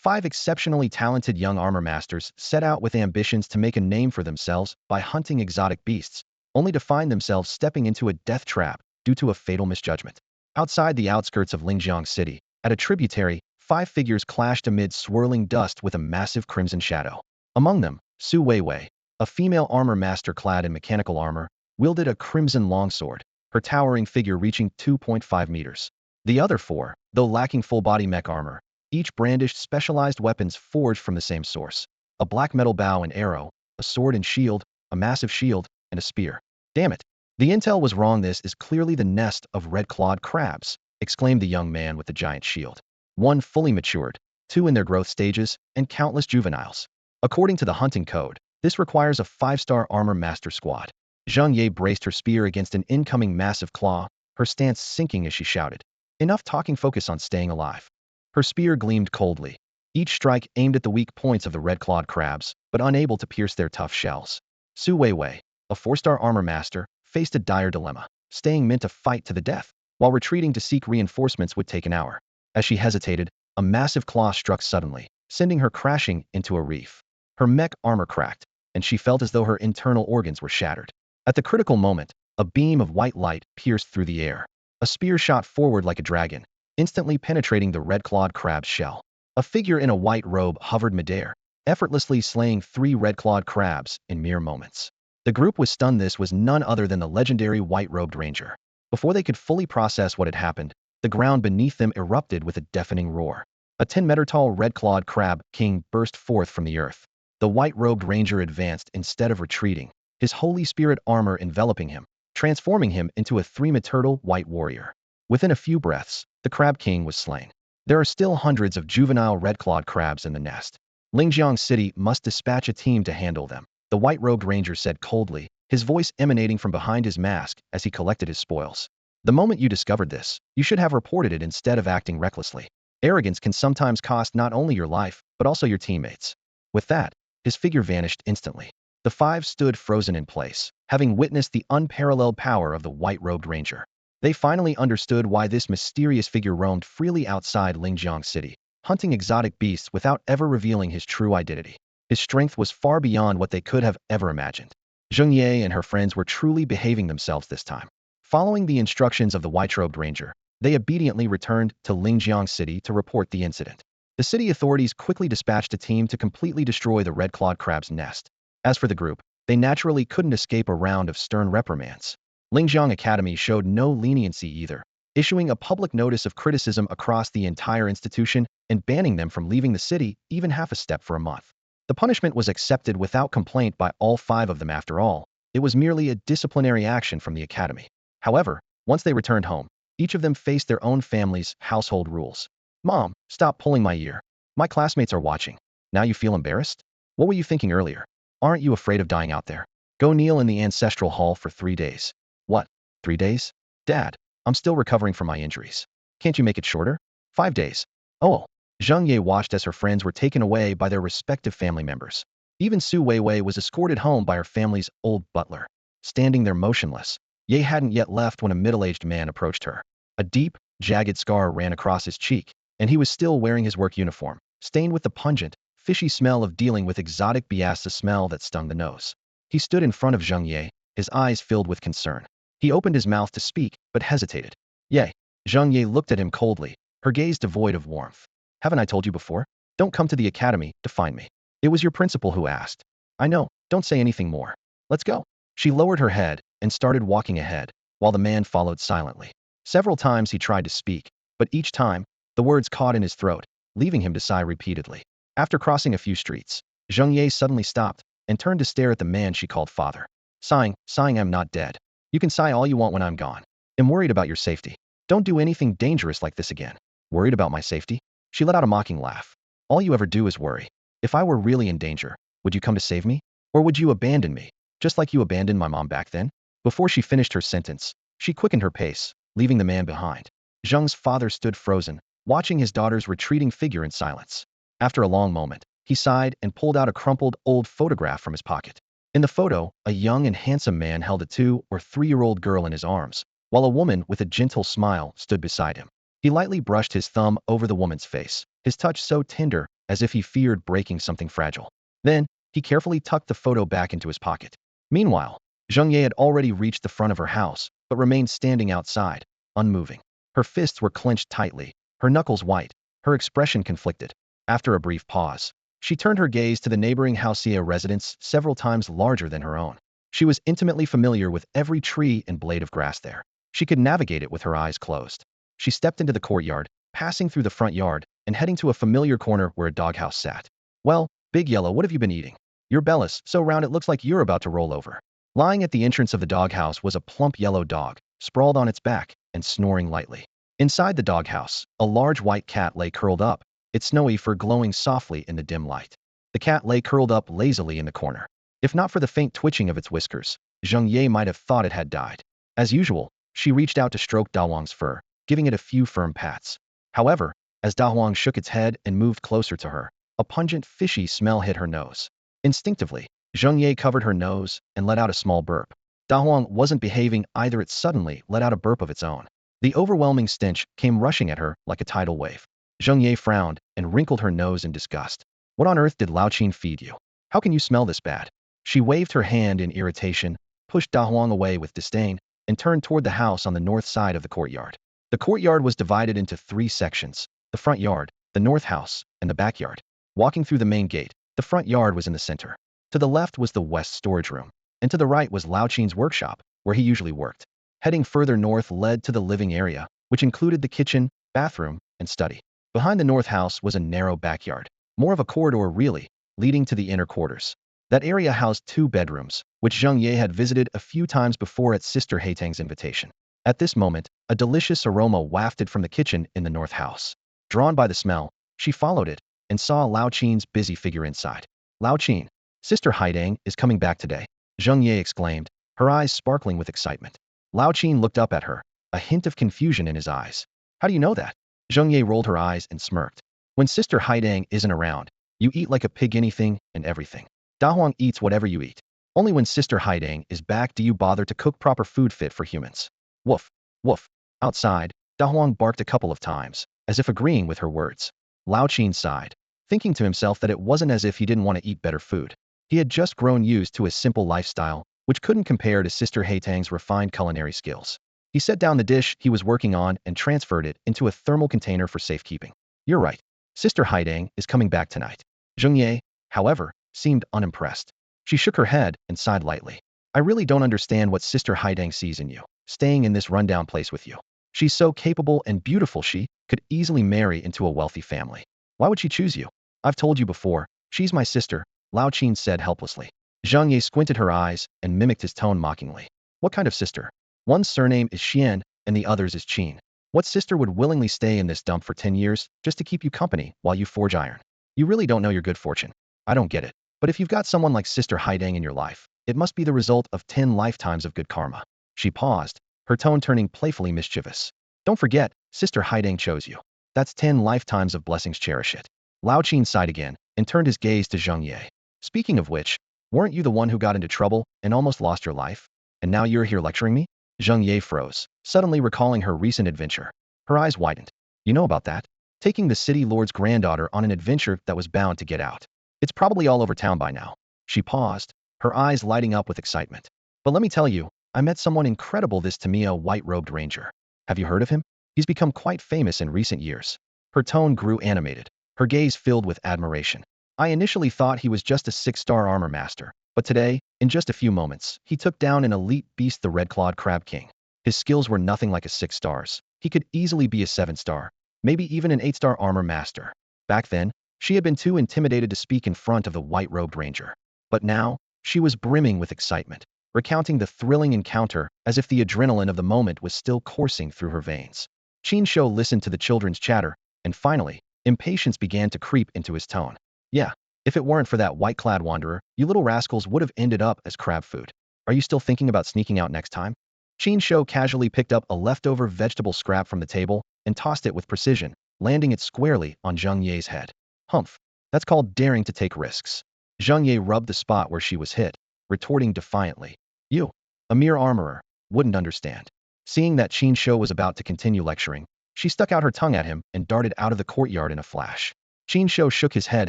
5 exceptionally talented young armor masters set out with ambitions to make a name for themselves by hunting exotic beasts, only to find themselves stepping into a death trap due to a fatal misjudgment. Outside the outskirts of Huzhou City, at a tributary, 5 figures clashed amid swirling dust with a massive crimson shadow. Among them, Su Weiwei, a female armor master clad in mechanical armor, wielded a crimson longsword, her towering figure reaching 2.5 meters. The other 4, though lacking full-body mech armor, each brandished specialized weapons forged from the same source: a black metal bow and arrow, a sword and shield, a massive shield, and a spear. Damn it! The intel was wrong. This is clearly the nest of red-clawed crabs, exclaimed the young man with the giant shield. 1 fully matured, 2 in their growth stages, and countless juveniles. According to the hunting code, this requires a 5-star armor master squad. Zheng Ye braced her spear against an incoming massive claw, her stance sinking as she shouted, "Enough talking, focus on staying alive." Her spear gleamed coldly, each strike aimed at the weak points of the red-clawed crabs, but unable to pierce their tough shells. Su Weiwei, a 4-star armor master, faced a dire dilemma. Staying meant a fight to the death, while retreating to seek reinforcements would take an hour. As she hesitated, a massive claw struck suddenly, sending her crashing into a reef. Her mech armor cracked, and she felt as though her internal organs were shattered. At the critical moment, a beam of white light pierced through the air. A spear shot forward like a dragon, instantly penetrating the red-clawed crab's shell. A figure in a white robe hovered midair, effortlessly slaying 3 red-clawed crabs in mere moments. The group was stunned. This was none other than the legendary white-robed ranger. Before they could fully process what had happened, the ground beneath them erupted with a deafening roar. A 10-meter-tall red-clawed crab king burst forth from the earth. The white-robed ranger advanced instead of retreating, his holy spirit armor enveloping him, transforming him into a 3-meter white warrior. Within a few breaths, the Crab King was slain. There are still hundreds of juvenile red-clawed crabs in the nest. Huzhou City must dispatch a team to handle them, the white-robed ranger said coldly, his voice emanating from behind his mask as he collected his spoils. The moment you discovered this, you should have reported it instead of acting recklessly. Arrogance can sometimes cost not only your life, but also your teammates. With that, his figure vanished instantly. The 5 stood frozen in place, having witnessed the unparalleled power of the white-robed ranger. They finally understood why this mysterious figure roamed freely outside Huzhou City, hunting exotic beasts without ever revealing his true identity. His strength was far beyond what they could have ever imagined. Zheng Ye and her friends were truly behaving themselves this time. Following the instructions of the white-robed ranger, they obediently returned to Huzhou City to report the incident. The city authorities quickly dispatched a team to completely destroy the red-clawed crab's nest. As for the group, they naturally couldn't escape a round of stern reprimands. Huzhou Academy showed no leniency either, issuing a public notice of criticism across the entire institution and banning them from leaving the city even half a step for a month. The punishment was accepted without complaint by all 5 of them. After all, it was merely a disciplinary action from the academy. However, once they returned home, each of them faced their own family's household rules. "Mom, stop pulling my ear. My classmates are watching. Now you feel embarrassed? What were you thinking earlier? Aren't you afraid of dying out there? Go kneel in the ancestral hall for 3 days. What? 3 days? Dad, I'm still recovering from my injuries. Can't you make it shorter? 5 days. Oh. Zheng Ye watched as her friends were taken away by their respective family members. Even Su Weiwei was escorted home by her family's old butler. Standing there motionless, Ye hadn't yet left when a middle-aged man approached her. A deep, jagged scar ran across his cheek, and he was still wearing his work uniform, stained with the pungent, fishy smell of dealing with exotic beasts, a smell that stung the nose. He stood in front of Zheng Ye, his eyes filled with concern. He opened his mouth to speak, but hesitated. "Ye." Zheng Ye looked at him coldly, her gaze devoid of warmth. "Haven't I told you before? Don't come to the academy to find me. It was your principal who asked." "I know, don't say anything more. Let's go." She lowered her head and started walking ahead, while the man followed silently. Several times he tried to speak, but each time, the words caught in his throat, leaving him to sigh repeatedly. After crossing a few streets, Zheng Ye suddenly stopped and turned to stare at the man she called father. Sighing, "I'm not dead. You can sigh all you want when I'm gone. I'm worried about your safety. Don't do anything dangerous like this again." "Worried about my safety?" She let out a mocking laugh. "All you ever do is worry. If I were really in danger, would you come to save me? Or would you abandon me, just like you abandoned my mom back then?" Before she finished her sentence, she quickened her pace, leaving the man behind. Zheng's father stood frozen, watching his daughter's retreating figure in silence. After a long moment, he sighed and pulled out a crumpled old photograph from his pocket. In the photo, a young and handsome man held a 2- or 3-year-old girl in his arms, while a woman with a gentle smile stood beside him. He lightly brushed his thumb over the woman's face, his touch so tender as if he feared breaking something fragile. Then, he carefully tucked the photo back into his pocket. Meanwhile, Zheng Ye had already reached the front of her house, but remained standing outside, unmoving. Her fists were clenched tightly, her knuckles white, her expression conflicted. After a brief pause, she turned her gaze to the neighboring Huzhou residence several times larger than her own. She was intimately familiar with every tree and blade of grass there. She could navigate it with her eyes closed. She stepped into the courtyard, passing through the front yard, and heading to a familiar corner where a doghouse sat. Well, Big Yellow, what have you been eating? Your belly's so round it looks like you're about to roll over. Lying at the entrance of the doghouse was a plump yellow dog, sprawled on its back and snoring lightly. Inside the doghouse, a large white cat lay curled up, its snowy fur glowing softly in the dim light. The cat lay curled up lazily in the corner. If not for the faint twitching of its whiskers, Zheng Ye might have thought it had died. As usual, she reached out to stroke Da Huang's fur, giving it a few firm pats. However, as Da Huang shook its head and moved closer to her, a pungent, fishy smell hit her nose. Instinctively, Zheng Ye covered her nose and let out a small burp. Da Huang wasn't behaving either. It suddenly let out a burp of its own. The overwhelming stench came rushing at her like a tidal wave. Zheng Ye frowned and wrinkled her nose in disgust. What on earth did Lao Qin feed you? How can you smell this bad? She waved her hand in irritation, pushed Da Huang away with disdain, and turned toward the house on the north side of the courtyard. The courtyard was divided into 3 sections: the front yard, the north house, and the backyard. Walking through the main gate, the front yard was in the center. To the left was the west storage room, and to the right was Lao Qin's workshop, where he usually worked. Heading further north led to the living area, which included the kitchen, bathroom, and study. Behind the north house was a narrow backyard, more of a corridor really, leading to the inner quarters. That area housed 2 bedrooms, which Zheng Ye had visited a few times before at Sister Haitang's invitation. At this moment, a delicious aroma wafted from the kitchen in the north house. Drawn by the smell, she followed it and saw Lao Qin's busy figure inside. Lao Qin, Sister Haitang is coming back today, Zheng Ye exclaimed, her eyes sparkling with excitement. Lao Qin looked up at her, a hint of confusion in his eyes. How do you know that? Zheng Ye rolled her eyes and smirked. When Sister Haitang isn't around, you eat like a pig, anything and everything. Da Huang eats whatever you eat. Only when Sister Haitang is back do you bother to cook proper food fit for humans. Woof, woof. Outside, Da Huang barked a couple of times, as if agreeing with her words. Lao Qin sighed, thinking to himself that it wasn't as if he didn't want to eat better food. He had just grown used to a simple lifestyle, which couldn't compare to Sister Haitang's refined culinary skills. He set down the dish he was working on and transferred it into a thermal container for safekeeping. You're right. Sister Haitang is coming back tonight. Zheng Ye, however, seemed unimpressed. She shook her head and sighed lightly. I really don't understand what Sister Haitang sees in you, staying in this rundown place with you. She's so capable and beautiful, she could easily marry into a wealthy family. Why would she choose you? I've told you before, she's my sister, Lao Qin said helplessly. Zheng Ye squinted her eyes and mimicked his tone mockingly. What kind of sister? One's surname is Xian and the other's is Qin. What sister would willingly stay in this dump for 10 years just to keep you company while you forge iron? You really don't know your good fortune. I don't get it. But if you've got someone like Sister Haitang in your life, it must be the result of 10 lifetimes of good karma. She paused, her tone turning playfully mischievous. Don't forget, Sister Haitang chose you. That's 10 lifetimes of blessings, cherish it. Lao Qin sighed again and turned his gaze to Zheng Ye. Speaking of which, weren't you the one who got into trouble and almost lost your life? And now you're here lecturing me? Zheng Ye froze, suddenly recalling her recent adventure. Her eyes widened. You know about that? Taking the city lord's granddaughter on an adventure that was bound to get out. It's probably all over town by now. She paused, her eyes lighting up with excitement. But let me tell you, I met someone incredible, this Tamiya white-robed ranger. Have you heard of him? He's become quite famous in recent years. Her tone grew animated, her gaze filled with admiration. I initially thought he was just a 6-star armor master, but today, in just a few moments, he took down an elite beast, the red-clawed crab king. His skills were nothing like a 6 stars. He could easily be a 7-star, maybe even an 8-star armor master. Back then, she had been too intimidated to speak in front of the white-robed ranger. But now, she was brimming with excitement, recounting the thrilling encounter as if the adrenaline of the moment was still coursing through her veins. Qin Shouyi listened to the children's chatter, and finally, impatience began to creep into his tone. Yeah, if it weren't for that white-clad wanderer, you little rascals would have ended up as crab food. Are you still thinking about sneaking out next time? Qin Shouyi casually picked up a leftover vegetable scrap from the table and tossed it with precision, landing it squarely on Zheng Ye's head. Humph, that's called daring to take risks. Zheng Ye rubbed the spot where she was hit, retorting defiantly. You, a mere armorer, wouldn't understand. Seeing that Qin Shouyi was about to continue lecturing, she stuck out her tongue at him and darted out of the courtyard in a flash. Qin Shou shook his head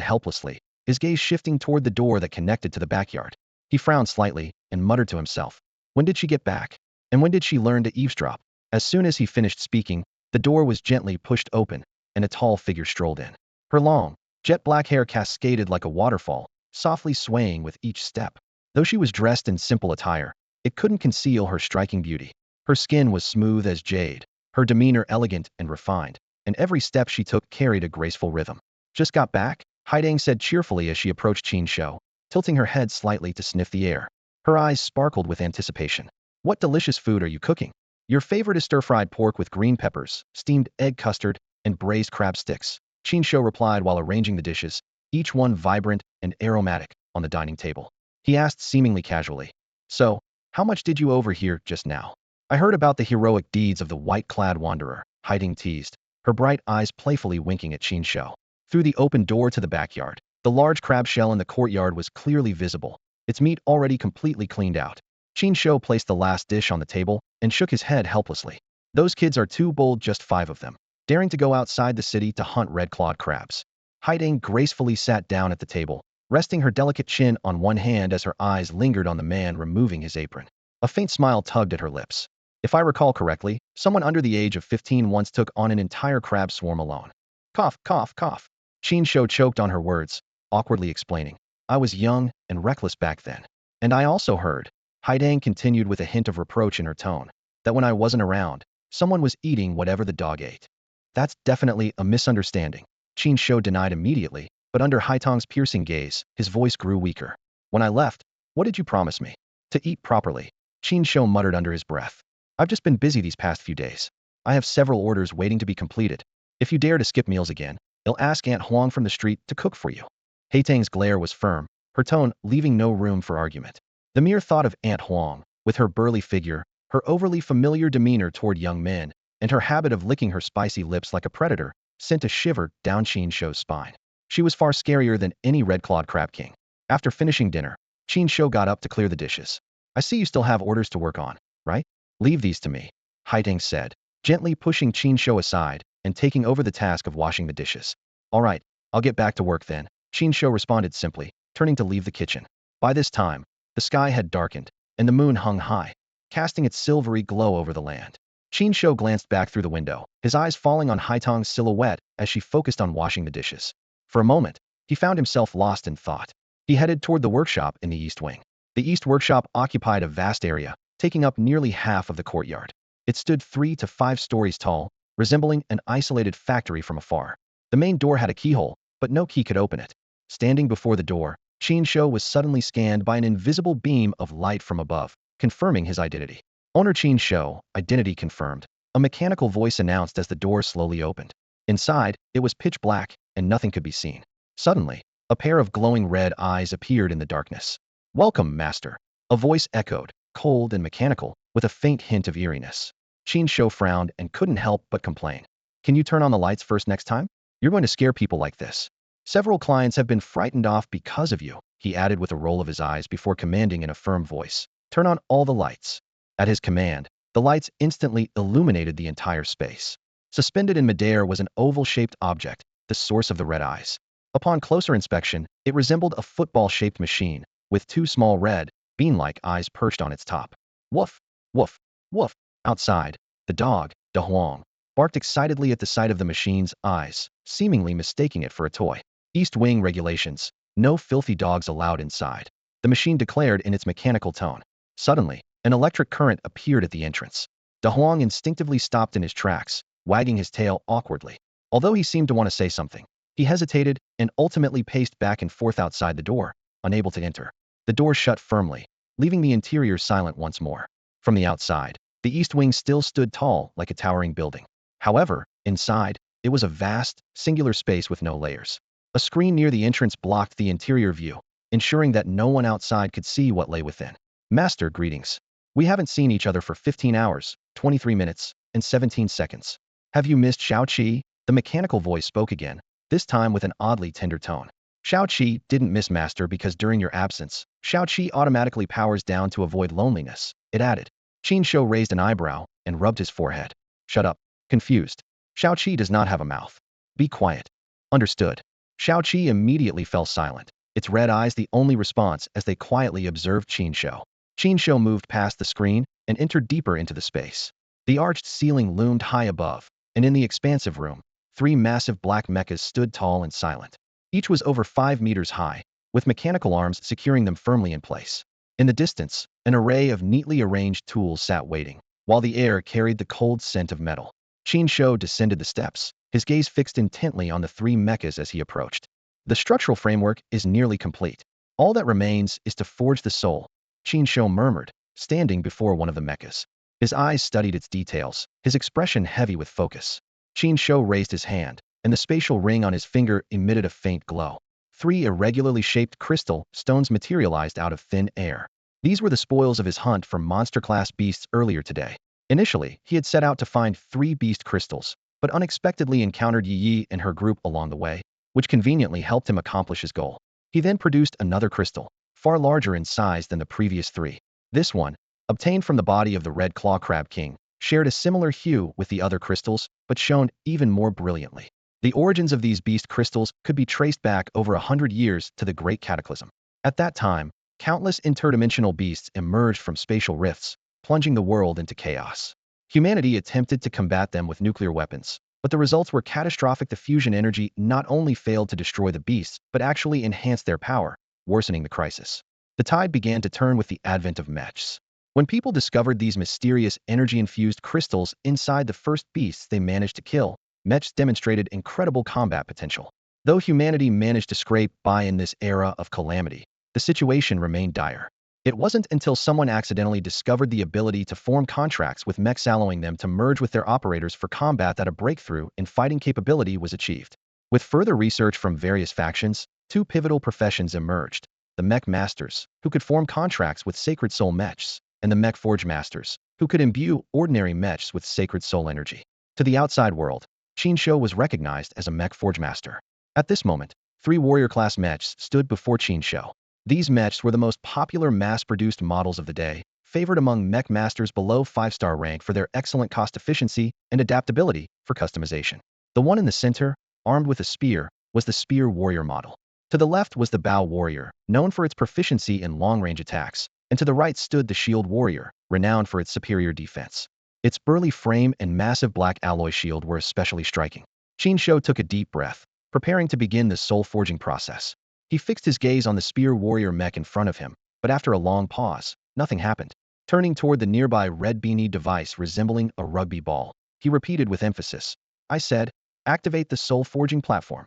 helplessly, his gaze shifting toward the door that connected to the backyard. He frowned slightly and muttered to himself. When did she get back? And when did she learn to eavesdrop? As soon as he finished speaking, the door was gently pushed open, and a tall figure strolled in. Her long, jet black hair cascaded like a waterfall, softly swaying with each step. Though she was dressed in simple attire, it couldn't conceal her striking beauty. Her skin was smooth as jade, her demeanor elegant and refined, and every step she took carried a graceful rhythm. Just got back? Haidang said cheerfully as she approached Qin Shou, tilting her head slightly to sniff the air. Her eyes sparkled with anticipation. What delicious food are you cooking? Your favorite is stir-fried pork with green peppers, steamed egg custard, and braised crab sticks, Qin Shou replied while arranging the dishes, each one vibrant and aromatic, on the dining table. He asked seemingly casually. So, how much did you overhear just now? I heard about the heroic deeds of the white-clad wanderer, Haiding teased, her bright eyes playfully winking at Qin Shou. Through the open door to the backyard, the large crab shell in the courtyard was clearly visible, its meat already completely cleaned out. Qin Shou placed the last dish on the table and shook his head helplessly. Those kids are too bold, just 5 of them, daring to go outside the city to hunt red-clawed crabs. Haiding gracefully sat down at the table, resting her delicate chin on one hand as her eyes lingered on the man removing his apron. A faint smile tugged at her lips. If I recall correctly, someone under the age of 15 once took on an entire crab swarm alone. Cough, cough, cough. Qin Shou choked on her words, awkwardly explaining. I was young and reckless back then. And I also heard, Haidang continued with a hint of reproach in her tone, that when I wasn't around, someone was eating whatever the dog ate. That's definitely a misunderstanding, Qin Shou denied immediately, but under Haitang's piercing gaze, his voice grew weaker. When I left, what did you promise me? To eat properly, Qin Shou muttered under his breath. I've just been busy these past few days. I have several orders waiting to be completed. If you dare to skip meals again, I'll ask Aunt Huang from the street to cook for you. Haitang's glare was firm, her tone leaving no room for argument. The mere thought of Aunt Huang, with her burly figure, her overly familiar demeanor toward young men, and her habit of licking her spicy lips like a predator, sent a shiver down Qin Shou's spine. She was far scarier than any red-clawed crab king. After finishing dinner, Qin Shou got up to clear the dishes. I see you still have orders to work on, right? Leave these to me, Haidang said, gently pushing Qin Shou aside and taking over the task of washing the dishes. All right, I'll get back to work then, Qin Shou responded simply, turning to leave the kitchen. By this time, the sky had darkened, and the moon hung high, casting its silvery glow over the land. Qin Shou glanced back through the window, his eyes falling on Haitang's silhouette as she focused on washing the dishes. For a moment, he found himself lost in thought. He headed toward the workshop in the east wing. The east workshop occupied a vast area, taking up nearly half of the courtyard. It stood 3 to 5 stories tall, resembling an isolated factory from afar. The main door had a keyhole, but no key could open it. Standing before the door, Qin Shou was suddenly scanned by an invisible beam of light from above, confirming his identity. Owner Qin Shou, identity confirmed, a mechanical voice announced as the door slowly opened. Inside, it was pitch black, and nothing could be seen. Suddenly, a pair of glowing red eyes appeared in the darkness. Welcome, Master. A voice echoed, cold and mechanical, with a faint hint of eeriness. Qin Shou frowned and couldn't help but complain. Can you turn on the lights first next time? You're going to scare people like this. Several clients have been frightened off because of you, he added with a roll of his eyes before commanding in a firm voice. Turn on all the lights. At his command, the lights instantly illuminated the entire space. Suspended in midair was an oval-shaped object, the source of the red eyes. Upon closer inspection, it resembled a football-shaped machine, with 2 small red, bean-like eyes perched on its top. Woof, woof, woof. Outside, the dog, De Huang, barked excitedly at the sight of the machine's eyes, seemingly mistaking it for a toy. East Wing regulations. No filthy dogs allowed inside, the machine declared in its mechanical tone. Suddenly, an electric current appeared at the entrance. De Huang instinctively stopped in his tracks, wagging his tail awkwardly. Although he seemed to want to say something, he hesitated and ultimately paced back and forth outside the door, unable to enter. The door shut firmly, leaving the interior silent once more. From the outside, the East Wing still stood tall like a towering building. However, inside, it was a vast, singular space with no layers. A screen near the entrance blocked the interior view, ensuring that no one outside could see what lay within. Master, greetings. We haven't seen each other for 15 hours, 23 minutes, and 17 seconds. Have you missed Shouyi? The mechanical voice spoke again, this time with an oddly tender tone. Shouyi didn't miss Master because during your absence, Shouyi automatically powers down to avoid loneliness, it added. Qin Shou raised an eyebrow and rubbed his forehead. Shut up. Confused. Shouyi does not have a mouth. Be quiet. Understood. Shouyi immediately fell silent, its red eyes the only response as they quietly observed Qin Shou. Qin Shou moved past the screen and entered deeper into the space. The arched ceiling loomed high above, and in the expansive room, 3 massive black mechas stood tall and silent. Each was over 5 meters high, with mechanical arms securing them firmly in place. In the distance, an array of neatly arranged tools sat waiting, while the air carried the cold scent of metal. Qin Shou descended the steps, his gaze fixed intently on the 3 mechas as he approached. The structural framework is nearly complete. All that remains is to forge the soul, Qin Shou murmured, standing before one of the mechas. His eyes studied its details, his expression heavy with focus. Qin Shou raised his hand, and the spatial ring on his finger emitted a faint glow. 3 irregularly shaped crystal stones materialized out of thin air. These were the spoils of his hunt for monster-class beasts earlier today. Initially, he had set out to find 3 beast crystals, but unexpectedly encountered Yi and her group along the way, which conveniently helped him accomplish his goal. He then produced another crystal, far larger in size than the previous 3. This one, obtained from the body of the Red Claw Crab King, shared a similar hue with the other crystals, but shone even more brilliantly. The origins of these beast crystals could be traced back over 100 years to the Great Cataclysm. At that time, countless interdimensional beasts emerged from spatial rifts, plunging the world into chaos. Humanity attempted to combat them with nuclear weapons, but the results were catastrophic. The fusion energy not only failed to destroy the beasts, but actually enhanced their power, worsening the crisis. The tide began to turn with the advent of mechs. When people discovered these mysterious energy-infused crystals inside the first beasts they managed to kill, mechs demonstrated incredible combat potential. Though humanity managed to scrape by in this era of calamity, the situation remained dire. It wasn't until someone accidentally discovered the ability to form contracts with mechs, allowing them to merge with their operators for combat, that a breakthrough in fighting capability was achieved. With further research from various factions, 2 pivotal professions emerged: the Mech Masters, who could form contracts with Sacred Soul mechs, and the Mech Forge Masters, who could imbue ordinary mechs with Sacred Soul energy. To the outside world, Qin Shou was recognized as a Mech Forge Master. At this moment, 3 warrior-class mechs stood before Qin Shou. These mechs were the most popular mass-produced models of the day, favored among Mech Masters below 5-star rank for their excellent cost efficiency and adaptability for customization. The one in the center, armed with a spear, was the Spear Warrior model. To the left was the Bow Warrior, known for its proficiency in long-range attacks, and to the right stood the Shield Warrior, renowned for its superior defense. Its burly frame and massive black alloy shield were especially striking. Qin Shou took a deep breath, preparing to begin the soul-forging process. He fixed his gaze on the Spear Warrior mech in front of him, but after a long pause, nothing happened. Turning toward the nearby red beanie device resembling a rugby ball, he repeated with emphasis, "I said, activate the soul-forging platform."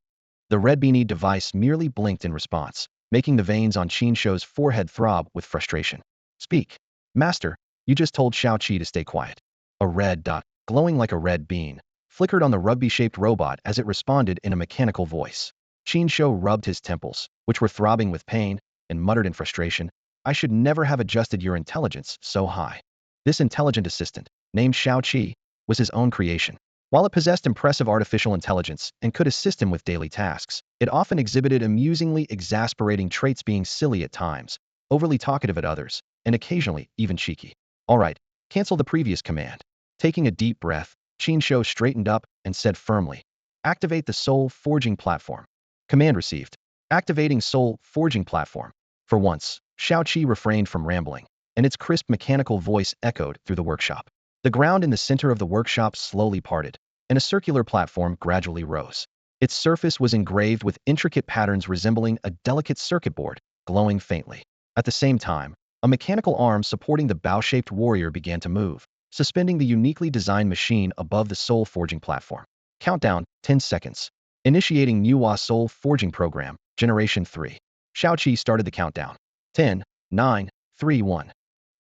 The red beanie device merely blinked in response, making the veins on Qin Shou's forehead throb with frustration. "Speak. Master, you just told Shouyi to stay quiet." A red dot, glowing like a red bean, flickered on the rugby-shaped robot as it responded in a mechanical voice. Qin Shou rubbed his temples, which were throbbing with pain, and muttered in frustration, "I should never have adjusted your intelligence so high." This intelligent assistant, named Shouyi, was his own creation. While it possessed impressive artificial intelligence and could assist him with daily tasks, it often exhibited amusingly exasperating traits, being silly at times, overly talkative at others, and occasionally even cheeky. "All right, cancel the previous command." Taking a deep breath, Qin Shou straightened up and said firmly, "Activate the soul forging platform." Command received. Activating soul forging platform. For once, Shouyi refrained from rambling, and its crisp mechanical voice echoed through the workshop. The ground in the center of the workshop slowly parted, and a circular platform gradually rose. Its surface was engraved with intricate patterns resembling a delicate circuit board, glowing faintly. At the same time, a mechanical arm supporting the bow-shaped warrior began to move, suspending the uniquely designed machine above the soul forging platform. Countdown, 10 seconds. Initiating Nuwa Soul Forging Program, Generation 3. Shouyi started the countdown. 10, 9, 3, 1.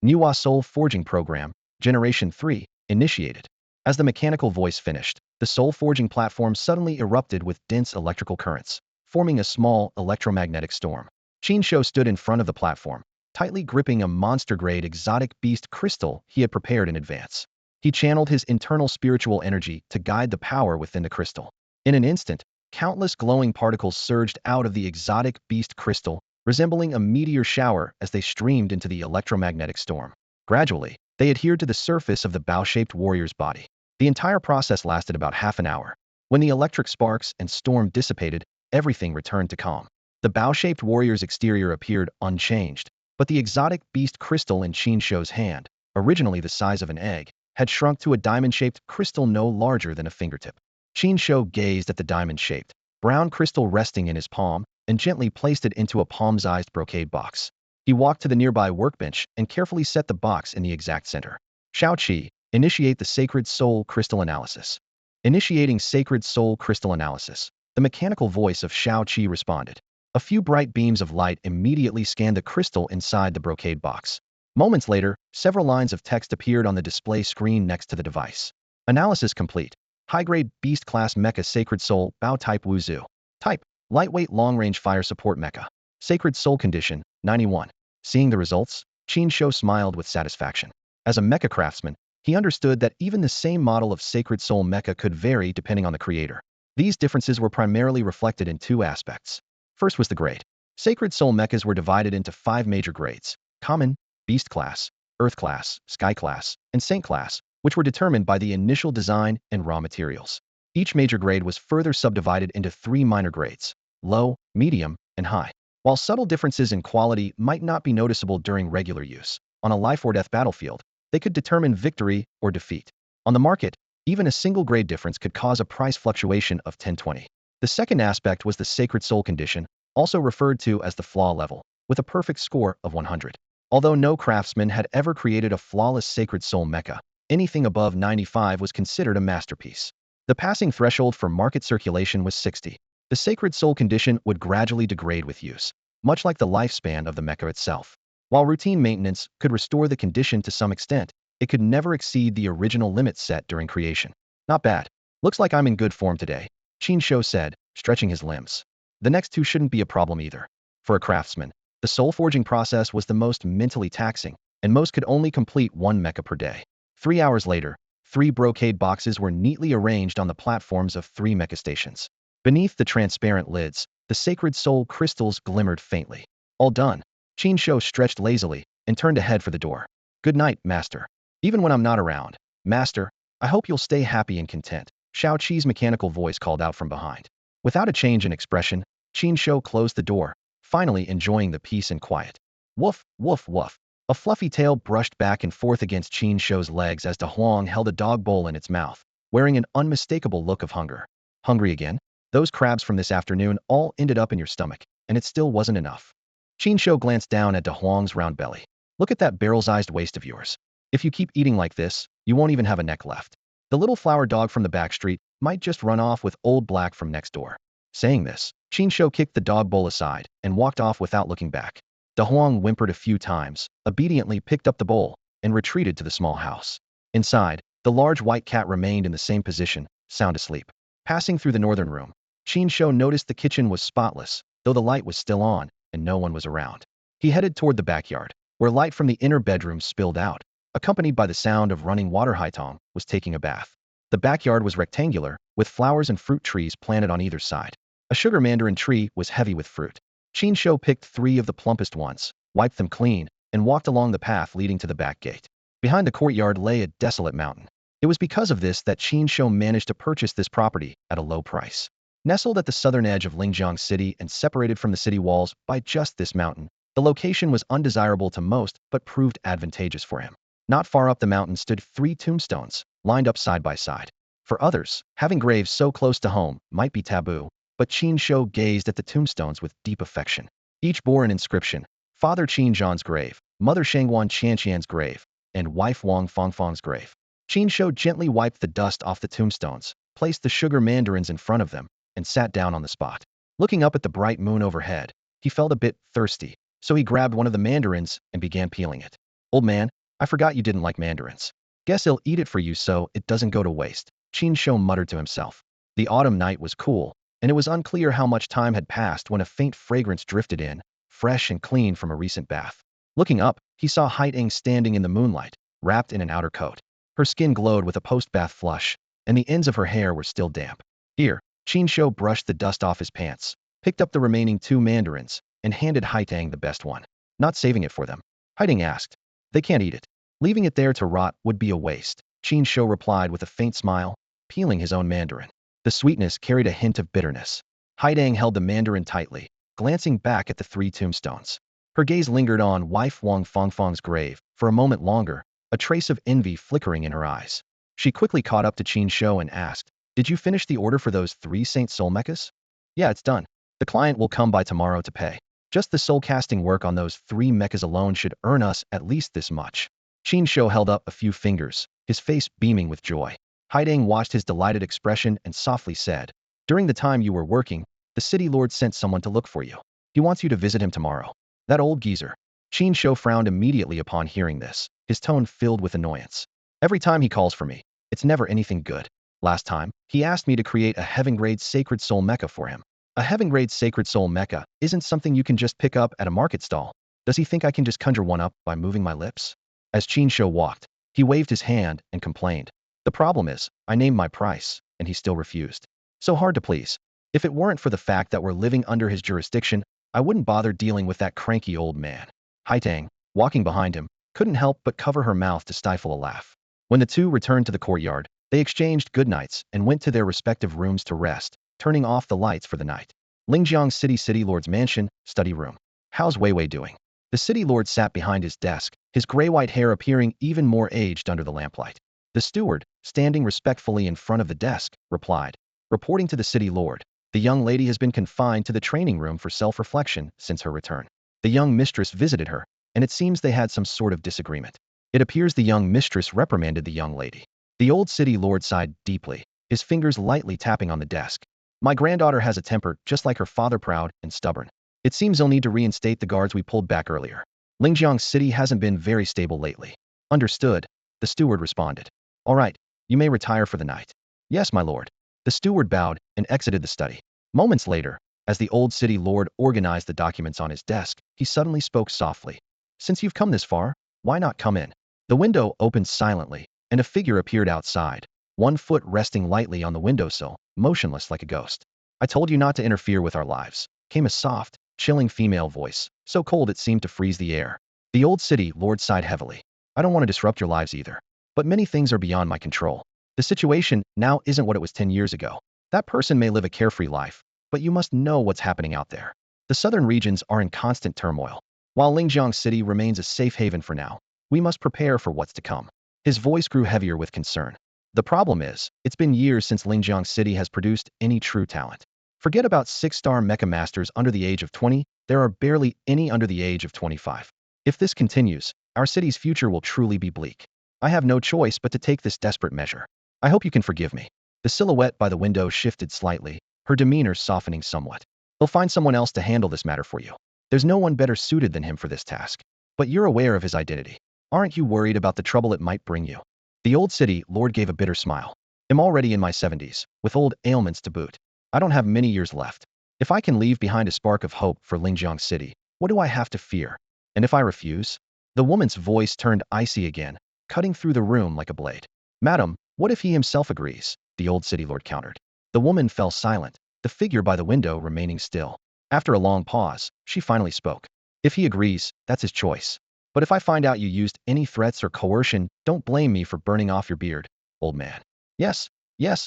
Nuwa Soul Forging Program, Generation 3, initiated. As the mechanical voice finished, the soul forging platform suddenly erupted with dense electrical currents, forming a small electromagnetic storm. Qin Shou stood in front of the platform, tightly gripping a monster-grade exotic beast crystal he had prepared in advance. He channeled his internal spiritual energy to guide the power within the crystal. In an instant, countless glowing particles surged out of the exotic beast crystal, resembling a meteor shower as they streamed into the electromagnetic storm. Gradually, they adhered to the surface of the bow-shaped warrior's body. The entire process lasted about half an hour. When the electric sparks and storm dissipated, everything returned to calm. The bow-shaped warrior's exterior appeared unchanged, but the exotic beast crystal in Qin Shou's hand, originally the size of an egg, had shrunk to a diamond-shaped crystal no larger than a fingertip. Qin Shou gazed at the diamond-shaped, brown crystal resting in his palm and gently placed it into a palm-sized brocade box. He walked to the nearby workbench and carefully set the box in the exact center. Shao-Qi, initiate the Sacred Soul Crystal Analysis. Initiating Sacred Soul Crystal Analysis. The mechanical voice of Shao-Qi responded. A few bright beams of light immediately scanned the crystal inside the brocade box. Moments later, several lines of text appeared on the display screen next to the device. Analysis complete. High-grade Beast Class Mecha Sacred Soul Bao Type Wuzhu. Type: Lightweight Long-Range Fire Support Mecha. Sacred Soul Condition: 91. Seeing the results, Qin Shou smiled with satisfaction. As a mecha craftsman, he understood that even the same model of Sacred Soul Mecha could vary depending on the creator. These differences were primarily reflected in two aspects. First was the grade. Sacred Soul Mechas were divided into 5 major grades: Common, Beast Class, Earth Class, Sky Class, and Saint Class, which were determined by the initial design and raw materials. Each major grade was further subdivided into 3 minor grades: low, medium, and high. While subtle differences in quality might not be noticeable during regular use, on a life-or-death battlefield, they could determine victory or defeat. On the market, even a single grade difference could cause a price fluctuation of 10-20. The second aspect was the Sacred Soul Condition, also referred to as the flaw level, with a perfect score of 100. Although no craftsman had ever created a flawless Sacred Soul Mecha, anything above 95 was considered a masterpiece. The passing threshold for market circulation was 60. The Sacred Soul Condition would gradually degrade with use, much like the lifespan of the mecha itself. While routine maintenance could restore the condition to some extent, it could never exceed the original limit set during creation. Not bad. Looks like I'm in good form today, Qin Shou said, stretching his limbs. The next 2 shouldn't be a problem either. For a craftsman, the soul forging process was the most mentally taxing, and most could only complete 1 mecha per day. 3 hours later, 3 brocade boxes were neatly arranged on the platforms of 3 mecha stations. Beneath the transparent lids, the sacred soul crystals glimmered faintly. All done. Qin Shou stretched lazily and turned to head for the door. Good night, Master. Even when I'm not around. Master, I hope you'll stay happy and content, Shao-Qi's mechanical voice called out from behind. Without a change in expression, Qin Shou closed the door, finally enjoying the peace and quiet. Woof, woof, woof. A fluffy tail brushed back and forth against Qin Shou's legs as De Huang held a dog bowl in its mouth, wearing an unmistakable look of hunger. Hungry again? Those crabs from this afternoon all ended up in your stomach, and it still wasn't enough. Qin Shou glanced down at De Huang's round belly. Look at that barrel-sized waist of yours. If you keep eating like this, you won't even have a neck left. The little flower dog from the back street might just run off with old Black from next door. Saying this, Qin Shou kicked the dog bowl aside and walked off without looking back. De Huang whimpered a few times, obediently picked up the bowl, and retreated to the small house. Inside, the large white cat remained in the same position, sound asleep. Passing through the northern room, Qin Shou noticed the kitchen was spotless, though the light was still on, and no one was around. He headed toward the backyard, where light from the inner bedroom spilled out, accompanied by the sound of running water. Haitong was taking a bath. The backyard was rectangular, with flowers and fruit trees planted on either side. A sugar mandarin tree was heavy with fruit. Qin Shou picked 3 of the plumpest ones, wiped them clean, and walked along the path leading to the back gate. Behind the courtyard lay a desolate mountain. It was because of this that Qin Shou managed to purchase this property at a low price. Nestled at the southern edge of Lingjiang City and separated from the city walls by just this mountain, the location was undesirable to most but proved advantageous for him. Not far up the mountain stood 3 tombstones, lined up side by side. For others, having graves so close to home might be taboo, but Qin Shou gazed at the tombstones with deep affection. Each bore an inscription: Father Qin Zhan's grave, Mother Shangguan Qianqian's grave, and Wife Wang Fangfang's grave. Qin Shou gently wiped the dust off the tombstones, placed the sugar mandarins in front of them, and sat down on the spot. Looking up at the bright moon overhead, he felt a bit thirsty, so he grabbed one of the mandarins and began peeling it. Old man, I forgot you didn't like mandarins. Guess I'll eat it for you so it doesn't go to waste, Qin Shou muttered to himself. The autumn night was cool, and it was unclear how much time had passed when a faint fragrance drifted in, fresh and clean from a recent bath. Looking up, he saw Haitong standing in the moonlight, wrapped in an outer coat. Her skin glowed with a post-bath flush, and the ends of her hair were still damp. Here, Qin Shou brushed the dust off his pants, picked up the remaining 2 mandarins, and handed Haitong the best one. Not saving it for them? Haitong asked. They can't eat it. Leaving it there to rot would be a waste, Qin Shou replied with a faint smile, peeling his own mandarin. The sweetness carried a hint of bitterness. Haidang held the mandarin tightly, glancing back at the three tombstones. Her gaze lingered on wife Wang Fangfang's grave for a moment longer, a trace of envy flickering in her eyes. She quickly caught up to Qin Shou and asked, "Did you finish the order for those 3 Saint Soul mechas?" "Yeah, it's done. The client will come by tomorrow to pay. Just the soul casting work on those 3 mechas alone should earn us at least this much." Qin Shou held up a few fingers, his face beaming with joy. Haidang watched his delighted expression and softly said, "During the time you were working, the city lord sent someone to look for you. He wants you to visit him tomorrow." "That old geezer." Qin Shou frowned immediately upon hearing this, his tone filled with annoyance. "Every time he calls for me, it's never anything good. Last time, he asked me to create a heaven-grade Sacred Soul Mecha for him. A heaven-grade Sacred Soul Mecha isn't something you can just pick up at a market stall. Does he think I can just conjure one up by moving my lips?" As Qin Shou walked, he waved his hand and complained. "The problem is, I named my price, and he still refused. So hard to please. If it weren't for the fact that we're living under his jurisdiction, I wouldn't bother dealing with that cranky old man." Haitang, walking behind him, couldn't help but cover her mouth to stifle a laugh. When the two returned to the courtyard, they exchanged goodnights and went to their respective rooms to rest, turning off the lights for the night. Lingjiang City Lord's mansion, study room. "How's Weiwei doing?" The city lord sat behind his desk, his gray-white hair appearing even more aged under the lamplight. The steward, standing respectfully in front of the desk, replied, "Reporting to the city lord, the young lady has been confined to the training room for self-reflection since her return. The young mistress visited her, and it seems they had some sort of disagreement. It appears the young mistress reprimanded the young lady." The old city lord sighed deeply, his fingers lightly tapping on the desk. "My granddaughter has a temper just like her father, proud and stubborn. It seems they'll need to reinstate the guards we pulled back earlier. Lingjiang City hasn't been very stable lately." "Understood," the steward responded. "All right, you may retire for the night." "Yes, my lord." The steward bowed and exited the study. Moments later, as the old city lord organized the documents on his desk, he suddenly spoke softly. "Since you've come this far, why not come in?" The window opened silently, and a figure appeared outside, one foot resting lightly on the windowsill, motionless like a ghost. "I told you not to interfere with our lives," came a soft, chilling female voice, so cold it seemed to freeze the air. The old city lord sighed heavily. "I don't want to disrupt your lives either. But many things are beyond my control. The situation now isn't what it was 10 years ago. That person may live a carefree life, but you must know what's happening out there. The southern regions are in constant turmoil. While Lingjiang City remains a safe haven for now, we must prepare for what's to come." His voice grew heavier with concern. "The problem is, it's been years since Lingjiang City has produced any true talent. Forget about 6-star Mech Masters under the age of 20, there are barely any under the age of 25. If this continues, our city's future will truly be bleak. I have no choice but to take this desperate measure. I hope you can forgive me." The silhouette by the window shifted slightly, her demeanor softening somewhat. "We'll find someone else to handle this matter for you. There's no one better suited than him for this task. But you're aware of his identity. Aren't you worried about the trouble it might bring you?" The old city lord gave a bitter smile. "I'm already in my 70s, with old ailments to boot. I don't have many years left. If I can leave behind a spark of hope for Lingjiang City, what do I have to fear? And if I refuse?" The woman's voice turned icy again, cutting through the room like a blade. "Madam, what if he himself agrees?" the old city lord countered. The woman fell silent, the figure by the window remaining still. After a long pause, she finally spoke. "If he agrees, that's his choice. But if I find out you used any threats or coercion, don't blame me for burning off your beard, old man." Yes,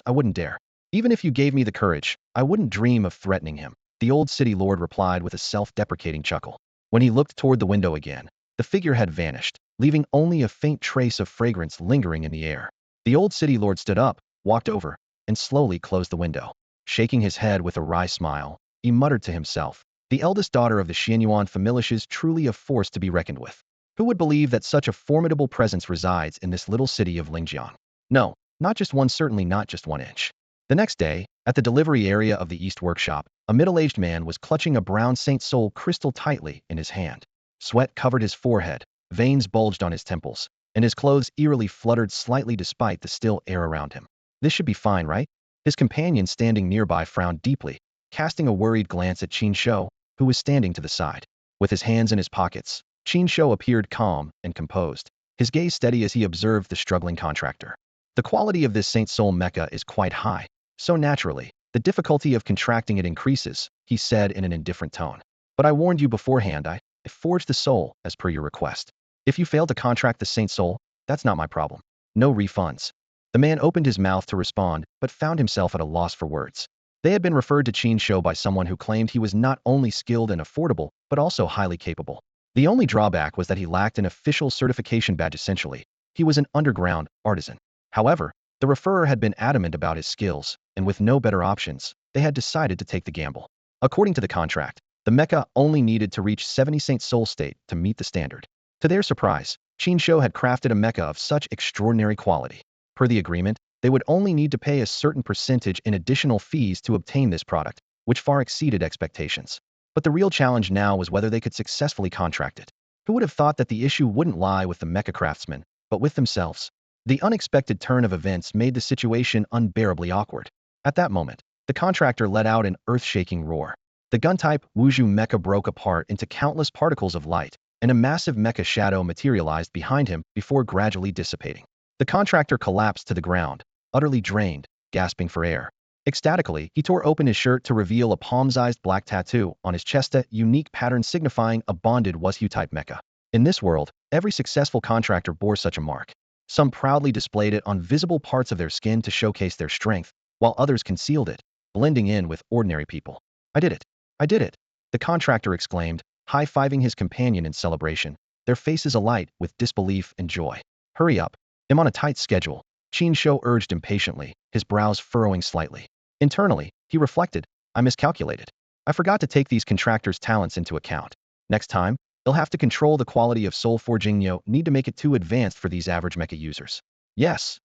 I wouldn't dare. Even if you gave me the courage, I wouldn't dream of threatening him," the old city lord replied with a self-deprecating chuckle. When he looked toward the window again, the figure had vanished, leaving only a faint trace of fragrance lingering in the air. The old city lord stood up, walked over, and slowly closed the window. Shaking his head with a wry smile, he muttered to himself, "The eldest daughter of the Xianyuan familia is truly a force to be reckoned with. Who would believe that such a formidable presence resides in this little city of Lingjiang? No, not just one, certainly not just 1 inch." The next day, at the delivery area of the East Workshop, a middle-aged man was clutching a brown Saint Soul crystal tightly in his hand. Sweat covered his forehead, veins bulged on his temples, and his clothes eerily fluttered slightly despite the still air around him. "This should be fine, right?" His companion standing nearby frowned deeply, casting a worried glance at Qin Shou, who was standing to the side. With his hands in his pockets, Qin Shou appeared calm and composed, his gaze steady as he observed the struggling contractor. "The quality of this Saint Soul mecha is quite high, so naturally, the difficulty of contracting it increases," he said in an indifferent tone. "But I warned you beforehand, I forged the soul as per your request. If you fail to contract the Saint Soul, that's not my problem. No refunds." The man opened his mouth to respond, but found himself at a loss for words. They had been referred to Qin Shou by someone who claimed he was not only skilled and affordable, but also highly capable. The only drawback was that he lacked an official certification badge. Essentially, he was an underground artisan. However, the referrer had been adamant about his skills, and with no better options, they had decided to take the gamble. According to the contract, the mecha only needed to reach 70 Saint Soul state to meet the standard. To their surprise, Qin Shou had crafted a mecha of such extraordinary quality. Per the agreement, they would only need to pay a certain percentage in additional fees to obtain this product, which far exceeded expectations. But the real challenge now was whether they could successfully contract it. Who would have thought that the issue wouldn't lie with the mecha craftsmen, but with themselves? The unexpected turn of events made the situation unbearably awkward. At that moment, the contractor let out an earth-shaking roar. The gun-type Huzhou mecha broke apart into countless particles of light, and a massive mecha shadow materialized behind him before gradually dissipating. The contractor collapsed to the ground, utterly drained, gasping for air. Ecstatically, he tore open his shirt to reveal a palm-sized black tattoo on his chest, a unique pattern signifying a bonded Huzhou-type mecha. In this world, every successful contractor bore such a mark. Some proudly displayed it on visible parts of their skin to showcase their strength, while others concealed it, blending in with ordinary people. "I did it! I did it!" the contractor exclaimed, high-fiving his companion in celebration, their faces alight with disbelief and joy. "Hurry up! I'm on a tight schedule," Qin Shou urged impatiently, his brows furrowing slightly. Internally, he reflected, "I miscalculated. I forgot to take these contractors' talents into account. Next time, they'll have to control the quality of soul forging. Need to make it too advanced for these average mecha users." Yes,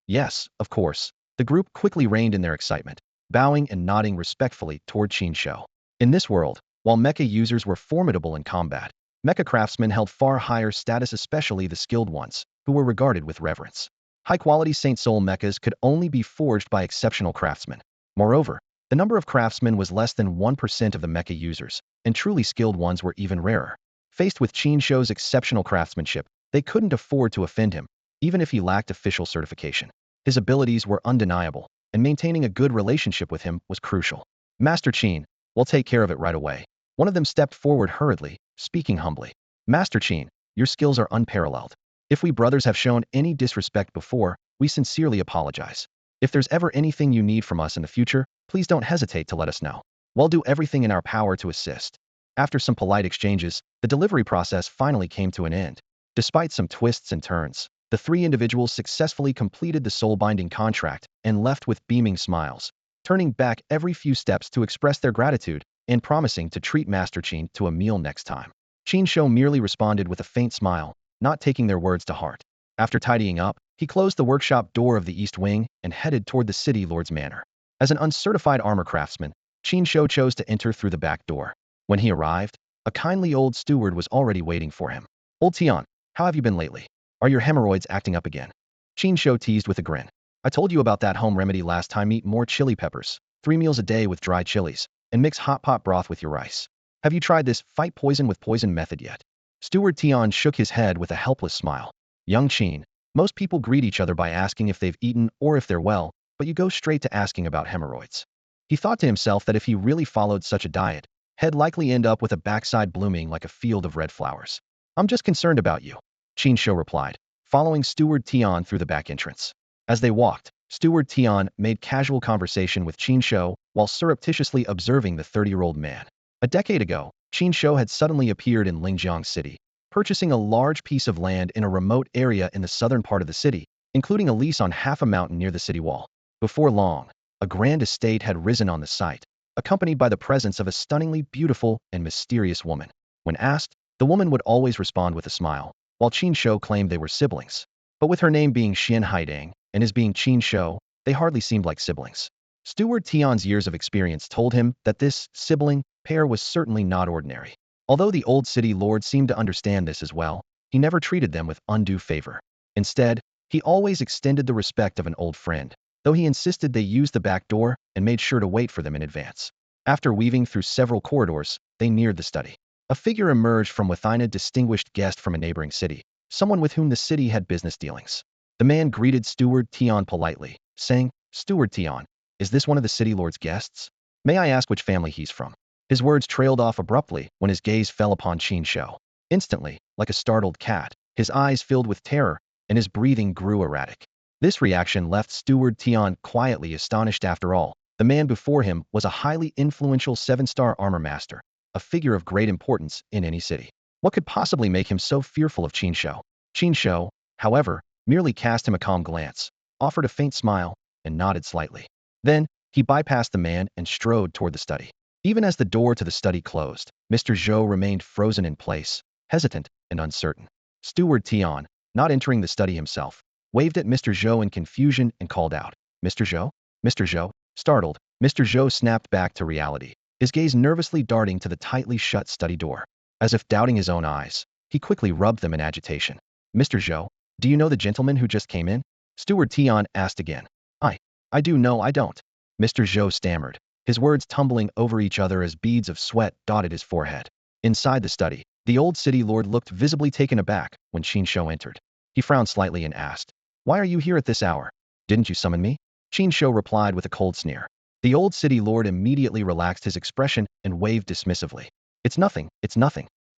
of course. The group quickly reined in their excitement, bowing and nodding respectfully toward Qin Shou. In this world, while mecha users were formidable in combat, mecha craftsmen held far higher status, especially the skilled ones, who were regarded with reverence. High-quality Saint Soul mechas could only be forged by exceptional craftsmen. Moreover, the number of craftsmen was less than 1% of the mecha users, and truly skilled ones were even rarer. Faced with Qin Shou's exceptional craftsmanship, they couldn't afford to offend him, even if he lacked official certification. His abilities were undeniable, and maintaining a good relationship with him was crucial. "Master Qin, we'll take care of it right away." One of them stepped forward hurriedly, speaking humbly. "Master Qin, your skills are unparalleled. If we brothers have shown any disrespect before, we sincerely apologize. If there's ever anything you need from us in the future, please don't hesitate to let us know. We'll do everything in our power to assist." After some polite exchanges, the delivery process finally came to an end. Despite some twists and turns, the three individuals successfully completed the soul-binding contract and left with beaming smiles, turning back every few steps to express their gratitude and promising to treat Master Qin to a meal next time. Qin Shou merely responded with a faint smile, not taking their words to heart. After tidying up, he closed the workshop door of the east wing and headed toward the city lord's manor. As an uncertified armor craftsman, Qin Shou chose to enter through the back door. When he arrived, a kindly old steward was already waiting for him. "Old Tian, how have you been lately? Are your hemorrhoids acting up again?" Qin Shou teased with a grin. "I told you about that home remedy last time. Eat more chili peppers, 3 meals a day with dry chilies, and mix hot pot broth with your rice. Have you tried this fight poison with poison method yet?" Steward Tian shook his head with a helpless smile. "Young Qin, most people greet each other by asking if they've eaten or if they're well, but you go straight to asking about hemorrhoids." He thought to himself that if he really followed such a diet, he'd likely end up with a backside blooming like a field of red flowers. "I'm just concerned about you," Qin Shou replied, following Steward Tian through the back entrance. As they walked, Steward Tian made casual conversation with Qin Shou while surreptitiously observing the 30-year-old man. A decade ago, Qin Shou had suddenly appeared in Linjiang City, purchasing a large piece of land in a remote area in the southern part of the city, including a lease on half a mountain near the city wall. Before long, a grand estate had risen on the site, accompanied by the presence of a stunningly beautiful and mysterious woman. When asked, the woman would always respond with a smile, while Qin Shou claimed they were siblings. But with her name being Xian Haidang and his being Qin Shou, they hardly seemed like siblings. Steward Tian's years of experience told him that this sibling pair was certainly not ordinary. Although the old city lord seemed to understand this as well, he never treated them with undue favor. Instead, he always extended the respect of an old friend, though he insisted they use the back door and made sure to wait for them in advance. After weaving through several corridors, they neared the study. A figure emerged from within, a distinguished guest from a neighboring city, someone with whom the city had business dealings. The man greeted Steward Tian politely, saying, "Steward Tian, is this one of the city lord's guests? May I ask which family he's from?" His words trailed off abruptly when his gaze fell upon Qin Shou. Instantly, like a startled cat, his eyes filled with terror, and his breathing grew erratic. This reaction left Steward Tian quietly astonished. After all, The man before him was a highly influential 7-star armor master, a figure of great importance in any city. What could possibly make him so fearful of Qin Shou? Qin Shou, however, merely cast him a calm glance, offered a faint smile, and nodded slightly. Then, he bypassed the man and strode toward the study. Even as the door to the study closed, Mr. Zhou remained frozen in place, hesitant and uncertain. Steward Tian, not entering the study himself, waved at Mr. Zhou in confusion and called out, "Mr. Zhou? Mr. Zhou?" Startled, Mr. Zhou snapped back to reality, his gaze nervously darting to the tightly shut study door. As if doubting his own eyes, he quickly rubbed them in agitation. "Mr. Zhou, do you know the gentleman who just came in?" Steward Tian asked again. I do know I don't." Mr. Zhou stammered, his words tumbling over each other as beads of sweat dotted his forehead. Inside the study, the old city lord looked visibly taken aback when Qin Shou entered. He frowned slightly and asked, "Why are you here at this hour? Didn't you summon me?" Qin Shou replied with a cold sneer. The old city lord immediately relaxed his expression and waved dismissively. It's nothing.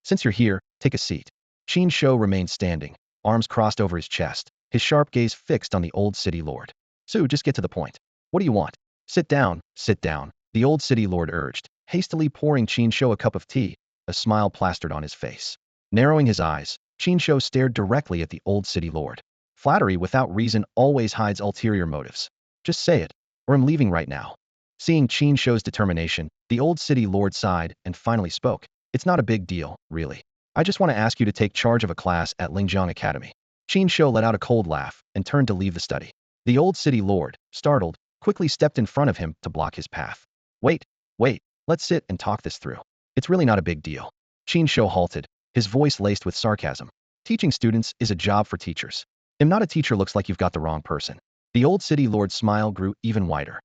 Since you're here, take a seat." Qin Shou remained standing, arms crossed over his chest, his sharp gaze fixed on the old city lord. "So, just get to the point. What do you want?" Sit down, the old city lord urged, hastily pouring Qin Shou a cup of tea, a smile plastered on his face. Narrowing his eyes, Qin Shou stared directly at the old city lord. Flattery without reason always hides ulterior motives. "Just say it, or I'm leaving right now." Seeing Qin Shou's determination, the old city lord sighed and finally spoke. "It's not a big deal, really. I just want to ask you to take charge of a class at Lingjiang Academy." Qin Shou let out a cold laugh and turned to leave the study. The old city lord, startled, quickly stepped in front of him to block his path. Wait, let's sit and talk this through. It's really not a big deal." Qin Shou halted, his voice laced with sarcasm. "Teaching students is a job for teachers. I'm not a teacher. Looks like you've got the wrong person." The old city lord's smile grew even wider.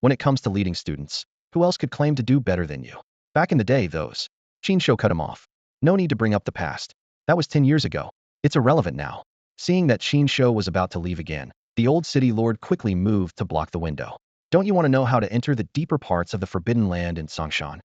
When it comes to leading students, who else could claim to do better than you? Back in the day, those." Qin Shou cut him off. "No need to bring up the past. That was 10 years ago. It's irrelevant now." Seeing that Qin Shou was about to leave again, the old city lord quickly moved to block the window. "Don't you want to know how to enter the deeper parts of the Forbidden Land in Songshan?"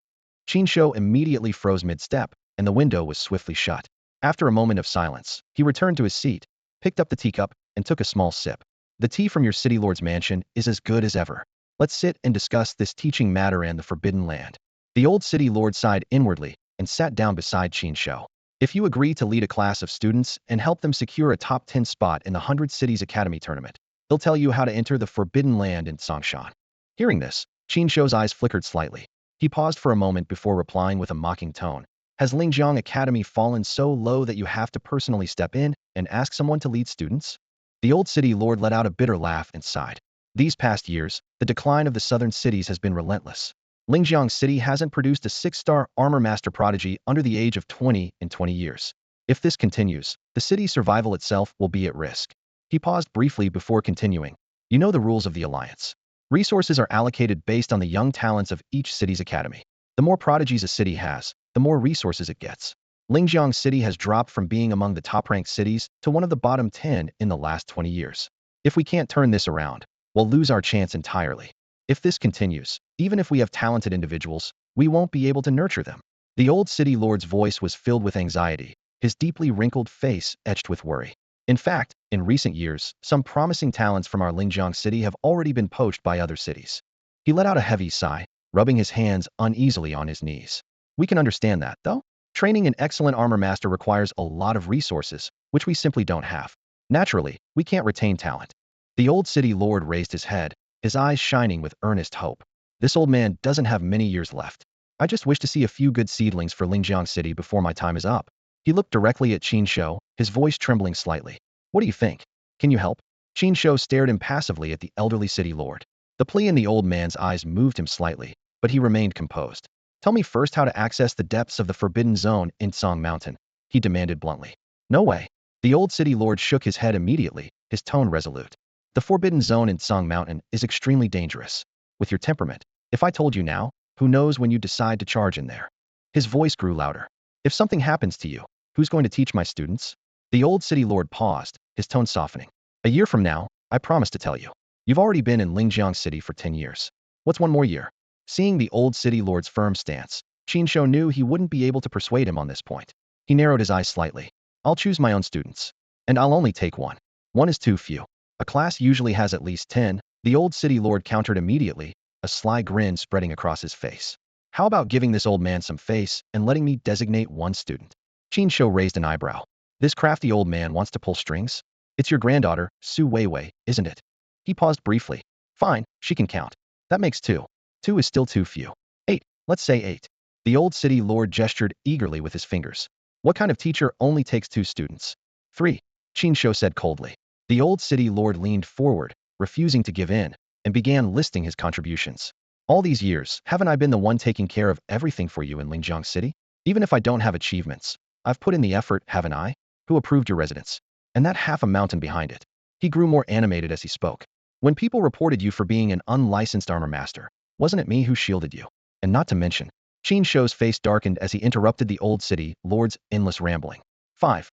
Qin Shou immediately froze mid-step, and the window was swiftly shut. After a moment of silence, he returned to his seat, picked up the teacup, and took a small sip. "The tea from your city lord's mansion is as good as ever. Let's sit and discuss this teaching matter and the Forbidden Land." The old city lord sighed inwardly and sat down beside Qin Shou. "If you agree to lead a class of students and help them secure a top 10 spot in the 100 Cities Academy tournament, they'll tell you how to enter the Forbidden Land in Songshan." Hearing this, Qin Shou's eyes flickered slightly. He paused for a moment before replying with a mocking tone. "Has Lingjiang Academy fallen so low that you have to personally step in and ask someone to lead students?" The old city lord let out a bitter laugh and sighed. "These past years, the decline of the southern cities has been relentless. Lingjiang City hasn't produced a 6-star armor master prodigy under the age of 20 in 20 years. If this continues, the city's survival itself will be at risk." He paused briefly before continuing. "You know the rules of the Alliance. Resources are allocated based on the young talents of each city's academy. The more prodigies a city has, the more resources it gets. Lingjiang City has dropped from being among the top-ranked cities to one of the bottom 10 in the last 20 years. If we can't turn this around, we'll lose our chance entirely. If this continues, even if we have talented individuals, we won't be able to nurture them." The old city lord's voice was filled with anxiety, his deeply wrinkled face etched with worry. "In fact, in recent years, some promising talents from our Lingjiang City have already been poached by other cities." He let out a heavy sigh, rubbing his hands uneasily on his knees. "We can understand that, though. Training an excellent armor master requires a lot of resources, which we simply don't have. Naturally, we can't retain talent." The old city lord raised his head, his eyes shining with earnest hope. "This old man doesn't have many years left. I just wish to see a few good seedlings for Lingjiang City before my time is up." He looked directly at Qin Shou, his voice trembling slightly. "What do you think? Can you help?" Qin Shou stared impassively at the elderly city lord. The plea in the old man's eyes moved him slightly, but he remained composed. "Tell me first how to access the depths of the Forbidden Zone in Song Mountain," he demanded bluntly. "No way." The old city lord shook his head immediately, his tone resolute. "The Forbidden Zone in Song Mountain is extremely dangerous. With your temperament, if I told you now, who knows when you decide to charge in there." His voice grew louder. "If something happens to you, who's going to teach my students?" The old city lord paused, his tone softening. "A year from now, I promise to tell you. You've already been in Lingjiang City for 10 years. What's one more year?" Seeing the old city lord's firm stance, Qin Shou knew he wouldn't be able to persuade him on this point. He narrowed his eyes slightly. "I'll choose my own students. And I'll only take one. One is too few. A class usually has at least 10, the old city lord countered immediately, a sly grin spreading across his face. How about giving this old man some face and letting me designate one student? Qin Shou raised an eyebrow. This crafty old man wants to pull strings? It's your granddaughter, Su Weiwei, isn't it? He paused briefly. Fine, she can count. That makes two. Two is still too few. 8, let's say 8. The old city lord gestured eagerly with his fingers. What kind of teacher only takes 2 students? 3, Qin Shou said coldly. The old city lord leaned forward, refusing to give in, and began listing his contributions. All these years, haven't I been the one taking care of everything for you in Linjiang City? Even if I don't have achievements, I've put in the effort, haven't I? Who approved your residence? And that half a mountain behind it. He grew more animated as he spoke. When people reported you for being an unlicensed armor master, wasn't it me who shielded you? And not to mention, Qin Shou's face darkened as he interrupted the old city lord's endless rambling. 5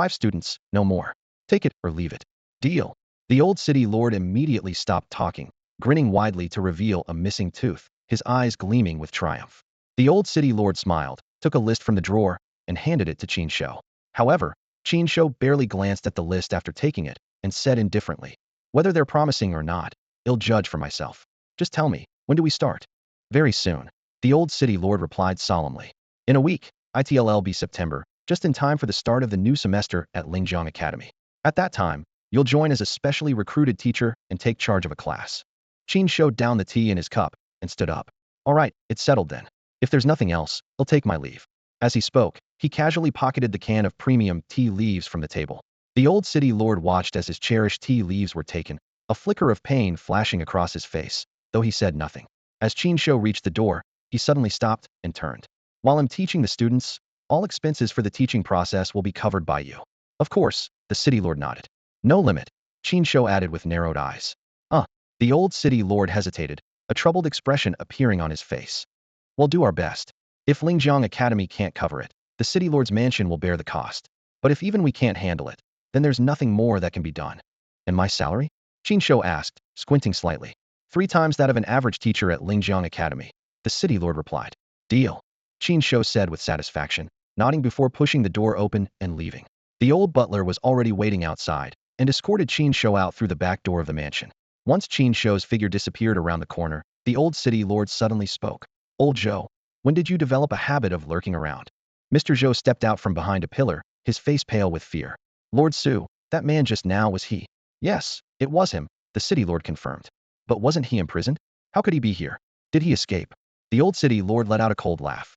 students, no more. Take it or leave it. Deal. The old city lord immediately stopped talking, grinning widely to reveal a missing tooth, his eyes gleaming with triumph. The old city lord smiled, took a list from the drawer, and handed it to Qin Shou. However, Qin Shou barely glanced at the list after taking it, and said indifferently, whether they're promising or not, I'll judge for myself. Just tell me, when do we start? Very soon. The old city lord replied solemnly. In a week, it'll be September, just in time for the start of the new semester at Linjiang Academy. At that time, you'll join as a specially recruited teacher and take charge of a class. Qin Shou downed the tea in his cup and stood up. All right, it's settled then. If there's nothing else, I'll take my leave. As he spoke, he casually pocketed the can of premium tea leaves from the table. The old city lord watched as his cherished tea leaves were taken, a flicker of pain flashing across his face, though he said nothing. As Qin Shou reached the door, he suddenly stopped and turned. While I'm teaching the students, all expenses for the teaching process will be covered by you. Of course, the city lord nodded. No limit, Qin Shou added with narrowed eyes. The old city lord hesitated, a troubled expression appearing on his face. We'll do our best. If Linjiang Academy can't cover it, the city lord's mansion will bear the cost. But if even we can't handle it, then there's nothing more that can be done. And my salary? Qin Shou asked, squinting slightly. 3 times that of an average teacher at Linjiang Academy, the city lord replied. Deal. Qin Shou said with satisfaction, nodding before pushing the door open and leaving. The old butler was already waiting outside, and escorted Qin Shou out through the back door of the mansion. Once Qin Shou's figure disappeared around the corner, the old city lord suddenly spoke. Old Zhou, when did you develop a habit of lurking around? Mr. Zhou stepped out from behind a pillar, his face pale with fear. Lord Su, that man just now was he? Yes, it was him, the city lord confirmed. But wasn't he imprisoned? How could he be here? Did he escape? The old city lord let out a cold laugh.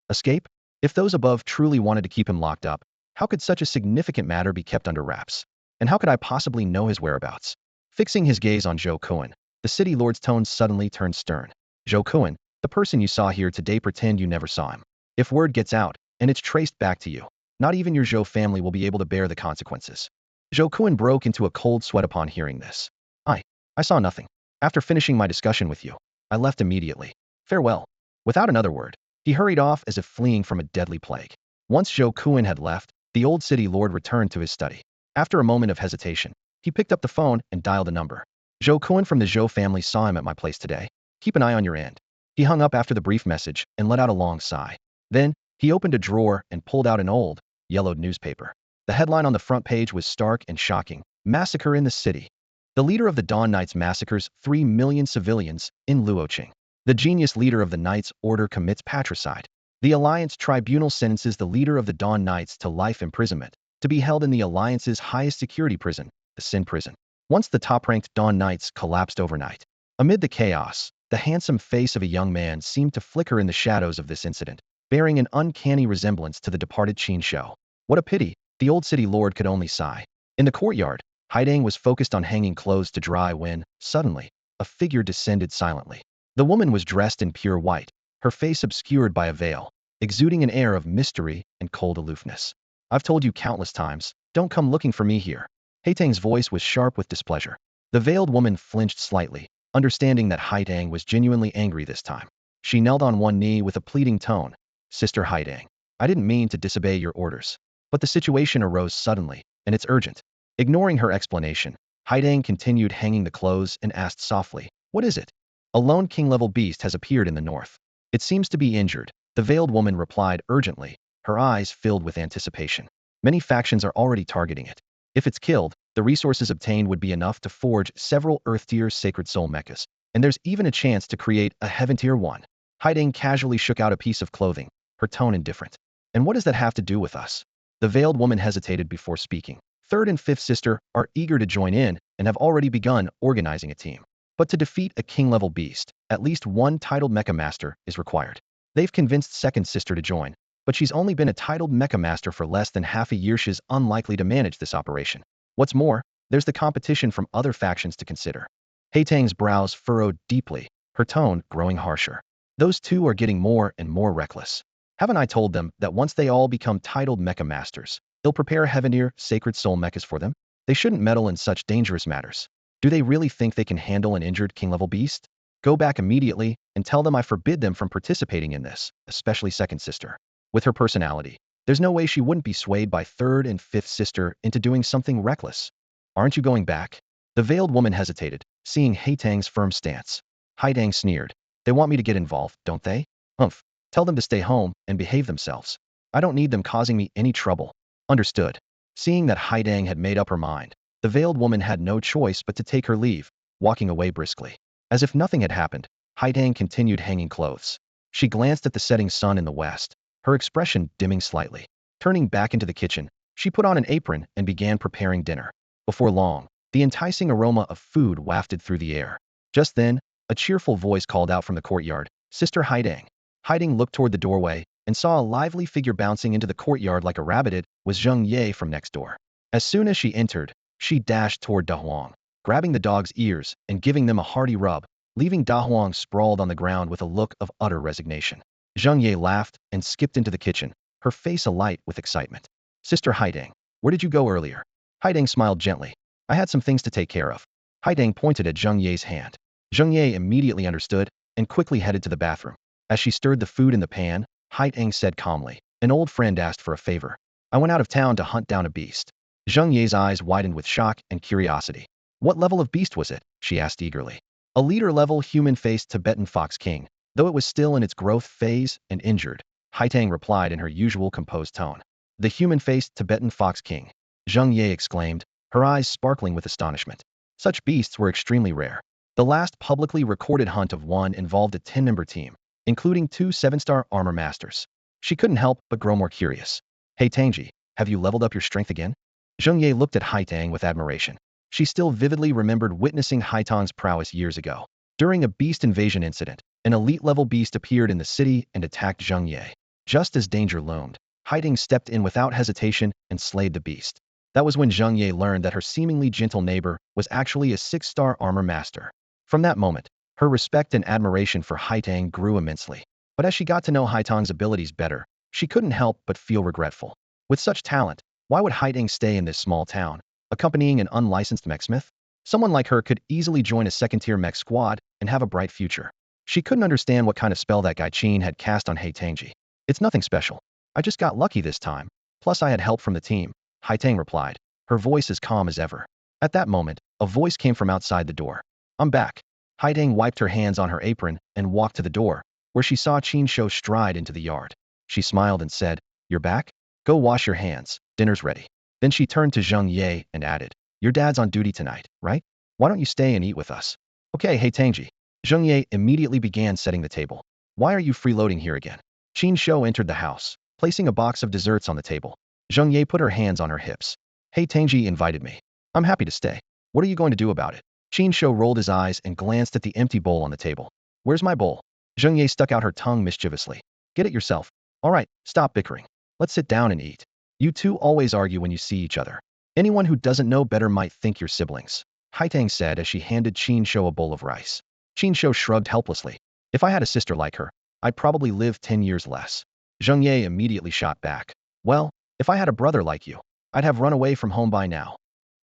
Escape? If those above truly wanted to keep him locked up, how could such a significant matter be kept under wraps? And how could I possibly know his whereabouts? Fixing his gaze on Zhou Kuan, the city lord's tone suddenly turned stern. Zhou Kuan, the person you saw here today, pretend you never saw him. If word gets out, and it's traced back to you, not even your Zhou family will be able to bear the consequences. Zhou Kuan broke into a cold sweat upon hearing this. I saw nothing. After finishing my discussion with you, I left immediately. Farewell. Without another word, he hurried off as if fleeing from a deadly plague. Once Zhou Kuan had left, the old city lord returned to his study. After a moment of hesitation, he picked up the phone and dialed a number. Zhou Kuan from the Zhou family saw him at my place today. Keep an eye on your end. He hung up after the brief message and let out a long sigh. Then, he opened a drawer and pulled out an old, yellowed newspaper. The headline on the front page was stark and shocking. Massacre in the city. The leader of the Dawn Knights massacres 3 million civilians in Luoqing. The genius leader of the Knights Order commits patricide. The Alliance Tribunal sentences the leader of the Dawn Knights to life imprisonment, to be held in the Alliance's highest security prison, the Sin Prison. Once the top-ranked Dawn Knights collapsed overnight. Amid the chaos, the handsome face of a young man seemed to flicker in the shadows of this incident, bearing an uncanny resemblance to the departed Qin Shou. What a pity, the old city lord could only sigh. In the courtyard, Haidang was focused on hanging clothes to dry when, suddenly, a figure descended silently. The woman was dressed in pure white, her face obscured by a veil, exuding an air of mystery and cold aloofness. I've told you countless times, don't come looking for me here. Haidang's voice was sharp with displeasure. The veiled woman flinched slightly, understanding that Haidang was genuinely angry this time. She knelt on one knee with a pleading tone. Sister Haidang, I didn't mean to disobey your orders. But the situation arose suddenly, and it's urgent. Ignoring her explanation, Haidang continued hanging the clothes and asked softly, what is it? A lone king-level beast has appeared in the north. It seems to be injured, the veiled woman replied urgently, her eyes filled with anticipation. Many factions are already targeting it. If it's killed, the resources obtained would be enough to forge several Earth-tier sacred soul mechas. and there's even a chance to create a heaven tier 1. Haiding casually shook out a piece of clothing, her tone indifferent. And what does that have to do with us? The veiled woman hesitated before speaking. Third and fifth sister are eager to join in and have already begun organizing a team. But to defeat a king-level beast, at least one titled Mecha Master is required. They've convinced second sister to join, but she's only been a titled Mecha Master for less than half a year. She's unlikely to manage this operation. What's more, there's the competition from other factions to consider. Haitang's brows furrowed deeply, her tone growing harsher. Those two are getting more and more reckless. Haven't I told them that once they all become titled Mecha Masters, they'll prepare Heavenir Sacred Soul mechas for them? They shouldn't meddle in such dangerous matters. Do they really think they can handle an injured king-level beast? Go back immediately and tell them I forbid them from participating in this, especially second sister. With her personality, there's no way she wouldn't be swayed by third and fifth sister into doing something reckless. Aren't you going back? The veiled woman hesitated, seeing Haitang's firm stance. Haitang sneered. They want me to get involved, don't they? Humph. Tell them to stay home and behave themselves. I don't need them causing me any trouble. Understood. Seeing that Haidang had made up her mind, the veiled woman had no choice but to take her leave, walking away briskly. As if nothing had happened, Haidang continued hanging clothes. She glanced at the setting sun in the west, her expression dimming slightly. Turning back into the kitchen, she put on an apron and began preparing dinner. Before long, the enticing aroma of food wafted through the air. Just then, a cheerful voice called out from the courtyard, "Sister Haidang." Haidang looked toward the doorway and saw a lively figure bouncing into the courtyard like a rabbit. It was Zheng Ye from next door. As soon as she entered, she dashed toward Da Huang, grabbing the dog's ears and giving them a hearty rub, leaving Da Huang sprawled on the ground with a look of utter resignation. Zheng Ye laughed and skipped into the kitchen, her face alight with excitement. "Sister Haidang, where did you go earlier?" Haidang smiled gently. "I had some things to take care of." Haidang pointed at Zheng Ye's hand. Zheng Ye immediately understood and quickly headed to the bathroom. As she stirred the food in the pan, Haitang said calmly, "An old friend asked for a favor. I went out of town to hunt down a beast." Zheng Ye's eyes widened with shock and curiosity. "What level of beast was it?" she asked eagerly. "A leader-level human-faced Tibetan fox king, though it was still in its growth phase and injured," Haitang replied in her usual composed tone. "The human-faced Tibetan fox king," Zheng Ye exclaimed, her eyes sparkling with astonishment. Such beasts were extremely rare. The last publicly recorded hunt of one involved a 10-member team, including 2 7-star armor masters. She couldn't help but grow more curious. "Hey Tangji, have you leveled up your strength again?" Zheng Ye looked at Haitang with admiration. She still vividly remembered witnessing Haitang's prowess years ago. During a beast invasion incident, an elite-level beast appeared in the city and attacked Zheng Ye. Just as danger loomed, Haitang stepped in without hesitation and slayed the beast. That was when Zheng Ye learned that her seemingly gentle neighbor was actually a 6-star armor master. From that moment, her respect and admiration for Haitang grew immensely. But as she got to know Haitang's abilities better, she couldn't help but feel regretful. With such talent, why would Haitang stay in this small town, accompanying an unlicensed mechsmith? Someone like her could easily join a second-tier mech squad and have a bright future. She couldn't understand what kind of spell that guy Qin had cast on Haitangji. "It's nothing special. I just got lucky this time. Plus I had help from the team," Haitang replied, her voice as calm as ever. At that moment, a voice came from outside the door. "I'm back." Haitang wiped her hands on her apron and walked to the door, where she saw Qin Shouyi stride into the yard. She smiled and said, "You're back? Go wash your hands, dinner's ready." Then she turned to Zheng Ye and added, "Your dad's on duty tonight, right? Why don't you stay and eat with us?" "Okay, hey Tangji." Zheng Ye immediately began setting the table. "Why are you freeloading here again?" Qin Shouyi entered the house, placing a box of desserts on the table. Zheng Ye put her hands on her hips. "Hey Tangji invited me. I'm happy to stay. What are you going to do about it?" Qin Shouyi rolled his eyes and glanced at the empty bowl on the table. "Where's my bowl?" Zheng Ye stuck out her tongue mischievously. "Get it yourself. All right, stop bickering. Let's sit down and eat. You two always argue when you see each other. Anyone who doesn't know better might think you're siblings," Haitang said as she handed Qin Shouyi a bowl of rice. Qin Shouyi shrugged helplessly. "If I had a sister like her, I'd probably live 10 years less." Zheng Ye immediately shot back. "Well, if I had a brother like you, I'd have run away from home by now."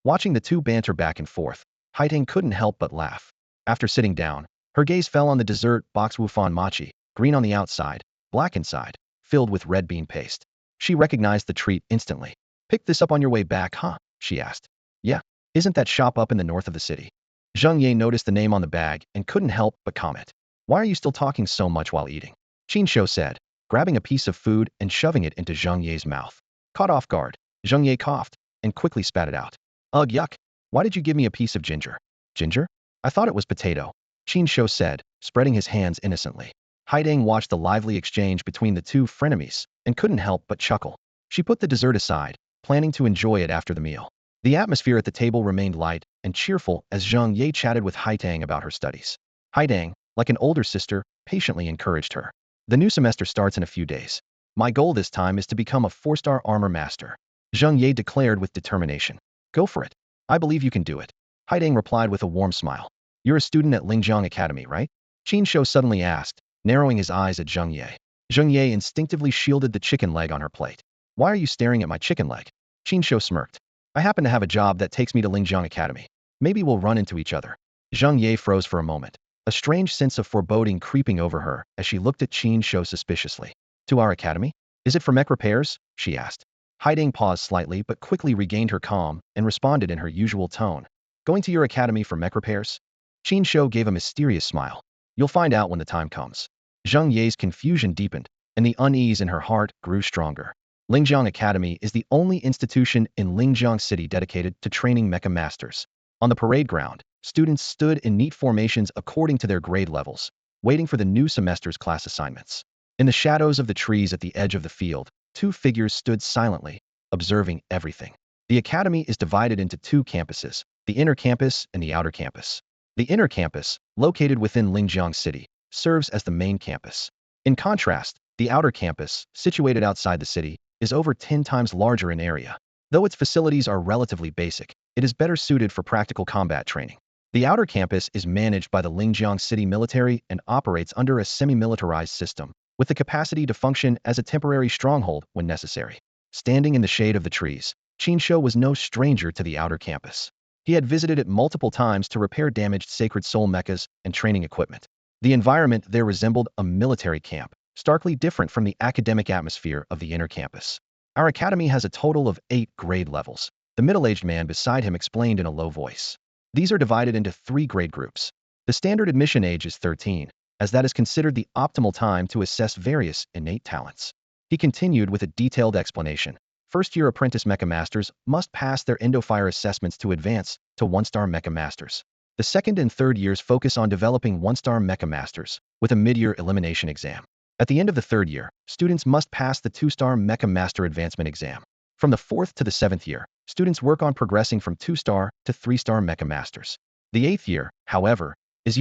Watching the two banter back and forth, Haitang couldn't help but laugh. After sitting down, her gaze fell on the dessert box Wufan Mochi, green on the outside, black inside, filled with red bean paste. She recognized the treat instantly. "Picked this up on your way back, huh?" she asked. "Yeah. Isn't that shop up in the north of the city?" Zheng Ye noticed the name on the bag and couldn't help but comment. "Why are you still talking so much while eating?" Qin Shouyi said, grabbing a piece of food and shoving it into Zheng Ye's mouth. Caught off guard, Zheng Ye coughed and quickly spat it out. "Ugh, yuck. Why did you give me a piece of ginger?" "Ginger? I thought it was potato." Qin Shou said, spreading his hands innocently. Haidang watched the lively exchange between the two frenemies and couldn't help but chuckle. She put the dessert aside, planning to enjoy it after the meal. The atmosphere at the table remained light and cheerful as Zhang Ye chatted with Haidang about her studies. Haidang, like an older sister, patiently encouraged her. The new semester starts in a few days. My goal this time is to become a 4-star armor master, Zhang Ye declared with determination. Go for it. I believe you can do it. Haidang replied with a warm smile. You're a student at Lingjiang Academy, right? Qin Shou suddenly asked, narrowing his eyes at Zhang Ye. Zhang Ye instinctively shielded the chicken leg on her plate. Why are you staring at my chicken leg? Qin Shou smirked. I happen to have a job that takes me to Lingjiang Academy. Maybe we'll run into each other. Zhang Ye froze for a moment, a strange sense of foreboding creeping over her as she looked at Qin Shou suspiciously. To our academy? Is it for mech repairs? She asked. Haidang paused slightly but quickly regained her calm and responded in her usual tone. Going to your academy for mech repairs? Qin Shou gave a mysterious smile. You'll find out when the time comes. Zhang Ye's confusion deepened, and the unease in her heart grew stronger. Lingjiang Academy is the only institution in Lingjiang City dedicated to training Mech Masters. On the parade ground, students stood in neat formations according to their grade levels, waiting for the new semester's class assignments. In the shadows of the trees at the edge of the field, two figures stood silently, observing everything. The academy is divided into two campuses, the inner campus and the outer campus. The inner campus, located within Lingjiang City, serves as the main campus. In contrast, the outer campus, situated outside the city, is over 10 times larger in area. Though its facilities are relatively basic, it is better suited for practical combat training. The outer campus is managed by the Lingjiang City military and operates under a semi-militarized system, with the capacity to function as a temporary stronghold when necessary. Standing in the shade of the trees, Qin Shou was no stranger to the outer campus. He had visited it multiple times to repair damaged Sacred Soul mechas and training equipment. The environment there resembled a military camp, starkly different from the academic atmosphere of the inner campus. Our academy has a total of 8 grade levels, the middle-aged man beside him explained in a low voice. These are divided into 3 grade groups. The standard admission age is 13, as that is considered the optimal time to assess various innate talents. He continued with a detailed explanation. First-year apprentice Mech Masters must pass their Endofire assessments to advance to 1-star Mech Masters. The second and third years focus on developing 1-star Mech Masters, with a mid-year elimination exam. At the end of the third year, students must pass the 2-star Mech Master advancement exam. From the 4th to the 7th year, students work on progressing from 2-star to 3-star Mech Masters. The 8th year, however, is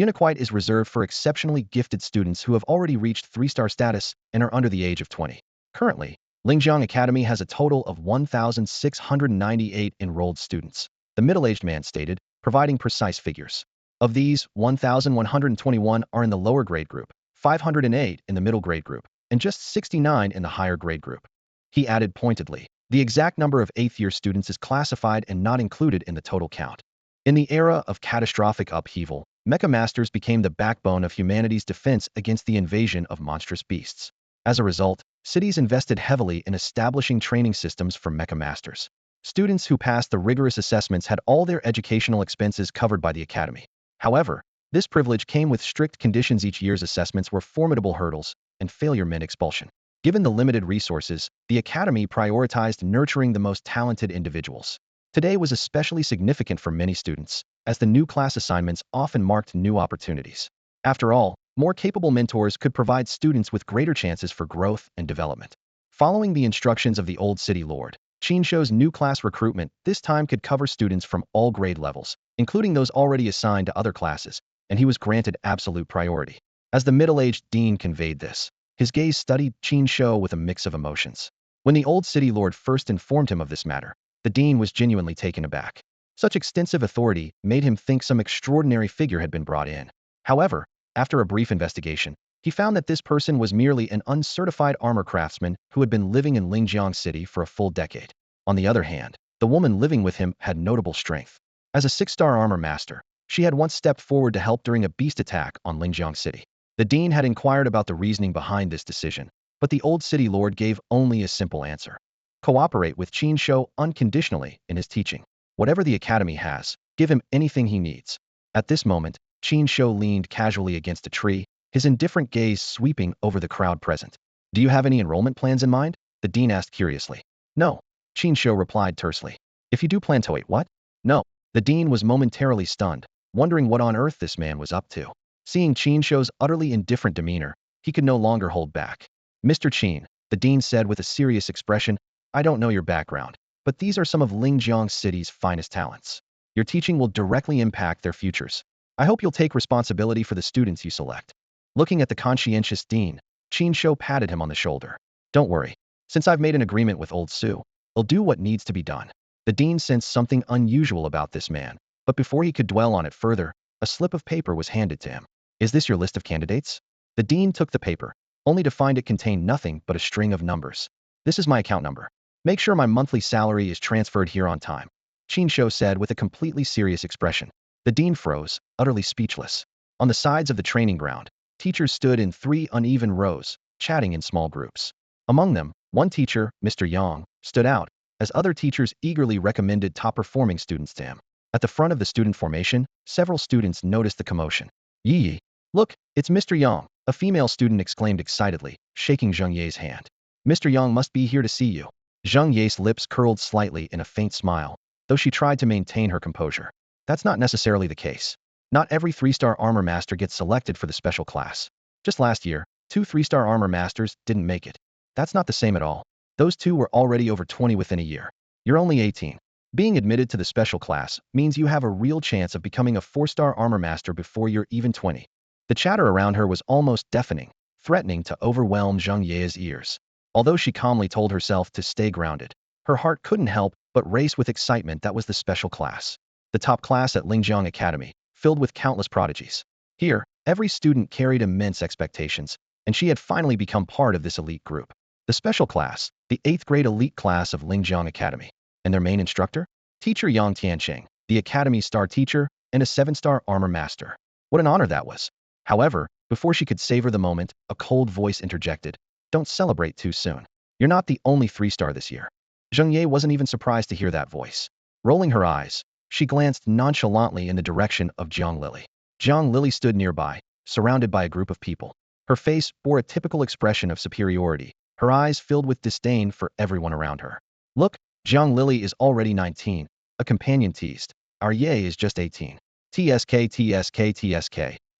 reserved for exceptionally gifted students who have already reached 3-star status and are under the age of 20. Currently, Lingjiang Academy has a total of 1,698 enrolled students, the middle-aged man stated, providing precise figures. Of these, 1,121 are in the lower grade group, 508 in the middle grade group, and just 69 in the higher grade group. He added pointedly, the exact number of 8th-year students is classified and not included in the total count. In the era of catastrophic upheaval, Mech Masters became the backbone of humanity's defense against the invasion of monstrous beasts. As a result, cities invested heavily in establishing training systems for Mech Masters. Students who passed the rigorous assessments had all their educational expenses covered by the academy. However, this privilege came with strict conditions. Each year's assessments were formidable hurdles, and failure meant expulsion. Given the limited resources, the academy prioritized nurturing the most talented individuals. Today was especially significant for many students, as the new class assignments often marked new opportunities. After all, more capable mentors could provide students with greater chances for growth and development. Following the instructions of the Old City Lord, Qin Shou's new class recruitment this time could cover students from all grade levels, including those already assigned to other classes, and he was granted absolute priority. As the middle-aged dean conveyed this, his gaze studied Qin Shou with a mix of emotions. When the Old City Lord first informed him of this matter, the dean was genuinely taken aback. Such extensive authority made him think some extraordinary figure had been brought in. However, after a brief investigation, he found that this person was merely an uncertified armor craftsman who had been living in Lingjiang City for a full decade. On the other hand, the woman living with him had notable strength. As a 6-star armor master, she had once stepped forward to help during a beast attack on Lingjiang City. The dean had inquired about the reasoning behind this decision, but the Old City Lord gave only a simple answer. Cooperate with Qin Shou unconditionally in his teaching. Whatever the academy has, give him anything he needs. At this moment, Qin Shou leaned casually against a tree, his indifferent gaze sweeping over the crowd present. Do you have any enrollment plans in mind? The dean asked curiously. No, Qin Shou replied tersely. If you do plan to wait, what? No. The dean was momentarily stunned, wondering what on earth this man was up to. Seeing Qin Shou's utterly indifferent demeanor, he could no longer hold back. Mr. Qin, the dean said with a serious expression, I don't know your background, but these are some of Lingjiang City's finest talents. Your teaching will directly impact their futures. I hope you'll take responsibility for the students you select. Looking at the conscientious dean, Qin Shou patted him on the shoulder. Don't worry. Since I've made an agreement with old Su, I'll do what needs to be done. The dean sensed something unusual about this man, but before he could dwell on it further, a slip of paper was handed to him. Is this your list of candidates? The dean took the paper, only to find it contained nothing but a string of numbers. This is my account number. Make sure my monthly salary is transferred here on time, Qin Shou said with a completely serious expression. The dean froze, utterly speechless. On the sides of the training ground, teachers stood in 3 uneven rows, chatting in small groups. Among them, one teacher, Mr. Yang, stood out, as other teachers eagerly recommended top-performing students to him. At the front of the student formation, several students noticed the commotion. Yi, look, it's Mr. Yang, a female student exclaimed excitedly, shaking Zheng Ye's hand. Mr. Yang must be here to see you. Zheng Ye's lips curled slightly in a faint smile, though she tried to maintain her composure. That's not necessarily the case. Not every 3-star armor master gets selected for the special class. Just last year, 2 3-star armor masters didn't make it. That's not the same at all. Those 2 were already over 20 within a year. You're only 18. Being admitted to the special class means you have a real chance of becoming a 4-star armor master before you're even 20. The chatter around her was almost deafening, threatening to overwhelm Zheng Ye's ears. Although she calmly told herself to stay grounded, her heart couldn't help but race with excitement. That was the special class. The top class at Lingjiang Academy, filled with countless prodigies. Here, every student carried immense expectations, and she had finally become part of this elite group. The special class, the 8th grade elite class of Lingjiang Academy. And their main instructor? Teacher Yang Tiancheng, the Academy's star teacher and a 7-star armor master. What an honor that was. However, before she could savor the moment, a cold voice interjected. Don't celebrate too soon. You're not the only 3-star this year. Zheng Ye wasn't even surprised to hear that voice. Rolling her eyes, she glanced nonchalantly in the direction of Jiang Lily. Jiang Lily stood nearby, surrounded by a group of people. Her face bore a typical expression of superiority, her eyes filled with disdain for everyone around her. Look, Jiang Lily is already 19, a companion teased. Our Ye is just 18. TSK, TSK, TSK.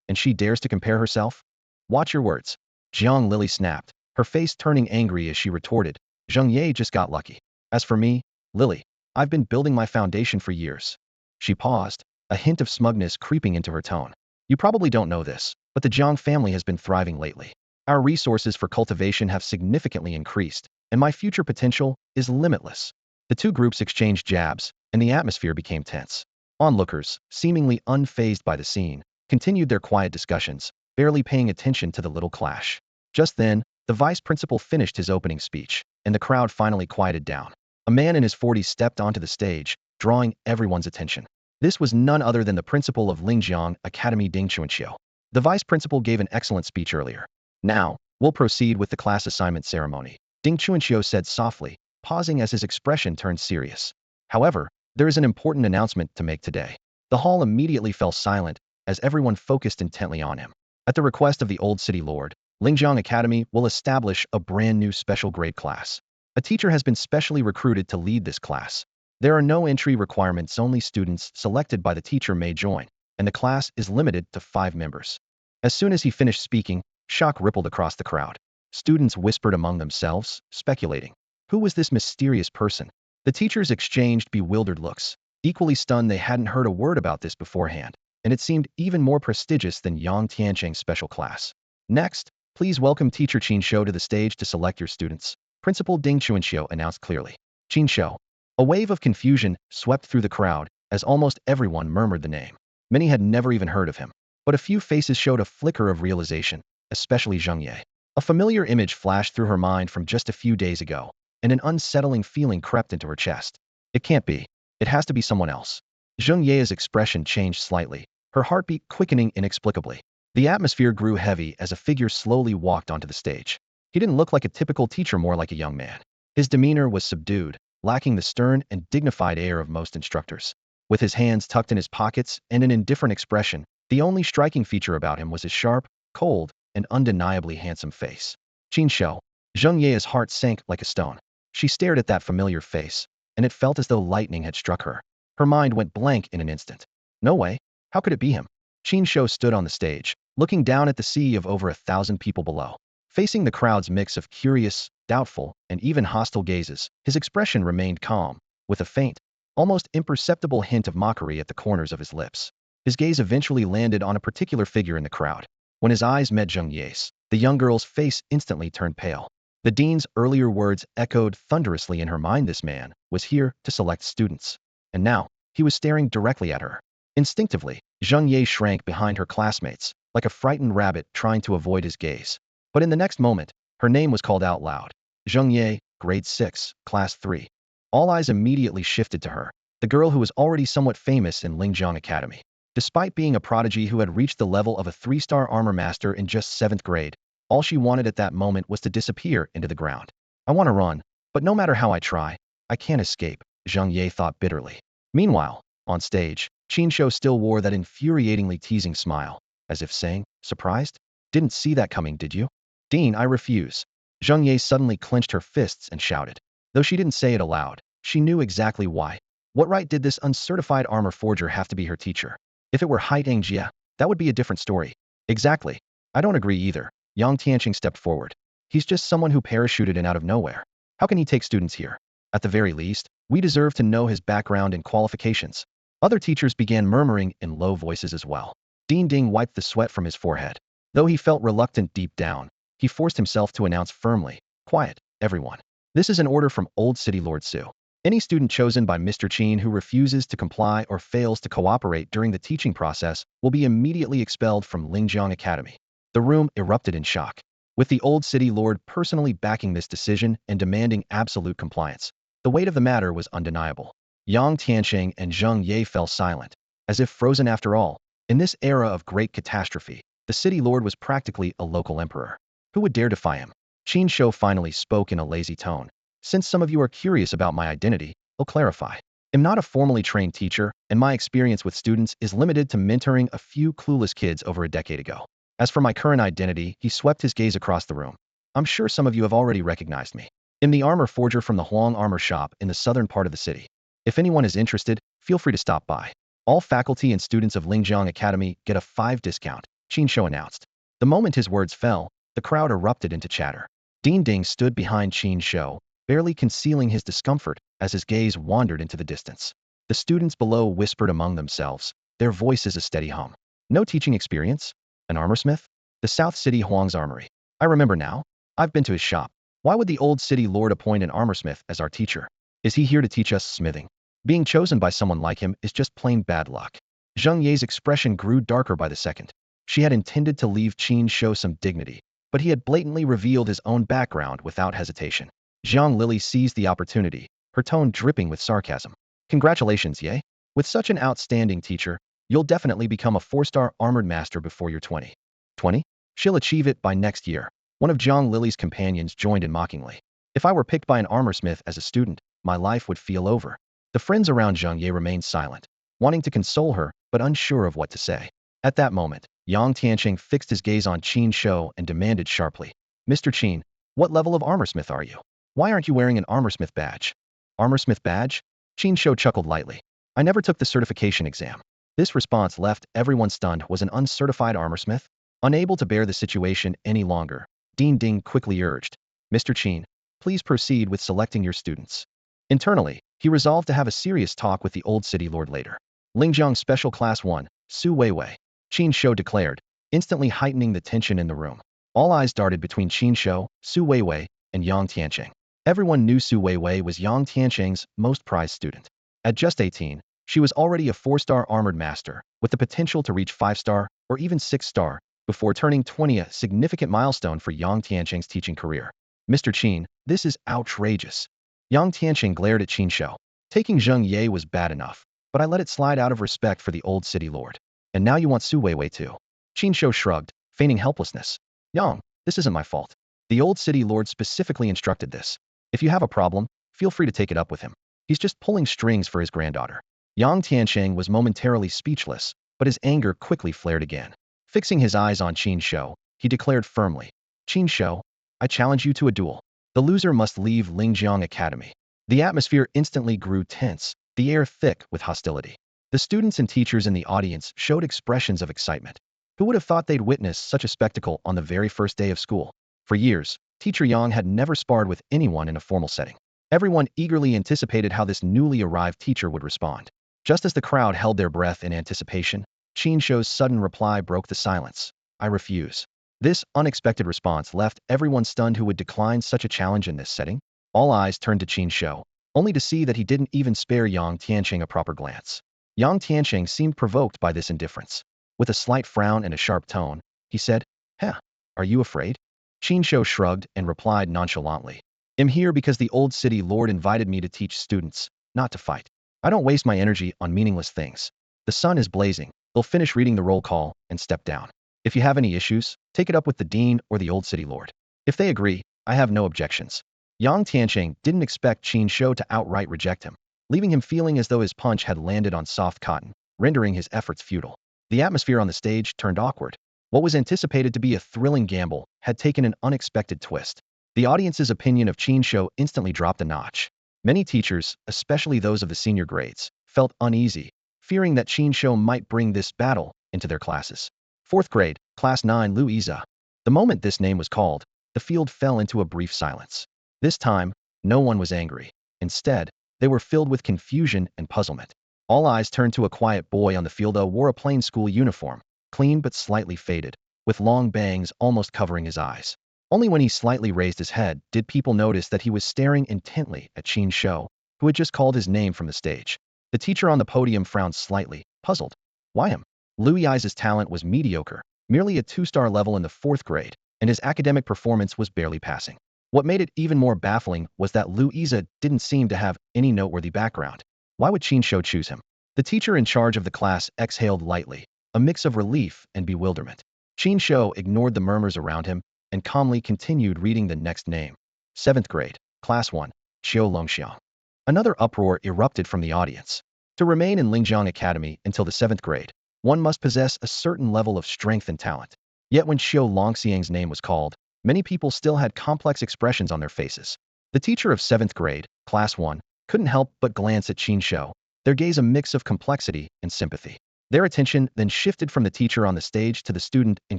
And she dares to compare herself? Watch your words. Jiang Lily snapped, her face turning angry as she retorted. Zheng Ye just got lucky. As for me, Lily, I've been building my foundation for years. She paused, a hint of smugness creeping into her tone. You probably don't know this, but the Jiang family has been thriving lately. Our resources for cultivation have significantly increased, and my future potential is limitless. The 2 groups exchanged jabs, and the atmosphere became tense. Onlookers, seemingly unfazed by the scene, continued their quiet discussions, barely paying attention to the little clash. Just then, the vice principal finished his opening speech, and the crowd finally quieted down. A man in his 40s stepped onto the stage, drawing everyone's attention. This was none other than the principal of Lingjiang Academy, Ding Chuanxiu. The vice principal gave an excellent speech earlier. Now, we'll proceed with the class assignment ceremony, Ding Chuanxiu said softly, pausing as his expression turned serious. However, there is an important announcement to make today. The hall immediately fell silent, as everyone focused intently on him. At the request of the Old City Lord, Lingjiang Academy will establish a brand new special grade class. A teacher has been specially recruited to lead this class. There are no entry requirements, only students selected by the teacher may join, and the class is limited to 5 members. As soon as he finished speaking, shock rippled across the crowd. Students whispered among themselves, speculating. Who was this mysterious person? The teachers exchanged bewildered looks. Equally stunned, they hadn't heard a word about this beforehand, and it seemed even more prestigious than Yang Tiancheng's special class. Next, please welcome Teacher Qin Shou to the stage to select your students, Principal Ding Chuanxiu announced clearly. Qin Shou. A wave of confusion swept through the crowd as almost everyone murmured the name. Many had never even heard of him, but a few faces showed a flicker of realization, especially Zheng Ye. A familiar image flashed through her mind from just a few days ago, and an unsettling feeling crept into her chest. It can't be. It has to be someone else. Zheng Ye's expression changed slightly, her heartbeat quickening inexplicably. The atmosphere grew heavy as a figure slowly walked onto the stage. He didn't look like a typical teacher, more like a young man. His demeanor was subdued, lacking the stern and dignified air of most instructors. With his hands tucked in his pockets and an indifferent expression, the only striking feature about him was his sharp, cold, and undeniably handsome face. Qin Shou. Zheng Ye's heart sank like a stone. She stared at that familiar face, and it felt as though lightning had struck her. Her mind went blank in an instant. No way. How could it be him? Qin Shou stood on the stage, looking down at the sea of over 1,000 people below. Facing the crowd's mix of curious, doubtful, and even hostile gazes, his expression remained calm, with a faint, almost imperceptible hint of mockery at the corners of his lips. His gaze eventually landed on a particular figure in the crowd. When his eyes met Zheng Ye's, the young girl's face instantly turned pale. The dean's earlier words echoed thunderously in her mind. This man was here to select students. And now, he was staring directly at her. Instinctively, Zheng Ye shrank behind her classmates, like a frightened rabbit trying to avoid his gaze. But in the next moment, her name was called out loud. Zheng Ye, grade 6, class 3. All eyes immediately shifted to her, the girl who was already somewhat famous in Lingjiang Academy. Despite being a prodigy who had reached the level of a 3-star armor master in just 7th grade, all she wanted at that moment was to disappear into the ground. I want to run, but no matter how I try, I can't escape, Zheng Ye thought bitterly. Meanwhile, on stage, Qin Shouyi still wore that infuriatingly teasing smile, as if saying, surprised? Didn't see that coming, did you? Dean, I refuse. Zheng Ye suddenly clenched her fists and shouted. Though she didn't say it aloud, she knew exactly why. What right did this uncertified armor forger have to be her teacher? If it were Hai Dangjia, that would be a different story. Exactly. I don't agree either. Yang Tianqing stepped forward. He's just someone who parachuted in out of nowhere. How can he take students here? At the very least, we deserve to know his background and qualifications. Other teachers began murmuring in low voices as well. Dean Ding wiped the sweat from his forehead. Though he felt reluctant deep down, he forced himself to announce firmly, quiet, everyone. This is an order from Old City Lord Su. Any student chosen by Mr. Qin who refuses to comply or fails to cooperate during the teaching process will be immediately expelled from Lingjiang Academy. The room erupted in shock, with the Old City Lord personally backing this decision and demanding absolute compliance. The weight of the matter was undeniable. Yang Tianqing and Zheng Ye fell silent, as if frozen after all. In this era of great catastrophe, the city lord was practically a local emperor. Who would dare defy him? Qin Shouyi finally spoke in a lazy tone. Since some of you are curious about my identity, I'll clarify. I'm not a formally trained teacher, and my experience with students is limited to mentoring a few clueless kids over a decade ago. As for my current identity, he swept his gaze across the room. I'm sure some of you have already recognized me. I'm the armor forger from the Huang Armor Shop in the southern part of the city. If anyone is interested, feel free to stop by. All faculty and students of Lingjiang Academy get a 5% discount, Qin Shouyi announced. The moment his words fell, the crowd erupted into chatter. Dean Ding stood behind Qin Shouyi, barely concealing his discomfort as his gaze wandered into the distance. The students below whispered among themselves, their voices a steady hum. No teaching experience? An armorsmith? The South City Huang's armory. I remember now. I've been to his shop. Why would the Old City Lord appoint an armorsmith as our teacher? Is he here to teach us smithing? Being chosen by someone like him is just plain bad luck. Zheng Ye's expression grew darker by the second. She had intended to leave Qin Shouyi some dignity, but he had blatantly revealed his own background without hesitation. Zhang Lili seized the opportunity, her tone dripping with sarcasm. Congratulations, Ye. With such an outstanding teacher, you'll definitely become a 4-star armored master before you're 20. 20? She'll achieve it by next year. One of Zhang Lili's companions joined in mockingly. If I were picked by an armorsmith as a student, my life would feel over. The friends around Zheng Ye remained silent, wanting to console her, but unsure of what to say. At that moment, Yang Tianqing fixed his gaze on Qin Shouyi and demanded sharply, Mr. Qin, what level of armorsmith are you? Why aren't you wearing an armorsmith badge? Armorsmith badge? Qin Shouyi chuckled lightly. I never took the certification exam. This response left everyone stunned. Was an uncertified armorsmith? Unable to bear the situation any longer, Dean Ding quickly urged, Mr. Qin, please proceed with selecting your students. Internally, he resolved to have a serious talk with the Old City Lord later. Lingjiang Special Class 1, Su Weiwei, Qin Shouyi declared, instantly heightening the tension in the room. All eyes darted between Qin Shouyi, Su Weiwei, and Yang Tianqing. Everyone knew Su Weiwei was Yang Tianqing's most prized student. At just 18, she was already a 4-star armored master, with the potential to reach 5-star or even 6-star before turning 20, a significant milestone for Yang Tianqing's teaching career. Mr. Qin, this is outrageous. Yang Tianqing glared at Qin Shouyi. Taking Zheng Ye was bad enough, but I let it slide out of respect for the Old City Lord. And now you want Su Weiwei too. Qin Shouyi shrugged, feigning helplessness. Yang, this isn't my fault. The Old City Lord specifically instructed this. If you have a problem, feel free to take it up with him. He's just pulling strings for his granddaughter. Yang Tianqing was momentarily speechless, but his anger quickly flared again. Fixing his eyes on Qin Shouyi, he declared firmly, Qin Shouyi, I challenge you to a duel. The loser must leave Lingjiang Academy. The atmosphere instantly grew tense, the air thick with hostility. The students and teachers in the audience showed expressions of excitement. Who would have thought they'd witness such a spectacle on the very first day of school? For years, Teacher Yang had never sparred with anyone in a formal setting. Everyone eagerly anticipated how this newly arrived teacher would respond. Just as the crowd held their breath in anticipation, Qin Shou's sudden reply broke the silence. I refuse. This unexpected response left everyone stunned. Who would decline such a challenge in this setting? All eyes turned to Qin Shou, only to see that he didn't even spare Yang Tianqing a proper glance. Yang Tianqing seemed provoked by this indifference. With a slight frown and a sharp tone, he said, "Huh, are you afraid?" Qin Shou shrugged and replied nonchalantly, "I'm here because the old city lord invited me to teach students, not to fight. I don't waste my energy on meaningless things. The sun is blazing. They'll finish reading the roll call and step down. If you have any issues, take it up with the dean or the old city lord. If they agree, I have no objections." Yang Tianqing didn't expect Qin Shou to outright reject him, leaving him feeling as though his punch had landed on soft cotton, rendering his efforts futile. The atmosphere on the stage turned awkward. What was anticipated to be a thrilling gamble had taken an unexpected twist. The audience's opinion of Qin Shou instantly dropped a notch. Many teachers, especially those of the senior grades, felt uneasy, fearing that Qin Shou might bring this battle into their classes. 4th grade, Class 9 Louisa. The moment this name was called, the field fell into a brief silence. This time, no one was angry. Instead, they were filled with confusion and puzzlement. All eyes turned to a quiet boy on the field who wore a plain school uniform, clean but slightly faded, with long bangs almost covering his eyes. Only when he slightly raised his head did people notice that he was staring intently at Qin Shou, who had just called his name from the stage. The teacher on the podium frowned slightly, puzzled. Why him? Louisa's talent was mediocre, merely a 2-star level in the 4th grade, and his academic performance was barely passing. What made it even more baffling was that Louisa didn't seem to have any noteworthy background. Why would Qin Shou choose him? The teacher in charge of the class exhaled lightly, a mix of relief and bewilderment. Qin Shou ignored the murmurs around him and calmly continued reading the next name. 7th grade, Class 1, Xiao Longxiang. Another uproar erupted from the audience. To remain in Lingjiang Academy until the 7th grade, one must possess a certain level of strength and talent. Yet when Xiao Longxiang's name was called, many people still had complex expressions on their faces. The teacher of 7th grade, Class 1, couldn't help but glance at Qin Shou, their gaze a mix of complexity and sympathy. Their attention then shifted from the teacher on the stage to the student in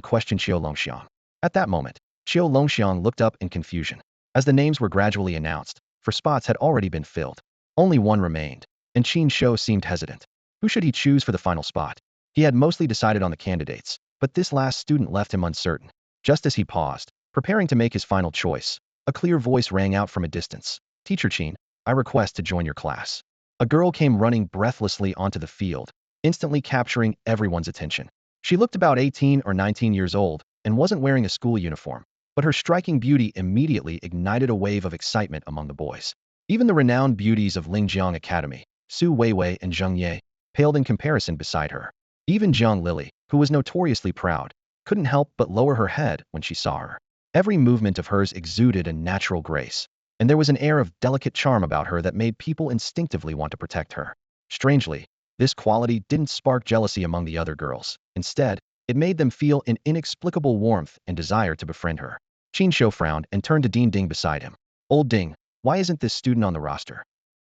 question, Xiao Longxiang. At that moment, Xiao Longxiang looked up in confusion. As the names were gradually announced, for spots had already been filled. Only one remained, and Qin Shou seemed hesitant. Who should he choose for the final spot? He had mostly decided on the candidates, but this last student left him uncertain. Just as he paused, preparing to make his final choice, a clear voice rang out from a distance. "Teacher Qin, I request to join your class." A girl came running breathlessly onto the field, instantly capturing everyone's attention. She looked about 18 or 19 years old and wasn't wearing a school uniform, but her striking beauty immediately ignited a wave of excitement among the boys. Even the renowned beauties of Lingjiang Academy, Su Weiwei and Zheng Ye, paled in comparison beside her. Even Zhang Lily, who was notoriously proud, couldn't help but lower her head when she saw her. Every movement of hers exuded a natural grace, and there was an air of delicate charm about her that made people instinctively want to protect her. Strangely, this quality didn't spark jealousy among the other girls. Instead, it made them feel an inexplicable warmth and desire to befriend her. Qin Shou frowned and turned to Ding Ding beside him. "Old Ding, why isn't this student on the roster?"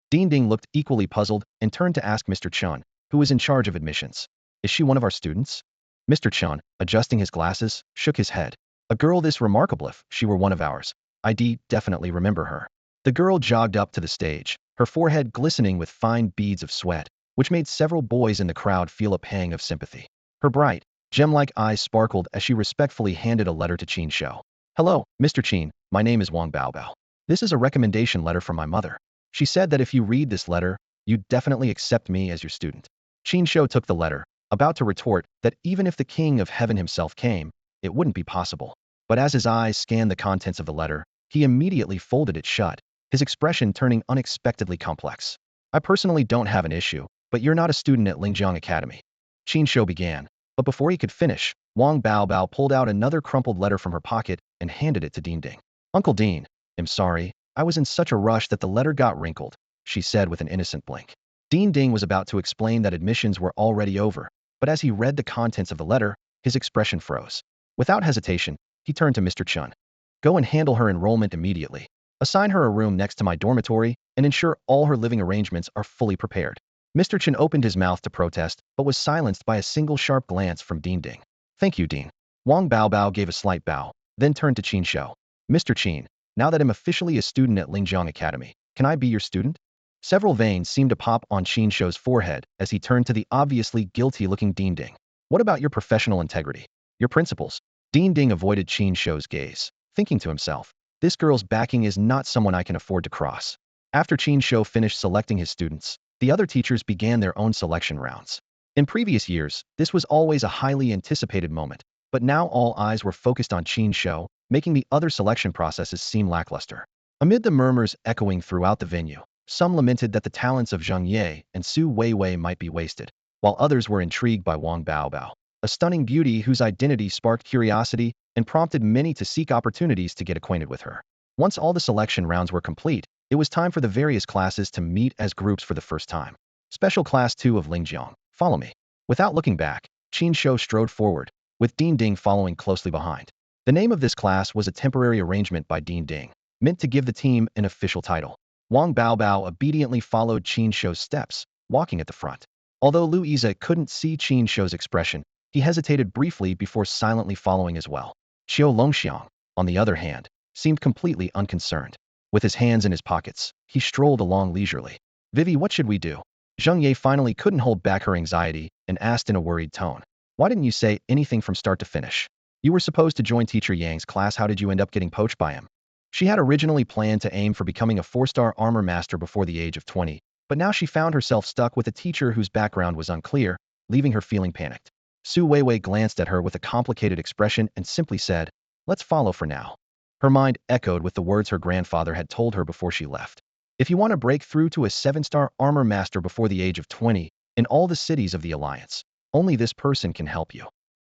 Ding Ding looked equally puzzled and turned to ask Mr. Chun, who was in charge of admissions. "Is she one of our students?" Mr. Chun, adjusting his glasses, shook his head. "A girl this remarkable, if she were one of ours. I'd definitely remember her." The girl jogged up to the stage, her forehead glistening with fine beads of sweat, which made several boys in the crowd feel a pang of sympathy. Her bright, gem-like eyes sparkled as she respectfully handed a letter to Qin Shou. "Hello, Mr. Qin, my name is Wang Baobao. This is a recommendation letter from my mother. She said that if you read this letter, you'd definitely accept me as your student." Qin Shou took the letter, about to retort that even if the King of Heaven himself came, it wouldn't be possible. But as his eyes scanned the contents of the letter, he immediately folded it shut, his expression turning unexpectedly complex. "I personally don't have an issue, but you're not a student at Lingjiang Academy." Qin Shou began, but before he could finish, Wang Baobao pulled out another crumpled letter from her pocket and handed it to Ding Ding. "Uncle Dean, I'm sorry, I was in such a rush that the letter got wrinkled," she said with an innocent blink. Ding Ding was about to explain that admissions were already over, but as he read the contents of the letter, his expression froze. Without hesitation, he turned to Mr. Chun. "Go and handle her enrollment immediately. Assign her a room next to my dormitory and ensure all her living arrangements are fully prepared." Mr. Chun opened his mouth to protest, but was silenced by a single sharp glance from Ding Ding. Thank you, Dean. Wang Baobao gave a slight bow, then turned to Qin Shou. Mr. Qin, now that I'm officially a student at Lingjiang Academy, can I be your student? Several veins seemed to pop on Qin Shou's forehead as he turned to the obviously guilty-looking Dean Ding. What about your professional integrity? Your principles? Dean Ding avoided Qin Shou's gaze, thinking to himself, this girl's backing is not someone I can afford to cross. After Qin Shou finished selecting his students, the other teachers began their own selection rounds. In previous years, this was always a highly anticipated moment, but now all eyes were focused on Qin Shou, making the other selection processes seem lackluster. Amid the murmurs echoing throughout the venue, some lamented that the talents of Zheng Ye and Su Weiwei might be wasted, while others were intrigued by Wang Baobao, a stunning beauty whose identity sparked curiosity and prompted many to seek opportunities to get acquainted with her. Once all the selection rounds were complete, it was time for the various classes to meet as groups for the first time. Special Class 2 of Lingjiang, follow me. Without looking back, Qin Shou strode forward, with Dean Ding following closely behind. The name of this class was a temporary arrangement by Dean Ding, meant to give the team an official title. Wang Baobao obediently followed Qin Shou's steps, walking at the front. Although Lu Yize couldn't see Qin Shou's expression, he hesitated briefly before silently following as well. Xiao Longxiang, on the other hand, seemed completely unconcerned. With his hands in his pockets, he strolled along leisurely. Vivi, what should we do? Zheng Ye finally couldn't hold back her anxiety and asked in a worried tone. Why didn't you say anything from start to finish? You were supposed to join Teacher Yang's class. How did you end up getting poached by him? She had originally planned to aim for becoming a 4-star armor master before the age of 20, but now she found herself stuck with a teacher whose background was unclear, leaving her feeling panicked. Su Weiwei glanced at her with a complicated expression and simply said, let's follow for now. Her mind echoed with the words her grandfather had told her before she left. If you want to break through to a 7-star armor master before the age of 20, in all the cities of the Alliance, only this person can help you.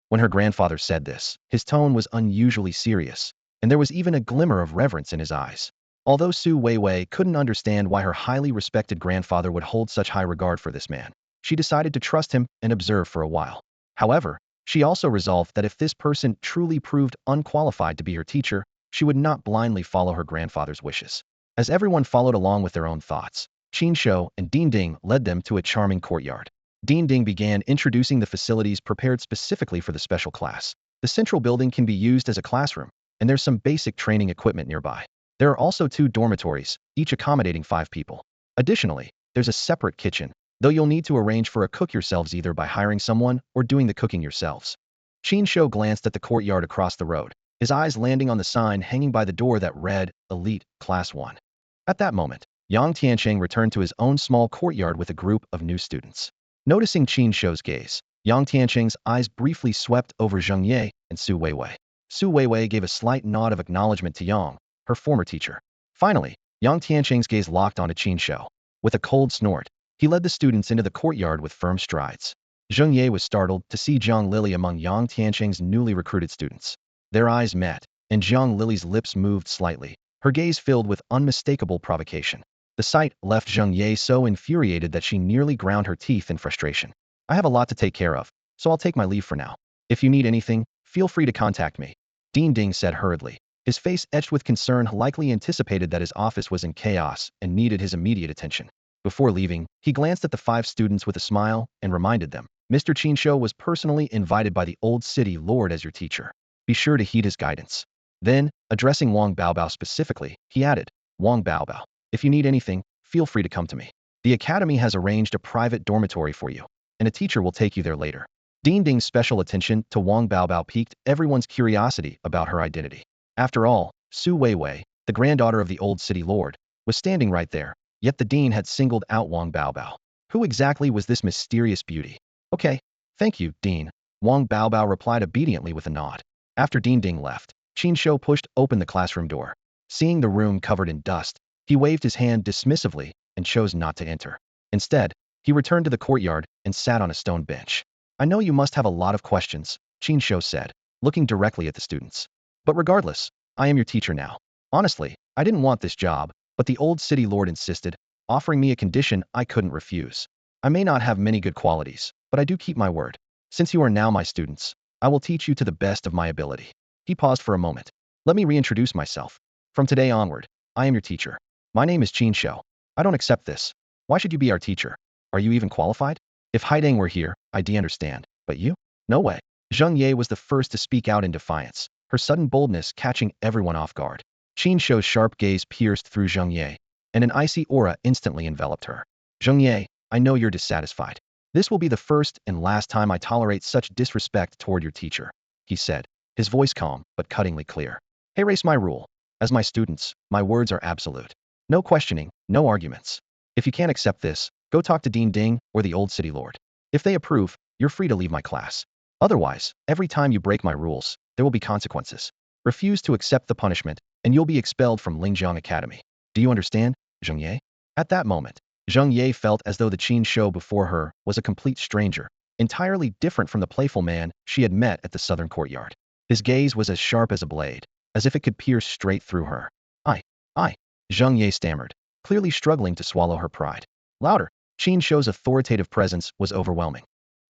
When her grandfather said this, his tone was unusually serious, and there was even a glimmer of reverence in his eyes. Although Su Weiwei couldn't understand why her highly respected grandfather would hold such high regard for this man, she decided to trust him and observe for a while. However, she also resolved that if this person truly proved unqualified to be her teacher, she would not blindly follow her grandfather's wishes. As everyone followed along with their own thoughts, Qin Shou and Dean Ding led them to a charming courtyard. Dean Ding began introducing the facilities prepared specifically for the special class. The central building can be used as a classroom, and there's some basic training equipment nearby. There are also 2 dormitories, each accommodating 5 people. Additionally, there's a separate kitchen, though you'll need to arrange for a cook yourselves either by hiring someone or doing the cooking yourselves. Qin Shou glanced at the courtyard across the road, his eyes landing on the sign hanging by the door that read, Elite, Class 1. At that moment, Yang Tiancheng returned to his own small courtyard with a group of new students. Noticing Qin Shou's gaze, Yang Tiancheng's eyes briefly swept over Zheng Ye and Su Weiwei. Su Weiwei gave a slight nod of acknowledgement to Yang, her former teacher. Finally, Yang Tiancheng's gaze locked onto Qin Shou. With a cold snort, he led the students into the courtyard with firm strides. Zheng Ye was startled to see Zhang Lili among Yang Tiancheng's newly recruited students. Their eyes met, and Zhang Lili's lips moved slightly, her gaze filled with unmistakable provocation. The sight left Zheng Ye so infuriated that she nearly ground her teeth in frustration. I have a lot to take care of, so I'll take my leave for now. If you need anything, feel free to contact me. Dean Ding said hurriedly. His face etched with concern, likely anticipated that his office was in chaos and needed his immediate attention. Before leaving, he glanced at the 5 students with a smile and reminded them, Mr. Qin Shou was personally invited by the Old City Lord as your teacher. Be sure to heed his guidance. Then, addressing Wang Baobao specifically, he added, Wang Baobao, if you need anything, feel free to come to me. The academy has arranged a private dormitory for you, and a teacher will take you there later. Dean Ding's special attention to Wang Baobao piqued everyone's curiosity about her identity. After all, Su Weiwei, the granddaughter of the Old City Lord, was standing right there, yet the dean had singled out Wang Baobao. Who exactly was this mysterious beauty? Okay, thank you, Dean. Wang Baobao replied obediently with a nod. After Dean Ding left, Qin Shou pushed open the classroom door. Seeing the room covered in dust, he waved his hand dismissively and chose not to enter. Instead, he returned to the courtyard and sat on a stone bench. I know you must have a lot of questions, Qin Shou said, looking directly at the students. But regardless, I am your teacher now. Honestly, I didn't want this job, but the Old City Lord insisted, offering me a condition I couldn't refuse. I may not have many good qualities, but I do keep my word. Since you are now my students, I will teach you to the best of my ability. He paused for a moment. Let me reintroduce myself. From today onward, I am your teacher. My name is Qin Shou. I don't accept this. Why should you be our teacher? Are you even qualified? If Haideng were here, I'd understand. But you? No way. Zheng Ye was the first to speak out in defiance, her sudden boldness catching everyone off guard. Qin Shou's sharp gaze pierced through Zheng Ye, and an icy aura instantly enveloped her. Zheng Ye, I know you're dissatisfied. This will be the first and last time I tolerate such disrespect toward your teacher, he said, his voice calm but cuttingly clear. Erase my rule. As my students, my words are absolute. No questioning, no arguments. If you can't accept this, go talk to Dean Ding or the old city lord. If they approve, you're free to leave my class. Otherwise, every time you break my rules, there will be consequences. Refuse to accept the punishment, and you'll be expelled from Lingjiang Academy. Do you understand, Zheng Ye? At that moment, Zheng Ye felt as though the Qin Shou before her was a complete stranger, entirely different from the playful man she had met at the southern courtyard. His gaze was as sharp as a blade, as if it could pierce straight through her. I, Zheng Ye stammered, clearly struggling to swallow her pride. Louder, Qin Shou's authoritative presence was overwhelming.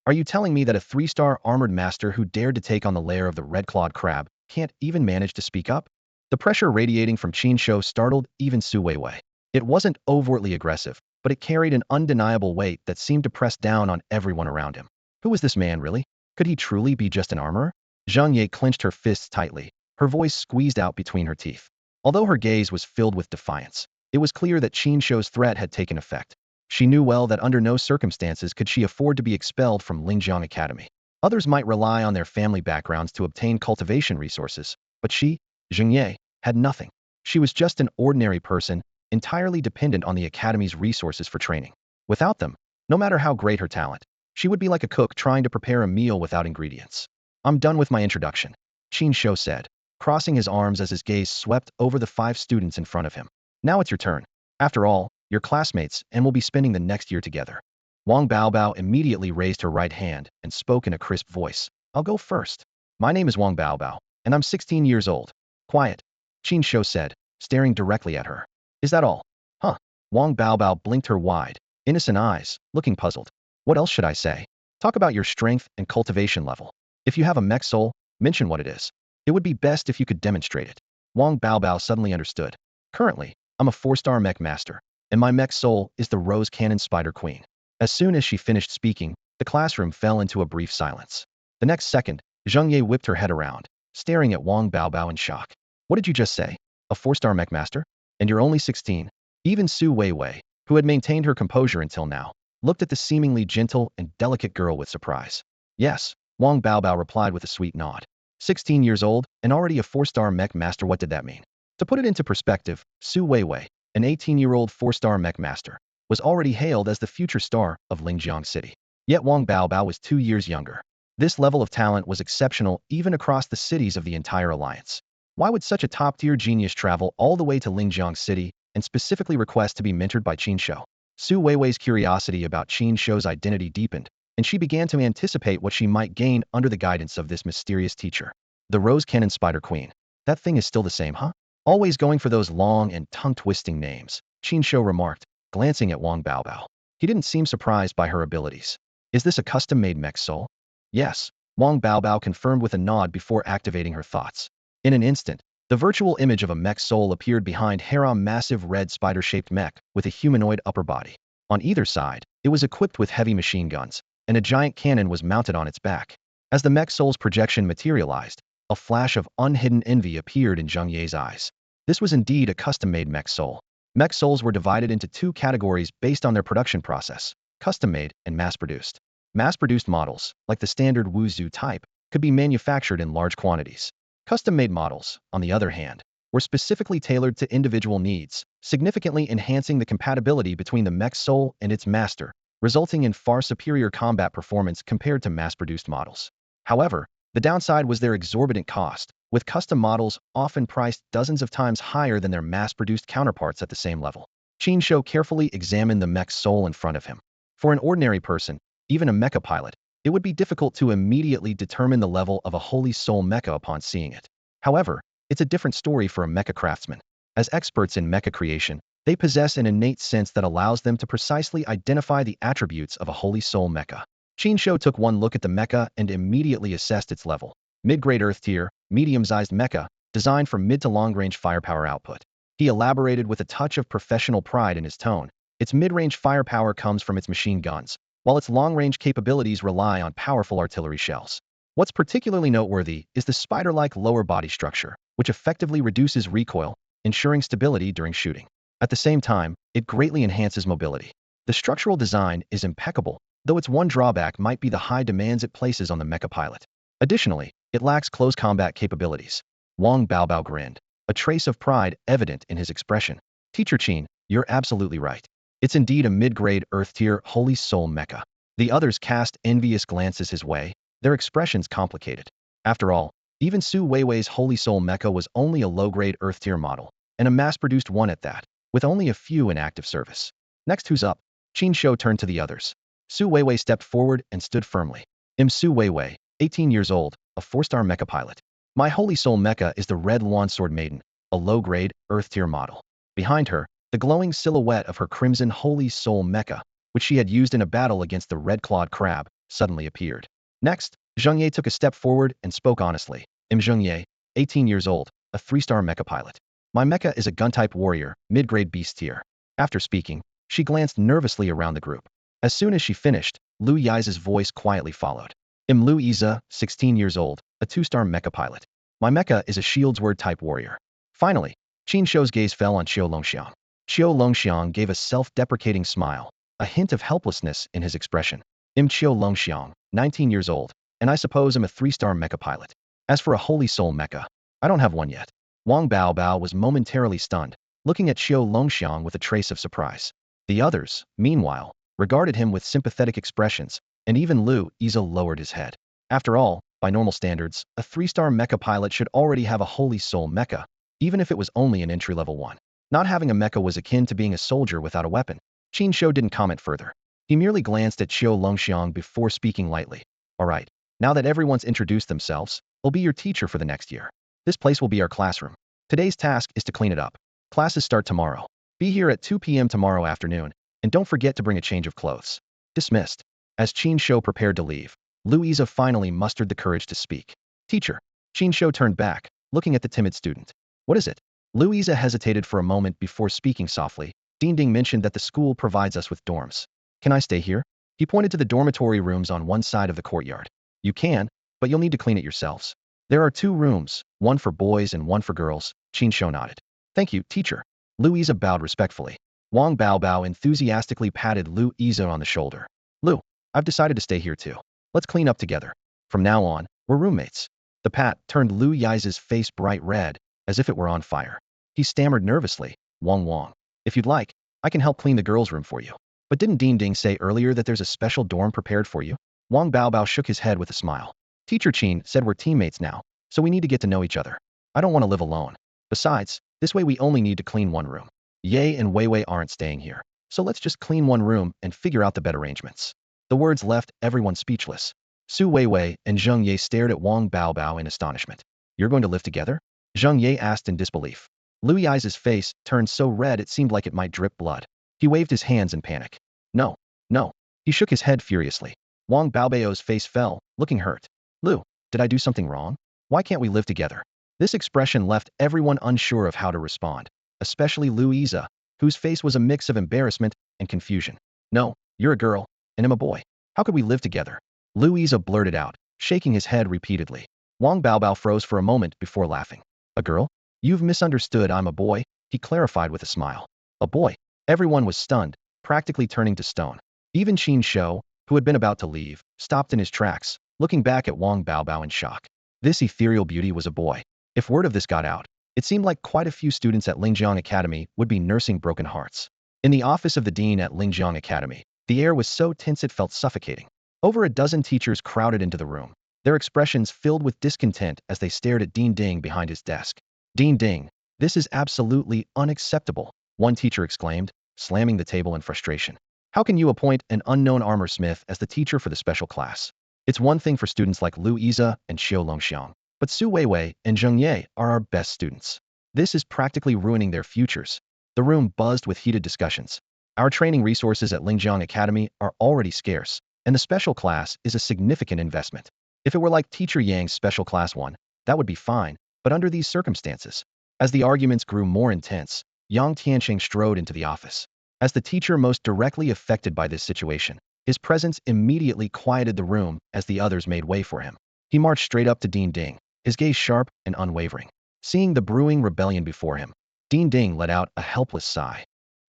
Are you telling me that a 3-star armored master who dared to take on the lair of the red-clawed crab can't even manage to speak up? The pressure radiating from Qin Shou startled even Su Weiwei. It wasn't overtly aggressive, but it carried an undeniable weight that seemed to press down on everyone around him. Who was this man, really? Could he truly be just an armorer? Zheng Ye clenched her fists tightly, her voice squeezed out between her teeth. Although her gaze was filled with defiance, it was clear that Qin Shou's threat had taken effect. She knew well that under no circumstances could she afford to be expelled from Lingjiang Academy. Others might rely on their family backgrounds to obtain cultivation resources, but she, Zheng Ye, had nothing. She was just an ordinary person, entirely dependent on the Academy's resources for training. Without them, no matter how great her talent, she would be like a cook trying to prepare a meal without ingredients. I'm done with my introduction, Qin Shou said, crossing his arms as his gaze swept over the 5 students in front of him. Now it's your turn. After all, you're classmates and will be spending the next year together. Wang Baobao immediately raised her right hand and spoke in a crisp voice. I'll go first. My name is Wang Baobao, and I'm 16 years old. Quiet, Qin Shou said, staring directly at her. Is that all? Huh? Wang Baobao blinked her wide, innocent eyes, looking puzzled. What else should I say? Talk about your strength and cultivation level. If you have a mech soul, mention what it is. It would be best if you could demonstrate it. Wang Baobao suddenly understood. Currently, I'm a 4-star Mech Master, and my mech soul is the Rose Cannon Spider Queen. As soon as she finished speaking, the classroom fell into a brief silence. The next second, Zheng Ye whipped her head around, staring at Wang Baobao in shock. What did you just say? A 4-star Mech Master? And you're only 16? Even Su Weiwei, who had maintained her composure until now, looked at the seemingly gentle and delicate girl with surprise. Yes, Wang Baobao replied with a sweet nod. 16 years old, and already a 4-star Mech Master. What did that mean? To put it into perspective, Su Weiwei, an 18-year-old 4-star Mech Master, was already hailed as the future star of Lingjiang City. Yet Wang Baobao was 2 years younger. This level of talent was exceptional even across the cities of the entire alliance. Why would such a top-tier genius travel all the way to Lingjiang City and specifically request to be mentored by Qin Shou? Su Weiwei's curiosity about Qin Shou's identity deepened, and she began to anticipate what she might gain under the guidance of this mysterious teacher. The Rose Cannon Spider Queen. That thing is still the same, huh? Always going for those long and tongue-twisting names, Qin Shou remarked, glancing at Wang Baobao. He didn't seem surprised by her abilities. Is this a custom-made mech soul? Yes, Wang Baobao confirmed with a nod before activating her thoughts. In an instant, the virtual image of a mech soul appeared behind Heron's massive red spider-shaped mech with a humanoid upper body. On either side, it was equipped with heavy machine guns, and a giant cannon was mounted on its back. As the mech soul's projection materialized, a flash of unhidden envy appeared in Zheng Ye's eyes. This was indeed a custom-made mech soul. Mech souls were divided into 2 categories based on their production process: custom-made and mass-produced. Mass-produced models, like the standard Huzhou type, could be manufactured in large quantities. Custom-made models, on the other hand, were specifically tailored to individual needs, significantly enhancing the compatibility between the mech soul and its master, resulting in far superior combat performance compared to mass-produced models. However, the downside was their exorbitant cost, with custom models often priced dozens of times higher than their mass-produced counterparts at the same level. Qin Shou carefully examined the mech soul in front of him. For an ordinary person, even a mecha pilot, it would be difficult to immediately determine the level of a holy soul mecha upon seeing it. However, it's a different story for a mecha craftsman. As experts in mecha creation, they possess an innate sense that allows them to precisely identify the attributes of a holy soul mecha. Qin Shou took one look at the mecha and immediately assessed its level. Mid-grade Earth tier, medium-sized mecha, designed for mid to long-range firepower output. He elaborated with a touch of professional pride in his tone. Its mid-range firepower comes from its machine guns, while its long-range capabilities rely on powerful artillery shells. What's particularly noteworthy is the spider-like lower body structure, which effectively reduces recoil, ensuring stability during shooting. At the same time, it greatly enhances mobility. The structural design is impeccable, though its one drawback might be the high demands it places on the mecha pilot. Additionally, it lacks close combat capabilities. Wang Baobao grinned, a trace of pride evident in his expression. Teacher Qin, you're absolutely right. It's indeed a mid-grade Earth-tier Holy Soul mecha. The others cast envious glances his way, their expressions complicated. After all, even Su Weiwei's Holy Soul mecha was only a low-grade Earth-tier model, and a mass-produced one at that, with only a few in active service. Next, who's up? Qin Shou turned to the others. Su Weiwei stepped forward and stood firmly. I'm Su Weiwei, 18 years old, a 4-star mecha pilot. My Holy Soul mecha is the Red Lawn Sword Maiden, a low-grade, Earth-tier model. Behind her, the glowing silhouette of her Crimson Holy Soul mecha, which she had used in a battle against the Red-Clawed Crab, suddenly appeared. Next, Zheng Ye took a step forward and spoke honestly. I'm Zheng Ye, 18 years old, a 3-star mecha pilot. My mecha is a gun-type warrior, mid-grade beast tier. After speaking, she glanced nervously around the group. As soon as she finished, Lu Yi's voice quietly followed. I'm Lu Yize, 16 years old, a 2-star mecha pilot. My mecha is a shields word-type warrior. Finally, Qin Shou's gaze fell on Qiu Longxiang. Qiu Longxiang gave a self-deprecating smile, a hint of helplessness in his expression. I'm Qiu Longxiang, 19 years old, and I suppose I'm a 3-star mecha pilot. As for a Holy Soul mecha, I don't have one yet. Wang Baobao was momentarily stunned, looking at Qiu Longxiang with a trace of surprise. The others, meanwhile, regarded him with sympathetic expressions, and even Lu Yize lowered his head. After all, by normal standards, a 3-star mecha pilot should already have a Holy Soul mecha, even if it was only an entry-level one. Not having a mecha was akin to being a soldier without a weapon. Qin Shou didn't comment further. He merely glanced at Qiu Longxiang before speaking lightly. Alright, now that everyone's introduced themselves, I'll be your teacher for the next year. This place will be our classroom. Today's task is to clean it up. Classes start tomorrow. Be here at 2 p.m. tomorrow afternoon, and don't forget to bring a change of clothes. Dismissed. As Qin Shou prepared to leave, Lu Yize finally mustered the courage to speak. Teacher. Qin Shou turned back, looking at the timid student. What is it? Lu Yize hesitated for a moment before speaking softly. Ding Ding mentioned that the school provides us with dorms. Can I stay here? He pointed to the dormitory rooms on one side of the courtyard. You can, but you'll need to clean it yourselves. There are 2 rooms, one for boys and one for girls. Qin Shou nodded. Thank you, teacher. Lu Yize bowed respectfully. Wang Baobao enthusiastically patted Lu Yize on the shoulder. Lu, I've decided to stay here too. Let's clean up together. From now on, we're roommates. The pat turned Lu Yize's face bright red, as if it were on fire. He stammered nervously. Wang. If you'd like, I can help clean the girls' room for you. But didn't Ding Ding say earlier that there's a special dorm prepared for you? Wang Baobao shook his head with a smile. Teacher Qin said we're teammates now, so we need to get to know each other. I don't want to live alone. Besides, this way we only need to clean one room. Ye and Weiwei aren't staying here, so let's just clean one room and figure out the bed arrangements. The words left everyone speechless. Su Weiwei and Zheng Ye stared at Wang Baobao in astonishment. You're going to live together? Zheng Ye asked in disbelief. Lu Yi's face turned so red it seemed like it might drip blood. He waved his hands in panic. No. He shook his head furiously. Wang Baobao's face fell, looking hurt. Lu, did I do something wrong? Why can't we live together? This expression left everyone unsure of how to respond, especially Lu Yize, whose face was a mix of embarrassment and confusion. No, you're a girl, and I'm a boy. How could we live together? Lu Yize blurted out, shaking his head repeatedly. Wang Baobao froze for a moment before laughing. A girl? You've misunderstood, I'm a boy, he clarified with a smile. A boy? Everyone was stunned, practically turning to stone. Even Qin Shou, who had been about to leave, stopped in his tracks, looking back at Wang Baobao in shock. This ethereal beauty was a boy. If word of this got out, it seemed like quite a few students at Lingjiang Academy would be nursing broken hearts. In the office of the dean at Lingjiang Academy, the air was so tense it felt suffocating. Over a dozen teachers crowded into the room, their expressions filled with discontent as they stared at Ding Ding behind his desk. Ding Ding, this is absolutely unacceptable, one teacher exclaimed, slamming the table in frustration. How can you appoint an unknown armor smith as the teacher for the special class? It's one thing for students like Lu Yize and Qiu Longxiang, but Su Weiwei and Zheng Ye are our best students. This is practically ruining their futures. The room buzzed with heated discussions. Our training resources at Lingjiang Academy are already scarce, and the special class is a significant investment. If it were like Teacher Yang's special class 1, that would be fine, but under these circumstances. As the arguments grew more intense, Yang Tianqing strode into the office. As the teacher most directly affected by this situation, his presence immediately quieted the room as the others made way for him. He marched straight up to Dean Ding, his gaze sharp and unwavering. Seeing the brewing rebellion before him, Dean Ding let out a helpless sigh.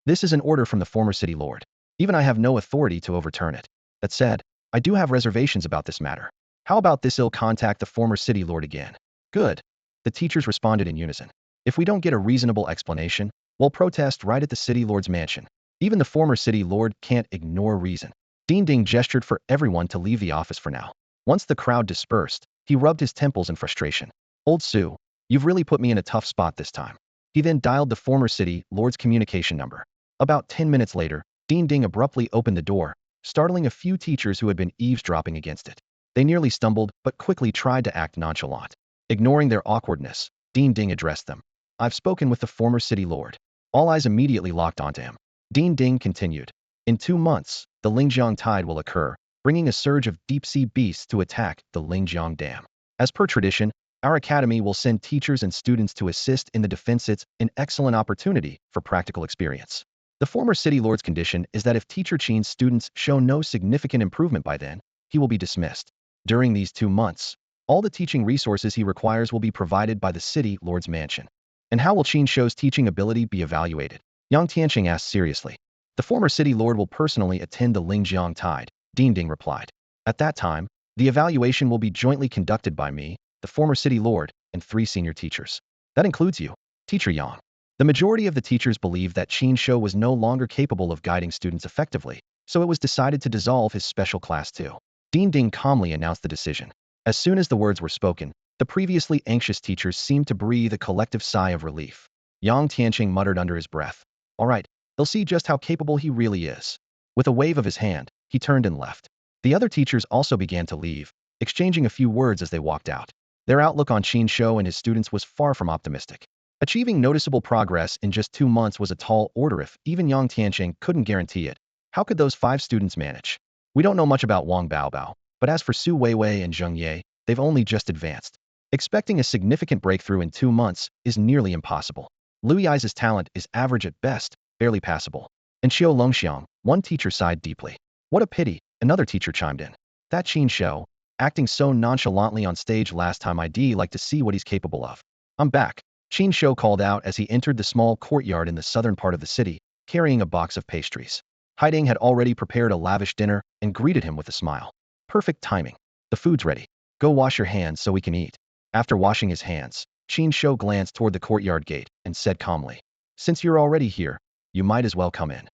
This is an order from the former city lord. Even I have no authority to overturn it. That said, I do have reservations about this matter. How about this? I'll contact the former city lord again. Good. The teachers responded in unison. If we don't get a reasonable explanation, we'll protest right at the city lord's mansion. Even the former city lord can't ignore reason. Dean Ding gestured for everyone to leave the office for now. Once the crowd dispersed, he rubbed his temples in frustration. Old Sue, you've really put me in a tough spot this time. He then dialed the former city lord's communication number. About 10 minutes later, Dean Ding abruptly opened the door, startling a few teachers who had been eavesdropping against it. They nearly stumbled, but quickly tried to act nonchalant. Ignoring their awkwardness, Dean Ding addressed them. I've spoken with the former city lord. All eyes immediately locked onto him. Dean Ding continued. In 2 months, the Lingjiang tide will occur, bringing a surge of deep-sea beasts to attack the Lingjiang Dam. As per tradition, our academy will send teachers and students to assist in the defense. It's an excellent opportunity for practical experience. The former city lord's condition is that if Teacher Qin's students show no significant improvement by then, he will be dismissed. During these 2 months, all the teaching resources he requires will be provided by the city lord's mansion. And how will Qin Shou's teaching ability be evaluated? Yang Tianqing asked seriously. The former city lord will personally attend the Lingjiang tide, Dean Ding replied. At that time, the evaluation will be jointly conducted by me, the former city lord, and 3 senior teachers. That includes you, Teacher Yang. The majority of the teachers believed that Qin Shou was no longer capable of guiding students effectively, so it was decided to dissolve his special class too. Dean Ding calmly announced the decision. As soon as the words were spoken, the previously anxious teachers seemed to breathe a collective sigh of relief. Yang Tianqing muttered under his breath. All right, they'll see just how capable he really is. With a wave of his hand, he turned and left. The other teachers also began to leave, exchanging a few words as they walked out. Their outlook on Qin Shou and his students was far from optimistic. Achieving noticeable progress in just 2 months was a tall order if even Yang Tianqing couldn't guarantee it. How could those 5 students manage? We don't know much about Wang Baobao, but as for Su Weiwei and Zheng Ye, they've only just advanced. Expecting a significant breakthrough in 2 months is nearly impossible. Liu Yi's talent is average at best, barely passable. And Xiao Longxiang, one teacher sighed deeply. What a pity, another teacher chimed in. That Qin Shou, acting so nonchalantly on stage last time, I'd like to see what he's capable of. I'm back, Qin Shou called out as he entered the small courtyard in the southern part of the city, carrying a box of pastries. Haiding had already prepared a lavish dinner and greeted him with a smile. Perfect timing. The food's ready. Go wash your hands so we can eat. After washing his hands, Qin Shou glanced toward the courtyard gate and said calmly, Since you're already here, you might as well come in.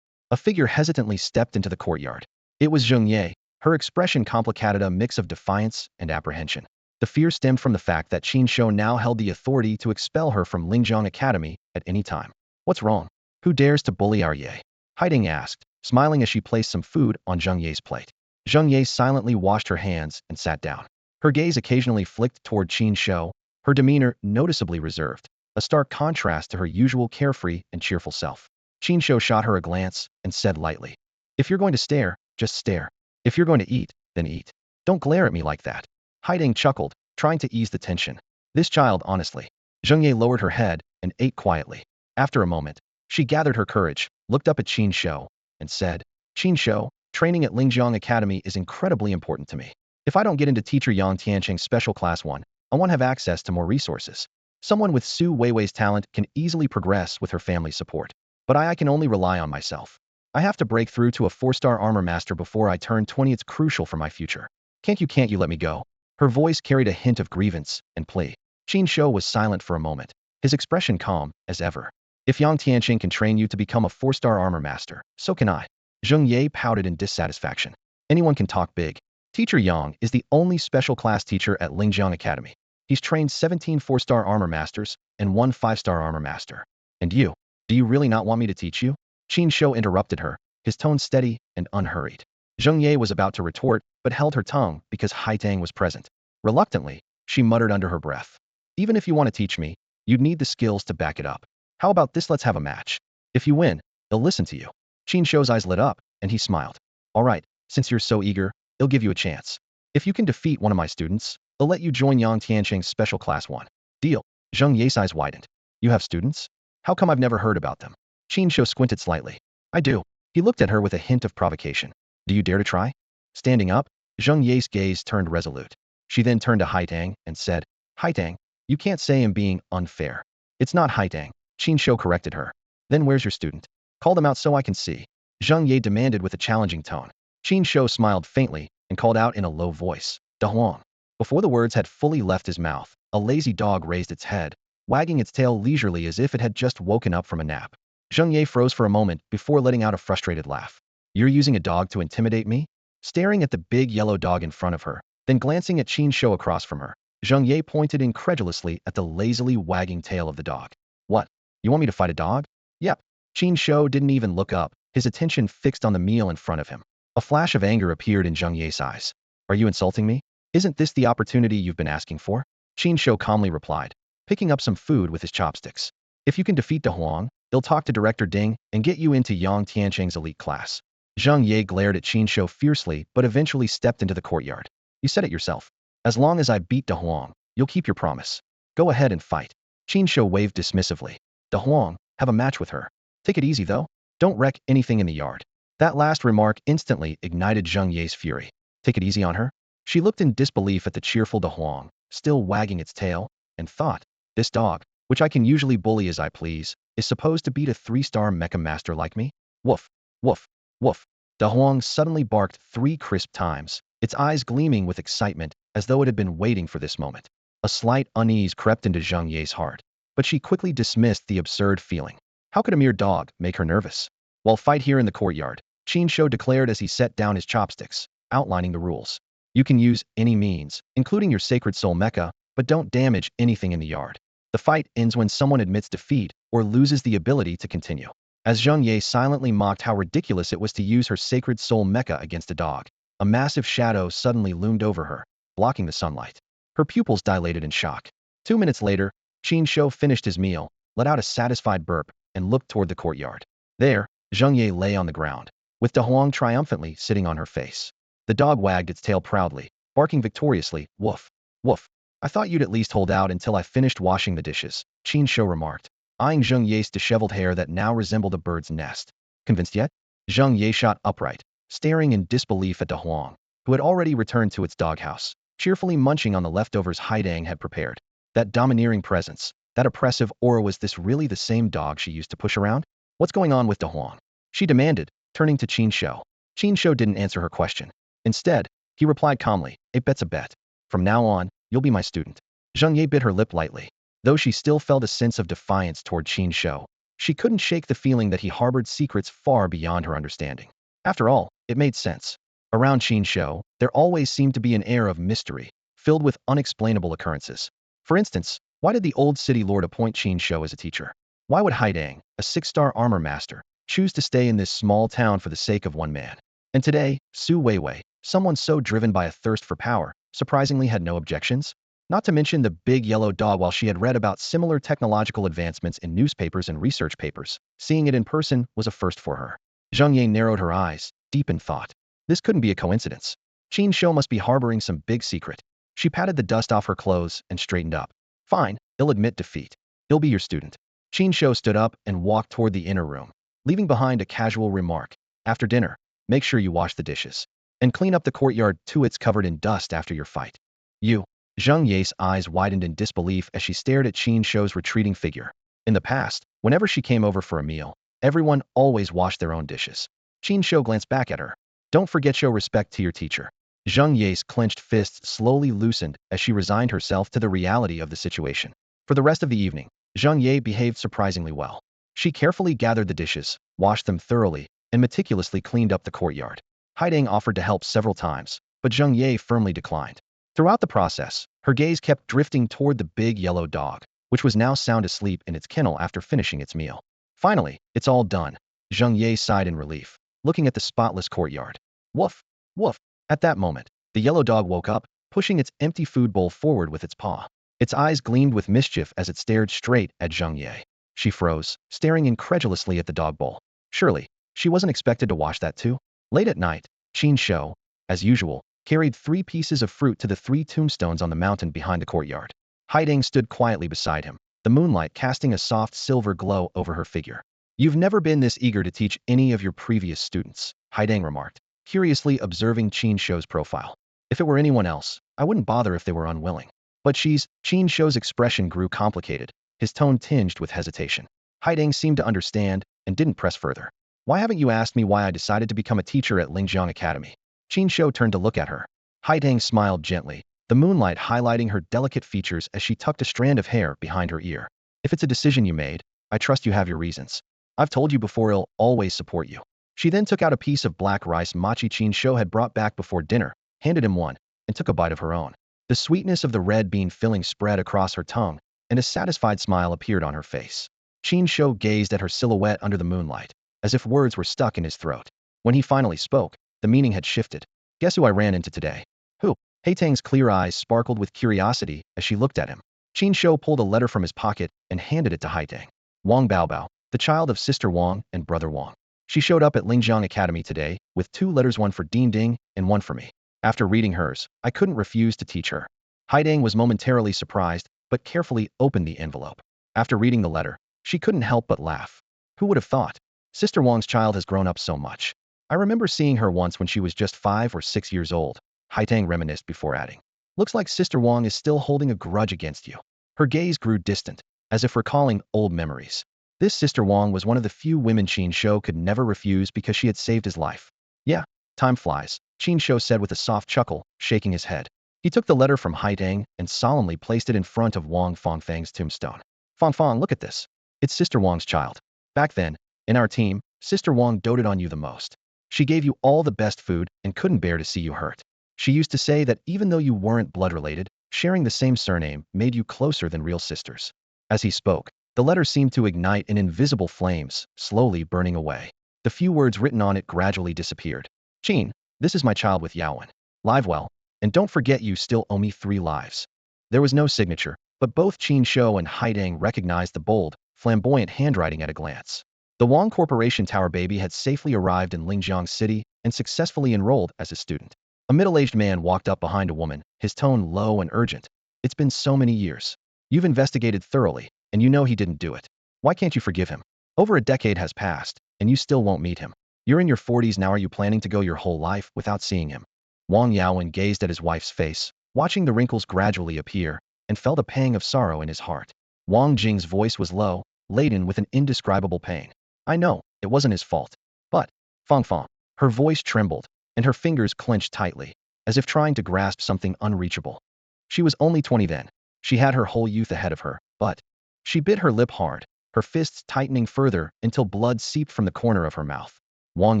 A figure hesitantly stepped into the courtyard. It was Zheng Ye. Her expression complicated a mix of defiance and apprehension. The fear stemmed from the fact that Qin Shou now held the authority to expel her from Lingjiang Academy at any time. What's wrong? Who dares to bully our Ye? Haiding asked, smiling as she placed some food on Zheng Ye's plate. Zheng Ye silently washed her hands and sat down. Her gaze occasionally flicked toward Qin Shou, her demeanor noticeably reserved, a stark contrast to her usual carefree and cheerful self. Qin Shou shot her a glance and said lightly, If you're going to stare, just stare. If you're going to eat, then eat. Don't glare at me like that. Haiding chuckled, trying to ease the tension. This child, honestly. Zheng Ye lowered her head and ate quietly. After a moment, she gathered her courage, looked up at Qin Shou, and said, Qin Shou, training at Lingjiang Academy is incredibly important to me. If I don't get into Teacher Yang Tianqing's Special Class 1, I won't have access to more resources. Someone with Su Weiwei's talent can easily progress with her family's support. But I can only rely on myself. I have to break through to a 4-star armor master before I turn 20. It's crucial for my future. Can't you let me go? Her voice carried a hint of grievance and plea. Qin Shou was silent for a moment, his expression calm as ever. If Yang Tianqing can train you to become a 4-star armor master, so can I. Zheng Ye pouted in dissatisfaction. Anyone can talk big. Teacher Yang is the only special class teacher at Lingjiang Academy. He's trained 17 4-star armor masters and 1 5-star armor master. And you? Do you really not want me to teach you? Qin Shou interrupted her, his tone steady and unhurried. Zheng Ye was about to retort, but held her tongue because Haiding was present. Reluctantly, she muttered under her breath. Even if you want to teach me, you'd need the skills to back it up. How about this? Let's have a match. If you win, they'll listen to you. Qin Shou's eyes lit up, and he smiled. All right, since you're so eager, I'll give you a chance. If you can defeat one of my students, I'll let you join Yang Tianqing's Special Class 1. Deal. Zheng Ye's eyes widened. You have students? How come I've never heard about them? Qin Shou squinted slightly. I do. He looked at her with a hint of provocation. Do you dare to try? Standing up, Zheng Ye's gaze turned resolute. She then turned to Haitang and said, Haitang, you can't say I'm being unfair. It's not Haitang. Qin Shou corrected her. Then where's your student? Call them out so I can see. Zheng Ye demanded with a challenging tone. Qin Shou smiled faintly and called out in a low voice, Da Huang. Before the words had fully left his mouth, a lazy dog raised its head, wagging its tail leisurely as if it had just woken up from a nap. Zheng Ye froze for a moment before letting out a frustrated laugh. You're using a dog to intimidate me? Staring at the big yellow dog in front of her, then glancing at Qin Shou across from her, Zheng Ye pointed incredulously at the lazily wagging tail of the dog. What? You want me to fight a dog? Yep. Qin Shou didn't even look up, his attention fixed on the meal in front of him. A flash of anger appeared in Zheng Ye's eyes. Are you insulting me? Isn't this the opportunity you've been asking for? Qin Shou calmly replied, picking up some food with his chopsticks. If you can defeat De Huang, they'll talk to Director Ding and get you into Yang Tiancheng's elite class. Zheng Ye glared at Qin Shou fiercely but eventually stepped into the courtyard. You said it yourself. As long as I beat De Huang, you'll keep your promise. Go ahead and fight. Qin Shou waved dismissively. De Huang, have a match with her. Take it easy though. Don't wreck anything in the yard. That last remark instantly ignited Zheng Ye's fury. Take it easy on her? She looked in disbelief at the cheerful De Huang, still wagging its tail, and thought, this dog, which I can usually bully as I please, is supposed to beat a 3-star Mech Master like me? Woof, woof, woof. De Huang suddenly barked 3 crisp times, its eyes gleaming with excitement as though it had been waiting for this moment. A slight unease crept into Zheng Ye's heart, but she quickly dismissed the absurd feeling. How could a mere dog make her nervous? While fight here in the courtyard, Qin Shou declared as he set down his chopsticks, outlining the rules. You can use any means, including your sacred soul mecha, but don't damage anything in the yard. The fight ends when someone admits defeat or loses the ability to continue. As Zheng Ye silently mocked how ridiculous it was to use her sacred soul mecha against a dog, a massive shadow suddenly loomed over her, blocking the sunlight. Her pupils dilated in shock. 2 minutes later, Qin Shou finished his meal, let out a satisfied burp, and looked toward the courtyard. There, Zheng Ye lay on the ground, with De Huang triumphantly sitting on her face. The dog wagged its tail proudly, barking victoriously, woof, woof. I thought you'd at least hold out until I finished washing the dishes, Qin Shou remarked, eyeing Zheng Ye's disheveled hair that now resembled a bird's nest. Convinced yet? Zheng Ye shot upright, staring in disbelief at De Huang, who had already returned to its doghouse, cheerfully munching on the leftovers Haidang had prepared. That domineering presence, that oppressive aura, was this really the same dog she used to push around? What's going on with De Huang? She demanded, turning to Qin Shou. Qin Shou didn't answer her question. Instead, he replied calmly, a bet's a bet. From now on, you'll be my student. Zheng Ye bit her lip lightly. Though she still felt a sense of defiance toward Qin Shou, she couldn't shake the feeling that he harbored secrets far beyond her understanding. After all, it made sense. Around Qin Shou, there always seemed to be an air of mystery, filled with unexplainable occurrences. For instance, why did the old city lord appoint Qin Shou as a teacher? Why would Haidang, a 6-star armor master, choose to stay in this small town for the sake of one man? And today, Su Weiwei, someone so driven by a thirst for power, surprisingly had no objections? Not to mention the big yellow dog. While she had read about similar technological advancements in newspapers and research papers, seeing it in person was a first for her. Zheng Ye narrowed her eyes, deep in thought. This couldn't be a coincidence. Qin Shou must be harboring some big secret. She patted the dust off her clothes and straightened up. Fine, he'll admit defeat. He'll be your student. Qin Shou stood up and walked toward the inner room, leaving behind a casual remark. After dinner, make sure you wash the dishes. And clean up the courtyard too, it's covered in dust after your fight. You. Zheng Ye's eyes widened in disbelief as she stared at Qin Shou's retreating figure. In the past, whenever she came over for a meal, everyone always washed their own dishes. Qin Shou glanced back at her. Don't forget show respect to your teacher. Zheng Ye's clenched fists slowly loosened as she resigned herself to the reality of the situation. For the rest of the evening, Zheng Ye behaved surprisingly well. She carefully gathered the dishes, washed them thoroughly, and meticulously cleaned up the courtyard. Haidang offered to help several times, but Zheng Ye firmly declined. Throughout the process, her gaze kept drifting toward the big yellow dog, which was now sound asleep in its kennel after finishing its meal. Finally, it's all done. Zheng Ye sighed in relief, looking at the spotless courtyard. Woof, woof. At that moment, the yellow dog woke up, pushing its empty food bowl forward with its paw. Its eyes gleamed with mischief as it stared straight at Zheng Ye. She froze, staring incredulously at the dog bowl. Surely, she wasn't expected to wash that too? Late at night, Qin Shou, as usual, carried 3 pieces of fruit to the 3 tombstones on the mountain behind the courtyard. Haidang stood quietly beside him, the moonlight casting a soft silver glow over her figure. You've never been this eager to teach any of your previous students, Haidang remarked, curiously observing Qin Shou's profile. If it were anyone else, I wouldn't bother if they were unwilling. But Qin Shou's expression grew complicated, his tone tinged with hesitation. Haiding seemed to understand and didn't press further. Why haven't you asked me why I decided to become a teacher at Lingjiang Academy? Qin Shou turned to look at her. Haiding smiled gently, the moonlight highlighting her delicate features as she tucked a strand of hair behind her ear. If it's a decision you made, I trust you have your reasons. I've told you before I'll always support you. She then took out a piece of black rice mochi Qin Shou had brought back before dinner, handed him one, and took a bite of her own. The sweetness of the red bean filling spread across her tongue, and a satisfied smile appeared on her face. Qin Shou gazed at her silhouette under the moonlight, as if words were stuck in his throat. When he finally spoke, the meaning had shifted. Guess who I ran into today? Who? Haitang's clear eyes sparkled with curiosity as she looked at him. Qin Shou pulled a letter from his pocket and handed it to Haitang. Wang Baobao, the child of Sister Wang and Brother Wang. She showed up at Lingjiang Academy today with 2 letters, one for Ding Ding and one for me. After reading hers, I couldn't refuse to teach her. Haidang was momentarily surprised, but carefully opened the envelope. After reading the letter, she couldn't help but laugh. Who would have thought? Sister Wang's child has grown up so much. I remember seeing her once when she was just 5 or 6 years old. Haitang reminisced before adding. Looks like Sister Wang is still holding a grudge against you. Her gaze grew distant, as if recalling old memories. This Sister Wang was one of the few women Qin Shou could never refuse because she had saved his life. Yeah, time flies, Qin Shou said with a soft chuckle, shaking his head. He took the letter from Haitang and solemnly placed it in front of Wang Fangfang's tombstone. Fangfang, look at this. It's Sister Wang's child. Back then, in our team, Sister Wang doted on you the most. She gave you all the best food and couldn't bear to see you hurt. She used to say that even though you weren't blood-related, sharing the same surname made you closer than real sisters. As he spoke, the letter seemed to ignite in invisible flames, slowly burning away. The few words written on it gradually disappeared. Qin, this is my child with Yaowen. Live well, and don't forget you still owe me 3 lives. There was no signature, but both Qin Shou and Haidang recognized the bold, flamboyant handwriting at a glance. The Wang Corporation Tower baby had safely arrived in Lingjiang City and successfully enrolled as a student. A middle-aged man walked up behind a woman, his tone low and urgent. It's been so many years. You've investigated thoroughly, and you know he didn't do it. Why can't you forgive him? Over a decade has passed, and you still won't meet him. You're in your 40s now. Are you planning to go your whole life without seeing him? Wang Yaowen gazed at his wife's face, watching the wrinkles gradually appear, and felt a pang of sorrow in his heart. Wang Jing's voice was low, laden with an indescribable pain. I know, it wasn't his fault. But, Fangfang, her voice trembled, and her fingers clenched tightly, as if trying to grasp something unreachable. She was only 20 then. She had her whole youth ahead of her, but she bit her lip hard, her fists tightening further until blood seeped from the corner of her mouth. Wang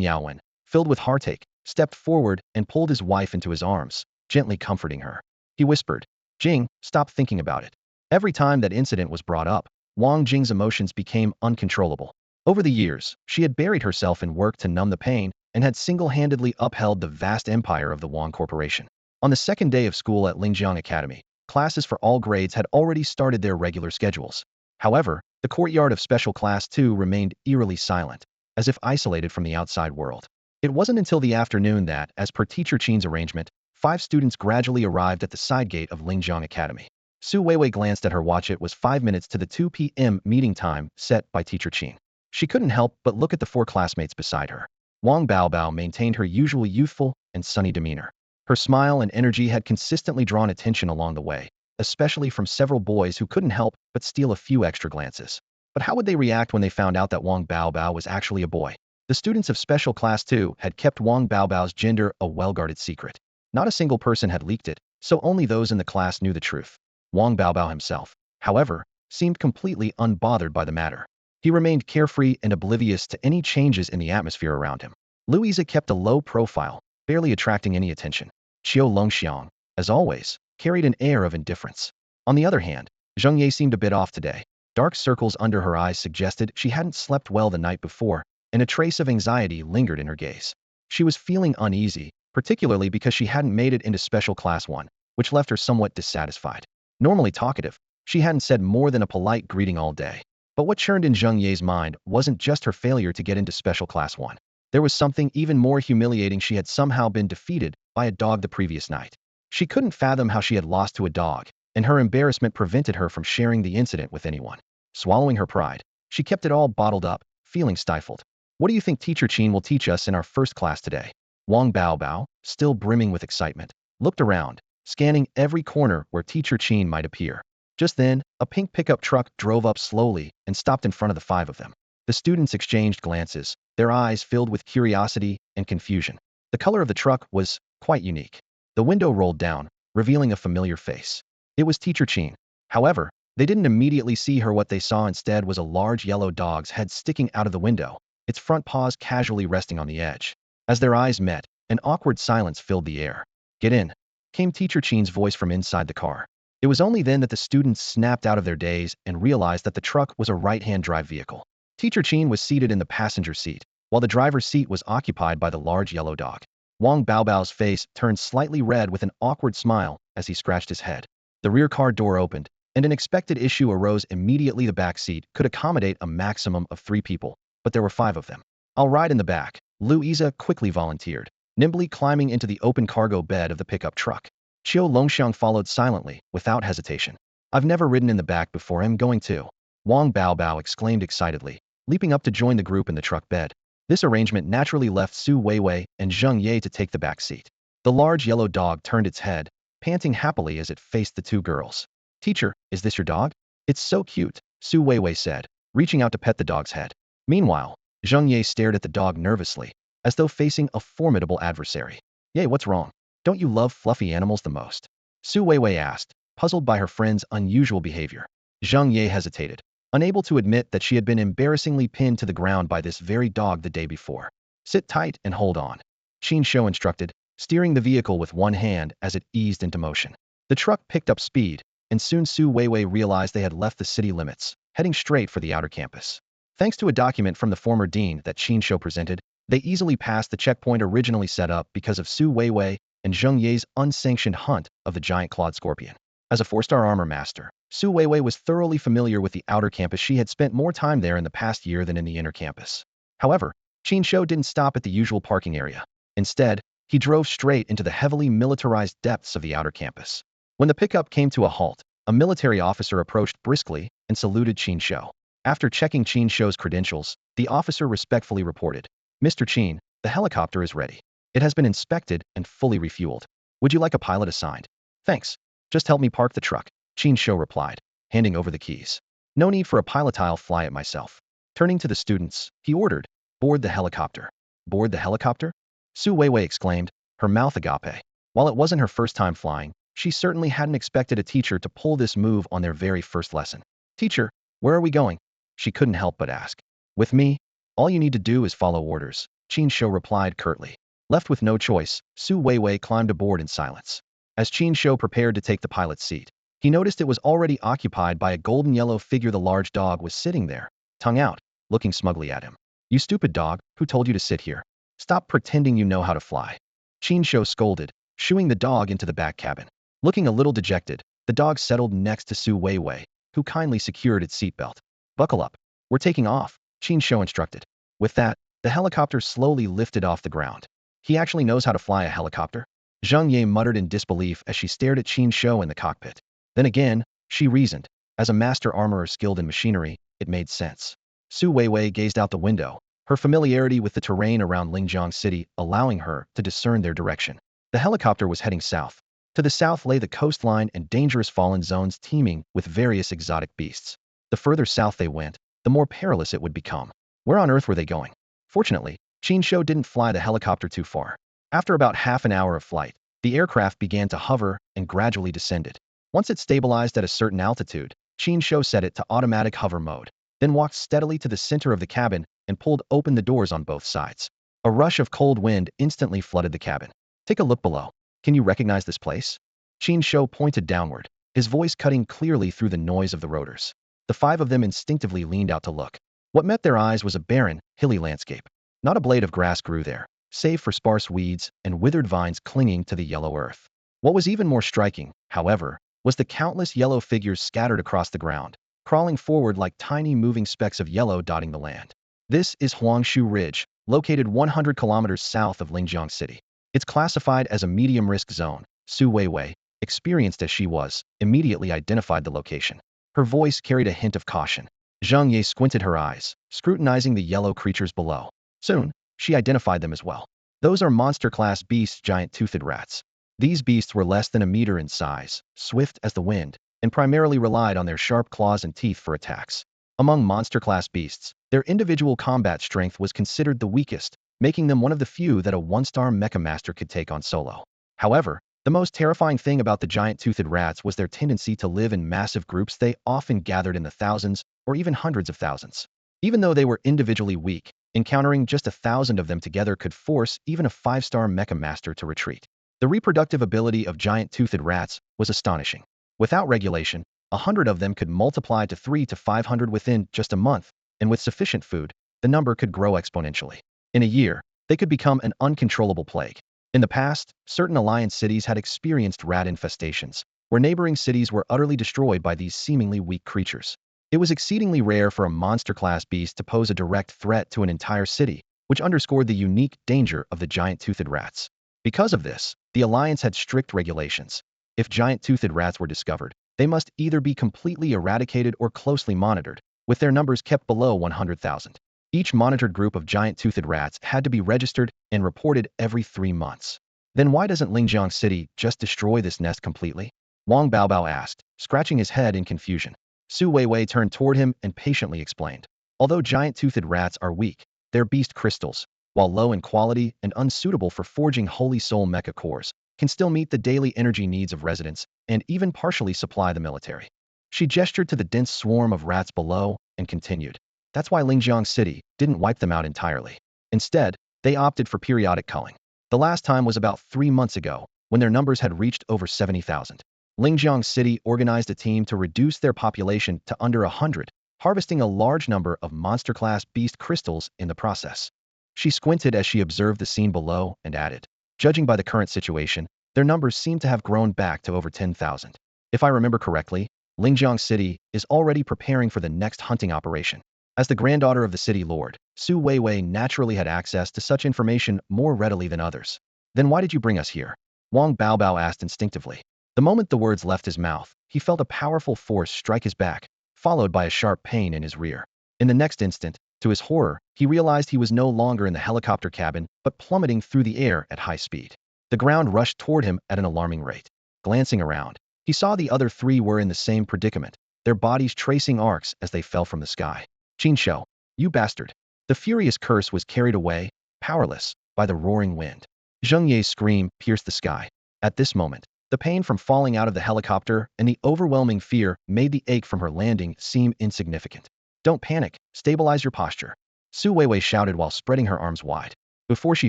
Yaowen, filled with heartache, stepped forward and pulled his wife into his arms, gently comforting her. He whispered, Jing, stop thinking about it. Every time that incident was brought up, Wang Jing's emotions became uncontrollable. Over the years, she had buried herself in work to numb the pain and had single-handedly upheld the vast empire of the Wang Corporation. On the second day of school at Lingjiang Academy, classes for all grades had already started their regular schedules. However, the courtyard of Special Class 2 remained eerily silent, as if isolated from the outside world. It wasn't until the afternoon that, as per Teacher Qin's arrangement, 5 students gradually arrived at the side gate of Lingjiang Academy. Su Weiwei glanced at her watch. It was 5 minutes to the 2 p.m. meeting time set by Teacher Qin. She couldn't help but look at the 4 classmates beside her. Wang Baobao maintained her usual youthful and sunny demeanor. Her smile and energy had consistently drawn attention along the way, especially from several boys who couldn't help but steal a few extra glances. But how would they react when they found out that Wang Baobao was actually a boy? The students of Special Class 2 had kept Wang Baobao's gender a well-guarded secret. Not a single person had leaked it, so only those in the class knew the truth. Wang Baobao himself, however, seemed completely unbothered by the matter. He remained carefree and oblivious to any changes in the atmosphere around him. Louisa kept a low profile, barely attracting any attention. Qiu Longxiang, as always, carried an air of indifference. On the other hand, Zheng Ye seemed a bit off today. Dark circles under her eyes suggested she hadn't slept well the night before, and a trace of anxiety lingered in her gaze. She was feeling uneasy, particularly because she hadn't made it into Special Class 1, which left her somewhat dissatisfied. Normally talkative, she hadn't said more than a polite greeting all day. But what churned in Zheng Ye's mind wasn't just her failure to get into Special Class 1. There was something even more humiliating. She had somehow been defeated by a dog the previous night. She couldn't fathom how she had lost to a dog, and her embarrassment prevented her from sharing the incident with anyone. Swallowing her pride, she kept it all bottled up, feeling stifled. What do you think Teacher Qin will teach us in our first class today? Wang Baobao, still brimming with excitement, looked around, scanning every corner where Teacher Qin might appear. Just then, a pink pickup truck drove up slowly and stopped in front of the five of them. The students exchanged glances, their eyes filled with curiosity and confusion. The color of the truck was quite unique. The window rolled down, revealing a familiar face. It was Teacher Qin. However, they didn't immediately see her. What they saw instead was a large yellow dog's head sticking out of the window, its front paws casually resting on the edge. As their eyes met, an awkward silence filled the air. "Get in," came Teacher Qin's voice from inside the car. It was only then that the students snapped out of their daze and realized that the truck was a right-hand drive vehicle. Teacher Qin was seated in the passenger seat, while the driver's seat was occupied by the large yellow dog. Wang Baobao's face turned slightly red with an awkward smile as he scratched his head. The rear car door opened, and an expected issue arose immediately. The back seat could accommodate a maximum of 3 people, but there were 5 of them. "I'll ride in the back," Louisa quickly volunteered, nimbly climbing into the open cargo bed of the pickup truck. Qiu Longxiang followed silently, without hesitation. "I've never ridden in the back before. I'm going to," Wang Baobao exclaimed excitedly, leaping up to join the group in the truck bed. This arrangement naturally left Su Weiwei and Zheng Ye to take the back seat. The large yellow dog turned its head, panting happily as it faced the 2 girls. "Teacher, is this your dog? It's so cute," Su Weiwei said, reaching out to pet the dog's head. Meanwhile, Zheng Ye stared at the dog nervously, as though facing a formidable adversary. "Ye, what's wrong? Don't you love fluffy animals the most?" Su Weiwei asked, puzzled by her friend's unusual behavior. Zheng Ye hesitated, unable to admit that she had been embarrassingly pinned to the ground by this very dog the day before. "Sit tight and hold on," Qin Shouyi instructed, steering the vehicle with one hand as it eased into motion. The truck picked up speed, and soon Su Weiwei realized they had left the city limits, heading straight for the outer campus. Thanks to a document from the former dean that Qin Shouyi presented, they easily passed the checkpoint originally set up because of Su Weiwei and Zheng Ye's unsanctioned hunt of the giant clawed scorpion. As a 4-star armor master, Su Weiwei was thoroughly familiar with the outer campus. She had spent more time there in the past year than in the inner campus. However, Qin Shouyi didn't stop at the usual parking area. Instead, he drove straight into the heavily militarized depths of the outer campus. When the pickup came to a halt, a military officer approached briskly and saluted Qin Shouyi. After checking Qin Shouyi's credentials, the officer respectfully reported, "Mr. Qin, the helicopter is ready. It has been inspected and fully refueled. Would you like a pilot assigned?" "Thanks. Just help me park the truck," Qin Shouyi replied, handing over the keys. "No need for a pilot, I'll fly it myself." Turning to the students, he ordered, "Board the helicopter." "Board the helicopter?" Su Weiwei exclaimed, her mouth agape. While it wasn't her first time flying, she certainly hadn't expected a teacher to pull this move on their very first lesson. "Teacher, where are we going?" she couldn't help but ask. "With me. All you need to do is follow orders," Qin Shouyi replied curtly. Left with no choice, Su Weiwei climbed aboard in silence. As Qin Shouyi prepared to take the pilot's seat, he noticed it was already occupied by a golden yellow figure. The large dog was sitting there, tongue out, looking smugly at him. "You stupid dog, who told you to sit here? Stop pretending you know how to fly," Qin Shouyi scolded, shooing the dog into the back cabin. Looking a little dejected, the dog settled next to Su Weiwei, who kindly secured its seatbelt. "Buckle up. We're taking off," Qin Shouyi instructed. With that, the helicopter slowly lifted off the ground. "He actually knows how to fly a helicopter?" Zheng Ye muttered in disbelief as she stared at Qin Shouyi in the cockpit. Then again, she reasoned, as a master armorer skilled in machinery, it made sense. Su Weiwei gazed out the window, her familiarity with the terrain around Huzhou City allowing her to discern their direction. The helicopter was heading south. To the south lay the coastline and dangerous fallen zones teeming with various exotic beasts. The further south they went, the more perilous it would become. Where on earth were they going? Fortunately, Qin Shouyi didn't fly the helicopter too far. After about half an hour of flight, the aircraft began to hover and gradually descended. Once it stabilized at a certain altitude, Qin Shouyi set it to automatic hover mode, then walked steadily to the center of the cabin and pulled open the doors on both sides. A rush of cold wind instantly flooded the cabin. "Take a look below. Can you recognize this place?" Qin Shouyi pointed downward, his voice cutting clearly through the noise of the rotors. The 5 of them instinctively leaned out to look. What met their eyes was a barren, hilly landscape. Not a blade of grass grew there, save for sparse weeds and withered vines clinging to the yellow earth. What was even more striking, however, was the countless yellow figures scattered across the ground, crawling forward like tiny moving specks of yellow dotting the land. This is Huangshu Ridge, located 100 kilometers south of Huzhou City. It's classified as a medium-risk zone. Su Weiwei, experienced as she was, immediately identified the location. Her voice carried a hint of caution. Zheng Ye squinted her eyes, scrutinizing the yellow creatures below. Soon, she identified them as well. Those are monster-class beasts, giant toothed rats. These beasts were less than a meter in size, swift as the wind, and primarily relied on their sharp claws and teeth for attacks. Among monster-class beasts, their individual combat strength was considered the weakest, making them one of the few that a one-star Mecha Master could take on solo. However, the most terrifying thing about the giant-toothed rats was their tendency to live in massive groups. They often gathered in the thousands or even hundreds of thousands. Even though they were individually weak, encountering just 1,000 of them together could force even a 5-star Mecha Master to retreat. The reproductive ability of giant-toothed rats was astonishing. Without regulation, 100 of them could multiply to 300 to 500 within just a month, and with sufficient food, the number could grow exponentially. In a year, they could become an uncontrollable plague. In the past, certain alliance cities had experienced rat infestations, where neighboring cities were utterly destroyed by these seemingly weak creatures. It was exceedingly rare for a monster-class beast to pose a direct threat to an entire city, which underscored the unique danger of the giant-toothed rats. Because of this, the alliance had strict regulations. If giant-toothed rats were discovered, they must either be completely eradicated or closely monitored, with their numbers kept below 100,000. Each monitored group of giant-toothed rats had to be registered and reported every 3 months. Then why doesn't Lingjiang City just destroy this nest completely? Wang Baobao asked, scratching his head in confusion. Su Weiwei turned toward him and patiently explained. Although giant-toothed rats are weak, their beast crystals, while low in quality and unsuitable for forging holy soul mecha cores, can still meet the daily energy needs of residents and even partially supply the military. She gestured to the dense swarm of rats below and continued. That's why Lingjiang City didn't wipe them out entirely. Instead, they opted for periodic culling. The last time was about 3 months ago, when their numbers had reached over 70,000. Lingjiang City organized a team to reduce their population to under 100, harvesting a large number of monster-class beast crystals in the process. She squinted as she observed the scene below and added, judging by the current situation, their numbers seem to have grown back to over 10,000. If I remember correctly, Lingjiang City is already preparing for the next hunting operation. As the granddaughter of the city lord, Su Weiwei naturally had access to such information more readily than others. Then why did you bring us here? Wang Baobao asked instinctively. The moment the words left his mouth, he felt a powerful force strike his back, followed by a sharp pain in his rear. In the next instant, to his horror, he realized he was no longer in the helicopter cabin, but plummeting through the air at high speed. The ground rushed toward him at an alarming rate. Glancing around, he saw the other 3 were in the same predicament, their bodies tracing arcs as they fell from the sky. Qin Shouyi, you bastard. The furious curse was carried away, powerless, by the roaring wind. Zheng Ye's scream pierced the sky. At this moment, the pain from falling out of the helicopter and the overwhelming fear made the ache from her landing seem insignificant. Don't panic, stabilize your posture. Su Weiwei shouted while spreading her arms wide. Before she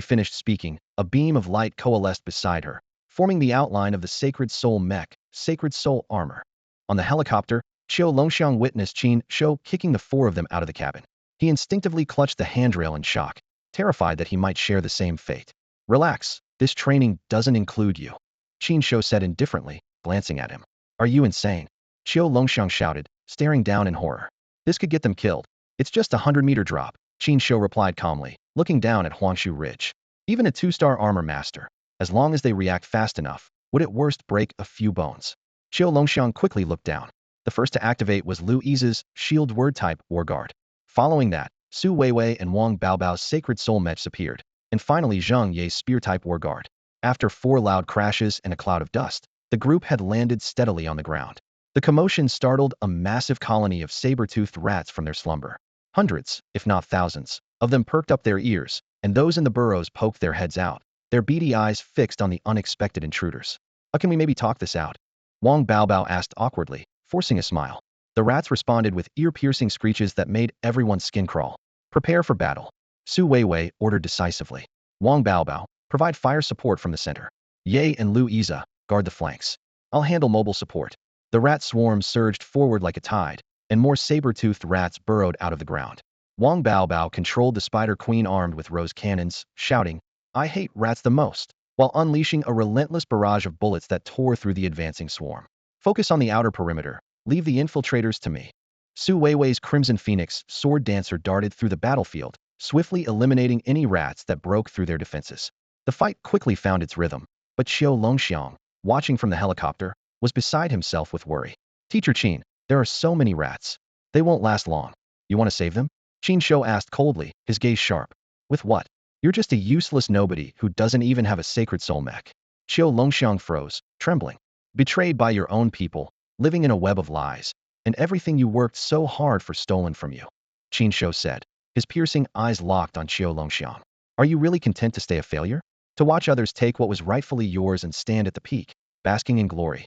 finished speaking, a beam of light coalesced beside her, forming the outline of the Sacred Soul Mech, Sacred Soul Armor. On the helicopter, Qiu Longxiang witnessed Qin Shouyi kicking the 4 of them out of the cabin. He instinctively clutched the handrail in shock, terrified that he might share the same fate. Relax, this training doesn't include you. Qin Shouyi said indifferently, glancing at him. Are you insane? Qiu Longxiang shouted, staring down in horror. This could get them killed. It's just a 100-meter drop, Qin Shouyi replied calmly, looking down at Huangshu Ridge. Even a 2-star armor master, as long as they react fast enough, would at worst break a few bones. Qiu Longxiang quickly looked down. The first to activate was Lu Yi's shield word-type War Guard. Following that, Su Weiwei and Wang Baobao's Sacred Soul Mechs appeared, and finally Zheng Ye's spear-type War Guard. After 4 loud crashes and a cloud of dust, the group had landed steadily on the ground. The commotion startled a massive colony of saber-toothed rats from their slumber. Hundreds, if not thousands, of them perked up their ears, and those in the burrows poked their heads out, their beady eyes fixed on the unexpected intruders. How can we maybe talk this out? Wang Baobao asked awkwardly, forcing a smile. The rats responded with ear-piercing screeches that made everyone's skin crawl. Prepare for battle. Su Weiwei ordered decisively. Wang Baobao, provide fire support from the center. Ye and Lu Yi, guard the flanks. I'll handle mobile support. The rat swarm surged forward like a tide, and more saber-toothed rats burrowed out of the ground. Wang Baobao controlled the Spider Queen armed with rose cannons, shouting, I hate rats the most, while unleashing a relentless barrage of bullets that tore through the advancing swarm. Focus on the outer perimeter. Leave the infiltrators to me. Su Weiwei's Crimson Phoenix sword dancer darted through the battlefield, swiftly eliminating any rats that broke through their defenses. The fight quickly found its rhythm, but Qiu Longxiang, watching from the helicopter, was beside himself with worry. Teacher Qin, there are so many rats. They won't last long. You want to save them? Qin Shouyi asked coldly, his gaze sharp. With what? You're just a useless nobody who doesn't even have a sacred soul mech. Qiu Longxiang froze, trembling. Betrayed by your own people, living in a web of lies, and everything you worked so hard for stolen from you. Qin Shou said, his piercing eyes locked on Qiu Longxiang. Are you really content to stay a failure? To watch others take what was rightfully yours and stand at the peak, basking in glory?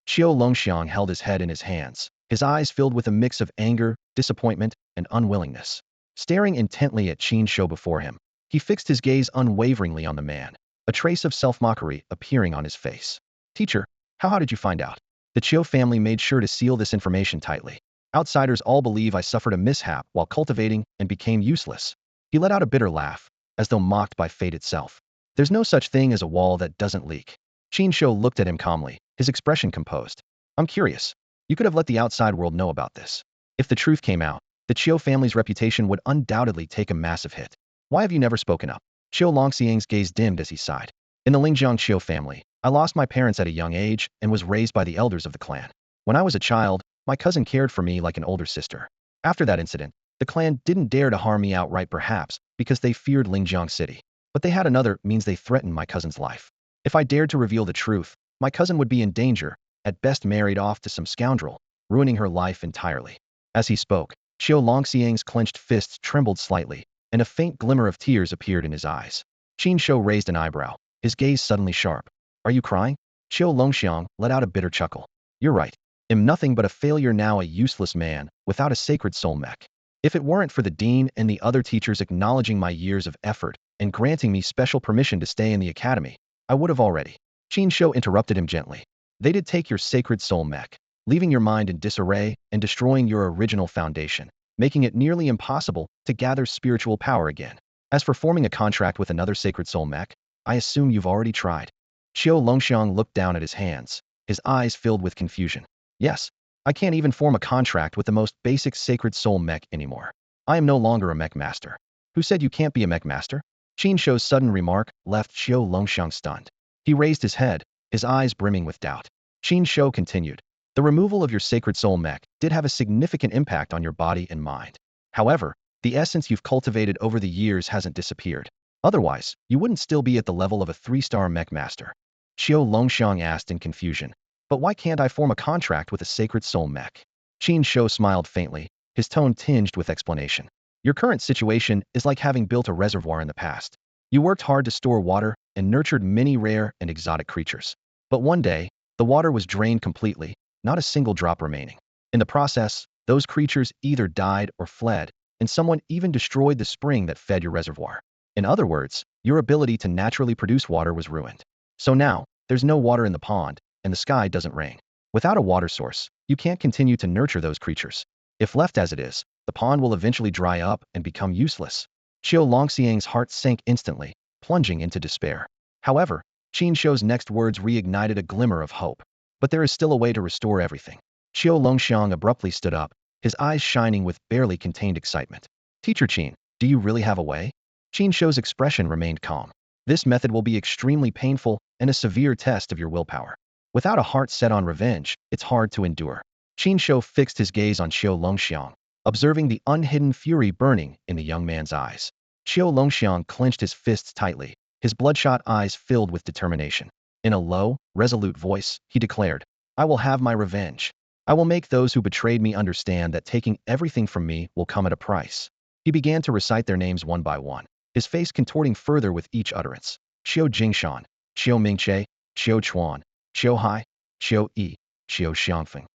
Qiu Longxiang held his head in his hands, his eyes filled with a mix of anger, disappointment, and unwillingness. Staring intently at Qin Shou before him, he fixed his gaze unwaveringly on the man, a trace of self-mockery appearing on his face. Teacher, how did you find out? The Qiu family made sure to seal this information tightly. Outsiders all believe I suffered a mishap while cultivating and became useless. He let out a bitter laugh, as though mocked by fate itself. There's no such thing as a wall that doesn't leak. Qin Shou looked at him calmly, his expression composed. I'm curious. You could have let the outside world know about this. If the truth came out, the Qiu family's reputation would undoubtedly take a massive hit. Why have you never spoken up? Qiu Longxiang's gaze dimmed as he sighed. In the Lingjiang Qiu family, I lost my parents at a young age and was raised by the elders of the clan. When I was a child, my cousin cared for me like an older sister. After that incident, the clan didn't dare to harm me outright, perhaps because they feared Lingjiang City. But they had another means. They threatened my cousin's life. If I dared to reveal the truth, my cousin would be in danger, at best married off to some scoundrel, ruining her life entirely. As he spoke, Qiu Longxiang's clenched fists trembled slightly, and a faint glimmer of tears appeared in his eyes. Qin Shou raised an eyebrow, his gaze suddenly sharp. Are you crying? Qiu Longxiang let out a bitter chuckle. You're right. I'm nothing but a failure now, a useless man, without a sacred soul mech. If it weren't for the dean and the other teachers acknowledging my years of effort and granting me special permission to stay in the academy, I would have already. Qin Shou interrupted him gently. They did take your sacred soul mech, leaving your mind in disarray and destroying your original foundation, making it nearly impossible to gather spiritual power again. As for forming a contract with another sacred soul mech, I assume you've already tried. Qiu Longxiang looked down at his hands, his eyes filled with confusion. Yes, I can't even form a contract with the most basic sacred soul mech anymore. I am no longer a mech master. Who said you can't be a mech master? Qin Shou's sudden remark left Qiu Longxiang stunned. He raised his head, his eyes brimming with doubt. Qin Shou continued. The removal of your sacred soul mech did have a significant impact on your body and mind. However, the essence you've cultivated over the years hasn't disappeared. Otherwise, you wouldn't still be at the level of a 3-star mech master. Qiu Longxiang asked in confusion. But why can't I form a contract with a sacred soul mech? Qin Shou smiled faintly, his tone tinged with explanation. Your current situation is like having built a reservoir in the past. You worked hard to store water and nurtured many rare and exotic creatures. But one day, the water was drained completely, not a single drop remaining. In the process, those creatures either died or fled, and someone even destroyed the spring that fed your reservoir. In other words, your ability to naturally produce water was ruined. So now, there's no water in the pond, and the sky doesn't rain. Without a water source, you can't continue to nurture those creatures. If left as it is, the pond will eventually dry up and become useless. Qiu Longxiang's heart sank instantly, plunging into despair. However, Qin Shou's next words reignited a glimmer of hope. But there is still a way to restore everything. Qiu Longxiang abruptly stood up, his eyes shining with barely contained excitement. Teacher Qin, do you really have a way? Qin Shou's expression remained calm. This method will be extremely painful and a severe test of your willpower. Without a heart set on revenge, it's hard to endure. Qin Shou fixed his gaze on Qiu Longxiang, observing the unhidden fury burning in the young man's eyes. Qiu Longxiang clenched his fists tightly, his bloodshot eyes filled with determination. In a low, resolute voice, he declared, I will have my revenge. I will make those who betrayed me understand that taking everything from me will come at a price. He began to recite their names one by one, his face contorting further with each utterance. Qiu Jingshan, Qiu Mingche, Qiu Chuan, Qiu Hai, Qiu Yi, Qiu Xiangfeng.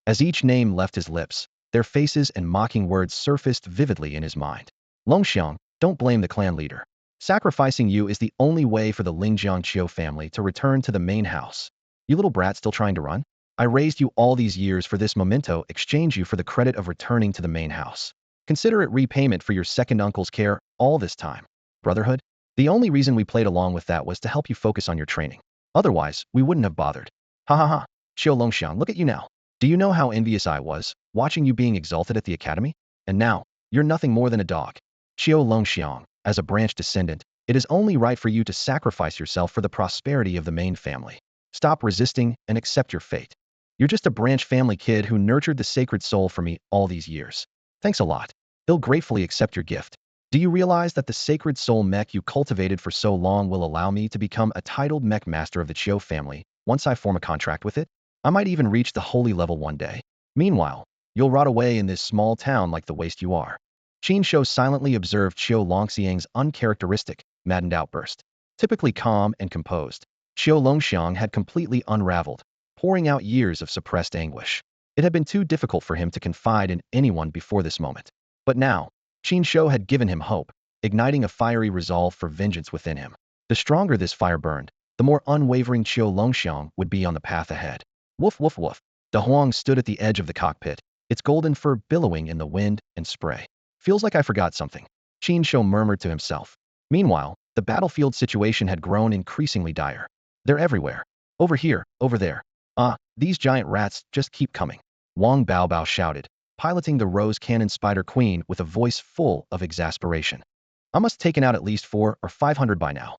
As each name left his lips, their faces and mocking words surfaced vividly in his mind. Longxiang, don't blame the clan leader. Sacrificing you is the only way for the Lingjiang Qiu family to return to the main house. You little brat still trying to run? I raised you all these years for this memento, exchange you for the credit of returning to the main house. Consider it repayment for your second uncle's care all this time. Brotherhood? The only reason we played along with that was to help you focus on your training. Otherwise, we wouldn't have bothered. Ha ha ha. Qiu Longxiang, look at you now. Do you know how envious I was, watching you being exalted at the academy? And now, you're nothing more than a dog. Qiu Longxiang, as a branch descendant, it is only right for you to sacrifice yourself for the prosperity of the main family. Stop resisting and accept your fate. You're just a branch family kid who nurtured the sacred soul for me all these years. Thanks a lot. He'll gratefully accept your gift. Do you realize that the sacred soul mech you cultivated for so long will allow me to become a titled mech master of the Qiu family once I form a contract with it? I might even reach the holy level one day. Meanwhile, you'll rot away in this small town like the waste you are. Qin Shou silently observed Qiu Longxiang's uncharacteristic, maddened outburst. Typically calm and composed, Qiu Longxiang had completely unraveled, pouring out years of suppressed anguish. It had been too difficult for him to confide in anyone before this moment. But now, Qin Shou had given him hope, igniting a fiery resolve for vengeance within him. The stronger this fire burned, the more unwavering Qiu Longxiang would be on the path ahead. Woof woof woof. De Huang stood at the edge of the cockpit, its golden fur billowing in the wind and spray. Feels like I forgot something, Qin Shou murmured to himself. Meanwhile, the battlefield situation had grown increasingly dire. They're everywhere. Over here, over there. These giant rats just keep coming. Wang Baobao shouted, piloting the Rose Cannon Spider Queen with a voice full of exasperation. I must have taken out at least 400 or 500 by now.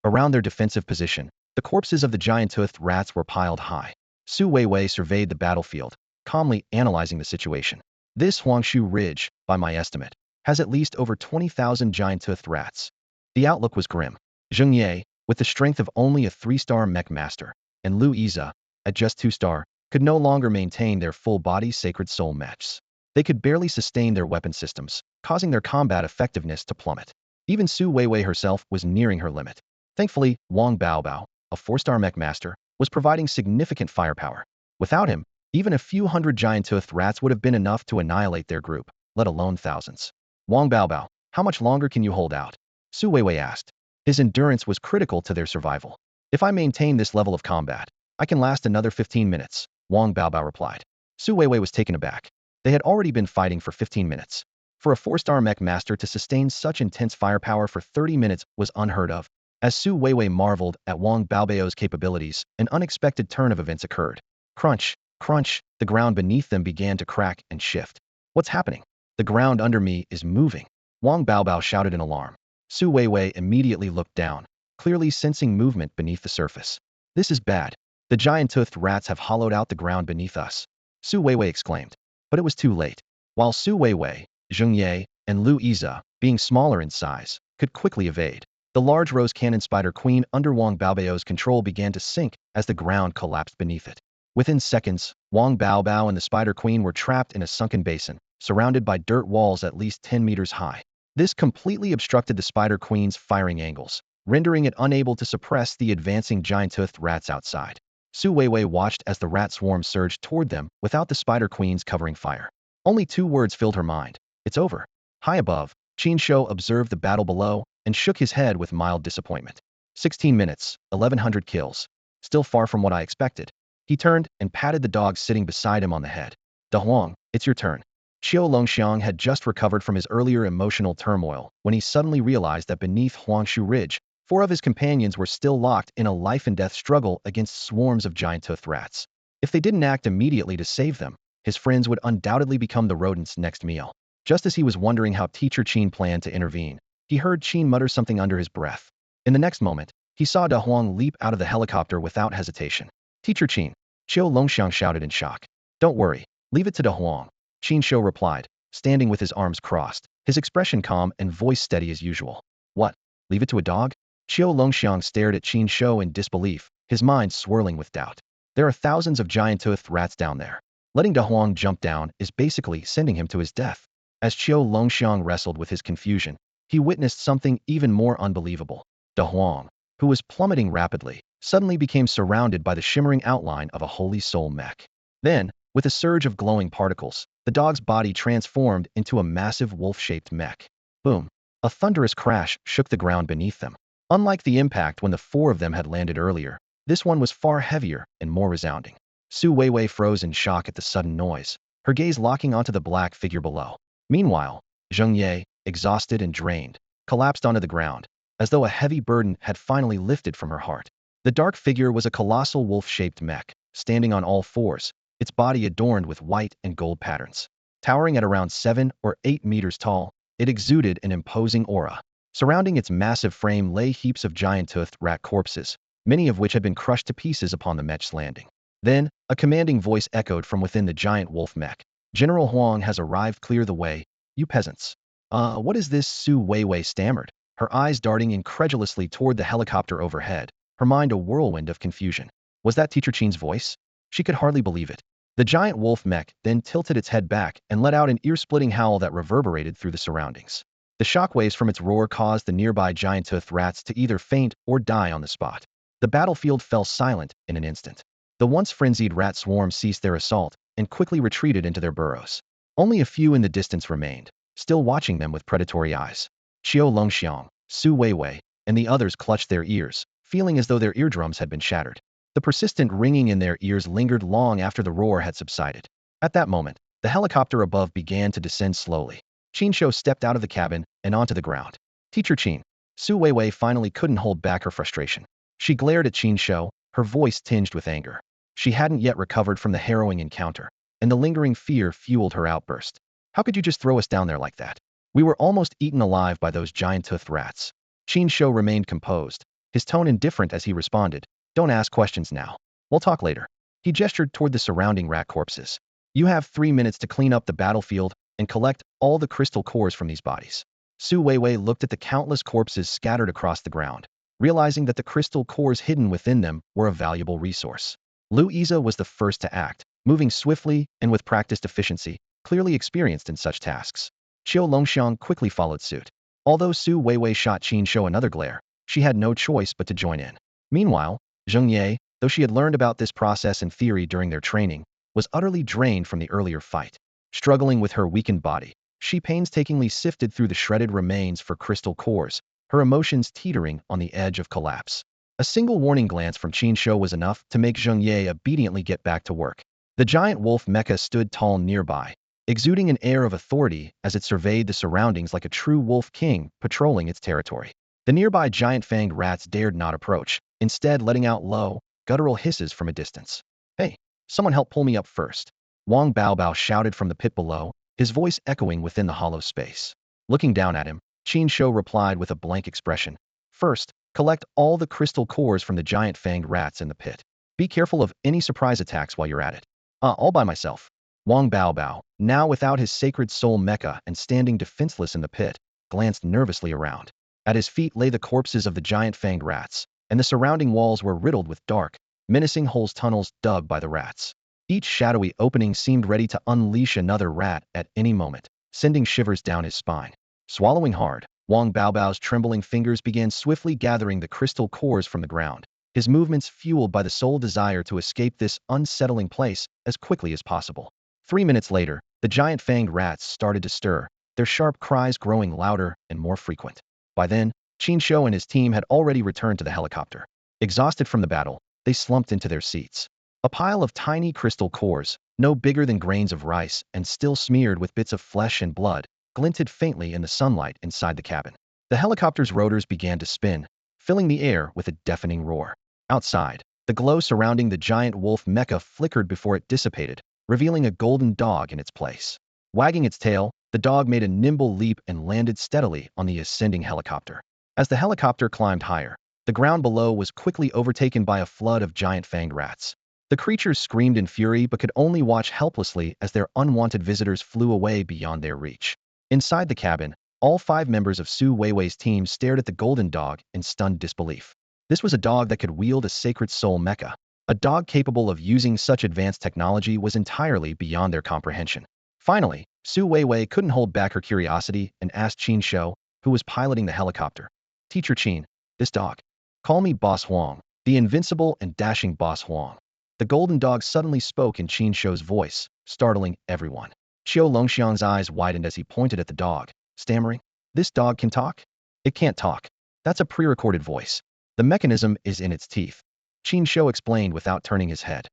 Around their defensive position, the corpses of the giant-toothed rats were piled high. Su Weiwei surveyed the battlefield, calmly analyzing the situation. This Huangshu Ridge, by my estimate, has at least over 20,000 giant-toothed rats. The outlook was grim. Zheng Ye, with the strength of only a 3-star mech master, and Lu Yiza, at just 2-star, could no longer maintain their full-body sacred soul mechs. They could barely sustain their weapon systems, causing their combat effectiveness to plummet. Even Su Weiwei herself was nearing her limit. Thankfully, Wang Baobao, a 4-star mech master, was providing significant firepower. Without him, even a few hundred giant-toothed rats would have been enough to annihilate their group, let alone thousands. Wang Baobao, how much longer can you hold out? Su Weiwei asked. His endurance was critical to their survival. If I maintain this level of combat, I can last another 15 minutes, Wang Baobao replied. Su Weiwei was taken aback. They had already been fighting for 15 minutes. For a 4-star mech master to sustain such intense firepower for 30 minutes was unheard of. As Su Weiwei marveled at Wang Baobao's capabilities, an unexpected turn of events occurred. Crunch, crunch, the ground beneath them began to crack and shift. What's happening? The ground under me is moving. Wang Baobao shouted in alarm. Su Weiwei immediately looked down, clearly sensing movement beneath the surface. This is bad. The giant-toothed rats have hollowed out the ground beneath us, Su Weiwei exclaimed. But it was too late. While Su Weiwei, Zheng Ye, and Lu Yiza, being smaller in size, could quickly evade, the large Rose Cannon Spider Queen under Wang Baobao's control began to sink as the ground collapsed beneath it. Within seconds, Wang Baobao and the Spider Queen were trapped in a sunken basin, surrounded by dirt walls at least 10 meters high. This completely obstructed the Spider Queen's firing angles, rendering it unable to suppress the advancing giant-toothed rats outside. Su Weiwei watched as the rat swarm surged toward them without the Spider Queen's covering fire. Only 2 words filled her mind. It's over. High above, Qin Shou observed the battle below and shook his head with mild disappointment. 16 minutes, 1,100 kills. Still far from what I expected. He turned and patted the dog sitting beside him on the head. De Huang, it's your turn. Qiu Longxiang had just recovered from his earlier emotional turmoil when he suddenly realized that beneath Huangshu Ridge, 4 of his companions were still locked in a life-and-death struggle against swarms of giant-toothed rats. If they didn't act immediately to save them, his friends would undoubtedly become the rodents' next meal. Just as he was wondering how Teacher Qin planned to intervene, he heard Qin mutter something under his breath. In the next moment, he saw De Huang leap out of the helicopter without hesitation. Teacher Qin, Qiu Longxiang shouted in shock. Don't worry, leave it to De Huang, Qin Shou replied, standing with his arms crossed, his expression calm and voice steady as usual. What? Leave it to a dog? Qiu Longxiang stared at Qin Shou in disbelief, his mind swirling with doubt. There are thousands of giant-toothed rats down there. Letting De Huang jump down is basically sending him to his death. As Qiu Longxiang wrestled with his confusion, he witnessed something even more unbelievable. De Huang, who was plummeting rapidly, suddenly became surrounded by the shimmering outline of a holy soul mech. Then, with a surge of glowing particles, the dog's body transformed into a massive wolf-shaped mech. Boom! A thunderous crash shook the ground beneath them. Unlike the impact when the 4 of them had landed earlier, this one was far heavier and more resounding. Su Weiwei froze in shock at the sudden noise, her gaze locking onto the black figure below. Meanwhile, Zheng Ye, exhausted and drained, collapsed onto the ground, as though a heavy burden had finally lifted from her heart. The dark figure was a colossal wolf-shaped mech, standing on all 4s, its body adorned with white and gold patterns. Towering at around 7 or 8 meters tall, it exuded an imposing aura. Surrounding its massive frame lay heaps of giant-toothed rat corpses, many of which had been crushed to pieces upon the mech's landing. Then, a commanding voice echoed from within the giant wolf mech. General Huang has arrived, clear the way, you peasants. What is this?" Su Weiwei stammered, her eyes darting incredulously toward the helicopter overhead, her mind a whirlwind of confusion. Was that Teacher Qin's voice? She could hardly believe it. The giant wolf mech then tilted its head back and let out an ear-splitting howl that reverberated through the surroundings. The shockwaves from its roar caused the nearby giant-toothed rats to either faint or die on the spot. The battlefield fell silent in an instant. The once frenzied rat swarm ceased their assault and quickly retreated into their burrows. Only a few in the distance remained, still watching them with predatory eyes. Qiu Longxiang, Su Weiwei, and the others clutched their ears, feeling as though their eardrums had been shattered. The persistent ringing in their ears lingered long after the roar had subsided. At that moment, the helicopter above began to descend slowly. Qin Shou stepped out of the cabin and onto the ground. "Teacher Qin." Su Weiwei finally couldn't hold back her frustration. She glared at Qin Shou, her voice tinged with anger. She hadn't yet recovered from the harrowing encounter, and the lingering fear fueled her outburst. "How could you just throw us down there like that? We were almost eaten alive by those giant-toothed rats." Qin Shou remained composed, his tone indifferent as he responded, "Don't ask questions now. We'll talk later." He gestured toward the surrounding rat corpses. "You have 3 minutes to clean up the battlefield and collect all the crystal cores from these bodies." Su Weiwei looked at the countless corpses scattered across the ground, realizing that the crystal cores hidden within them were a valuable resource. Lu Iza was the first to act, moving swiftly and with practiced efficiency, clearly experienced in such tasks. Qiu Longxiang quickly followed suit. Although Su Weiwei shot Qin Shou another glare, she had no choice but to join in. Meanwhile, Zheng Ye, though she had learned about this process in theory during their training, was utterly drained from the earlier fight. Struggling with her weakened body, she painstakingly sifted through the shredded remains for crystal cores, her emotions teetering on the edge of collapse. A single warning glance from Qin Shou was enough to make Zheng Ye obediently get back to work. The giant wolf mecha stood tall nearby, exuding an air of authority as it surveyed the surroundings like a true wolf king patrolling its territory. The nearby giant-fanged rats dared not approach, instead letting out low, guttural hisses from a distance. "Hey, someone help pull me up first." Wang Baobao shouted from the pit below, his voice echoing within the hollow space. Looking down at him, Qin Shou replied with a blank expression. "First, collect all the crystal cores from the giant-fanged rats in the pit. Be careful of any surprise attacks while you're at it." All by myself." Wang Baobao, now without his sacred soul mecha and standing defenseless in the pit, glanced nervously around. At his feet lay the corpses of the giant-fanged rats, and the surrounding walls were riddled with dark, menacing holes tunnels dug by the rats. Each shadowy opening seemed ready to unleash another rat at any moment, sending shivers down his spine. Swallowing hard, Wang Baobao's trembling fingers began swiftly gathering the crystal cores from the ground, his movements fueled by the sole desire to escape this unsettling place as quickly as possible. 3 minutes later, the giant-fanged rats started to stir, their sharp cries growing louder and more frequent. By then, Qin Shou and his team had already returned to the helicopter. Exhausted from the battle, they slumped into their seats. A pile of tiny crystal cores, no bigger than grains of rice and still smeared with bits of flesh and blood, glinted faintly in the sunlight inside the cabin. The helicopter's rotors began to spin, filling the air with a deafening roar. Outside, the glow surrounding the giant wolf mecha flickered before it dissipated, revealing a golden dog in its place. Wagging its tail, the dog made a nimble leap and landed steadily on the ascending helicopter. As the helicopter climbed higher, the ground below was quickly overtaken by a flood of giant-fanged rats. The creatures screamed in fury but could only watch helplessly as their unwanted visitors flew away beyond their reach. Inside the cabin, all 5 members of Su Weiwei's team stared at the golden dog in stunned disbelief. This was a dog that could wield a sacred soul mecha. A dog capable of using such advanced technology was entirely beyond their comprehension. Finally, Su Weiwei couldn't hold back her curiosity and asked Qin Shou, who was piloting the helicopter. "Teacher Qin, this dog. Call me Boss Huang, the invincible and dashing Boss Huang." The golden dog suddenly spoke in Qin Shou's voice, startling everyone. Qiu Longxiang's eyes widened as he pointed at the dog, stammering, "This dog can talk?" "It can't talk. That's a pre-recorded voice. The mechanism is in its teeth," Qin Shou explained without turning his head.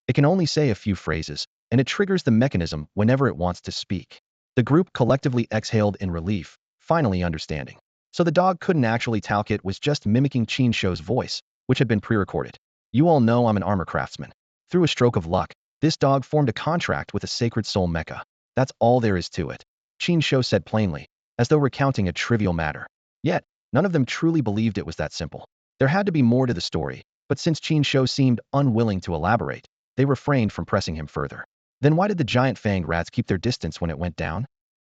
"It can only say a few phrases, and it triggers the mechanism whenever it wants to speak." The group collectively exhaled in relief, finally understanding. So the dog couldn't actually talk, it was just mimicking Qin Shou's voice, which had been pre-recorded. "You all know I'm an armor craftsman. Through a stroke of luck, this dog formed a contract with a sacred soul mecha. That's all there is to it," Qin Shou said plainly, as though recounting a trivial matter. Yet, none of them truly believed it was that simple. There had to be more to the story, but since Qin Shou seemed unwilling to elaborate, they refrained from pressing him further. "Then why did the giant-fanged rats keep their distance when it went down?"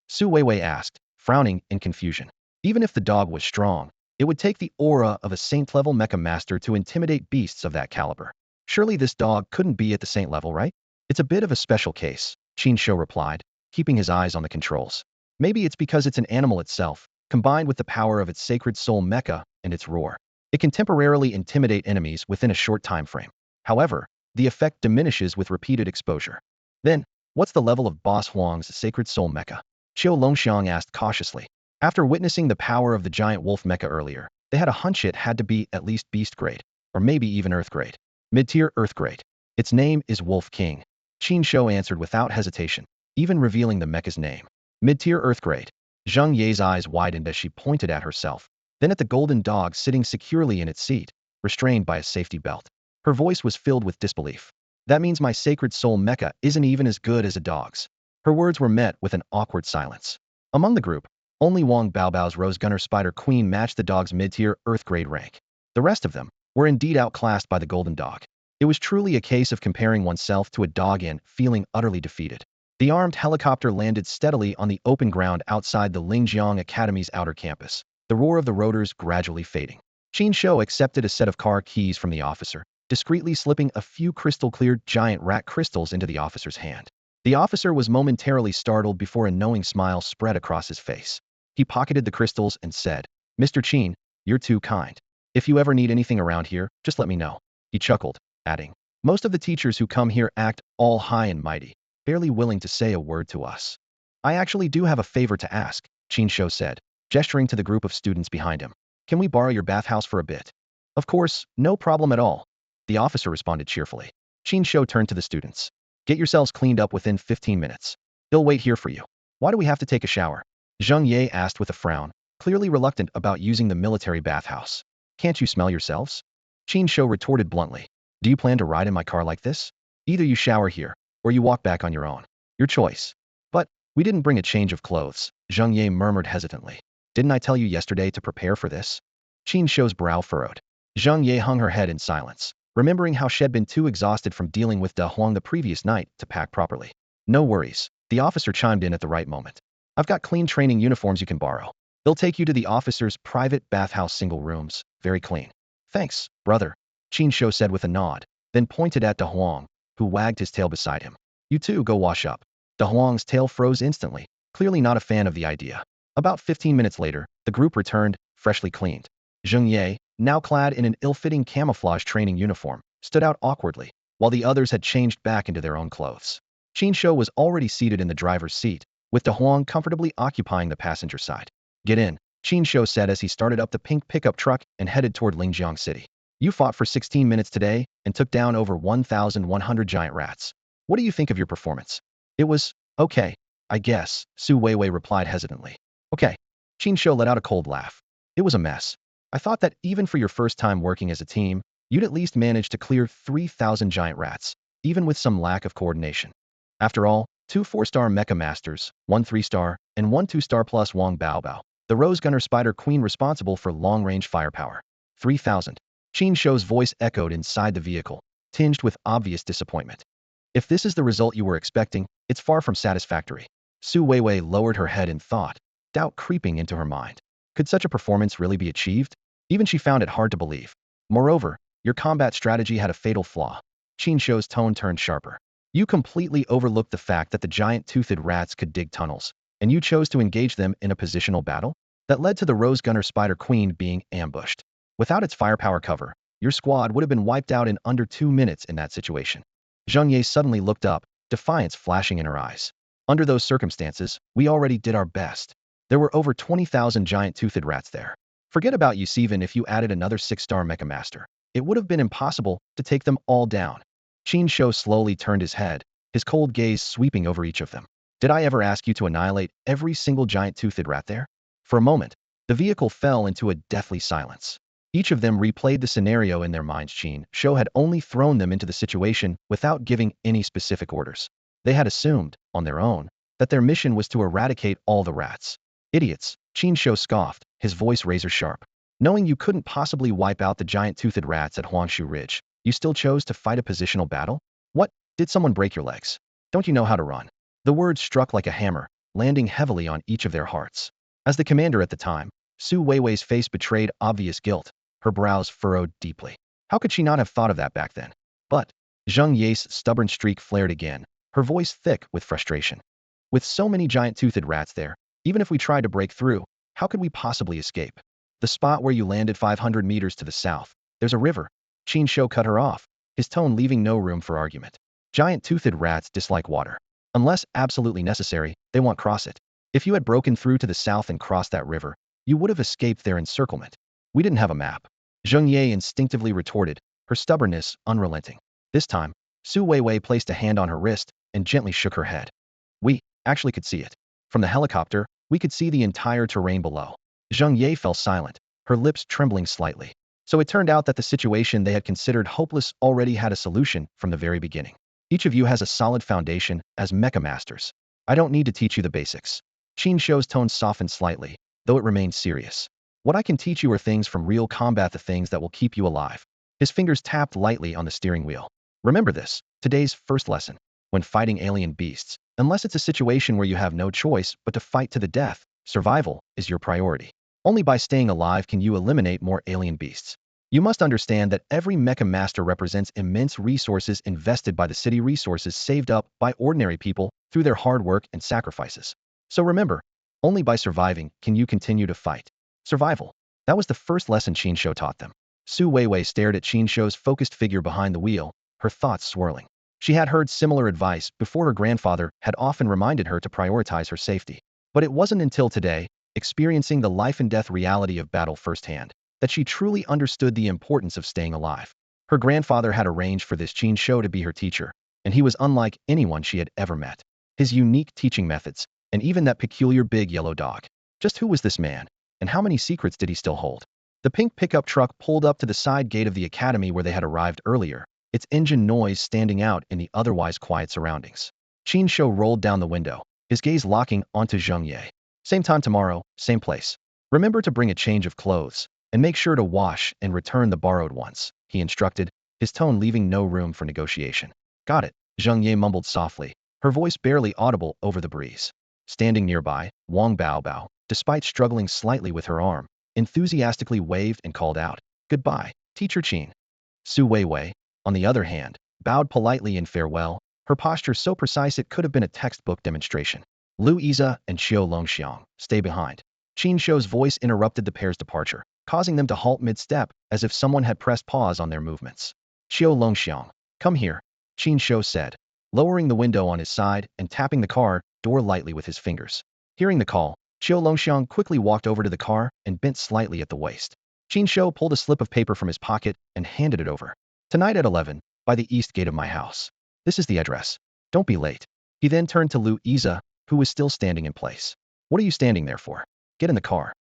Su Weiwei asked, frowning in confusion. Even if the dog was strong, it would take the aura of a saint-level Mecha Master to intimidate beasts of that caliber. Surely this dog couldn't be at the saint level, right? It's a bit of a special case, Qin Shou replied, keeping his eyes on the controls. Maybe it's because it's an animal itself, combined with the power of its sacred soul mecha and its roar. It can temporarily intimidate enemies within a short time frame. However, the effect diminishes with repeated exposure. Then, what's the level of Boss Huang's sacred soul mecha? Qiu Longxiang asked cautiously. After witnessing the power of the giant wolf mecha earlier, they had a hunch it had to be at least beast grade, or maybe even earth grade. Mid-tier earth grade. Its name is Wolf King. Qin Shou answered without hesitation, even revealing the mecha's name. Mid-tier earth grade. Zheng Ye's eyes widened as she pointed at herself, then at the golden dog sitting securely in its seat, restrained by a safety belt. Her voice was filled with disbelief. That means my sacred soul mecha isn't even as good as a dog's. Her words were met with an awkward silence. Among the group, only Wang Baobao's Rose Gunner Spider Queen matched the dog's mid-tier earth grade rank. The rest of them were indeed outclassed by the golden dog. It was truly a case of comparing oneself to a dog and feeling utterly defeated. The armed helicopter landed steadily on the open ground outside the Lingjiang Academy's outer campus, the roar of the rotors gradually fading. Qin Shou accepted a set of car keys from the officer, discreetly slipping a few crystal-clear giant rat crystals into the officer's hand. The officer was momentarily startled before a knowing smile spread across his face. He pocketed the crystals and said, "Mr. Qin, you're too kind. If you ever need anything around here, just let me know." He chuckled, adding, "Most of the teachers who come here act all high and mighty, barely willing to say a word to us." "I actually do have a favor to ask," Qin Shou said, gesturing to the group of students behind him. "Can we borrow your bathhouse for a bit?" "Of course, no problem at all," the officer responded cheerfully. Qin Shou turned to the students. "Get yourselves cleaned up within 15 minutes. He'll wait here for you." "Why do we have to take a shower?" Zheng Ye asked with a frown, clearly reluctant about using the military bathhouse. "Can't you smell yourselves?" Qin Shou retorted bluntly. "Do you plan to ride in my car like this? Either you shower here, or you walk back on your own. Your choice." "But, we didn't bring a change of clothes," Zheng Ye murmured hesitantly. "Didn't I tell you yesterday to prepare for this?" Qin Shou's brow furrowed. Zheng Ye hung her head in silence, remembering how she'd been too exhausted from dealing with Da Huang the previous night to pack properly. "No worries," the officer chimed in at the right moment. "I've got clean training uniforms you can borrow. They'll take you to the officer's private bathhouse single rooms, very clean." "Thanks, brother," Qin Shou said with a nod, then pointed at Da Huang, who wagged his tail beside him. "You too go wash up." Da Huang's tail froze instantly, clearly not a fan of the idea. About 15 minutes later, the group returned, freshly cleaned. Zheng Ye, now clad in an ill-fitting camouflage training uniform, stood out awkwardly, while the others had changed back into their own clothes. Qin Shou was already seated in the driver's seat, with Da Huang comfortably occupying the passenger side. "Get in," Qin Shou said as he started up the pink pickup truck and headed toward Lingjiang City. "You fought for 16 minutes today and took down over 1,100 giant rats. What do you think of your performance?" "It was okay, I guess," Su Weiwei replied hesitantly. "Okay." Qin Shou let out a cold laugh. "It was a mess. I thought that even for your first time working as a team, you'd at least manage to clear 3,000 giant rats, even with some lack of coordination. After all, 2 4-star Mecha Masters, 1 3-star, and 1 2-star plus Wang Baobao, the Rose Gunner Spider Queen responsible for long-range firepower. 3,000. Qin Shou's voice echoed inside the vehicle, tinged with obvious disappointment. "If this is the result you were expecting, it's far from satisfactory." Su Weiwei lowered her head in thought, doubt creeping into her mind. Could such a performance really be achieved? Even she found it hard to believe. "Moreover, your combat strategy had a fatal flaw." Qin Shou's tone turned sharper. "You completely overlooked the fact that the giant toothed rats could dig tunnels, and you chose to engage them in a positional battle? That led to the Rose Gunner Spider Queen being ambushed. Without its firepower cover, your squad would have been wiped out in under 2 minutes in that situation." Zheng Ye suddenly looked up, defiance flashing in her eyes. "Under those circumstances, we already did our best. There were over 20,000 giant toothed rats there. Forget about you, even if you added another 6-star Mecha Master. It would have been impossible to take them all down." Qin Shou slowly turned his head, his cold gaze sweeping over each of them. "Did I ever ask you to annihilate every single giant toothed rat there?" For a moment, the vehicle fell into a deathly silence. Each of them replayed the scenario in their minds. Qin Shou had only thrown them into the situation without giving any specific orders. They had assumed, on their own, that their mission was to eradicate all the rats. "Idiots," Qin Shou scoffed, his voice razor sharp. "Knowing you couldn't possibly wipe out the giant toothed rats at Huangshu Ridge, you still chose to fight a positional battle? What? Did someone break your legs? Don't you know how to run?" The words struck like a hammer, landing heavily on each of their hearts. As the commander at the time, Su Weiwei's face betrayed obvious guilt, her brows furrowed deeply. How could she not have thought of that back then? But Zheng Ye's stubborn streak flared again, her voice thick with frustration. With so many giant-toothed rats there, even if we tried to break through, how could we possibly escape? The spot where you landed 500 meters to the south, there's a river. Qin Shou cut her off, his tone leaving no room for argument. Giant-toothed rats dislike water. Unless absolutely necessary, they won't cross it. If you had broken through to the south and crossed that river, you would have escaped their encirclement. We didn't have a map. Zheng Ye instinctively retorted, her stubbornness unrelenting. This time, Su Weiwei placed a hand on her wrist and gently shook her head. We actually could see it. From the helicopter, we could see the entire terrain below. Zheng Ye fell silent, her lips trembling slightly. So it turned out that the situation they had considered hopeless already had a solution from the very beginning. Each of you has a solid foundation as Mech Masters. I don't need to teach you the basics. Qin Shou's tone softened slightly, though it remained serious. What I can teach you are things from real combat, the things that will keep you alive. His fingers tapped lightly on the steering wheel. Remember this, today's first lesson. When fighting alien beasts, unless it's a situation where you have no choice but to fight to the death, survival is your priority. Only by staying alive can you eliminate more alien beasts. You must understand that every Mech Master represents immense resources invested by the city, resources saved up by ordinary people through their hard work and sacrifices. So remember, only by surviving can you continue to fight. Survival. That was the first lesson Qin Shou taught them. Su Weiwei stared at Qin Shou's focused figure behind the wheel, her thoughts swirling. She had heard similar advice before. Her grandfather had often reminded her to prioritize her safety. But it wasn't until today, experiencing the life and death reality of battle firsthand, that she truly understood the importance of staying alive. Her grandfather had arranged for this Qin Shou to be her teacher, and he was unlike anyone she had ever met. His unique teaching methods, and even that peculiar big yellow dog. Just who was this man, and how many secrets did he still hold? The pink pickup truck pulled up to the side gate of the academy where they had arrived earlier, its engine noise standing out in the otherwise quiet surroundings. Qin Shou rolled down the window, his gaze locking onto Zheng Ye. Same time tomorrow, same place. Remember to bring a change of clothes, and make sure to wash and return the borrowed ones, he instructed, his tone leaving no room for negotiation. Got it, Zheng Ye mumbled softly, her voice barely audible over the breeze. Standing nearby, Wang Baobao, despite struggling slightly with her arm, enthusiastically waved and called out, "Goodbye, Teacher Qin." Su Weiwei, on the other hand, bowed politely in farewell, her posture so precise it could have been a textbook demonstration. Lu Iza and Xiao Longxiang, stay behind. Qin Shou's voice interrupted the pair's departure, causing them to halt mid-step, as if someone had pressed pause on their movements. Xiao Longxiang, come here, Qin Shou said, lowering the window on his side and tapping the car door lightly with his fingers. Hearing the call, Xiao Longxiang quickly walked over to the car and bent slightly at the waist. Qin Shou pulled a slip of paper from his pocket and handed it over. Tonight at 11, by the east gate of my house. This is the address. Don't be late. He then turned to Lu Iza, who was still standing in place. What are you standing there for? Get in the car.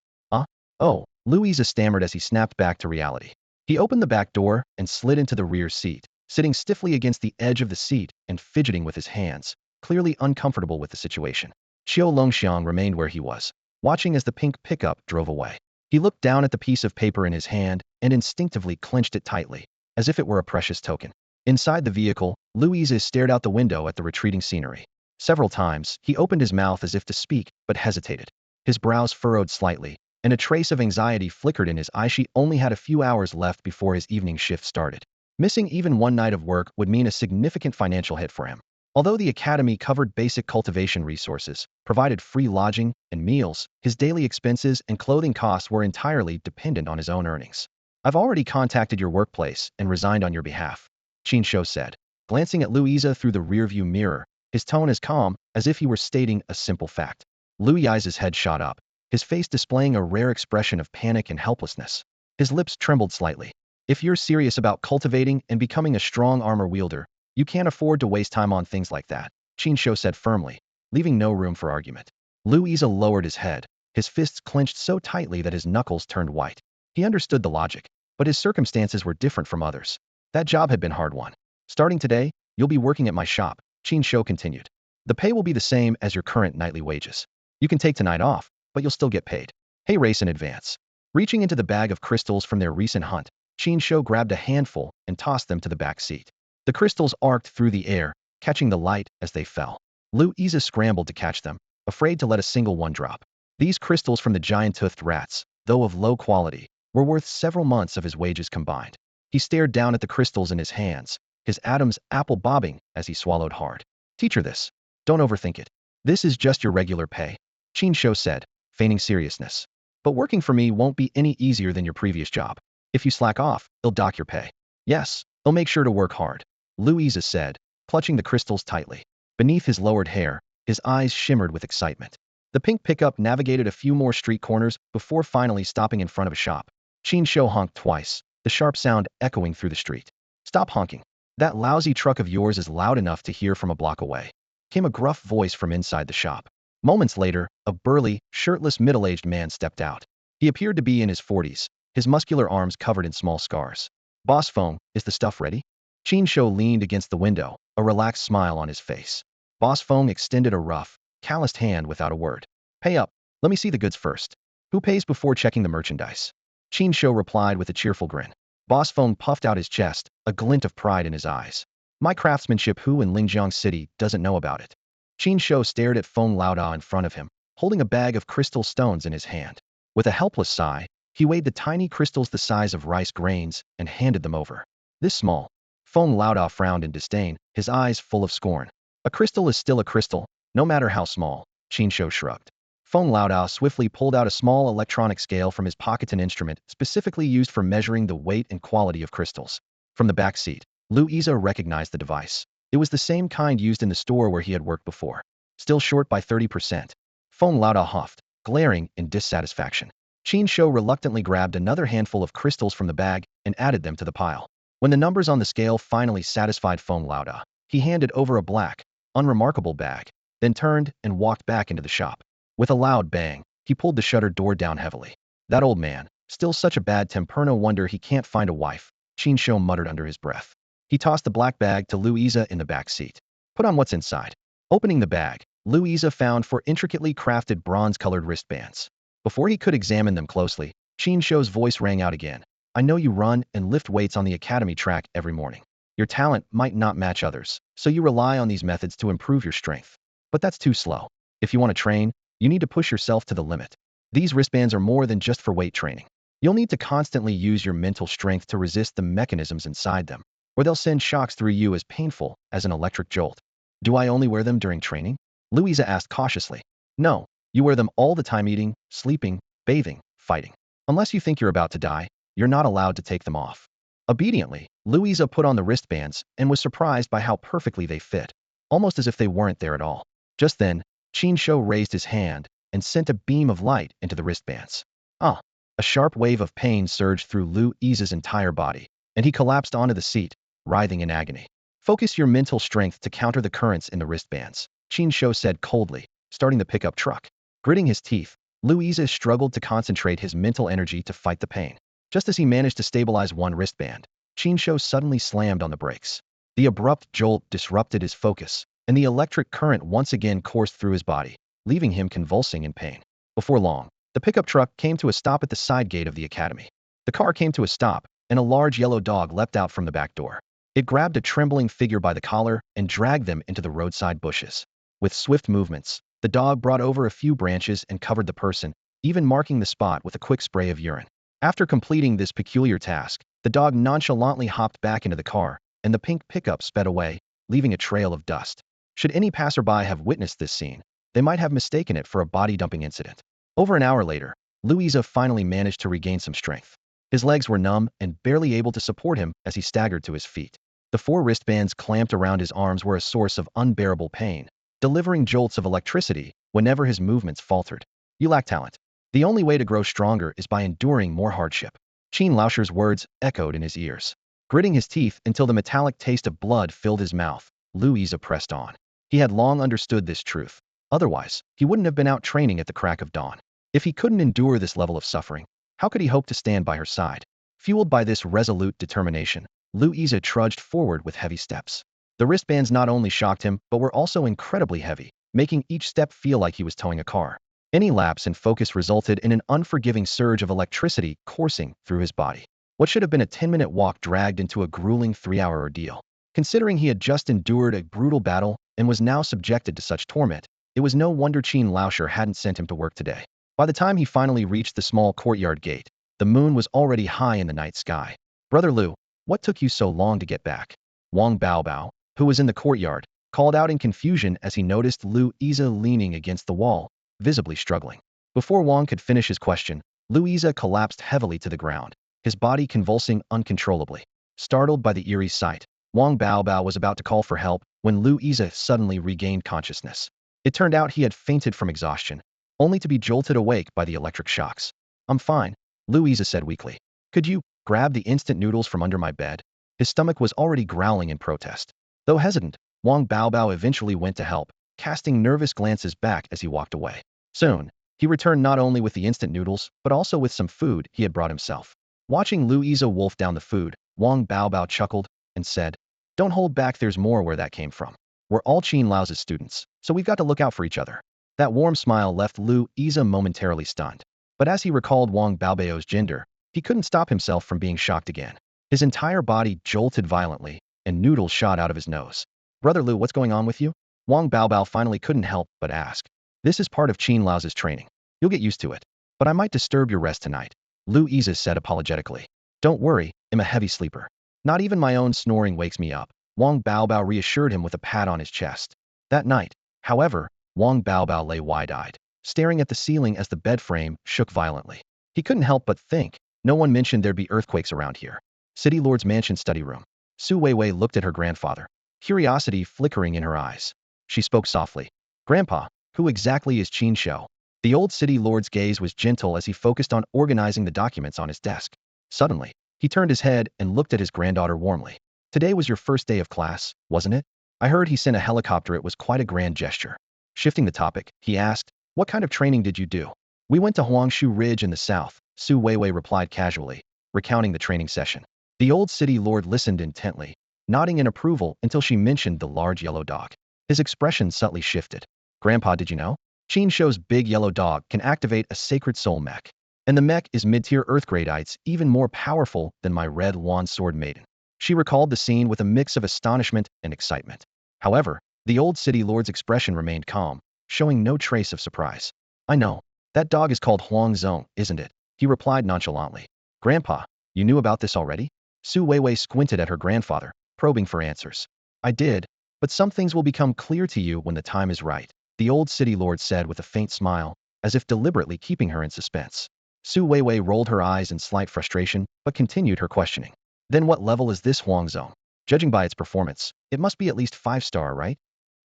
Oh, Lu Iza stammered as he snapped back to reality. He opened the back door and slid into the rear seat, sitting stiffly against the edge of the seat and fidgeting with his hands, clearly uncomfortable with the situation. Xiao Longxiang remained where he was, watching as the pink pickup drove away. He looked down at the piece of paper in his hand and instinctively clenched it tightly, as if it were a precious token. Inside the vehicle, Louise stared out the window at the retreating scenery. Several times, he opened his mouth as if to speak, but hesitated. His brows furrowed slightly, and a trace of anxiety flickered in his eye. She only had a few hours left before his evening shift started. Missing even one night of work would mean a significant financial hit for him. Although the academy covered basic cultivation resources, provided free lodging and meals, his daily expenses and clothing costs were entirely dependent on his own earnings. I've already contacted your workplace and resigned on your behalf, Qin Shou said, glancing at Louisa through the rearview mirror, his tone as calm as if he were stating a simple fact. Louisa's head shot up, his face displaying a rare expression of panic and helplessness. His lips trembled slightly. If you're serious about cultivating and becoming a strong armor wielder, you can't afford to waste time on things like that, Qin Shou said firmly, leaving no room for argument. Louisa lowered his head, his fists clenched so tightly that his knuckles turned white. He understood the logic, but his circumstances were different from others. That job had been hard won. Starting today, you'll be working at my shop, Qin Shou continued. The pay will be the same as your current nightly wages. You can take tonight off, but you'll still get paid. Hey, race in advance. Reaching into the bag of crystals from their recent hunt, Qin Shou grabbed a handful and tossed them to the back seat. The crystals arced through the air, catching the light as they fell. Louisa scrambled to catch them, afraid to let a single one drop. These crystals from the giant-toothed rats, though of low quality, were worth several months of his wages combined. He stared down at the crystals in his hands, his atoms apple-bobbing as he swallowed hard. Teacher this. Don't overthink it. This is just your regular pay, Qin Shou said, feigning seriousness. But working for me won't be any easier than your previous job. If you slack off, I'll dock your pay. Yes, I'll make sure to work hard, Louisa said, clutching the crystals tightly. Beneath his lowered hair, his eyes shimmered with excitement. The pink pickup navigated a few more street corners before finally stopping in front of a shop. Qin Shou honked twice, the sharp sound echoing through the street. Stop honking. That lousy truck of yours is loud enough to hear from a block away, came a gruff voice from inside the shop. Moments later, a burly, shirtless middle-aged man stepped out. He appeared to be in his 40s, his muscular arms covered in small scars. Boss Feng, is the stuff ready? Qin Shou leaned against the window, a relaxed smile on his face. Boss Feng extended a rough, calloused hand without a word. Pay up. Let me see the goods first. Who pays before checking the merchandise? Qin Shou replied with a cheerful grin. Boss Feng puffed out his chest, a glint of pride in his eyes. My craftsmanship, who in Lingjiang City doesn't know about it? Qin Shou stared at Feng Laoda in front of him, holding a bag of crystal stones in his hand. With a helpless sigh, he weighed the tiny crystals the size of rice grains and handed them over. This small. Feng Laoda frowned in disdain, his eyes full of scorn. A crystal is still a crystal, no matter how small, Qin Shou shrugged. Feng Laoda swiftly pulled out a small electronic scale from his pocket, an instrument specifically used for measuring the weight and quality of crystals. From the back seat, Louisa recognized the device. It was the same kind used in the store where he had worked before. Still short by 30%. Feng Laoda huffed, glaring in dissatisfaction. Qin Shou reluctantly grabbed another handful of crystals from the bag and added them to the pile. When the numbers on the scale finally satisfied Feng Laoda, he handed over a black, unremarkable bag, then turned and walked back into the shop. With a loud bang, he pulled the shutter door down heavily. That old man, still such a bad temper, no wonder he can't find a wife, Qin Shou muttered under his breath. He tossed the black bag to Louisa in the back seat. Put on what's inside. Opening the bag, Louisa found 4 intricately crafted bronze-colored wristbands. Before he could examine them closely, Qin Shou's voice rang out again. I know you run and lift weights on the academy track every morning. Your talent might not match others, so you rely on these methods to improve your strength. But that's too slow. If you want to train, you need to push yourself to the limit. These wristbands are more than just for weight training. You'll need to constantly use your mental strength to resist the mechanisms inside them, or they'll send shocks through you as painful as an electric jolt. Do I only wear them during training? Louisa asked cautiously. No, you wear them all the time, eating, sleeping, bathing, fighting. Unless you think you're about to die, you're not allowed to take them off. Obediently, Louisa put on the wristbands and was surprised by how perfectly they fit, almost as if they weren't there at all. Just then, Qin Shou raised his hand and sent a beam of light into the wristbands. Ah! A sharp wave of pain surged through Louisa's entire body, and he collapsed onto the seat, writhing in agony. Focus your mental strength to counter the currents in the wristbands, Qin Shou said coldly, starting the pickup truck. Gritting his teeth, Louisa struggled to concentrate his mental energy to fight the pain. Just as he managed to stabilize one wristband, Qin Shou suddenly slammed on the brakes. The abrupt jolt disrupted his focus, and the electric current once again coursed through his body, leaving him convulsing in pain. Before long, the pickup truck came to a stop at the side gate of the academy. The car came to a stop, and a large yellow dog leapt out from the back door. It grabbed a trembling figure by the collar and dragged them into the roadside bushes. With swift movements, the dog brought over a few branches and covered the person, even marking the spot with a quick spray of urine. After completing this peculiar task, the dog nonchalantly hopped back into the car, and the pink pickup sped away, leaving a trail of dust. Should any passerby have witnessed this scene, they might have mistaken it for a body-dumping incident. Over an hour later, Louisa finally managed to regain some strength. His legs were numb and barely able to support him as he staggered to his feet. The 4 wristbands clamped around his arms were a source of unbearable pain, delivering jolts of electricity whenever his movements faltered. You lack talent. The only way to grow stronger is by enduring more hardship. Qin Laoshir's words echoed in his ears. Gritting his teeth until the metallic taste of blood filled his mouth, Louisa pressed on. He had long understood this truth. Otherwise, he wouldn't have been out training at the crack of dawn. If he couldn't endure this level of suffering, how could he hope to stand by her side? Fueled by this resolute determination, Louisa trudged forward with heavy steps. The wristbands not only shocked him, but were also incredibly heavy, making each step feel like he was towing a car. Any lapse in focus resulted in an unforgiving surge of electricity coursing through his body. What should have been a 10-minute walk dragged into a grueling 3-hour ordeal. Considering he had just endured a brutal battle and was now subjected to such torment, it was no wonder Qin Laoshir hadn't sent him to work today. By the time he finally reached the small courtyard gate, the moon was already high in the night sky. Brother Lu, what took you so long to get back? Wang Baobao, who was in the courtyard, called out in confusion as he noticed Lu Iza leaning against the wall, visibly struggling. Before Wang could finish his question, Lu Iza collapsed heavily to the ground, his body convulsing uncontrollably. Startled by the eerie sight, Wang Baobao was about to call for help when Lu Iza suddenly regained consciousness. It turned out he had fainted from exhaustion, only to be jolted awake by the electric shocks. I'm fine, Lu Iza said weakly. Could you grab the instant noodles from under my bed? His stomach was already growling in protest. Though hesitant, Wang Baobao eventually went to help, casting nervous glances back as he walked away. Soon, he returned not only with the instant noodles, but also with some food he had brought himself. Watching Lu Iza wolf down the food, Wang Baobao chuckled and said, "Don't hold back, there's more where that came from. We're all Qin Lao's students, so we've got to look out for each other." That warm smile left Lu Iza momentarily stunned. But as he recalled Wang Baobao's gender, he couldn't stop himself from being shocked again. His entire body jolted violently, and noodles shot out of his nose. Brother Lu, what's going on with you? Wang Baobao finally couldn't help but ask. This is part of Qin Lao's training. You'll get used to it. But I might disturb your rest tonight, Lu Iza said apologetically. Don't worry, I'm a heavy sleeper. Not even my own snoring wakes me up, Wang Baobao reassured him with a pat on his chest. That night, however, Wang Baobao lay wide-eyed, staring at the ceiling as the bed frame shook violently. He couldn't help but think, no one mentioned there'd be earthquakes around here. City Lord's mansion study room. Su Weiwei looked at her grandfather, curiosity flickering in her eyes. She spoke softly. Grandpa, who exactly is Qin Shou? The old city lord's gaze was gentle as he focused on organizing the documents on his desk. Suddenly, he turned his head and looked at his granddaughter warmly. Today was your first day of class, wasn't it? I heard he sent a helicopter. It was quite a grand gesture. Shifting the topic, he asked, what kind of training did you do? We went to Huangshu Ridge in the south, Su Weiwei replied casually, recounting the training session. The old city lord listened intently, nodding in approval until she mentioned the large yellow dog. His expression subtly shifted. Grandpa, did you know? Qin Shou's big yellow dog can activate a sacred soul mech. And the mech is mid-tier earthgradites, even more powerful than my red wand sword maiden. She recalled the scene with a mix of astonishment and excitement. However, the old city lord's expression remained calm, showing no trace of surprise. I know. That dog is called Huang Zong, isn't it? He replied nonchalantly. Grandpa, you knew about this already? Su Weiwei squinted at her grandfather, probing for answers. I did, but some things will become clear to you when the time is right, the old city lord said with a faint smile, as if deliberately keeping her in suspense. Su Weiwei rolled her eyes in slight frustration, but continued her questioning. Then what level is this Huang Zong? Judging by its performance, it must be at least 5-star, right?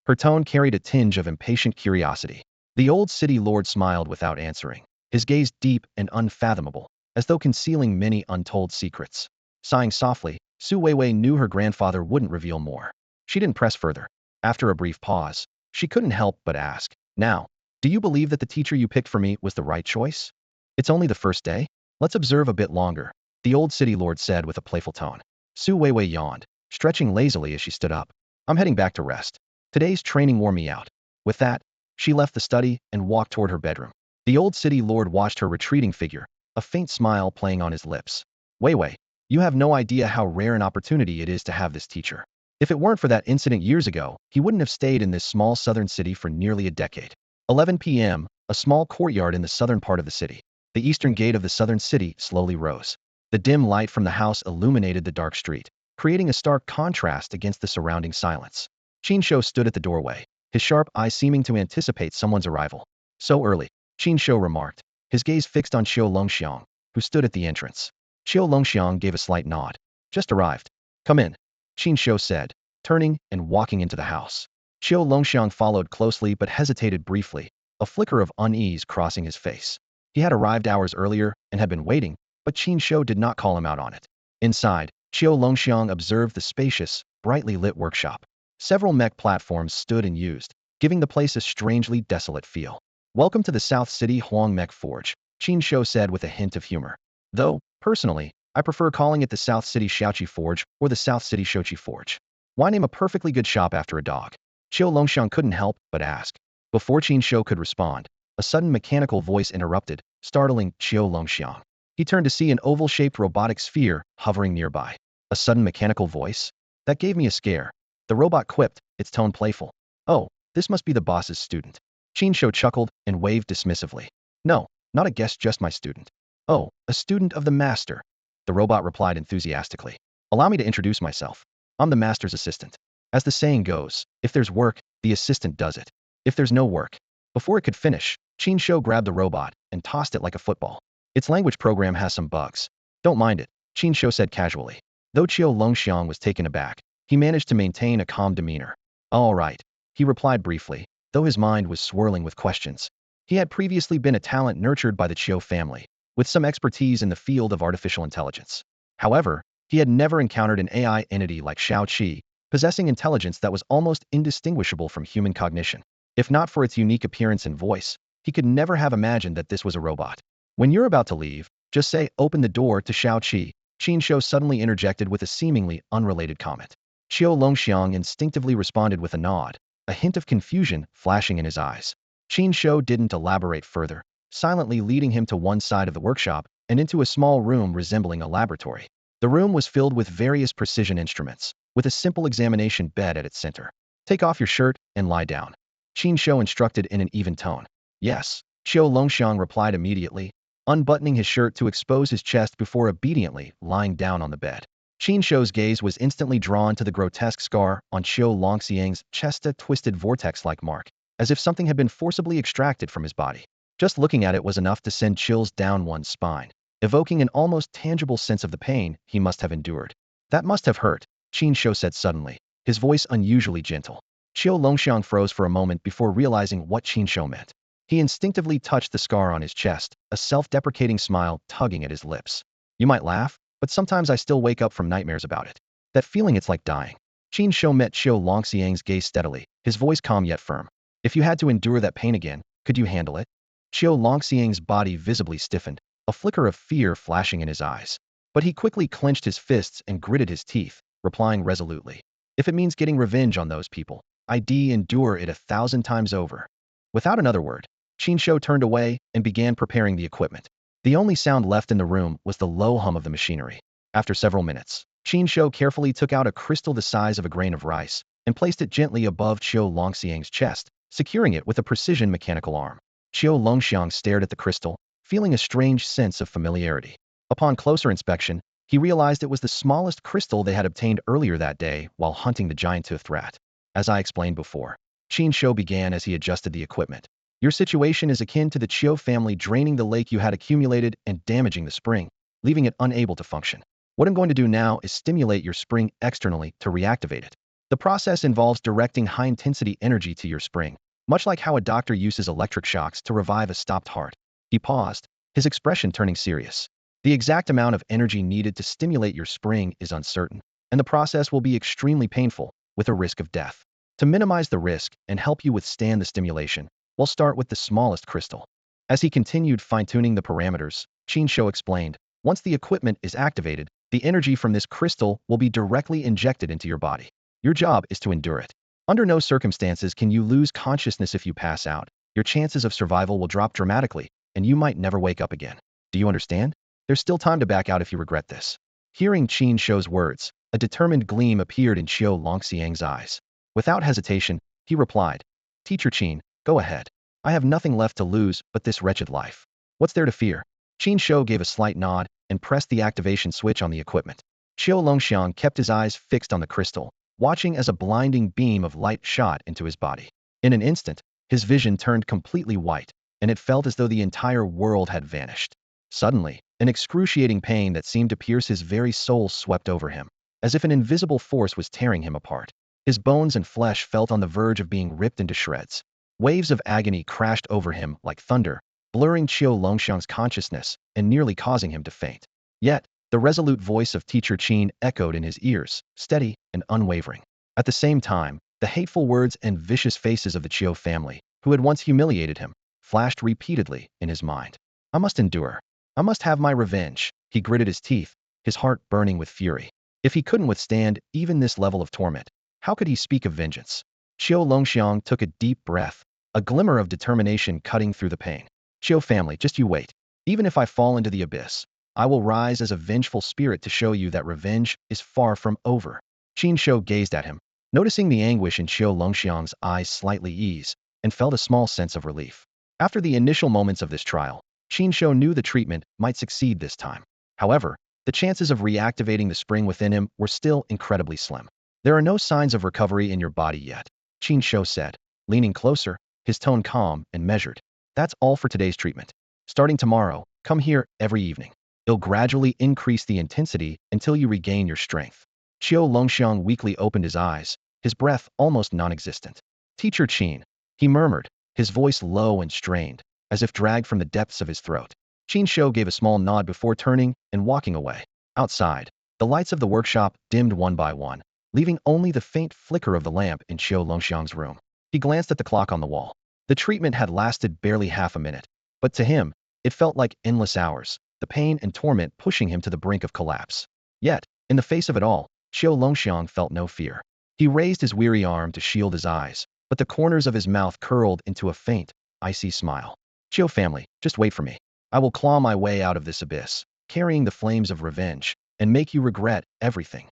Her tone carried a tinge of impatient curiosity. The old city lord smiled without answering, his gaze deep and unfathomable, as though concealing many untold secrets. Sighing softly, Su Weiwei knew her grandfather wouldn't reveal more. She didn't press further. After a brief pause, she couldn't help but ask, now, do you believe that the teacher you picked for me was the right choice? It's only the first day? Let's observe a bit longer, the old city lord said with a playful tone. Su Weiwei yawned, stretching lazily as she stood up. I'm heading back to rest. Today's training wore me out. With that, she left the study and walked toward her bedroom. The old city lord watched her retreating figure, a faint smile playing on his lips. Weiwei, you have no idea how rare an opportunity it is to have this teacher. If it weren't for that incident years ago, he wouldn't have stayed in this small southern city for nearly a decade. 11 p.m., a small courtyard in the southern part of the city. The eastern gate of the southern city slowly rose. The dim light from the house illuminated the dark street, creating a stark contrast against the surrounding silence. Qin Shou stood at the doorway, his sharp eyes seeming to anticipate someone's arrival. So early, Qin Shou remarked, his gaze fixed on Qiu Longxiang, who stood at the entrance. Qiu Longxiang gave a slight nod. Just arrived. Come in, Qin Shou said, turning and walking into the house. Qiu Longxiang followed closely but hesitated briefly, a flicker of unease crossing his face. He had arrived hours earlier and had been waiting, but Qin Shou did not call him out on it. Inside, Qiu Longxiang observed the spacious, brightly lit workshop. Several mech platforms stood and used, giving the place a strangely desolate feel. Welcome to the South City Huang Mech Forge, Qin Shou said with a hint of humor. Though, personally, I prefer calling it the South City Shaoqi Forge or the South City Shouqi Forge. Why name a perfectly good shop after a dog? Qiu Longxiang couldn't help but ask. Before Qin Shou could respond, a sudden mechanical voice interrupted, startling Qiu Longxiang. He turned to see an oval-shaped robotic sphere hovering nearby. A sudden mechanical voice? That gave me a scare. The robot quipped, its tone playful. Oh, this must be the boss's student. Qin Shou chuckled and waved dismissively. No, Not a guest, just my student. Oh, a student of the master. The robot replied enthusiastically. Allow me to introduce myself. I'm the master's assistant. As the saying goes, if there's work, the assistant does it. If there's no work. Before it could finish, Qin Shou grabbed the robot and tossed it like a football. Its language program has some bugs. Don't mind it, Qin Shou said casually. Though Qiu Longxiang was taken aback, he managed to maintain a calm demeanor. All right, he replied briefly, though his mind was swirling with questions. He had previously been a talent nurtured by the Qiu family, with some expertise in the field of artificial intelligence. However, he had never encountered an AI entity like Shao Qi, possessing intelligence that was almost indistinguishable from human cognition. If not for its unique appearance and voice, he could never have imagined that this was a robot. When you're about to leave, just say, open the door to Shao Qi, Qin Shou suddenly interjected with a seemingly unrelated comment. Qiu Longxiang instinctively responded with a nod, a hint of confusion flashing in his eyes. Qin Shou didn't elaborate further, silently leading him to one side of the workshop and into a small room resembling a laboratory. The room was filled with various precision instruments, with a simple examination bed at its center. Take off your shirt and lie down, Qin Shou instructed in an even tone. Yes, Qiu Longxiang replied immediately, unbuttoning his shirt to expose his chest before obediently lying down on the bed. Qin Shou's gaze was instantly drawn to the grotesque scar on Qiu Longxiang's chest, a twisted vortex-like mark, as if something had been forcibly extracted from his body. Just looking at it was enough to send chills down one's spine, evoking an almost tangible sense of the pain he must have endured. That must have hurt, Qin Shou said suddenly, his voice unusually gentle. Qiu Longxiang froze for a moment before realizing what Qin Shou meant. He instinctively touched the scar on his chest, a self-deprecating smile tugging at his lips. You might laugh, but sometimes I still wake up from nightmares about it. That feeling, it's like dying. Qin Shou met Qiu Longxiang's gaze steadily, his voice calm yet firm. If you had to endure that pain again, could you handle it? Qiu Longxiang's body visibly stiffened, a flicker of fear flashing in his eyes. But he quickly clenched his fists and gritted his teeth, replying resolutely. If it means getting revenge on those people, I'd endure it 1,000 times over. Without another word, Qin Shou turned away and began preparing the equipment. The only sound left in the room was the low hum of the machinery. After several minutes, Qin Shou carefully took out a crystal the size of a grain of rice and placed it gently above Qiu Longxiang's chest, securing it with a precision mechanical arm. Qiu Longxiang stared at the crystal, feeling a strange sense of familiarity. Upon closer inspection, he realized it was the smallest crystal they had obtained earlier that day while hunting the giant-toothed rat. As I explained before, Qin Shou began as he adjusted the equipment. Your situation is akin to the Qiu family draining the lake you had accumulated and damaging the spring, leaving it unable to function. What I'm going to do now is stimulate your spring externally to reactivate it. The process involves directing high-intensity energy to your spring, much like how a doctor uses electric shocks to revive a stopped heart. He paused, his expression turning serious. The exact amount of energy needed to stimulate your spring is uncertain, and the process will be extremely painful, with a risk of death. To minimize the risk and help you withstand the stimulation, we'll start with the smallest crystal. As he continued fine-tuning the parameters, Qin Shou explained, once the equipment is activated, the energy from this crystal will be directly injected into your body. Your job is to endure it. Under no circumstances can you lose consciousness. If you pass out, your chances of survival will drop dramatically, and you might never wake up again. Do you understand? There's still time to back out if you regret this. Hearing Qin Shou's words, a determined gleam appeared in Qiu Longxiang's eyes. Without hesitation, he replied, Teacher Qin, go ahead. I have nothing left to lose but this wretched life. What's there to fear? Qin Shou gave a slight nod and pressed the activation switch on the equipment. Qiu Longxiang kept his eyes fixed on the crystal, watching as a blinding beam of light shot into his body. In an instant, his vision turned completely white, and it felt as though the entire world had vanished. Suddenly, an excruciating pain that seemed to pierce his very soul swept over him, as if an invisible force was tearing him apart. His bones and flesh felt on the verge of being ripped into shreds. Waves of agony crashed over him like thunder, blurring Qiu Longxiang's consciousness and nearly causing him to faint. Yet, the resolute voice of Teacher Qin echoed in his ears, steady and unwavering. At the same time, the hateful words and vicious faces of the Qiu family, who had once humiliated him, flashed repeatedly in his mind. I must endure. I must have my revenge. He gritted his teeth, his heart burning with fury. If he couldn't withstand even this level of torment, how could he speak of vengeance? Qiu Longxiang took a deep breath, a glimmer of determination cutting through the pain. Qiu family, just you wait. Even if I fall into the abyss, I will rise as a vengeful spirit to show you that revenge is far from over. Qin Shou gazed at him, noticing the anguish in Qiu Longxiang's eyes slightly ease, and felt a small sense of relief. After the initial moments of this trial, Qin Shou knew the treatment might succeed this time. However, the chances of reactivating the spring within him were still incredibly slim. There are no signs of recovery in your body yet, Qin Shou said, leaning closer, his tone calm and measured. That's all for today's treatment. Starting tomorrow, come here every evening. It'll gradually increase the intensity until you regain your strength. Qiu Longxiang weakly opened his eyes, his breath almost non-existent. Teacher Qin, he murmured, his voice low and strained, as if dragged from the depths of his throat. Qin Shou gave a small nod before turning and walking away. Outside, the lights of the workshop dimmed one by one, leaving only the faint flicker of the lamp in Qiu Longxiang's room. He glanced at the clock on the wall. The treatment had lasted barely half a minute, but to him, it felt like endless hours, the pain and torment pushing him to the brink of collapse. Yet, in the face of it all, Qiu Longxiang felt no fear. He raised his weary arm to shield his eyes, but the corners of his mouth curled into a faint, icy smile. Qiu family, just wait for me. I will claw my way out of this abyss, carrying the flames of revenge, and make you regret everything.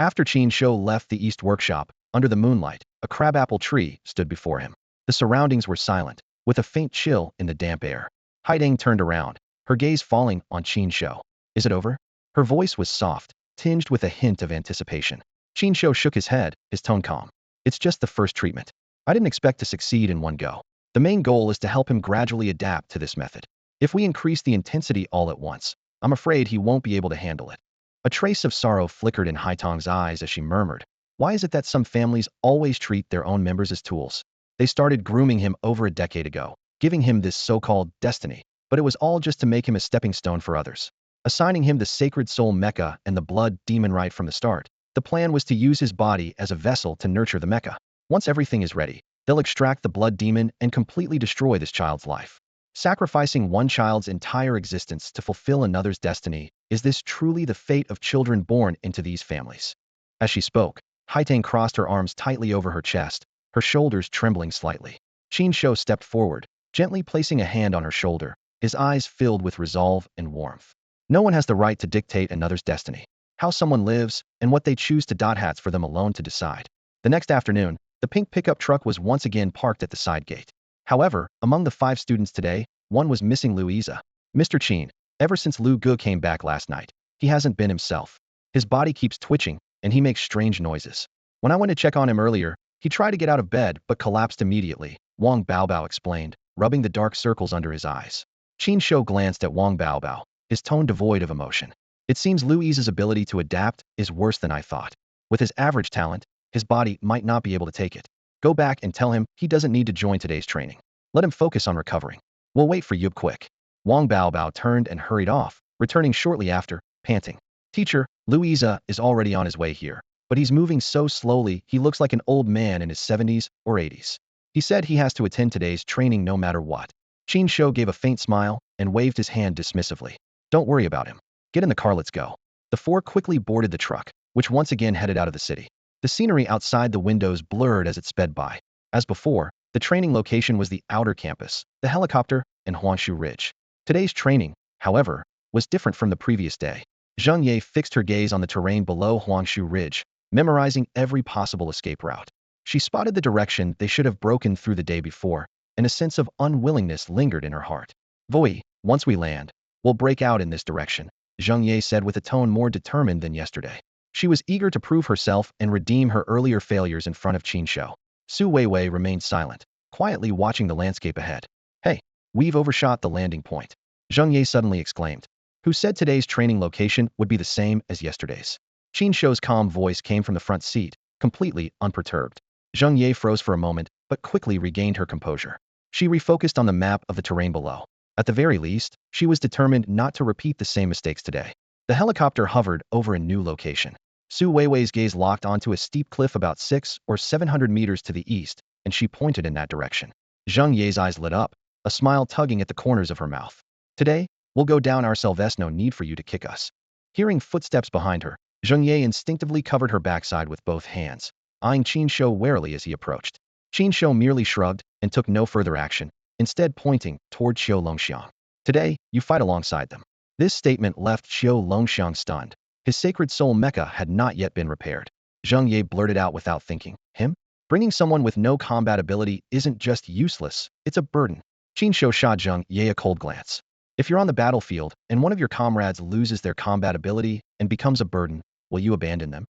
After Qin Shou left the East Workshop, under the moonlight, a crabapple tree stood before him. The surroundings were silent, with a faint chill in the damp air. Haiding turned around, her gaze falling on Qin Shou. Is it over? Her voice was soft, tinged with a hint of anticipation. Qin Shou shook his head, his tone calm. It's just the first treatment. I didn't expect to succeed in one go. The main goal is to help him gradually adapt to this method. If we increase the intensity all at once, I'm afraid he won't be able to handle it. A trace of sorrow flickered in Haitong's eyes as she murmured, why is it that some families always treat their own members as tools? They started grooming him over a decade ago, giving him this so-called destiny, but it was all just to make him a stepping stone for others. Assigning him the sacred soul mecha and the blood demon right from the start, the plan was to use his body as a vessel to nurture the mecha. Once everything is ready, they'll extract the blood demon and completely destroy this child's life. Sacrificing one child's entire existence to fulfill another's destiny, is this truly the fate of children born into these families? As she spoke, Haitang crossed her arms tightly over her chest, her shoulders trembling slightly. Qin Shou stepped forward, gently placing a hand on her shoulder, his eyes filled with resolve and warmth. No one has the right to dictate another's destiny. How someone lives, and what they choose to hats for them alone to decide. The next afternoon, the pink pickup truck was once again parked at the side gate. However, among the 5 students today, one was missing Louisa. Mr. Qin, ever since Lu Ge came back last night, he hasn't been himself. His body keeps twitching, and he makes strange noises. When I went to check on him earlier, he tried to get out of bed but collapsed immediately, Wang Baobao explained, rubbing the dark circles under his eyes. Qin Shou glanced at Wang Baobao, his tone devoid of emotion. It seems Louise's ability to adapt is worse than I thought. With his average talent, his body might not be able to take it. Go back and tell him he doesn't need to join today's training. Let him focus on recovering. We'll wait for you quick. Wang Baobao turned and hurried off, returning shortly after, panting. Teacher, Louisa is already on his way here, but he's moving so slowly he looks like an old man in his 70s or 80s. He said he has to attend today's training no matter what. Qin Shou gave a faint smile and waved his hand dismissively. Don't worry about him. Get in the car, let's go. The 4 quickly boarded the truck, which once again headed out of the city. The scenery outside the windows blurred as it sped by. As before, the training location was the outer campus, the helicopter, and Huangshu Ridge. Today's training, however, was different from the previous day. Zheng Ye fixed her gaze on the terrain below Huangshu Ridge, memorizing every possible escape route. She spotted the direction they should have broken through the day before, and a sense of unwillingness lingered in her heart. Voi, once we land, we'll break out in this direction, Zheng Ye said with a tone more determined than yesterday. She was eager to prove herself and redeem her earlier failures in front of Qin Shou. Su Weiwei remained silent, quietly watching the landscape ahead. Hey, we've overshot the landing point, Zheng Ye suddenly exclaimed. Who said today's training location would be the same as yesterday's? Qin Shou's calm voice came from the front seat, completely unperturbed. Zheng Ye froze for a moment, but quickly regained her composure. She refocused on the map of the terrain below. At the very least, she was determined not to repeat the same mistakes today. The helicopter hovered over a new location. Su Weiwei's gaze locked onto a steep cliff about 600 or 700 meters to the east, and she pointed in that direction. Zheng Ye's eyes lit up, a smile tugging at the corners of her mouth. Today, we'll go down ourselves, no need for you to kick us. Hearing footsteps behind her, Zheng Ye instinctively covered her backside with both hands, eyeing Qin Shou warily as he approached. Qin Shou merely shrugged and took no further action, instead pointing toward Qiu Longxiang. Today, you fight alongside them. This statement left Qiu Longxiang stunned. His sacred soul mecha had not yet been repaired. Zheng Ye blurted out without thinking. Him? Bringing someone with no combat ability isn't just useless, it's a burden. Qin Shou shot Zheng Ye a cold glance. If you're on the battlefield and one of your comrades loses their combat ability and becomes a burden, will you abandon them?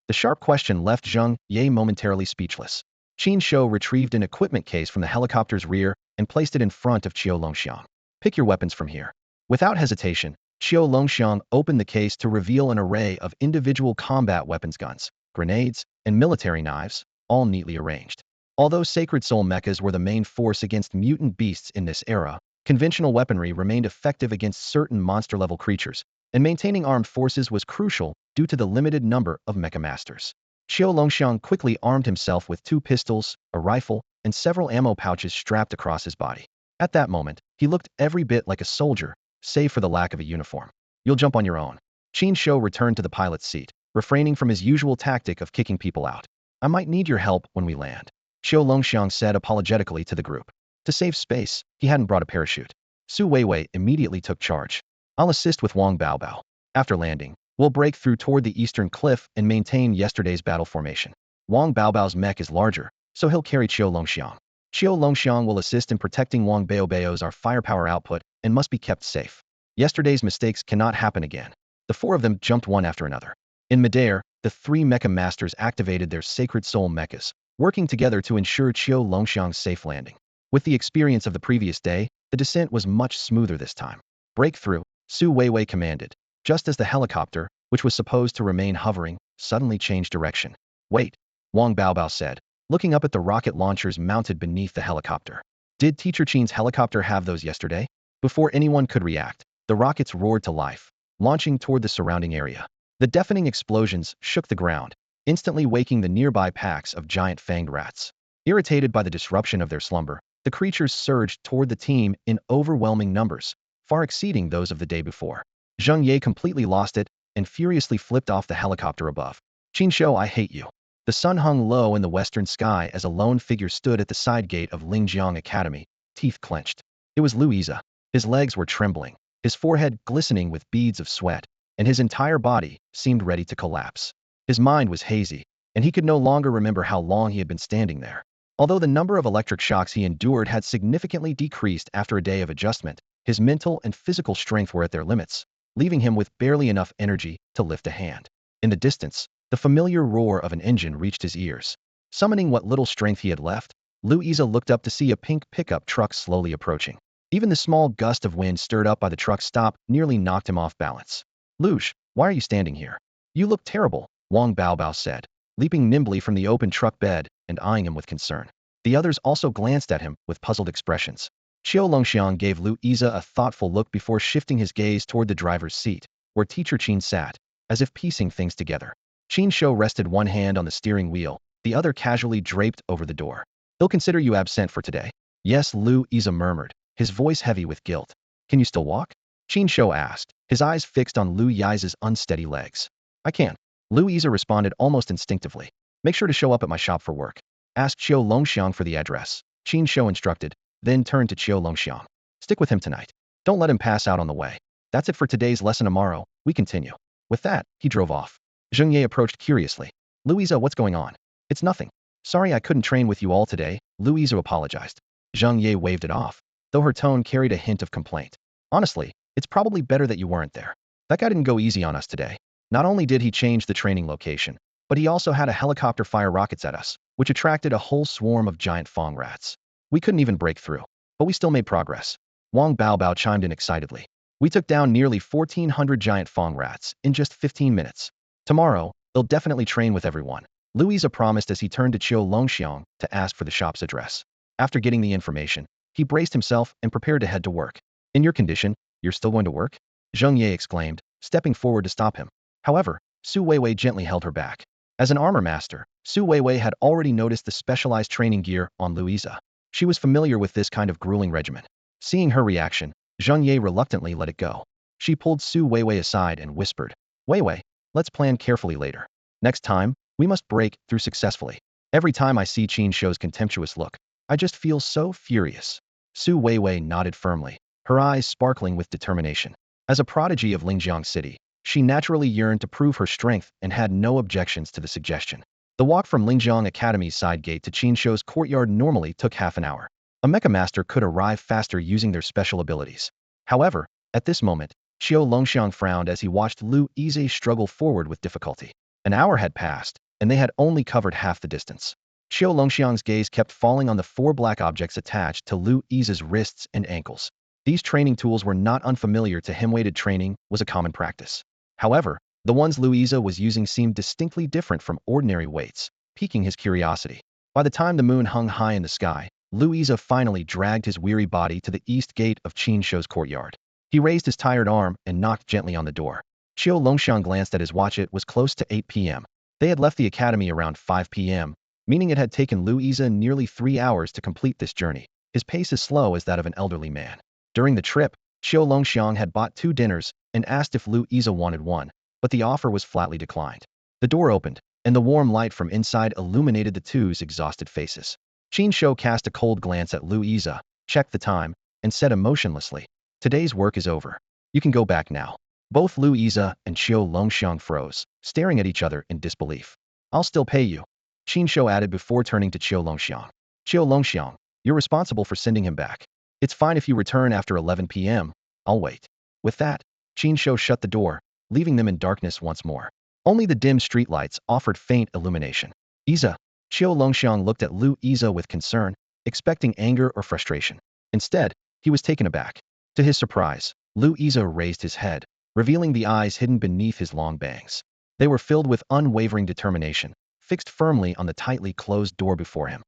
The sharp question left Zhang Ye momentarily speechless. Qin Shou retrieved an equipment case from the helicopter's rear and placed it in front of Qiu Longxiang. Pick your weapons from here. Without hesitation, Qiu Longxiang opened the case to reveal an array of individual combat weapons, guns, grenades, and military knives, all neatly arranged. Although Sacred Soul mechas were the main force against mutant beasts in this era, conventional weaponry remained effective against certain monster-level creatures, and maintaining armed forces was crucial due to the limited number of Mech Masters. Qiu Longxiang quickly armed himself with 2 pistols, a rifle, and several ammo pouches strapped across his body. At that moment, he looked every bit like a soldier, save for the lack of a uniform. You'll jump on your own. Qin Shou returned to the pilot's seat, refraining from his usual tactic of kicking people out. I might need your help when we land, Qiu Longxiang said apologetically to the group. To save space, he hadn't brought a parachute. Su Weiwei immediately took charge. I'll assist with Wang Baobao. After landing, we'll break through toward the eastern cliff and maintain yesterday's battle formation. Wang Baobao's mech is larger, so he'll carry Qiu Longxiang. Qiu Longxiang will assist in protecting Wang Baobao's our firepower output and must be kept safe. Yesterday's mistakes cannot happen again. The 4 of them jumped one after another. In midair, the 3 Mech Masters activated their Sacred Soul mechas, working together to ensure Qiu Longxiang's safe landing. With the experience of the previous day, the descent was much smoother this time. Breakthrough, Su Weiwei commanded, just as the helicopter, which was supposed to remain hovering, suddenly changed direction. Wait, Wang Baobao said, looking up at the rocket launchers mounted beneath the helicopter. Did Teacher Qin's helicopter have those yesterday? Before anyone could react, the rockets roared to life, launching toward the surrounding area. The deafening explosions shook the ground, instantly waking the nearby packs of giant fanged rats. Irritated by the disruption of their slumber, the creatures surged toward the team in overwhelming numbers, far exceeding those of the day before. Zhang Ye completely lost it and furiously flipped off the helicopter above. Qin Shou, I hate you. The sun hung low in the western sky as a lone figure stood at the side gate of Lingjiang Academy, teeth clenched. It was Luisa. His legs were trembling, his forehead glistening with beads of sweat, and his entire body seemed ready to collapse. His mind was hazy, and he could no longer remember how long he had been standing there. Although the number of electric shocks he endured had significantly decreased after a day of adjustment, his mental and physical strength were at their limits, leaving him with barely enough energy to lift a hand. In the distance, the familiar roar of an engine reached his ears. Summoning what little strength he had left, Luisa looked up to see a pink pickup truck slowly approaching. Even the small gust of wind stirred up by the truck's stop nearly knocked him off balance. Luge, why are you standing here? You look terrible, Wang Baobao said, leaping nimbly from the open truck bed and eyeing him with concern. The others also glanced at him with puzzled expressions. Qiu Longxiang gave Luisa a thoughtful look before shifting his gaze toward the driver's seat, where Teacher Qin sat, as if piecing things together. Qin Shou rested one hand on the steering wheel, the other casually draped over the door. He'll consider you absent for today. Yes, Luisa murmured, his voice heavy with guilt. Can you still walk? Qin Shou asked, his eyes fixed on Luisa's unsteady legs. I can. Luisa responded almost instinctively. Make sure to show up at my shop for work. Ask Qiu Longxiang for the address, Qin Shou instructed, then turned to Qiu Longxiang. Stick with him tonight. Don't let him pass out on the way. That's it for today's lesson. Tomorrow, we continue. With that, he drove off. Zheng Ye approached curiously. Luisa, what's going on? It's nothing. Sorry I couldn't train with you all today, Luisa apologized. Zheng Ye waved it off, though her tone carried a hint of complaint. Honestly, it's probably better that you weren't there. That guy didn't go easy on us today. Not only did he change the training location, but he also had a helicopter fire rockets at us, which attracted a whole swarm of giant fang rats. We couldn't even break through, but we still made progress. Wang Baobao chimed in excitedly. We took down nearly 1,400 giant fang rats in just 15 minutes. Tomorrow, they'll definitely train with everyone, Luisa promised as he turned to Qiu Longxiang to ask for the shop's address. After getting the information, he braced himself and prepared to head to work. In your condition, you're still going to work? Zheng Ye exclaimed, stepping forward to stop him. However, Su Weiwei gently held her back. As an armor master, Su Weiwei had already noticed the specialized training gear on Luisa. She was familiar with this kind of grueling regimen. Seeing her reaction, Zheng Ye reluctantly let it go. She pulled Su Weiwei aside and whispered, Weiwei, let's plan carefully later. Next time, we must break through successfully. Every time I see Qin Shou's contemptuous look, I just feel so furious. Su Weiwei nodded firmly, her eyes sparkling with determination. As a prodigy of Lingjiang City, she naturally yearned to prove her strength and had no objections to the suggestion. The walk from Lingjiang Academy's side gate to Qin Shou's courtyard normally took half an hour. A Mech Master could arrive faster using their special abilities. However, at this moment, Qiu Longxiang frowned as he watched Lu Yize struggle forward with difficulty. An hour had passed, and they had only covered half the distance. Qiu Longxiang's gaze kept falling on the four black objects attached to Lu Yize's wrists and ankles. These training tools were not unfamiliar to him. Weighted training was a common practice. However, the ones Lu Yize was using seemed distinctly different from ordinary weights, piquing his curiosity. By the time the moon hung high in the sky, Lu Yize finally dragged his weary body to the east gate of Qin Shouyi's courtyard. He raised his tired arm and knocked gently on the door. Qiu Longxiang glanced at his watch. It was close to 8 p.m. They had left the academy around 5 p.m., meaning it had taken Lu Yize nearly 3 hours to complete this journey. His pace as slow as that of an elderly man. During the trip, Qiu Longxiang had bought 2 dinners and asked if Lu Yize wanted one, but the offer was flatly declined. The door opened, and the warm light from inside illuminated the two's exhausted faces. Qin Shouyi cast a cold glance at Lu Yize, checked the time, and said emotionlessly, "Today's work is over. You can go back now." Both Lu Yize and Qiu Longxiang froze, staring at each other in disbelief. "I'll still pay you," Qin Shouyi added before turning to Qiu Longxiang. "Qiu Longxiang, you're responsible for sending him back. It's fine if you return after 11 p.m. I'll wait." With that, Qin Shouyi shut the door, leaving them in darkness once more. Only the dim streetlights offered faint illumination. "Yize." Qiu Longxiang looked at Lu Yize with concern, expecting anger or frustration. Instead, he was taken aback. To his surprise, Lu Yize raised his head, revealing the eyes hidden beneath his long bangs. They were filled with unwavering determination, fixed firmly on the tightly closed door before him.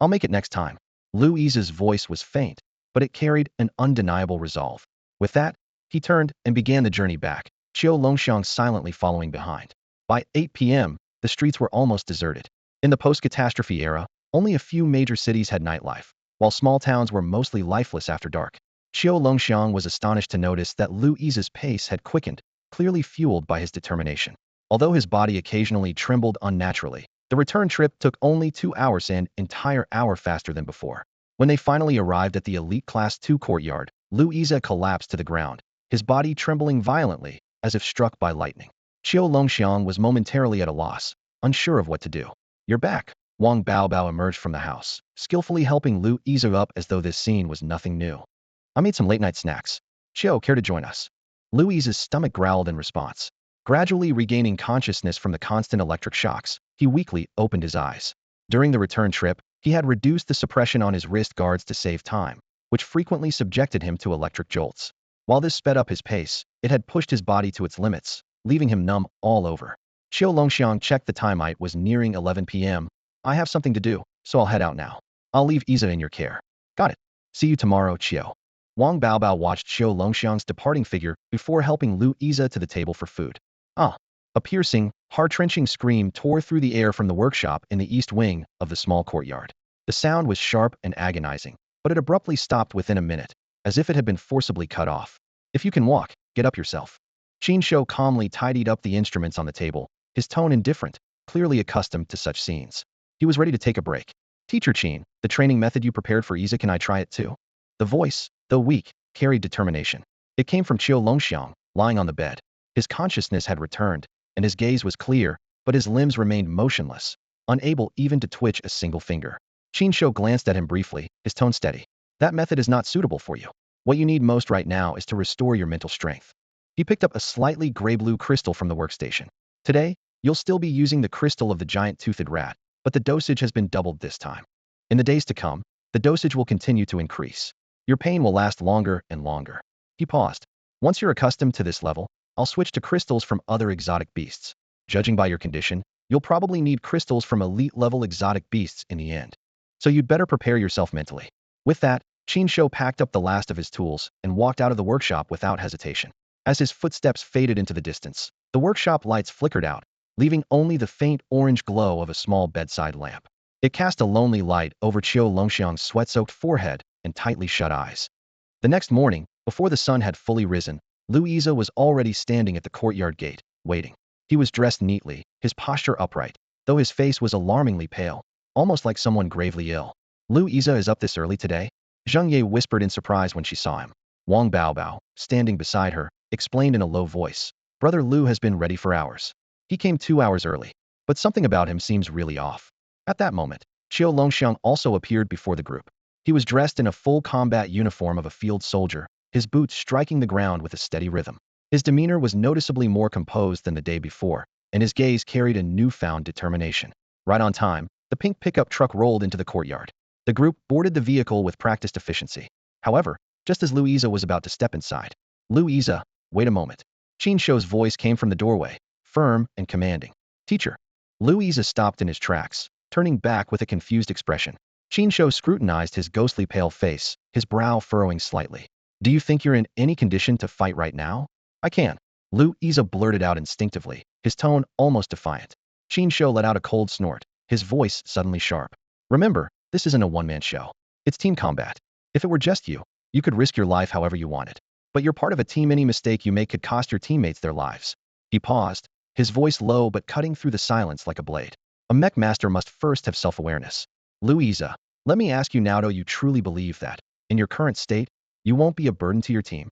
I'll make it next time." Lu Yize's voice was faint, but it carried an undeniable resolve. With that, he turned and began the journey back, Qiu Longxiang silently following behind. By 8 p.m., the streets were almost deserted. In the post-catastrophe era, only a few major cities had nightlife, while small towns were mostly lifeless after dark. Qiu Longxiang was astonished to notice that Lu Yize's pace had quickened, clearly fueled by his determination. Although his body occasionally trembled unnaturally, the return trip took only 2 hours, an entire hour faster than before. When they finally arrived at the Elite Class 2 courtyard, Lu Yize collapsed to the ground, his body trembling violently, as if struck by lightning. Qiu Longxiang was momentarily at a loss, unsure of what to do. "You're back." Wang Baobao emerged from the house, skillfully helping Lu Yize up as though this scene was nothing new. "I made some late-night snacks. Qiu, care to join us?" Lu Yize's stomach growled in response. Gradually regaining consciousness from the constant electric shocks, he weakly opened his eyes. During the return trip, he had reduced the suppression on his wrist guards to save time, which frequently subjected him to electric jolts. While this sped up his pace, it had pushed his body to its limits, leaving him numb all over. Qiu Longxiang checked the time. It was nearing 11 p.m. "I have something to do, so I'll head out now. I'll leave Yize in your care." "Got it. See you tomorrow, Qiu." Wang Baobao watched Qiu Longxiang's departing figure before helping Lu Yize to the table for food. "Ah!" A piercing, heart-wrenching scream tore through the air from the workshop in the east wing of the small courtyard. The sound was sharp and agonizing, but it abruptly stopped within a minute, as if it had been forcibly cut off. "If you can walk, get up yourself." Qin Shouyi calmly tidied up the instruments on the table, his tone indifferent, clearly accustomed to such scenes. He was ready to take a break. "Teacher Qin, the training method you prepared for Yize, can I try it too?" The voice, though weak, carried determination. It came from Qiu Longxiang, lying on the bed. His consciousness had returned, and his gaze was clear, but his limbs remained motionless, unable even to twitch a single finger. Qin Shouyi glanced at him briefly, his tone steady. "That method is not suitable for you. What you need most right now is to restore your mental strength." He picked up a slightly gray-blue crystal from the workstation. "Today, you'll still be using the crystal of the giant-toothed rat, but the dosage has been doubled this time. In the days to come, the dosage will continue to increase. Your pain will last longer and longer." He paused. "Once you're accustomed to this level, I'll switch to crystals from other exotic beasts. Judging by your condition, you'll probably need crystals from elite-level exotic beasts in the end. So you'd better prepare yourself mentally." With that, Qin Shouyi packed up the last of his tools and walked out of the workshop without hesitation. As his footsteps faded into the distance, the workshop lights flickered out, leaving only the faint orange glow of a small bedside lamp. It cast a lonely light over Qiu Longxiang's sweat-soaked forehead and tightly shut eyes. The next morning, before the sun had fully risen, Lu Yize was already standing at the courtyard gate, waiting. He was dressed neatly, his posture upright, though his face was alarmingly pale, almost like someone gravely ill. "Lu Yize is up this early today?" Zheng Ye whispered in surprise when she saw him. Wang Baobao, standing beside her, explained in a low voice. "Brother Lu has been ready for hours. He came 2 hours early, but something about him seems really off." At that moment, Qiu Longxiang also appeared before the group. He was dressed in a full combat uniform of a field soldier, his boots striking the ground with a steady rhythm. His demeanor was noticeably more composed than the day before, and his gaze carried a newfound determination. Right on time, the pink pickup truck rolled into the courtyard. The group boarded the vehicle with practiced efficiency. However, just as Louisa was about to step inside, "Louisa, wait a moment." Qin Shou's voice came from the doorway, firm and commanding. "Teacher." Louisa stopped in his tracks, turning back with a confused expression. Qin Shou scrutinized his ghostly pale face, his brow furrowing slightly. "Do you think you're in any condition to fight right now?" "I can." Louisa blurted out instinctively, his tone almost defiant. Qin Shou let out a cold snort, his voice suddenly sharp. "Remember, this isn't a one-man show. It's team combat. If it were just you, you could risk your life however you wanted. But you're part of a team. Any mistake you make could cost your teammates their lives." He paused, his voice low but cutting through the silence like a blade. "A mech master must first have self-awareness. Louisa, let me ask you now, do you truly believe that, in your current state, you won't be a burden to your team?"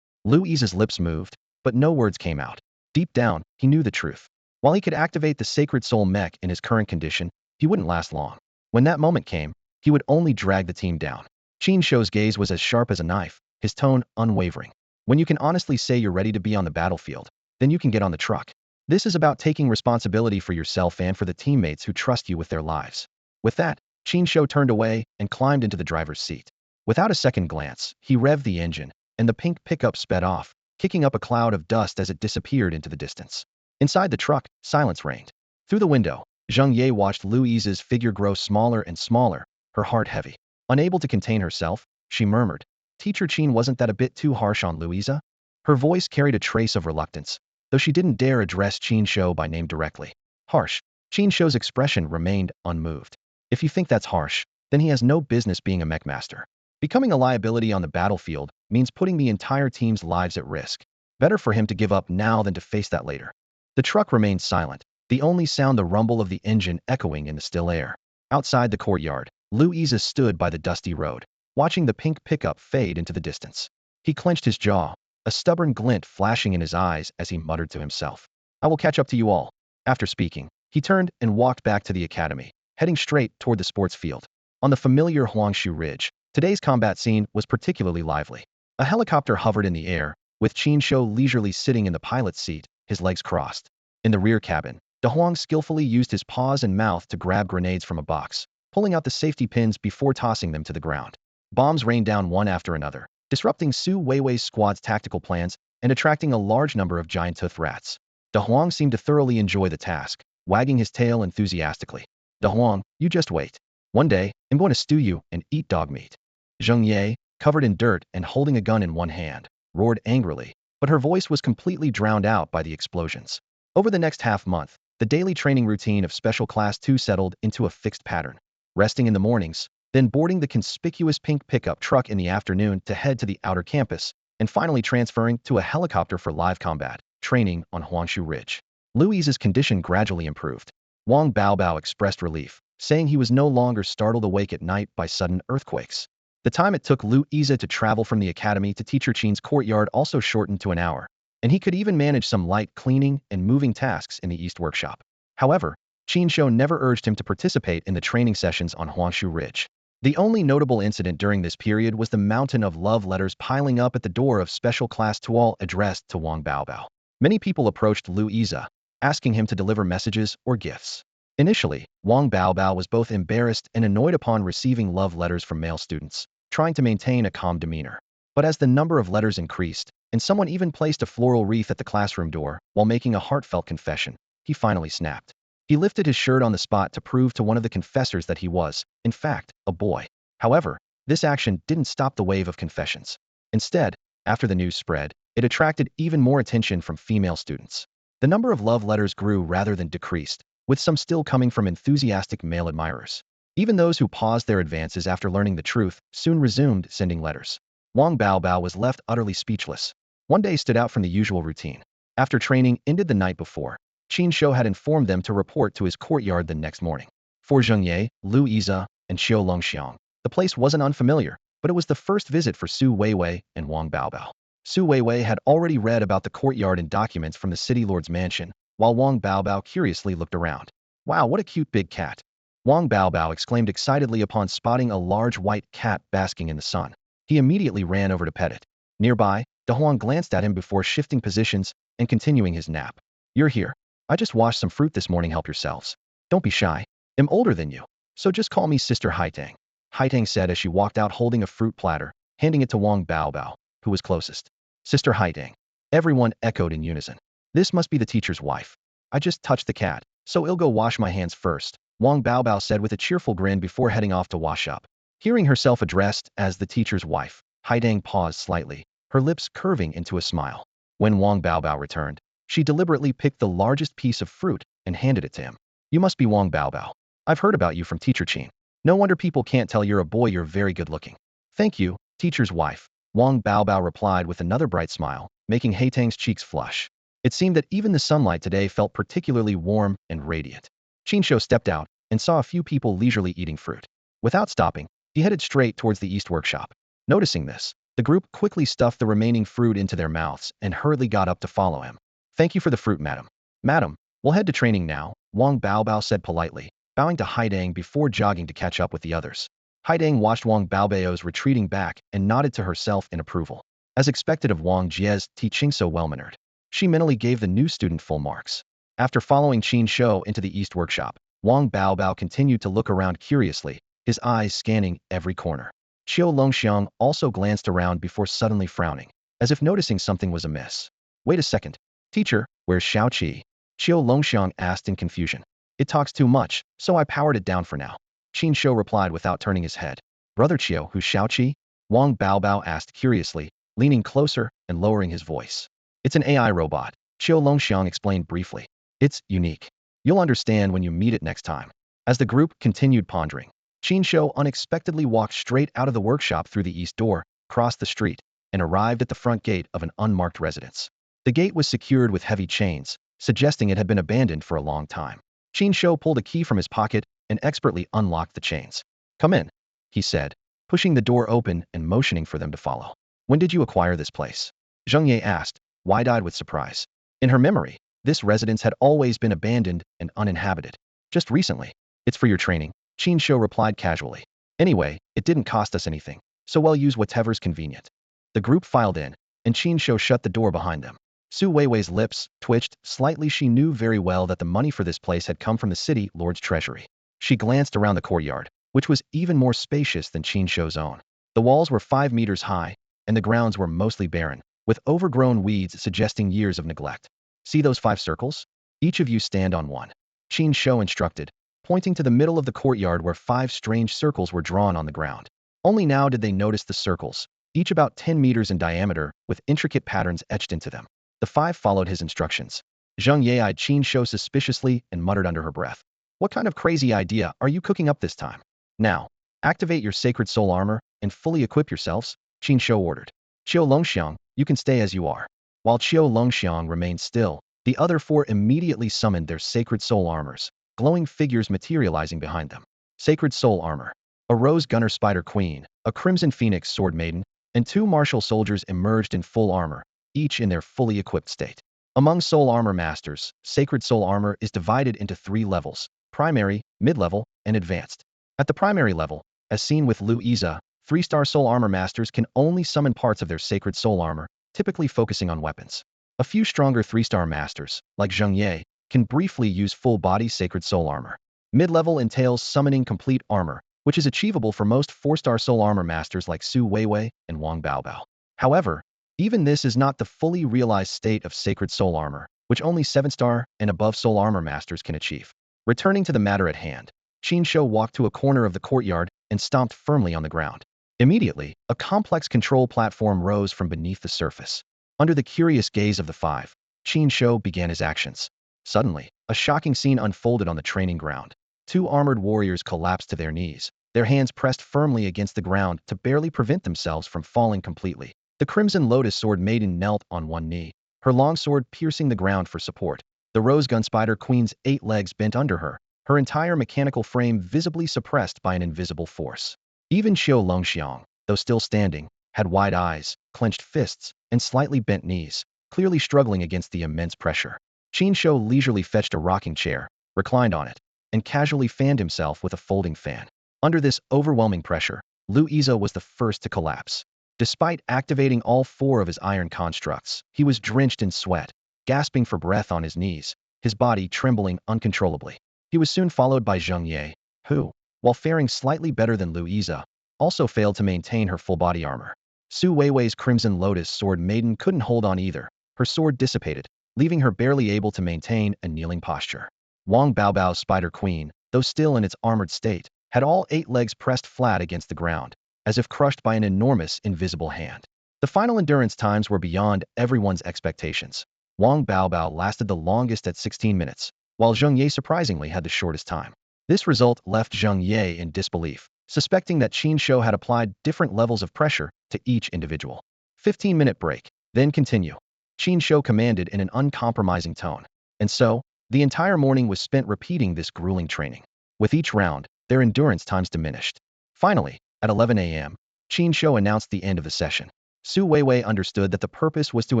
Louisa's lips moved, but no words came out. Deep down, he knew the truth. While he could activate the Sacred Soul Mech in his current condition, he wouldn't last long. When that moment came, he would only drag the team down. Qin Shou's gaze was as sharp as a knife, his tone unwavering. "When you can honestly say you're ready to be on the battlefield, then you can get on the truck. This is about taking responsibility for yourself and for the teammates who trust you with their lives." With that, Qin Shou turned away and climbed into the driver's seat. Without a second glance, he revved the engine, and the pink pickup sped off, kicking up a cloud of dust as it disappeared into the distance. Inside the truck, silence reigned. Through the window, Zheng Ye watched Louisa's figure grow smaller and smaller, her heart heavy. Unable to contain herself, she murmured, "Teacher Qin, wasn't that a bit too harsh on Louisa?" Her voice carried a trace of reluctance, though she didn't dare address Qin Shou by name directly. "Harsh?" Qin Shou's expression remained unmoved. "If you think that's harsh, then he has no business being a mech master. Becoming a liability on the battlefield means putting the entire team's lives at risk. Better for him to give up now than to face that later." The truck remained silent, the only sound the rumble of the engine echoing in the still air. Outside the courtyard, Louisa stood by the dusty road, watching the pink pickup fade into the distance. He clenched his jaw, a stubborn glint flashing in his eyes as he muttered to himself, "I will catch up to you all." After speaking, he turned and walked back to the academy, heading straight toward the sports field. On the familiar Huangshu Ridge, today's combat scene was particularly lively. A helicopter hovered in the air, with Qin Shou leisurely sitting in the pilot's seat, his legs crossed. In the rear cabin, De Huang skillfully used his paws and mouth to grab grenades from a box, pulling out the safety pins before tossing them to the ground. Bombs rained down one after another, disrupting Su Weiwei's squad's tactical plans and attracting a large number of giant-toothed rats. De Huang seemed to thoroughly enjoy the task, wagging his tail enthusiastically. "De Huang, you just wait. One day, I'm going to stew you and eat dog meat." Zheng Ye, covered in dirt and holding a gun in one hand, roared angrily, but her voice was completely drowned out by the explosions. Over the next half-month, the daily training routine of Special Class 2 settled into a fixed pattern. Resting in the mornings, then boarding the conspicuous pink pickup truck in the afternoon to head to the outer campus, and finally transferring to a helicopter for live combat training on Huangshu Ridge. Louisa's condition gradually improved. Wang Baobao expressed relief, saying he was no longer startled awake at night by sudden earthquakes. The time it took Louisa to travel from the academy to Teacher Qin's courtyard also shortened to an hour, and he could even manage some light cleaning and moving tasks in the East Workshop. However, Qin Shou never urged him to participate in the training sessions on Huangshu Ridge. The only notable incident during this period was the mountain of love letters piling up at the door of Special Class 2 all addressed to Wang Baobao. Many people approached Louisa, asking him to deliver messages or gifts. Initially, Wang Baobao was both embarrassed and annoyed upon receiving love letters from male students, trying to maintain a calm demeanor. But as the number of letters increased, and someone even placed a floral wreath at the classroom door while making a heartfelt confession, he finally snapped. He lifted his shirt on the spot to prove to one of the confessors that he was, in fact, a boy. However, this action didn't stop the wave of confessions. Instead, after the news spread, it attracted even more attention from female students. The number of love letters grew rather than decreased, with some still coming from enthusiastic male admirers. Even those who paused their advances after learning the truth soon resumed sending letters. Wang Baobao was left utterly speechless. One day stood out from the usual routine. After training ended the night before, Qin Shou had informed them to report to his courtyard the next morning. For Zheng Ye, Louisa, and Xiu Longxiang, the place wasn't unfamiliar, but it was the first visit for Su Weiwei and Wang Baobao. Su Weiwei had already read about the courtyard in documents from the city lord's mansion, while Wang Baobao curiously looked around. "Wow, what a cute big cat!" Wang Baobao exclaimed excitedly upon spotting a large white cat basking in the sun. He immediately ran over to pet it. Nearby, De Huang glanced at him before shifting positions and continuing his nap. You're here. I just washed some fruit this morning, help yourselves. Don't be shy. I'm older than you, so just call me Sister Haitang. Haitang said as she walked out holding a fruit platter, handing it to Wang Baobao, who was closest. Sister Haitang. Everyone echoed in unison. This must be the teacher's wife. I just touched the cat, so I'll go wash my hands first, Wang Baobao said with a cheerful grin before heading off to wash up. Hearing herself addressed as the teacher's wife, Haidang paused slightly, her lips curving into a smile. When Wang Baobao returned, she deliberately picked the largest piece of fruit and handed it to him. You must be Wang Baobao. I've heard about you from Teacher Qin. No wonder people can't tell you're a boy, you're very good looking. Thank you, teacher's wife, Wang Baobao replied with another bright smile, making Haitang's cheeks flush. It seemed that even the sunlight today felt particularly warm and radiant. Qin Shouyi stepped out and saw a few people leisurely eating fruit. Without stopping, he headed straight towards the east workshop. Noticing this, the group quickly stuffed the remaining fruit into their mouths and hurriedly got up to follow him. Thank you for the fruit, madam. Madam, we'll head to training now, Wang Baobao said politely, bowing to Haidang before jogging to catch up with the others. Haidang watched Wang Baobao's retreating back and nodded to herself in approval. As expected of Wang Jie's teaching so well-mannered, she mentally gave the new student full marks. After following Qin Shouyi into the east workshop, Wang Baobao continued to look around curiously, his eyes scanning every corner. Qiu Longxiang also glanced around before suddenly frowning, as if noticing something was amiss. Wait a second. Teacher, where's Xiaoqi? Qiu Longxiang asked in confusion. It talks too much, so I powered it down for now. Qin Shouyi replied without turning his head. Brother Qiu, who's Xiaoqi? Wang Baobao asked curiously, leaning closer and lowering his voice. It's an AI robot, Qiu Longxiang explained briefly. It's unique. You'll understand when you meet it next time. As the group continued pondering, Qin Shouyi unexpectedly walked straight out of the workshop through the east door, crossed the street, and arrived at the front gate of an unmarked residence. The gate was secured with heavy chains, suggesting it had been abandoned for a long time. Qin Shouyi pulled a key from his pocket and expertly unlocked the chains. Come in, he said, pushing the door open and motioning for them to follow. When did you acquire this place? Zheng Ye asked, wide-eyed with surprise. In her memory, this residence had always been abandoned and uninhabited. Just recently. It's for your training, Qin Shouyi replied casually. Anyway, it didn't cost us anything, so we'll use whatever's convenient. The group filed in, and Qin Shouyi shut the door behind them. Su Weiwei's lips twitched slightly. She knew very well that the money for this place had come from the city lord's treasury. She glanced around the courtyard, which was even more spacious than Qin Shouyi's own. The walls were 5 meters high, and the grounds were mostly barren, with overgrown weeds suggesting years of neglect. See those 5 circles? Each of you stand on one. Qin Shouyi instructed, pointing to the middle of the courtyard where 5 strange circles were drawn on the ground. Only now did they notice the circles, each about 10 meters in diameter, with intricate patterns etched into them. The 5 followed his instructions. Zheng Ye eyed Qin Shouyi suspiciously and muttered under her breath. What kind of crazy idea are you cooking up this time? Now, activate your sacred soul armor and fully equip yourselves, Qin Shouyi ordered. Qiu Longxiang, you can stay as you are. While Qiu Longxiang remained still, the other 4 immediately summoned their sacred soul armors, glowing figures materializing behind them. Sacred soul armor. A rose gunner spider queen, a crimson phoenix sword maiden, and 2 martial soldiers emerged in full armor, each in their fully equipped state. Among soul armor masters, sacred soul armor is divided into 3 levels: primary, mid-level, and advanced. At the primary level, as seen with Lu Iza, 3-star soul armor masters can only summon parts of their sacred soul armor, typically focusing on weapons. A few stronger 3-star masters, like Zheng Ye, can briefly use full-body sacred soul armor. Mid-level entails summoning complete armor, which is achievable for most 4-star soul armor masters like Su Weiwei and Wang Baobao. However, even this is not the fully realized state of sacred soul armor, which only 7-star and above soul armor masters can achieve. Returning to the matter at hand, Qin Shouyi walked to a corner of the courtyard and stomped firmly on the ground. Immediately, a complex control platform rose from beneath the surface. Under the curious gaze of the 5, Qin Shouyi began his actions. Suddenly, a shocking scene unfolded on the training ground. 2 armored warriors collapsed to their knees, their hands pressed firmly against the ground to barely prevent themselves from falling completely. The Crimson Lotus Sword Maiden knelt on one knee, her long sword piercing the ground for support. The Rose Gun Spider Queen's 8 legs bent under her, her entire mechanical frame visibly suppressed by an invisible force. Even Qiu Longxiang, though still standing, had wide eyes, clenched fists, and slightly bent knees, clearly struggling against the immense pressure. Qin Shouyi leisurely fetched a rocking chair, reclined on it, and casually fanned himself with a folding fan. Under this overwhelming pressure, Lu Iza was the first to collapse. Despite activating all 4 of his iron constructs, he was drenched in sweat, gasping for breath on his knees, his body trembling uncontrollably. He was soon followed by Zheng Ye, who, while faring slightly better than Louisa, also failed to maintain her full body armor. Su Weiwei's Crimson Lotus Sword Maiden couldn't hold on either. Her sword dissipated, leaving her barely able to maintain a kneeling posture. Wang Baobao's Spider Queen, though still in its armored state, had all 8 legs pressed flat against the ground, as if crushed by an enormous invisible hand. The final endurance times were beyond everyone's expectations. Wang Baobao lasted the longest at 16 minutes, while Zheng Ye surprisingly had the shortest time. This result left Zheng Ye in disbelief, suspecting that Qin Shou had applied different levels of pressure to each individual. 15-minute break, then continue. Qin Shou commanded in an uncompromising tone. And so, the entire morning was spent repeating this grueling training. With each round, their endurance times diminished. Finally, at 11 a.m., Qin Shou announced the end of the session. Su Weiwei understood that the purpose was to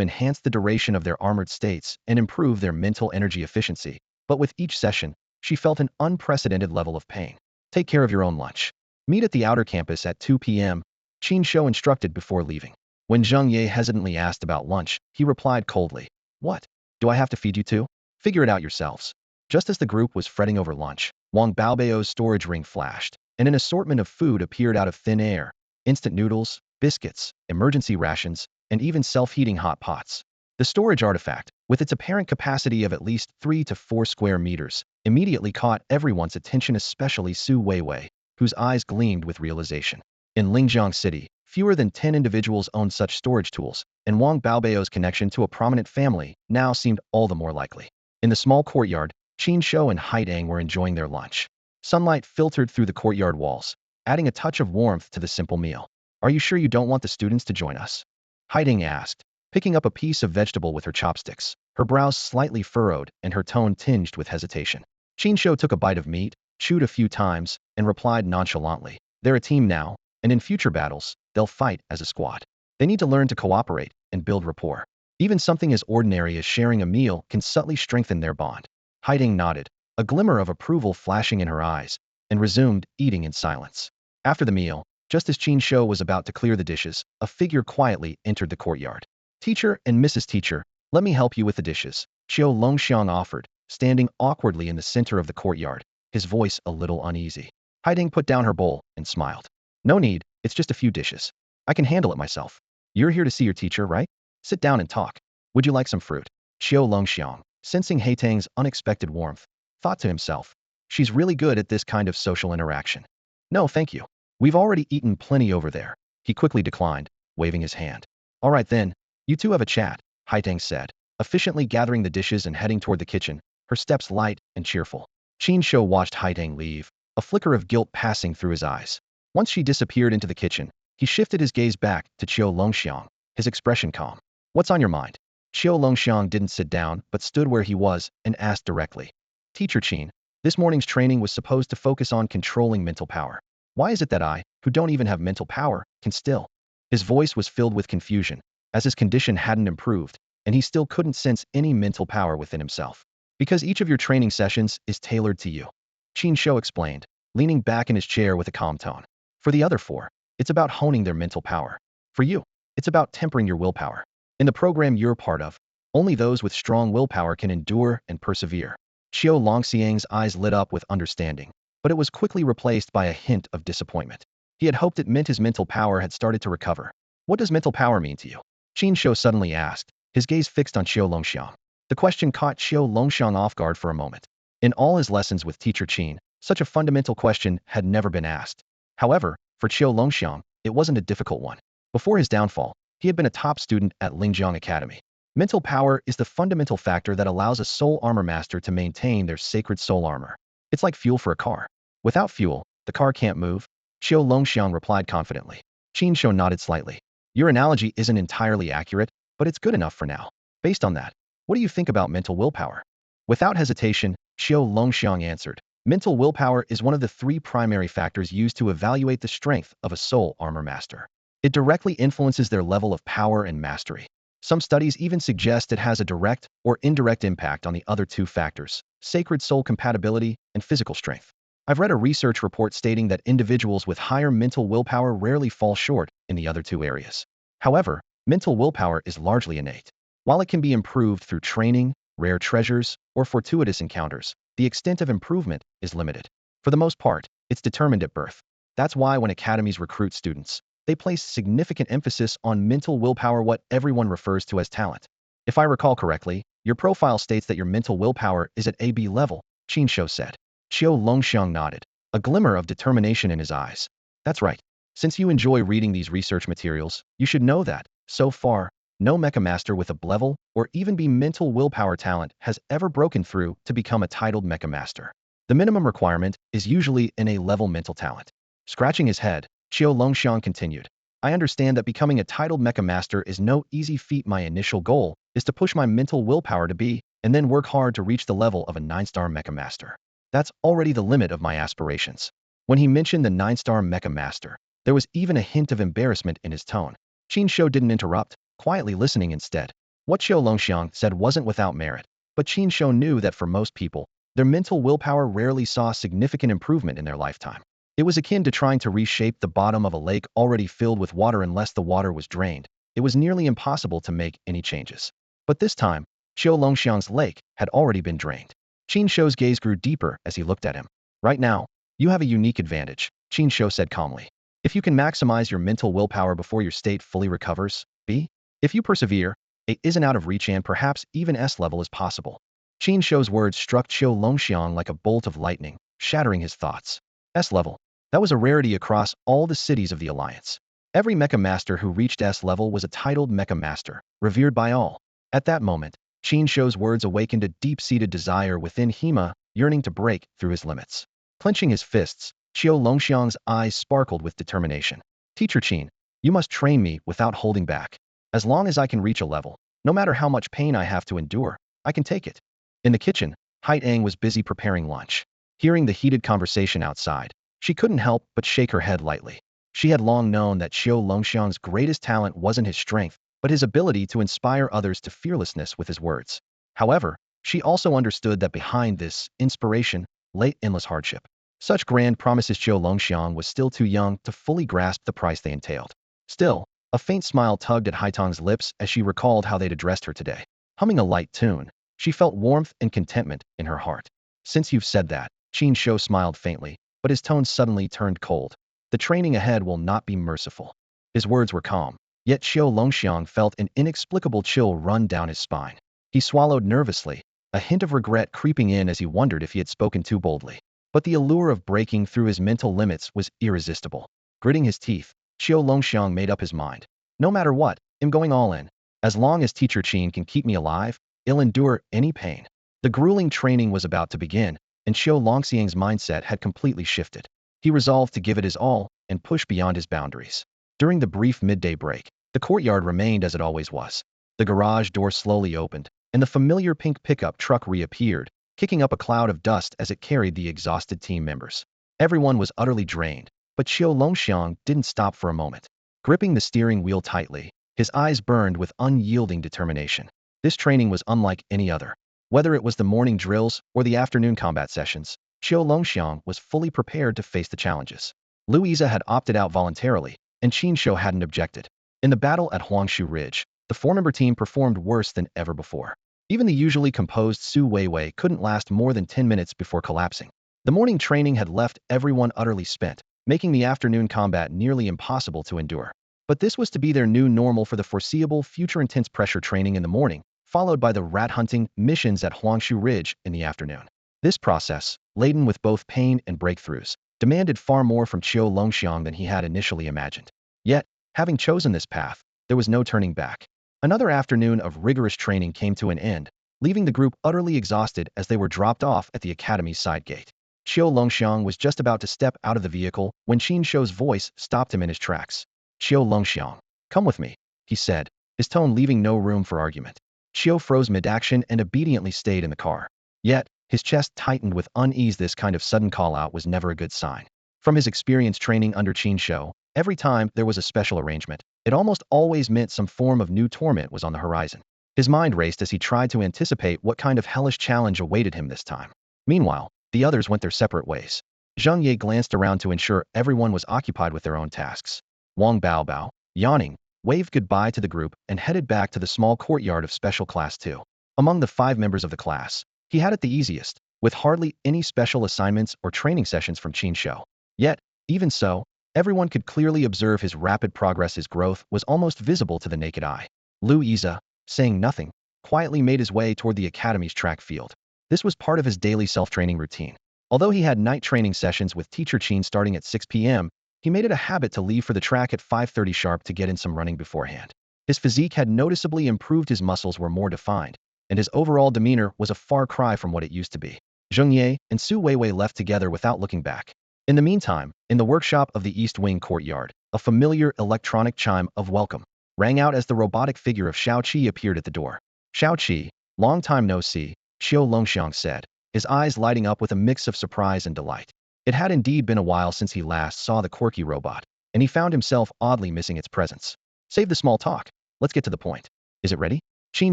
enhance the duration of their armored states and improve their mental energy efficiency, but with each session, she felt an unprecedented level of pain. Take care of your own lunch. Meet at the outer campus at 2 p.m., Qin Shou instructed before leaving. When Zheng Ye hesitantly asked about lunch, he replied coldly, "What? Do I have to feed you too? Figure it out yourselves." Just as the group was fretting over lunch, Wang Baobao's storage ring flashed, and an assortment of food appeared out of thin air: instant noodles, biscuits, emergency rations, and even self-heating hot pots. The storage artifact, with its apparent capacity of at least 3 to 4 square meters, immediately caught everyone's attention, especially Su Weiwei, whose eyes gleamed with realization. In Huzhou City, fewer than 10 individuals owned such storage tools, and Wang Baobao's connection to a prominent family now seemed all the more likely. In the small courtyard, Qin Shou and Haidang were enjoying their lunch. Sunlight filtered through the courtyard walls, adding a touch of warmth to the simple meal. "Are you sure you don't want the students to join us?" Haidang asked, picking up a piece of vegetable with her chopsticks, her brows slightly furrowed and her tone tinged with hesitation. Qin Shou took a bite of meat, chewed a few times, and replied nonchalantly, "They're a team now, and in future battles, they'll fight as a squad. They need to learn to cooperate and build rapport. Even something as ordinary as sharing a meal can subtly strengthen their bond." Haiding nodded, a glimmer of approval flashing in her eyes, and resumed eating in silence. After the meal, just as Qin Shou was about to clear the dishes, a figure quietly entered the courtyard. "Teacher and Mrs. Teacher, let me help you with the dishes," Qiu Longxiang offered, standing awkwardly in the center of the courtyard, his voice a little uneasy. Haiding put down her bowl and smiled. "No need, it's just a few dishes. I can handle it myself. You're here to see your teacher, right? Sit down and talk. Would you like some fruit?" Qiu Longxiang, sensing Haitang's unexpected warmth, thought to himself, "She's really good at this kind of social interaction." "No, thank you. We've already eaten plenty over there," he quickly declined, waving his hand. "All right then, you two have a chat," Haitang said, efficiently gathering the dishes and heading toward the kitchen, her steps light and cheerful. Qin Shou watched Haitang leave, a flicker of guilt passing through his eyes. Once she disappeared into the kitchen, he shifted his gaze back to Qiu Longxiang, his expression calm. "What's on your mind?" Qiu Longxiang didn't sit down, but stood where he was and asked directly. "Teacher Qin, this morning's training was supposed to focus on controlling mental power. Why is it that I, who don't even have mental power, can still?" His voice was filled with confusion, as his condition hadn't improved, and he still couldn't sense any mental power within himself. "Because each of your training sessions is tailored to you," Qin Shou explained, leaning back in his chair with a calm tone. "For the other 4, it's about honing their mental power. For you, it's about tempering your willpower. In the program you're part of, only those with strong willpower can endure and persevere." Qiu Longxiang's eyes lit up with understanding, but it was quickly replaced by a hint of disappointment. He had hoped it meant his mental power had started to recover. "What does mental power mean to you?" Qin Shou suddenly asked, his gaze fixed on Qiu Longxiang. The question caught Qiu Longxiang off guard for a moment. In all his lessons with teacher Qin, such a fundamental question had never been asked. However, for Qiu Longxiang, it wasn't a difficult one. Before his downfall, he had been a top student at Lingjiang Academy. Mental power is the fundamental factor that allows a soul armor master to maintain their sacred soul armor. It's like fuel for a car. Without fuel, the car can't move. Qiu Longxiang replied confidently. Qin Shou nodded slightly. "Your analogy isn't entirely accurate, but it's good enough for now. Based on that, what do you think about mental willpower?" Without hesitation, Qiu Longxiang answered. "Mental willpower is one of the 3 primary factors used to evaluate the strength of a soul armor master. It directly influences their level of power and mastery. Some studies even suggest it has a direct or indirect impact on the other 2 factors, sacred soul compatibility and physical strength." I've read a research report stating that individuals with higher mental willpower rarely fall short in the other two areas. However, mental willpower is largely innate. While it can be improved through training, rare treasures, or fortuitous encounters, the extent of improvement is limited. For the most part, it's determined at birth. That's why when academies recruit students, they place significant emphasis on mental willpower, what everyone refers to as talent. If I recall correctly, your profile states that your mental willpower is at AB level, Qin Shou said. Qiu Longxiang nodded, a glimmer of determination in his eyes. That's right. Since you enjoy reading these research materials, you should know that, so far, no Mech Master with a level or even be mental willpower talent has ever broken through to become a titled Mech Master. The minimum requirement is usually an A-level mental talent. Scratching his head, Qiu Longxiang continued. I understand that becoming a titled Mech Master is no easy feat. My initial goal is to push my mental willpower to B, and then work hard to reach the level of a 9-star Mech Master. That's already the limit of my aspirations. When he mentioned the 9-star Mech Master, there was even a hint of embarrassment in his tone. Qin Shou didn't interrupt, quietly listening instead. What Qiu Longxiang said wasn't without merit, but Qin Shou knew that for most people, their mental willpower rarely saw significant improvement in their lifetime. It was akin to trying to reshape the bottom of a lake already filled with water unless the water was drained. It was nearly impossible to make any changes. But this time, Qiu Longxiang's lake had already been drained. Qin Shou's gaze grew deeper as he looked at him. Right now, you have a unique advantage, Qin Shou said calmly. If you can maximize your mental willpower before your state fully recovers, B. If you persevere, A isn't out of reach and perhaps even S level is possible. Qin Shou's words struck Qiu Longxiang like a bolt of lightning, shattering his thoughts. S level. That was a rarity across all the cities of the Alliance. Every Mecha Master who reached S level was a titled Mecha Master, revered by all. At that moment, Qin Shou's words awakened a deep-seated desire within Hema, yearning to break through his limits. Clenching his fists, Qiu Longxiang's eyes sparkled with determination. Teacher Qin, you must train me without holding back. As long as I can reach a level, no matter how much pain I have to endure, I can take it. In the kitchen, Haitang was busy preparing lunch. Hearing the heated conversation outside, she couldn't help but shake her head lightly. She had long known that Qiu Longxiang's greatest talent wasn't his strength, but his ability to inspire others to fearlessness with his words. However, she also understood that behind this inspiration lay endless hardship. Such grand promises Qiu Longxiang was still too young to fully grasp the price they entailed. Still, a faint smile tugged at Haitang's lips as she recalled how they'd addressed her today. Humming a light tune, she felt warmth and contentment in her heart. Since you've said that, Qin Shou smiled faintly, but his tone suddenly turned cold. The training ahead will not be merciful. His words were calm, yet Qiu Longxiang felt an inexplicable chill run down his spine. He swallowed nervously, a hint of regret creeping in as he wondered if he had spoken too boldly. But the allure of breaking through his mental limits was irresistible. Gritting his teeth, Qiu Longxiang made up his mind. No matter what, I'm going all in. As long as Teacher Qin can keep me alive, I'll endure any pain. The grueling training was about to begin, and Qiu Longxiang's mindset had completely shifted. He resolved to give it his all and push beyond his boundaries. During the brief midday break, the courtyard remained as it always was. The garage door slowly opened, and the familiar pink pickup truck reappeared, kicking up a cloud of dust as it carried the exhausted team members. Everyone was utterly drained, but Qiu Longxiang didn't stop for a moment. Gripping the steering wheel tightly, his eyes burned with unyielding determination. This training was unlike any other. Whether it was the morning drills or the afternoon combat sessions, Qiu Longxiang was fully prepared to face the challenges. Louisa had opted out voluntarily, and Qin Shou hadn't objected. In the battle at Huangshu Ridge, the four-member team performed worse than ever before. Even the usually composed Su Weiwei couldn't last more than 10 minutes before collapsing. The morning training had left everyone utterly spent, making the afternoon combat nearly impossible to endure. But this was to be their new normal for the foreseeable future. Intense pressure training in the morning, followed by the rat-hunting missions at Huangshu Ridge in the afternoon. This process, laden with both pain and breakthroughs, demanded far more from Qiu Longxiang than he had initially imagined. Yet, having chosen this path, there was no turning back. Another afternoon of rigorous training came to an end, leaving the group utterly exhausted as they were dropped off at the academy's side gate. Qiu Longxiang was just about to step out of the vehicle when Qin Shou's voice stopped him in his tracks. Qiu Longxiang, come with me, he said, his tone leaving no room for argument. Qiu froze mid-action and obediently stayed in the car. Yet, his chest tightened with unease. This kind of sudden call-out was never a good sign. From his experience training under Qin Shou, every time there was a special arrangement, it almost always meant some form of new torment was on the horizon. His mind raced as he tried to anticipate what kind of hellish challenge awaited him this time. Meanwhile, the others went their separate ways. Zheng Ye glanced around to ensure everyone was occupied with their own tasks. Wang Baobao, yawning, waved goodbye to the group and headed back to the small courtyard of Special Class 2. Among the 5 members of the class, he had it the easiest, with hardly any special assignments or training sessions from Qin Shouyi. Yet, even so, everyone could clearly observe his rapid progress. His growth was almost visible to the naked eye. Lu Yize, saying nothing, quietly made his way toward the academy's track field. This was part of his daily self-training routine. Although he had night training sessions with Teacher Qin starting at 6 p.m., he made it a habit to leave for the track at 5:30 sharp to get in some running beforehand. His physique had noticeably improved, his muscles were more defined, and his overall demeanor was a far cry from what it used to be. Zheng Ye and Su Weiwei left together without looking back. In the meantime, in the workshop of the East Wing courtyard, a familiar electronic chime of welcome rang out as the robotic figure of Shao Qi appeared at the door. Shao Qi, long time no see, Xiao Longxiang said, his eyes lighting up with a mix of surprise and delight. It had indeed been a while since he last saw the quirky robot, and he found himself oddly missing its presence. Save the small talk. Let's get to the point. Is it ready? Qin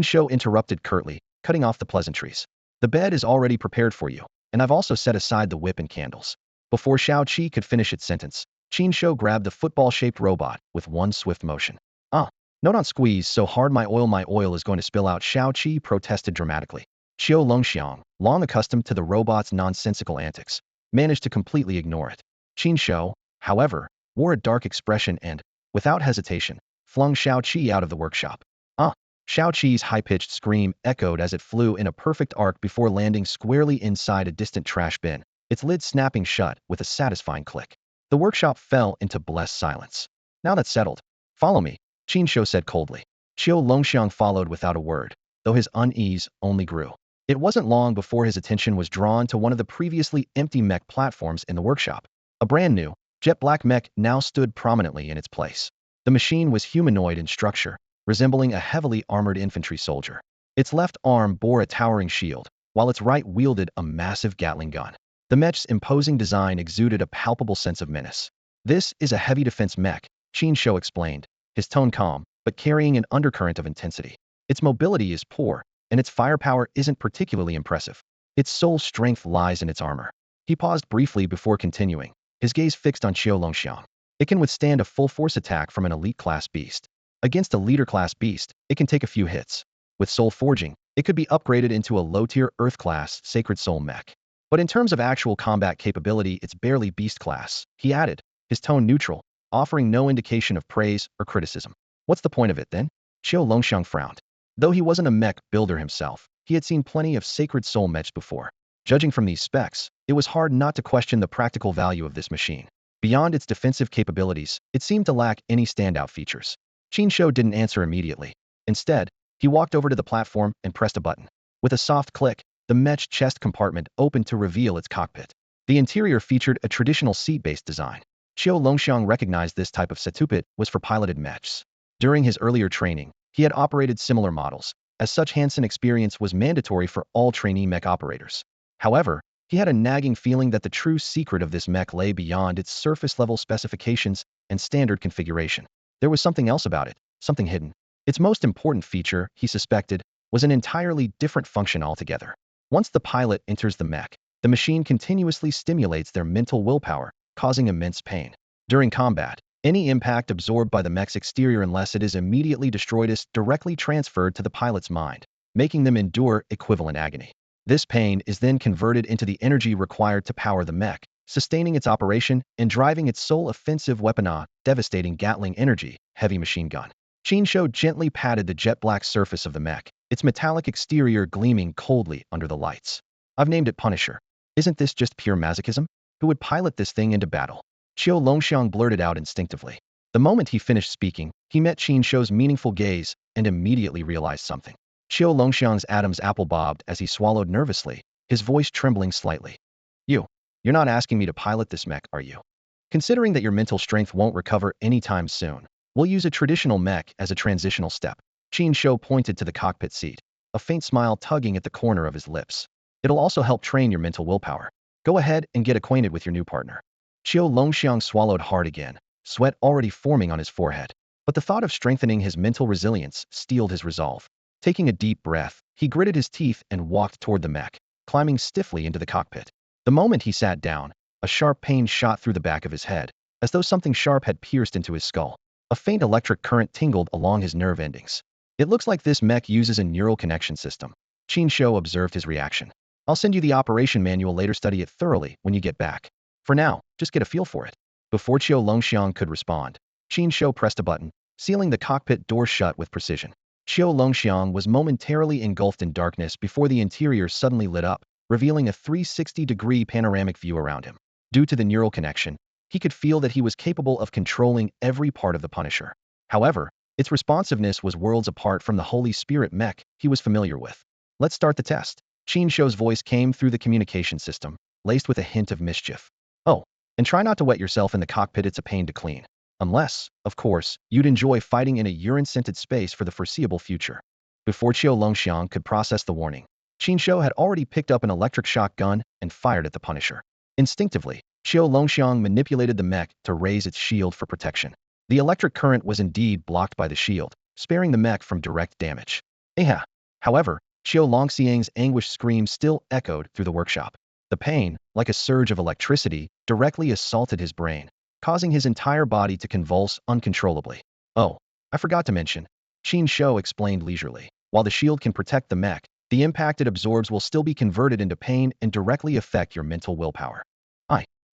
Shouyi interrupted curtly, cutting off the pleasantries. The bed is already prepared for you, and I've also set aside the whip and candles. Before Shao Qi could finish its sentence, Qin Shouyi grabbed the football-shaped robot with one swift motion. No, don't squeeze so hard, my oil is going to spill out, Shao Qi protested dramatically. Xiao Longxiang, long accustomed to the robot's nonsensical antics, managed to completely ignore it. Qin Shouyi, however, wore a dark expression and, without hesitation, flung Shao Qi out of the workshop. Shao Qi's high-pitched scream echoed as it flew in a perfect arc before landing squarely inside a distant trash bin, its lid snapping shut with a satisfying click. The workshop fell into blessed silence. Now that's settled, follow me, Qin Shouyi said coldly. Xiao Longxiang followed without a word, though his unease only grew. It wasn't long before his attention was drawn to one of the previously empty mech platforms in the workshop. A brand new, jet-black mech now stood prominently in its place. The machine was humanoid in structure, resembling a heavily armored infantry soldier. Its left arm bore a towering shield, while its right wielded a massive Gatling gun. The mech's imposing design exuded a palpable sense of menace. This is a heavy defense mech, Qin Shouyi explained, his tone calm, but carrying an undercurrent of intensity. Its mobility is poor, and its firepower isn't particularly impressive. Its sole strength lies in its armor. He paused briefly before continuing, his gaze fixed on Xiao Longxiang. It can withstand a full-force attack from an elite-class beast. Against a leader-class beast, it can take a few hits. With soul forging, it could be upgraded into a low-tier Earth-class Sacred Soul mech. But in terms of actual combat capability, it's barely beast-class, he added, his tone neutral, offering no indication of praise or criticism. What's the point of it, then? Xiao Longxiang frowned. Though he wasn't a mech builder himself, he had seen plenty of Sacred Soul mechs before. Judging from these specs, it was hard not to question the practical value of this machine. Beyond its defensive capabilities, it seemed to lack any standout features. Qin Shouyi didn't answer immediately. Instead, he walked over to the platform and pressed a button. With a soft click, the mech's chest compartment opened to reveal its cockpit. The interior featured a traditional seat-based design. Xiao Longxiang recognized this type of setupit was for piloted mechs. During his earlier training, he had operated similar models. As such, hands-on experience was mandatory for all trainee mech operators. However, he had a nagging feeling that the true secret of this mech lay beyond its surface-level specifications and standard configuration. There was something else about it, something hidden. Its most important feature, he suspected, was an entirely different function altogether. Once the pilot enters the mech, the machine continuously stimulates their mental willpower, causing immense pain. During combat, any impact absorbed by the mech's exterior, unless it is immediately destroyed, is directly transferred to the pilot's mind, making them endure equivalent agony. This pain is then converted into the energy required to power the mech, sustaining its operation and driving its sole offensive weapon, a devastating Gatling energy heavy machine gun. Qin Shouyi gently patted the jet-black surface of the mech, its metallic exterior gleaming coldly under the lights. I've named it Punisher. Isn't this just pure masochism? Who would pilot this thing into battle? Xiao Longxiang blurted out instinctively. The moment he finished speaking, he met Qin Shouyi's meaningful gaze and immediately realized something. Xiao Longxiang's Adam's apple bobbed as he swallowed nervously, his voice trembling slightly. You're not asking me to pilot this mech, are you? Considering that your mental strength won't recover anytime soon, we'll use a traditional mech as a transitional step. Qin Shouyi pointed to the cockpit seat, a faint smile tugging at the corner of his lips. It'll also help train your mental willpower. Go ahead and get acquainted with your new partner. Xiao Longxiang swallowed hard again, sweat already forming on his forehead. But the thought of strengthening his mental resilience steeled his resolve. Taking a deep breath, he gritted his teeth and walked toward the mech, climbing stiffly into the cockpit. The moment he sat down, A sharp pain shot through the back of his head, as though something sharp had pierced into his skull. A faint electric current tingled along his nerve endings. It looks like this mech uses a neural connection system. Qin Shou observed his reaction. I'll send you the operation manual later. Study it thoroughly when you get back. For now, just get a feel for it. Before Qiu Longxiang could respond, Qin Shou pressed a button, sealing the cockpit door shut with precision. Qiu Longxiang was momentarily engulfed in darkness before the interior suddenly lit up, revealing a 360-degree panoramic view around him. Due to the neural connection, he could feel that he was capable of controlling every part of the Punisher. However, its responsiveness was worlds apart from the Holy Spirit mech he was familiar with. Let's start the test. Qin Shou's voice came through the communication system, laced with a hint of mischief. Oh, and try not to wet yourself in the cockpit. It's a pain to clean. Unless, of course, you'd enjoy fighting in a urine-scented space for the foreseeable future. Before Qiu Longxiang could process the warning, Qin Shou had already picked up an electric shock gun and fired at the Punisher. Instinctively, Qiu Longxiang manipulated the mech to raise its shield for protection. The electric current was indeed blocked by the shield, sparing the mech from direct damage. Aha! However, Qiu Longxiang's anguished scream still echoed through the workshop. The pain, like a surge of electricity, directly assaulted his brain, causing his entire body to convulse uncontrollably. Oh, I forgot to mention, Qin Shou explained leisurely. While the shield can protect the mech, the impact it absorbs will still be converted into pain and directly affect your mental willpower.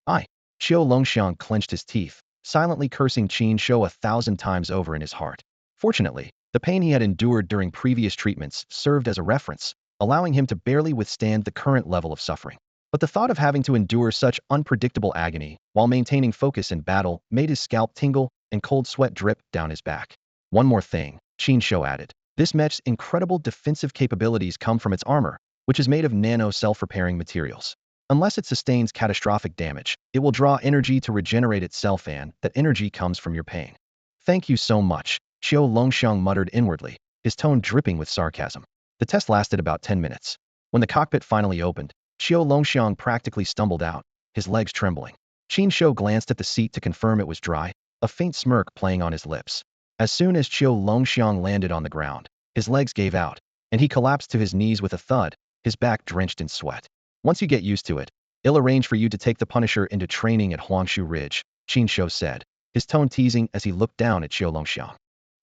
I. Qiu Longxiang clenched his teeth, silently cursing Qin Shou 1,000 times over in his heart. Fortunately, the pain he had endured during previous treatments served as a reference, allowing him to barely withstand the current level of suffering. But the thought of having to endure such unpredictable agony while maintaining focus in battle made his scalp tingle and cold sweat drip down his back. One more thing, Qin Shou added. This mech's incredible defensive capabilities come from its armor, which is made of nano self-repairing materials. Unless it sustains catastrophic damage, it will draw energy to regenerate itself, and that energy comes from your pain. Thank you so much, Qiu Longxiang muttered inwardly, his tone dripping with sarcasm. The test lasted about 10 minutes. When the cockpit finally opened, Qiu Longxiang practically stumbled out, his legs trembling. Qin Shou glanced at the seat to confirm it was dry, a faint smirk playing on his lips. As soon as Qiu Longxiang landed on the ground, his legs gave out, and he collapsed to his knees with a thud, his back drenched in sweat. Once you get used to it, I'll arrange for you to take the Punisher into training at Huangshu Ridge, Qin Shou said, his tone teasing as he looked down at Qiu Longxiang.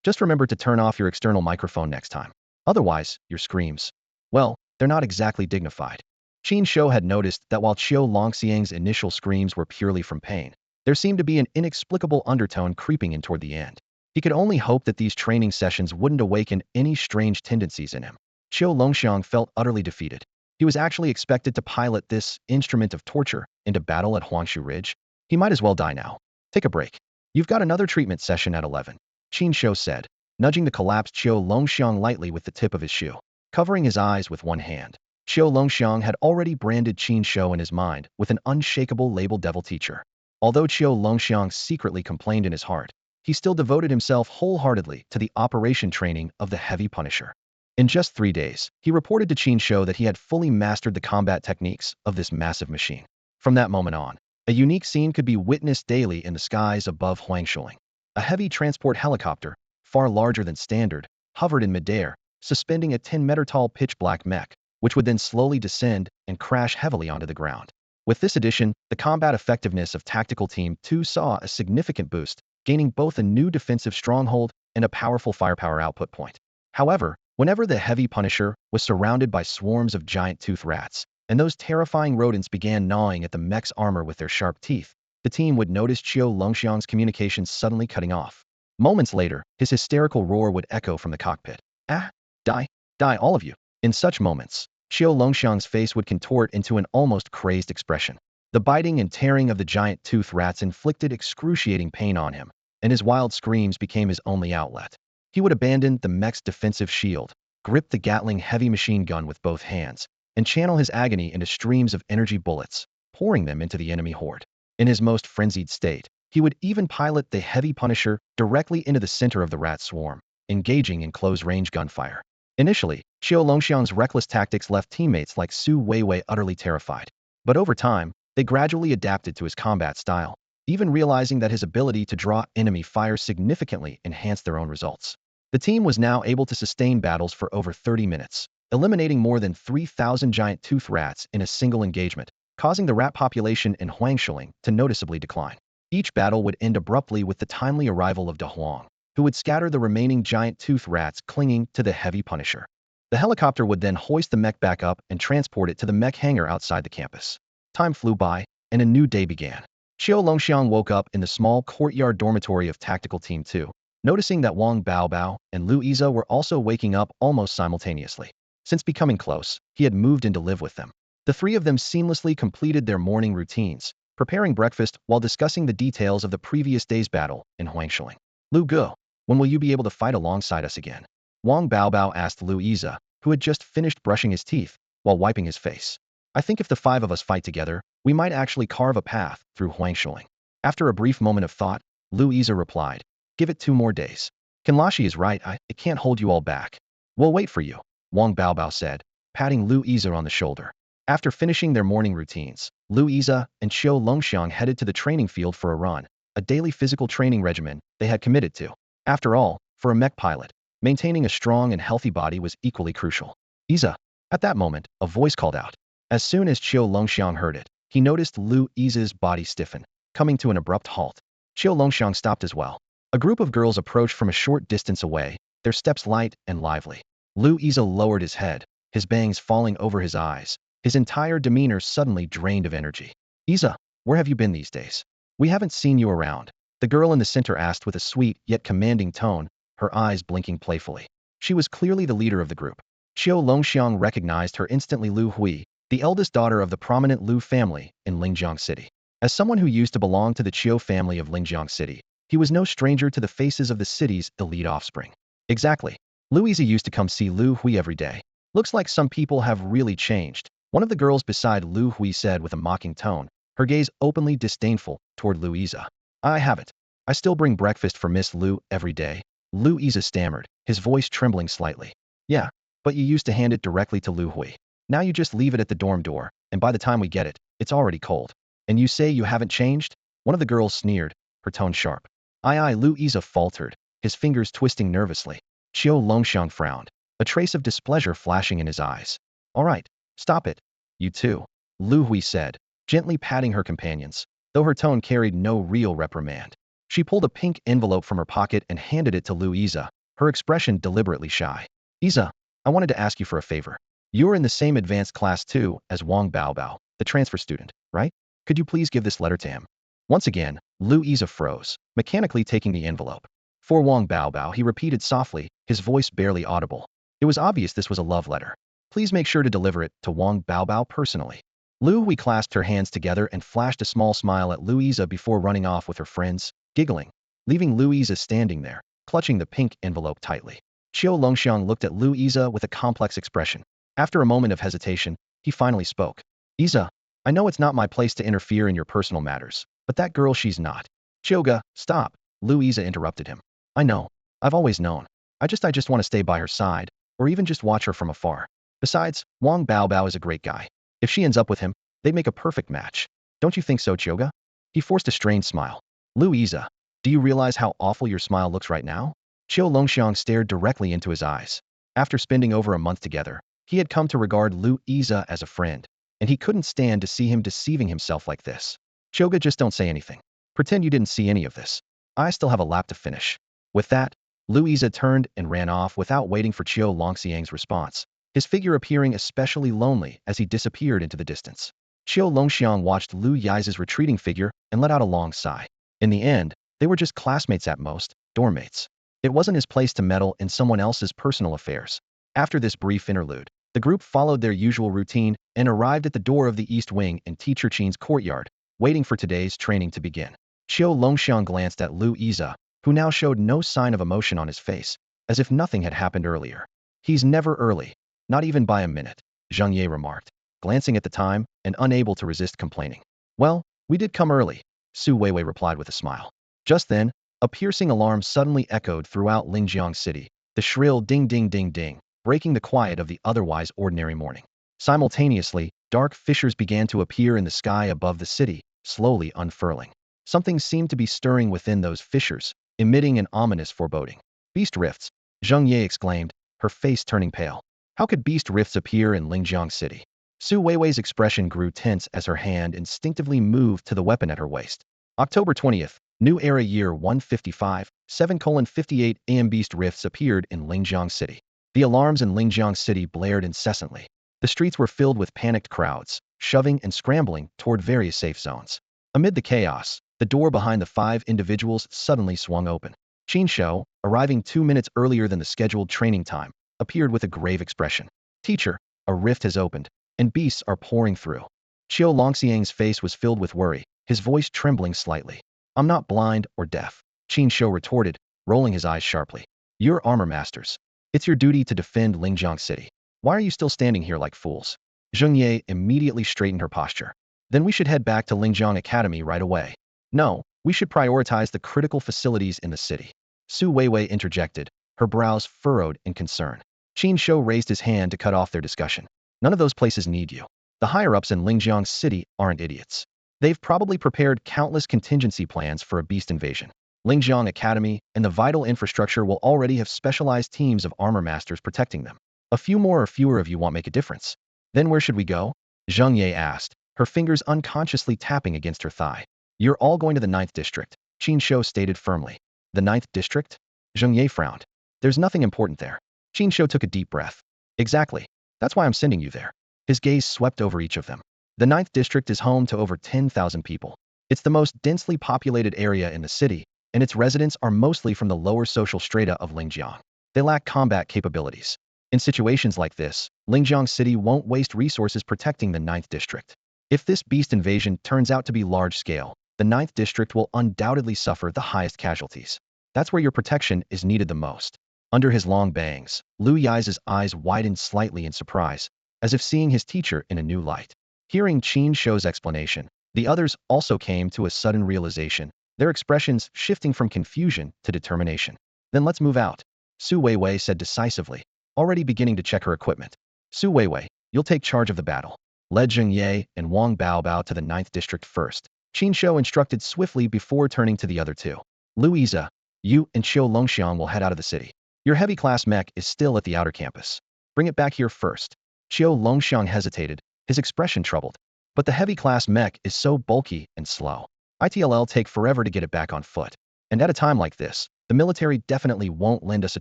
Just remember to turn off your external microphone next time. Otherwise, your screams, well, they're not exactly dignified. Qin Shou had noticed that while Qiu Longxiang's initial screams were purely from pain, there seemed to be an inexplicable undertone creeping in toward the end. He could only hope that these training sessions wouldn't awaken any strange tendencies in him. Qiu Longxiang felt utterly defeated. He was actually expected to pilot this instrument of torture into battle at Huangshu Ridge. He might as well die now. Take a break. You've got another treatment session at 11, Qin Shou said, nudging the collapsed Qiu Longxiang lightly with the tip of his shoe. Covering his eyes with one hand, Qiu Longxiang had already branded Qin Shou in his mind with an unshakable label devil teacher. Although Qiu Longxiang secretly complained in his heart, he still devoted himself wholeheartedly to the operation training of the heavy Punisher. In just 3 days, he reported to Qin Shou that he had fully mastered the combat techniques of this massive machine. From that moment on, a unique scene could be witnessed daily in the skies above Huangshuling. A heavy transport helicopter, far larger than standard, hovered in midair, suspending a 10-meter-tall pitch-black mech, which would then slowly descend and crash heavily onto the ground. With this addition, the combat effectiveness of Tactical Team 2 saw a significant boost, gaining both a new defensive stronghold and a powerful firepower output point. However, whenever the heavy Punisher was surrounded by swarms of giant tooth rats, and those terrifying rodents began gnawing at the mech's armor with their sharp teeth, the team would notice Qiu Longxiang's communications suddenly cutting off. Moments later, his hysterical roar would echo from the cockpit. Ah! Die! Die, all of you! In such moments, Qiu Longxiang's face would contort into an almost crazed expression. The biting and tearing of the giant tooth rats inflicted excruciating pain on him, and his wild screams became his only outlet. He would abandon the mech's defensive shield, grip the Gatling heavy machine gun with both hands, and channel his agony into streams of energy bullets, pouring them into the enemy horde. In his most frenzied state, he would even pilot the heavy Punisher directly into the center of the rat swarm, engaging in close-range gunfire. Initially, Qiu Longxiang's reckless tactics left teammates like Su Weiwei utterly terrified. But over time, they gradually adapted to his combat style, even realizing that his ability to draw enemy fire significantly enhanced their own results. The team was now able to sustain battles for over 30 minutes, eliminating more than 3,000 giant tooth rats in a single engagement, causing the rat population in Huangshuling to noticeably decline. Each battle would end abruptly with the timely arrival of De Huang, who would scatter the remaining giant tooth rats clinging to the heavy Punisher. The helicopter would then hoist the mech back up and transport it to the mech hangar outside the campus. Time flew by, and a new day began. Qiu Longxiang woke up in the small courtyard dormitory of Tactical Team 2, noticing that Wang Baobao and Lu Iza were also waking up almost simultaneously. Since becoming close, he had moved in to live with them. The three of them seamlessly completed their morning routines, preparing breakfast while discussing the details of the previous day's battle in Huangshuling. Lu Ge, when will you be able to fight alongside us again? Wang Baobao asked Lu Iza, who had just finished brushing his teeth while wiping his face. I think if the five of us fight together, we might actually carve a path through Huangshuling. After a brief moment of thought, Lu Iza replied, give it 2 more days. Kinlashi is right, it can't hold you all back. We'll wait for you, Wang Baobao said, patting Lu Iza on the shoulder. After finishing their morning routines, Lu Iza and Qiu Longxiang headed to the training field for a run, a daily physical training regimen they had committed to. After all, for a mech pilot, maintaining a strong and healthy body was equally crucial. Iza. At that moment, a voice called out. As soon as Qiu Longxiang heard it, he noticed Lu Iza's body stiffen, coming to an abrupt halt. Qiu Longxiang stopped as well. A group of girls approached from a short distance away, their steps light and lively. Lu Iza lowered his head, his bangs falling over his eyes, his entire demeanor suddenly drained of energy. Iza, where have you been these days? We haven't seen you around, the girl in the center asked with a sweet yet commanding tone, her eyes blinking playfully. She was clearly the leader of the group. Qiu Longxiang recognized her instantly. Lu Hui, the eldest daughter of the prominent Lu family in Lingjiang City. As someone who used to belong to the Qiu family of Lingjiang City, he was no stranger to the faces of the city's elite offspring. Exactly. Lu Iza used to come see Lu Hui every day. Looks like some people have really changed, one of the girls beside Lu Hui said with a mocking tone, her gaze openly disdainful toward Lu Iza. I haven't. I still bring breakfast for Miss Lu every day. Lu Iza stammered, his voice trembling slightly. Yeah, but you used to hand it directly to Lu Hui. Now you just leave it at the dorm door, and by the time we get it, it's already cold. And you say you haven't changed? One of the girls sneered, her tone sharp. Aye, Lu Iza faltered, his fingers twisting nervously. Qiu Longxiang frowned, a trace of displeasure flashing in his eyes. All right, stop it. You too, Lu Hui said, gently patting her companions, though her tone carried no real reprimand. She pulled a pink envelope from her pocket and handed it to Lu Iza, her expression deliberately shy. Iza, I wanted to ask you for a favor. You're in the same advanced class too as Wang Baobao, the transfer student, right? Could you please give this letter to him? Once again, Lu Iza froze, mechanically taking the envelope. For Wang Baobao, he repeated softly, his voice barely audible. It was obvious this was a love letter. Please make sure to deliver it to Wang Baobao personally. Lu Hui clasped her hands together and flashed a small smile at Lu Iza before running off with her friends, giggling, leaving Lu Iza standing there, clutching the pink envelope tightly. Qiu Longxiang looked at Lu Iza with a complex expression. After a moment of hesitation, he finally spoke. Iza, I know it's not my place to interfere in your personal matters, but that girl, she's not. Chioga, stop, Lu Iza interrupted him. I know. I've always known. I just want to stay by her side, or even just watch her from afar. Besides, Wang Baobao is a great guy. If she ends up with him, they'd make a perfect match. Don't you think so, Chioga? He forced a strained smile. Lu Iza, do you realize how awful your smile looks right now? Qiu Longxiang stared directly into his eyes. After spending over a month together, he had come to regard Lu Iza as a friend, and he couldn't stand to see him deceiving himself like this. Chioga, just don't say anything. Pretend you didn't see any of this. I still have a lap to finish. With that, Lu Iza turned and ran off without waiting for Qiu Longxiang's response, his figure appearing especially lonely as he disappeared into the distance. Qiu Longxiang watched Lu Yi's retreating figure and let out a long sigh. In the end, they were just classmates at most, dorm mates. It wasn't his place to meddle in someone else's personal affairs. After this brief interlude, the group followed their usual routine and arrived at the door of the East Wing in Teacher Qin's courtyard, waiting for today's training to begin. Qiu Longxiang glanced at Lu Iza, who now showed no sign of emotion on his face, as if nothing had happened earlier. He's never early, not even by a minute, Zhang Ye remarked, glancing at the time and unable to resist complaining. Well, we did come early, Su Weiwei replied with a smile. Just then, a piercing alarm suddenly echoed throughout Lingjiang City, the shrill ding ding ding ding, breaking the quiet of the otherwise ordinary morning. Simultaneously, dark fissures began to appear in the sky above the city, slowly unfurling. Something seemed to be stirring within those fissures, emitting an ominous foreboding. Beast rifts, Zhang Ye exclaimed, her face turning pale. How could beast rifts appear in Lingjiang City? Su Weiwei's expression grew tense as her hand instinctively moved to the weapon at her waist. October 20th, New Era Year 155, 7:58 AM Beast rifts appeared in Lingjiang City. The alarms in Lingjiang City blared incessantly. The streets were filled with panicked crowds, shoving and scrambling toward various safe zones. Amid the chaos, the door behind the 5 individuals suddenly swung open. Qin Shou, arriving 2 minutes earlier than the scheduled training time, appeared with a grave expression. Teacher, a rift has opened, and beasts are pouring through. Qiu Longxiang's face was filled with worry, his voice trembling slightly. I'm not blind or deaf, Qin Shou retorted, rolling his eyes sharply. You're armor masters. It's your duty to defend Lingjiang City. Why are you still standing here like fools? Zheng Ye immediately straightened her posture. Then we should head back to Lingjiang Academy right away. No, we should prioritize the critical facilities in the city. Su Weiwei interjected, her brows furrowed in concern. Qin Shou raised his hand to cut off their discussion. None of those places need you. The higher-ups in Lingjiang City aren't idiots. They've probably prepared countless contingency plans for a beast invasion. Lingjiang Academy and the vital infrastructure will already have specialized teams of armor masters protecting them. A few more or fewer of you won't make a difference. Then where should we go? Zheng Ye asked, her fingers unconsciously tapping against her thigh. You're all going to the 9th district, Qin Shou stated firmly. The 9th district? Zheng Ye frowned. There's nothing important there. Qin Shou took a deep breath. Exactly. That's why I'm sending you there. His gaze swept over each of them. The 9th district is home to over 10,000 people. It's the most densely populated area in the city, and its residents are mostly from the lower social strata of Lingjiang. They lack combat capabilities. In situations like this, Lingjiang City won't waste resources protecting the 9th district. If this beast invasion turns out to be large-scale, the 9th district will undoubtedly suffer the highest casualties. That's where your protection is needed the most. Under his long bangs, Lu Yi's eyes widened slightly in surprise, as if seeing his teacher in a new light. Hearing Qin Shou's explanation, the others also came to a sudden realization, their expressions shifting from confusion to determination. Then let's move out, Su Weiwei said decisively, already beginning to check her equipment. Su Weiwei, you'll take charge of the battle. Led Zheng Ye and Wang Baobao to the 9th district first. Qin Shou instructed swiftly before turning to the other two. Louisa, you and Qiu Longxiang will head out of the city. Your heavy class mech is still at the outer campus. Bring it back here first. Qiu Longxiang hesitated, his expression troubled. But the heavy class mech is so bulky and slow. It'll take forever to get it back on foot. And at a time like this, the military definitely won't lend us a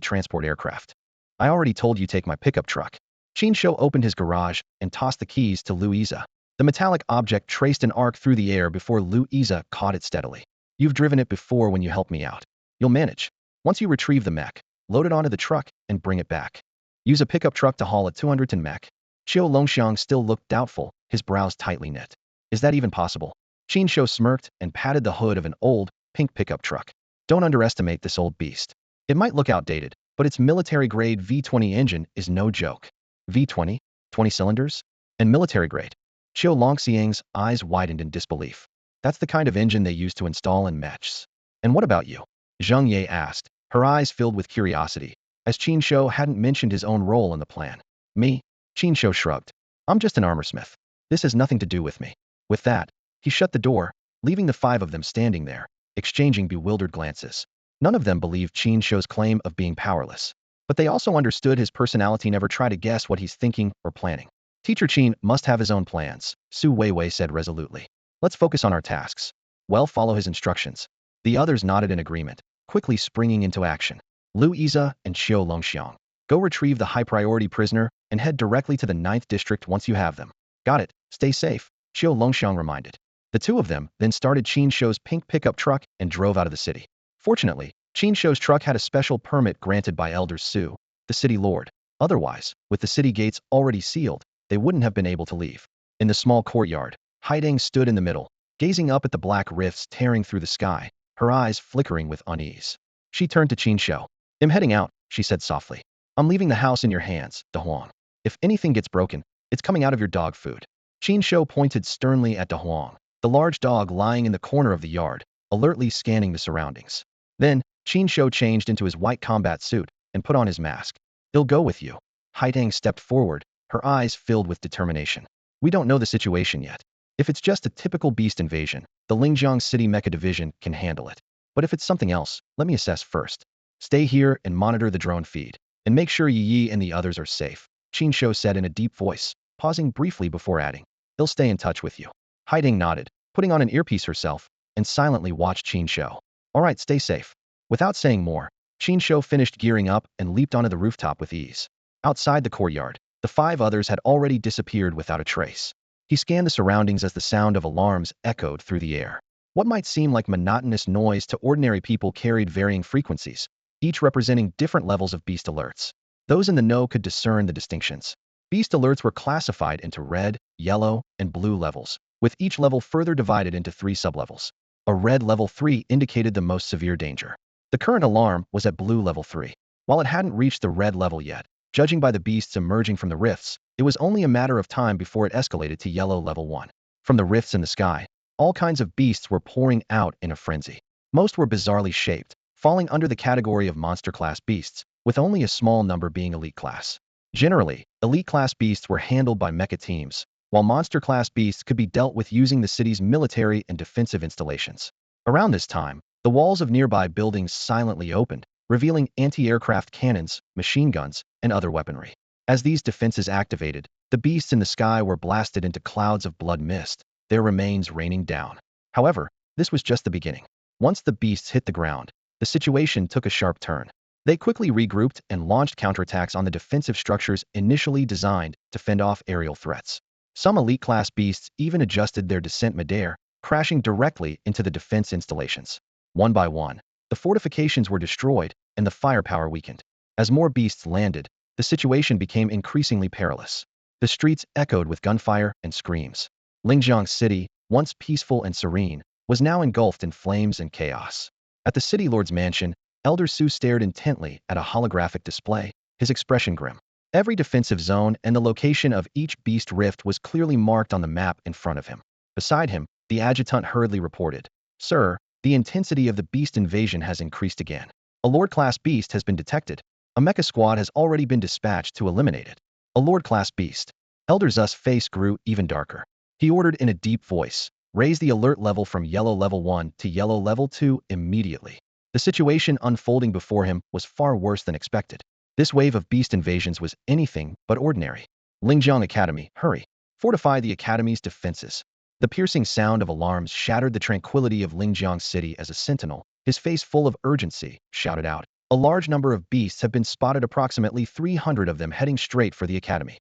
transport aircraft. I already told you take my pickup truck. Qin Shou opened his garage and tossed the keys to Louisa. The metallic object traced an arc through the air before Louisa caught it steadily. You've driven it before when you helped me out. You'll manage. Once you retrieve the mech, load it onto the truck and bring it back. Use a pickup truck to haul a 200-ton mech. Qiu Longxiang still looked doubtful, his brows tightly knit. Is that even possible? Qin Shou smirked and patted the hood of an old, pink pickup truck. Don't underestimate this old beast. It might look outdated, but its military-grade V20 engine is no joke. V20? 20 cylinders? And military-grade. Qiu Longxiang's eyes widened in disbelief. That's the kind of engine they use to install in mechs. And what about you? Zheng Ye asked, her eyes filled with curiosity, as Qin Shou hadn't mentioned his own role in the plan. Me? Qin Shou shrugged. I'm just an armorsmith. This has nothing to do with me. With that, he shut the door, leaving the 5 of them standing there, exchanging bewildered glances. None of them believed Qin Shou's claim of being powerless. But they also understood his personality never try to guess what he's thinking or planning. Teacher Qin must have his own plans, Su Weiwei said resolutely. Let's focus on our tasks. Well, follow his instructions. The others nodded in agreement, quickly springing into action. Louisa and Qiu Longxiang, go retrieve the high-priority prisoner and head directly to the 9th district once you have them. Got it. Stay safe, Qiu Longxiang reminded. The 2 of them then started Qin Shou's pink pickup truck and drove out of the city. Fortunately, Qin Shou's truck had a special permit granted by Elder Su, the city lord. Otherwise, with the city gates already sealed, they wouldn't have been able to leave. In the small courtyard, Haideng stood in the middle, gazing up at the black rifts tearing through the sky, her eyes flickering with unease. She turned to Qin Shou. I'm heading out, she said softly. I'm leaving the house in your hands, De Huang. If anything gets broken, it's coming out of your dog food. Qin Shou pointed sternly at De Huang, the large dog lying in the corner of the yard, alertly scanning the surroundings. Then, Qin Shou changed into his white combat suit and put on his mask. He'll go with you. Haideng stepped forward, her eyes filled with determination. We don't know the situation yet. If it's just a typical beast invasion, the Lingjiang City Mecha Division can handle it. But if it's something else, let me assess first. Stay here and monitor the drone feed. And make sure Yi and the others are safe, Qin Shou said in a deep voice, pausing briefly before adding, "He'll stay in touch with you." Haiding nodded, putting on an earpiece herself, and silently watched Qin Shou. "All right, stay safe." Without saying more, Qin Shou finished gearing up and leaped onto the rooftop with ease. Outside the courtyard, the 5 others had already disappeared without a trace. He scanned the surroundings as the sound of alarms echoed through the air. What might seem like monotonous noise to ordinary people carried varying frequencies, each representing different levels of beast alerts. Those in the know could discern the distinctions. Beast alerts were classified into red, yellow, and blue levels, with each level further divided into 3 sublevels. A red level 3 indicated the most severe danger. The current alarm was at blue level 3. While it hadn't reached the red level yet, judging by the beasts emerging from the rifts, it was only a matter of time before it escalated to yellow level 1. From the rifts in the sky, all kinds of beasts were pouring out in a frenzy. Most were bizarrely shaped, falling under the category of monster-class beasts, with only a small number being elite class. Generally, elite-class beasts were handled by mecha teams, while monster-class beasts could be dealt with using the city's military and defensive installations. Around this time, the walls of nearby buildings silently opened, revealing anti-aircraft cannons, machine guns, and other weaponry. As these defenses activated, the beasts in the sky were blasted into clouds of blood mist, their remains raining down. However, this was just the beginning. Once the beasts hit the ground, the situation took a sharp turn. They quickly regrouped and launched counterattacks on the defensive structures initially designed to fend off aerial threats. Some elite-class beasts even adjusted their descent midair, crashing directly into the defense installations. One by one, the fortifications were destroyed and the firepower weakened. As more beasts landed, the situation became increasingly perilous. The streets echoed with gunfire and screams. Huzhou City, once peaceful and serene, was now engulfed in flames and chaos. At the city lord's mansion, Elder Su stared intently at a holographic display, his expression grim. Every defensive zone and the location of each beast rift was clearly marked on the map in front of him. Beside him, the adjutant hurriedly reported, "Sir, the intensity of the beast invasion has increased again. A Lord-class beast has been detected. A mecha squad has already been dispatched to eliminate it." A Lord-class beast. Elder Zu's face grew even darker. He ordered in a deep voice, "Raise the alert level from yellow level 1 to yellow level 2 immediately." The situation unfolding before him was far worse than expected. This wave of beast invasions was anything but ordinary. Huzhou Academy, hurry. Fortify the academy's defenses. The piercing sound of alarms shattered the tranquility of Huzhou City as a sentinel, his face full of urgency, shouted out, "A large number of beasts have been spotted, approximately 300 of them heading straight for the academy."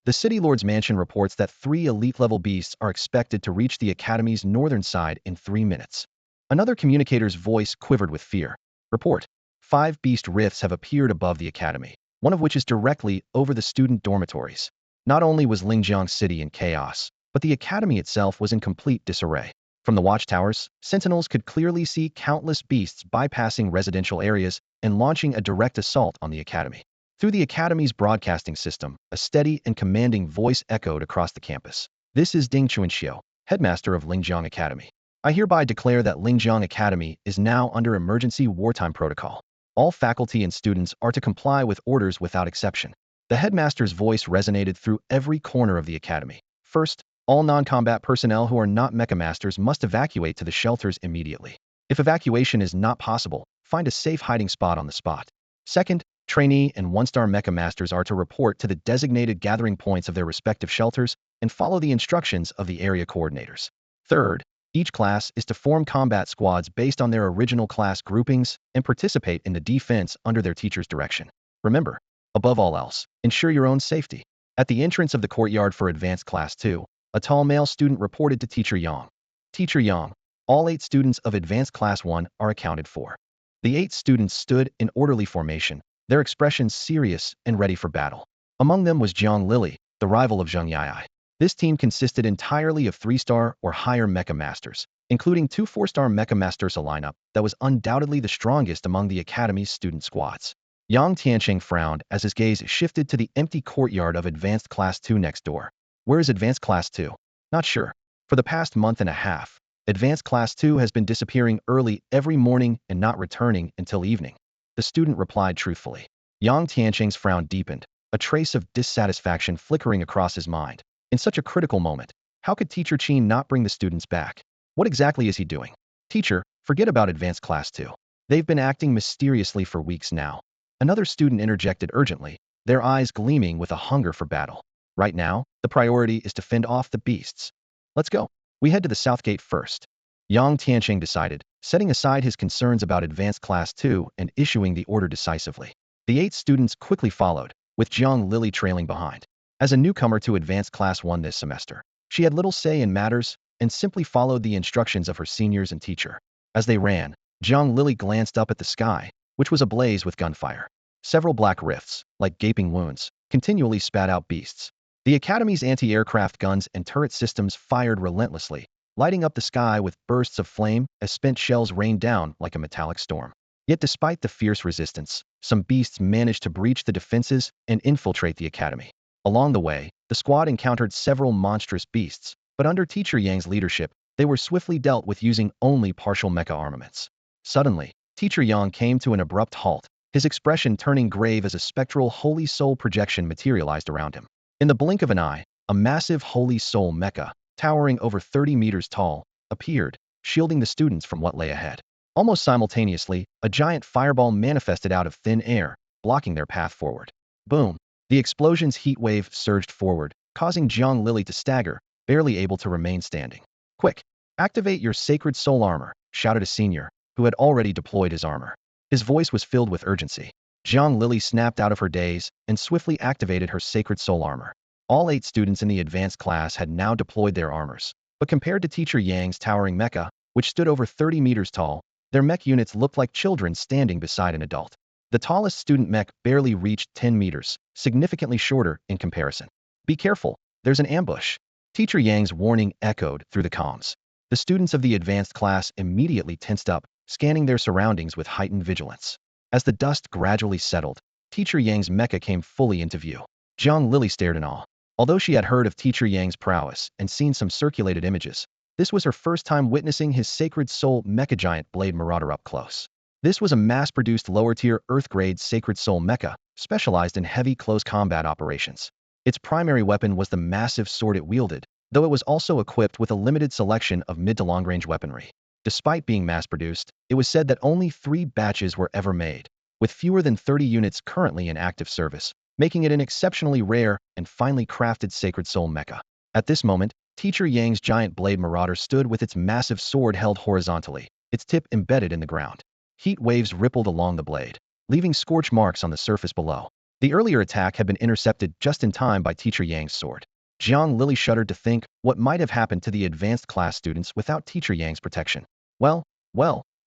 The city lord's mansion reports that 3 elite-level beasts are expected to reach the academy's northern side in 3 minutes. Another communicator's voice quivered with fear. "Report. 5 beast rifts have appeared above the academy, one of which is directly over the student dormitories." Not only was Huzhou City in chaos, but the academy itself was in complete disarray. From the watchtowers, sentinels could clearly see countless beasts bypassing residential areas and launching a direct assault on the academy. Through the academy's broadcasting system, a steady and commanding voice echoed across the campus. "This is Ding Chuanxiu, headmaster of Huzhou Academy. I hereby declare that Huzhou Academy is now under emergency wartime protocol. All faculty and students are to comply with orders without exception." The headmaster's voice resonated through every corner of the academy. "First, all non-combat personnel who are not Mech Masters must evacuate to the shelters immediately. If evacuation is not possible, find a safe hiding spot on the spot. Second, trainee and 1-star Mech Masters are to report to the designated gathering points of their respective shelters and follow the instructions of the area coordinators. Third, each class is to form combat squads based on their original class groupings and participate in the defense under their teacher's direction. Remember, above all else, ensure your own safety." At the entrance of the courtyard for Advanced Class 2, a tall male student reported to Teacher Yang. "Teacher Yang, all 8 students of Advanced Class 1 are accounted for." The 8 students stood in orderly formation, their expressions serious and ready for battle. Among them was Jiang Lily, the rival of Zheng Yai. This team consisted entirely of 3-star or higher Mecha Masters, including 2 4-star Mecha Masters, a lineup that was undoubtedly the strongest among the Academy's student squads. Yang Tianqing frowned as his gaze shifted to the empty courtyard of Advanced Class 2 next door. "Where is Advanced Class 2? "Not sure. For the past month and a half, Advanced Class 2 has been disappearing early every morning and not returning until evening," the student replied truthfully. Yang Tianqing's frown deepened, a trace of dissatisfaction flickering across his mind. In such a critical moment, how could Teacher Qin not bring the students back? What exactly is he doing? "Teacher, forget about Advanced Class 2. They've been acting mysteriously for weeks now." Another student interjected urgently, their eyes gleaming with a hunger for battle. "Right now, The priority is to fend off the beasts. Let's go. We head to the south gate first. Yang Tianqing decided, setting aside his concerns about Advanced Class 2 and issuing the order decisively. The 8 students quickly followed, with Jiang Lily trailing behind. As a newcomer to Advanced Class 1 this semester, she had little say in matters and simply followed the instructions of her seniors and teacher. As they ran, Jiang Lily glanced up at the sky, which was ablaze with gunfire. Several black rifts, like gaping wounds, continually spat out beasts. The Academy's anti-aircraft guns and turret systems fired relentlessly, lighting up the sky with bursts of flame as spent shells rained down like a metallic storm. Yet despite the fierce resistance, some beasts managed to breach the defenses and infiltrate the academy. Along the way, the squad encountered several monstrous beasts, but under Teacher Yang's leadership, they were swiftly dealt with using only partial mecha armaments. Suddenly, Teacher Yang came to an abrupt halt, his expression turning grave as a spectral Holy Soul projection materialized around him. In the blink of an eye, a massive Holy Soul mecha, towering over 30 meters tall, appeared, shielding the students from what lay ahead. Almost simultaneously, a giant fireball manifested out of thin air, blocking their path forward. Boom! The explosion's heat wave surged forward, causing Jiang Lily to stagger, barely able to remain standing. Quick! Activate your Sacred Soul armor, shouted a senior, who had already deployed his armor. His voice was filled with urgency. Jiang Lily snapped out of her daze and swiftly activated her Sacred Soul armor. All 8 students in the advanced class had now deployed their armors, but compared to Teacher Yang's towering mecha, which stood over 30 meters tall, their mech units looked like children standing beside an adult. The tallest student mech barely reached 10 meters, significantly shorter in comparison. Be careful, there's an ambush. Teacher Yang's warning echoed through the comms. The students of the advanced class immediately tensed up, scanning their surroundings with heightened vigilance. As the dust gradually settled, Teacher Yang's mecha came fully into view. Jiang Lily stared in awe. Although she had heard of Teacher Yang's prowess and seen some circulated images, this was her first time witnessing his Sacred Soul Mecha Giant Blade Marauder up close. This was a mass-produced lower-tier Earth-grade Sacred Soul mecha, specialized in heavy close combat operations. Its primary weapon was the massive sword it wielded, though it was also equipped with a limited selection of mid to long-range weaponry. Despite being mass-produced, it was said that only 3 batches were ever made, with fewer than 30 units currently in active service, making it an exceptionally rare and finely crafted Sacred Soul mecha. At this moment, Teacher Yang's giant blade marauder stood with its massive sword held horizontally, its tip embedded in the ground. Heat waves rippled along the blade, leaving scorch marks on the surface below. The earlier attack had been intercepted just in time by Teacher Yang's sword. Jiang Lily shuddered to think what might have happened to the advanced class students without Teacher Yang's protection. Well,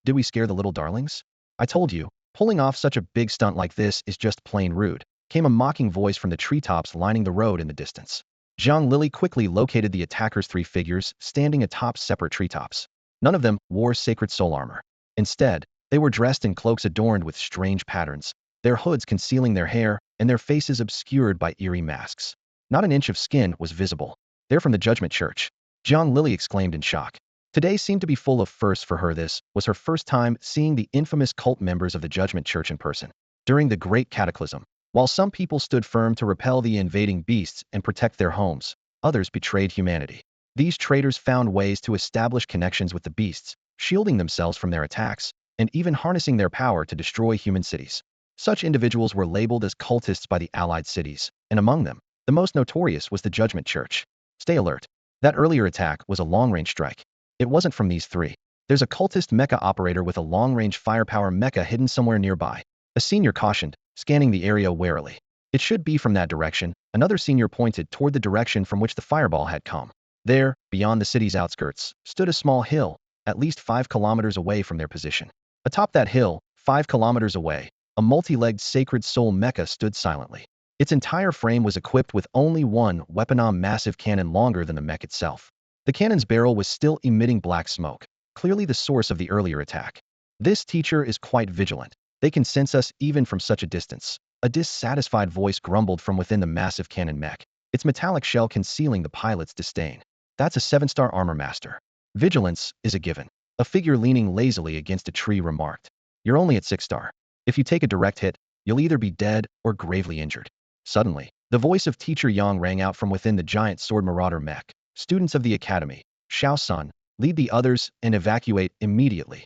did we scare the little darlings? I told you, pulling off such a big stunt like this is just plain rude, came a mocking voice from the treetops lining the road in the distance. Jiang Lily quickly located the attackers' 3 figures standing atop separate treetops. None of them wore Sacred Soul armor. Instead, they were dressed in cloaks adorned with strange patterns, their hoods concealing their hair and their faces obscured by eerie masks. Not an inch of skin was visible. They're from the Judgment Church. Jiang Lily exclaimed in shock. Today seemed to be full of firsts for her. This was her first time seeing the infamous cult members of the Judgment Church in person. During the Great Cataclysm, while some people stood firm to repel the invading beasts and protect their homes, others betrayed humanity. These traitors found ways to establish connections with the beasts, shielding themselves from their attacks, and even harnessing their power to destroy human cities. Such individuals were labeled as cultists by the allied cities, and among them, the most notorious was the Judgment Church. Stay alert. That earlier attack was a long-range strike. It wasn't from these 3. There's a cultist mecha operator with a long-range firepower mecha hidden somewhere nearby. A senior cautioned, scanning the area warily. It should be from that direction. Another senior pointed toward the direction from which the fireball had come. There, beyond the city's outskirts, stood a small hill, at least 5 kilometers away from their position. Atop that hill, 5 kilometers away, a multi-legged Sacred Soul mecha stood silently. Its entire frame was equipped with only one weaponized massive cannon longer than the mech itself. The cannon's barrel was still emitting black smoke, clearly the source of the earlier attack. This teacher is quite vigilant. They can sense us even from such a distance. A dissatisfied voice grumbled from within the massive cannon mech, its metallic shell concealing the pilot's disdain. That's a 7-star armor master. Vigilance is a given. A figure leaning lazily against a tree remarked. You're only at 6-star. If you take a direct hit, you'll either be dead or gravely injured. Suddenly, the voice of Teacher Yang rang out from within the giant sword marauder mech. Students of the academy, Shao Sun, lead the others and evacuate immediately.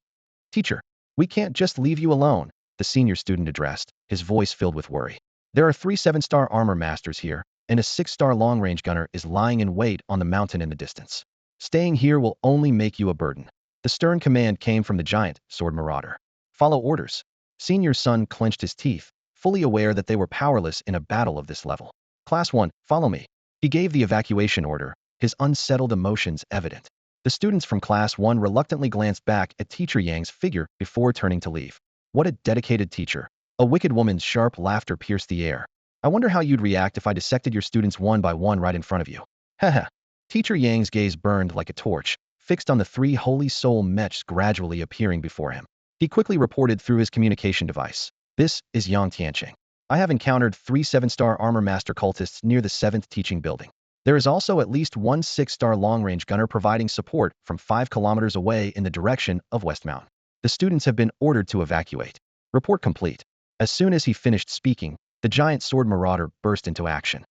Teacher, we can't just leave you alone, the senior student addressed, his voice filled with worry. There are 3 7-star armor masters here, and a 6-star long-range gunner is lying in wait on the mountain in the distance. Staying here will only make you a burden. The stern command came from the giant sword marauder. Follow orders. Senior Sun clenched his teeth, fully aware that they were powerless in a battle of this level. Class 1, follow me. He gave the evacuation order, his unsettled emotions evident. The students from Class 1 reluctantly glanced back at Teacher Yang's figure before turning to leave. What a dedicated teacher. A wicked woman's sharp laughter pierced the air. I wonder how you'd react if I dissected your students one by one right in front of you. Haha. Teacher Yang's gaze burned like a torch, fixed on the 3 holy soul mechs gradually appearing before him. He quickly reported through his communication device. This is Yang Tianqing. I have encountered 3 7-star armor master cultists near the 7th teaching building. There is also at least 1 6-star long-range gunner providing support from 5 kilometers away in the direction of Westmount. The students have been ordered to evacuate. Report complete. As soon as he finished speaking, the giant sword marauder burst into action.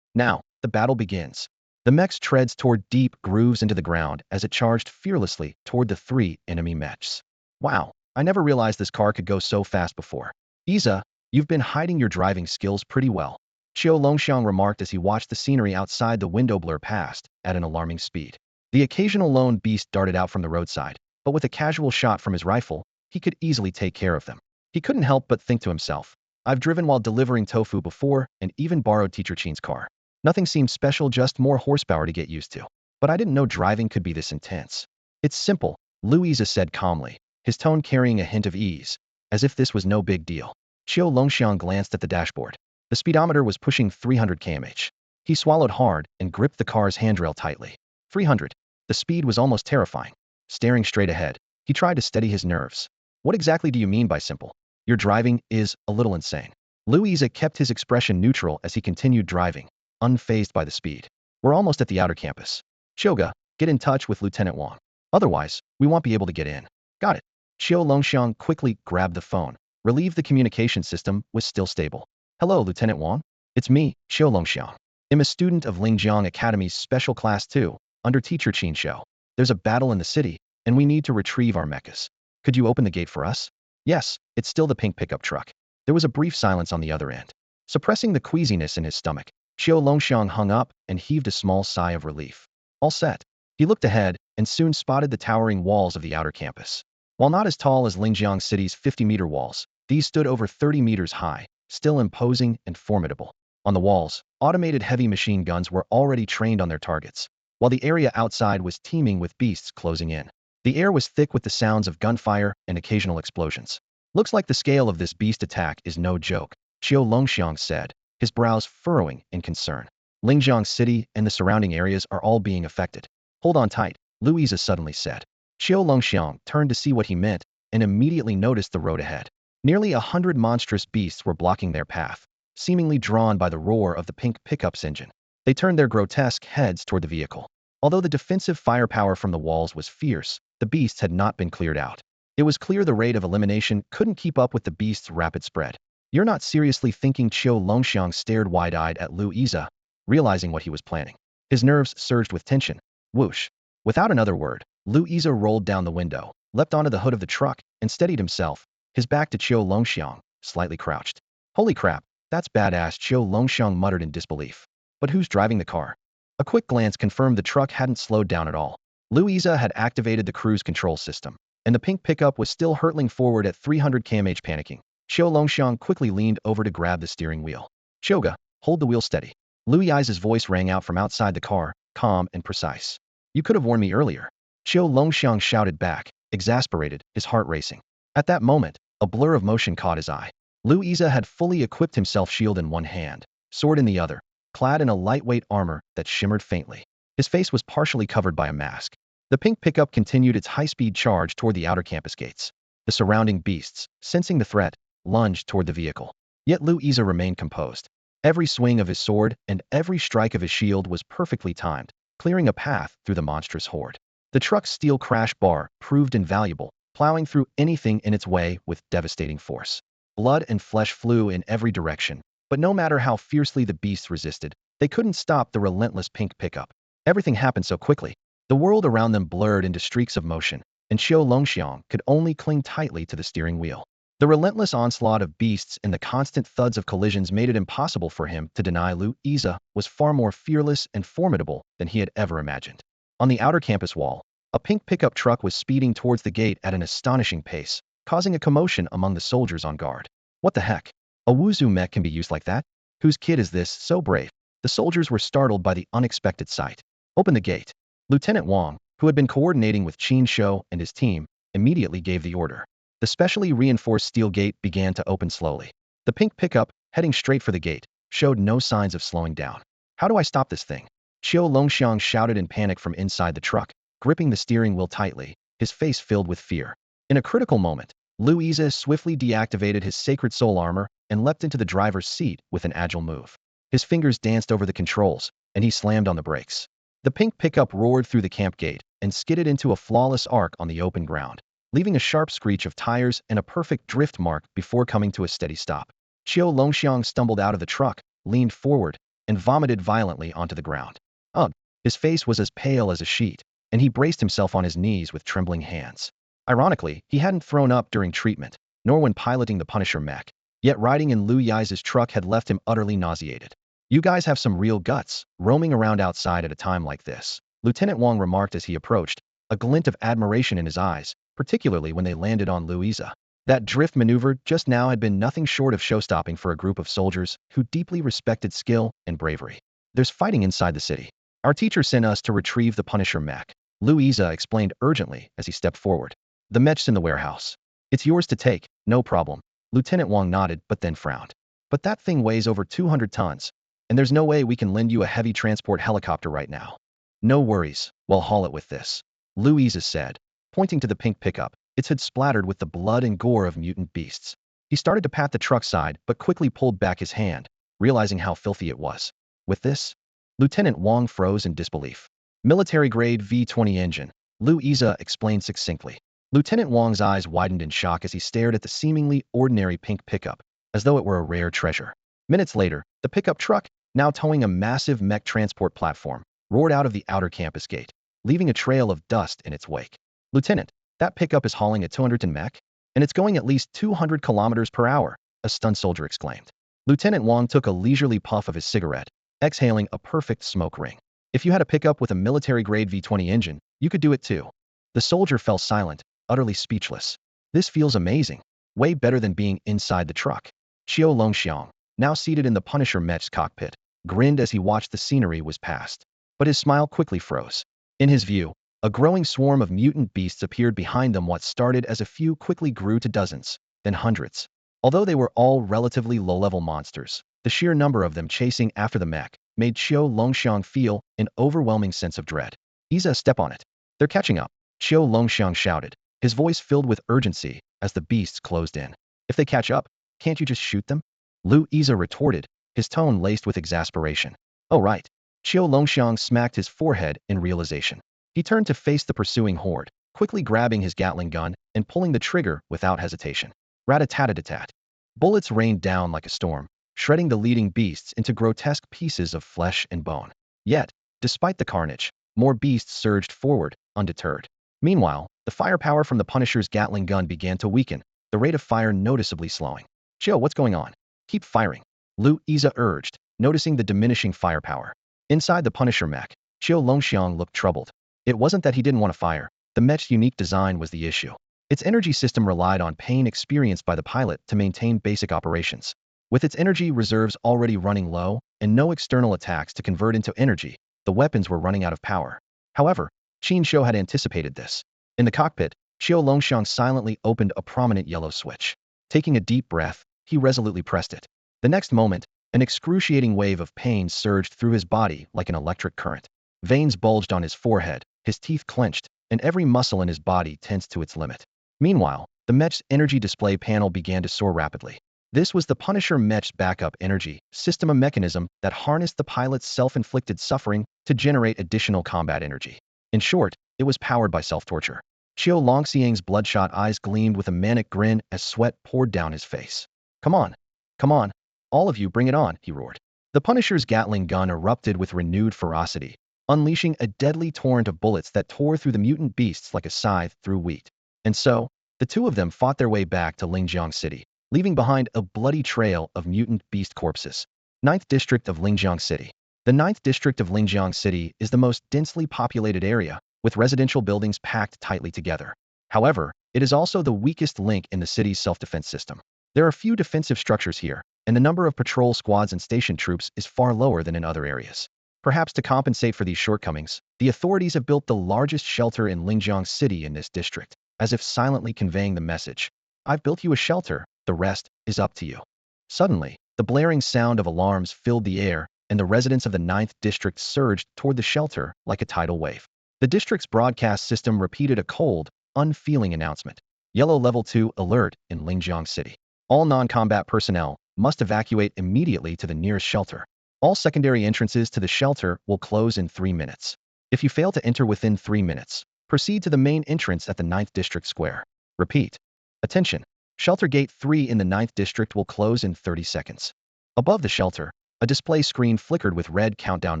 Now, the battle begins. The mechs treads toward deep grooves into the ground as it charged fearlessly toward the 3 enemy mechs. Wow, I never realized this car could go so fast before. Isa, you've been hiding your driving skills pretty well, Qiu Longxiang remarked as he watched the scenery outside the window blur past at an alarming speed. The occasional lone beast darted out from the roadside, but with a casual shot from his rifle, he could easily take care of them. He couldn't help but think to himself, I've driven while delivering tofu before and even borrowed Teacher Qin's car. Nothing seemed special, just more horsepower to get used to. But I didn't know driving could be this intense. It's simple, Louisa said calmly, his tone carrying a hint of ease, as if this was no big deal. Qiu Longxiang glanced at the dashboard. The speedometer was pushing 300 km/h. He swallowed hard and gripped the car's handrail tightly. 300. The speed was almost terrifying. Staring straight ahead, he tried to steady his nerves. What exactly do you mean by simple? Your driving is a little insane. Louisa kept his expression neutral as he continued driving, unfazed by the speed. We're almost at the outer campus. Shoga, get in touch with Lieutenant Wang. Otherwise, we won't be able to get in. Got it. Qiu Longxiang quickly grabbed the phone, relieved the communication system was still stable. Hello, Lieutenant Wang. It's me, Qiu Longxiang. I'm a student of Lingjiang Academy's Special Class 2, under Teacher Qin Shouyi. There's a battle in the city, and we need to retrieve our mechas. Could you open the gate for us? Yes, it's still the pink pickup truck. There was a brief silence on the other end. Suppressing the queasiness in his stomach, Qiu Longxiang hung up and heaved a small sigh of relief. All set. He looked ahead and soon spotted the towering walls of the outer campus. While not as tall as Lingjiang City's 50-meter walls, these stood over 30 meters high, still imposing and formidable. On the walls, automated heavy machine guns were already trained on their targets, while the area outside was teeming with beasts closing in. The air was thick with the sounds of gunfire and occasional explosions. Looks like the scale of this beast attack is no joke, Qiu Longxiang said, his brows furrowing in concern. Lingjiang City and the surrounding areas are all being affected. Hold on tight, Louisa suddenly said. Qiu Longxiang turned to see what he meant and immediately noticed the road ahead. Nearly 100 monstrous beasts were blocking their path, seemingly drawn by the roar of the pink pickup's engine. They turned their grotesque heads toward the vehicle. Although the defensive firepower from the walls was fierce, the beasts had not been cleared out. It was clear the rate of elimination couldn't keep up with the beasts' rapid spread. You're not seriously thinking? Qiu Longxiang stared wide-eyed at Louisa, realizing what he was planning. His nerves surged with tension. Whoosh. Without another word, Louisa rolled down the window, leapt onto the hood of the truck, and steadied himself, his back to Qiu Longxiang, slightly crouched. Holy crap, that's badass, Qiu Longxiang muttered in disbelief. But who's driving the car? A quick glance confirmed the truck hadn't slowed down at all. Louisa had activated the cruise control system, and the pink pickup was still hurtling forward at 300 km/h panicking. Qiu Longxiang quickly leaned over to grab the steering wheel. Shoga, hold the wheel steady. Louisa's voice rang out from outside the car, calm and precise. You could have warned me earlier. Qiu Longxiang shouted back, exasperated, his heart racing. At that moment, a blur of motion caught his eye. Louisa had fully equipped himself, shield in one hand, sword in the other, clad in a lightweight armor that shimmered faintly. His face was partially covered by a mask. The pink pickup continued its high-speed charge toward the outer campus gates. The surrounding beasts, sensing the threat, lunged toward the vehicle. Yet Louisa remained composed. Every swing of his sword and every strike of his shield was perfectly timed, clearing a path through the monstrous horde. The truck's steel crash bar proved invaluable, plowing through anything in its way with devastating force. Blood and flesh flew in every direction, but no matter how fiercely the beasts resisted, they couldn't stop the relentless pink pickup. Everything happened so quickly. The world around them blurred into streaks of motion, and Qiu Longxiang could only cling tightly to the steering wheel. The relentless onslaught of beasts and the constant thuds of collisions made it impossible for him to deny Lu Iza was far more fearless and formidable than he had ever imagined. On the outer campus wall, a pink pickup truck was speeding towards the gate at an astonishing pace, causing a commotion among the soldiers on guard. What the heck? A Huzhou mech can be used like that? Whose kid is this so brave? The soldiers were startled by the unexpected sight. Open the gate. Lieutenant Wang, who had been coordinating with Qin Shouyi and his team, immediately gave the order. The specially reinforced steel gate began to open slowly. The pink pickup, heading straight for the gate, showed no signs of slowing down. How do I stop this thing? Qiu Longxiang shouted in panic from inside the truck, gripping the steering wheel tightly, his face filled with fear. In a critical moment, Lu Iza swiftly deactivated his sacred soul armor and leapt into the driver's seat with an agile move. His fingers danced over the controls, and he slammed on the brakes. The pink pickup roared through the camp gate and skidded into a flawless arc on the open ground, leaving a sharp screech of tires and a perfect drift mark before coming to a steady stop. Qiu Longxiang stumbled out of the truck, leaned forward, and vomited violently onto the ground. Ugh! His face was as pale as a sheet, and he braced himself on his knees with trembling hands. Ironically, he hadn't thrown up during treatment, nor when piloting the Punisher mech, yet riding in Lu Yi's truck had left him utterly nauseated. You guys have some real guts, roaming around outside at a time like this, Lieutenant Wang remarked as he approached, a glint of admiration in his eyes, particularly when they landed on Lu Iza. That drift maneuver just now had been nothing short of show-stopping for a group of soldiers who deeply respected skill and bravery. There's fighting inside the city. Our teacher sent us to retrieve the Punisher mech, Lu Iza explained urgently as he stepped forward. The mech's in the warehouse. It's yours to take, no problem. Lieutenant Wang nodded but then frowned. But that thing weighs over 200 tons, and there's no way we can lend you a heavy transport helicopter right now. No worries, we'll haul it with this, Lu Iza said, pointing to the pink pickup. Its hood splattered with the blood and gore of mutant beasts. He started to pat the truck side but quickly pulled back his hand, realizing how filthy it was. With this? Lieutenant Wang froze in disbelief. Military-grade V-20 engine, Lu Iza explained succinctly. Lieutenant Wang's eyes widened in shock as he stared at the seemingly ordinary pink pickup, as though it were a rare treasure. Minutes later, the pickup truck, now towing a massive mech transport platform, roared out of the outer campus gate, leaving a trail of dust in its wake. Lieutenant, that pickup is hauling a 200-ton mech, and it's going at least 200 kilometers per hour, a stunned soldier exclaimed. Lieutenant Wang took a leisurely puff of his cigarette, exhaling a perfect smoke ring. If you had a pickup with a military-grade V-20 engine, you could do it too. The soldier fell silent, utterly speechless. This feels amazing. Way better than being inside the truck. Qiu Longxiang, now seated in the Punisher mech's cockpit, grinned as he watched the scenery was passed. But his smile quickly froze. In his view, a growing swarm of mutant beasts appeared behind them. What started as a few quickly grew to dozens, then hundreds. Although they were all relatively low-level monsters, the sheer number of them chasing after the mech made Qiu Longxiang feel an overwhelming sense of dread. Iza, step on it. They're catching up, Qiu Longxiang shouted, his voice filled with urgency as the beasts closed in. If they catch up, can't you just shoot them? Lu Iza retorted, his tone laced with exasperation. Oh right. Qiu Longxiang smacked his forehead in realization. He turned to face the pursuing horde, quickly grabbing his Gatling gun and pulling the trigger without hesitation. Rat-a-tat-a-tat. Bullets rained down like a storm, shredding the leading beasts into grotesque pieces of flesh and bone. Yet, despite the carnage, more beasts surged forward, undeterred. Meanwhile, the firepower from the Punisher's Gatling gun began to weaken, the rate of fire noticeably slowing. Qiu, what's going on? Keep firing, Lu Iza urged, noticing the diminishing firepower. Inside the Punisher mech, Qiu Longxiang looked troubled. It wasn't that he didn't want to fire. The mech's unique design was the issue. Its energy system relied on pain experienced by the pilot to maintain basic operations. With its energy reserves already running low and no external attacks to convert into energy, the weapons were running out of power. However, Qin Shouyi had anticipated this. In the cockpit, Qiu Longxiang silently opened a prominent yellow switch. Taking a deep breath, he resolutely pressed it. The next moment, an excruciating wave of pain surged through his body like an electric current. Veins bulged on his forehead, his teeth clenched, and every muscle in his body tensed to its limit. Meanwhile, the mech's energy display panel began to soar rapidly. This was the Punisher mech's backup energy system, a mechanism that harnessed the pilot's self-inflicted suffering to generate additional combat energy. In short, it was powered by self-torture. Qiu Longxiang's bloodshot eyes gleamed with a manic grin as sweat poured down his face. Come on. Come on. All of you, bring it on, he roared. The Punisher's Gatling gun erupted with renewed ferocity, unleashing a deadly torrent of bullets that tore through the mutant beasts like a scythe through wheat. And so, The two of them fought their way back to Lingjiang City, leaving behind a bloody trail of mutant beast corpses. Ninth District of Lingjiang City. The Ninth District of Lingjiang City is the most densely populated area, with residential buildings packed tightly together. However, it is also the weakest link in the city's self-defense system. There are few defensive structures here, and the number of patrol squads and station troops is far lower than in other areas. Perhaps to compensate for these shortcomings, the authorities have built the largest shelter in Lingjiang City in this district, as if silently conveying the message, "I've built you a shelter, the rest is up to you." Suddenly, the blaring sound of alarms filled the air, and the residents of the Ninth District surged toward the shelter like a tidal wave. The district's broadcast system repeated a cold, unfeeling announcement. Yellow Level 2 alert in Lingjiang City. All non-combat personnel must evacuate immediately to the nearest shelter. All secondary entrances to the shelter will close in 3 minutes. If you fail to enter within 3 minutes, proceed to the main entrance at the 9th District Square. Repeat. Attention. Shelter Gate 3 in the 9th District will close in 30 seconds. Above the shelter, a display screen flickered with red countdown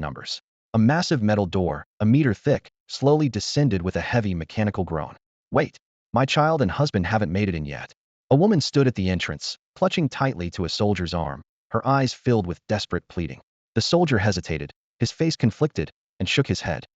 numbers. A massive metal door, a meter thick, slowly descended with a heavy mechanical groan. "Wait. My child and husband haven't made it in yet." A woman stood at the entrance, clutching tightly to a soldier's arm, her eyes filled with desperate pleading. The soldier hesitated, his face conflicted, and shook his head.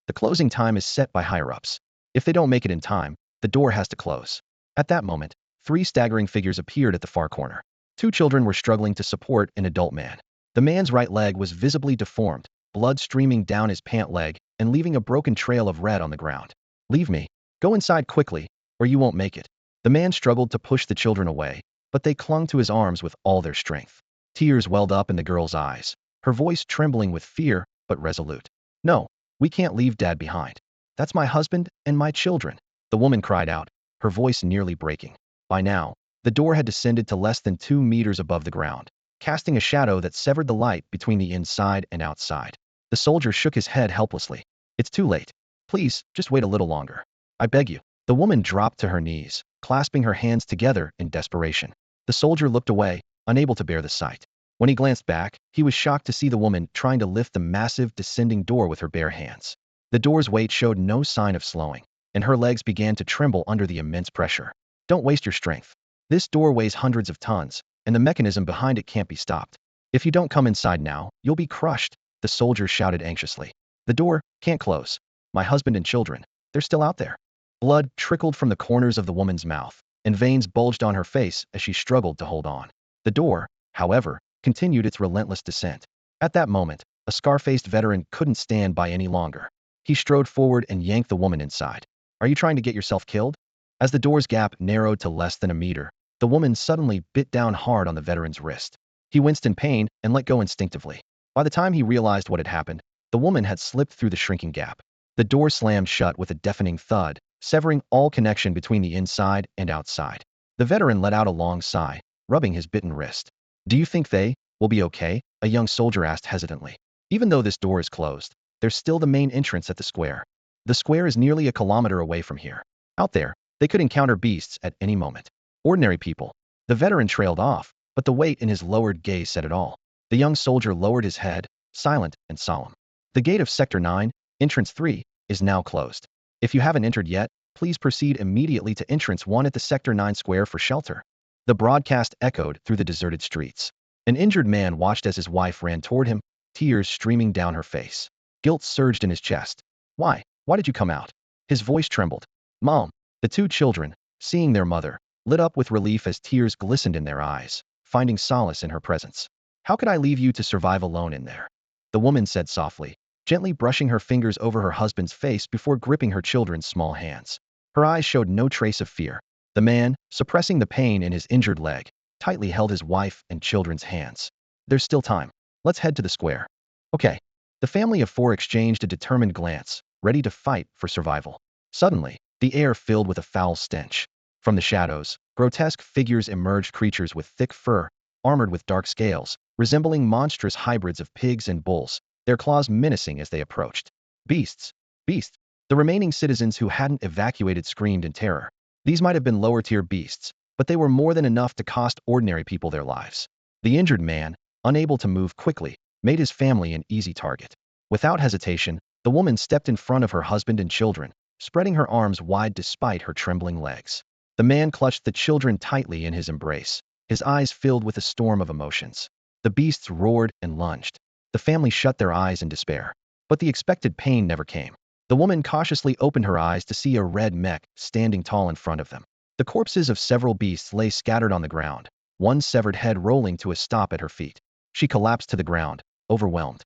"The closing time is set by higher-ups. If they don't make it in time, the door has to close." At that moment, 3 staggering figures appeared at the far corner. 2 children were struggling to support an adult man. The man's right leg was visibly deformed, blood streaming down his pant leg and leaving a broken trail of red on the ground. "Leave me. Go inside quickly, or you won't make it." The man struggled to push the children away, but they clung to his arms with all their strength. Tears welled up in the girl's eyes, her voice trembling with fear but resolute. "No, we can't leave Dad behind. That's my husband and my children," the woman cried out, her voice nearly breaking. By now, the door had descended to less than 2 meters above the ground, casting a shadow that severed the light between the inside and outside. The soldier shook his head helplessly. "It's too late. Please, just wait a little longer. I beg you." The woman dropped to her knees, clasping her hands together in desperation. The soldier looked away, unable to bear the sight. When he glanced back, he was shocked to see the woman trying to lift the massive, descending door with her bare hands. The door's weight showed no sign of slowing, and her legs began to tremble under the immense pressure. "Don't waste your strength. This door weighs hundreds of tons, and the mechanism behind it can't be stopped. If you don't come inside now, you'll be crushed," the soldier shouted anxiously. "The door can't close. My husband and children, they're still out there." Blood trickled from the corners of the woman's mouth, and veins bulged on her face as she struggled to hold on. The door, however, continued its relentless descent. At that moment, a scar-faced veteran couldn't stand by any longer. He strode forward and yanked the woman inside. "Are you trying to get yourself killed?" As the door's gap narrowed to less than a meter, the woman suddenly bit down hard on the veteran's wrist. He winced in pain and let go instinctively. By the time he realized what had happened, the woman had slipped through the shrinking gap. The door slammed shut with a deafening thud, severing all connection between the inside and outside. The veteran let out a long sigh, rubbing his bitten wrist. "Do you think they will be okay?" a young soldier asked hesitantly. "Even though this door is closed, there's still the main entrance at the square. The square is nearly a kilometer away from here. Out there, they could encounter beasts at any moment. Ordinary people." The veteran trailed off, but the weight in his lowered gaze said it all. The young soldier lowered his head, silent and solemn. "The gate of Sector 9, Entrance 3, is now closed. If you haven't entered yet, please proceed immediately to Entrance 1 at the Sector 9 square for shelter." The broadcast echoed through the deserted streets. An injured man watched as his wife ran toward him, tears streaming down her face. Guilt surged in his chest. "Why? Why did you come out?" His voice trembled. "Mom." The 2 children, seeing their mother, lit up with relief as tears glistened in their eyes, finding solace in her presence. "How could I leave you to survive alone in there?" the woman said softly, gently brushing her fingers over her husband's face before gripping her children's small hands. Her eyes showed no trace of fear. The man, suppressing the pain in his injured leg, tightly held his wife and children's hands. "There's still time. Let's head to the square." "Okay." The family of 4 exchanged a determined glance, ready to fight for survival. Suddenly, the air filled with a foul stench. From the shadows, grotesque figures emerged, creatures with thick fur, armored with dark scales, resembling monstrous hybrids of pigs and bulls, their claws menacing as they approached. "Beasts! Beasts!" The remaining citizens who hadn't evacuated screamed in terror. These might have been lower-tier beasts, but they were more than enough to cost ordinary people their lives. The injured man, unable to move quickly, made his family an easy target. Without hesitation, the woman stepped in front of her husband and children, spreading her arms wide despite her trembling legs. The man clutched the children tightly in his embrace, his eyes filled with a storm of emotions. The beasts roared and lunged. The family shut their eyes in despair. But the expected pain never came. The woman cautiously opened her eyes to see a red mech standing tall in front of them. The corpses of several beasts lay scattered on the ground, one severed head rolling to a stop at her feet. She collapsed to the ground, overwhelmed.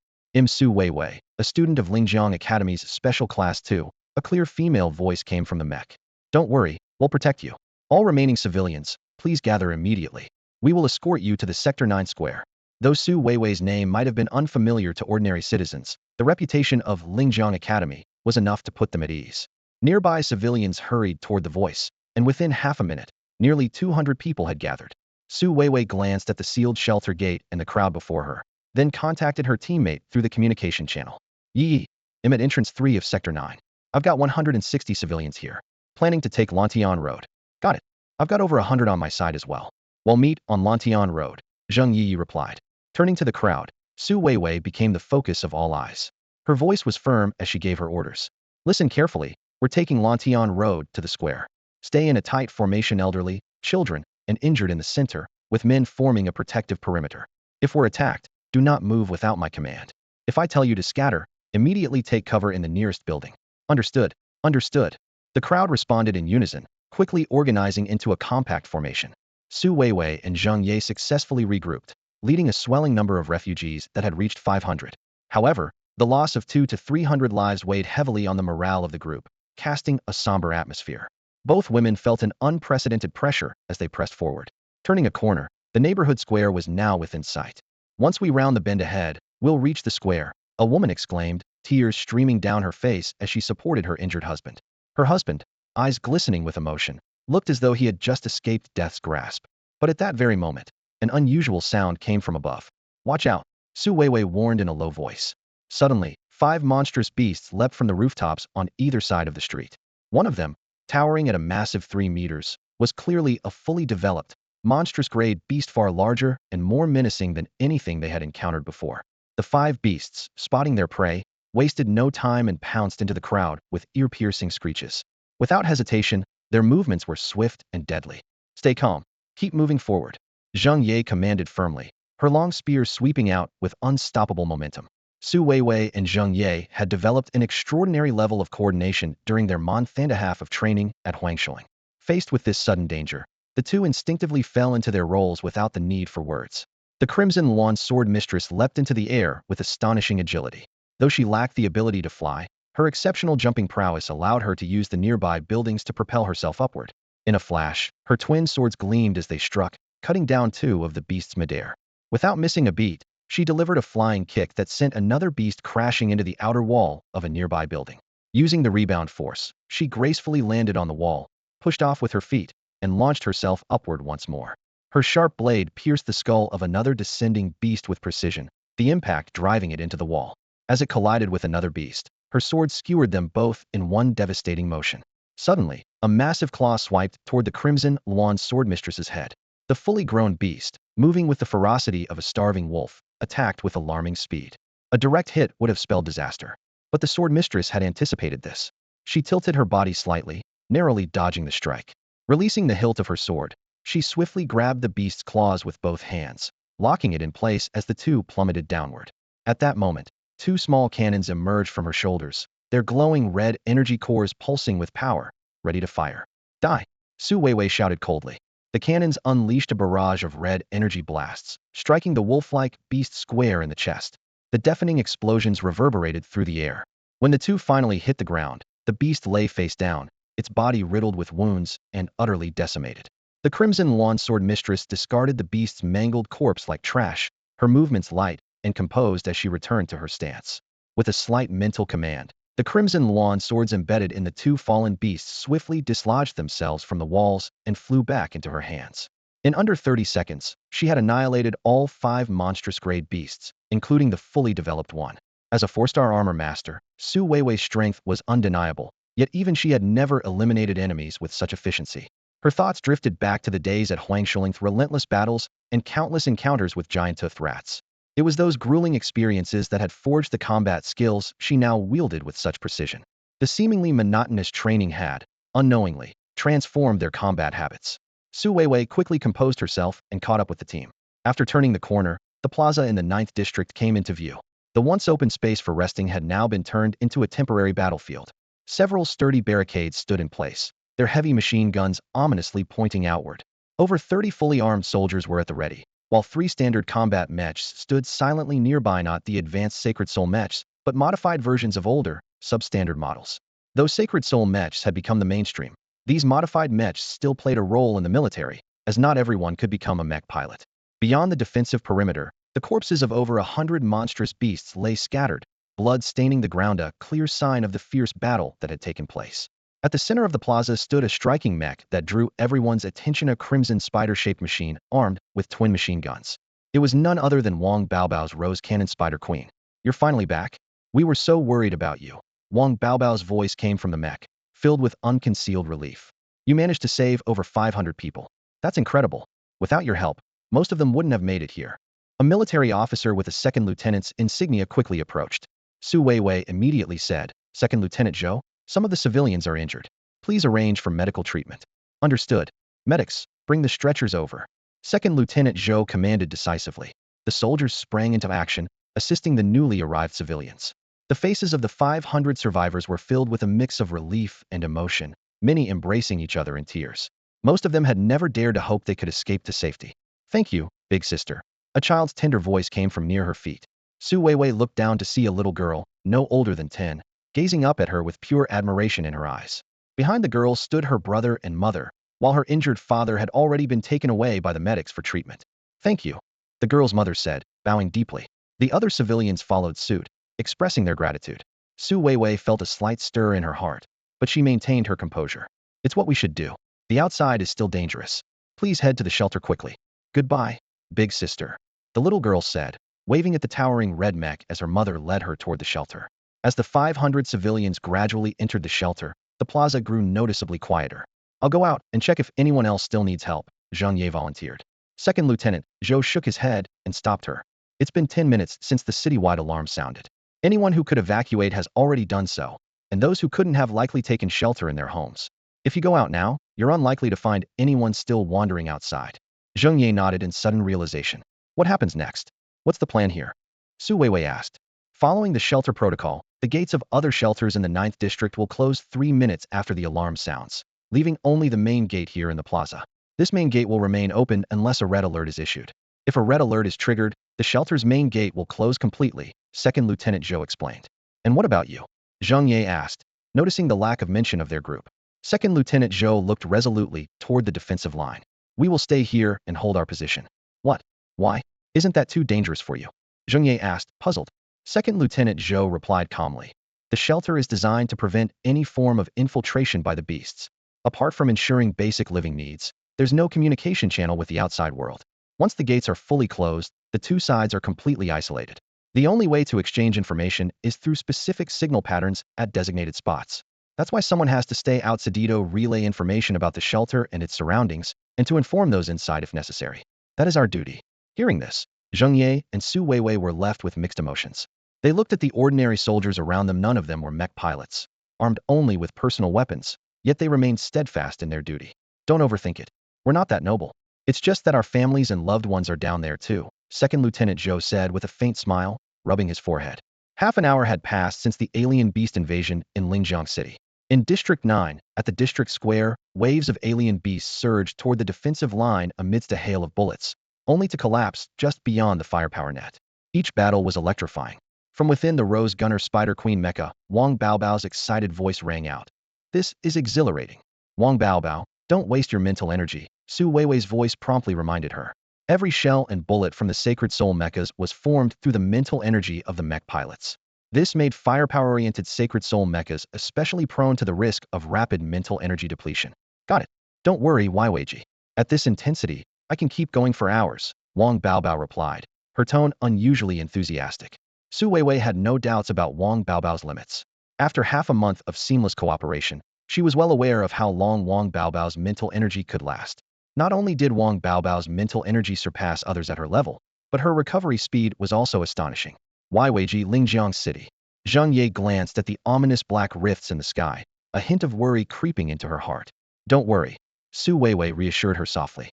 Su Weiwei, a student of Lingjiang Academy's Special Class 2, a clear female voice came from the mech. Don't worry, we'll protect you. All remaining civilians, please gather immediately. We will escort you to the Sector 9 square. Though Su Weiwei's name might have been unfamiliar to ordinary citizens, the reputation of Lingjiang Academy was enough to put them at ease. Nearby civilians hurried toward the voice, and within half a minute, nearly 200 people had gathered. Su Weiwei glanced at the sealed shelter gate and the crowd before her, then contacted her teammate through the communication channel. Yi, I'm at entrance 3 of Sector 9. I've got 160 civilians here, planning to take Lantian Road. Got it. I've got over 100 on my side as well. We'll meet on Lantian Road, Zheng Yi replied. Turning to the crowd, Su Weiwei became the focus of all eyes. Her voice was firm as she gave her orders. Listen carefully, we're taking Lantian Road to the square. Stay in a tight formation, elderly, children, and injured in the center, with men forming a protective perimeter. If we're attacked, do not move without my command. If I tell you to scatter, immediately take cover in the nearest building. Understood, understood. The crowd responded in unison, quickly organizing into a compact formation. Su Weiwei and Zheng Ye successfully regrouped, leading a swelling number of refugees that had reached 500. However, the loss of 200 to 300 lives weighed heavily on the morale of the group, casting a somber atmosphere. Both women felt an unprecedented pressure as they pressed forward. Turning a corner, the neighborhood square was now within sight. Once we round the bend ahead, we'll reach the square, a woman exclaimed, tears streaming down her face as she supported her injured husband. Her husband, eyes glistening with emotion, looked as though he had just escaped death's grasp. But at that very moment, an unusual sound came from above. Watch out, Su Weiwei warned in a low voice. Suddenly, 5 monstrous beasts leapt from the rooftops on either side of the street. One of them, towering at a massive 3 meters, was clearly a fully developed, monstrous-grade beast far larger and more menacing than anything they had encountered before. The 5 beasts, spotting their prey, wasted no time and pounced into the crowd with ear-piercing screeches. Without hesitation, their movements were swift and deadly. Stay calm. Keep moving forward, Zheng Ye commanded firmly, her long spear sweeping out with unstoppable momentum. Su Weiwei and Zheng Ye had developed an extraordinary level of coordination during their month and a half of training at Huangshuling. Faced with this sudden danger, the two instinctively fell into their roles without the need for words. The Crimson Lawn Sword Mistress leapt into the air with astonishing agility. Though she lacked the ability to fly, her exceptional jumping prowess allowed her to use the nearby buildings to propel herself upward. In a flash, her twin swords gleamed as they struck, cutting down 2 of the beasts midair. Without missing a beat, she delivered a flying kick that sent another beast crashing into the outer wall of a nearby building. Using the rebound force, she gracefully landed on the wall, pushed off with her feet, and launched herself upward once more. Her sharp blade pierced the skull of another descending beast with precision, the impact driving it into the wall. As it collided with another beast, her sword skewered them both in one devastating motion. Suddenly, a massive claw swiped toward the Crimson Lawn Sword Mistress's head. The fully grown beast, moving with the ferocity of a starving wolf, attacked with alarming speed. A direct hit would have spelled disaster. But the sword mistress had anticipated this. She tilted her body slightly, narrowly dodging the strike. Releasing the hilt of her sword, she swiftly grabbed the beast's claws with both hands, locking it in place as the two plummeted downward. At that moment, 2 small cannons emerged from her shoulders, their glowing red energy cores pulsing with power, ready to fire. Die! Su Weiwei shouted coldly. The cannons unleashed a barrage of red energy blasts, striking the wolf-like beast square in the chest. The deafening explosions reverberated through the air. When the two finally hit the ground, the beast lay face down, its body riddled with wounds and utterly decimated. The Crimson Lawn Sword Mistress discarded the beast's mangled corpse like trash, her movements light and composed as she returned to her stance. With a slight mental command, the Crimson Lawn Swords embedded in the 2 fallen beasts swiftly dislodged themselves from the walls and flew back into her hands. In under 30 seconds, she had annihilated all 5 monstrous-grade beasts, including the fully developed one. As a 4-star armor master, Su Weiwei's strength was undeniable, yet even she had never eliminated enemies with such efficiency. Her thoughts drifted back to the days at Huangshuling's relentless battles and countless encounters with giant-toothed rats. It was those grueling experiences that had forged the combat skills she now wielded with such precision. The seemingly monotonous training had, unknowingly, transformed their combat habits. Su Weiwei quickly composed herself and caught up with the team. After turning the corner, the plaza in the 9th district came into view. The once open space for resting had now been turned into a temporary battlefield. Several sturdy barricades stood in place, their heavy machine guns ominously pointing outward. Over 30 fully armed soldiers were at the ready, while 3 standard combat mechs stood silently nearby, not the advanced Sacred Soul mechs, but modified versions of older, substandard models. Though Sacred Soul mechs had become the mainstream, these modified mechs still played a role in the military, as not everyone could become a mech pilot. Beyond the defensive perimeter, the corpses of over 100 monstrous beasts lay scattered, blood staining the ground, a clear sign of the fierce battle that had taken place. At the center of the plaza stood a striking mech that drew everyone's attention, a crimson spider-shaped machine armed with twin machine guns. It was none other than Wang Baobao's Rose Cannon Spider Queen. "You're finally back? We were so worried about you." Wang Baobao's voice came from the mech, filled with unconcealed relief. "You managed to save over 500 people. That's incredible. Without your help, most of them wouldn't have made it here." A military officer with a second lieutenant's insignia quickly approached. Su Weiwei immediately said, "Second Lieutenant Zhou, some of the civilians are injured. Please arrange for medical treatment." "Understood. Medics, bring the stretchers over." Second Lieutenant Zhou commanded decisively. The soldiers sprang into action, assisting the newly arrived civilians. The faces of the 500 survivors were filled with a mix of relief and emotion, many embracing each other in tears. Most of them had never dared to hope they could escape to safety. "Thank you, big sister." A child's tender voice came from near her feet. Su Weiwei looked down to see a little girl, no older than 10, gazing up at her with pure admiration in her eyes. Behind the girl stood her brother and mother, while her injured father had already been taken away by the medics for treatment. "Thank you," the girl's mother said, bowing deeply. The other civilians followed suit, expressing their gratitude. Su Weiwei felt a slight stir in her heart, but she maintained her composure. "It's what we should do. The outside is still dangerous. Please head to the shelter quickly." "Goodbye, big sister," the little girl said, waving at the towering red mech as her mother led her toward the shelter. As the 500 civilians gradually entered the shelter, the plaza grew noticeably quieter. "I'll go out and check if anyone else still needs help," Zhang Ye volunteered. Second Lieutenant Zhou shook his head and stopped her. "It's been 10 minutes since the citywide alarm sounded. Anyone who could evacuate has already done so, and those who couldn't have likely taken shelter in their homes. If you go out now, you're unlikely to find anyone still wandering outside." Zhang Ye nodded in sudden realization. "What happens next? What's the plan here?" Su Weiwei asked. "Following the shelter protocol, the gates of other shelters in the 9th district will close 3 minutes after the alarm sounds, leaving only the main gate here in the plaza. This main gate will remain open unless a red alert is issued. If a red alert is triggered, the shelter's main gate will close completely," Second Lieutenant Zhou explained. "And what about you?" Zhang Ye asked, noticing the lack of mention of their group. Second Lieutenant Zhou looked resolutely toward the defensive line. "We will stay here and hold our position." "What? Why? Isn't that too dangerous for you?" Zhang Ye asked, puzzled. Second Lieutenant Zhou replied calmly. "The shelter is designed to prevent any form of infiltration by the beasts. Apart from ensuring basic living needs, there's no communication channel with the outside world. Once the gates are fully closed, the two sides are completely isolated. The only way to exchange information is through specific signal patterns at designated spots. That's why someone has to stay outside to relay information about the shelter and its surroundings, and to inform those inside if necessary. That is our duty." Hearing this, Zhang Ye and Su Weiwei were left with mixed emotions. They looked at the ordinary soldiers around them. None of them were mech pilots, armed only with personal weapons, yet they remained steadfast in their duty. "Don't overthink it. We're not that noble. It's just that our families and loved ones are down there too," Second Lieutenant Zhou said with a faint smile, rubbing his forehead. Half an hour had passed since the alien beast invasion in Huzhou City. In District 9, at the district square, waves of alien beasts surged toward the defensive line amidst a hail of bullets, only to collapse just beyond the firepower net. Each battle was electrifying. From within the Rose Gunner Spider Queen mecha, Wang Baobao's excited voice rang out. "This is exhilarating." "Wang Baobao, don't waste your mental energy," Su Weiwei's voice promptly reminded her. Every shell and bullet from the Sacred Soul mechas was formed through the mental energy of the mech pilots. This made firepower-oriented Sacred Soul mechas especially prone to the risk of rapid mental energy depletion. "Got it. Don't worry, Weiweiji. At this intensity, I can keep going for hours," Wang Baobao replied, her tone unusually enthusiastic. Su Weiwei had no doubts about Wang Baobao's limits. After half a month of seamless cooperation, she was well aware of how long Wang Baobao's mental energy could last. Not only did Wang Baobao's mental energy surpass others at her level, but her recovery speed was also astonishing. Weiweiji, Huzhou City. Zhang Ye glanced at the ominous black rifts in the sky, a hint of worry creeping into her heart. Don't worry, Su Weiwei reassured her softly.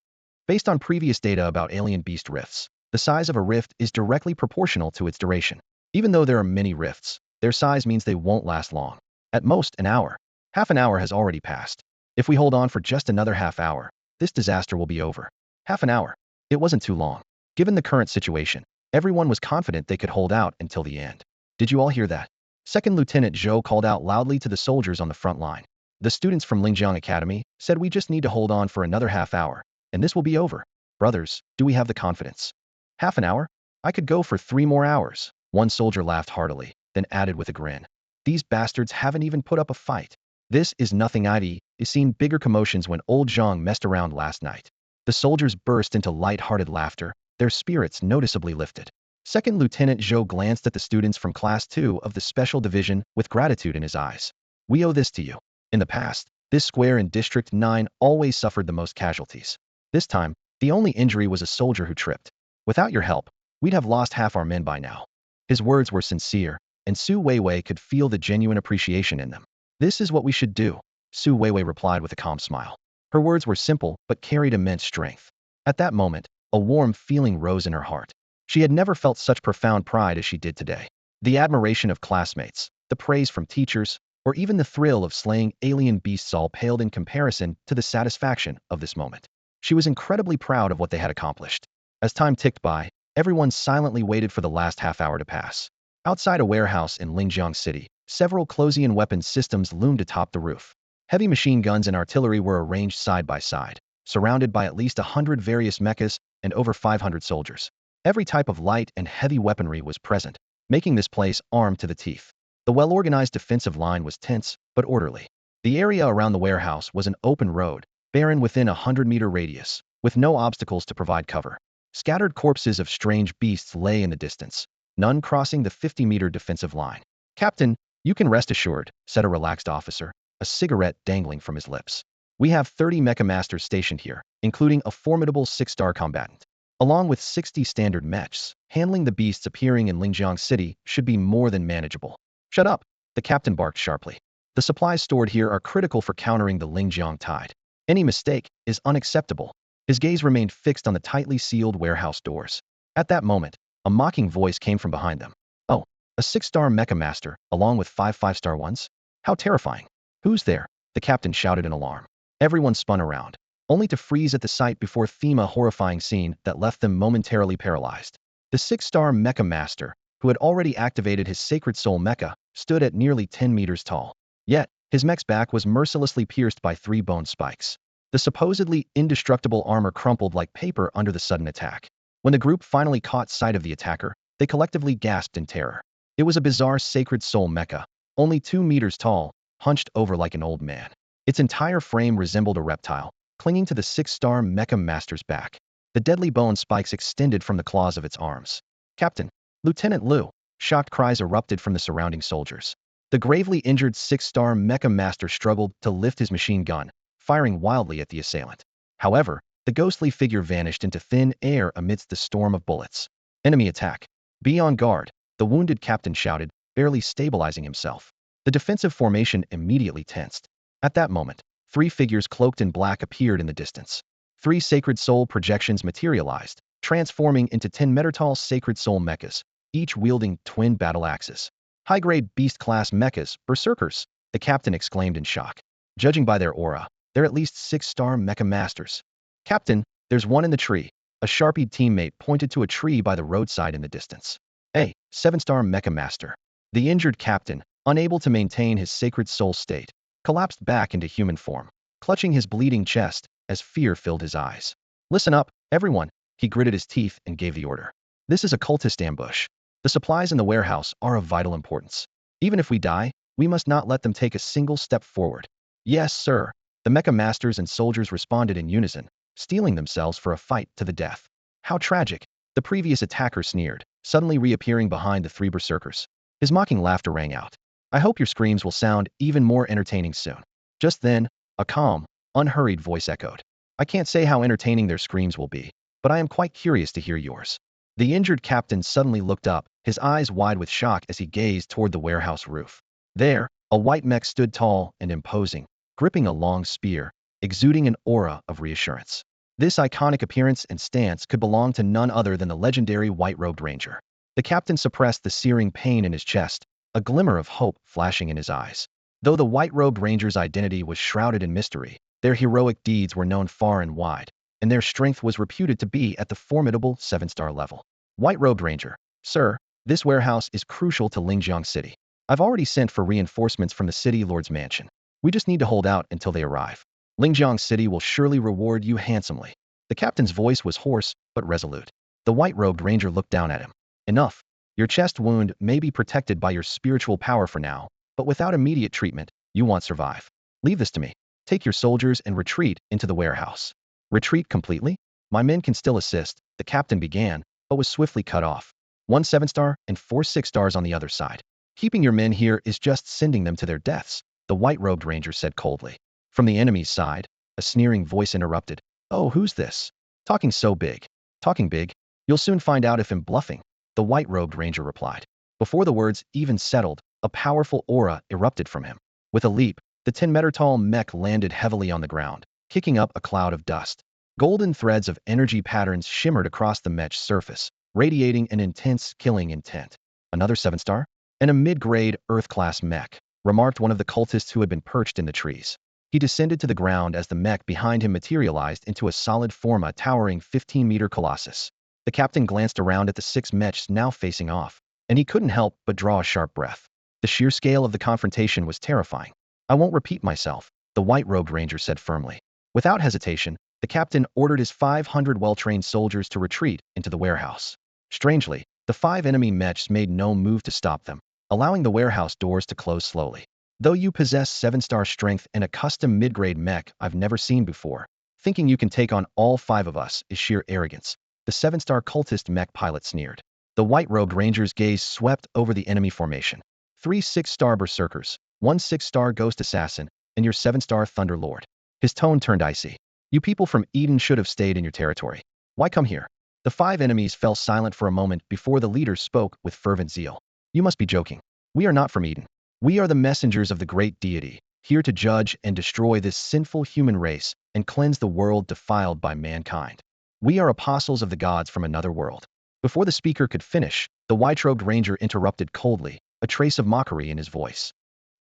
Based on previous data about alien beast rifts, the size of a rift is directly proportional to its duration. Even though there are many rifts, their size means they won't last long. At most, an hour. Half an hour has already passed. If we hold on for just another half hour, this disaster will be over. Half an hour. It wasn't too long. Given the current situation, everyone was confident they could hold out until the end. Did you all hear that? Second Lieutenant Zhou called out loudly to the soldiers on the front line. The students from Lingjiang Academy said we just need to hold on for another half hour, and this will be over. Brothers, do we have the confidence? Half an hour? I could go for 3 more hours. One soldier laughed heartily, then added with a grin. These bastards haven't even put up a fight. This is nothing. I've seen bigger commotions when old Zhang messed around last night. The soldiers burst into light-hearted laughter, their spirits noticeably lifted. Second Lieutenant Zhou glanced at the students from Class 2 of the Special Division with gratitude in his eyes. We owe this to you. In the past, this square in District 9 always suffered the most casualties. This time, the only injury was a soldier who tripped. Without your help, we'd have lost half our men by now. His words were sincere, and Su Weiwei could feel the genuine appreciation in them. This is what we should do, Su Weiwei replied with a calm smile. Her words were simple but carried immense strength. At that moment, a warm feeling rose in her heart. She had never felt such profound pride as she did today. The admiration of classmates, the praise from teachers, or even the thrill of slaying alien beasts all paled in comparison to the satisfaction of this moment. She was incredibly proud of what they had accomplished. As time ticked by, everyone silently waited for the last half hour to pass. Outside a warehouse in Lingjiang City, several Closian weapons systems loomed atop the roof. Heavy machine guns and artillery were arranged side by side, surrounded by at least 100 various mechas and over 500 soldiers. Every type of light and heavy weaponry was present, making this place armed to the teeth. The well-organized defensive line was tense but orderly. The area around the warehouse was an open road, barren within a 100-meter radius, with no obstacles to provide cover. Scattered corpses of strange beasts lay in the distance, none crossing the 50-meter defensive line. Captain, you can rest assured, said a relaxed officer, a cigarette dangling from his lips. We have 30 Mech Masters stationed here, including a formidable 6-star combatant. Along with 60 standard mechs, handling the beasts appearing in Lingjiang City should be more than manageable. Shut up, the captain barked sharply. The supplies stored here are critical for countering the Lingjiang tide. Any mistake is unacceptable. His gaze remained fixed on the tightly sealed warehouse doors. At that moment, a mocking voice came from behind them. Oh, a 6-star Mech Master, along with 5 5-star ones? How terrifying. Who's there? The captain shouted in alarm. Everyone spun around, only to freeze at the sight before them, a horrifying scene that left them momentarily paralyzed. The 6-star Mech Master, who had already activated his Sacred Soul Mecha, stood at nearly 10 meters tall. Yet, his mech's back was mercilessly pierced by 3 bone spikes. The supposedly indestructible armor crumpled like paper under the sudden attack. When the group finally caught sight of the attacker, they collectively gasped in terror. It was a bizarre Sacred Soul Mecha, only 2 meters tall, hunched over like an old man. Its entire frame resembled a reptile, clinging to the 6-star Mech Master's back. The deadly bone spikes extended from the claws of its arms. Captain, Lieutenant Liu, shocked cries erupted from the surrounding soldiers. The gravely injured 6-star Mech Master struggled to lift his machine gun, firing wildly at the assailant. However, the ghostly figure vanished into thin air amidst the storm of bullets. Enemy attack. Be on guard, the wounded captain shouted, barely stabilizing himself. The defensive formation immediately tensed. At that moment, 3 figures cloaked in black appeared in the distance. 3 Sacred Soul projections materialized, transforming into 10-meter-tall Sacred Soul mechas, each wielding twin battle axes. High-grade beast-class mechas, berserkers, the captain exclaimed in shock. Judging by their aura, they're at least 6-star Mech Masters. Captain, there's one in the tree. A sharpied teammate pointed to a tree by the roadside in the distance. A 7-star Mech Master. The injured captain, unable to maintain his Sacred Soul state, collapsed back into human form, clutching his bleeding chest as fear filled his eyes. Listen up, everyone, he gritted his teeth and gave the order. This is a cultist ambush. The supplies in the warehouse are of vital importance. Even if we die, we must not let them take a single step forward. Yes, sir. The Mech Masters and soldiers responded in unison, steeling themselves for a fight to the death. How tragic, the previous attacker sneered, suddenly reappearing behind the 3 berserkers. His mocking laughter rang out. I hope your screams will sound even more entertaining soon. Just then, a calm, unhurried voice echoed. I can't say how entertaining their screams will be, but I am quite curious to hear yours. The injured captain suddenly looked up, his eyes wide with shock as he gazed toward the warehouse roof. There, a white mech stood tall and imposing, gripping a long spear, exuding an aura of reassurance. This iconic appearance and stance could belong to none other than the legendary white-robed ranger. The captain suppressed the searing pain in his chest, a glimmer of hope flashing in his eyes. Though the white-robed ranger's identity was shrouded in mystery, their heroic deeds were known far and wide, and their strength was reputed to be at the formidable 7-star level. White-robed ranger, sir, this warehouse is crucial to Huzhou City. I've already sent for reinforcements from the city lord's mansion. We just need to hold out until they arrive. Huzhou City will surely reward you handsomely. The captain's voice was hoarse but resolute. The white-robed ranger looked down at him. Enough. Your chest wound may be protected by your spiritual power for now, but without immediate treatment, you won't survive. Leave this to me. Take your soldiers and retreat into the warehouse. Retreat completely? My men can still assist, the captain began, but was swiftly cut off. 1 7-star and 4 6-stars on the other side. Keeping your men here is just sending them to their deaths, the white-robed ranger said coldly. From the enemy's side, a sneering voice interrupted. Oh, who's this? Talking so big. Talking big? You'll soon find out if I'm bluffing, the white-robed ranger replied. Before the words even settled, a powerful aura erupted from him. With a leap, the 10-meter-tall mech landed heavily on the ground, kicking up a cloud of dust. Golden threads of energy patterns shimmered across the mech's surface, radiating an intense killing intent. Another 7-star? And a mid-grade, Earth-class mech, remarked one of the cultists who had been perched in the trees. He descended to the ground as the mech behind him materialized into a solid forma towering 15-meter colossus. The captain glanced around at the 6 mechs now facing off, and he couldn't help but draw a sharp breath. The sheer scale of the confrontation was terrifying. I won't repeat myself, the white-robed ranger said firmly. Without hesitation, the captain ordered his 500 well-trained soldiers to retreat into the warehouse. Strangely, the 5 enemy mechs made no move to stop them, allowing the warehouse doors to close slowly. Though you possess 7-star strength and a custom mid-grade mech I've never seen before, thinking you can take on all 5 of us is sheer arrogance, the 7-star cultist mech pilot sneered. The white-robed ranger's gaze swept over the enemy formation. 3 6-star berserkers, 1 6-star ghost assassin, and your 7-star thunder lord. His tone turned icy. You people from Eden should have stayed in your territory. Why come here? The 5 enemies fell silent for a moment before the leader spoke with fervent zeal. You must be joking. We are not from Eden. We are the messengers of the great deity, here to judge and destroy this sinful human race and cleanse the world defiled by mankind. We are apostles of the gods from another world. Before the speaker could finish, the white-robed ranger interrupted coldly, a trace of mockery in his voice.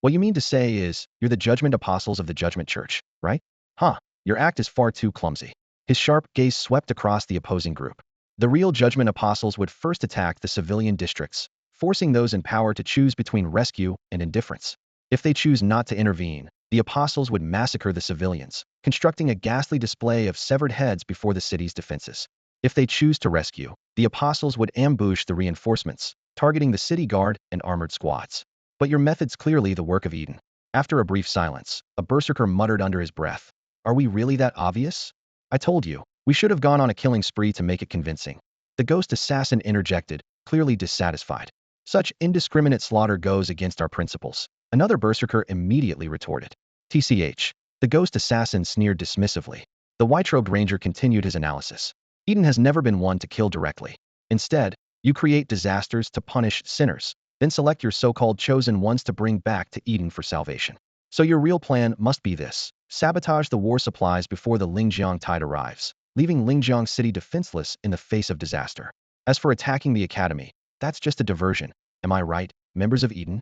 What you mean to say is, you're the judgment apostles of the judgment church, right? Huh, your act is far too clumsy. His sharp gaze swept across the opposing group. The real judgment apostles would first attack the civilian districts, forcing those in power to choose between rescue and indifference. If they choose not to intervene, the apostles would massacre the civilians, constructing a ghastly display of severed heads before the city's defenses. If they choose to rescue, the apostles would ambush the reinforcements, targeting the city guard and armored squads. But your method's clearly the work of Eden. After a brief silence, a berserker muttered under his breath. Are we really that obvious? I told you, we should have gone on a killing spree to make it convincing. The ghost assassin interjected, clearly dissatisfied. Such indiscriminate slaughter goes against our principles, another berserker immediately retorted. TCH. The ghost assassin sneered dismissively. The white-robed ranger continued his analysis. Eden has never been one to kill directly. Instead, you create disasters to punish sinners, then select your so-called chosen ones to bring back to Eden for salvation. So your real plan must be this. Sabotage the war supplies before the Huzhou tide arrives, leaving Huzhou City defenseless in the face of disaster. As for attacking the academy, that's just a diversion. Am I right, members of Eden?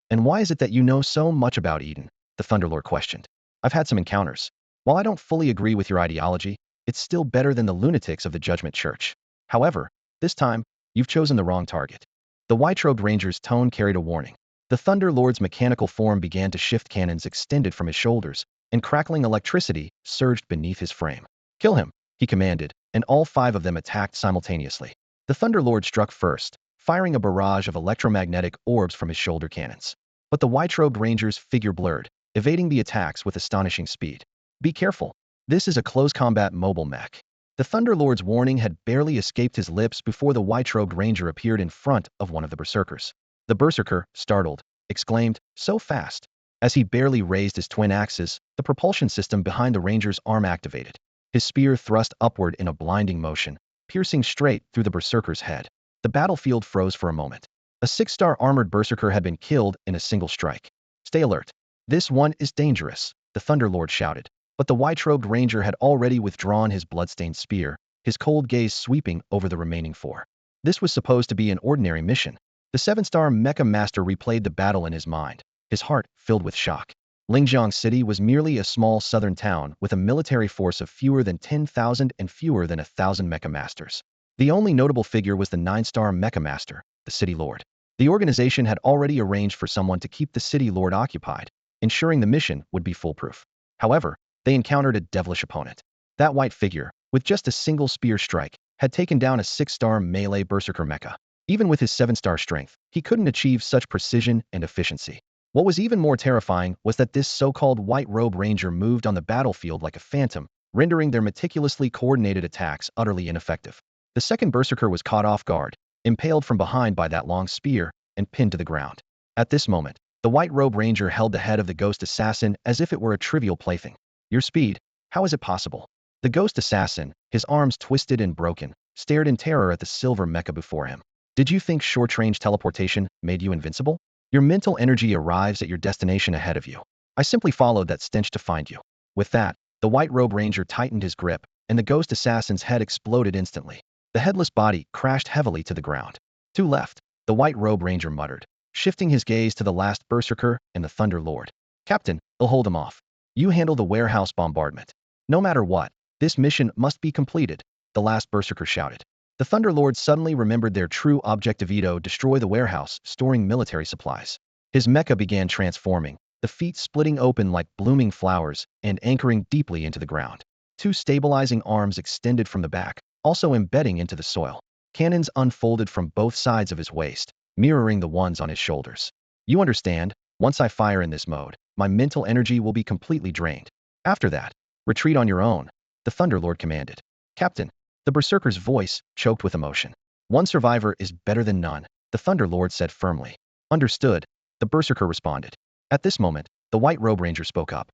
And why is it that you know so much about Eden? The Thunderlord questioned. I've had some encounters. While I don't fully agree with your ideology, it's still better than the lunatics of the Judgment Church. However, this time, you've chosen the wrong target. The white-robed ranger's tone carried a warning. The Thunder Lord's mechanical form began to shift, cannons extended from his shoulders, and crackling electricity surged beneath his frame. Kill him, he commanded, and all 5 of them attacked simultaneously. The Thunder Lord struck first, firing a barrage of electromagnetic orbs from his shoulder cannons. But the white-robed ranger's figure blurred, evading the attacks with astonishing speed. Be careful. This is a close-combat mobile mech. The Thunder Lord's warning had barely escaped his lips before the white-robed ranger appeared in front of one of the berserkers. The berserker, startled, exclaimed, so fast. As he barely raised his twin axes, the propulsion system behind the ranger's arm activated. His spear thrust upward in a blinding motion, piercing straight through the berserker's head. The battlefield froze for a moment. A 6-star armored berserker had been killed in a single strike. Stay alert. This one is dangerous, the Thunder Lord shouted. But the white-robed ranger had already withdrawn his bloodstained spear, his cold gaze sweeping over the remaining four. This was supposed to be an ordinary mission. The seven-star Mech Master replayed the battle in his mind, his heart filled with shock. Huzhou City was merely a small southern town with a military force of fewer than 10,000 and fewer than 1,000 Mech Masters. The only notable figure was the 9-star Mech Master, the city lord. The organization had already arranged for someone to keep the city lord occupied, ensuring the mission would be foolproof. However, they encountered a devilish opponent. That white figure, with just a single spear strike, had taken down a 6-star melee berserker mecha. Even with his 7-star strength, he couldn't achieve such precision and efficiency. What was even more terrifying was that this so-called white robe ranger moved on the battlefield like a phantom, rendering their meticulously coordinated attacks utterly ineffective. The second berserker was caught off guard, impaled from behind by that long spear, and pinned to the ground. At this moment, the white robe ranger held the head of the ghost assassin as if it were a trivial plaything. Your speed? How is it possible? The ghost assassin, his arms twisted and broken, stared in terror at the silver mecha before him. Did you think short-range teleportation made you invincible? Your mental energy arrives at your destination ahead of you. I simply followed that stench to find you. With that, the white robe ranger tightened his grip, and the ghost assassin's head exploded instantly. The headless body crashed heavily to the ground. To left, the white robe ranger muttered, shifting his gaze to the last berserker and the Thunder Lord. Captain, I'll hold him off. You handle the warehouse bombardment. No matter what, this mission must be completed, the last berserker shouted. The Thunder Lord suddenly remembered their true objectivito: destroy the warehouse, storing military supplies. His mecha began transforming, the feet splitting open like blooming flowers and anchoring deeply into the ground. Two stabilizing arms extended from the back, also embedding into the soil. Cannons unfolded from both sides of his waist, mirroring the ones on his shoulders. You understand, once I fire in this mode, my mental energy will be completely drained. After that, retreat on your own, the Thunder Lord commanded. Captain, the berserker's voice choked with emotion. One survivor is better than none, the Thunder Lord said firmly. Understood, the berserker responded. At this moment, the white robe ranger spoke up.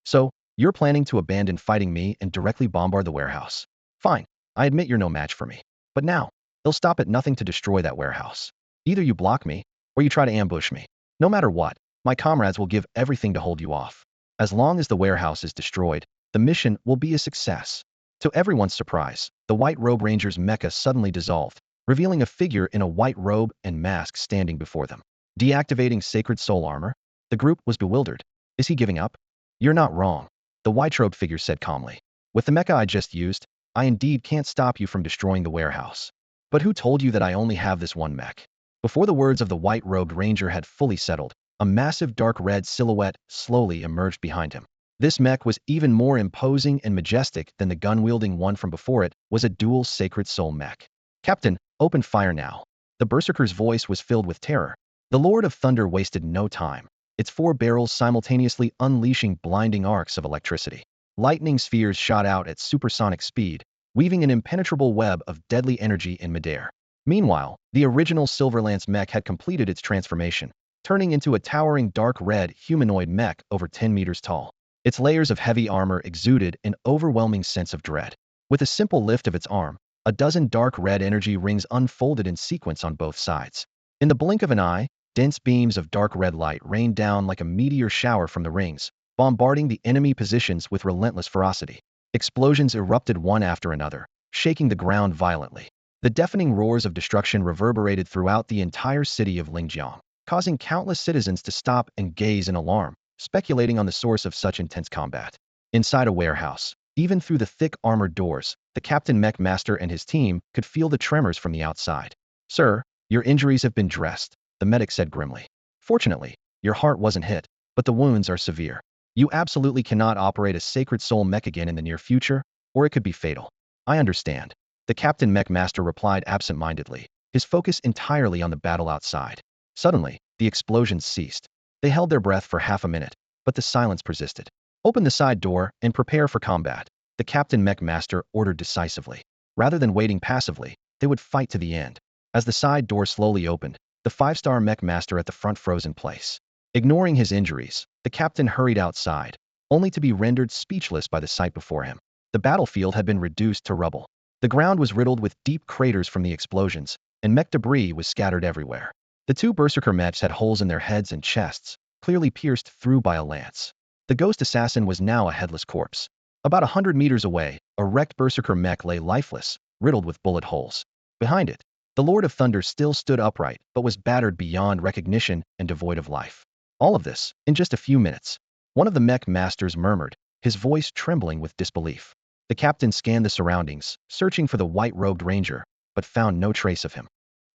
So, you're planning to abandon fighting me and directly bombard the warehouse. Fine, I admit you're no match for me. But now, they'll stop at nothing to destroy that warehouse. Either you block me, or you try to ambush me. No matter what, my comrades will give everything to hold you off. As long as the warehouse is destroyed, the mission will be a success. To everyone's surprise, the white robe ranger's mecha suddenly dissolved, revealing a figure in a white robe and mask standing before them. Deactivating sacred soul armor? The group was bewildered. Is he giving up? You're not wrong, the white-robed figure said calmly. With the mecha I just used, I indeed can't stop you from destroying the warehouse. But who told you that I only have this one mech? Before the words of the white-robed ranger had fully settled, a massive dark red silhouette slowly emerged behind him. This mech was even more imposing and majestic than the gun-wielding one from before it, was a dual sacred soul mech. Captain, open fire now. The berserker's voice was filled with terror. The Lord of Thunder wasted no time, its 4 barrels simultaneously unleashing blinding arcs of electricity. Lightning spheres shot out at supersonic speed, weaving an impenetrable web of deadly energy in midair. Meanwhile, the original Silverlance mech had completed its transformation, turning into a towering dark red humanoid mech over 10 meters tall. Its layers of heavy armor exuded an overwhelming sense of dread. With a simple lift of its arm, a dozen dark red energy rings unfolded in sequence on both sides. In the blink of an eye, dense beams of dark red light rained down like a meteor shower from the rings, bombarding the enemy positions with relentless ferocity. Explosions erupted one after another, shaking the ground violently. The deafening roars of destruction reverberated throughout the entire city of Lingjiang, causing countless citizens to stop and gaze in alarm, speculating on the source of such intense combat. Inside a warehouse, even through the thick armored doors, the Captain Mech Master and his team could feel the tremors from the outside. Sir, your injuries have been dressed, the medic said grimly. Fortunately, your heart wasn't hit, but the wounds are severe. You absolutely cannot operate a Sacred Soul mech again in the near future, or it could be fatal. I understand, the Captain Mech Master replied absent-mindedly, his focus entirely on the battle outside. Suddenly, the explosions ceased. They held their breath for half a minute, but the silence persisted. Open the side door and prepare for combat, the Captain Mech Master ordered decisively. Rather than waiting passively, they would fight to the end. As the side door slowly opened, the 5-star Mech Master at the front froze in place. Ignoring his injuries, the captain hurried outside, only to be rendered speechless by the sight before him. The battlefield had been reduced to rubble. The ground was riddled with deep craters from the explosions, and mech debris was scattered everywhere. The 2 berserker mechs had holes in their heads and chests, clearly pierced through by a lance. The ghost assassin was now a headless corpse, About 100 meters away, a wrecked berserker mech lay lifeless, riddled with bullet holes. Behind it, the Lord of Thunder still stood upright, but was battered beyond recognition and devoid of life. All of this, in just a few minutes. One of the Mech Masters murmured, his voice trembling with disbelief. The captain scanned the surroundings, searching for the white-robed ranger, but found no trace of him.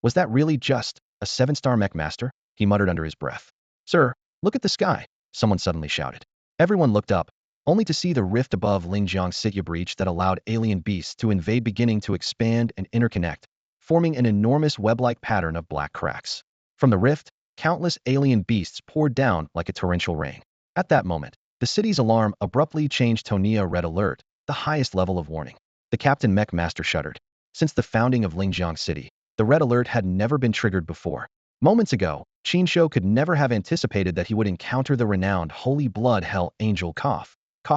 Was that really just a 7-star Mech Master? He muttered under his breath. Sir, look at the sky, someone suddenly shouted. Everyone looked up, only to see the rift above Lingjiang City breach that allowed alien beasts to invade beginning to expand and interconnect, forming an enormous web-like pattern of black cracks. From the rift, countless alien beasts poured down like a torrential rain. At that moment, the city's alarm abruptly changed to a red alert, the highest level of warning. The Captain Mech Master shuddered. Since the founding of Lingjiang City, the red alert had never been triggered before. Moments ago, Qin Shouyi could never have anticipated that he would encounter the renowned Holy Blood Hell Angel Koth,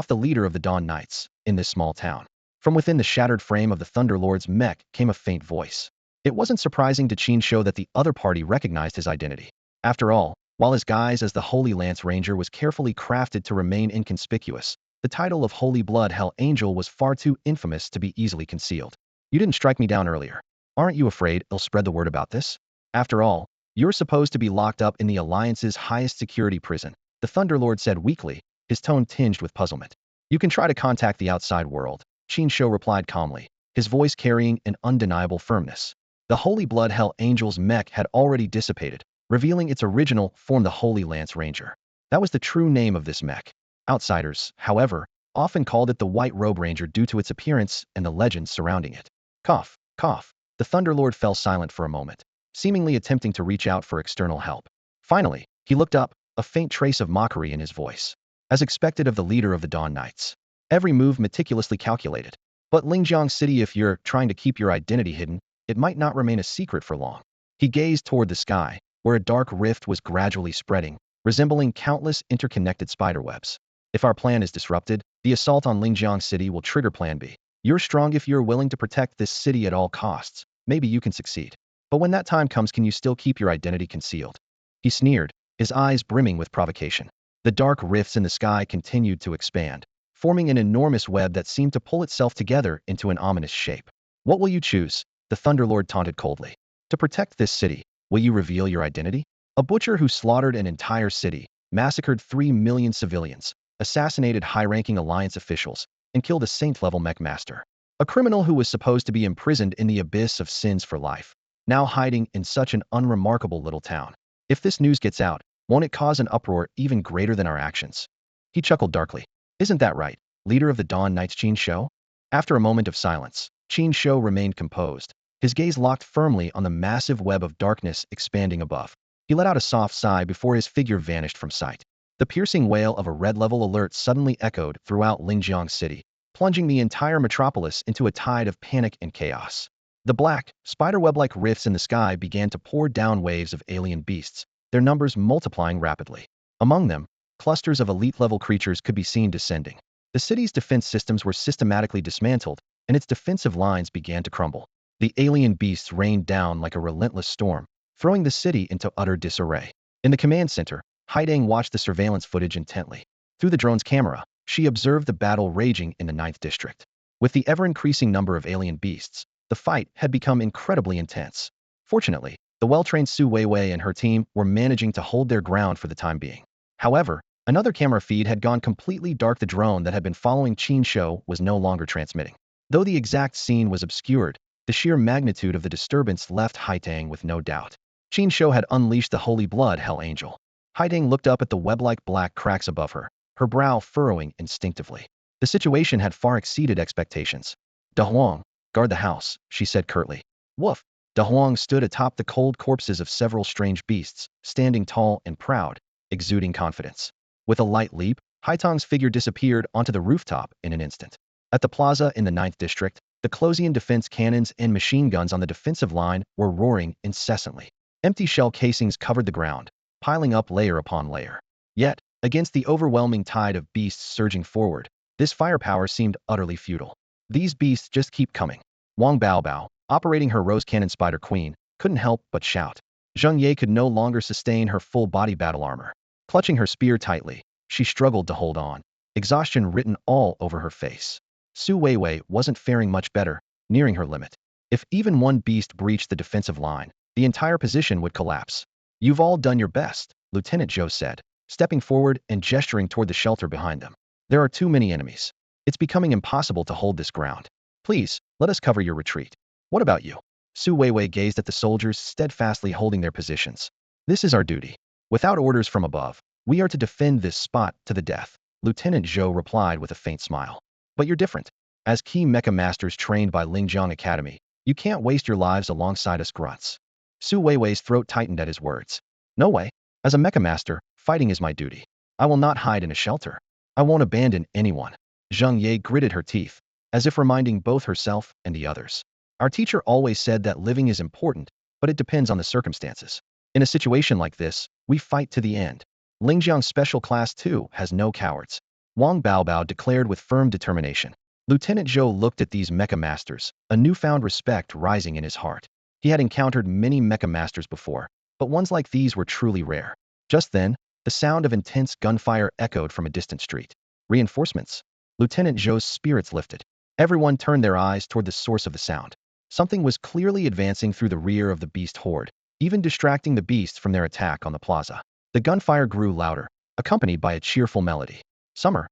the leader of the Dawn Knights, in this small town. From within the shattered frame of the Thunderlord's mech came a faint voice. It wasn't surprising to Qin Shouyi that the other party recognized his identity. After all, while his guise as the Holy Lance Ranger was carefully crafted to remain inconspicuous, the title of Holy Blood Hell Angel was far too infamous to be easily concealed. You didn't strike me down earlier. Aren't you afraid it'll spread the word about this? After all, you're supposed to be locked up in the Alliance's highest security prison, the Thunderlord said weakly, his tone tinged with puzzlement. You can try to contact the outside world, Qin Shouyi replied calmly, his voice carrying an undeniable firmness. The Holy Blood Hell Angel's mech had already dissipated, revealing its original form, the Holy Lance Ranger. That was the true name of this mech. Outsiders, however, often called it the White Robe Ranger due to its appearance and the legends surrounding it. Cough, cough. The Thunderlord fell silent for a moment, seemingly attempting to reach out for external help. Finally, he looked up, a faint trace of mockery in his voice. As expected of the leader of the Dawn Knights. Every move meticulously calculated. But Lingjiang City, if you're trying to keep your identity hidden, it might not remain a secret for long. He gazed toward the sky, where a dark rift was gradually spreading, resembling countless interconnected spiderwebs. If our plan is disrupted, the assault on Lingjiang City will trigger Plan B. You're strong if you're willing to protect this city at all costs. Maybe you can succeed. But when that time comes, can you still keep your identity concealed? He sneered, his eyes brimming with provocation. The dark rifts in the sky continued to expand, forming an enormous web that seemed to pull itself together into an ominous shape. What will you choose? The Thunderlord taunted coldly. To protect this city, will you reveal your identity? A butcher who slaughtered an entire city, massacred 3 million civilians, assassinated high-ranking Alliance officials, and killed a Saint-level Mech Master. A criminal who was supposed to be imprisoned in the abyss of sins for life, now hiding in such an unremarkable little town. If this news gets out, won't it cause an uproar even greater than our actions? He chuckled darkly. Isn't that right, leader of the Dawn Knights Qin Shouyi? After a moment of silence, Qin Shouyi remained composed, his gaze locked firmly on the massive web of darkness expanding above. He let out a soft sigh before his figure vanished from sight. The piercing wail of a red-level alert suddenly echoed throughout Lingjiang City, plunging the entire metropolis into a tide of panic and chaos. The black, spiderweb-like rifts in the sky began to pour down waves of alien beasts, their numbers multiplying rapidly. Among them, clusters of elite-level creatures could be seen descending. The city's defense systems were systematically dismantled, and its defensive lines began to crumble. The alien beasts rained down like a relentless storm, throwing the city into utter disarray. In the command center, Haidang watched the surveillance footage intently. Through the drone's camera, she observed the battle raging in the 9th district. With the ever-increasing number of alien beasts, the fight had become incredibly intense. Fortunately, the well-trained Su Weiwei and her team were managing to hold their ground for the time being. However, another camera feed had gone completely dark. The drone that had been following Qin Shouyi was no longer transmitting. Though the exact scene was obscured, the sheer magnitude of the disturbance left Haidang with no doubt. Qin Shouyi had unleashed the Holy Blood Hell Angel. Haidang looked up at the web-like black cracks above her, her brow furrowing instinctively. The situation had far exceeded expectations. Da Huang, guard the house, she said curtly. Woof! Da Huang stood atop the cold corpses of several strange beasts, standing tall and proud, exuding confidence. With a light leap, Haitang's figure disappeared onto the rooftop in an instant. At the plaza in the 9th district, the Closian defense cannons and machine guns on the defensive line were roaring incessantly. Empty shell casings covered the ground, piling up layer upon layer. Yet, against the overwhelming tide of beasts surging forward, this firepower seemed utterly futile. These beasts just keep coming. Wang Baobao, operating her Rose Cannon Spider Queen, couldn't help but shout. Zheng Ye could no longer sustain her full-body battle armor. Clutching her spear tightly, she struggled to hold on. exhaustion written all over her face. Su Weiwei wasn't faring much better, nearing her limit. If even one beast breached the defensive line, the entire position would collapse. You've all done your best, Lieutenant Zhou said, stepping forward and gesturing toward the shelter behind them. There are too many enemies. It's becoming impossible to hold this ground. Please, let us cover your retreat. What about you? Su Weiwei gazed at the soldiers steadfastly holding their positions. This is our duty. Without orders from above, we are to defend this spot to the death, Lieutenant Zhou replied with a faint smile. But you're different. As key Mecha Masters trained by Lingjiang Academy, you can't waste your lives alongside us grunts. Su Weiwei's throat tightened at his words. No way. As a Mecha Master, fighting is my duty. I will not hide in a shelter. I won't abandon anyone. Zheng Ye gritted her teeth, as if reminding both herself and the others. Our teacher always said that living is important, but it depends on the circumstances. In a situation like this, we fight to the end. Lingjiang Special Class 2 has no cowards. Wang Baobao declared with firm determination. Lieutenant Zhou looked at these Mecha Masters, a newfound respect rising in his heart. He had encountered many Mecha Masters before, but ones like these were truly rare. Just then, the sound of intense gunfire echoed from a distant street. Reinforcements. Lieutenant Zhou's spirits lifted. Everyone turned their eyes toward the source of the sound. Something was clearly advancing through the rear of the beast horde, even distracting the beasts from their attack on the plaza. The gunfire grew louder, accompanied by a cheerful melody. Summer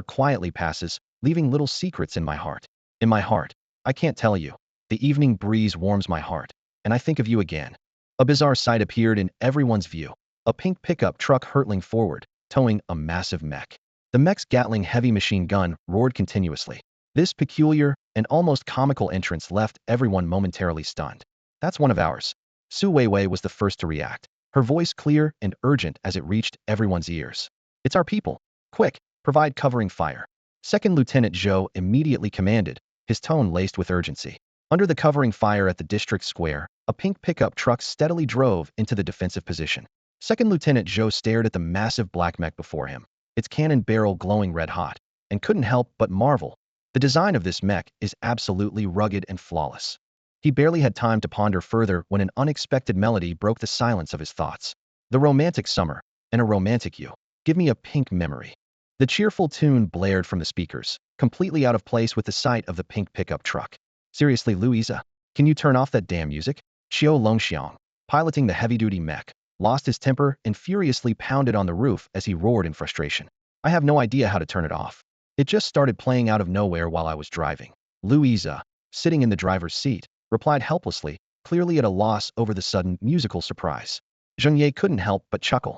quietly passes, leaving little secrets in my heart. In my heart, I can't tell you. The evening breeze warms my heart, and I think of you again. A bizarre sight appeared in everyone's view. A pink pickup truck hurtling forward, towing a massive mech. The mech's Gatling heavy machine gun roared continuously. This peculiar and almost comical entrance left everyone momentarily stunned. That's one of ours. Su Weiwei was the first to react, her voice clear and urgent as it reached everyone's ears. It's our people. Quick, provide covering fire. Second Lieutenant Zhou immediately commanded, his tone laced with urgency. Under the covering fire at the district square, a pink pickup truck steadily drove into the defensive position. Second Lieutenant Zhou stared at the massive black mech before him, its cannon barrel glowing red-hot, and couldn't help but marvel. The design of this mech is absolutely rugged and flawless. He barely had time to ponder further when an unexpected melody broke the silence of his thoughts. The romantic summer, and a romantic you. Give me a pink memory. The cheerful tune blared from the speakers, completely out of place with the sight of the pink pickup truck. Seriously, Louisa, can you turn off that damn music? Xiao Longxiang, piloting the heavy-duty mech, lost his temper and furiously pounded on the roof as he roared in frustration. I have no idea how to turn it off. It just started playing out of nowhere while I was driving. Louisa, sitting in the driver's seat, replied helplessly, clearly at a loss over the sudden musical surprise. Zheng Ye couldn't help but chuckle.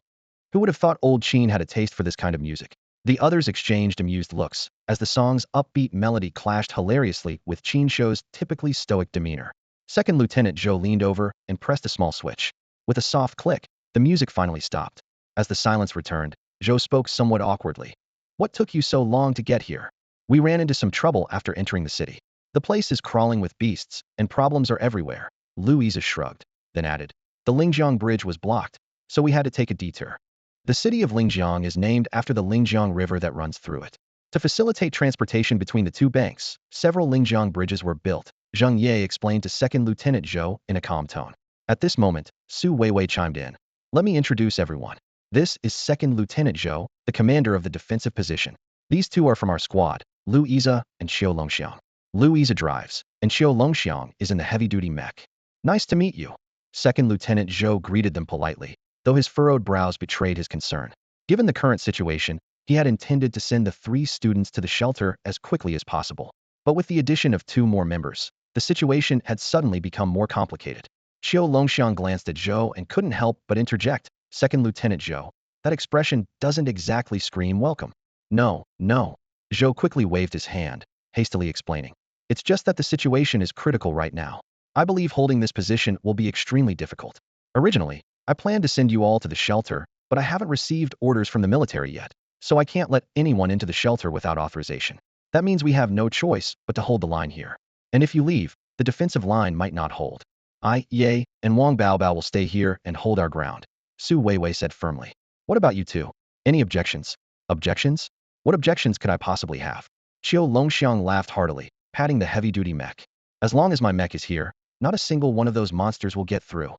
Who would have thought old Qin had a taste for this kind of music? The others exchanged amused looks, as the song's upbeat melody clashed hilariously with Qin Shouyi's typically stoic demeanor. Second Lieutenant Zhou leaned over and pressed a small switch. With a soft click, the music finally stopped. As the silence returned, Zhou spoke somewhat awkwardly. What took you so long to get here? We ran into some trouble after entering the city. The place is crawling with beasts, and problems are everywhere. Louisa shrugged, then added. The Lingjiang Bridge was blocked, so we had to take a detour. The city of Lingjiang is named after the Lingjiang River that runs through it. To facilitate transportation between the two banks, several Lingjiang bridges were built, Zheng Ye explained to Second Lieutenant Zhou in a calm tone. At this moment, Su Weiwei chimed in. Let me introduce everyone. This is Second Lieutenant Zhou, the commander of the defensive position. These two are from our squad, Louisa and Xiao Longxiang. Louisa drives, and Xiao Longxiang is in the heavy-duty mech. Nice to meet you. Second Lieutenant Zhou greeted them politely, though his furrowed brows betrayed his concern. Given the current situation, he had intended to send the 3 students to the shelter as quickly as possible. But with the addition of 2 more members, the situation had suddenly become more complicated. Xiao Longxiang glanced at Zhou and couldn't help but interject. Second Lieutenant Zhou, that expression doesn't exactly scream welcome. No. Zhou quickly waved his hand, hastily explaining. It's just that the situation is critical right now. I believe holding this position will be extremely difficult. Originally, I planned to send you all to the shelter, but I haven't received orders from the military yet, so I can't let anyone into the shelter without authorization. That means we have no choice but to hold the line here. And if you leave, the defensive line might not hold. Ye, and Wang Baobao will stay here and hold our ground. Su Weiwei said firmly. What about you two? Any objections? Objections? What objections could I possibly have? Xiao Longxiang laughed heartily, patting the heavy-duty mech. As long as my mech is here, not a single one of those monsters will get through.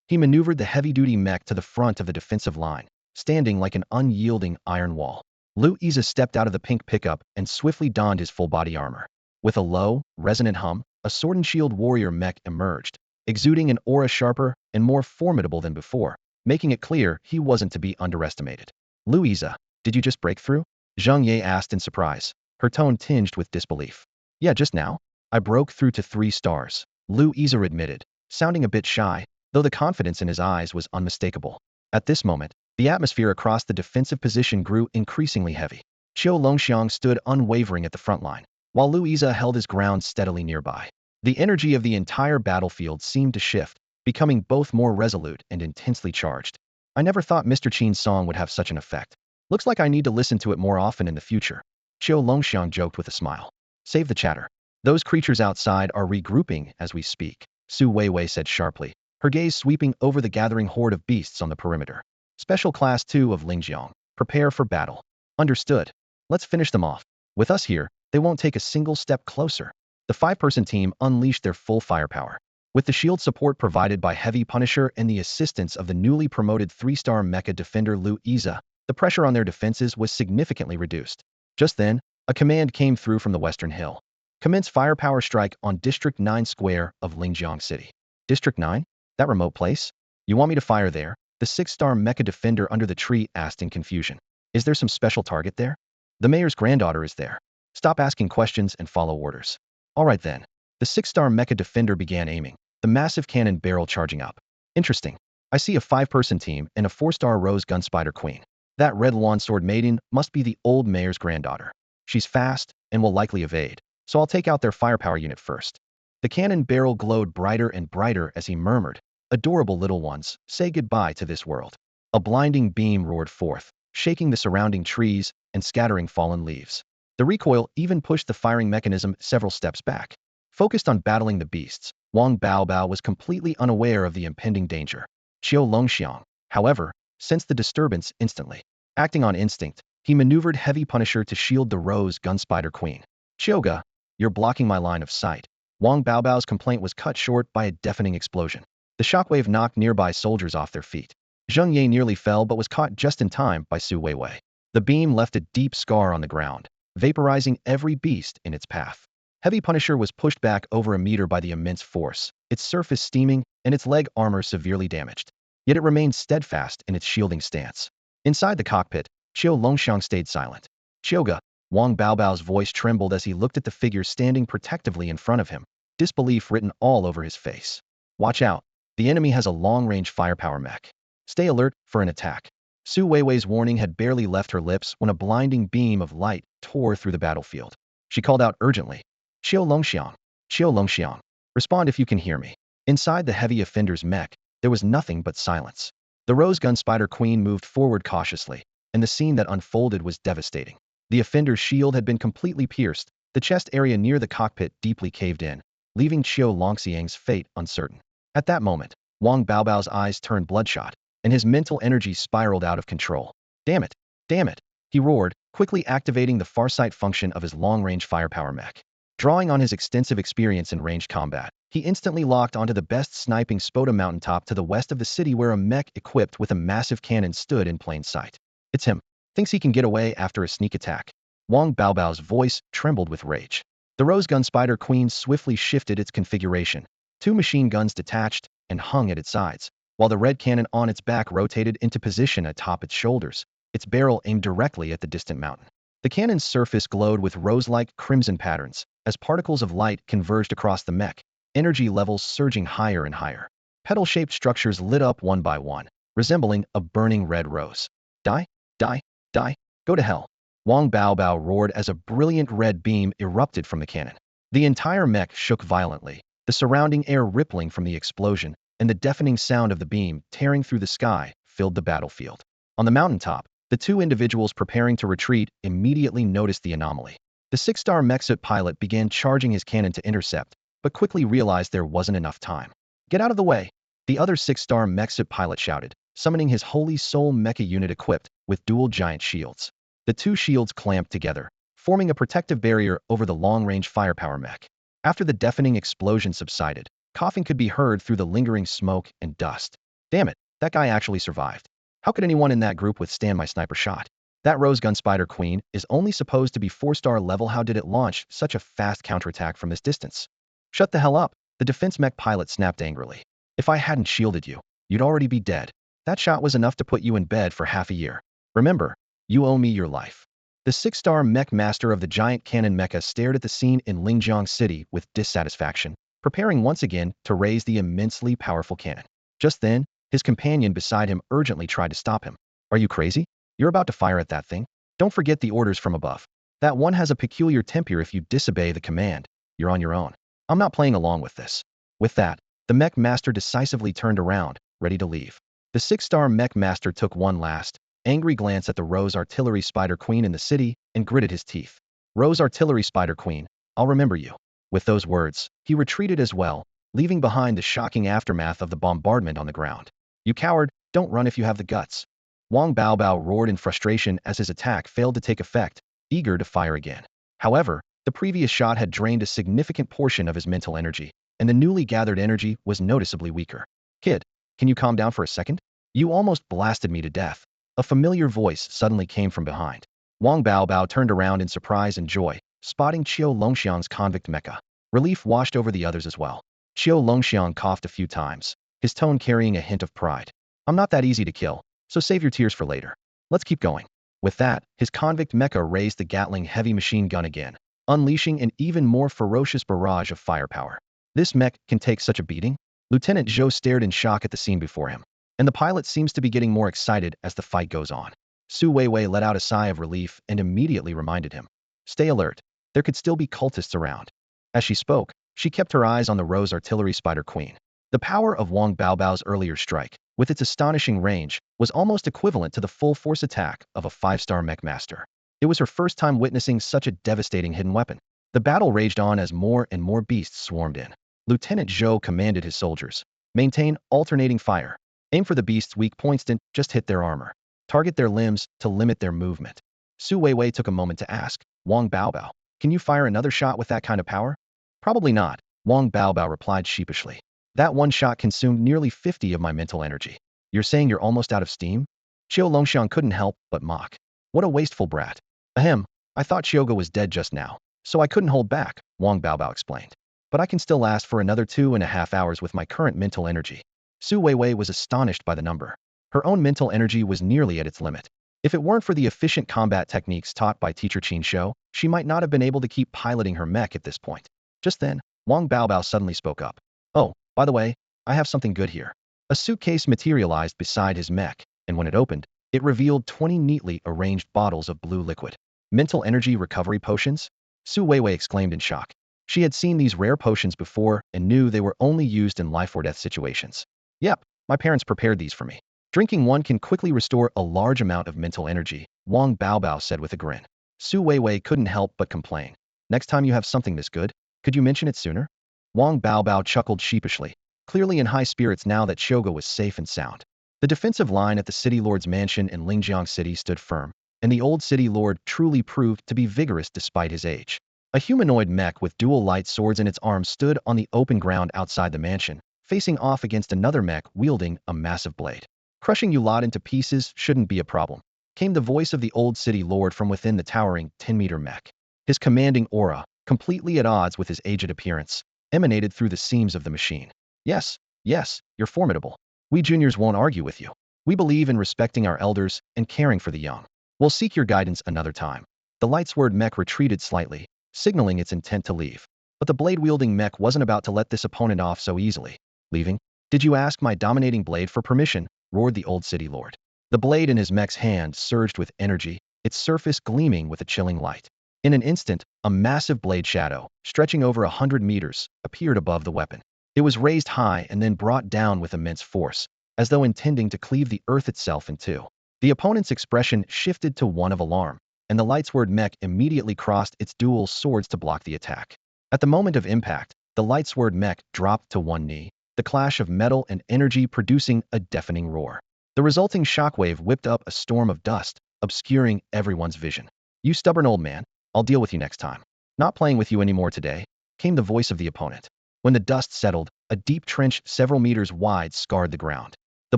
He maneuvered the heavy-duty mech to the front of the defensive line, standing like an unyielding iron wall. Lu Iza stepped out of the pink pickup and swiftly donned his full-body armor. With a low, resonant hum, a sword and shield warrior mech emerged, exuding an aura sharper and more formidable than before, making it clear he wasn't to be underestimated. Lu Iza, did you just break through? Zhang Ye asked in surprise, her tone tinged with disbelief. Yeah, just now. I broke through to 3 stars, Lu Iza admitted, sounding a bit shy, though the confidence in his eyes was unmistakable. At this moment, the atmosphere across the defensive position grew increasingly heavy. Qiu Longxiang stood unwavering at the front line, while Lu Iza held his ground steadily nearby. The energy of the entire battlefield seemed to shift, becoming both more resolute and intensely charged. I never thought Mr. Qin's song would have such an effect. Looks like I need to listen to it more often in the future. Qiu Longxiang joked with a smile. Save the chatter. Those creatures outside are regrouping as we speak, Su Weiwei said sharply, her gaze sweeping over the gathering horde of beasts on the perimeter. Special Class 2 of Lingjiang. Prepare for battle. Understood. Let's finish them off. With us here, they won't take a single step closer. The 5-person team unleashed their full firepower. With the shield support provided by Heavy Punisher and the assistance of the newly promoted 3-star mecha defender Lu Iza, the pressure on their defenses was significantly reduced. Just then, a command came through from the Western Hill. Commence firepower strike on District 9 Square of Lingjiang City. District 9? That remote place? You want me to fire there? The 6-star mecha defender under the tree asked in confusion. Is there some special target there? The mayor's granddaughter is there. Stop asking questions and follow orders. All right then. The 6-star mecha defender began aiming, the massive cannon barrel charging up. Interesting. I see a 5-person team and a 4-star Rose Gunspider Queen. That red lawn sword maiden must be the old mayor's granddaughter. She's fast and will likely evade, so I'll take out their firepower unit first. The cannon barrel glowed brighter and brighter as he murmured, adorable little ones, say goodbye to this world. A blinding beam roared forth, shaking the surrounding trees and scattering fallen leaves. The recoil even pushed the firing mechanism several steps back. Focused on battling the beasts, Wang Baobao was completely unaware of the impending danger. Qiu Longxiang, however, sensed the disturbance instantly. Acting on instinct, he maneuvered Heavy Punisher to shield the Rose Gunspider Queen. Qiuga, you're blocking my line of sight. Wang Baobao's complaint was cut short by a deafening explosion. The shockwave knocked nearby soldiers off their feet. Zhang Ye nearly fell but was caught just in time by Su Weiwei. The beam left a deep scar on the ground, vaporizing every beast in its path. Heavy Punisher was pushed back over a meter by the immense force, its surface steaming and its leg armor severely damaged. Yet it remained steadfast in its shielding stance. Inside the cockpit, Qiu Longxiang stayed silent. Qiuga, Wang Baobao's voice trembled as he looked at the figure standing protectively in front of him, disbelief written all over his face. Watch out. The enemy has a long-range firepower mech. Stay alert for an attack. Su Weiwei's warning had barely left her lips when a blinding beam of light tore through the battlefield. She called out urgently, Qiu Longxiang, respond if you can hear me. Inside the heavy offender's mech, there was nothing but silence. The Rose Gunspider Queen moved forward cautiously, and the scene that unfolded was devastating. The offender's shield had been completely pierced, the chest area near the cockpit deeply caved in, leaving Qiu Longxiang's fate uncertain. At that moment, Wang Baobao's eyes turned bloodshot, and his mental energy spiraled out of control. Damn it! Damn it! He roared, quickly activating the farsight function of his long-range firepower mech. Drawing on his extensive experience in ranged combat, he instantly locked onto the best sniping Spoda mountaintop to the west of the city where a mech equipped with a massive cannon stood in plain sight. It's him. Thinks he can get away after a sneak attack. Wang Baobao's voice trembled with rage. The Rose Gunspider Queen swiftly shifted its configuration. 2 machine guns detached and hung at its sides, while the red cannon on its back rotated into position atop its shoulders, its barrel aimed directly at the distant mountain. The cannon's surface glowed with rose-like crimson patterns as particles of light converged across the mech, energy levels surging higher and higher. Petal-shaped structures lit up one by one, resembling a burning red rose. Die, die, die, go to hell. Wang Baobao roared as a brilliant red beam erupted from the cannon. The entire mech shook violently, the surrounding air rippling from the explosion, and the deafening sound of the beam tearing through the sky filled the battlefield. On the mountaintop, the 2 individuals preparing to retreat immediately noticed the anomaly. The 6-star mech pilot began charging his cannon to intercept, but quickly realized there wasn't enough time. Get out of the way! The other 6-star mech pilot shouted, summoning his Holy Soul mecha unit equipped with dual giant shields. The 2 shields clamped together, forming a protective barrier over the long-range firepower mech. After the deafening explosion subsided, coughing could be heard through the lingering smoke and dust. Damn it, that guy actually survived. How could anyone in that group withstand my sniper shot? That Rose Gun Spider Queen is only supposed to be 4-star level. How did it launch such a fast counterattack from this distance? Shut the hell up, the defense mech pilot snapped angrily. If I hadn't shielded you, you'd already be dead. That shot was enough to put you in bed for half a year. Remember, you owe me your life. The 6-star mech master of the giant cannon mecha stared at the scene in Huzhou City with dissatisfaction, preparing once again to raise the immensely powerful cannon. Just then, his companion beside him urgently tried to stop him. Are you crazy? You're about to fire at that thing? Don't forget the orders from above. That one has a peculiar temper. If you disobey the command, you're on your own. I'm not playing along with this. With that, the Mech Master decisively turned around, ready to leave. The 6-star Mech Master took one last, angry glance at the Rose Artillery Spider Queen in the city and gritted his teeth. Rose Artillery Spider Queen, I'll remember you. With those words, he retreated as well, leaving behind the shocking aftermath of the bombardment on the ground. You coward, don't run if you have the guts. Wang Baobao roared in frustration as his attack failed to take effect, eager to fire again. However, the previous shot had drained a significant portion of his mental energy, and the newly gathered energy was noticeably weaker. Kid, can you calm down for a second? You almost blasted me to death. A familiar voice suddenly came from behind. Wang Baobao turned around in surprise and joy, spotting Qiu Longxiang's convict mecha. Relief washed over the others as well. Qiu Longxiang coughed a few times, his tone carrying a hint of pride. I'm not that easy to kill, so save your tears for later. Let's keep going. With that, his convict mecha raised the Gatling heavy machine gun again, unleashing an even more ferocious barrage of firepower. This mech can take such a beating? Lieutenant Zhou stared in shock at the scene before him, and the pilot seems to be getting more excited as the fight goes on. Su Weiwei let out a sigh of relief and immediately reminded him. Stay alert. There could still be cultists around. As she spoke, she kept her eyes on the Rose Artillery Spider Queen. The power of Wang Baobao's earlier strike, with its astonishing range, was almost equivalent to the full-force attack of a 5-star Mech Master. It was her first time witnessing such a devastating hidden weapon. The battle raged on as more and more beasts swarmed in. Lieutenant Zhou commanded his soldiers. Maintain alternating fire. Aim for the beast's weak points and just hit their armor. Target their limbs to limit their movement. Su Weiwei took a moment to ask, Wang Baobao, can you fire another shot with that kind of power? Probably not, Wang Baobao replied sheepishly. That one shot consumed nearly 50 of my mental energy. You're saying you're almost out of steam? Qiu Longxiang couldn't help but mock. What a wasteful brat. Ahem, I thought Qiuge was dead just now, so I couldn't hold back, Wang Baobao explained. But I can still last for another 2.5 hours with my current mental energy. Su Weiwei was astonished by the number. Her own mental energy was nearly at its limit. If it weren't for the efficient combat techniques taught by teacher Qin Shouyi, she might not have been able to keep piloting her mech at this point. Just then, Wang Baobao suddenly spoke up. Oh, by the way, I have something good here. A suitcase materialized beside his mech, and when it opened, it revealed 20 neatly arranged bottles of blue liquid. Mental energy recovery potions? Su Weiwei exclaimed in shock. She had seen these rare potions before and knew they were only used in life or death situations. Yep, my parents prepared these for me. Drinking one can quickly restore a large amount of mental energy, Wang Baobao said with a grin. Su Weiwei couldn't help but complain. Next time you have something this good, could you mention it sooner? Wang Baobao chuckled sheepishly, clearly in high spirits now that Qiuge was safe and sound. The defensive line at the city lord's mansion in Huzhou City stood firm, and the old city lord truly proved to be vigorous despite his age. A humanoid mech with dual light swords in its arms stood on the open ground outside the mansion, facing off against another mech wielding a massive blade. Crushing you lot into pieces shouldn't be a problem, came the voice of the old city lord from within the towering 10-meter mech. His commanding aura, completely at odds with his aged appearance, emanated through the seams of the machine. Yes, you're formidable. We juniors won't argue with you. We believe in respecting our elders and caring for the young. We'll seek your guidance another time. The lightsword mech retreated slightly, signaling its intent to leave. But the blade-wielding mech wasn't about to let this opponent off so easily. Leaving? Did you ask my dominating blade for permission? Roared the old city lord. The blade in his mech's hand surged with energy, its surface gleaming with a chilling light. In an instant, a massive blade shadow, stretching over 100 meters, appeared above the weapon. It was raised high and then brought down with immense force, as though intending to cleave the earth itself in two. The opponent's expression shifted to one of alarm, and the lightsword mech immediately crossed its dual swords to block the attack. At the moment of impact, the lightsword mech dropped to one knee, the clash of metal and energy producing a deafening roar. The resulting shockwave whipped up a storm of dust, obscuring everyone's vision. You stubborn old man, I'll deal with you next time. Not playing with you anymore today, came the voice of the opponent. When the dust settled, a deep trench several meters wide scarred the ground. The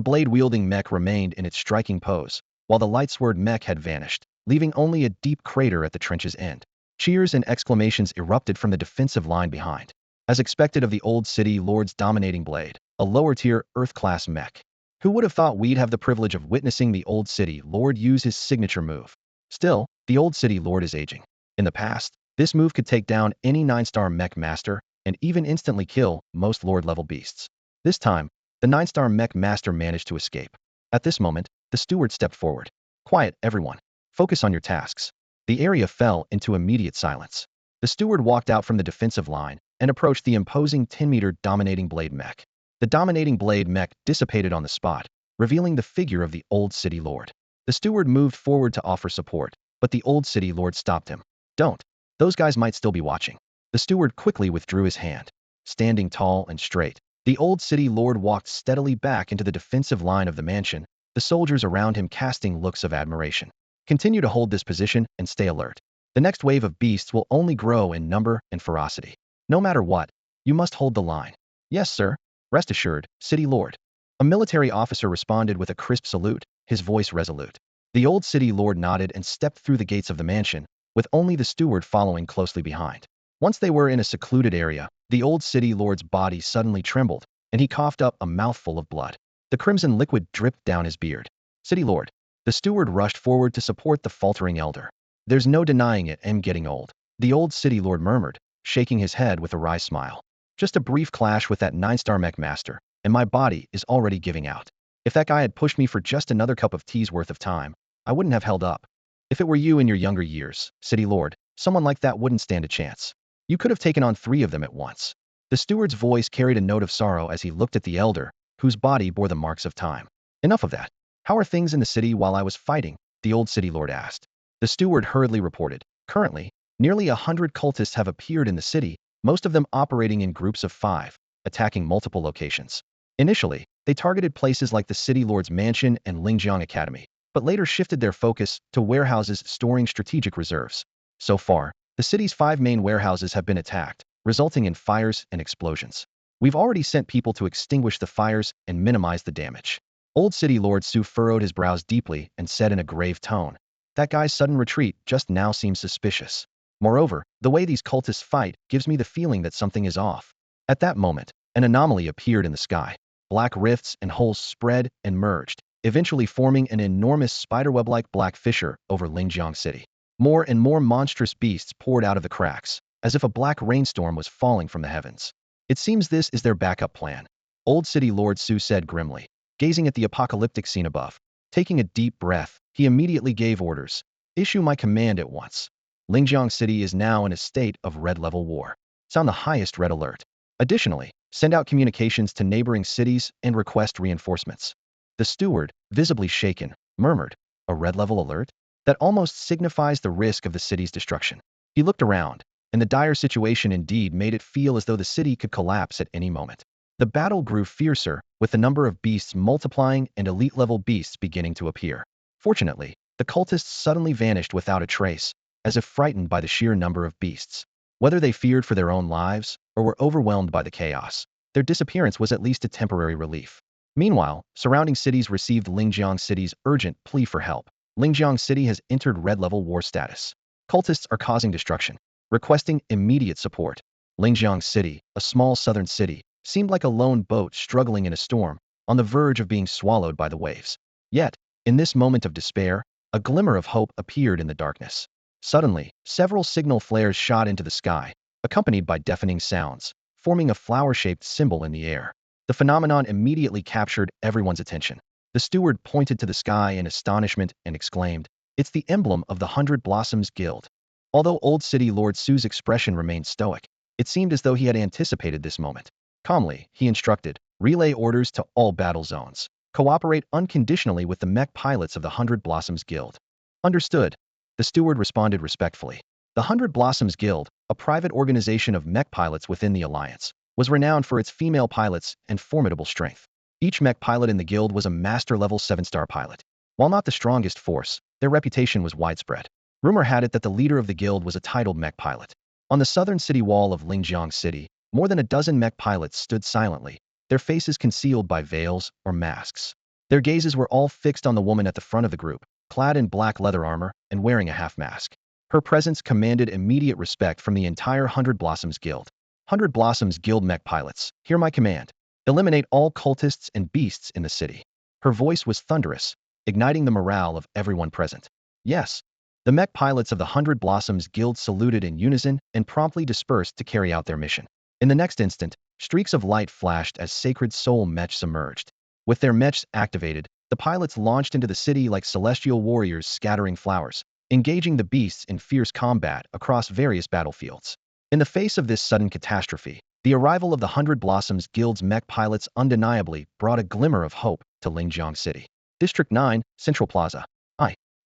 blade-wielding mech remained in its striking pose, while the lightsword mech had vanished, leaving only a deep crater at the trench's end. Cheers and exclamations erupted from the defensive line behind. As expected of the Old City Lord's dominating blade, a lower-tier, Earth-class mech. Who would have thought we'd have the privilege of witnessing the Old City Lord use his signature move? Still, the Old City Lord is aging. In the past, this move could take down any 9-star Mech Master and even instantly kill most Lord-level beasts. This time, the 9-star Mech Master managed to escape. At this moment, the steward stepped forward. Quiet, everyone. Focus on your tasks. The area fell into immediate silence. The steward walked out from the defensive line and approached the imposing 10-meter dominating blade mech. The dominating blade mech dissipated on the spot, revealing the figure of the Old City Lord. The steward moved forward to offer support, but the Old City Lord stopped him. Don't. Those guys might still be watching. The steward quickly withdrew his hand. Standing tall and straight, the Old City Lord walked steadily back into the defensive line of the mansion, the soldiers around him casting looks of admiration. Continue to hold this position and stay alert. The next wave of beasts will only grow in number and ferocity. No matter what, you must hold the line. Yes, sir. Rest assured, City Lord. A military officer responded with a crisp salute, his voice resolute. The Old City Lord nodded and stepped through the gates of the mansion, with only the steward following closely behind. Once they were in a secluded area, the Old City Lord's body suddenly trembled, and he coughed up a mouthful of blood. The crimson liquid dripped down his beard. City Lord. The steward rushed forward to support the faltering elder. There's no denying it, I'm getting old. The Old City Lord murmured, shaking his head with a wry smile. Just a brief clash with that 9-star Mech Master, and my body is already giving out. If that guy had pushed me for just another cup of tea's worth of time, I wouldn't have held up. If it were you in your younger years, City Lord, someone like that wouldn't stand a chance. You could have taken on 3 of them at once. The steward's voice carried a note of sorrow as he looked at the elder, whose body bore the marks of time. Enough of that. How are things in the city while I was fighting? The Old City Lord asked. The steward hurriedly reported. Currently, nearly 100 cultists have appeared in the city, most of them operating in groups of 5, attacking multiple locations. Initially, they targeted places like the City Lord's Mansion and Lingjiang Academy, but later shifted their focus to warehouses storing strategic reserves. So far, the city's 5 main warehouses have been attacked, resulting in fires and explosions. We've already sent people to extinguish the fires and minimize the damage. Old City Lord Su furrowed his brows deeply and said in a grave tone, that guy's sudden retreat just now seems suspicious. Moreover, the way these cultists fight gives me the feeling that something is off. At that moment, an anomaly appeared in the sky. Black rifts and holes spread and merged, eventually forming an enormous spiderweb-like black fissure over Lingjiang City. More and more monstrous beasts poured out of the cracks, as if a black rainstorm was falling from the heavens. It seems this is their backup plan, Old City Lord Su said grimly, gazing at the apocalyptic scene above. Taking a deep breath, he immediately gave orders. Issue my command at once. Lingjiang City is now in a state of red-level war. Sound the highest red alert. Additionally, send out communications to neighboring cities and request reinforcements. The steward, visibly shaken, murmured, a red-level alert? That almost signifies the risk of the city's destruction. He looked around, and the dire situation indeed made it feel as though the city could collapse at any moment. The battle grew fiercer, with the number of beasts multiplying and elite-level beasts beginning to appear. Fortunately, the cultists suddenly vanished without a trace, as if frightened by the sheer number of beasts. Whether they feared for their own lives or were overwhelmed by the chaos, their disappearance was at least a temporary relief. Meanwhile, surrounding cities received Lingjiang City's urgent plea for help. Lingjiang City has entered red-level war status. Cultists are causing destruction, requesting immediate support. Lingjiang City, a small southern city, seemed like a lone boat struggling in a storm, on the verge of being swallowed by the waves. Yet, in this moment of despair, a glimmer of hope appeared in the darkness. Suddenly, several signal flares shot into the sky, accompanied by deafening sounds, forming a flower-shaped symbol in the air. The phenomenon immediately captured everyone's attention. The steward pointed to the sky in astonishment and exclaimed, "It's the emblem of the 100 Blossoms Guild." Although Old City Lord Su's expression remained stoic, it seemed as though he had anticipated this moment. Calmly, he instructed, relay orders to all battle zones. Cooperate unconditionally with the mech pilots of the 100 Blossoms Guild. Understood. The steward responded respectfully. The 100 Blossoms Guild, a private organization of mech pilots within the Alliance, was renowned for its female pilots and formidable strength. Each mech pilot in the guild was a master-level 7-star pilot. While not the strongest force, their reputation was widespread. Rumor had it that the leader of the guild was a titled mech pilot. On the southern city wall of Lingjiang City, more than a dozen mech pilots stood silently, their faces concealed by veils or masks. Their gazes were all fixed on the woman at the front of the group, clad in black leather armor and wearing a half-mask. Her presence commanded immediate respect from the entire Hundred Blossoms Guild. Hundred Blossoms Guild mech pilots, hear my command. Eliminate all cultists and beasts in the city. Her voice was thunderous, igniting the morale of everyone present. Yes. The mech pilots of the Hundred Blossoms Guild saluted in unison and promptly dispersed to carry out their mission. In the next instant, streaks of light flashed as Sacred Soul mechs emerged. With their mechs activated, the pilots launched into the city like celestial warriors scattering flowers, engaging the beasts in fierce combat across various battlefields. In the face of this sudden catastrophe, the arrival of the Hundred Blossoms Guild's mech pilots undeniably brought a glimmer of hope to Lingjiang City. District 9, Central Plaza.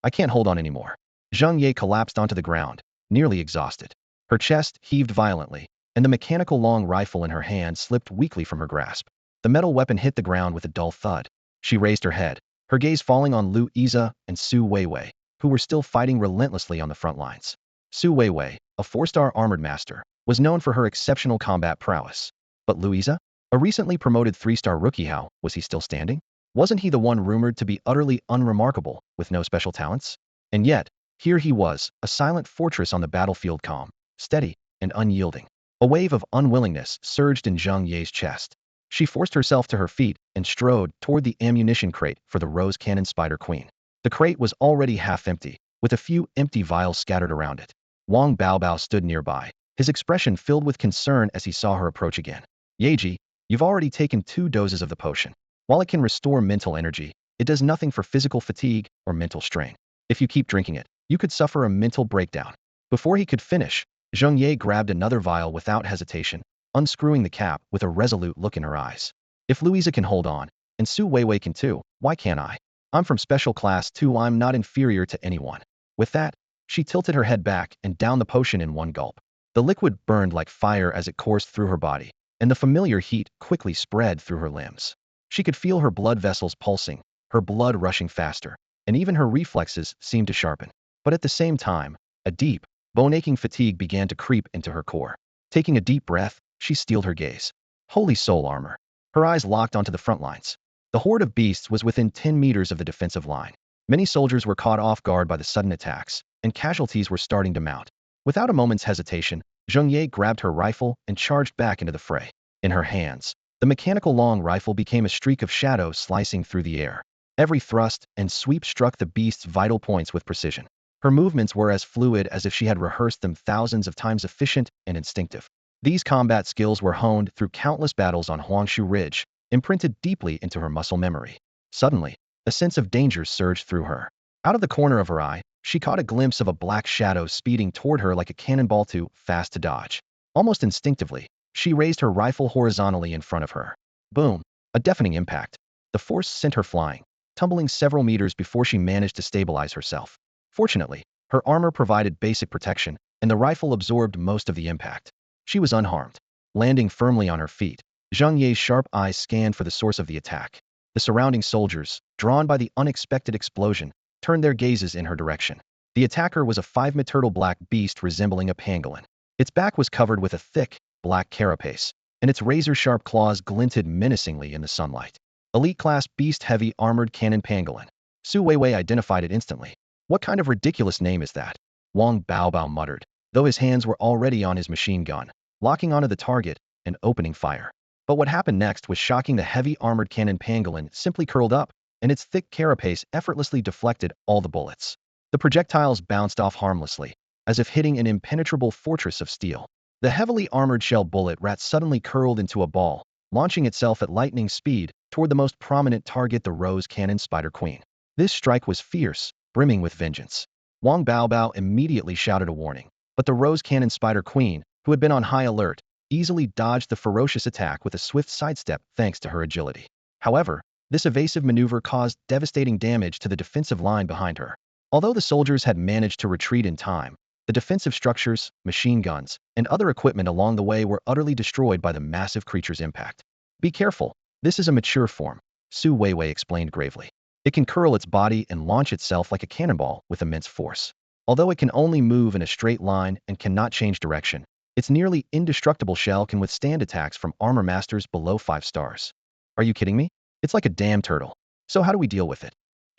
I can't hold on anymore. Zheng Ye collapsed onto the ground, nearly exhausted. Her chest heaved violently, and the mechanical long rifle in her hand slipped weakly from her grasp. The metal weapon hit the ground with a dull thud. She raised her head, her gaze falling on Lu Iza and Su Weiwei, who were still fighting relentlessly on the front lines. Su Weiwei, a 4-star armored master, was known for her exceptional combat prowess. But Lu Iza? A recently promoted 3-star rookie, how was he still standing? Wasn't he the one rumored to be utterly unremarkable, with no special talents? And yet, here he was, a silent fortress on the battlefield, calm, steady, and unyielding. A wave of unwillingness surged in Zheng Ye's chest. She forced herself to her feet and strode toward the ammunition crate for the Rose Cannon Spider Queen. The crate was already half empty, with a few empty vials scattered around it. Wang Baobao stood nearby, his expression filled with concern as he saw her approach again. Yeji, you've already taken 2 doses of the potion. While it can restore mental energy, it does nothing for physical fatigue or mental strain. If you keep drinking it, you could suffer a mental breakdown. Before he could finish, Zheng Ye grabbed another vial without hesitation, unscrewing the cap with a resolute look in her eyes. If Louisa can hold on, and Su Weiwei can too, why can't I? I'm from special class 2, I'm not inferior to anyone. With that, she tilted her head back and downed the potion in one gulp. The liquid burned like fire as it coursed through her body, and the familiar heat quickly spread through her limbs. She could feel her blood vessels pulsing, her blood rushing faster, and even her reflexes seemed to sharpen. But at the same time, a deep, bone-aching fatigue began to creep into her core. Taking a deep breath, she steeled her gaze. Holy soul armor. Her eyes locked onto the front lines. The horde of beasts was within 10 meters of the defensive line. Many soldiers were caught off guard by the sudden attacks, and casualties were starting to mount. Without a moment's hesitation, Zheng Ye grabbed her rifle and charged back into the fray. In her hands, the mechanical long rifle became a streak of shadow slicing through the air. Every thrust and sweep struck the beast's vital points with precision. Her movements were as fluid as if she had rehearsed them thousands of times, efficient and instinctive. These combat skills were honed through countless battles on Huangshu Ridge, imprinted deeply into her muscle memory. Suddenly, a sense of danger surged through her. Out of the corner of her eye, she caught a glimpse of a black shadow speeding toward her like a cannonball, too fast to dodge. Almost instinctively, she raised her rifle horizontally in front of her. Boom! A deafening impact. The force sent her flying, tumbling several meters before she managed to stabilize herself. Fortunately, her armor provided basic protection, and the rifle absorbed most of the impact. She was unharmed. Landing firmly on her feet, Zheng Ye's sharp eyes scanned for the source of the attack. The surrounding soldiers, drawn by the unexpected explosion, turned their gazes in her direction. The attacker was a 5-meter black beast resembling a pangolin. Its back was covered with a thick, black carapace, and its razor-sharp claws glinted menacingly in the sunlight. Elite-class beast-heavy armored cannon pangolin. Su Weiwei identified it instantly. What kind of ridiculous name is that? Wang Baobao muttered, though his hands were already on his machine gun, locking onto the target and opening fire. But what happened next was shocking. The heavy armored cannon pangolin simply curled up, and its thick carapace effortlessly deflected all the bullets. The projectiles bounced off harmlessly, as if hitting an impenetrable fortress of steel. The heavily armored shell bullet rat suddenly curled into a ball, launching itself at lightning speed toward the most prominent target, the Rose Cannon Spider Queen. This strike was fierce, brimming with vengeance. Wang Baobao immediately shouted a warning, but the Rose Cannon Spider Queen, who had been on high alert, easily dodged the ferocious attack with a swift sidestep thanks to her agility. However, this evasive maneuver caused devastating damage to the defensive line behind her. Although the soldiers had managed to retreat in time, the defensive structures, machine guns, and other equipment along the way were utterly destroyed by the massive creature's impact. Be careful, this is a mature form, Su Weiwei explained gravely. It can curl its body and launch itself like a cannonball with immense force. Although it can only move in a straight line and cannot change direction, its nearly indestructible shell can withstand attacks from armor masters below 5 stars. Are you kidding me? It's like a damn turtle. So how do we deal with it?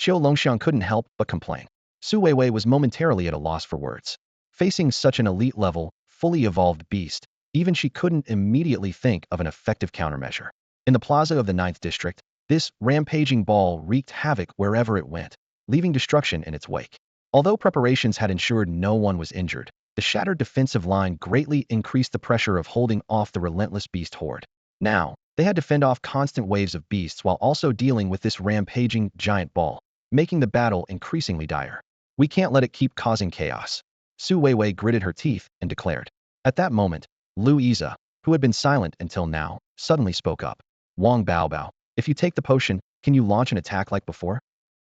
Qiu Longxiang couldn't help but complain. Su Weiwei was momentarily at a loss for words. Facing such an elite-level, fully evolved beast, even she couldn't immediately think of an effective countermeasure. In the plaza of the 9th District, this rampaging ball wreaked havoc wherever it went, leaving destruction in its wake. Although preparations had ensured no one was injured, the shattered defensive line greatly increased the pressure of holding off the relentless beast horde. Now, they had to fend off constant waves of beasts while also dealing with this rampaging giant ball, making the battle increasingly dire. We can't let it keep causing chaos. Su Weiwei gritted her teeth and declared. At that moment, Lu Yize, who had been silent until now, suddenly spoke up. Wang Baobao, if you take the potion, can you launch an attack like before?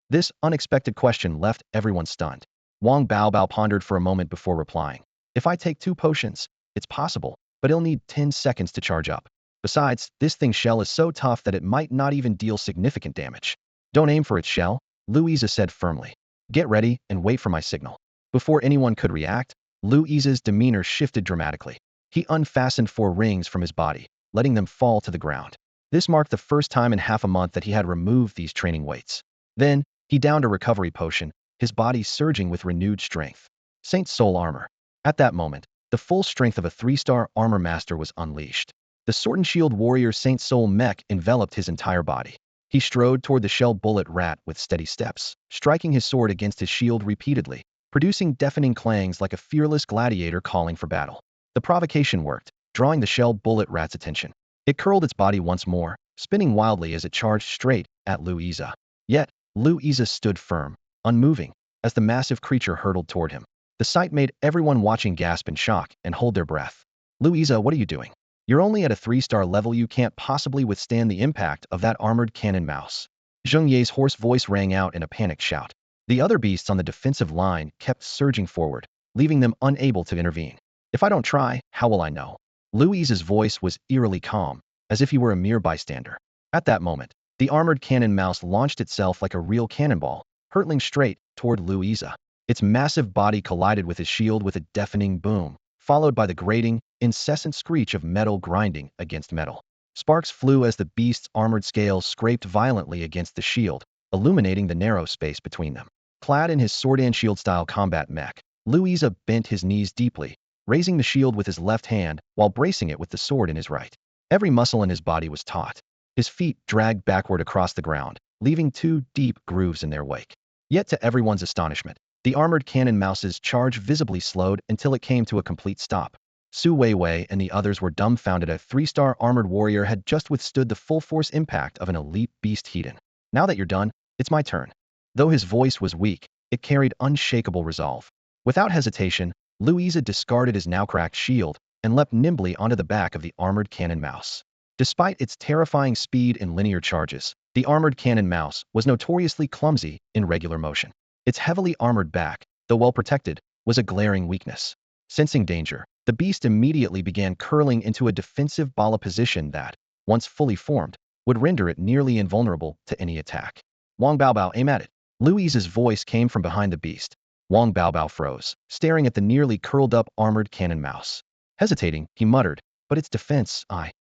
This unexpected question left everyone stunned. Wang Baobao pondered for a moment before replying. If I take 2 potions, it's possible, but it'll need 10 seconds to charge up. Besides, this thing's shell is so tough that it might not even deal significant damage. Don't aim for its shell, Lu Yize said firmly. Get ready and wait for my signal. Before anyone could react, Lu Yize's demeanor shifted dramatically. He unfastened 4 rings from his body, letting them fall to the ground. This marked the first time in half a month that he had removed these training weights. Then, he downed a recovery potion, his body surging with renewed strength. Saint Soul armor. At that moment, the full strength of a 3-star armor master was unleashed. The sword and shield warrior Saint Soul Mech enveloped his entire body. He strode toward the shell bullet rat with steady steps, striking his sword against his shield repeatedly, producing deafening clangs like a fearless gladiator calling for battle. The provocation worked, drawing the shell bullet rat's attention. It curled its body once more, spinning wildly as it charged straight at Lu Yize. Yet, Lu Yize stood firm, unmoving, as the massive creature hurtled toward him. The sight made everyone watching gasp in shock and hold their breath. Lu Yize, what are you doing? You're only at a 3-star level, you can't possibly withstand the impact of that armored cannon mouse. Zheng Ye's hoarse voice rang out in a panicked shout. The other beasts on the defensive line kept surging forward, leaving them unable to intervene. If I don't try, how will I know? Lu Yize's voice was eerily calm, as if he were a mere bystander. At that moment, the armored cannon mouse launched itself like a real cannonball, hurtling straight toward Lu Yize. Its massive body collided with his shield with a deafening boom, followed by the grating, incessant screech of metal grinding against metal. Sparks flew as the beast's armored scales scraped violently against the shield, illuminating the narrow space between them. Clad in his sword and shield-style combat mech, Lu Yize bent his knees deeply, raising the shield with his left hand while bracing it with the sword in his right. Every muscle in his body was taut. His feet dragged backward across the ground, leaving 2 deep grooves in their wake. Yet to everyone's astonishment, the armored cannon mouse's charge visibly slowed until it came to a complete stop. Su Weiwei and the others were dumbfounded. A 3-star armored warrior had just withstood the full-force impact of an elite beast heathen. Now that you're done, it's my turn. Though his voice was weak, it carried unshakable resolve. Without hesitation, Lu Yize discarded his now-cracked shield and leapt nimbly onto the back of the armored cannon mouse. Despite its terrifying speed in linear charges, the armored cannon mouse was notoriously clumsy in regular motion. Its heavily armored back, though well protected, was a glaring weakness. Sensing danger, the beast immediately began curling into a defensive bala position that, once fully formed, would render it nearly invulnerable to any attack. Wang Baobao, aim at it. Lu Yize's voice came from behind the beast. Wang Baobao froze, staring at the nearly curled-up armored cannon mouse. Hesitating, he muttered, but its defense,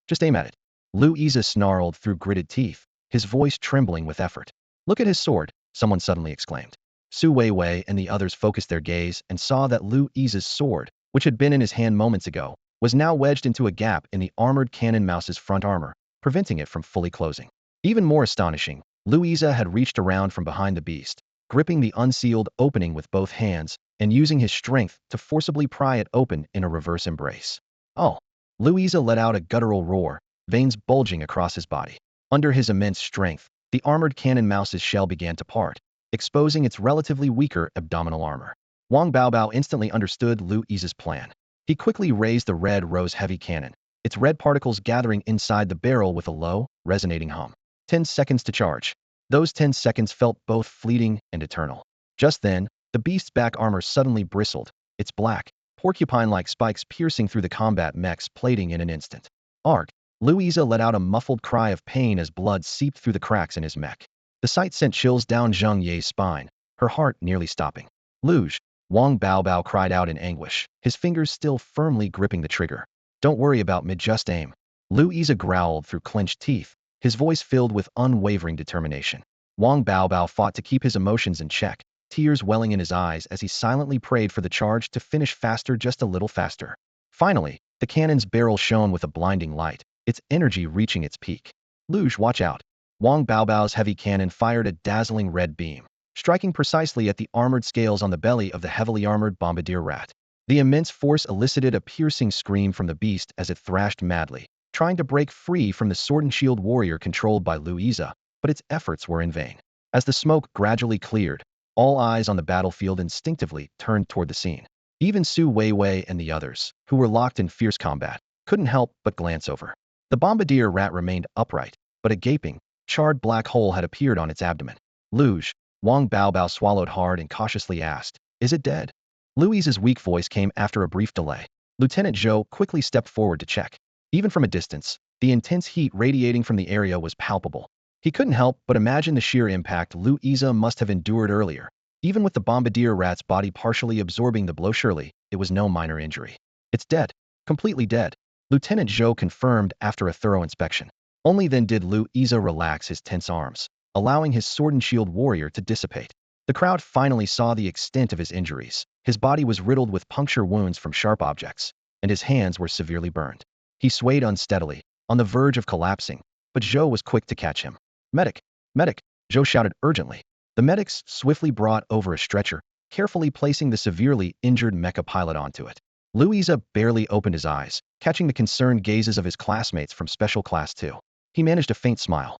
just aim at it. Lu Yize snarled through gritted teeth, his voice trembling with effort. Look at his sword, someone suddenly exclaimed. Su Weiwei and the others focused their gaze and saw that Lu Yize's sword, which had been in his hand moments ago, was now wedged into a gap in the armored cannon mouse's front armor, preventing it from fully closing. Even more astonishing, Lu Yize had reached around from behind the beast, gripping the unsealed opening with both hands and using his strength to forcibly pry it open in a reverse embrace. Oh! Lu Yize let out a guttural roar, veins bulging across his body. Under his immense strength, the armored cannon mouse's shell began to part, exposing its relatively weaker abdominal armor. Wang Baobao instantly understood Lu Yize's plan. He quickly raised the red rose heavy cannon, its red particles gathering inside the barrel with a low, resonating hum. 10 seconds to charge. Those 10 seconds felt both fleeting and eternal. Just then, the beast's back armor suddenly bristled, its black, porcupine-like spikes piercing through the combat mech's plating in an instant. Arg! Lu Yize let out a muffled cry of pain as blood seeped through the cracks in his mech. The sight sent chills down Zheng Ye's spine, her heart nearly stopping. Luge! Wang Baobao cried out in anguish, his fingers still firmly gripping the trigger. Don't worry about me, just aim. Lu Yize growled through clenched teeth, his voice filled with unwavering determination. Wang Baobao fought to keep his emotions in check, tears welling in his eyes as he silently prayed for the charge to finish faster, just a little faster. Finally, the cannon's barrel shone with a blinding light, its energy reaching its peak. Luge, watch out. Wang Baobao's heavy cannon fired a dazzling red beam, striking precisely at the armored scales on the belly of the heavily armored bombardier rat. The immense force elicited a piercing scream from the beast as it thrashed madly, trying to break free from the sword and shield warrior controlled by Louisa, but its efforts were in vain. As the smoke gradually cleared, all eyes on the battlefield instinctively turned toward the scene. Even Su Weiwei and the others, who were locked in fierce combat, couldn't help but glance over. The bombardier rat remained upright, but a gaping, charred black hole had appeared on its abdomen. Luge, Wang Baobao swallowed hard and cautiously asked, "Is it dead?" Louise's weak voice came after a brief delay. Lieutenant Zhou quickly stepped forward to check. Even from a distance, the intense heat radiating from the area was palpable. He couldn't help but imagine the sheer impact Louisa must have endured earlier. Even with the bombardier rat's body partially absorbing the blow, surely it was no minor injury. "It's dead. Completely dead," Lieutenant Zhou confirmed after a thorough inspection. Only then did Louisa relax his tense arms, allowing his sword and shield warrior to dissipate. The crowd finally saw the extent of his injuries. His body was riddled with puncture wounds from sharp objects, and his hands were severely burned. He swayed unsteadily, on the verge of collapsing, but Zhou was quick to catch him. "Medic! Medic!" Zhou shouted urgently. The medics swiftly brought over a stretcher, carefully placing the severely injured mecha pilot onto it. Louisa barely opened his eyes, catching the concerned gazes of his classmates from Special Class 2. He managed a faint smile.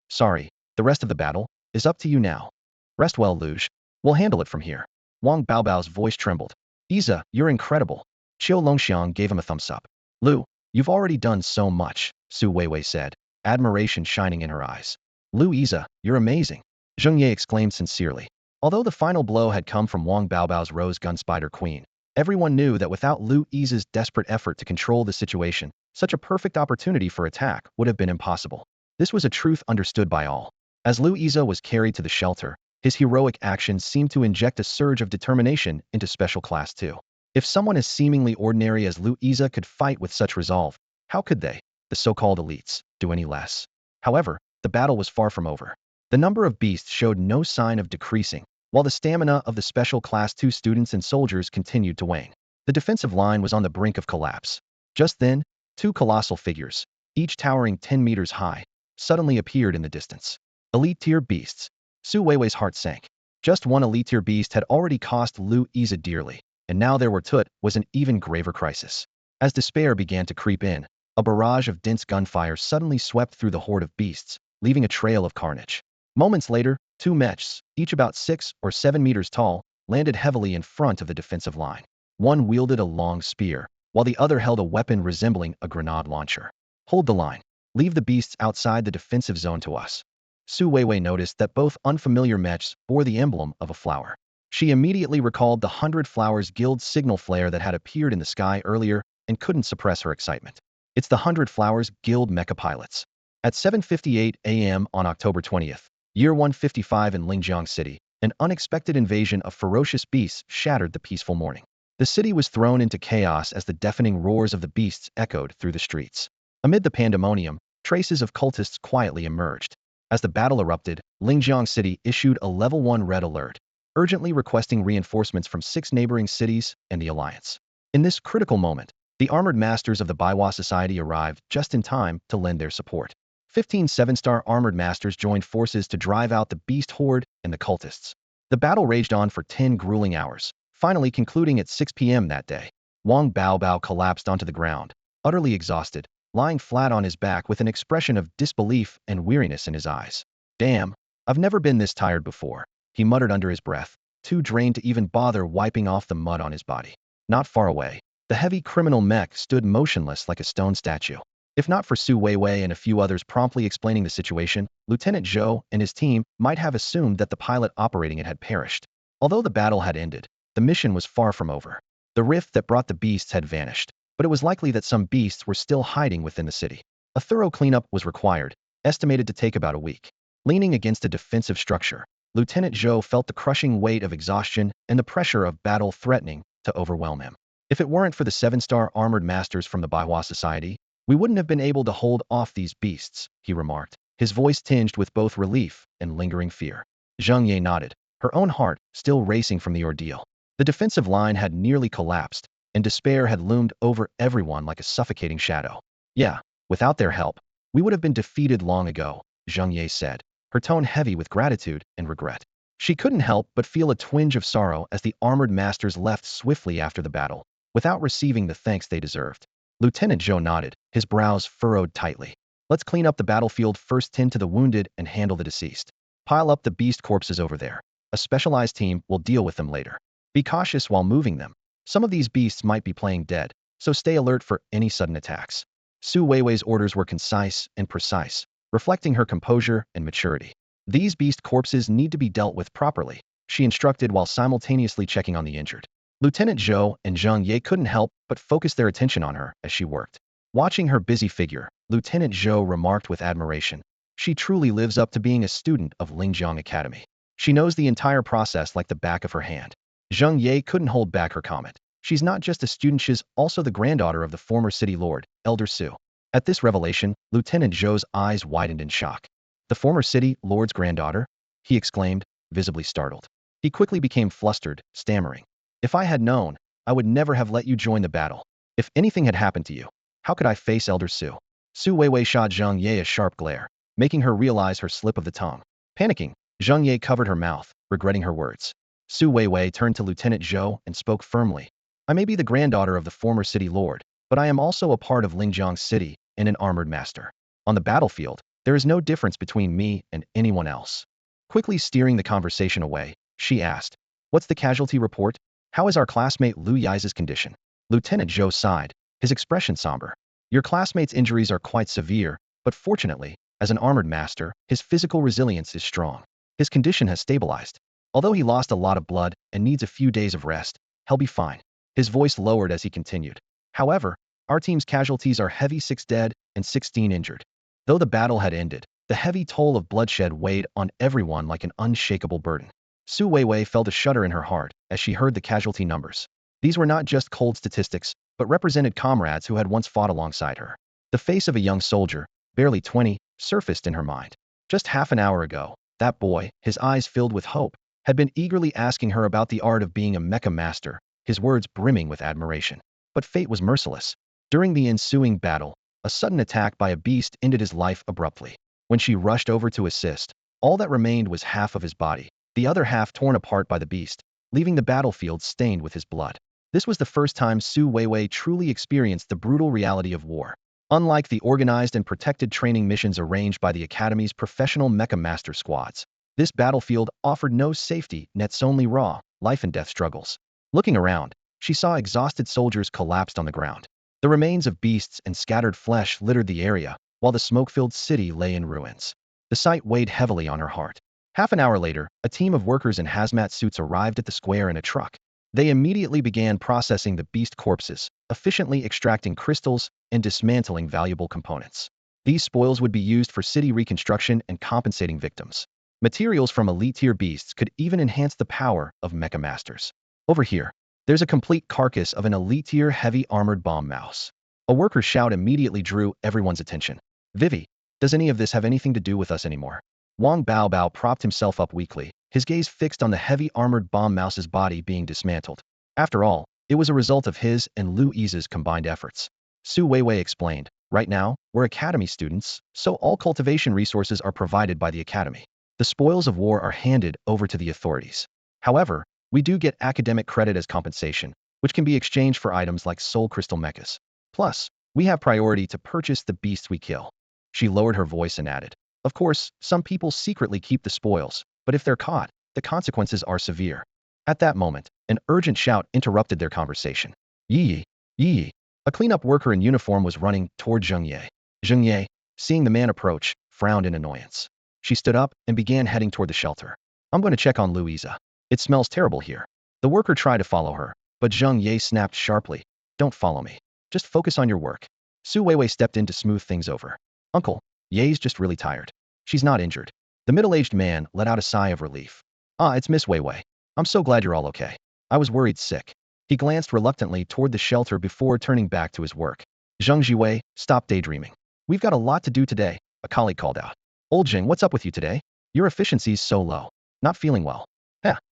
"Sorry, the rest of the battle is up to you now. Rest well, Luge. We'll handle it from here." Wang Baobao's voice trembled. "Isa, you're incredible." Qiu Longxiang gave him a thumbs up. "Lu, you've already done so much," Su Weiwei said, admiration shining in her eyes. "Louisa, you're amazing," Zheng Ye exclaimed sincerely. Although the final blow had come from Wang Baobao's Rose Gunspider Queen, everyone knew that without Louisa's desperate effort to control the situation, such a perfect opportunity for attack would have been impossible. This was a truth understood by all. As Louisa was carried to the shelter, his heroic actions seemed to inject a surge of determination into Special Class 2. If someone as seemingly ordinary as Louisa could fight with such resolve, how could they, the so-called elites, do any less? However, the battle was far from over. The number of beasts showed no sign of decreasing, while the stamina of the Special Class 2 students and soldiers continued to wane. The defensive line was on the brink of collapse. Just then, two colossal figures, each towering 10 meters high, suddenly appeared in the distance. Elite-tier beasts. Su Weiwei's heart sank. Just one elite-tier beast had already cost Louisa dearly, and now there was an even graver crisis. As despair began to creep in, a barrage of dense gunfire suddenly swept through the horde of beasts, leaving a trail of carnage. Moments later, two mechs, each about 6 or 7 meters tall, landed heavily in front of the defensive line. One wielded a long spear, while the other held a weapon resembling a grenade launcher. "Hold the line. Leave the beasts outside the defensive zone to us." Su Weiwei noticed that both unfamiliar mechs bore the emblem of a flower. She immediately recalled the 100 Flowers Guild signal flare that had appeared in the sky earlier and couldn't suppress her excitement. It's the 100 Flowers Guild mecha pilots. At 7:58 a.m. on October 20th, year 155 in Huzhou City, an unexpected invasion of ferocious beasts shattered the peaceful morning. The city was thrown into chaos as the deafening roars of the beasts echoed through the streets. Amid the pandemonium, traces of cultists quietly emerged. As the battle erupted, Huzhou City issued a Level 1 red alert, urgently requesting reinforcements from 6 neighboring cities and the Alliance. In this critical moment, the armored masters of the Baiwa Society arrived just in time to lend their support. 15 7-star armored masters joined forces to drive out the beast horde and the cultists. The battle raged on for 10 grueling hours, finally concluding at 6 p.m. that day. Wang Baobao collapsed onto the ground, utterly exhausted, lying flat on his back with an expression of disbelief and weariness in his eyes. "Damn, I've never been this tired before," he muttered under his breath, too drained to even bother wiping off the mud on his body. Not far away, the heavy criminal mech stood motionless like a stone statue. If not for Su Weiwei and a few others promptly explaining the situation, Lieutenant Zhou and his team might have assumed that the pilot operating it had perished. Although the battle had ended, the mission was far from over. The rift that brought the beasts had vanished, but it was likely that some beasts were still hiding within the city. A thorough cleanup was required, estimated to take about a week. Leaning against a defensive structure, Lieutenant Zhou felt the crushing weight of exhaustion and the pressure of battle threatening to overwhelm him. "If it weren't for the 7-star armored masters from the Baiwa Society, we wouldn't have been able to hold off these beasts," he remarked. his voice tinged with both relief and lingering fear. Zheng Ye nodded, her own heart still racing from the ordeal. The defensive line had nearly collapsed, and despair had loomed over everyone like a suffocating shadow. Yeah, without their help, we would have been defeated long ago, Zheng Ye said, her tone heavy with gratitude and regret. She couldn't help but feel a twinge of sorrow as the armored masters left swiftly after the battle, without receiving the thanks they deserved. Lieutenant Zhou nodded, his brows furrowed tightly. Let's clean up the battlefield first, tend to the wounded and handle the deceased. Pile up the beast corpses over there. A specialized team will deal with them later. Be cautious while moving them. Some of these beasts might be playing dead, so stay alert for any sudden attacks. Su Weiwei's orders were concise and precise, reflecting her composure and maturity. These beast corpses need to be dealt with properly, she instructed while simultaneously checking on the injured. Lieutenant Zhou and Zheng Ye couldn't help but focus their attention on her as she worked. Watching her busy figure, Lieutenant Zhou remarked with admiration, she truly lives up to being a student of Lingjiang Academy. She knows the entire process like the back of her hand. Zheng Ye couldn't hold back her comment. She's not just a student, she's also the granddaughter of the former city lord, Elder Su. At this revelation, Lieutenant Zhou's eyes widened in shock. The former city lord's granddaughter? He exclaimed, visibly startled. He quickly became flustered, stammering. If I had known, I would never have let you join the battle. If anything had happened to you, how could I face Elder Su? Su Weiwei shot Zheng Ye a sharp glare, making her realize her slip of the tongue. Panicking, Zheng Ye covered her mouth, regretting her words. Su Weiwei turned to Lieutenant Zhou and spoke firmly. I may be the granddaughter of the former city lord, but I am also a part of Lingjiang City and an armored master. On the battlefield, there is no difference between me and anyone else. Quickly steering the conversation away, she asked, what's the casualty report? How is our classmate Lu Yi's condition? Lieutenant Zhou sighed, his expression somber. Your classmate's injuries are quite severe, but fortunately, as an armored master, his physical resilience is strong. His condition has stabilized. Although he lost a lot of blood and needs a few days of rest, he'll be fine. His voice lowered as he continued. However, our team's casualties are heavy, 6 dead and 16 injured. Though the battle had ended, the heavy toll of bloodshed weighed on everyone like an unshakable burden. Su Weiwei felt a shudder in her heart as she heard the casualty numbers. These were not just cold statistics, but represented comrades who had once fought alongside her. The face of a young soldier, barely 20, surfaced in her mind. Just half an hour ago, that boy, his eyes filled with hope, had been eagerly asking her about the art of being a mecha master, his words brimming with admiration. But fate was merciless. During the ensuing battle, a sudden attack by a beast ended his life abruptly. When she rushed over to assist, all that remained was half of his body, the other half torn apart by the beast, leaving the battlefield stained with his blood. This was the first time Su Weiwei truly experienced the brutal reality of war. Unlike the organized and protected training missions arranged by the Academy's professional Mecha Master squads, this battlefield offered no safety nets, only raw, life-and-death struggles. Looking around, she saw exhausted soldiers collapsed on the ground. The remains of beasts and scattered flesh littered the area, while the smoke-filled city lay in ruins. The sight weighed heavily on her heart. Half an hour later, a team of workers in hazmat suits arrived at the square in a truck. They immediately began processing the beast corpses, efficiently extracting crystals and dismantling valuable components. These spoils would be used for city reconstruction and compensating victims. Materials from elite-tier beasts could even enhance the power of Mecha Masters. Over here, there's a complete carcass of an elite-tier heavy armored bomb mouse. A worker's shout immediately drew everyone's attention. Vivi, does any of this have anything to do with us anymore? Wang Baobao propped himself up weakly, his gaze fixed on the heavy armored bomb mouse's body being dismantled. After all, it was a result of his and Lu Yi's combined efforts. Su Weiwei explained, right now, we're Academy students, so all cultivation resources are provided by the Academy. The spoils of war are handed over to the authorities. However, we do get academic credit as compensation, which can be exchanged for items like soul crystal mechas. Plus, we have priority to purchase the beasts we kill. She lowered her voice and added, of course, some people secretly keep the spoils, but if they're caught, the consequences are severe. At that moment, an urgent shout interrupted their conversation. Yi Yi. A cleanup worker in uniform was running toward Zheng Ye. Zheng Ye, seeing the man approach, frowned in annoyance. She stood up and began heading toward the shelter. I'm going to check on Louisa. It smells terrible here. The worker tried to follow her, but Zheng Ye snapped sharply. Don't follow me. Just focus on your work. Su Weiwei stepped in to smooth things over. Uncle, Ye's just really tired. She's not injured. The middle-aged man let out a sigh of relief. Ah, it's Miss Weiwei. I'm so glad you're all okay. I was worried sick. He glanced reluctantly toward the shelter before turning back to his work. Zheng Jiwei, stop daydreaming. We've got a lot to do today, a colleague called out. Old Jing, what's up with you today? Your efficiency's so low. Not feeling well.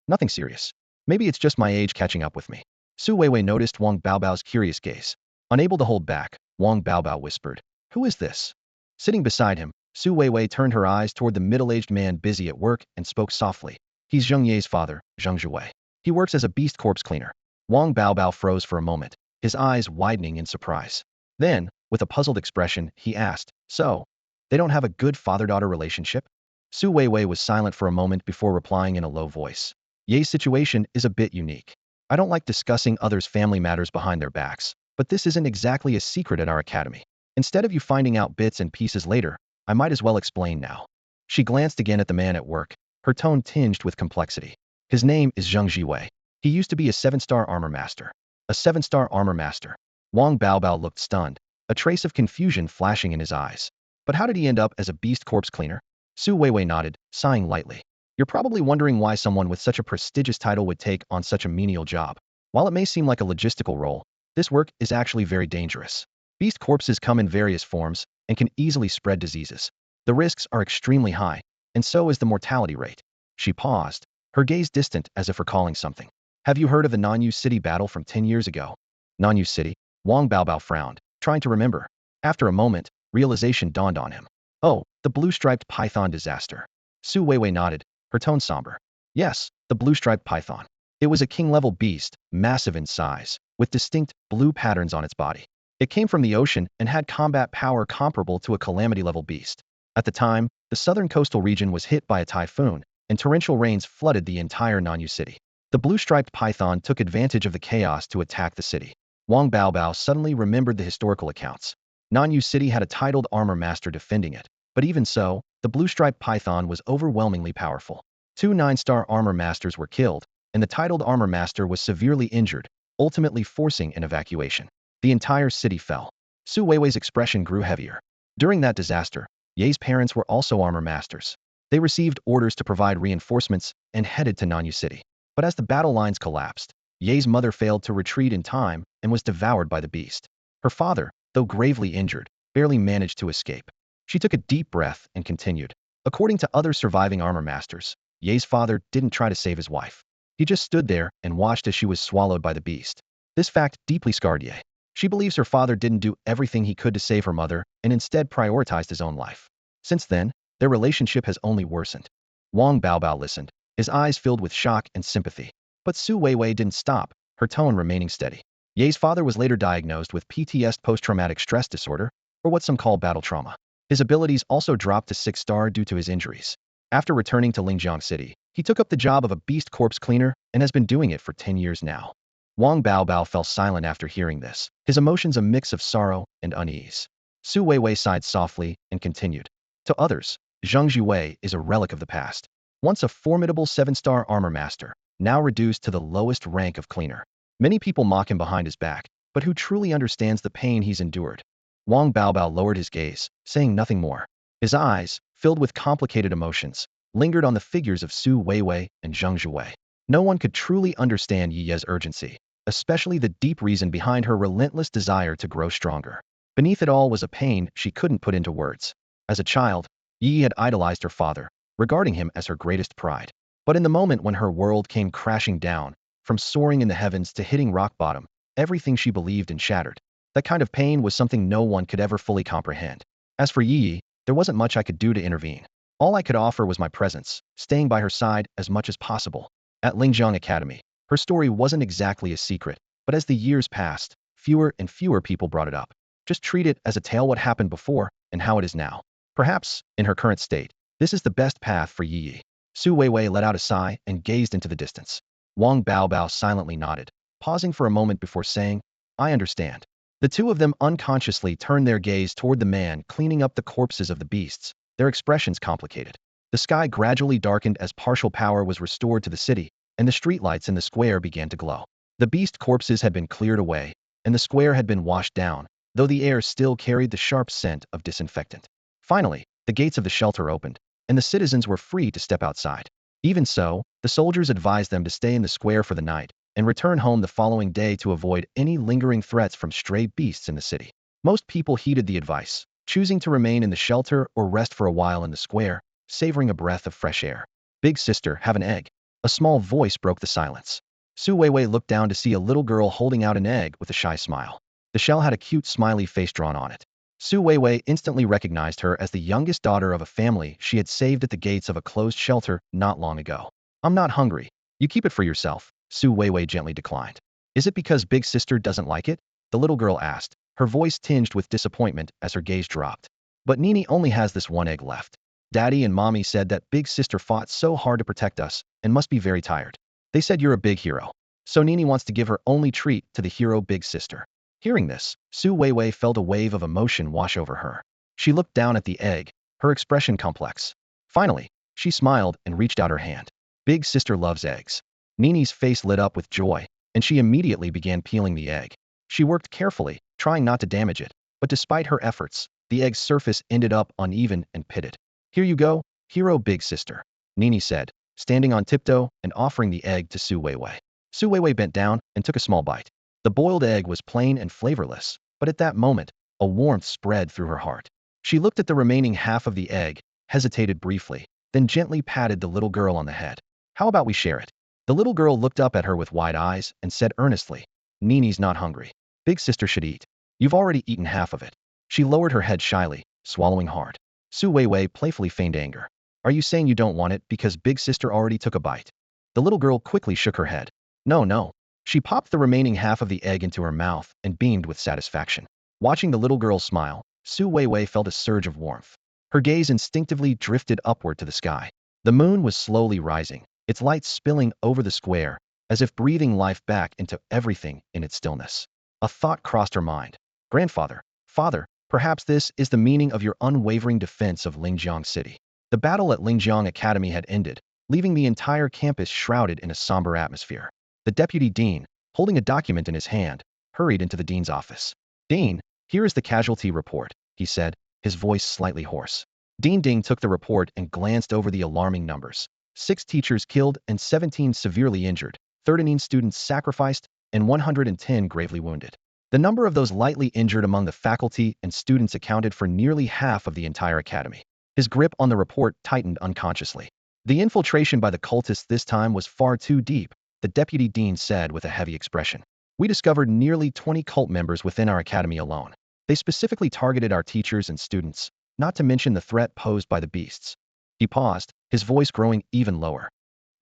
Nothing serious. Maybe it's just my age catching up with me. Su Weiwei noticed Wang Baobao's curious gaze. Unable to hold back, Wang Baobao whispered, "Who is this?" Sitting beside him, Su Weiwei turned her eyes toward the middle-aged man busy at work and spoke softly. "He's Zheng Ye's father, Zheng Zhiwei. He works as a beast corpse cleaner." Wang Baobao froze for a moment, his eyes widening in surprise. Then, with a puzzled expression, he asked, "So, they don't have a good father-daughter relationship?" Su Weiwei was silent for a moment before replying in a low voice. "Ye's situation is a bit unique. I don't like discussing others' family matters behind their backs, but this isn't exactly a secret at our academy. Instead of you finding out bits and pieces later, I might as well explain now." She glanced again at the man at work, her tone tinged with complexity. "His name is Zheng Zhiwei. He used to be a 7-star armor master." "A 7-star armor master?" Wang Baobao looked stunned, a trace of confusion flashing in his eyes. "But how did he end up as a beast corpse cleaner?" Su Weiwei nodded, sighing lightly. "You're probably wondering why someone with such a prestigious title would take on such a menial job. While it may seem like a logistical role, this work is actually very dangerous. Beast corpses come in various forms and can easily spread diseases. The risks are extremely high, and so is the mortality rate." She paused, her gaze distant as if recalling something. "Have you heard of the Nanyu City battle from 10 years ago?" "Nanyu City?" Wang Baobao frowned, trying to remember. After a moment, realization dawned on him. "Oh, the blue-striped python disaster." Su Weiwei nodded, her tone somber. "Yes, the blue-striped python. It was a king-level beast, massive in size, with distinct blue patterns on its body. It came from the ocean and had combat power comparable to a calamity-level beast. At the time, the southern coastal region was hit by a typhoon, and torrential rains flooded the entire Nanyu City. The blue-striped python took advantage of the chaos to attack the city." Wang Baobao suddenly remembered the historical accounts. Nanyu City had a titled armor master defending it, but even so, the blue-striped python was overwhelmingly powerful. 2 9-star armor masters were killed, and the titled armor master was severely injured, ultimately forcing an evacuation. The entire city fell. Su Weiwei's expression grew heavier. During that disaster, Ye's parents were also armor masters. They received orders to provide reinforcements and headed to Nanyu City. But as the battle lines collapsed, Ye's mother failed to retreat in time and was devoured by the beast. Her father, though gravely injured, barely managed to escape. She took a deep breath and continued. "According to other surviving armor masters, Ye's father didn't try to save his wife. He just stood there and watched as she was swallowed by the beast. This fact deeply scarred Ye. She believes her father didn't do everything he could to save her mother and instead prioritized his own life. Since then, their relationship has only worsened." Wang Baobao listened, his eyes filled with shock and sympathy. But Su Weiwei didn't stop, her tone remaining steady. "Ye's father was later diagnosed with PTS, post-traumatic stress disorder, or what some call battle trauma. His abilities also dropped to 6-star due to his injuries. After returning to Lingjiang City, he took up the job of a beast corpse cleaner and has been doing it for 10 years now." Wang Baobao fell silent after hearing this, his emotions a mix of sorrow and unease. Su Weiwei sighed softly and continued. "To others, Zheng Zhiwei is a relic of the past. Once a formidable 7-star armor master, now reduced to the lowest rank of cleaner. Many people mock him behind his back, but who truly understands the pain he's endured?" Wang Baobao lowered his gaze, saying nothing more. His eyes, filled with complicated emotions, lingered on the figures of Su Weiwei and Zheng Zhiwei. No one could truly understand Yi Ye's urgency, especially the deep reason behind her relentless desire to grow stronger. Beneath it all was a pain she couldn't put into words. As a child, Yi had idolized her father, regarding him as her greatest pride. But in the moment when her world came crashing down, from soaring in the heavens to hitting rock bottom, everything she believed in shattered. That kind of pain was something no one could ever fully comprehend. As for Yi, there wasn't much I could do to intervene. All I could offer was my presence, staying by her side as much as possible. At Lingjiang Academy, her story wasn't exactly a secret, but as the years passed, fewer and fewer people brought it up. Just treat it as a tale what happened before and how it is now. Perhaps, in her current state, this is the best path for Yi. Su Weiwei let out a sigh and gazed into the distance. Wang Baobao silently nodded, pausing for a moment before saying, "I understand." The two of them unconsciously turned their gaze toward the man cleaning up the corpses of the beasts, their expressions complicated. The sky gradually darkened as partial power was restored to the city, and the streetlights in the square began to glow. The beast corpses had been cleared away, and the square had been washed down, though the air still carried the sharp scent of disinfectant. Finally, the gates of the shelter opened, and the citizens were free to step outside. Even so, the soldiers advised them to stay in the square for the night and return home the following day to avoid any lingering threats from stray beasts in the city. Most people heeded the advice, choosing to remain in the shelter or rest for a while in the square, savoring a breath of fresh air. Big sister, have an egg. A small voice broke the silence. Su Weiwei looked down to see a little girl holding out an egg with a shy smile. The shell had a cute smiley face drawn on it. Su Weiwei instantly recognized her as the youngest daughter of a family she had saved at the gates of a closed shelter not long ago. I'm not hungry. You keep it for yourself, Su Weiwei gently declined. Is it because big sister doesn't like it? The little girl asked, her voice tinged with disappointment as her gaze dropped. But Nini only has this one egg left. Daddy and Mommy said that big sister fought so hard to protect us and must be very tired. They said you're a big hero. So Nini wants to give her only treat to the hero big sister. Hearing this, Su Weiwei felt a wave of emotion wash over her. She looked down at the egg, her expression complex. Finally, she smiled and reached out her hand. Big sister loves eggs. Nini's face lit up with joy, and she immediately began peeling the egg. She worked carefully, trying not to damage it, but despite her efforts, the egg's surface ended up uneven and pitted. Here you go, hero big sister, Nini said, standing on tiptoe and offering the egg to Su Weiwei. Su Weiwei bent down and took a small bite. The boiled egg was plain and flavorless, but at that moment, a warmth spread through her heart. She looked at the remaining half of the egg, hesitated briefly, then gently patted the little girl on the head. How about we share it? The little girl looked up at her with wide eyes and said earnestly, Nini's not hungry. Big sister should eat. You've already eaten half of it. She lowered her head shyly, swallowing hard. Su Weiwei playfully feigned anger. Are you saying you don't want it because big sister already took a bite? The little girl quickly shook her head. No. She popped the remaining half of the egg into her mouth and beamed with satisfaction. Watching the little girl smile, Su Weiwei felt a surge of warmth. Her gaze instinctively drifted upward to the sky. The moon was slowly rising, its light spilling over the square, as if breathing life back into everything in its stillness. A thought crossed her mind. Grandfather, father, perhaps this is the meaning of your unwavering defense of Lingjiang City. The battle at Lingjiang Academy had ended, leaving the entire campus shrouded in a somber atmosphere. The deputy dean, holding a document in his hand, hurried into the dean's office. Dean, here is the casualty report, he said, his voice slightly hoarse. Dean Ding took the report and glanced over the alarming numbers. 6 teachers killed and 17 severely injured, 39 students sacrificed, and 110 gravely wounded. The number of those lightly injured among the faculty and students accounted for nearly half of the entire academy. His grip on the report tightened unconsciously. The infiltration by the cultists this time was far too deep, the deputy dean said with a heavy expression. We discovered nearly 20 cult members within our academy alone. They specifically targeted our teachers and students, not to mention the threat posed by the beasts. He paused, his voice growing even lower.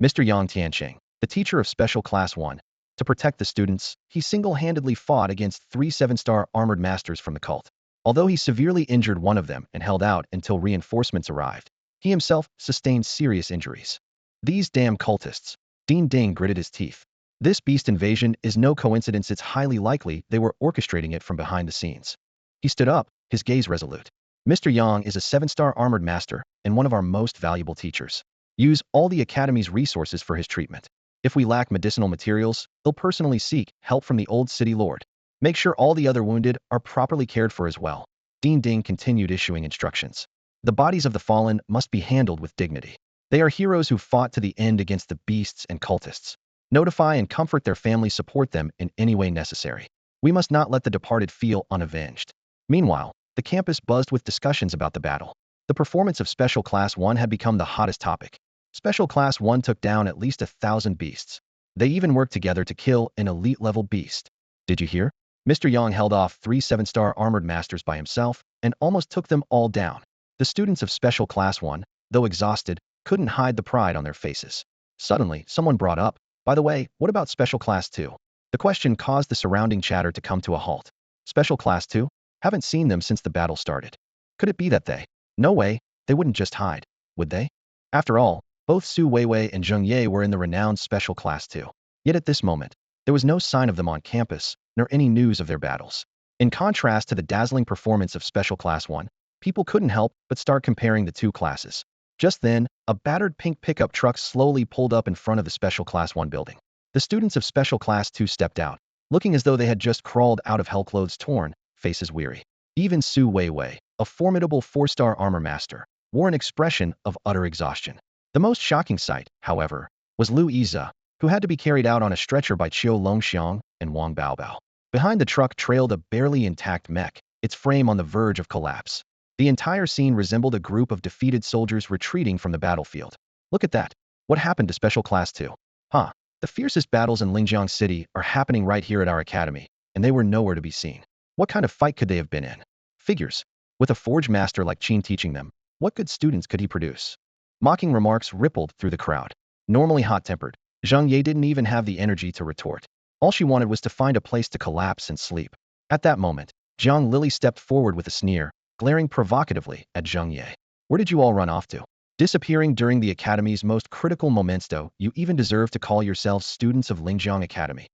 Mr. Yang Tianqing, the teacher of Special Class 1, to protect the students, he single-handedly fought against 3 7-star armored masters from the cult. Although he severely injured one of them and held out until reinforcements arrived, he himself sustained serious injuries. These damn cultists. Dean Ding gritted his teeth. This beast invasion is no coincidence. It's highly likely they were orchestrating it from behind the scenes. He stood up, his gaze resolute. Mr. Yang is a 7-star armored master and one of our most valuable teachers. Use all the academy's resources for his treatment. If we lack medicinal materials, he'll personally seek help from the old city lord. Make sure all the other wounded are properly cared for as well. Dean Ding continued issuing instructions. The bodies of the fallen must be handled with dignity. They are heroes who fought to the end against the beasts and cultists. Notify and comfort their families, support them in any way necessary. We must not let the departed feel unavenged. Meanwhile, the campus buzzed with discussions about the battle. The performance of Special Class 1 had become the hottest topic. Special Class 1 took down at least 1,000 beasts. They even worked together to kill an elite-level beast. Did you hear? Mr. Yang held off 3 7-star armored masters by himself and almost took them all down. The students of Special Class 1, though exhausted, couldn't hide the pride on their faces. Suddenly, someone brought up, by the way, what about Special Class 2? The question caused the surrounding chatter to come to a halt. Special Class 2? Haven't seen them since the battle started. Could it be that they? No way, they wouldn't just hide, would they? After all, both Su Weiwei and Zheng Ye were in the renowned Special Class 2. Yet at this moment, there was no sign of them on campus, nor any news of their battles. In contrast to the dazzling performance of Special Class 1, people couldn't help but start comparing the two classes. Just then, a battered pink pickup truck slowly pulled up in front of the Special Class 1 building. The students of Special Class 2 stepped out, looking as though they had just crawled out of hell, clothes torn, faces weary. Even Su Weiwei, a formidable 4-star armor master, wore an expression of utter exhaustion. The most shocking sight, however, was Lu Yize, who had to be carried out on a stretcher by Qiu Longxiang and Wang Baobao. Behind the truck trailed a barely intact mech, its frame on the verge of collapse. The entire scene resembled a group of defeated soldiers retreating from the battlefield. Look at that. What happened to Special Class 2? Huh. The fiercest battles in Linjiang City are happening right here at our academy, and they were nowhere to be seen. What kind of fight could they have been in? Figures. With a forge master like Qin teaching them, what good students could he produce? Mocking remarks rippled through the crowd. Normally hot-tempered, Zhang Ye didn't even have the energy to retort. All she wanted was to find a place to collapse and sleep. At that moment, Jiang Lily stepped forward with a sneer, glaring provocatively at Zhang Ye. Where did you all run off to? Disappearing during the academy's most critical moments, though, you even deserve to call yourselves students of Linjiang Academy.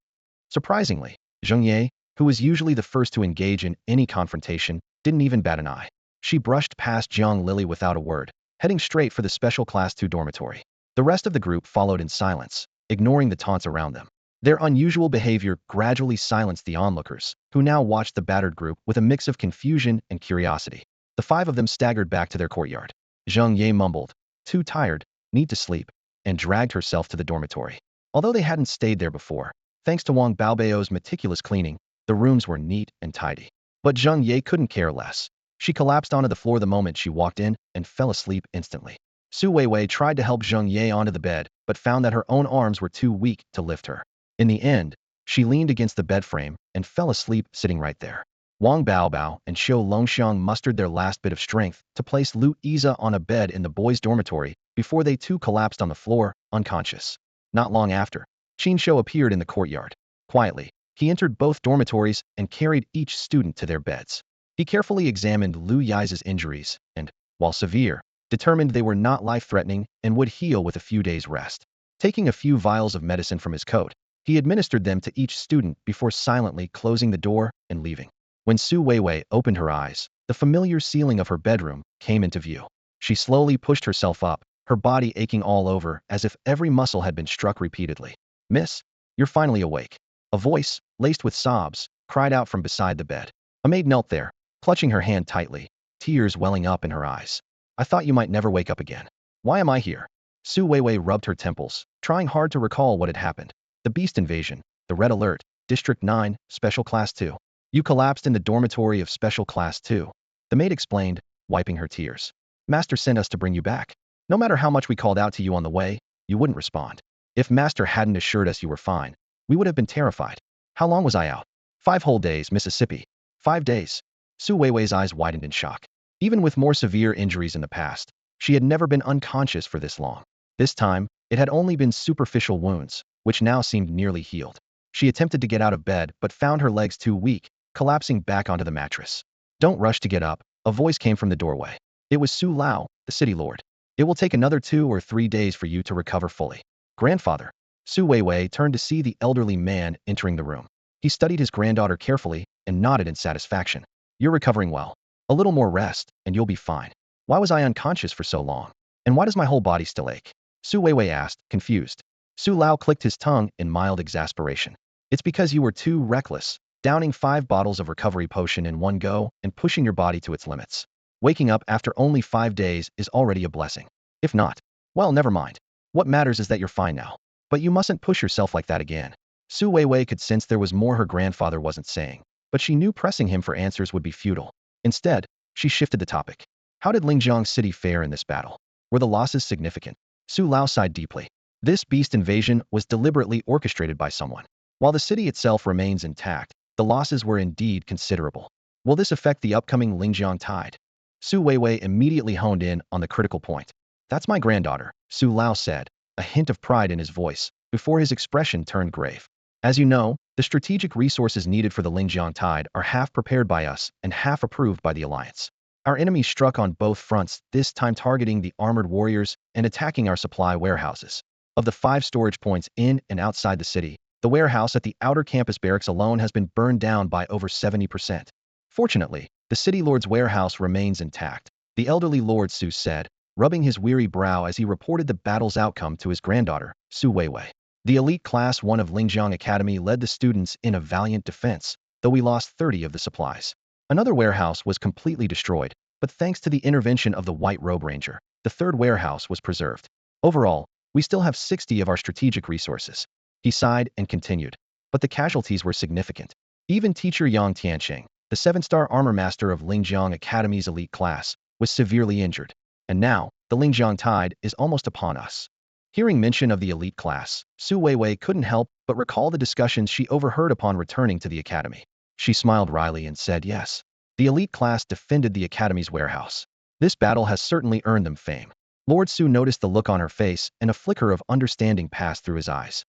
Surprisingly, Zhang Ye, who was usually the first to engage in any confrontation, didn't even bat an eye. She brushed past Jiang Lily without a word, heading straight for the Special Class 2 dormitory. The rest of the group followed in silence, ignoring the taunts around them. Their unusual behavior gradually silenced the onlookers, who now watched the battered group with a mix of confusion and curiosity. The 5 of them staggered back to their courtyard. Zhang Ye mumbled, "Too tired, need to sleep," and dragged herself to the dormitory. Although they hadn't stayed there before, thanks to Wang Baobao's meticulous cleaning, the rooms were neat and tidy. But Zhang Ye couldn't care less. She collapsed onto the floor the moment she walked in and fell asleep instantly. Su Weiwei tried to help Zhang Ye onto the bed, but found that her own arms were too weak to lift her. In the end, she leaned against the bed frame and fell asleep sitting right there. Wang Baobao and Xiu Longxiang mustered their last bit of strength to place Lu Iza on a bed in the boys' dormitory before they too collapsed on the floor, unconscious. Not long after, Qin Shouyi appeared in the courtyard. Quietly, he entered both dormitories and carried each student to their beds. He carefully examined Lu Yi's injuries and, while severe, determined they were not life-threatening and would heal with a few days' rest. Taking a few vials of medicine from his coat, he administered them to each student before silently closing the door and leaving. When Su Weiwei opened her eyes, the familiar ceiling of her bedroom came into view. She slowly pushed herself up, her body aching all over as if every muscle had been struck repeatedly. "Miss, you're finally awake." A voice, laced with sobs, cried out from beside the bed. A maid knelt there, clutching her hand tightly, tears welling up in her eyes. "I thought you might never wake up again. Why am I here?" Su Weiwei rubbed her temples, trying hard to recall what had happened. The beast invasion, the red alert, District 9, Special Class 2. You collapsed in the dormitory of Special Class 2. The maid explained, wiping her tears. "Master sent us to bring you back. No matter how much we called out to you on the way, you wouldn't respond. If Master hadn't assured us you were fine, we would have been terrified." "How long was I out?" 5 whole days, Mississippi." 5 days. Su Weiwei's eyes widened in shock. Even with more severe injuries in the past, she had never been unconscious for this long. This time, it had only been superficial wounds, which now seemed nearly healed. She attempted to get out of bed but found her legs too weak, collapsing back onto the mattress. "Don't rush to get up," a voice came from the doorway. It was Su Lao, the city lord. "It will take another 2 or 3 days for you to recover fully." "Grandfather." Su Weiwei turned to see the elderly man entering the room. He studied his granddaughter carefully and nodded in satisfaction. "You're recovering well. A little more rest, and you'll be fine." "Why was I unconscious for so long? And why does my whole body still ache?" Su Weiwei asked, confused. Su Lao clicked his tongue in mild exasperation. "It's because you were too reckless, downing 5 bottles of recovery potion in one go and pushing your body to its limits. Waking up after only 5 days is already a blessing. If not, well, never mind. What matters is that you're fine now. But you mustn't push yourself like that again." Su Weiwei could sense there was more her grandfather wasn't saying, but she knew pressing him for answers would be futile. Instead, she shifted the topic. "How did Linjiang City fare in this battle? Were the losses significant?" Su Lao sighed deeply. This beast invasion was deliberately orchestrated by someone. While the city itself remains intact, the losses were indeed considerable. Will this affect the upcoming Linjiang Tide? Su Weiwei immediately honed in on the critical point. "That's my granddaughter," Su Lao said, a hint of pride in his voice, before his expression turned grave. "As you know, the strategic resources needed for the Linjiang Tide are half prepared by us and half approved by the Alliance. Our enemies struck on both fronts, this time targeting the armored warriors and attacking our supply warehouses. Of the 5 storage points in and outside the city, the warehouse at the outer campus barracks alone has been burned down by over 70%. Fortunately, the city lord's warehouse remains intact," the elderly Lord Su said, rubbing his weary brow as he reported the battle's outcome to his granddaughter, Su Weiwei. "The elite Class 1 of Linjiang Academy led the students in a valiant defense, though we lost 30 of the supplies. Another warehouse was completely destroyed, but thanks to the intervention of the White Robe Ranger, the 3rd warehouse was preserved. Overall, we still have 60 of our strategic resources." He sighed and continued. "But the casualties were significant. Even teacher Yang Tianqing, the 7-star armor master of Lingjiang Academy's elite class, was severely injured. And now, the Lingjiang tide is almost upon us. Hearing mention of the elite class, Su Weiwei couldn't help but recall the discussions she overheard upon returning to the academy. She smiled wryly and said yes. The elite class defended the academy's warehouse. This battle has certainly earned them fame. Lord Su noticed the look on her face, and a flicker of understanding passed through his eyes.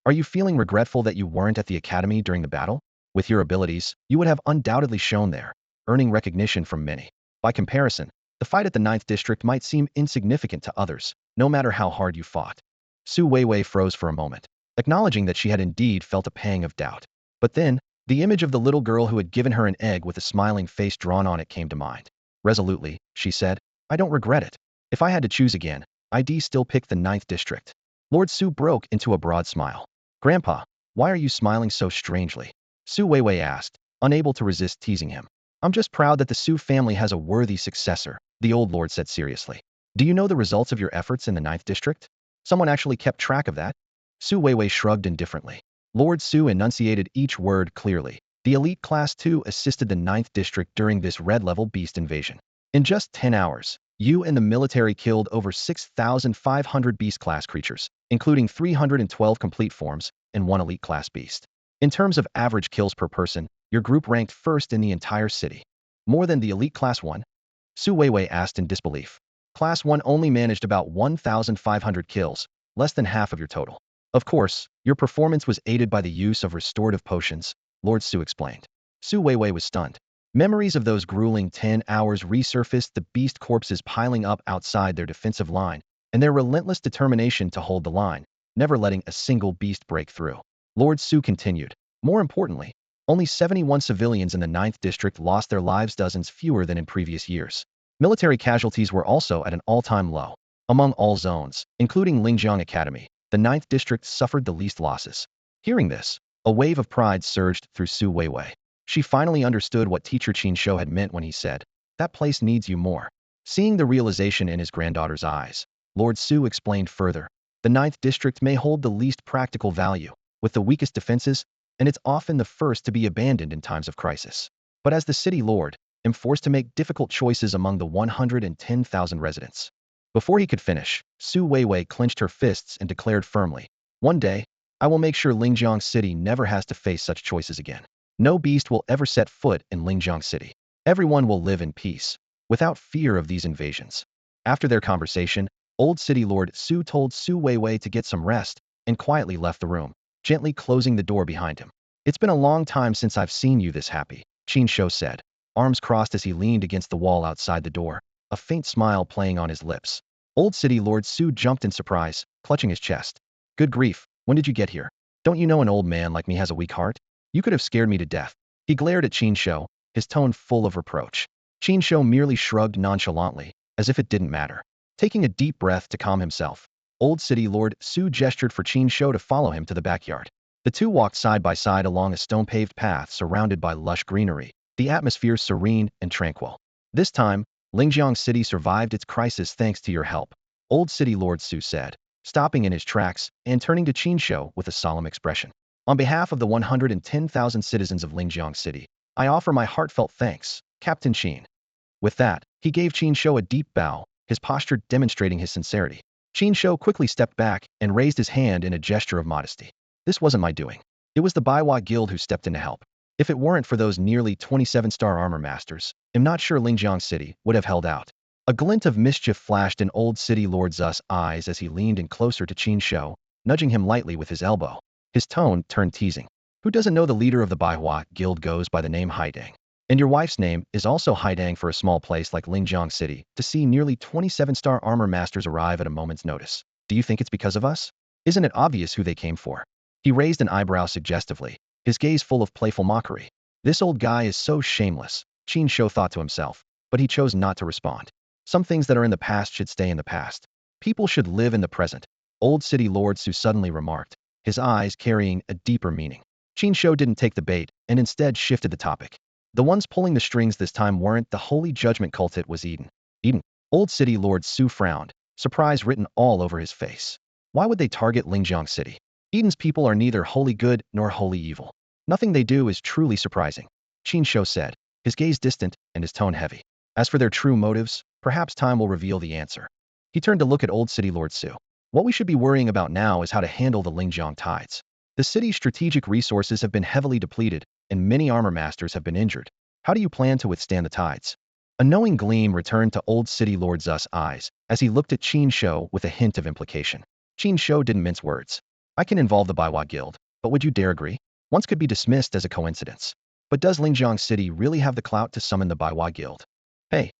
Are you feeling regretful that you weren't at the academy during the battle? With your abilities, you would have undoubtedly shown there, earning recognition from many. By comparison, the fight at the 9th district might seem insignificant to others, no matter how hard you fought. Su Weiwei froze for a moment, acknowledging that she had indeed felt a pang of doubt. But then, the image of the little girl who had given her an egg with a smiling face drawn on it came to mind. Resolutely, she said, I don't regret it. If I had to choose again, I'd still pick the 9th district. Lord Su broke into a broad smile. Grandpa, why are you smiling so strangely? Su Weiwei asked, unable to resist teasing him. I'm just proud that the Su family has a worthy successor, the old lord said seriously. Do you know the results of your efforts in the 9th district? Someone actually kept track of that? Su Weiwei shrugged indifferently. Lord Su enunciated each word clearly. The elite class 2 assisted the 9th district during this red-level beast invasion. In just 10 hours, you and the military killed over 6,500 beast-class creatures, including 312 complete forms and 1 elite-class beast. In terms of average kills per person, your group ranked first in the entire city. More than the elite class 1? Su Weiwei asked in disbelief. Class 1 only managed about 1,500 kills, less than half of your total. Of course, your performance was aided by the use of restorative potions, Lord Su explained. Su Weiwei was stunned. Memories of those grueling 10 hours resurfaced, the beast corpses piling up outside their defensive line, and their relentless determination to hold the line, never letting a single beast break through. Lord Su continued. More importantly, only 71 civilians in the 9th district lost their lives, dozens fewer than in previous years. Military casualties were also at an all-time low. Among all zones, including Lingjiang Academy, the 9th district suffered the least losses. Hearing this, a wave of pride surged through Su Weiwei. She finally understood what teacher Qin Shouyi had meant when he said, that place needs you more. Seeing the realization in his granddaughter's eyes, Lord Su explained further. The 9th district may hold the least practical value, with the weakest defenses, and it's often the first to be abandoned in times of crisis. But as the city lord, I'm forced to make difficult choices among the 110,000 residents. Before he could finish, Su Weiwei clenched her fists and declared firmly, one day, I will make sure Lingjiang City never has to face such choices again. No beast will ever set foot in Lingjiang City. Everyone will live in peace, without fear of these invasions. After their conversation, Old City Lord Su told Su Weiwei to get some rest and quietly left the room, gently closing the door behind him. It's been a long time since I've seen you this happy, Qin Shouyi said, arms crossed as he leaned against the wall outside the door, a faint smile playing on his lips. Old City Lord Su jumped in surprise, clutching his chest. Good grief, when did you get here? Don't you know an old man like me has a weak heart? You could have scared me to death. He glared at Qin Shouyi, his tone full of reproach. Qin Shouyi merely shrugged nonchalantly, as if it didn't matter. Taking a deep breath to calm himself, Old City Lord Su gestured for Qin Shouyi to follow him to the backyard. The two walked side by side along a stone-paved path surrounded by lush greenery, the atmosphere serene and tranquil. This time, Lingjiang City survived its crisis thanks to your help, Old City Lord Su said, stopping in his tracks and turning to Qin Shouyi with a solemn expression. On behalf of the 110,000 citizens of Lingjiang City, I offer my heartfelt thanks, Captain Qin. With that, he gave Qin Shouyi a deep bow, his posture demonstrating his sincerity. Qin Shouyi quickly stepped back and raised his hand in a gesture of modesty. This wasn't my doing. It was the Baiwa Guild who stepped in to help. If it weren't for those nearly 27-star armor masters, I'm not sure Lingjiang City would have held out. A glint of mischief flashed in Old City Lord Zu's eyes as he leaned in closer to Qin Shouyi, nudging him lightly with his elbow. His tone turned teasing. Who doesn't know the leader of the Baiwa Guild goes by the name Haidang? And your wife's name is also Haidang. For a small place like Lingjiang City, to see nearly 27-star armor masters arrive at a moment's notice. Do you think it's because of us? Isn't it obvious who they came for? He raised an eyebrow suggestively, his gaze full of playful mockery. This old guy is so shameless, Qin Shouyi thought to himself, but he chose not to respond. Some things that are in the past should stay in the past. People should live in the present, Old City Lord Su suddenly remarked, his eyes carrying a deeper meaning. Qin Shouyi didn't take the bait and instead shifted the topic. The ones pulling the strings this time weren't the Holy Judgment cult, it was Eden. Eden. Old City Lord Su frowned, surprise written all over his face. Why would they target Lingjiang City? Eden's people are neither wholly good nor wholly evil. Nothing they do is truly surprising, Qin Shouyi said. his gaze distant and his tone heavy. As for their true motives, perhaps time will reveal the answer. He turned to look at Old City Lord Su. What we should be worrying about now is how to handle the Lingjiang tides. The city's strategic resources have been heavily depleted, and many armor masters have been injured. How do you plan to withstand the tides? A knowing gleam returned to Old City Lord Zu's eyes as he looked at Qin Shou with a hint of implication. Qin Shou didn't mince words. I can involve the Baiwa Guild, but would you dare agree? Once could be dismissed as a coincidence. But does Lingjiang City really have the clout to summon the Baiwa Guild? Hey,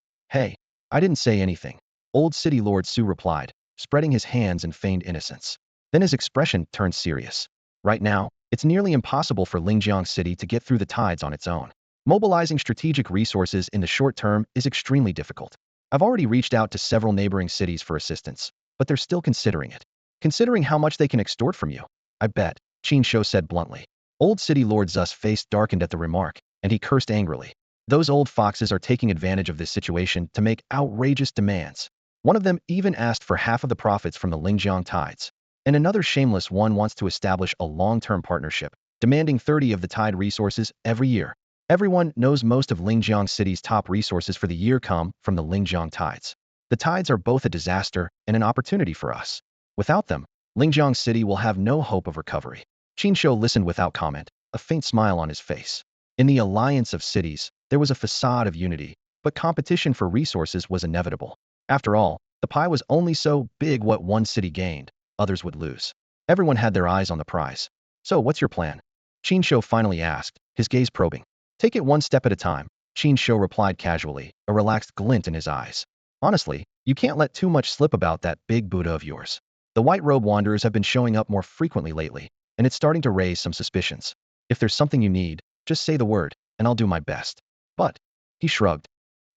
I didn't say anything. Old City Lord Su replied, spreading his hands in feigned innocence. Then his expression turned serious. Right now, it's nearly impossible for Lingjiang City to get through the tides on its own. Mobilizing strategic resources in the short term is extremely difficult. I've already reached out to several neighboring cities for assistance, but they're still considering it. Considering how much they can extort from you. I bet, Qin Shou said bluntly. Old City Lord Zu's face darkened at the remark, and he cursed angrily. Those old foxes are taking advantage of this situation to make outrageous demands. One of them even asked for half of the profits from the Lingjiang tides. And another shameless one wants to establish a long-term partnership, demanding 30 of the tide resources every year. Everyone knows most of Lingjiang City's top resources for the year come from the Lingjiang tides. The tides are both a disaster and an opportunity for us. Without them, Lingjiang City will have no hope of recovery. Qin Shou listened without comment, a faint smile on his face. In the alliance of cities, there was a facade of unity, but competition for resources was inevitable. After all, the pie was only so big what one city gained, others would lose. Everyone had their eyes on the prize. So what's your plan? Qin Shou finally asked, his gaze probing. Take it one step at a time, Qin Shou replied casually, a relaxed glint in his eyes. Honestly, you can't let too much slip about that big Buddha of yours. The white robe wanderers have been showing up more frequently lately, and it's starting to raise some suspicions. If there's something you need, just say the word, and I'll do my best. But, he shrugged.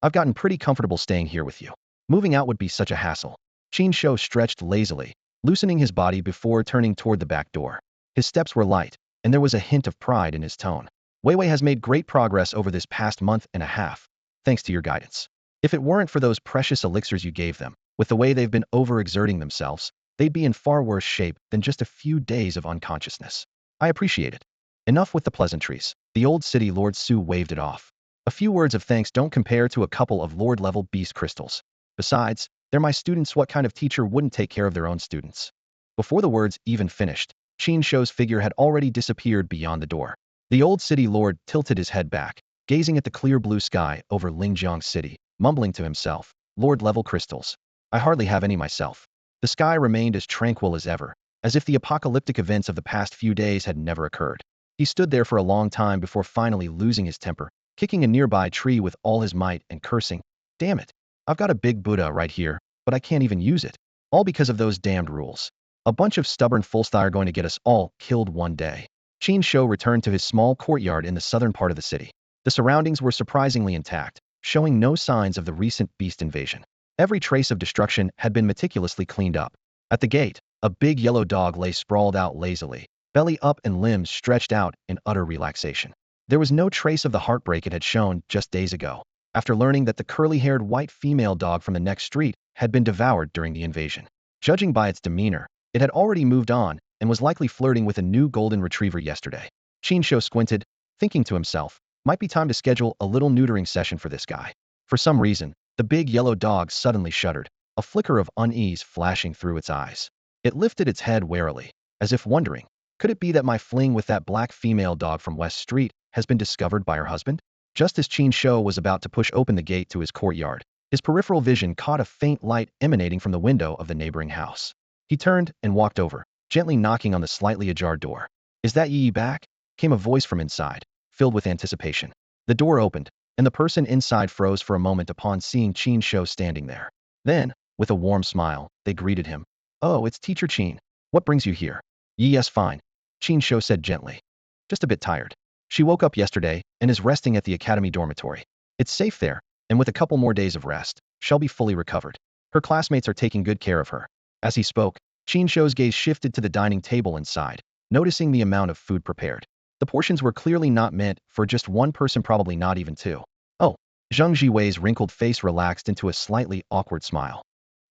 I've gotten pretty comfortable staying here with you. Moving out would be such a hassle. Qin Shou stretched lazily, loosening his body before turning toward the back door. His steps were light, and there was a hint of pride in his tone. Weiwei has made great progress over this past month and a half, thanks to your guidance. If it weren't for those precious elixirs you gave them, with the way they've been overexerting themselves, they'd be in far worse shape than just a few days of unconsciousness. I appreciate it. Enough with the pleasantries. The Old City Lord Su waved it off. A few words of thanks don't compare to a couple of Lord-level beast crystals. Besides, they're my students. What kind of teacher wouldn't take care of their own students? Before the words even finished, Qin Shou's figure had already disappeared beyond the door. The Old City Lord tilted his head back, gazing at the clear blue sky over Lingjiang City, mumbling to himself, Lord-level crystals. I hardly have any myself. The sky remained as tranquil as ever, as if the apocalyptic events of the past few days had never occurred. He stood there for a long time before finally losing his temper, kicking a nearby tree with all his might and cursing, "Damn it! I've got a big Buddha right here, but I can't even use it. All because of those damned rules. A bunch of stubborn fools are going to get us all killed one day." Qin Shou returned to his small courtyard in the southern part of the city. The surroundings were surprisingly intact, showing no signs of the recent beast invasion. Every trace of destruction had been meticulously cleaned up. At the gate, a big yellow dog lay sprawled out lazily, belly up and limbs stretched out in utter relaxation. There was no trace of the heartbreak it had shown just days ago, after learning that the curly-haired white female dog from the next street had been devoured during the invasion. Judging by its demeanor, it had already moved on and was likely flirting with a new golden retriever yesterday. Qin Shou squinted, thinking to himself, might be time to schedule a little neutering session for this guy. For some reason, the big yellow dog suddenly shuddered, a flicker of unease flashing through its eyes. It lifted its head warily, as if wondering, could it be that my fling with that black female dog from West Street has been discovered by her husband? Just as Qin Shou was about to push open the gate to his courtyard, his peripheral vision caught a faint light emanating from the window of the neighboring house. He turned and walked over, gently knocking on the slightly ajar door. "Is that Yi back?" came a voice from inside, filled with anticipation. The door opened, and the person inside froze for a moment upon seeing Qin Shou standing there. Then, with a warm smile, they greeted him. "Oh, it's Teacher Qin. What brings you here?" "Yes, fine," Qin Shou said gently. "Just a bit tired. She woke up yesterday and is resting at the academy dormitory. It's safe there, and with a couple more days of rest, she'll be fully recovered. Her classmates are taking good care of her." As he spoke, Qin Shou's gaze shifted to the dining table inside, noticing the amount of food prepared. The portions were clearly not meant for just one person, probably not even two. "Oh." Zheng Jiwei's wrinkled face relaxed into a slightly awkward smile.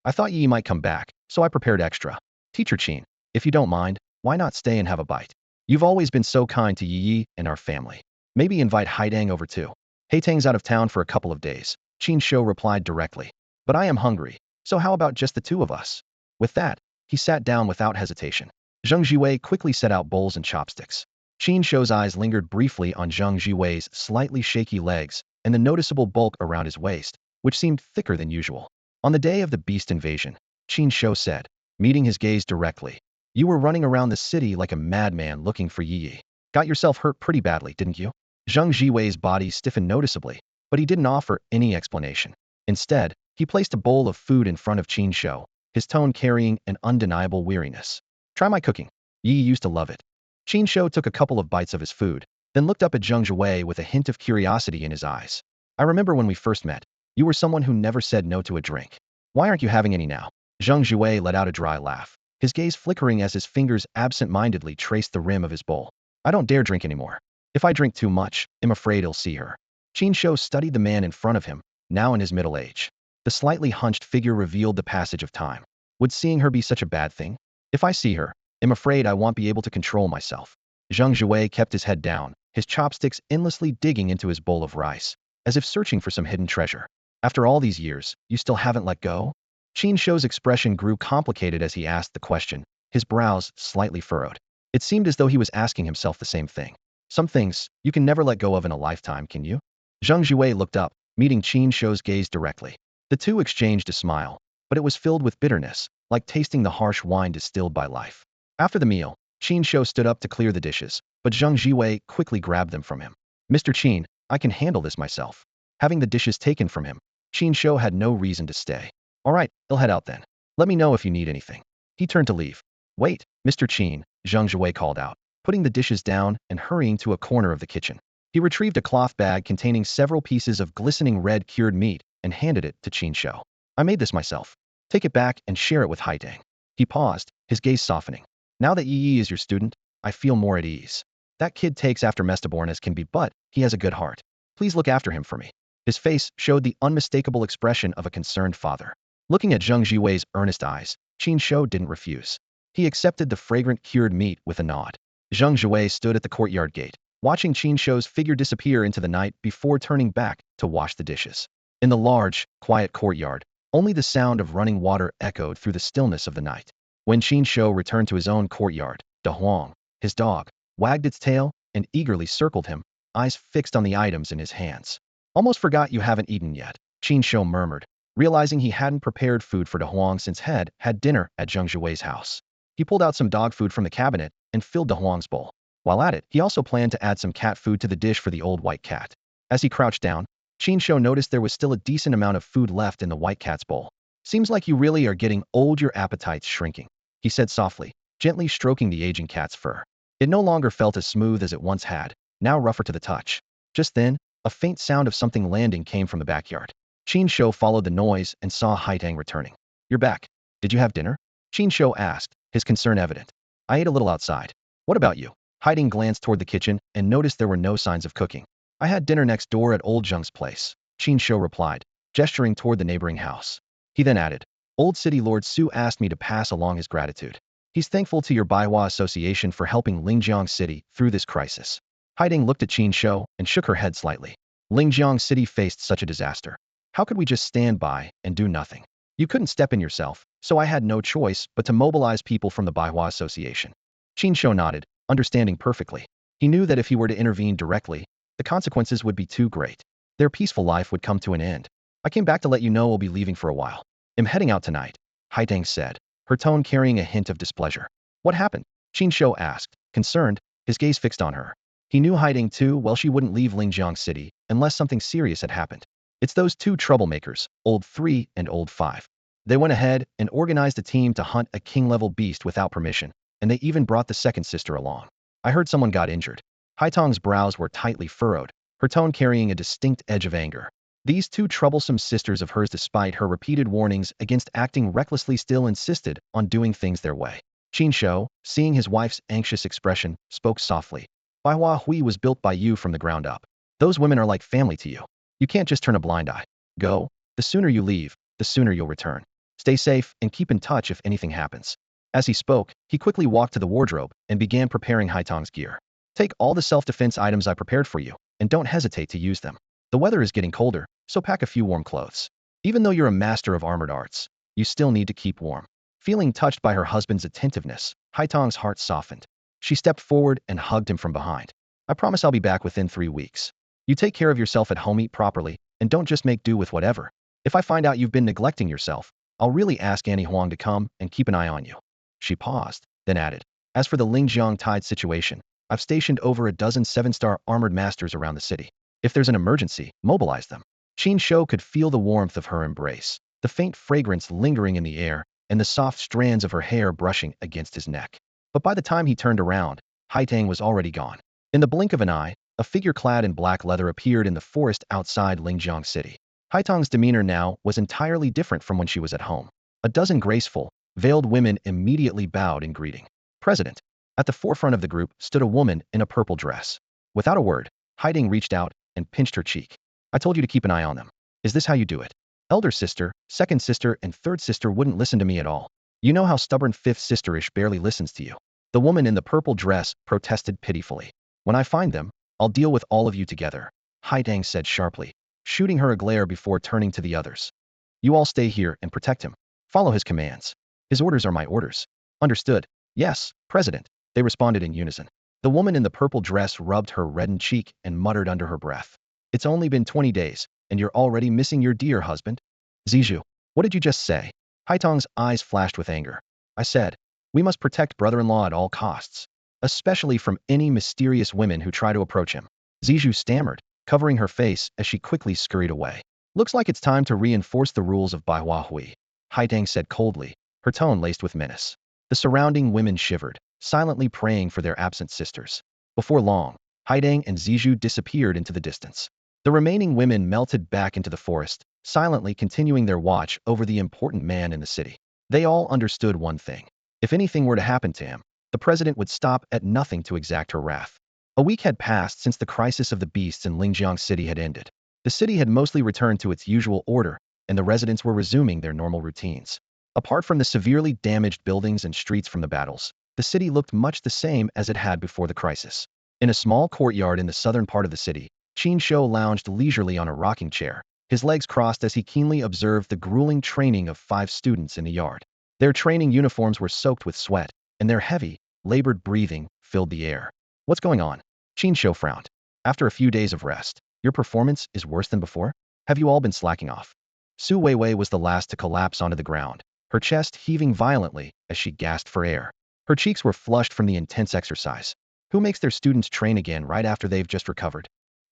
"I thought Yi might come back, so I prepared extra. Teacher Qin, if you don't mind, why not stay and have a bite? You've always been so kind to Yi and our family. Maybe invite Haidang over too." Haitang's out of town for a couple of days, Qin Shou replied directly. But I am hungry, so how about just the two of us? With that, he sat down without hesitation. Zheng Jiwei quickly set out bowls and chopsticks. Qin Shou's eyes lingered briefly on Zheng Jiwei's slightly shaky legs and the noticeable bulk around his waist, which seemed thicker than usual. On the day of the beast invasion, Qin Shou said, meeting his gaze directly, "You were running around the city like a madman looking for Yi Yi. Got yourself hurt pretty badly, didn't you?" Zheng Jiwei's body stiffened noticeably, but he didn't offer any explanation. Instead, he placed a bowl of food in front of Qin Shou, his tone carrying an undeniable weariness. "Try my cooking. Yi used to love it." Qin Shou took a couple of bites of his food, then looked up at Zheng Jiwei with a hint of curiosity in his eyes. "I remember when we first met, you were someone who never said no to a drink. Why aren't you having any now?" Zheng Jiwei let out a dry laugh, his gaze flickering as his fingers absent-mindedly traced the rim of his bowl. "I don't dare drink anymore. If I drink too much, I'm afraid he'll see her." Qin Shou studied the man in front of him, now in his middle age. The slightly hunched figure revealed the passage of time. Would seeing her be such a bad thing? "If I see her, I'm afraid I won't be able to control myself." Zheng Jiwei kept his head down, his chopsticks endlessly digging into his bowl of rice, as if searching for some hidden treasure. "After all these years, you still haven't let go?" Qin Shou's expression grew complicated as he asked the question, his brows slightly furrowed. It seemed as though he was asking himself the same thing. "Some things, you can never let go of in a lifetime, can you?" Zheng Jiwei looked up, meeting Qin Shou's gaze directly. The two exchanged a smile, but it was filled with bitterness, like tasting the harsh wine distilled by life. After the meal, Qin Shou stood up to clear the dishes, but Zheng Jiwei quickly grabbed them from him. "Mr. Qin, I can handle this myself." Having the dishes taken from him, Qin Shou had no reason to stay. "All right, I'll head out then. Let me know if you need anything." He turned to leave. "Wait, Mr. Qin," Zheng Jiwei called out, putting the dishes down and hurrying to a corner of the kitchen. He retrieved a cloth bag containing several pieces of glistening red cured meat and handed it to Qin Shou. "I made this myself. Take it back and share it with Haitang." He paused, his gaze softening. "Now that Yi Yi is your student, I feel more at ease. That kid takes after Mestaborn as can be, but he has a good heart. Please look after him for me." His face showed the unmistakable expression of a concerned father. Looking at Zheng Jiwei's earnest eyes, Qin Shou didn't refuse. He accepted the fragrant cured meat with a nod. Zheng Jiwei stood at the courtyard gate, watching Qin Shou's figure disappear into the night before turning back to wash the dishes. In the large, quiet courtyard, only the sound of running water echoed through the stillness of the night. When Qin Shou returned to his own courtyard, De Huang, his dog, wagged its tail and eagerly circled him, eyes fixed on the items in his hands. "Almost forgot you haven't eaten yet," Qin Shou murmured, realizing he hadn't prepared food for De Huang since had dinner at Zheng Jiwei's house. He pulled out some dog food from the cabinet and filled De Huang's bowl. While at it, he also planned to add some cat food to the dish for the old white cat. As he crouched down, Qin Shou noticed there was still a decent amount of food left in the white cat's bowl. "Seems like you really are getting old, your appetite's shrinking," he said softly, gently stroking the aging cat's fur. It no longer felt as smooth as it once had, now rougher to the touch. Just then, a faint sound of something landing came from the backyard. Qin Shou followed the noise and saw Haitang returning. "You're back. Did you have dinner?" Qin Shou asked, his concern evident. "I ate a little outside. What about you?" Haitang glanced toward the kitchen and noticed there were no signs of cooking. "I had dinner next door at Old Zheng's place," Qin Shou replied, gesturing toward the neighboring house. He then added, "Old City Lord Su asked me to pass along his gratitude. He's thankful to your Baihua Association for helping Lingjiang City through this crisis." Haitang looked at Qin Shou and shook her head slightly. "Lingjiang City faced such a disaster. How could we just stand by and do nothing? You couldn't step in yourself, so I had no choice but to mobilize people from the Baihua Association." Qin Shou nodded, understanding perfectly. He knew that if he were to intervene directly, the consequences would be too great. Their peaceful life would come to an end. "I came back to let you know we'll be leaving for a while. I'm heading out tonight," Haitang said, her tone carrying a hint of displeasure. "What happened?" Qin Shou asked, concerned, his gaze fixed on her. He knew Haitang too well she wouldn't leave Lingjiang City unless something serious had happened. "It's those two troublemakers, Old 3 and Old 5. They went ahead and organized a team to hunt a king-level beast without permission, and they even brought the second sister along. I heard someone got injured." Haitang's brows were tightly furrowed, her tone carrying a distinct edge of anger. These two troublesome sisters of hers, despite her repeated warnings against acting recklessly, still insisted on doing things their way. Qin Shou, seeing his wife's anxious expression, spoke softly. "Baihua Hui was built by you from the ground up. Those women are like family to you. You can't just turn a blind eye. Go. The sooner you leave, the sooner you'll return. Stay safe and keep in touch if anything happens." As he spoke, he quickly walked to the wardrobe and began preparing Haitang's gear. "Take all the self-defense items I prepared for you, and don't hesitate to use them." The weather is getting colder, so pack a few warm clothes. Even though you're a master of armored arts, you still need to keep warm. Feeling touched by her husband's attentiveness, Haitong's heart softened. She stepped forward and hugged him from behind. I promise I'll be back within 3 weeks. You take care of yourself at home, eat properly, and don't just make do with whatever. If I find out you've been neglecting yourself, I'll really ask Annie Huang to come and keep an eye on you. She paused, then added, as for the Lingjiang tide situation, I've stationed over a dozen 7-star armored masters around the city. If there's an emergency, mobilize them. Qin Shou could feel the warmth of her embrace, the faint fragrance lingering in the air, and the soft strands of her hair brushing against his neck. But by the time he turned around, Haitang was already gone. In the blink of an eye, a figure clad in black leather appeared in the forest outside Lingjiang City. Haitang's demeanor now was entirely different from when she was at home. A dozen graceful, veiled women immediately bowed in greeting. President. At the forefront of the group stood a woman in a purple dress. Without a word, Haitang reached out and pinched her cheek. I told you to keep an eye on them. Is this how you do it? Elder sister, second sister, and third sister wouldn't listen to me at all. You know how stubborn fifth sister-ish barely listens to you. The woman in the purple dress protested pitifully. When I find them, I'll deal with all of you together, Haitang said sharply, shooting her a glare before turning to the others. You all stay here and protect him. Follow his commands. His orders are my orders. Understood. Yes, President, they responded in unison. The woman in the purple dress rubbed her reddened cheek and muttered under her breath. It's only been 20 days, and you're already missing your dear husband? Zizhu, what did you just say? Haitong's eyes flashed with anger. I said, we must protect brother-in-law at all costs, especially from any mysterious women who try to approach him. Zizhu stammered, covering her face as she quickly scurried away. Looks like it's time to reinforce the rules of Baihua Hui, Haitang said coldly, her tone laced with menace. The surrounding women shivered, silently praying for their absent sisters. Before long, Haitang and Zizhu disappeared into the distance. The remaining women melted back into the forest, silently continuing their watch over the important man in the city. They all understood one thing. If anything were to happen to him, the president would stop at nothing to exact her wrath. A week had passed since the crisis of the beasts in Lingjiang City had ended. The city had mostly returned to its usual order, and the residents were resuming their normal routines. Apart from the severely damaged buildings and streets from the battles, the city looked much the same as it had before the crisis. In a small courtyard in the southern part of the city, Qin Shou lounged leisurely on a rocking chair, his legs crossed as he keenly observed the grueling training of 5 students in the yard. Their training uniforms were soaked with sweat, and their heavy, labored breathing filled the air. What's going on? Qin Shou frowned. After a few days of rest, your performance is worse than before? Have you all been slacking off? Su Weiwei was the last to collapse onto the ground, her chest heaving violently as she gasped for air. Her cheeks were flushed from the intense exercise. Who makes their students train again right after they've just recovered?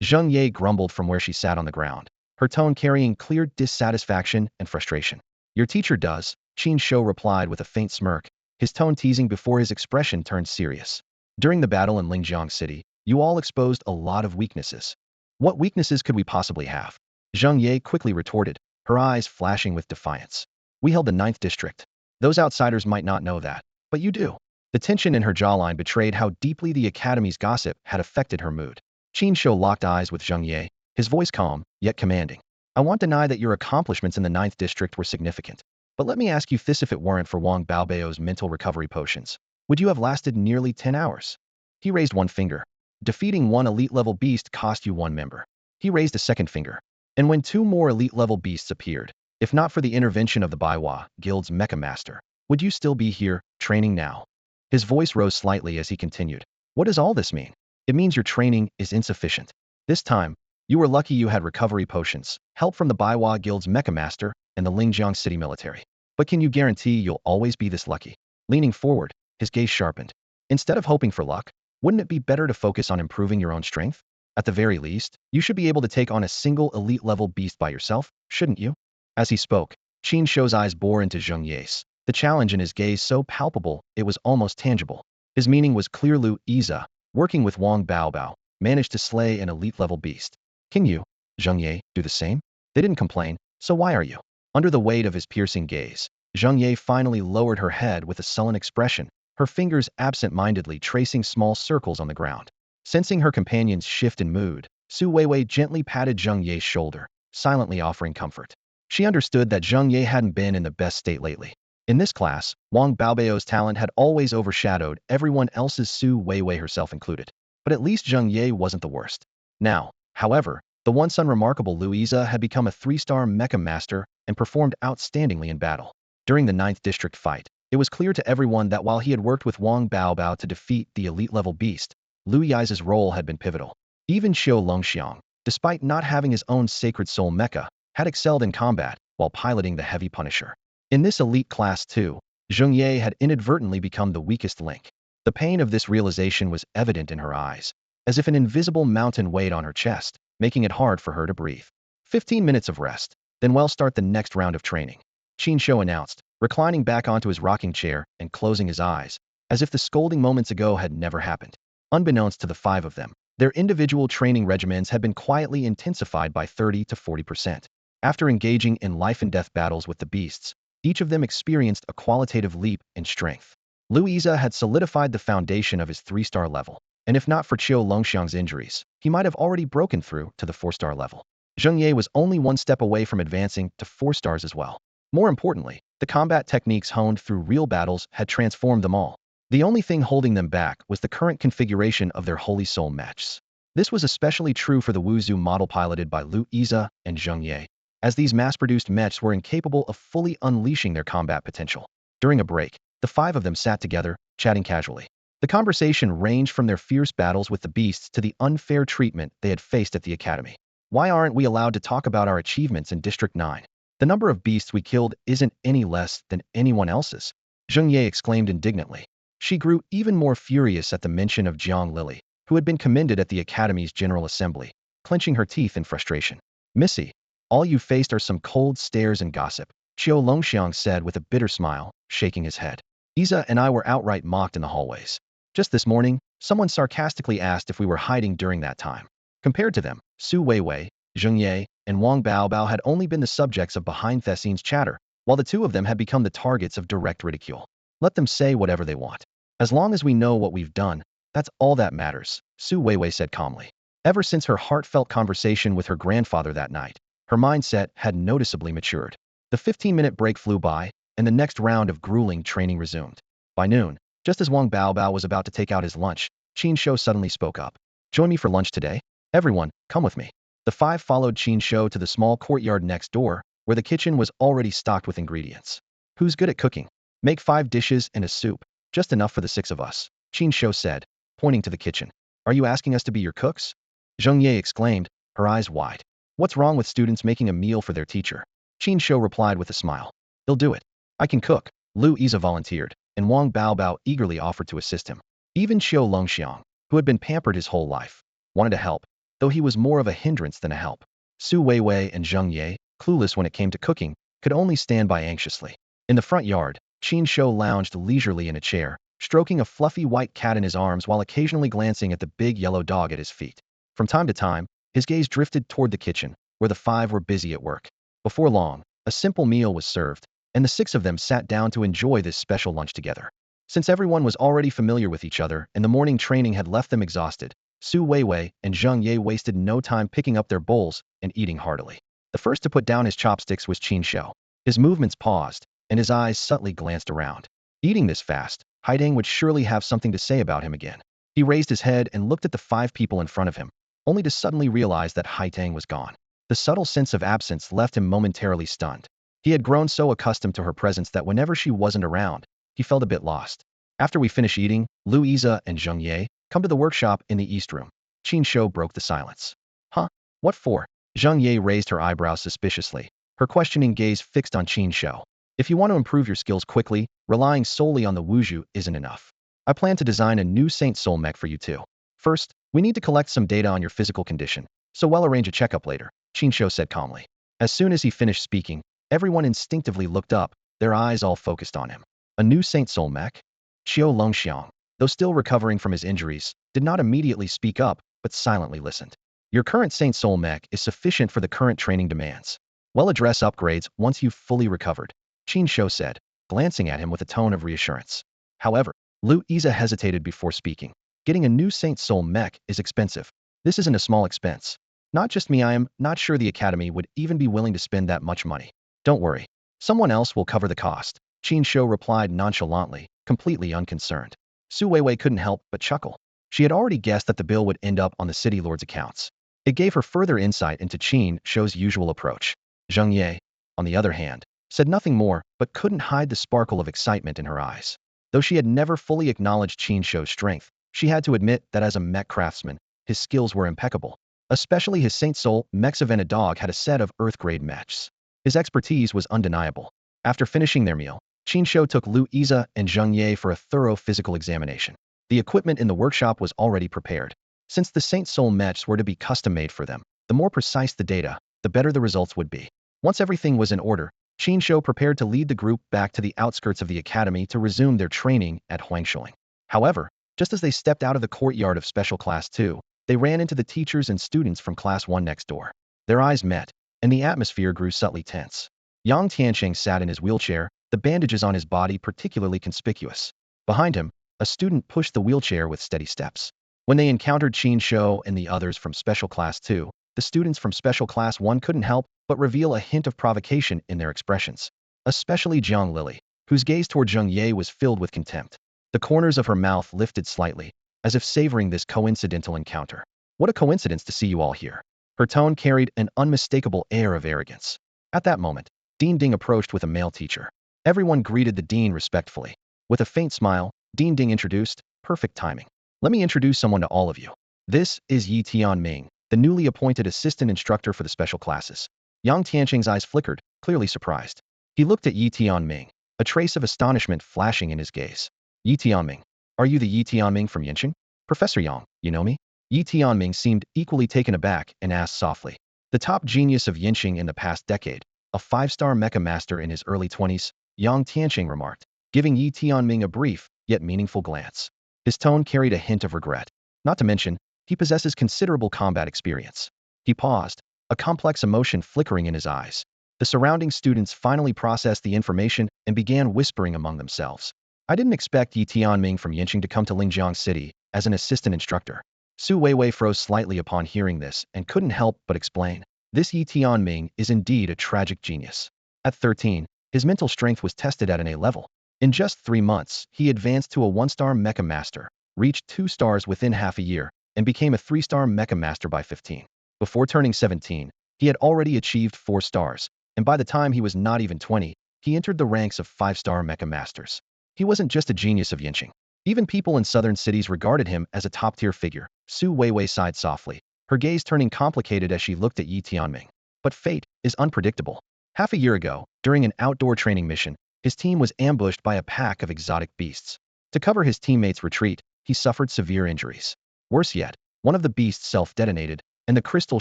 Zheng Ye grumbled from where she sat on the ground, her tone carrying clear dissatisfaction and frustration. Your teacher does, Qin Shou replied with a faint smirk, his tone teasing before his expression turned serious. During the battle in Lingjiang City, you all exposed a lot of weaknesses. What weaknesses could we possibly have? Zheng Ye quickly retorted, her eyes flashing with defiance. We held the 9th district. Those outsiders might not know that, but you do. The tension in her jawline betrayed how deeply the academy's gossip had affected her mood. Qin Shou locked eyes with Zheng Ye, his voice calm, yet commanding. I won't deny that your accomplishments in the 9th district were significant. But let me ask you this, if it weren't for Wang Baobao's mental recovery potions, would you have lasted nearly 10 hours? He raised one finger. Defeating one elite-level beast cost you 1 member. He raised a second finger. And when 2 more elite-level beasts appeared, if not for the intervention of the Baihua Guild's Mech Master, would you still be here, training now? His voice rose slightly as he continued. What does all this mean? It means your training is insufficient. This time, you were lucky you had recovery potions, help from the Baihua Guild's Mech Master, and the Lingjiang City military. But can you guarantee you'll always be this lucky? Leaning forward, his gaze sharpened. Instead of hoping for luck, wouldn't it be better to focus on improving your own strength? At the very least, you should be able to take on a single elite-level beast by yourself, shouldn't you? As he spoke, Qin Shou's eyes bore into Zheng Ye's, the challenge in his gaze so palpable it was almost tangible. His meaning was clear. Lu Iza, working with Wang Baobao, managed to slay an elite-level beast. Can you, Zheng Ye, do the same? They didn't complain, so why are you? Under the weight of his piercing gaze, Zheng Ye finally lowered her head with a sullen expression, her fingers absent-mindedly tracing small circles on the ground. Sensing her companion's shift in mood, Su Weiwei gently patted Zheng Ye's shoulder, silently offering comfort. She understood that Zheng Ye hadn't been in the best state lately. In this class, Wang Baobao's talent had always overshadowed everyone else's, Su Weiwei herself included. But at least Zheng Ye wasn't the worst. Now, however, The once unremarkable Louisa had become a 3-star Mech Master and performed outstandingly in battle. During the 9th District fight, it was clear to everyone that while he had worked with Wang Baobao to defeat the elite-level beast, Lu Yi's role had been pivotal. Even Xiao Longxiang, despite not having his own Sacred Soul Mecha, had excelled in combat while piloting the Heavy Punisher. In this elite class too, Zheng Ye had inadvertently become the weakest link. The pain of this realization was evident in her eyes, as if an invisible mountain weighed on her chest, making it hard for her to breathe. 15 minutes of rest, then we'll start the next round of training, Qin Shouyi announced, reclining back onto his rocking chair and closing his eyes, as if the scolding moments ago had never happened. Unbeknownst to the 5 of them, their individual training regimens had been quietly intensified by 30 to 40%. After engaging in life-and-death battles with the beasts, each of them experienced a qualitative leap in strength. Louisa had solidified the foundation of his 3-star level, and if not for Xiao Longxiang's injuries, he might have already broken through to the 4-star level. Zheng Ye was only one step away from advancing to 4 stars as well. More importantly, the combat techniques honed through real battles had transformed them all. The only thing holding them back was the current configuration of their Holy Soul mechs. This was especially true for the Huzhou model piloted by Louisa and Zheng Ye, as these mass-produced mechs were incapable of fully unleashing their combat potential. During a break, the 5 of them sat together, chatting casually. The conversation ranged from their fierce battles with the beasts to the unfair treatment they had faced at the academy. Why aren't we allowed to talk about our achievements in District 9? The number of beasts we killed isn't any less than anyone else's, Zheng Ye exclaimed indignantly. She grew even more furious at the mention of Jiang Lily, who had been commended at the Academy's General Assembly, clenching her teeth in frustration. Missy, all you faced are some cold stares and gossip, Xiao Longxiang said with a bitter smile, shaking his head. Isa and I were outright mocked in the hallways. Just this morning, someone sarcastically asked if we were hiding during that time. Compared to them, Su Weiwei, Zheng Ye, and Wang Baobao had only been the subjects of behind-the-scenes chatter, while the 2 of them had become the targets of direct ridicule. Let them say whatever they want. As long as we know what we've done, that's all that matters, Su Weiwei said calmly. Ever since her heartfelt conversation with her grandfather that night, her mindset had noticeably matured. The 15-minute break flew by, and the next round of grueling training resumed. By noon, just as Wang Baobao was about to take out his lunch, Qin Shouyi suddenly spoke up. Join me for lunch today? Everyone, come with me. The 5 followed Qin Shouyi to the small courtyard next door, where the kitchen was already stocked with ingredients. Who's good at cooking? Make 5 dishes and a soup, just enough for the 6 of us, Qin Shouyi said, pointing to the kitchen. Are you asking us to be your cooks? Zheng Ye exclaimed, her eyes wide. What's wrong with students making a meal for their teacher? Qin Shouyi replied with a smile. He'll do it. I can cook, Lu Isa volunteered, and Wang Baobao eagerly offered to assist him. Even Xiao Longxiang, who had been pampered his whole life, wanted to help, though he was more of a hindrance than a help. Su Weiwei and Zheng Ye, clueless when it came to cooking, could only stand by anxiously. In the front yard, Qin Shouyi lounged leisurely in a chair, stroking a fluffy white cat in his arms while occasionally glancing at the big yellow dog at his feet. From time to time, his gaze drifted toward the kitchen, where the 5 were busy at work. Before long, a simple meal was served, and the 6 of them sat down to enjoy this special lunch together. Since everyone was already familiar with each other and the morning training had left them exhausted, Su Weiwei and Zheng Ye wasted no time picking up their bowls and eating heartily. The first to put down his chopsticks was Qin Shouyi. His movements paused, and his eyes subtly glanced around. Eating this fast, Haidang would surely have something to say about him again. He raised his head and looked at the 5 people in front of him, only to suddenly realize that Haidang was gone. The subtle sense of absence left him momentarily stunned. He had grown so accustomed to her presence that whenever she wasn't around, he felt a bit lost. After we finish eating, Louisa and Zheng Ye, come to the workshop in the East Room. Qin Shouyi broke the silence. Huh? What for? Zheng Ye raised her eyebrows suspiciously, her questioning gaze fixed on Qin Shouyi. If you want to improve your skills quickly, relying solely on the Wuzhu isn't enough. I plan to design a new Saint Soul mech for you too. First, we need to collect some data on your physical condition, so we'll arrange a checkup later, Qin Shouyi said calmly. As soon as he finished speaking, everyone instinctively looked up, their eyes all focused on him. A new Saint Soul mech? Xiao Longxiang, though still recovering from his injuries, did not immediately speak up, but silently listened. Your current Saint Soul mech is sufficient for the current training demands. We'll address upgrades once you've fully recovered, Qin Shouyi said, glancing at him with a tone of reassurance. However, Lu Isa hesitated before speaking. Getting a new Saint Soul mech is expensive. This isn't a small expense. Not just me, I am not sure the Academy would even be willing to spend that much money. Don't worry. Someone else will cover the cost, Qin Shouyi replied nonchalantly, completely unconcerned. Su Weiwei couldn't help but chuckle. She had already guessed that the bill would end up on the city lord's accounts. It gave her further insight into Qin Shouyi's usual approach. Zheng Ye, on the other hand, said nothing more but couldn't hide the sparkle of excitement in her eyes. Though she had never fully acknowledged Qin Shouyi's strength, she had to admit that as a mech craftsman, his skills were impeccable. Especially his Saint Soul Mech Savannah dog had a set of Earth-grade mechs. His expertise was undeniable. After finishing their meal, Qin Shouyi took Lu Iza and Zheng Ye for a thorough physical examination. The equipment in the workshop was already prepared. Since the Saint Soul mechs were to be custom-made for them, the more precise the data, the better the results would be. Once everything was in order, Qin Shouyi prepared to lead the group back to the outskirts of the academy to resume their training at Huangshuling. However, just as they stepped out of the courtyard of Special Class 2, they ran into the teachers and students from Class 1 next door. Their eyes met, and the atmosphere grew subtly tense. Yang Tiancheng sat in his wheelchair, the bandages on his body particularly conspicuous. Behind him, a student pushed the wheelchair with steady steps. When they encountered Qin Shouyi and the others from Special Class 2, the students from Special Class 1 couldn't help but reveal a hint of provocation in their expressions. Especially Jiang Lily, whose gaze toward Zheng Ye was filled with contempt. The corners of her mouth lifted slightly, as if savoring this coincidental encounter. What a coincidence to see you all here. Her tone carried an unmistakable air of arrogance. At that moment, Dean Ding approached with a male teacher. Everyone greeted the dean respectfully. With a faint smile, Dean Ding introduced, perfect timing. Let me introduce someone to all of you. This is Yi Tianming, the newly appointed assistant instructor for the special classes. Yang Tiancheng's eyes flickered, clearly surprised. He looked at Yi Tianming, a trace of astonishment flashing in his gaze. Yi Tianming, are you the Yi Tianming from Yanqing? Professor Yang, you know me? Yi Tianming seemed equally taken aback and asked softly. The top genius of Yanqing in the past decade, a 5-star Mech Master in his early 20s, Yang Tiancheng remarked, giving Yi Tianming a brief, yet meaningful glance. His tone carried a hint of regret. Not to mention, he possesses considerable combat experience. He paused, a complex emotion flickering in his eyes. The surrounding students finally processed the information and began whispering among themselves. I didn't expect Yi Tianming from Yanqing to come to Huzhou City as an assistant instructor. Su Weiwei froze slightly upon hearing this and couldn't help but explain. This Yi Tianming is indeed a tragic genius. At 13, his mental strength was tested at an A level. In just 3 months, he advanced to a 1-star Mech Master, reached 2 stars within half a year, and became a 3-star Mech Master by 15. Before turning 17, he had already achieved 4 stars, and by the time he was not even 20, he entered the ranks of 5-star Mech Masters. He wasn't just a genius of Yanqing. Even people in southern cities regarded him as a top-tier figure. Su Weiwei sighed softly, her gaze turning complicated as she looked at Yi Tianming. But fate is unpredictable. Half a year ago, during an outdoor training mission, his team was ambushed by a pack of exotic beasts. To cover his teammates' retreat, he suffered severe injuries. Worse yet, one of the beasts self-detonated, and the crystal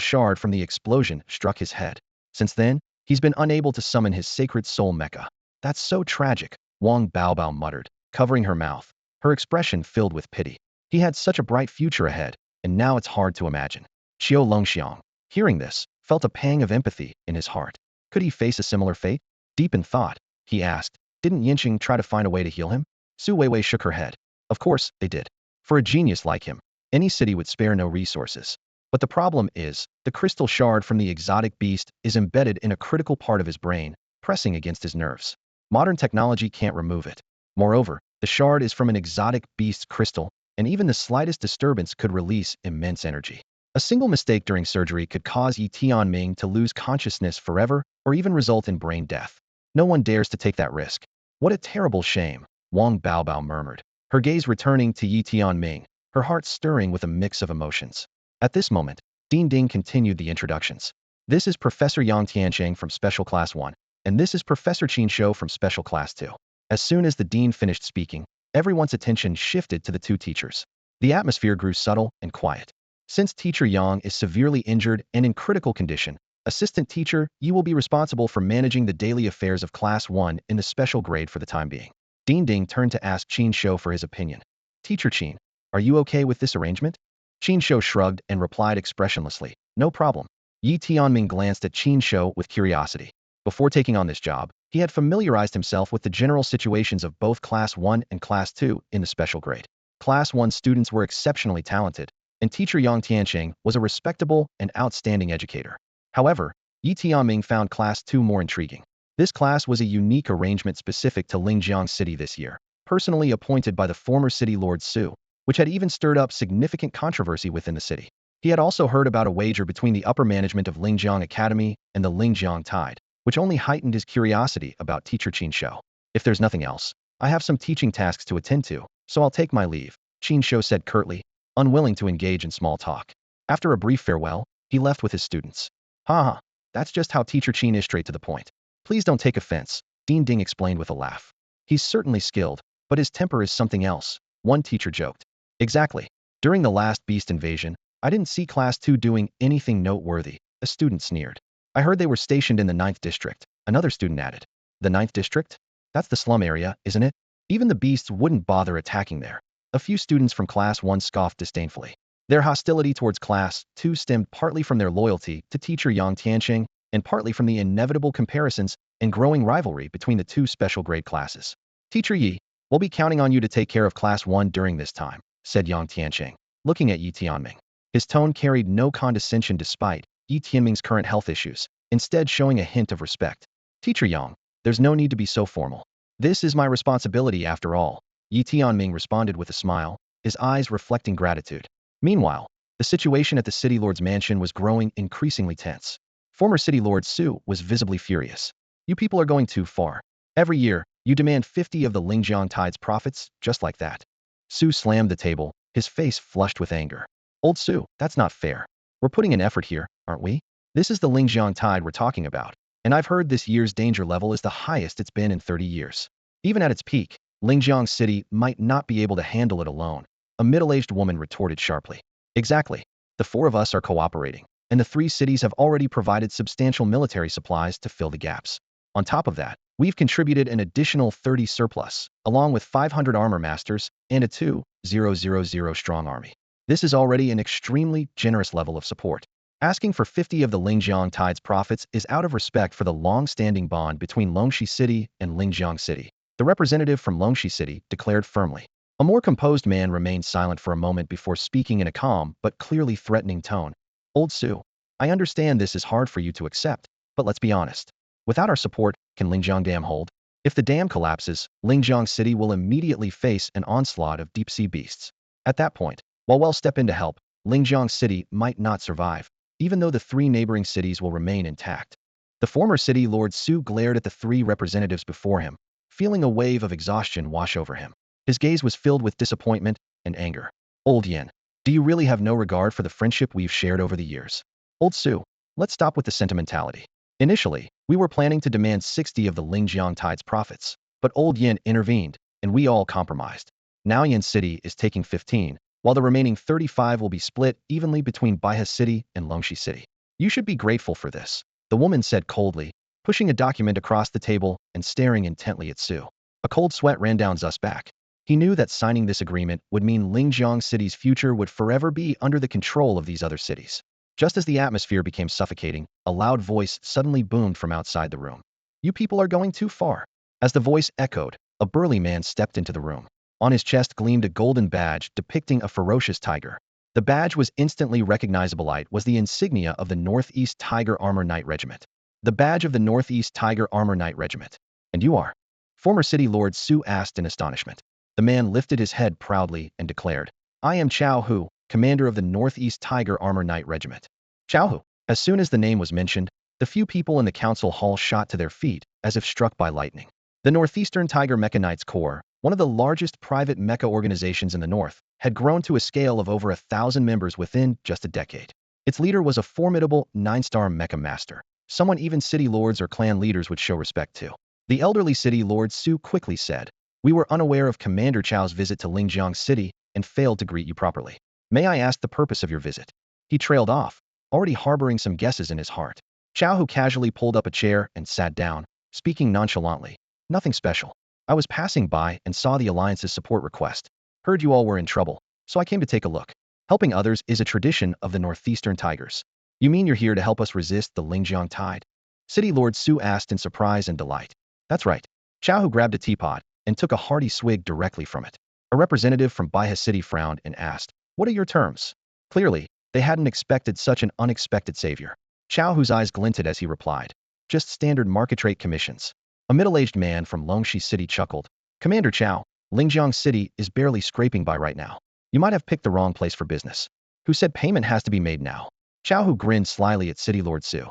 shard from the explosion struck his head. Since then, he's been unable to summon his sacred soul mecha. That's so tragic, Wang Baobao muttered, covering her mouth, her expression filled with pity. He had such a bright future ahead, and now it's hard to imagine. Qiu Longxiang, hearing this, felt a pang of empathy in his heart. Could he face a similar fate? Deep in thought, he asked, didn't Yanqing try to find a way to heal him? Su Weiwei shook her head. Of course, they did. For a genius like him, any city would spare no resources. But the problem is, the crystal shard from the exotic beast is embedded in a critical part of his brain, pressing against his nerves. Modern technology can't remove it. Moreover, the shard is from an exotic beast's crystal, and even the slightest disturbance could release immense energy. A single mistake during surgery could cause Yi Tianming to lose consciousness forever or even result in brain death. No one dares to take that risk. What a terrible shame, Wang Baobao murmured, her gaze returning to Yi Tianming, her heart stirring with a mix of emotions. At this moment, Dean Ding continued the introductions. This is Professor Yang Tiancheng from Special Class 1, and this is Professor Qin Shouyi from Special Class 2. As soon as the dean finished speaking, everyone's attention shifted to the 2 teachers. The atmosphere grew subtle and quiet. Since Teacher Yang is severely injured and in critical condition, Assistant Teacher, you will be responsible for managing the daily affairs of Class 1 in the special grade for the time being. Dean Ding turned to ask Qin Shouyi for his opinion. Teacher Qin, are you okay with this arrangement? Qin Shouyi shrugged and replied expressionlessly, no problem. Yi Tianming glanced at Qin Shouyi with curiosity. Before taking on this job, he had familiarized himself with the general situations of both Class 1 and Class 2 in the special grade. Class 1 students were exceptionally talented, and Teacher Yang Tiancheng was a respectable and outstanding educator. However, Yi Tianming found Class 2 more intriguing. This class was a unique arrangement specific to Huzhou City this year, personally appointed by the former city lord Su, which had even stirred up significant controversy within the city. He had also heard about a wager between the upper management of Lingjiang Academy and the Lingjiang Tide, which only heightened his curiosity about teacher Qin Shou. If there's nothing else, I have some teaching tasks to attend to, so I'll take my leave, Qin Shou said curtly, unwilling to engage in small talk. After a brief farewell, he left with his students. Haha, that's just how teacher Qin is, straight to the point. Please don't take offense, Dean Ding explained with a laugh. He's certainly skilled, but his temper is something else, one teacher joked. Exactly. During the last beast invasion, I didn't see Class 2 doing anything noteworthy, a student sneered. I heard they were stationed in the 9th District, another student added. The 9th District? That's the slum area, isn't it? Even the beasts wouldn't bother attacking there. A few students from Class 1 scoffed disdainfully. Their hostility towards Class 2 stemmed partly from their loyalty to teacher Yang Tianqing and partly from the inevitable comparisons and growing rivalry between the two special grade classes. Teacher Yi, we'll be counting on you to take care of Class 1 during this time, said Yang Tianqing, looking at Yi Tianming. His tone carried no condescension despite Yi Tianming's current health issues, instead showing a hint of respect. Teacher Yang, there's no need to be so formal. This is my responsibility after all, Yi Tianming responded with a smile, his eyes reflecting gratitude. Meanwhile, the situation at the City Lord's mansion was growing increasingly tense. Former City Lord Su was visibly furious. You people are going too far. Every year, you demand 50 of the Lingjiang Tide's profits, just like that. Su slammed the table, his face flushed with anger. Old Su, that's not fair. We're putting an effort here, aren't we? This is the Lingjiang Tide we're talking about, and I've heard this year's danger level is the highest it's been in 30 years. Even at its peak, Lingjiang City might not be able to handle it alone, a middle-aged woman retorted sharply. Exactly. The four of us are cooperating, and the three cities have already provided substantial military supplies to fill the gaps. On top of that, we've contributed an additional 30 surplus, along with 500 armor masters and a 2,000 strong army. This is already an extremely generous level of support. Asking for 50 of the Lingjiang Tide's profits is out of respect for the long-standing bond between Longxi City and Lingjiang City, the representative from Longxi City declared firmly. A more composed man remained silent for a moment before speaking in a calm but clearly threatening tone. Old Su, I understand this is hard for you to accept, but let's be honest. Without our support, can Lingjiang Dam hold? If the dam collapses, Lingjiang City will immediately face an onslaught of deep-sea beasts. At that point, while we'll step in to help, Lingjiang City might not survive, even though the three neighboring cities will remain intact. The former City Lord Su glared at the three representatives before him, feeling a wave of exhaustion wash over him. His gaze was filled with disappointment and anger. Old Yin, do you really have no regard for the friendship we've shared over the years? Old Su, let's stop with the sentimentality. Initially, we were planning to demand 60 of the Lingjiang Tide's profits, but Old Yin intervened, and we all compromised. Now Yin City is taking 15, while the remaining 35 will be split evenly between Baihe City and Longxi City. You should be grateful for this, the woman said coldly, pushing a document across the table and staring intently at Su. A cold sweat ran down Zu's back. He knew that signing this agreement would mean Lingjiang City's future would forever be under the control of these other cities. Just as the atmosphere became suffocating, a loud voice suddenly boomed from outside the room. You people are going too far. As the voice echoed, a burly man stepped into the room. On his chest gleamed a golden badge depicting a ferocious tiger. The badge was instantly recognizable. It was the insignia of the Northeast Tiger Armor Knight Regiment. The badge of the Northeast Tiger Armor Knight Regiment. And you are? Former City Lord Su asked in astonishment. The man lifted his head proudly and declared, I am Chao Hu, commander of the Northeast Tiger Armor Knight Regiment. Chao Hu. As soon as the name was mentioned, the few people in the council hall shot to their feet, as if struck by lightning. The Northeastern Tiger Mecha Knights Corps, one of the largest private mecha organizations in the north, had grown to a scale of over 1,000 members within just a decade. Its leader was a formidable 9-star Mech Master, someone even city lords or clan leaders would show respect to. The elderly City Lord Su quickly said, We were unaware of Commander Chao's visit to Lingjiang City and failed to greet you properly. May I ask the purpose of your visit? He trailed off, already harboring some guesses in his heart. Chao Hu casually pulled up a chair and sat down, speaking nonchalantly. Nothing special. I was passing by and saw the Alliance's support request. Heard you all were in trouble, so I came to take a look. Helping others is a tradition of the Northeastern Tigers. You mean you're here to help us resist the Lingjiang Tide? City Lord Su asked in surprise and delight. That's right. Chao Hu grabbed a teapot and took a hearty swig directly from it. A representative from Baihe City frowned and asked, What are your terms? Clearly, they hadn't expected such an unexpected savior. Chao Hu's eyes glinted as he replied, Just standard market rate commissions. A middle-aged man from Longxi City chuckled. Commander Chao, Lingjiang City is barely scraping by right now. You might have picked the wrong place for business. Who said payment has to be made now? Chow Hu grinned slyly at City Lord Su.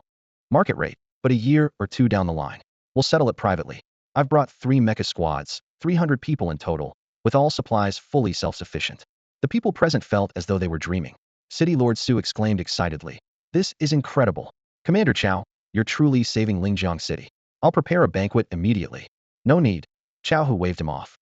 Market rate, but a year or two down the line. We'll settle it privately. I've brought 3 mecha squads, 300 people in total, with all supplies fully self-sufficient. The people present felt as though they were dreaming. City Lord Su exclaimed excitedly. This is incredible. Commander Chow, you're truly saving Lingjiang City. I'll prepare a banquet immediately. No need. Chow Hu waved him off.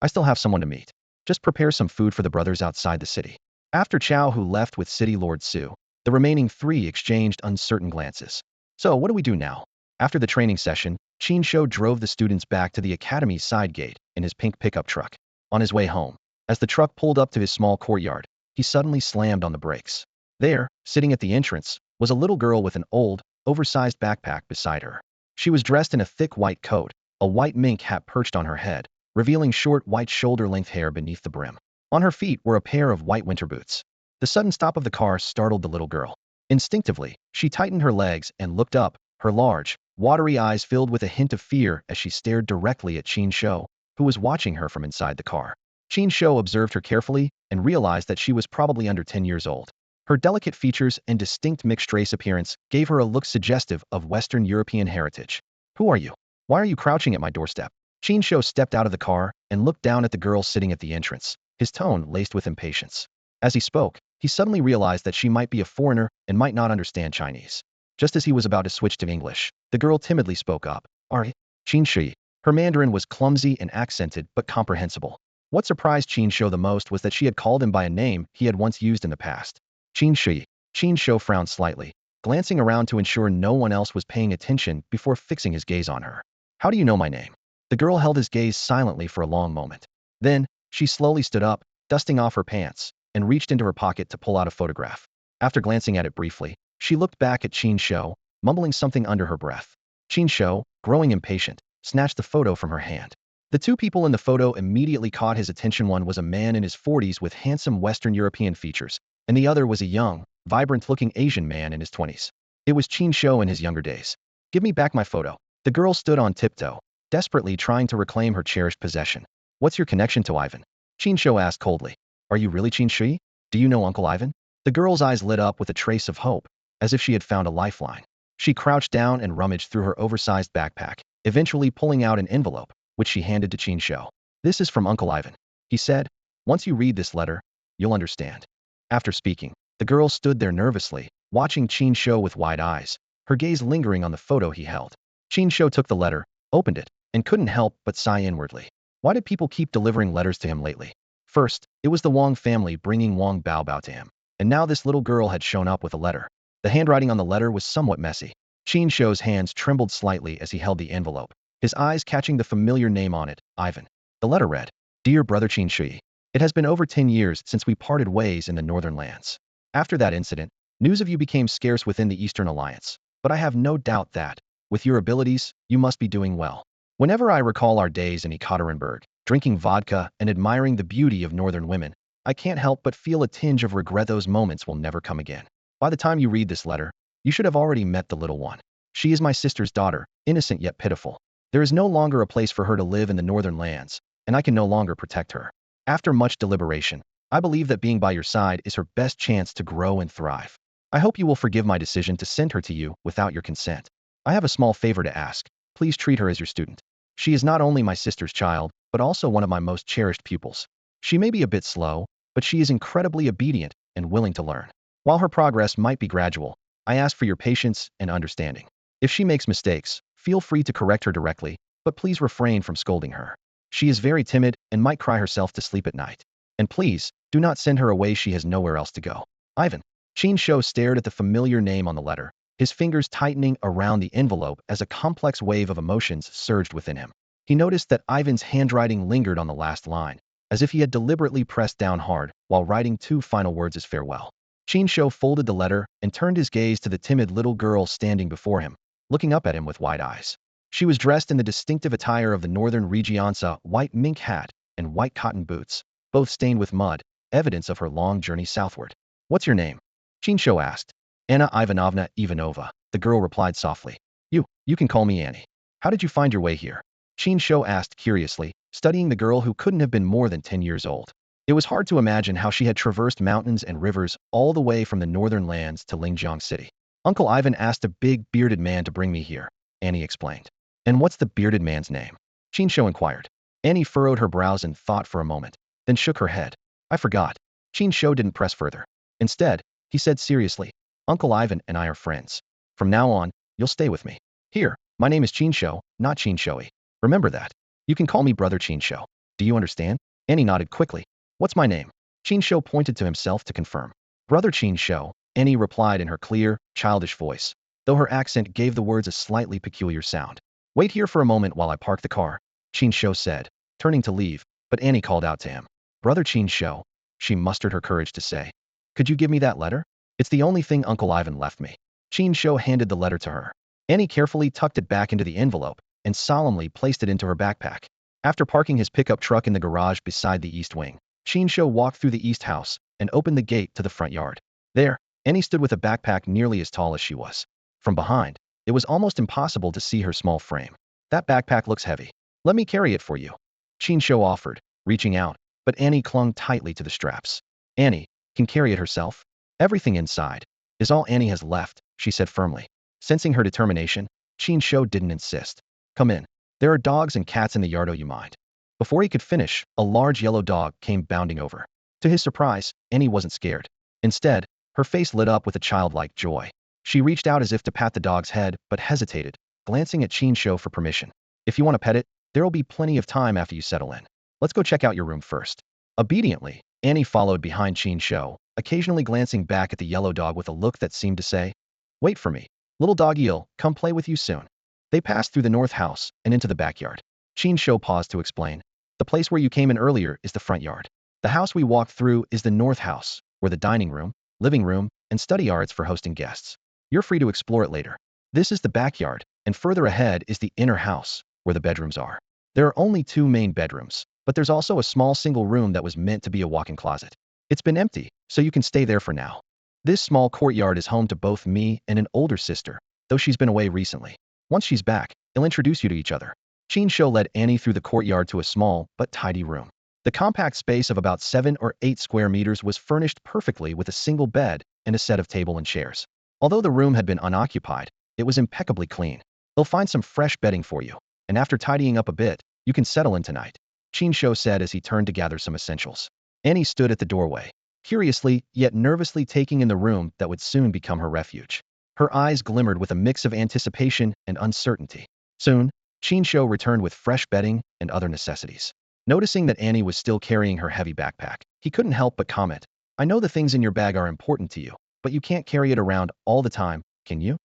I still have someone to meet. Just prepare some food for the brothers outside the city. After Chow Hu left with City Lord Su, the remaining 3 exchanged uncertain glances. So what do we do now? After the training session, Qin Shouyi drove the students back to the academy's side gate in his pink pickup truck. On his way home, as the truck pulled up to his small courtyard, he suddenly slammed on the brakes. There, sitting at the entrance, was a little girl with an old, oversized backpack beside her. She was dressed in a thick white coat, a white mink hat perched on her head, revealing short white shoulder-length hair beneath the brim. On her feet were a pair of white winter boots. The sudden stop of the car startled the little girl. Instinctively, she tightened her legs and looked up, her large, watery eyes filled with a hint of fear as she stared directly at Qin Shouyi, who was watching her from inside the car. Qin Shouyi observed her carefully and realized that she was probably under 10 years old. Her delicate features and distinct mixed race appearance gave her a look suggestive of Western European heritage. Who are you? Why are you crouching at my doorstep? Qin Shouyi stepped out of the car and looked down at the girl sitting at the entrance, his tone laced with impatience. As he spoke, he suddenly realized that she might be a foreigner and might not understand Chinese. Just as he was about to switch to English, the girl timidly spoke up. Ari, Qin Shouyi. Her Mandarin was clumsy and accented but comprehensible. What surprised Qin Shouyi the most was that she had called him by a name he had once used in the past. Qin Shouyi. Qin Shouyi frowned slightly, glancing around to ensure no one else was paying attention before fixing his gaze on her. How do you know my name? The girl held his gaze silently for a long moment. Then, she slowly stood up, dusting off her pants, and reached into her pocket to pull out a photograph. After glancing at it briefly, she looked back at Qin Shouyi, mumbling something under her breath. Qin Shouyi, growing impatient, snatched the photo from her hand. The 2 people in the photo immediately caught his attention. One was a man in his 40s with handsome Western European features, and the other was a young, vibrant-looking Asian man in his 20s. It was Qin Shouyi in his younger days. Give me back my photo. The girl stood on tiptoe, desperately trying to reclaim her cherished possession. What's your connection to Ivan? Qin Shouyi asked coldly. Are you really Qin Shouyi? Do you know Uncle Ivan? The girl's eyes lit up with a trace of hope, as if she had found a lifeline. She crouched down and rummaged through her oversized backpack, eventually pulling out an envelope, which she handed to Qin Shouyi. This is from Uncle Ivan, he said. Once you read this letter, you'll understand. After speaking, the girl stood there nervously, watching Qin Shouyi with wide eyes, her gaze lingering on the photo he held. Qin Shouyi took the letter, opened it, and couldn't help but sigh inwardly. Why did people keep delivering letters to him lately? First, it was the Wang family bringing Wang Baobao to him, and now this little girl had shown up with a letter. The handwriting on the letter was somewhat messy. Qin Shouyi's hands trembled slightly as he held the envelope, his eyes catching the familiar name on it, Ivan. The letter read, Dear Brother Qin Shouyi, it has been over 10 years since we parted ways in the northern lands. After that incident, news of you became scarce within the Eastern Alliance, but I have no doubt that, with your abilities, you must be doing well. Whenever I recall our days in Ekaterinburg, drinking vodka and admiring the beauty of northern women, I can't help but feel a tinge of regret. Those moments will never come again. By the time you read this letter, you should have already met the little one. She is my sister's daughter, innocent yet pitiful. There is no longer a place for her to live in the northern lands, and I can no longer protect her. After much deliberation, I believe that being by your side is her best chance to grow and thrive. I hope you will forgive my decision to send her to you without your consent. I have a small favor to ask. Please treat her as your student. She is not only my sister's child, but also one of my most cherished pupils. She may be a bit slow, but she is incredibly obedient and willing to learn. While her progress might be gradual, I ask for your patience and understanding. If she makes mistakes, feel free to correct her directly, but please refrain from scolding her. She is very timid and might cry herself to sleep at night. And please, do not send her away. She has nowhere else to go. Ivan. Qin Shouyi stared at the familiar name on the letter, his fingers tightening around the envelope as a complex wave of emotions surged within him. He noticed that Ivan's handwriting lingered on the last line, as if he had deliberately pressed down hard while writing 2 final words as farewell. Qin Shouyi folded the letter and turned his gaze to the timid little girl standing before him, looking up at him with wide eyes. She was dressed in the distinctive attire of the northern Regionsa, white mink hat and white cotton boots, both stained with mud, evidence of her long journey southward. What's your name? Qin Shouyi asked. Anna Ivanovna Ivanova, the girl replied softly. You can call me Annie. How did you find your way here? Qin Shouyi asked curiously, studying the girl who couldn't have been more than 10 years old. It was hard to imagine how she had traversed mountains and rivers all the way from the northern lands to Linjiang City. Uncle Ivan asked a big, bearded man to bring me here, Annie explained. And what's the bearded man's name? Qin Shou inquired. Annie furrowed her brows in thought for a moment, then shook her head. I forgot. Qin Shou didn't press further. Instead, he said seriously, Uncle Ivan and I are friends. From now on, you'll stay with me. Here, my name is Qin Shou, not Qin Shouyi. Remember that. You can call me Brother Qin Shou. Do you understand? Annie nodded quickly. What's my name? Qin Shou pointed to himself to confirm. Brother Qin Shou, Annie replied in her clear, childish voice, though her accent gave the words a slightly peculiar sound. Wait here for a moment while I park the car, Qin Shou said, turning to leave, but Annie called out to him. Brother Qin Shou, she mustered her courage to say. Could you give me that letter? It's the only thing Uncle Ivan left me. Qin Shou handed the letter to her. Annie carefully tucked it back into the envelope and solemnly placed it into her backpack. After parking his pickup truck in the garage beside the east wing, Qin Shou walked through the east house and opened the gate to the front yard. There, Annie stood with a backpack nearly as tall as she was. From behind, it was almost impossible to see her small frame. That backpack looks heavy. Let me carry it for you, Qin Shou offered, reaching out, but Annie clung tightly to the straps. Annie can carry it herself. Everything inside is all Annie has left, she said firmly. Sensing her determination, Qin Shou didn't insist. Come in. There are dogs and cats in the yard, you mind. Before he could finish, a large yellow dog came bounding over. To his surprise, Annie wasn't scared. Instead, her face lit up with a childlike joy. She reached out as if to pat the dog's head, but hesitated, glancing at Qin Shou for permission. If you want to pet it, there'll be plenty of time after you settle in. Let's go check out your room first. Obediently, Annie followed behind Qin Shou, occasionally glancing back at the yellow dog with a look that seemed to say, wait for me. Little doggy'll come play with you soon. They passed through the north house and into the backyard. Qin Shou paused to explain. The place where you came in earlier is the front yard. The house we walked through is the north house, where the dining room, living room, and study are for hosting guests. You're free to explore it later. This is the backyard, and further ahead is the inner house, where the bedrooms are. There are only 2 main bedrooms, but there's also a small single room that was meant to be a walk-in closet. It's been empty, so you can stay there for now. This small courtyard is home to both me and an older sister, though she's been away recently. Once she's back, I'll introduce you to each other. Qin Shou led Annie through the courtyard to a small but tidy room. The compact space of about 7 or 8 square meters was furnished perfectly with a single bed and a set of table and chairs. Although the room had been unoccupied, it was impeccably clean. They'll find some fresh bedding for you, and after tidying up a bit, you can settle in tonight, Qin Shou said as he turned to gather some essentials. Annie stood at the doorway, curiously yet nervously taking in the room that would soon become her refuge. Her eyes glimmered with a mix of anticipation and uncertainty. Soon, Qin Shou returned with fresh bedding and other necessities. Noticing that Annie was still carrying her heavy backpack, he couldn't help but comment, I know the things in your bag are important to you, but you can't carry it around all the time, can you?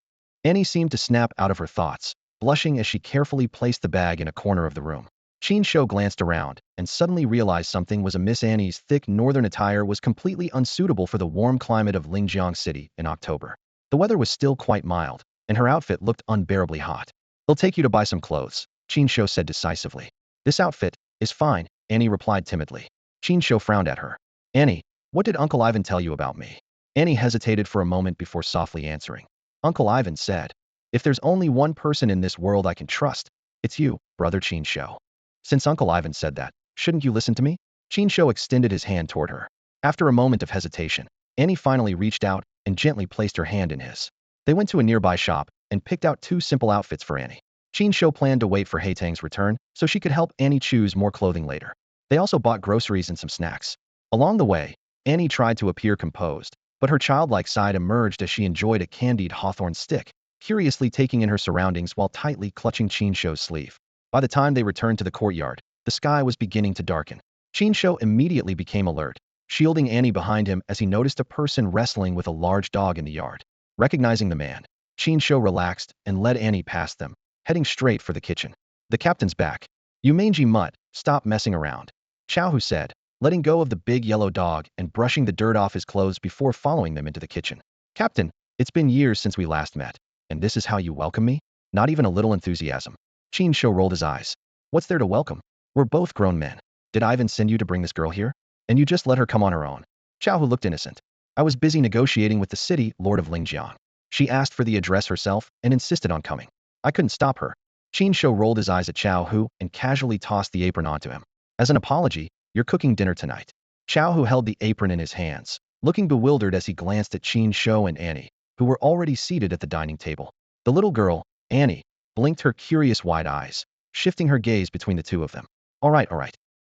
Annie seemed to snap out of her thoughts, blushing as she carefully placed the bag in a corner of the room. Qin Shou glanced around and suddenly realized something was amiss. Annie's thick northern attire was completely unsuitable for the warm climate of Linjiang City in October. The weather was still quite mild, and her outfit looked unbearably hot. They'll take you to buy some clothes, Qin Shou said decisively. This outfit is fine, Annie replied timidly. Qin Shou frowned at her. Annie, what did Uncle Ivan tell you about me? Annie hesitated for a moment before softly answering. Uncle Ivan said, if there's only one person in this world I can trust, it's you, Brother Qin Shou. Since Uncle Ivan said that, shouldn't you listen to me? Qin Shou extended his hand toward her. After a moment of hesitation, Annie finally reached out and gently placed her hand in his. They went to a nearby shop and picked out 2 simple outfits for Annie. Qin Shou planned to wait for Haitang's return so she could help Annie choose more clothing later. They also bought groceries and some snacks. Along the way, Annie tried to appear composed, but her childlike side emerged as she enjoyed a candied hawthorn stick, curiously taking in her surroundings while tightly clutching Qin Shou's sleeve. By the time they returned to the courtyard, the sky was beginning to darken. Qin Shou immediately became alert, shielding Annie behind him as he noticed a person wrestling with a large dog in the yard. Recognizing the man, Qin Shou relaxed and led Annie past them, heading straight for the kitchen. The captain's back. You mangy mutt, stop messing around, Xiaohu said, letting go of the big yellow dog and brushing the dirt off his clothes before following them into the kitchen. Captain, it's been years since we last met, and this is how you welcome me? Not even a little enthusiasm. Qin Shou rolled his eyes. What's there to welcome? We're both grown men. Did Ivan send you to bring this girl here? And you just let her come on her own? Xiaohu looked innocent. I was busy negotiating with the city lord of Lingjiang. She asked for the address herself and insisted on coming. I couldn't stop her. Qin Shou rolled his eyes at Xiaohu and casually tossed the apron onto him. As an apology, you're cooking dinner tonight. Xiao held the apron in his hands, looking bewildered as he glanced at Qin Shou and Annie, who were already seated at the dining table. The little girl, Annie, blinked her curious wide eyes, shifting her gaze between the two of them. All right.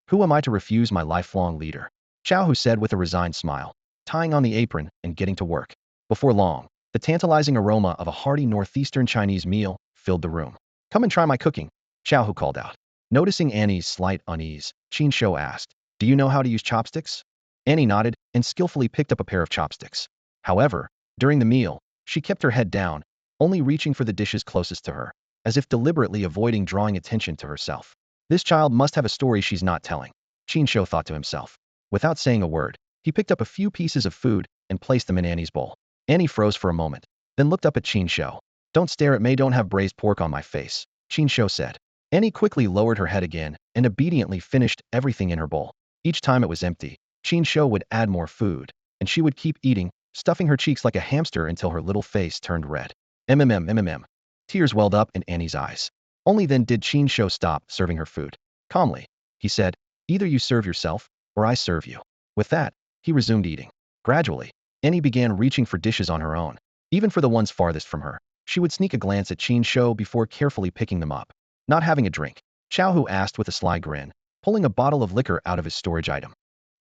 Who am I to refuse my lifelong leader? Xiao said with a resigned smile, tying on the apron and getting to work. Before long, the tantalizing aroma of a hearty northeastern Chinese meal filled the room. Come and try my cooking, Xiao called out. Noticing Annie's slight unease, Qin Shou asked, do you know how to use chopsticks? Annie nodded and skillfully picked up a pair of chopsticks. However, during the meal, she kept her head down, only reaching for the dishes closest to her, as if deliberately avoiding drawing attention to herself. This child must have a story she's not telling, Qin Shou thought to himself. Without saying a word, he picked up a few pieces of food and placed them in Annie's bowl. Annie froze for a moment, then looked up at Qin Shou. Don't stare at me, don't have braised pork on my face, Qin Shou said. Annie quickly lowered her head again and obediently finished everything in her bowl. Each time it was empty, Qin Shou would add more food, and she would keep eating, stuffing her cheeks like a hamster until her little face turned red. MMM. Tears welled up in Annie's eyes. Only then did Qin Shou stop serving her food. Calmly, he said, either you serve yourself, or I serve you. With that, he resumed eating. Gradually, Annie began reaching for dishes on her own. Even for the ones farthest from her, she would sneak a glance at Qin Shou before carefully picking them up. Not having a drink, Xiao asked with a sly grin, pulling a bottle of liquor out of his storage item.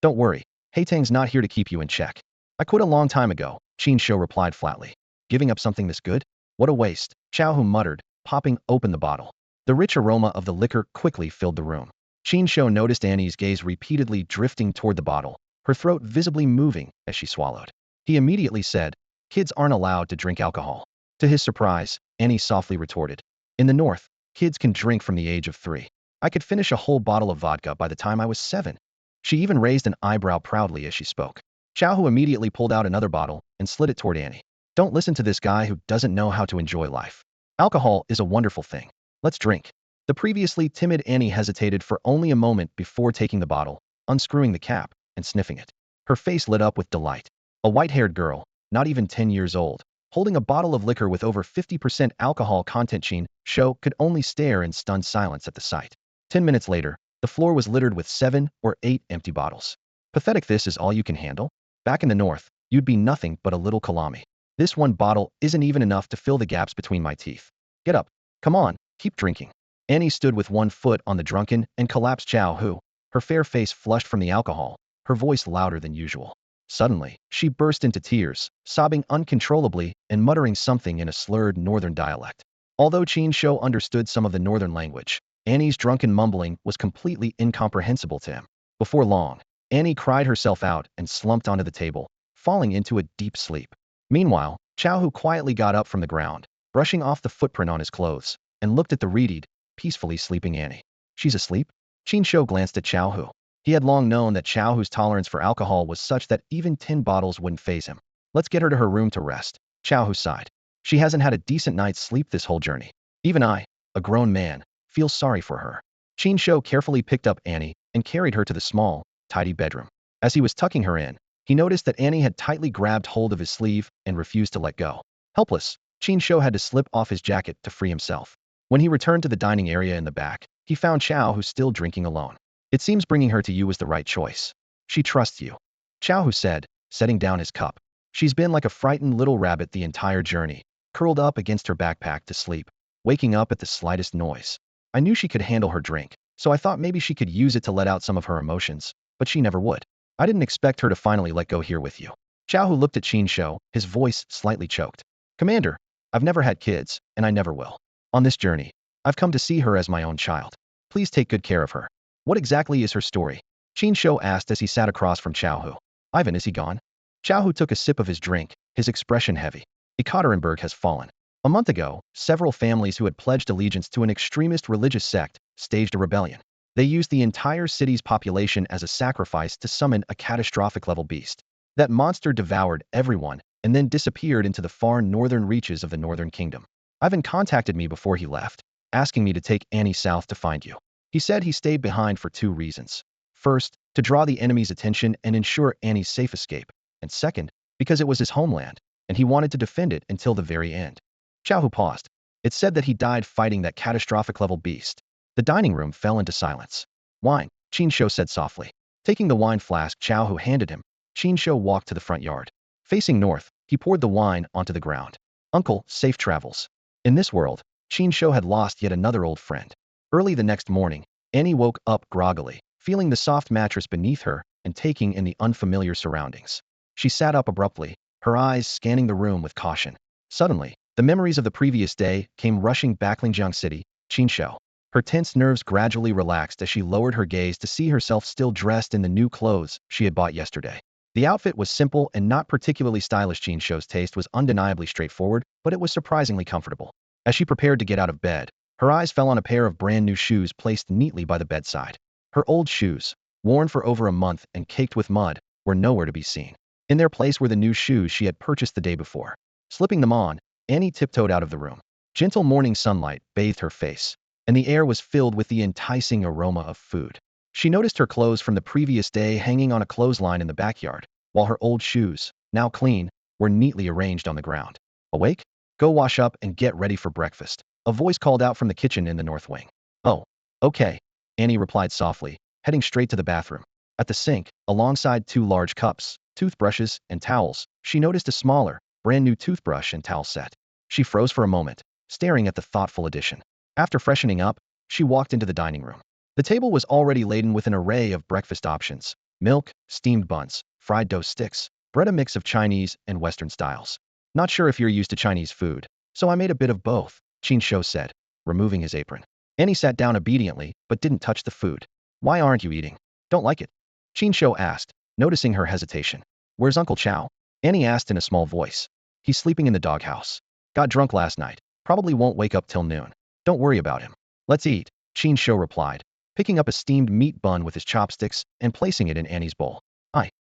Don't worry, Haitang's not here to keep you in check. I quit a long time ago, Qin Shou replied flatly. Giving up something this good? What a waste, Xiao muttered, popping open the bottle. The rich aroma of the liquor quickly filled the room. Qin Shou noticed Annie's gaze repeatedly drifting toward the bottle, her throat visibly moving as she swallowed. He immediately said, kids aren't allowed to drink alcohol. To his surprise, Annie softly retorted. In the north, kids can drink from the age of 3. I could finish a whole bottle of vodka by the time I was 7. She even raised an eyebrow proudly as she spoke. Xiao immediately pulled out another bottle and slid it toward Annie. Don't listen to this guy who doesn't know how to enjoy life. Alcohol is a wonderful thing. Let's drink. The previously timid Annie hesitated for only a moment before taking the bottle, unscrewing the cap, and sniffing it. Her face lit up with delight. A white-haired girl, not even 10 years old, holding a bottle of liquor with over 50% alcohol content. Qin Shou could only stare in stunned silence at the sight. 10 minutes later, the floor was littered with 7 or 8 empty bottles. Pathetic, this is all you can handle? Back in the north, you'd be nothing but a little kalami. This one bottle isn't even enough to fill the gaps between my teeth. Get up. Come on, keep drinking. Annie stood with one foot on the drunken and collapsed Xiao, her fair face flushed from the alcohol, her voice louder than usual. Suddenly, she burst into tears, sobbing uncontrollably and muttering something in a slurred northern dialect. Although Qin Shou understood some of the northern language, Annie's drunken mumbling was completely incomprehensible to him. Before long, Annie cried herself out and slumped onto the table, falling into a deep sleep. Meanwhile, Xiao quietly got up from the ground, brushing off the footprint on his clothes, and looked at the reedied, peacefully sleeping Annie. She's asleep? Qin Shou glanced at Xiao. He had long known that Xiao's tolerance for alcohol was such that even 10 bottles wouldn't faze him. Let's get her to her room to rest, Xiao sighed. She hasn't had a decent night's sleep this whole journey. Even I, a grown man, feel sorry for her. Qin Shou carefully picked up Annie and carried her to the small, tidy bedroom. As he was tucking her in, he noticed that Annie had tightly grabbed hold of his sleeve and refused to let go. Helpless, Qin Shou had to slip off his jacket to free himself. When he returned to the dining area in the back, he found Xiao still drinking alone. It seems bringing her to you was the right choice. She trusts you, Xiao said, setting down his cup. She's been like a frightened little rabbit the entire journey, curled up against her backpack to sleep, waking up at the slightest noise. I knew she could handle her drink, so I thought maybe she could use it to let out some of her emotions, but she never would. I didn't expect her to finally let go here with you. Xiao looked at Qin Shou, his voice slightly choked. Commander, I've never had kids, and I never will. On this journey, I've come to see her as my own child. Please take good care of her. What exactly is her story? Qin Shou asked as he sat across from Xiao. Ivan, is he gone? Xiao took a sip of his drink, his expression heavy. Ekaterinburg has fallen. A month ago, several families who had pledged allegiance to an extremist religious sect staged a rebellion. They used the entire city's population as a sacrifice to summon a catastrophic-level beast. That monster devoured everyone and then disappeared into the far northern reaches of the Northern Kingdom. Ivan contacted me before he left, asking me to take Annie south to find you. He said he stayed behind for 2 reasons. First, to draw the enemy's attention and ensure Annie's safe escape, and second, because it was his homeland, and he wanted to defend it until the very end. Xiao paused. It said that he died fighting that catastrophic-level beast. The dining room fell into silence. Wine, Qin Shou said softly. Taking the wine flask Chow Hu handed him, Qin Shou walked to the front yard. Facing north, he poured the wine onto the ground. Uncle, safe travels. In this world, Qin Shou had lost yet another old friend. Early the next morning, Annie woke up groggily, feeling the soft mattress beneath her and taking in the unfamiliar surroundings. She sat up abruptly, her eyes scanning the room with caution. Suddenly, the memories of the previous day came rushing back. Huzhou City, Qin Shou. Her tense nerves gradually relaxed as she lowered her gaze to see herself still dressed in the new clothes she had bought yesterday. The outfit was simple and not particularly stylish. Qin Shou's taste was undeniably straightforward, but it was surprisingly comfortable. As she prepared to get out of bed, her eyes fell on a pair of brand new shoes placed neatly by the bedside. Her old shoes, worn for over a month and caked with mud, were nowhere to be seen. In their place were the new shoes she had purchased the day before. Slipping them on, Annie tiptoed out of the room. Gentle morning sunlight bathed her face, and the air was filled with the enticing aroma of food. She noticed her clothes from the previous day hanging on a clothesline in the backyard, while her old shoes, now clean, were neatly arranged on the ground. Awake? Go wash up and get ready for breakfast. A voice called out from the kitchen in the north wing. Oh, okay, Annie replied softly, heading straight to the bathroom. At the sink, alongside two large cups, toothbrushes, and towels, she noticed a smaller, brand new toothbrush and towel set. She froze for a moment, staring at the thoughtful addition. After freshening up, she walked into the dining room. The table was already laden with an array of breakfast options: milk, steamed buns, fried dough sticks, bread, a mix of Chinese and Western styles. Not sure if you're used to Chinese food, so I made a bit of both, Qin Shou said, removing his apron. Annie sat down obediently, but didn't touch the food. Why aren't you eating? Don't like it? Qin Shou asked, noticing her hesitation. Where's Uncle Chow? Annie asked in a small voice. He's sleeping in the doghouse. Got drunk last night. Probably won't wake up till noon. Don't worry about him. Let's eat, Qin Shou replied, picking up a steamed meat bun with his chopsticks and placing it in Annie's bowl.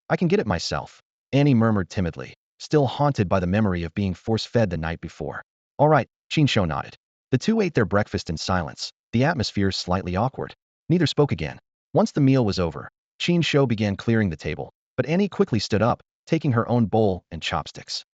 I can get it myself, Annie murmured timidly, still haunted by the memory of being force-fed the night before. All right, Qin Shou nodded. The two ate their breakfast in silence, the atmosphere slightly awkward. Neither spoke again. Once the meal was over, Qin Shou began clearing the table, but Annie quickly stood up, taking her own bowl and chopsticks.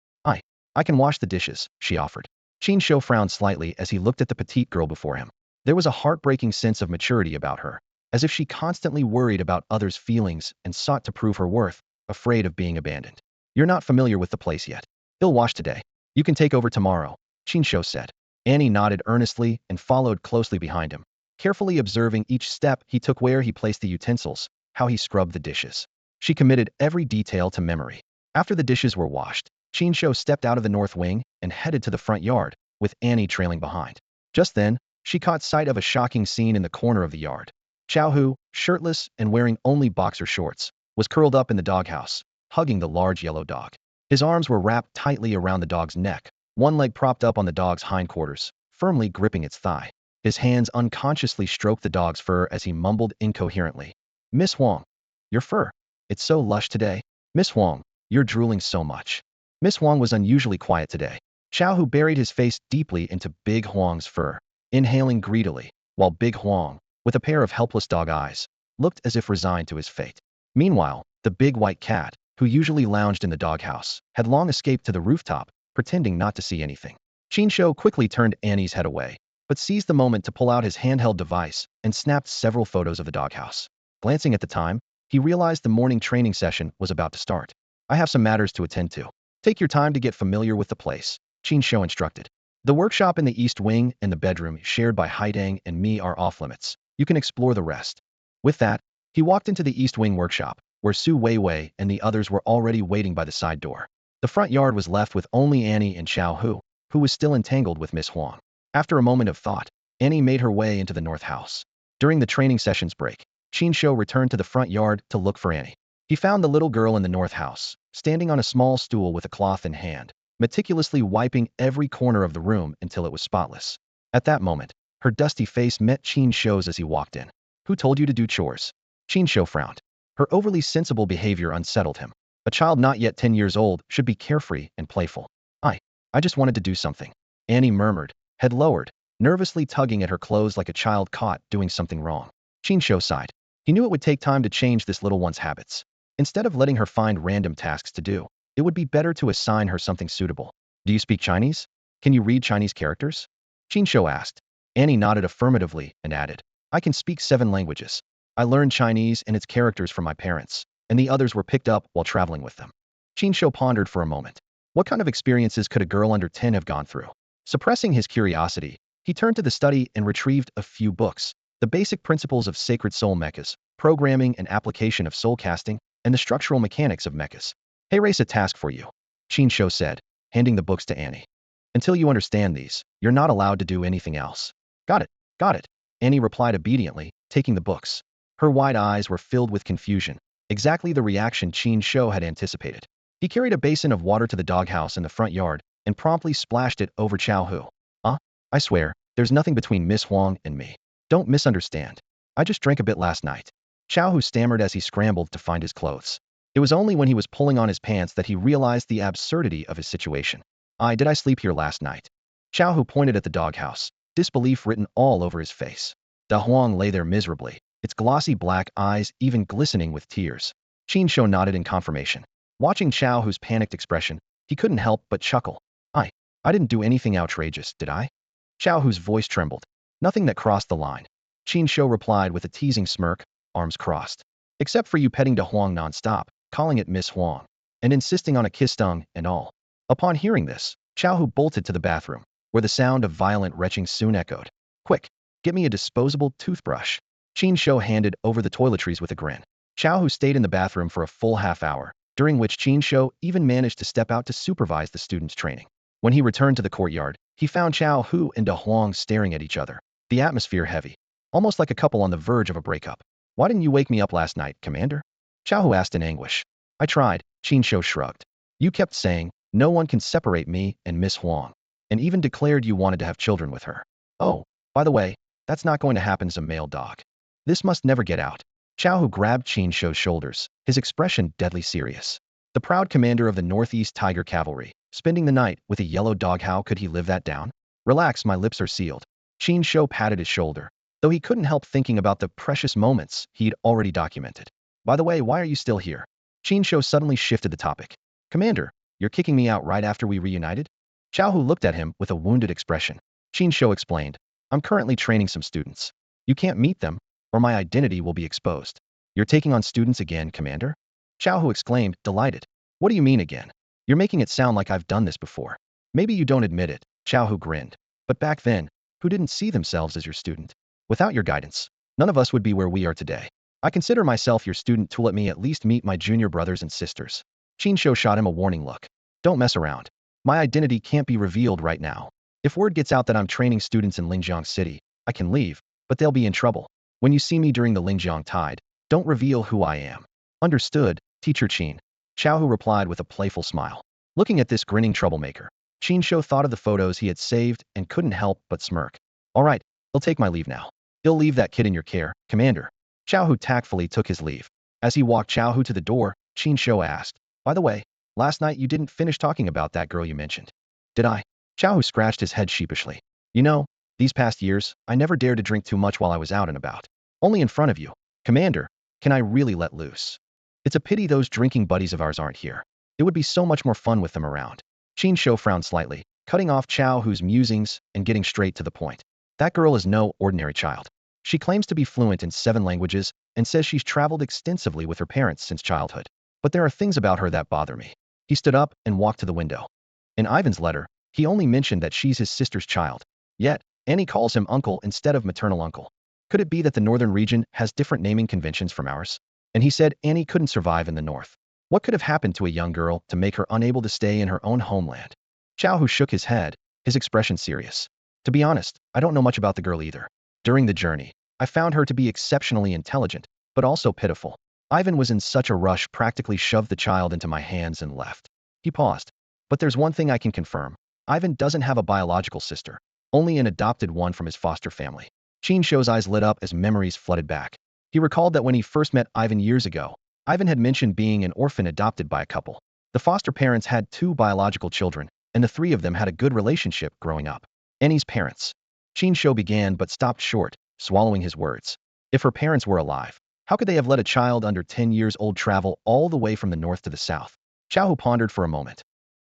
I can wash the dishes, she offered. Qin Shou frowned slightly as he looked at the petite girl before him. There was a heartbreaking sense of maturity about her, as if she constantly worried about others' feelings and sought to prove her worth, afraid of being abandoned. You're not familiar with the place yet. He'll wash today. You can take over tomorrow, Qin Shou said. Annie nodded earnestly and followed closely behind him, carefully observing each step he took, where he placed the utensils, how he scrubbed the dishes. She committed every detail to memory. After the dishes were washed, Qin Shou stepped out of the north wing and headed to the front yard, with Annie trailing behind. Just then, she caught sight of a shocking scene in the corner of the yard. Chow Hu, shirtless and wearing only boxer shorts, was curled up in the doghouse, hugging the large yellow dog. His arms were wrapped tightly around the dog's neck, one leg propped up on the dog's hindquarters, firmly gripping its thigh. His hands unconsciously stroked the dog's fur as he mumbled incoherently. Miss Huang, your fur. It's so lush today. Miss Huang, you're drooling so much. Miss Huang was unusually quiet today. Chow Hu buried his face deeply into Big Huang's fur, inhaling greedily, while Big Huang, with a pair of helpless dog eyes, looked as if resigned to his fate. Meanwhile, the big white cat, who usually lounged in the doghouse, had long escaped to the rooftop, pretending not to see anything. Qin Shou quickly turned Annie's head away, but seized the moment to pull out his handheld device and snapped several photos of the doghouse. Glancing at the time, he realized the morning training session was about to start. I have some matters to attend to. Take your time to get familiar with the place, Qin Shou instructed. The workshop in the East Wing and the bedroom shared by Haidang and me are off limits. You can explore the rest. With that, he walked into the East Wing workshop, where Su Weiwei and the others were already waiting by the side door. The front yard was left with only Annie and Chow Hu, who was still entangled with Miss Huang. After a moment of thought, Annie made her way into the north house. During the training session's break, Qin Shou returned to the front yard to look for Annie. He found the little girl in the north house, standing on a small stool with a cloth in hand, meticulously wiping every corner of the room until it was spotless. At that moment, her dusty face met Qin Shou's as he walked in. Who told you to do chores? Qin Shou frowned. Her overly sensible behavior unsettled him. A child not yet 10 years old should be carefree and playful. I just wanted to do something, Annie murmured, head lowered, nervously tugging at her clothes like a child caught doing something wrong. Qin Shou sighed. He knew it would take time to change this little one's habits. Instead of letting her find random tasks to do, it would be better to assign her something suitable. Do you speak Chinese? Can you read Chinese characters? Qin Shou asked. Annie nodded affirmatively and added, I can speak 7 languages. I learned Chinese and its characters from my parents, and the others were picked up while traveling with them. Qin Shou pondered for a moment. What kind of experiences could a girl under 10 have gone through? Suppressing his curiosity, he turned to the study and retrieved a few books. The basic principles of sacred soul mechas, programming and application of soul casting, and the structural mechanics of mechas. Hey, race a task for you, Qin Shou said, handing the books to Annie. Until you understand these, you're not allowed to do anything else. Got it, got it, Annie replied obediently, taking the books. Her wide eyes were filled with confusion, exactly the reaction Qin Shou had anticipated. He carried a basin of water to the doghouse in the front yard and promptly splashed it over Chao Hu. I swear, there's nothing between Miss Huang and me. Don't misunderstand. I just drank a bit last night. Chao Hu stammered as he scrambled to find his clothes. It was only when he was pulling on his pants that he realized the absurdity of his situation. Did I sleep here last night? Chao Hu pointed at the doghouse, disbelief written all over his face. Da Huang lay there miserably, its glossy black eyes even glistening with tears. Qin Shou nodded in confirmation. Watching Chao Hu's panicked expression, he couldn't help but chuckle. I didn't do anything outrageous, did I? Chao Hu's voice trembled. Nothing that crossed the line. Qin Shou replied with a teasing smirk, arms crossed. Except for you petting Da Huang non-stop, calling it Miss Huang, and insisting on a kiss tongue and all. Upon hearing this, Chao Hu bolted to the bathroom, where the sound of violent retching soon echoed. Quick, get me a disposable toothbrush. Qin Shou handed over the toiletries with a grin. Chao Hu stayed in the bathroom for a full half hour, during which Qin Shou even managed to step out to supervise the students' training. When he returned to the courtyard, he found Chao Hu and Da Huang staring at each other, the atmosphere heavy, almost like a couple on the verge of a breakup. Why didn't you wake me up last night, Commander? Chao Hu asked in anguish. I tried, Qin Shou shrugged. You kept saying, no one can separate me and Miss Huang, and even declared you wanted to have children with her. Oh, by the way, that's not going to happen as a male dog. This must never get out. Chao Hu grabbed Qin Shou's shoulders, his expression deadly serious. The proud commander of the Northeast Tiger Cavalry, spending the night with a yellow dog. How could he live that down? Relax, my lips are sealed. Qin Shou patted his shoulder, though he couldn't help thinking about the precious moments he'd already documented. By the way, why are you still here? Qin Shou suddenly shifted the topic. Commander, you're kicking me out right after we reunited? Chao Hu looked at him with a wounded expression. Qin Shou explained, I'm currently training some students. You can't meet them, or my identity will be exposed. You're taking on students again, Commander? Chao Hu exclaimed, delighted. What do you mean again? You're making it sound like I've done this before. Maybe you don't admit it, Chao Hu grinned. But back then, who didn't see themselves as your student? Without your guidance, none of us would be where we are today. I consider myself your student to let me at least meet my junior brothers and sisters. Qin Shou shot him a warning look. Don't mess around. My identity can't be revealed right now. If word gets out that I'm training students in Linjiang City, I can leave, but they'll be in trouble. When you see me during the Linjiang Tide, don't reveal who I am. Understood, Teacher Qin. Chao Hu replied with a playful smile. Looking at this grinning troublemaker, Qin Shou thought of the photos he had saved and couldn't help but smirk. All right, I'll take my leave now. You'll leave that kid in your care, Commander. Chao Hu tactfully took his leave. As he walked Chao Hu to the door, Qin Shou asked, by the way, last night you didn't finish talking about that girl you mentioned. Did I? Chao Hu scratched his head sheepishly. You know, these past years, I never dared to drink too much while I was out and about. Only in front of you. Commander, can I really let loose? It's a pity those drinking buddies of ours aren't here. It would be so much more fun with them around. Qin Shou frowned slightly, cutting off Chao Hu's musings and getting straight to the point. That girl is no ordinary child. She claims to be fluent in 7 languages and says she's traveled extensively with her parents since childhood. But there are things about her that bother me. He stood up and walked to the window. In Ivan's letter, he only mentioned that she's his sister's child. Yet, Annie calls him uncle instead of maternal uncle. Could it be that the northern region has different naming conventions from ours? And he said Annie couldn't survive in the north. What could have happened to a young girl to make her unable to stay in her own homeland? Chao Hu shook his head, his expression serious. To be honest, I don't know much about the girl either. During the journey, I found her to be exceptionally intelligent, but also pitiful. Ivan was in such a rush, practically shoved the child into my hands and left. He paused. But there's one thing I can confirm. Ivan doesn't have a biological sister, only an adopted one from his foster family. Qin Shou's eyes lit up as memories flooded back. He recalled that when he first met Ivan years ago, Ivan had mentioned being an orphan adopted by a couple. The foster parents had 2 biological children, and the 3 of them had a good relationship growing up. Annie's parents. Qin Shou began but stopped short, swallowing his words. If her parents were alive, how could they have let a child under 10 years old travel all the way from the north to the south? Chao Hu pondered for a moment.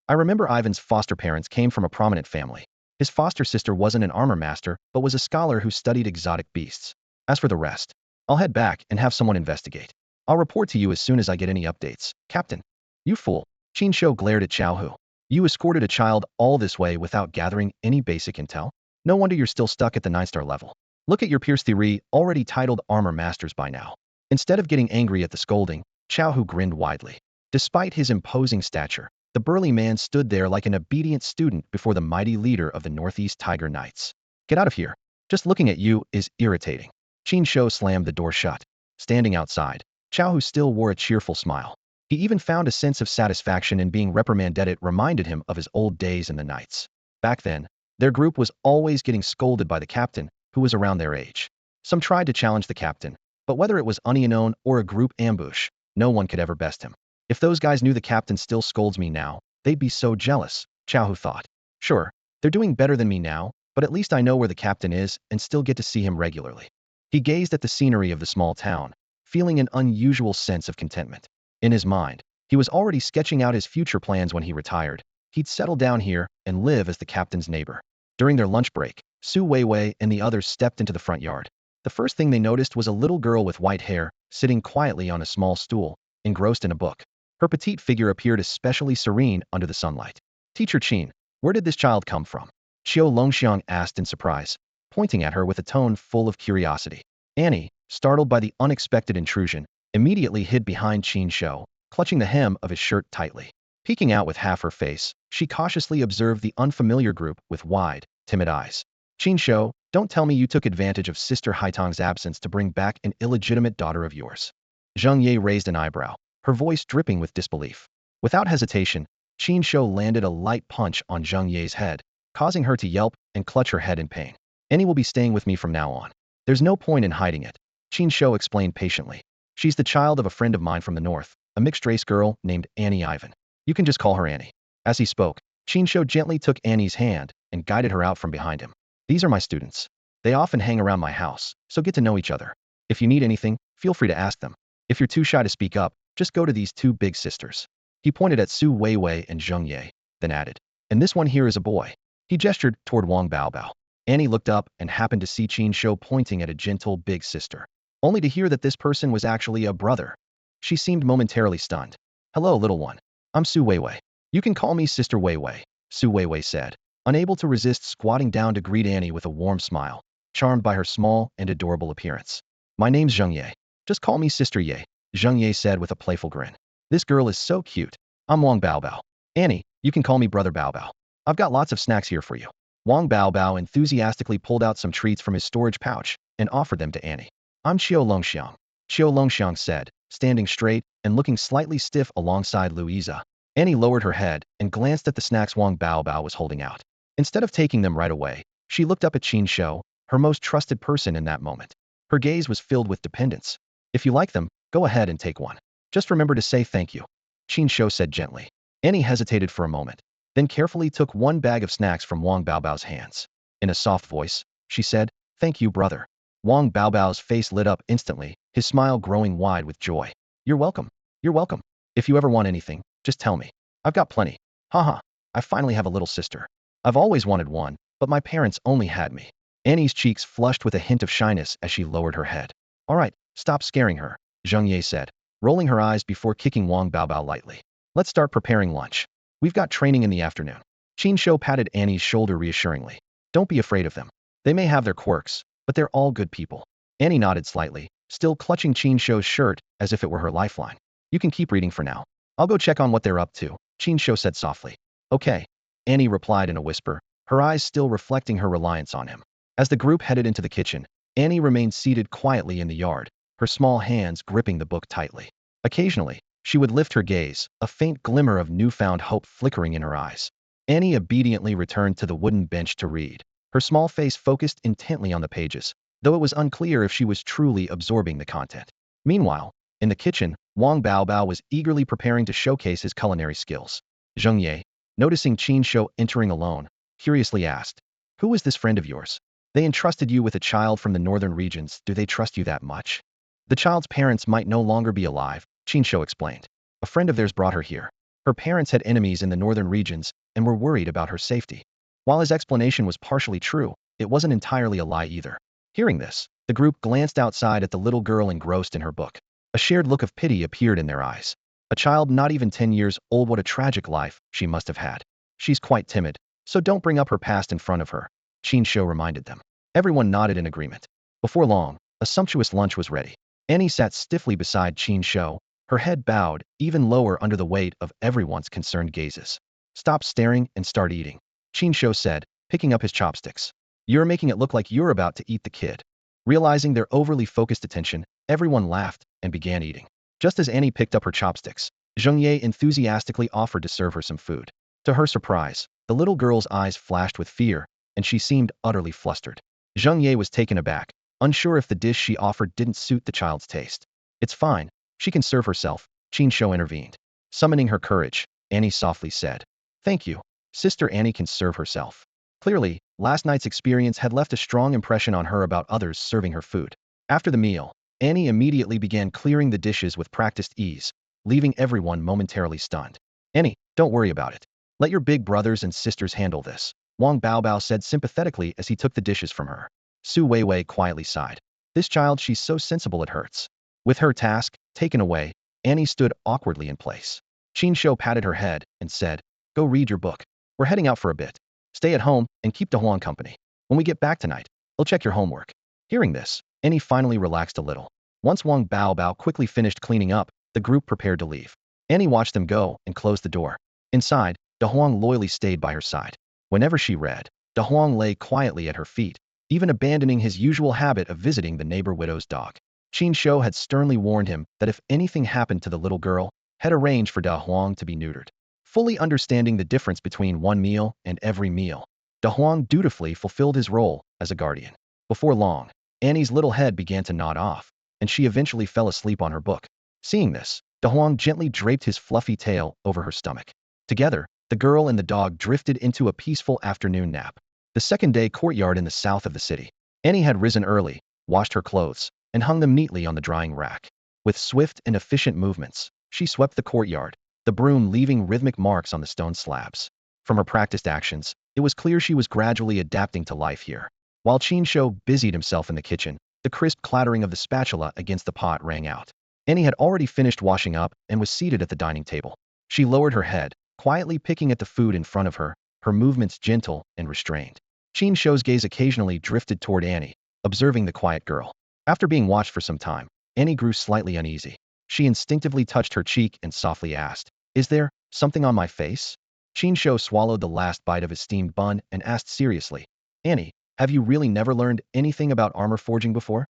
I remember Ivan's foster parents came from a prominent family. His foster sister wasn't an armor master, but was a scholar who studied exotic beasts. As for the rest, I'll head back and have someone investigate. I'll report to you as soon as I get any updates. Captain. You fool. Qin Shou glared at Xiao Hu. You escorted a child all this way without gathering any basic intel? No wonder you're still stuck at the 9-star level. Look at your Pierce theory, already titled Armor Masters by now. Instead of getting angry at the scolding, Xiao Hu grinned widely. Despite his imposing stature, the burly man stood there like an obedient student before the mighty leader of the Northeast Tiger Knights. Get out of here. Just looking at you is irritating. Qin Shou slammed the door shut. Standing outside, Xiao Hu still wore a cheerful smile. He even found a sense of satisfaction in being reprimanded. It reminded him of his old days in the Knights. Back then, their group was always getting scolded by the captain, who was around their age. Some tried to challenge the captain, but whether it was unknown or a group ambush, no one could ever best him. If those guys knew the captain still scolds me now, they'd be so jealous, Xiao Hu thought. Sure, they're doing better than me now, but at least I know where the captain is and still get to see him regularly. He gazed at the scenery of the small town, feeling an unusual sense of contentment. In his mind, he was already sketching out his future plans when he retired. He'd settle down here and live as the captain's neighbor. During their lunch break, Su Weiwei and the others stepped into the front yard. The first thing they noticed was a little girl with white hair, sitting quietly on a small stool, engrossed in a book. Her petite figure appeared especially serene under the sunlight. Teacher Qin, where did this child come from? Xiao Longxiang asked in surprise, pointing at her with a tone full of curiosity. Annie, startled by the unexpected intrusion, immediately hid behind Qin Shou, clutching the hem of his shirt tightly. Peeking out with half her face, she cautiously observed the unfamiliar group with wide, timid eyes. Qin Shou, don't tell me you took advantage of Sister Haitang's absence to bring back an illegitimate daughter of yours. Zheng Ye raised an eyebrow, her voice dripping with disbelief. Without hesitation, Qin Shou landed a light punch on Zheng Ye's head, causing her to yelp and clutch her head in pain. Annie will be staying with me from now on. There's no point in hiding it, Qin Shou explained patiently. She's the child of a friend of mine from the north, a mixed-race girl named Annie Ivan. You can just call her Annie. As he spoke, Qin Shou gently took Annie's hand and guided her out from behind him. These are my students. They often hang around my house, so get to know each other. If you need anything, feel free to ask them. If you're too shy to speak up, just go to these two big sisters. He pointed at Su Weiwei and Zheng Ye, then added, and this one here is a boy. He gestured toward Wang Baobao. Annie looked up and happened to see Qin Shou pointing at a gentle big sister, only to hear that this person was actually a brother. She seemed momentarily stunned. Hello, little one. I'm Su Weiwei. You can call me Sister Weiwei, Su Weiwei said, unable to resist squatting down to greet Annie with a warm smile, charmed by her small and adorable appearance. My name's Zheng Ye. Just call me Sister Ye, Zheng Ye said with a playful grin. This girl is so cute. I'm Wang Baobao. Annie, you can call me Brother Baobao. I've got lots of snacks here for you. Wang Baobao enthusiastically pulled out some treats from his storage pouch and offered them to Annie. I'm Xiao Longxiang, Xiao Longxiang said, standing straight and looking slightly stiff alongside Louisa. Annie lowered her head and glanced at the snacks Wang Baobao was holding out. Instead of taking them right away, she looked up at Qin Shou, her most trusted person in that moment. Her gaze was filled with dependence. If you like them, go ahead and take one. Just remember to say thank you, Qin Shou said gently. Annie hesitated for a moment, then carefully took one bag of snacks from Wang Baobao's hands. In a soft voice, she said, Thank you, brother. Wang Baobao's face lit up instantly, his smile growing wide with joy. You're welcome. You're welcome. If you ever want anything, just tell me. I've got plenty. Haha, I finally have a little sister. I've always wanted one, but my parents only had me. Annie's cheeks flushed with a hint of shyness as she lowered her head. All right, stop scaring her, Zheng Ye said, rolling her eyes before kicking Wang Baobao lightly. Let's start preparing lunch. We've got training in the afternoon. Qin Shou patted Annie's shoulder reassuringly. Don't be afraid of them. They may have their quirks, but they're all good people. Annie nodded slightly, still clutching Qin Shou's shirt as if it were her lifeline. You can keep reading for now. I'll go check on what they're up to, Qin Shou said softly. Okay, Annie replied in a whisper, her eyes still reflecting her reliance on him. As the group headed into the kitchen, Annie remained seated quietly in the yard, her small hands gripping the book tightly. Occasionally, she would lift her gaze, a faint glimmer of newfound hope flickering in her eyes. Annie obediently returned to the wooden bench to read, her small face focused intently on the pages, though it was unclear if she was truly absorbing the content. Meanwhile, in the kitchen, Wang Baobao was eagerly preparing to showcase his culinary skills. Zheng Ye, noticing Qin Shou entering alone, curiously asked, Who is this friend of yours? They entrusted you with a child from the northern regions. Do they trust you that much? The child's parents might no longer be alive, Qin Shou explained. A friend of theirs brought her here. Her parents had enemies in the northern regions and were worried about her safety. While his explanation was partially true, it wasn't entirely a lie either. Hearing this, The group glanced outside at the little girl engrossed in her book. A shared look of pity appeared in their eyes. A child not even 10 years old, what a tragic life she must have had. She's quite timid, so don't bring up her past in front of her, Qin Shou reminded them. Everyone nodded in agreement. Before long, a sumptuous lunch was ready. Annie sat stiffly beside Qin Shou, her head bowed, even lower under the weight of everyone's concerned gazes. Stop staring and start eating, Qin Shou said, picking up his chopsticks. You're making it look like you're about to eat the kid. Realizing their overly focused attention, everyone laughed and began eating. Just as Annie picked up her chopsticks, Zheng Ye enthusiastically offered to serve her some food. To her surprise, the little girl's eyes flashed with fear, and she seemed utterly flustered. Zheng Ye was taken aback, unsure if the dish she offered didn't suit the child's taste. It's fine, she can serve herself, Qin Shou intervened. Summoning her courage, Annie softly said. Thank you. Sister Annie can serve herself. Clearly, last night's experience had left a strong impression on her about others serving her food. After the meal, Annie immediately began clearing the dishes with practiced ease, leaving everyone momentarily stunned. Annie, don't worry about it. Let your big brothers and sisters handle this, Wang Baobao said sympathetically as he took the dishes from her. Su Weiwei quietly sighed. This child, she's so sensible it hurts. With her task taken away, Annie stood awkwardly in place. Qin Shou patted her head and said, Go read your book. We're heading out for a bit. Stay at home and keep Dahuang company. When we get back tonight, I'll check your homework. Hearing this, Annie finally relaxed a little. Once Wang Baobao quickly finished cleaning up, the group prepared to leave. Annie watched them go and closed the door. Inside, Dahuang loyally stayed by her side. Whenever she read, Dahuang lay quietly at her feet, even abandoning his usual habit of visiting the neighbor widow's dog. Qin Shou had sternly warned him that if anything happened to the little girl, had arranged for Dahuang to be neutered. Fully understanding the difference between one meal and every meal, Dahuang dutifully fulfilled his role as a guardian. Before long, Annie's little head began to nod off, and she eventually fell asleep on her book. Seeing this, Dahuang gently draped his fluffy tail over her stomach. Together, the girl and the dog drifted into a peaceful afternoon nap. The second-day courtyard in the south of the city. Annie had risen early, washed her clothes, and hung them neatly on the drying rack. With swift and efficient movements, she swept the courtyard, the broom leaving rhythmic marks on the stone slabs. From her practiced actions, it was clear she was gradually adapting to life here. While Qin Shou busied himself in the kitchen, the crisp clattering of the spatula against the pot rang out. Annie had already finished washing up and was seated at the dining table. She lowered her head, quietly picking at the food in front of her, her movements gentle and restrained. Qin Shou's gaze occasionally drifted toward Annie, observing the quiet girl. After being watched for some time, Annie grew slightly uneasy. She instinctively touched her cheek and softly asked, Is there something on my face? Qin Shou swallowed the last bite of his steamed bun and asked seriously, Annie, have you really never learned anything about armor forging before?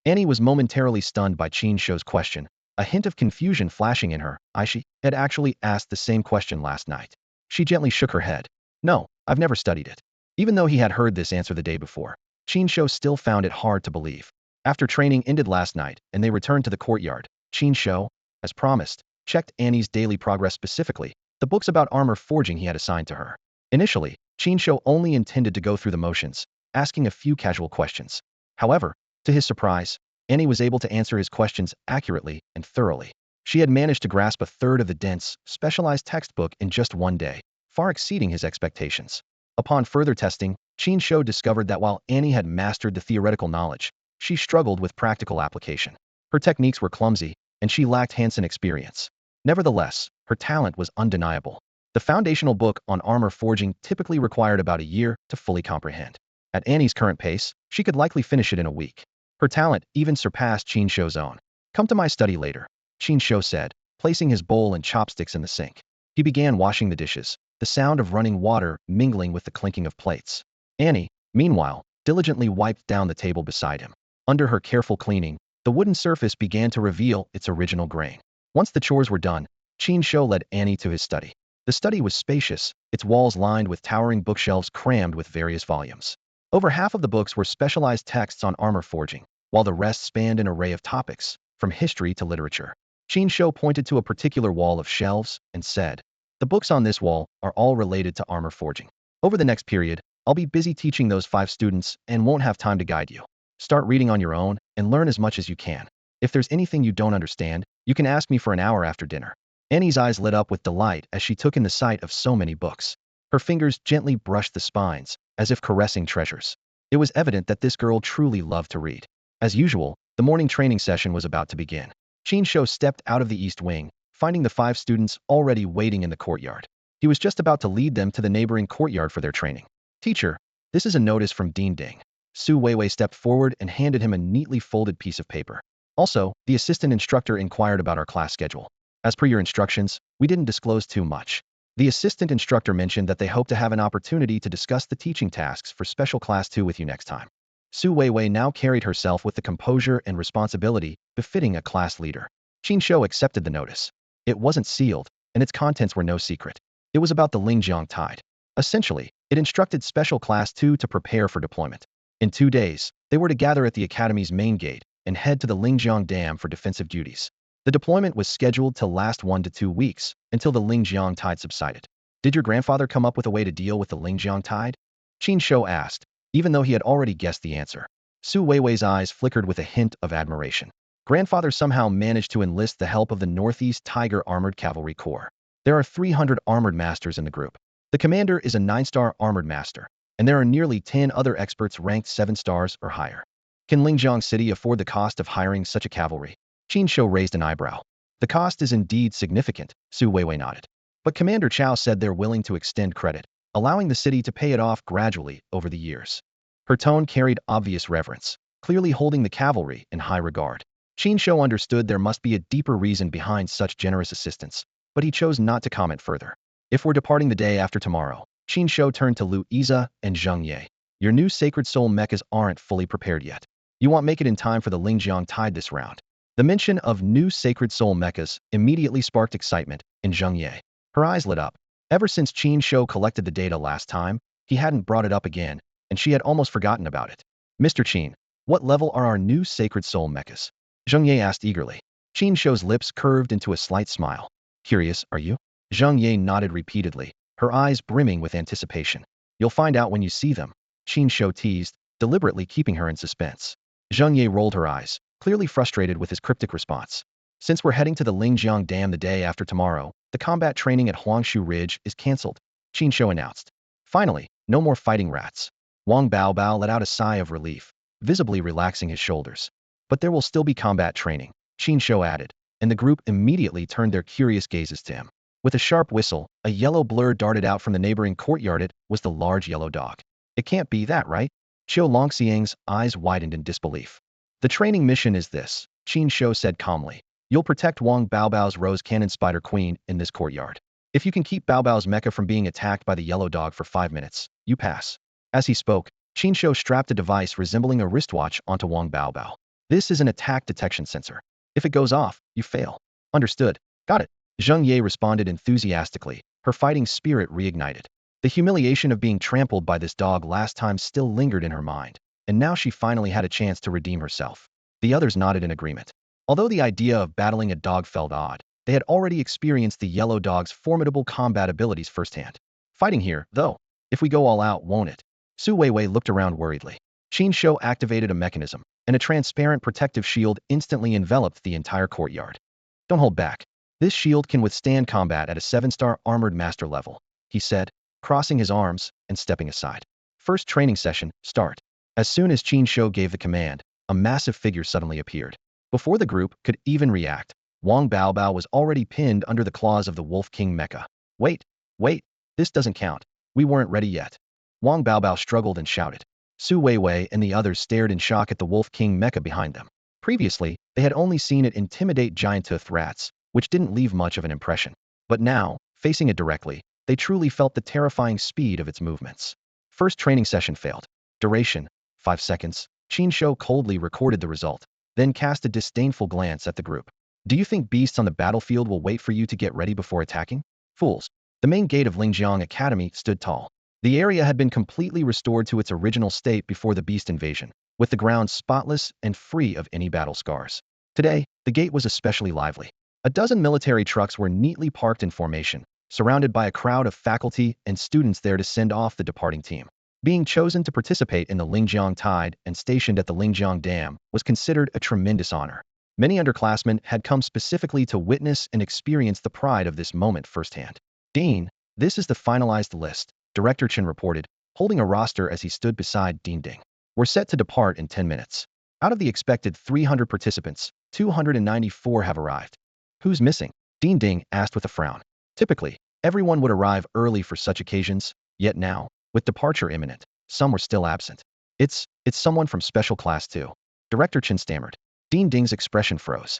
Annie was momentarily stunned by Qin Shou's question, a hint of confusion flashing in her. She had actually asked the same question last night. She gently shook her head. No, I've never studied it. Even though he had heard this answer the day before, Qin Shou still found it hard to believe. After training ended last night and they returned to the courtyard, Qin Shou, as promised, checked Annie's daily progress, specifically the books about armor forging he had assigned to her. Initially, Qin Shou only intended to go through the motions, asking a few casual questions. However, to his surprise, Annie was able to answer his questions accurately and thoroughly. She had managed to grasp a third of the dense, specialized textbook in just one day, far exceeding his expectations. Upon further testing, Qin Shou discovered that while Annie had mastered the theoretical knowledge, she struggled with practical application. Her techniques were clumsy, and she lacked hands-on experience. Nevertheless, her talent was undeniable. The foundational book on armor forging typically required about a year to fully comprehend. At Annie's current pace, she could likely finish it in a week. Her talent even surpassed Qin Shou's own. Come to my study later, Qin Shou said, placing his bowl and chopsticks in the sink. He began washing the dishes, the sound of running water mingling with the clinking of plates. Annie, meanwhile, diligently wiped down the table beside him. Under her careful cleaning, the wooden surface began to reveal its original grain. Once the chores were done, Qin Shou led Annie to his study. The study was spacious, its walls lined with towering bookshelves crammed with various volumes. Over half of the books were specialized texts on armor forging, while the rest spanned an array of topics, from history to literature. Qin Shou pointed to a particular wall of shelves and said, The books on this wall are all related to armor forging. Over the next period, I'll be busy teaching those 5 students and won't have time to guide you. Start reading on your own and learn as much as you can. If there's anything you don't understand, you can ask me for an hour after dinner. Annie's eyes lit up with delight as she took in the sight of so many books. Her fingers gently brushed the spines, as if caressing treasures. It was evident that this girl truly loved to read. As usual, the morning training session was about to begin. Qin Shou stepped out of the east wing, finding the 5 students already waiting in the courtyard. He was just about to lead them to the neighboring courtyard for their training. Teacher, this is a notice from Dean Ding. Su Weiwei stepped forward and handed him a neatly folded piece of paper. Also, the assistant instructor inquired about our class schedule. As per your instructions, we didn't disclose too much. The assistant instructor mentioned that they hope to have an opportunity to discuss the teaching tasks for Special Class 2 with you next time. Su Weiwei now carried herself with the composure and responsibility befitting a class leader. Qin Shou accepted the notice. It wasn't sealed, and its contents were no secret. It was about the Lingjiang Tide. Essentially, it instructed Special Class 2 to prepare for deployment. In 2 days, they were to gather at the academy's main gate and head to the Lingjiang Dam for defensive duties. The deployment was scheduled to last 1 to 2 weeks until the Lingjiang Tide subsided. Did your grandfather come up with a way to deal with the Lingjiang Tide? Qin Shou asked, even though he had already guessed the answer. Su Weiwei's eyes flickered with a hint of admiration. Grandfather somehow managed to enlist the help of the Northeast Tiger Armored Cavalry Corps. There are 300 armored masters in the group. The commander is a 9-star armored master, and there are nearly 10 other experts ranked 7 stars or higher. Can Lingjiang City afford the cost of hiring such a cavalry? Qin Shou raised an eyebrow. The cost is indeed significant, Su Weiwei nodded. But Commander Chao said they're willing to extend credit, allowing the city to pay it off gradually over the years. Her tone carried obvious reverence, clearly holding the cavalry in high regard. Qin Shou understood there must be a deeper reason behind such generous assistance, but he chose not to comment further. If we're departing the day after tomorrow, Qin Shou turned to Lu Iza and Zheng Ye. Your new Sacred Soul mechas aren't fully prepared yet. You won't make it in time for the Lingjiang Tide this round. The mention of new Sacred Soul mechas immediately sparked excitement in Zheng Ye. Her eyes lit up. Ever since Qin Shou collected the data last time, he hadn't brought it up again, and she had almost forgotten about it. Mr. Qin, what level are our new Sacred Soul mechas? Zheng Ye asked eagerly. Qin Shou's lips curved into a slight smile. Curious, are you? Zheng Ye nodded repeatedly, her eyes brimming with anticipation. You'll find out when you see them, Qin Shou teased, deliberately keeping her in suspense. Zheng Ye rolled her eyes, clearly frustrated with his cryptic response. Since we're heading to the Lingjiang Dam the day after tomorrow, the combat training at Huangshu Ridge is cancelled, Qin Shou announced. Finally, no more fighting rats. Wang Baobao let out a sigh of relief, visibly relaxing his shoulders. But there will still be combat training, Qin Shou added, and the group immediately turned their curious gazes to him. With a sharp whistle, a yellow blur darted out from the neighboring courtyard. It was the large yellow dog. It can't be that, right? Qiu Longxiang's eyes widened in disbelief. The training mission is this, Qin Shou said calmly. You'll protect Wang Baobao's Rose Cannon Spider Queen in this courtyard. If you can keep Baobao's mecha from being attacked by the yellow dog for 5 minutes, you pass. As he spoke, Qin Shou strapped a device resembling a wristwatch onto Wang Baobao. This is an attack detection sensor. If it goes off, you fail. Understood. Got it. Zheng Ye responded enthusiastically, her fighting spirit reignited. The humiliation of being trampled by this dog last time still lingered in her mind, and now she finally had a chance to redeem herself. The others nodded in agreement. Although the idea of battling a dog felt odd, they had already experienced the yellow dog's formidable combat abilities firsthand. Fighting here, though. If we go all out, won't it? Su Weiwei looked around worriedly. Qin Shou activated a mechanism, and a transparent protective shield instantly enveloped the entire courtyard. Don't hold back. This shield can withstand combat at a 7-star armored master level, he said, crossing his arms and stepping aside. First training session, start. As soon as Qin Shou gave the command, a massive figure suddenly appeared. Before the group could even react, Wang Baobao was already pinned under the claws of the Wolf King mecha. Wait, this doesn't count. We weren't ready yet. Wang Baobao struggled and shouted. Su Weiwei and the others stared in shock at the Wolf King mecha behind them. Previously, they had only seen it intimidate giant-toothed rats, which didn't leave much of an impression. But now, facing it directly, they truly felt the terrifying speed of its movements. First training session failed. Duration, 5 seconds. Qin Shou coldly recorded the result, then cast a disdainful glance at the group. Do you think beasts on the battlefield will wait for you to get ready before attacking? Fools. The main gate of Lingjiang Academy stood tall. The area had been completely restored to its original state before the beast invasion, with the ground spotless and free of any battle scars. Today, the gate was especially lively. A dozen military trucks were neatly parked in formation, surrounded by a crowd of faculty and students there to send off the departing team. Being chosen to participate in the Lingjiang Tide and stationed at the Lingjiang Dam was considered a tremendous honor. Many underclassmen had come specifically to witness and experience the pride of this moment firsthand. Dean, this is the finalized list, Director Chen reported, holding a roster as he stood beside Dean Ding. We're set to depart in 10 minutes. Out of the expected 300 participants, 294 have arrived. Who's missing? Dean Ding asked with a frown. Typically, everyone would arrive early for such occasions, yet now, with departure imminent, some were still absent. It's someone from Special Class 2. Director Qin stammered. Dean Ding's expression froze.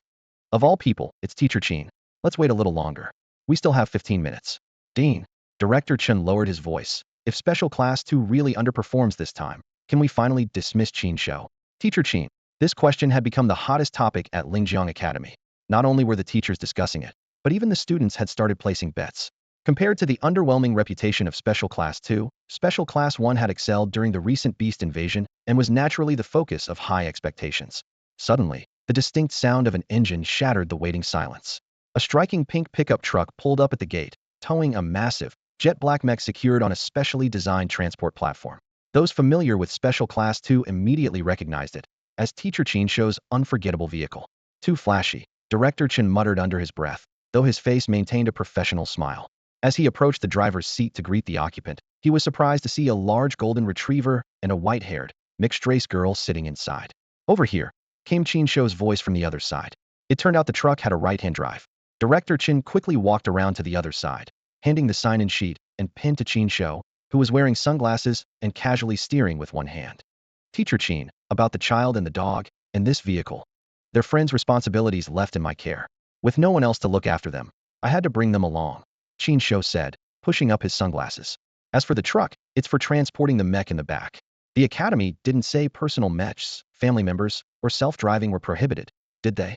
Of all people, it's Teacher Qin. Let's wait a little longer. We still have 15 minutes. Dean. Director Qin lowered his voice. If Special Class 2 really underperforms this time, can we finally dismiss Qin Shou? Teacher Qin. This question had become the hottest topic at Lingjiang Academy. Not only were the teachers discussing it, but even the students had started placing bets. Compared to the underwhelming reputation of Special Class 2, Special Class 1 had excelled during the recent beast invasion and was naturally the focus of high expectations. Suddenly, the distinct sound of an engine shattered the waiting silence. A striking pink pickup truck pulled up at the gate, towing a massive, jet-black mech secured on a specially designed transport platform. Those familiar with Special Class 2 immediately recognized it as Teacher Qin Shou's unforgettable vehicle. Too flashy, Director Qin muttered under his breath, though his face maintained a professional smile. As he approached the driver's seat to greet the occupant, he was surprised to see a large golden retriever and a white-haired, mixed-race girl sitting inside. Over here, came Qin Shou's voice from the other side. It turned out the truck had a right-hand drive. Director Qin quickly walked around to the other side, handing the sign-in sheet and pen to Qin Shou, who was wearing sunglasses and casually steering with one hand. Teacher Qin, about the child and the dog, and this vehicle. Their friends' responsibilities left in my care. With no one else to look after them, I had to bring them along, Qin Shou said, pushing up his sunglasses. As for the truck, it's for transporting the mech in the back. The academy didn't say personal mechs, family members, or self-driving were prohibited, did they?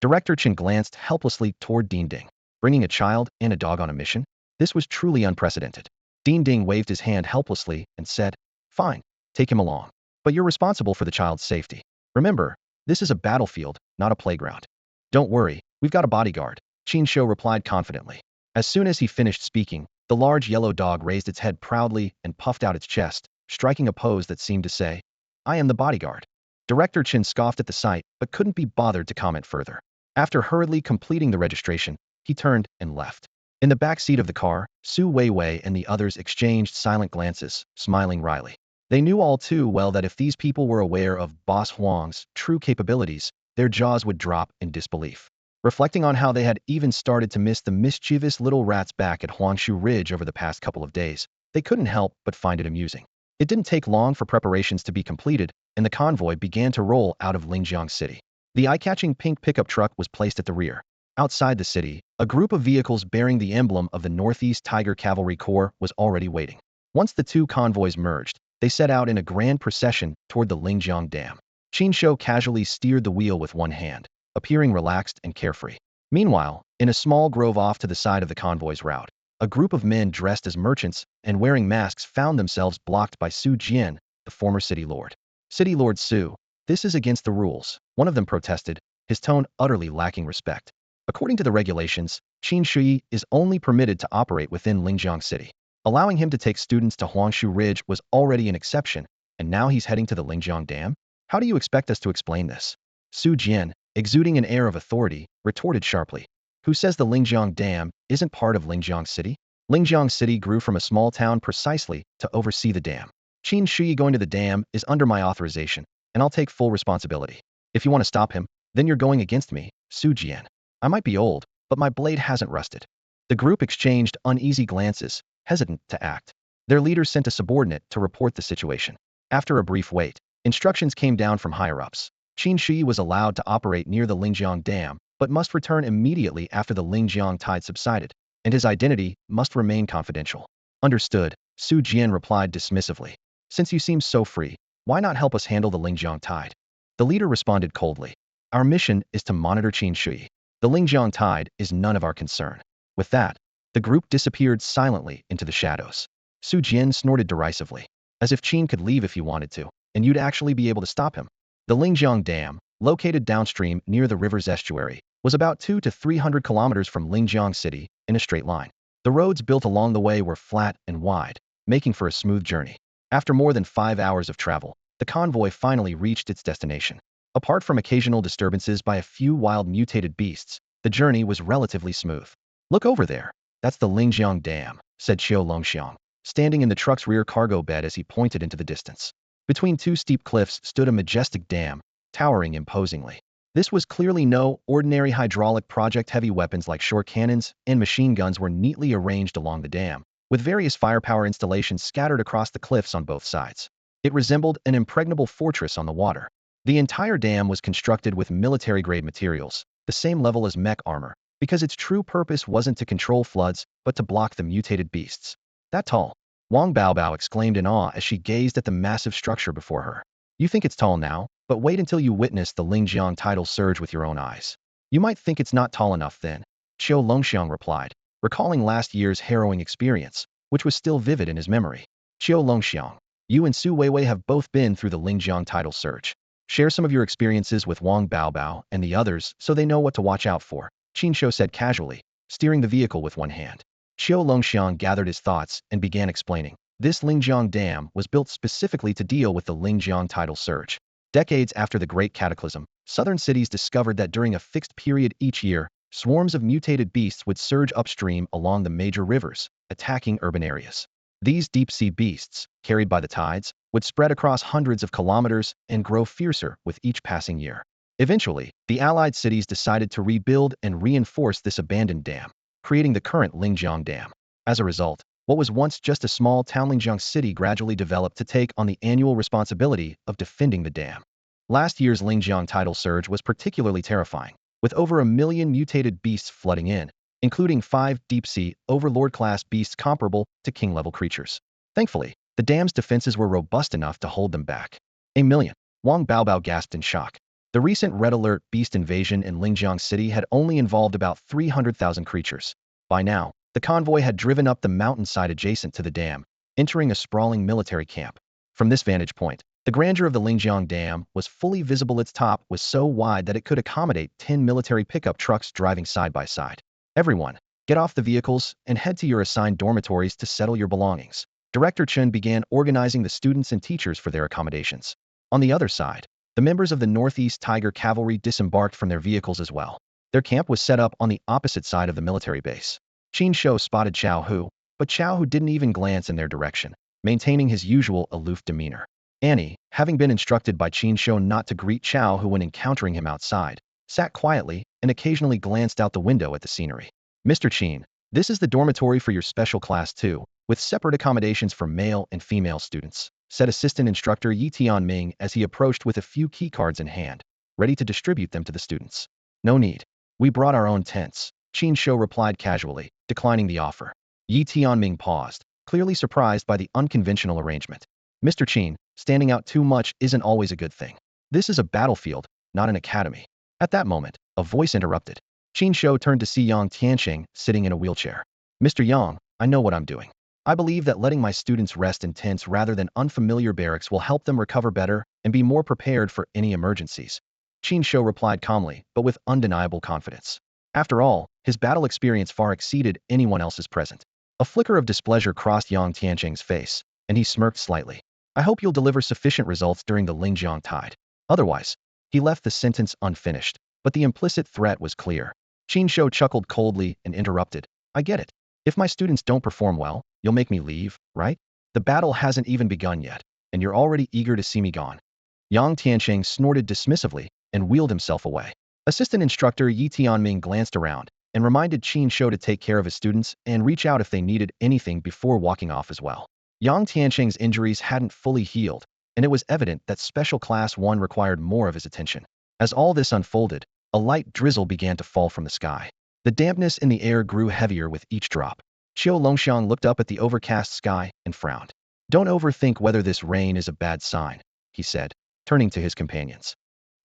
Director Qin glanced helplessly toward Dean Ding. Bringing a child and a dog on a mission? This was truly unprecedented. Dean Ding waved his hand helplessly and said, "Fine, take him along. But you're responsible for the child's safety. Remember, this is a battlefield, not a playground." "Don't worry, we've got a bodyguard," Qin Shou replied confidently. As soon as he finished speaking, the large yellow dog raised its head proudly and puffed out its chest, striking a pose that seemed to say, "I am the bodyguard." Director Qin scoffed at the sight, but couldn't be bothered to comment further. After hurriedly completing the registration, he turned and left. In the back seat of the car, Su Weiwei and the others exchanged silent glances, smiling wryly. They knew all too well that if these people were aware of Boss Huang's true capabilities, their jaws would drop in disbelief. Reflecting on how they had even started to miss the mischievous little rats back at Huangshu Ridge over the past couple of days, they couldn't help but find it amusing. It didn't take long for preparations to be completed, and the convoy began to roll out of Lingjiang City. The eye-catching pink pickup truck was placed at the rear. Outside the city, a group of vehicles bearing the emblem of the Northeast Tiger Cavalry Corps was already waiting. Once the two convoys merged, they set out in a grand procession toward the Lingjiang Dam. Qin Shou casually steered the wheel with one hand, appearing relaxed and carefree. Meanwhile, in a small grove off to the side of the convoy's route, a group of men dressed as merchants and wearing masks found themselves blocked by Su Jian, the former city lord. "City Lord Su, this is against the rules," one of them protested, his tone utterly lacking respect. According to the regulations, Qin Shouyi is only permitted to operate within Lingjiang City. Allowing him to take students to Huangshu Ridge was already an exception, and now he's heading to the Lingjiang Dam? How do you expect us to explain this? Su Jian, exuding an air of authority, retorted sharply. "Who says the Lingjiang Dam isn't part of Lingjiang City? Lingjiang City grew from a small town precisely to oversee the dam. Qin Shouyi going to the dam is under my authorization, and I'll take full responsibility. If you want to stop him, then you're going against me, Su Jian. I might be old, but my blade hasn't rusted." The group exchanged uneasy glances, hesitant to act. Their leader sent a subordinate to report the situation. After a brief wait, instructions came down from higher-ups. Qin Shouyi was allowed to operate near the Lingjiang Dam, but must return immediately after the Lingjiang tide subsided, and his identity must remain confidential. "Understood," Su Jian replied dismissively. "Since you seem so free, why not help us handle the Lingjiang tide?" The leader responded coldly. "Our mission is to monitor Qin Shouyi. The Lingjiang tide is none of our concern." With that, the group disappeared silently into the shadows. Su Jian snorted derisively. "As if Qin could leave if he wanted to, and you'd actually be able to stop him." The Lingjiang Dam, located downstream near the river's estuary, was about 200 to 300 kilometers from Lingjiang City in a straight line. The roads built along the way were flat and wide, making for a smooth journey. After more than 5 hours of travel, the convoy finally reached its destination. Apart from occasional disturbances by a few wild mutated beasts, the journey was relatively smooth. "Look over there. That's the Lingjiang Dam," said Xiao Longxiang, standing in the truck's rear cargo bed as he pointed into the distance. Between two steep cliffs stood a majestic dam, towering imposingly. This was clearly no ordinary hydraulic project. Heavy weapons like short cannons and machine guns were neatly arranged along the dam, with various firepower installations scattered across the cliffs on both sides. It resembled an impregnable fortress on the water. The entire dam was constructed with military-grade materials, the same level as mech armor, because its true purpose wasn't to control floods, but to block the mutated beasts. That tall, Wang Baobao exclaimed in awe as she gazed at the massive structure before her. You think it's tall now, but wait until you witness the Lingjiang tidal surge with your own eyes. You might think it's not tall enough then, Qiu Longxiang replied, recalling last year's harrowing experience, which was still vivid in his memory. Qiu Longxiang, you and Su Weiwei have both been through the Lingjiang tidal surge. Share some of your experiences with Wang Baobao and the others so they know what to watch out for, Qin Shouyi said casually, steering the vehicle with one hand. Qiu Longxiang gathered his thoughts and began explaining. This Lingjiang Dam was built specifically to deal with the Lingjiang tidal surge. Decades after the Great Cataclysm, southern cities discovered that during a fixed period each year, swarms of mutated beasts would surge upstream along the major rivers, attacking urban areas. These deep-sea beasts, carried by the tides, would spread across hundreds of kilometers and grow fiercer with each passing year. Eventually, the allied cities decided to rebuild and reinforce this abandoned dam, creating the current Lingjiang Dam. As a result, what was once just a small town Lingjiang City gradually developed to take on the annual responsibility of defending the dam. Last year's Lingjiang tidal surge was particularly terrifying, with over 1 million mutated beasts flooding in, including 5 deep-sea, overlord-class beasts comparable to king-level creatures. Thankfully, the dam's defenses were robust enough to hold them back. 1 million. Wang Baobao gasped in shock. The recent Red Alert beast invasion in Lingjiang City had only involved about 300,000 creatures. By now, the convoy had driven up the mountainside adjacent to the dam, entering a sprawling military camp. From this vantage point, the grandeur of the Lingjiang Dam was fully visible. Its top was so wide that it could accommodate 10 military pickup trucks driving side by side. Everyone, get off the vehicles and head to your assigned dormitories to settle your belongings. Director Chen began organizing the students and teachers for their accommodations. On the other side, the members of the Northeast Tiger Cavalry disembarked from their vehicles as well. Their camp was set up on the opposite side of the military base. Qin Shouyi spotted Qiao Hu, but Qiao Hu didn't even glance in their direction, maintaining his usual aloof demeanor. Annie, having been instructed by Qin Shouyi not to greet Qiao Hu when encountering him outside, sat quietly and occasionally glanced out the window at the scenery. Mr. Qin, this is the dormitory for your special class 2, with separate accommodations for male and female students, said Assistant Instructor Yi Tianming as he approached with a few keycards in hand, ready to distribute them to the students. No need. We brought our own tents, Qin Shouyi replied casually, declining the offer. Yi Tianming paused, clearly surprised by the unconventional arrangement. Mr. Qin, standing out too much isn't always a good thing. This is a battlefield, not an academy. At that moment, a voice interrupted. Qin Shouyi turned to see Yang Tianqing sitting in a wheelchair. Mr. Yang, I know what I'm doing. I believe that letting my students rest in tents rather than unfamiliar barracks will help them recover better and be more prepared for any emergencies. Qin Shouyi replied calmly, but with undeniable confidence. After all, his battle experience far exceeded anyone else's present. A flicker of displeasure crossed Yang Tianqing's face, and he smirked slightly. I hope you'll deliver sufficient results during the Lingjiang tide. Otherwise, he left the sentence unfinished, but the implicit threat was clear. Qin Shouyi chuckled coldly and interrupted. I get it. If my students don't perform well, you'll make me leave, right? The battle hasn't even begun yet, and you're already eager to see me gone. Yang Tianqing snorted dismissively and wheeled himself away. Assistant Instructor Yi Tianming glanced around and reminded Qin Shouyi to take care of his students and reach out if they needed anything before walking off as well. Yang Tianqing's injuries hadn't fully healed, and it was evident that Special Class 1 required more of his attention. As all this unfolded, a light drizzle began to fall from the sky. The dampness in the air grew heavier with each drop. Qiu Longxiang looked up at the overcast sky and frowned. Don't overthink whether this rain is a bad sign, he said, turning to his companions.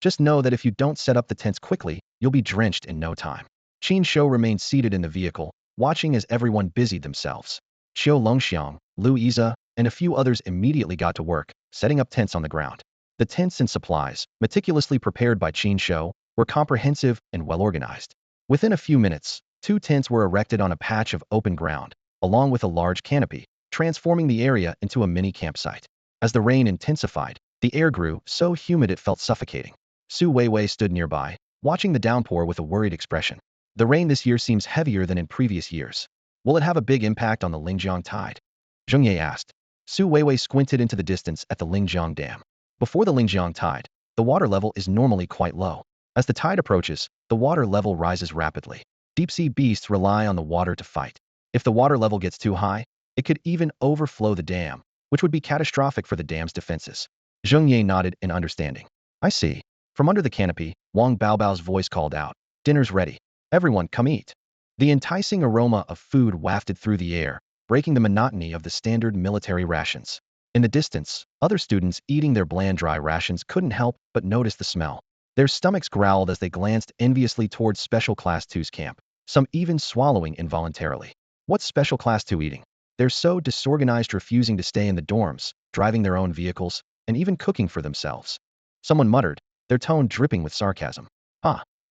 Just know that if you don't set up the tents quickly, you'll be drenched in no time. Qin Shouyi remained seated in the vehicle, watching as everyone busied themselves. Qiu Longxiang, Lu Yize, and a few others immediately got to work, setting up tents on the ground. The tents and supplies, meticulously prepared by Qin Shouyi, were comprehensive and well-organized. Within a few minutes, 2 tents were erected on a patch of open ground, along with a large canopy, transforming the area into a mini campsite. As the rain intensified, the air grew so humid it felt suffocating. Su Weiwei stood nearby, watching the downpour with a worried expression. The rain this year seems heavier than in previous years. Will it have a big impact on the Lingjiang tide? Zheng Ye asked. Su Weiwei squinted into the distance at the Lingjiang Dam. Before the Lingjiang tide, the water level is normally quite low. As the tide approaches, the water level rises rapidly. Deep-sea beasts rely on the water to fight. If the water level gets too high, it could even overflow the dam, which would be catastrophic for the dam's defenses. Zheng Ye nodded in understanding. I see. From under the canopy, Wang Baobao's voice called out, dinner's ready. Everyone, come eat. The enticing aroma of food wafted through the air, breaking the monotony of the standard military rations. In the distance, other students eating their bland dry rations couldn't help but notice the smell. Their stomachs growled as they glanced enviously towards Special Class 2's camp, some even swallowing involuntarily. What's Special Class 2 eating? They're so disorganized, refusing to stay in the dorms, driving their own vehicles, and even cooking for themselves. Someone muttered, their tone dripping with sarcasm.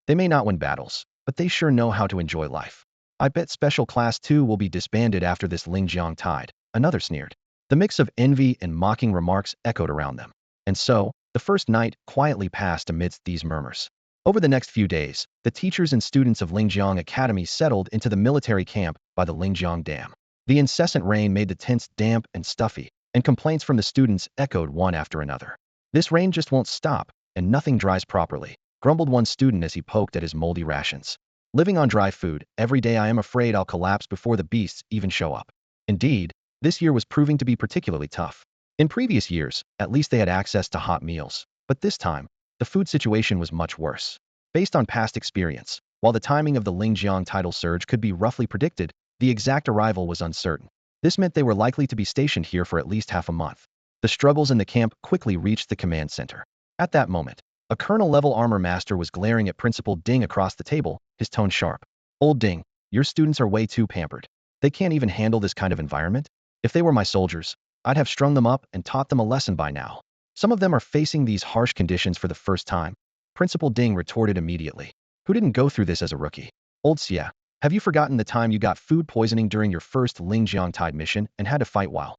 They may not win battles, but they sure know how to enjoy life. I bet Special Class 2 will be disbanded after this Lingjiang tide, another sneered. The mix of envy and mocking remarks echoed around them. And so, the first night quietly passed amidst these murmurs. Over the next few days, the teachers and students of Lingjiang Academy settled into the military camp by the Lingjiang Dam. The incessant rain made the tents damp and stuffy, and complaints from the students echoed one after another. This rain just won't stop, and nothing dries properly, grumbled one student as he poked at his moldy rations. Living on dry food, every day I am afraid I'll collapse before the beasts even show up. Indeed, this year was proving to be particularly tough. In previous years, at least they had access to hot meals, but this time, the food situation was much worse. Based on past experience, while the timing of the Lingjiang tidal surge could be roughly predicted, the exact arrival was uncertain. This meant they were likely to be stationed here for at least half a month. The struggles in the camp quickly reached the command center. At that moment, a colonel-level armor master was glaring at Principal Ding across the table, his tone sharp. Old Ding, your students are way too pampered. They can't even handle this kind of environment? If they were my soldiers, I'd have strung them up and taught them a lesson by now. Some of them are facing these harsh conditions for the first time. Principal Ding retorted immediately. Who didn't go through this as a rookie? Old Xia, have you forgotten the time you got food poisoning during your first Lingjiang Tide mission and had to fight while,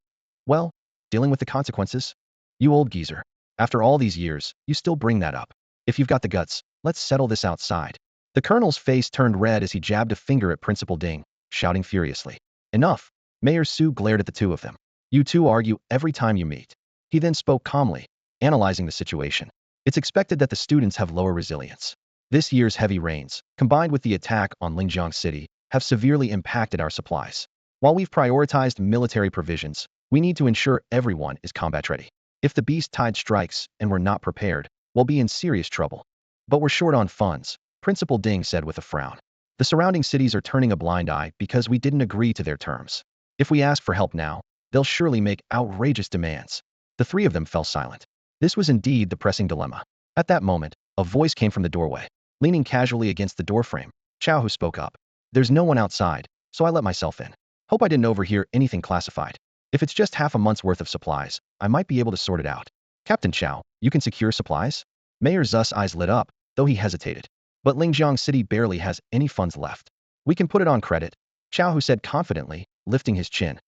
well, dealing with the consequences? You old geezer. After all these years, you still bring that up. If you've got the guts, let's settle this outside. The colonel's face turned red as he jabbed a finger at Principal Ding, shouting furiously. Enough. Mayor Su glared at the two of them. You two argue every time you meet. He then spoke calmly, analyzing the situation. It's expected that the students have lower resilience. This year's heavy rains, combined with the attack on Lingjiang City, have severely impacted our supplies. While we've prioritized military provisions, we need to ensure everyone is combat ready. If the beast tide strikes and we're not prepared, we'll be in serious trouble. But we're short on funds, Principal Ding said with a frown. The surrounding cities are turning a blind eye because we didn't agree to their terms. If we ask for help now, they'll surely make outrageous demands. The three of them fell silent. This was indeed the pressing dilemma. At that moment, a voice came from the doorway. Leaning casually against the doorframe, Xiao spoke up. There's no one outside, so I let myself in. Hope I didn't overhear anything classified. If it's just half a month's worth of supplies, I might be able to sort it out. Captain Xiao, you can secure supplies? Mayor Zu's eyes lit up, though he hesitated. But Lingjiang City barely has any funds left. We can put it on credit, Xiao said confidently, lifting his chin.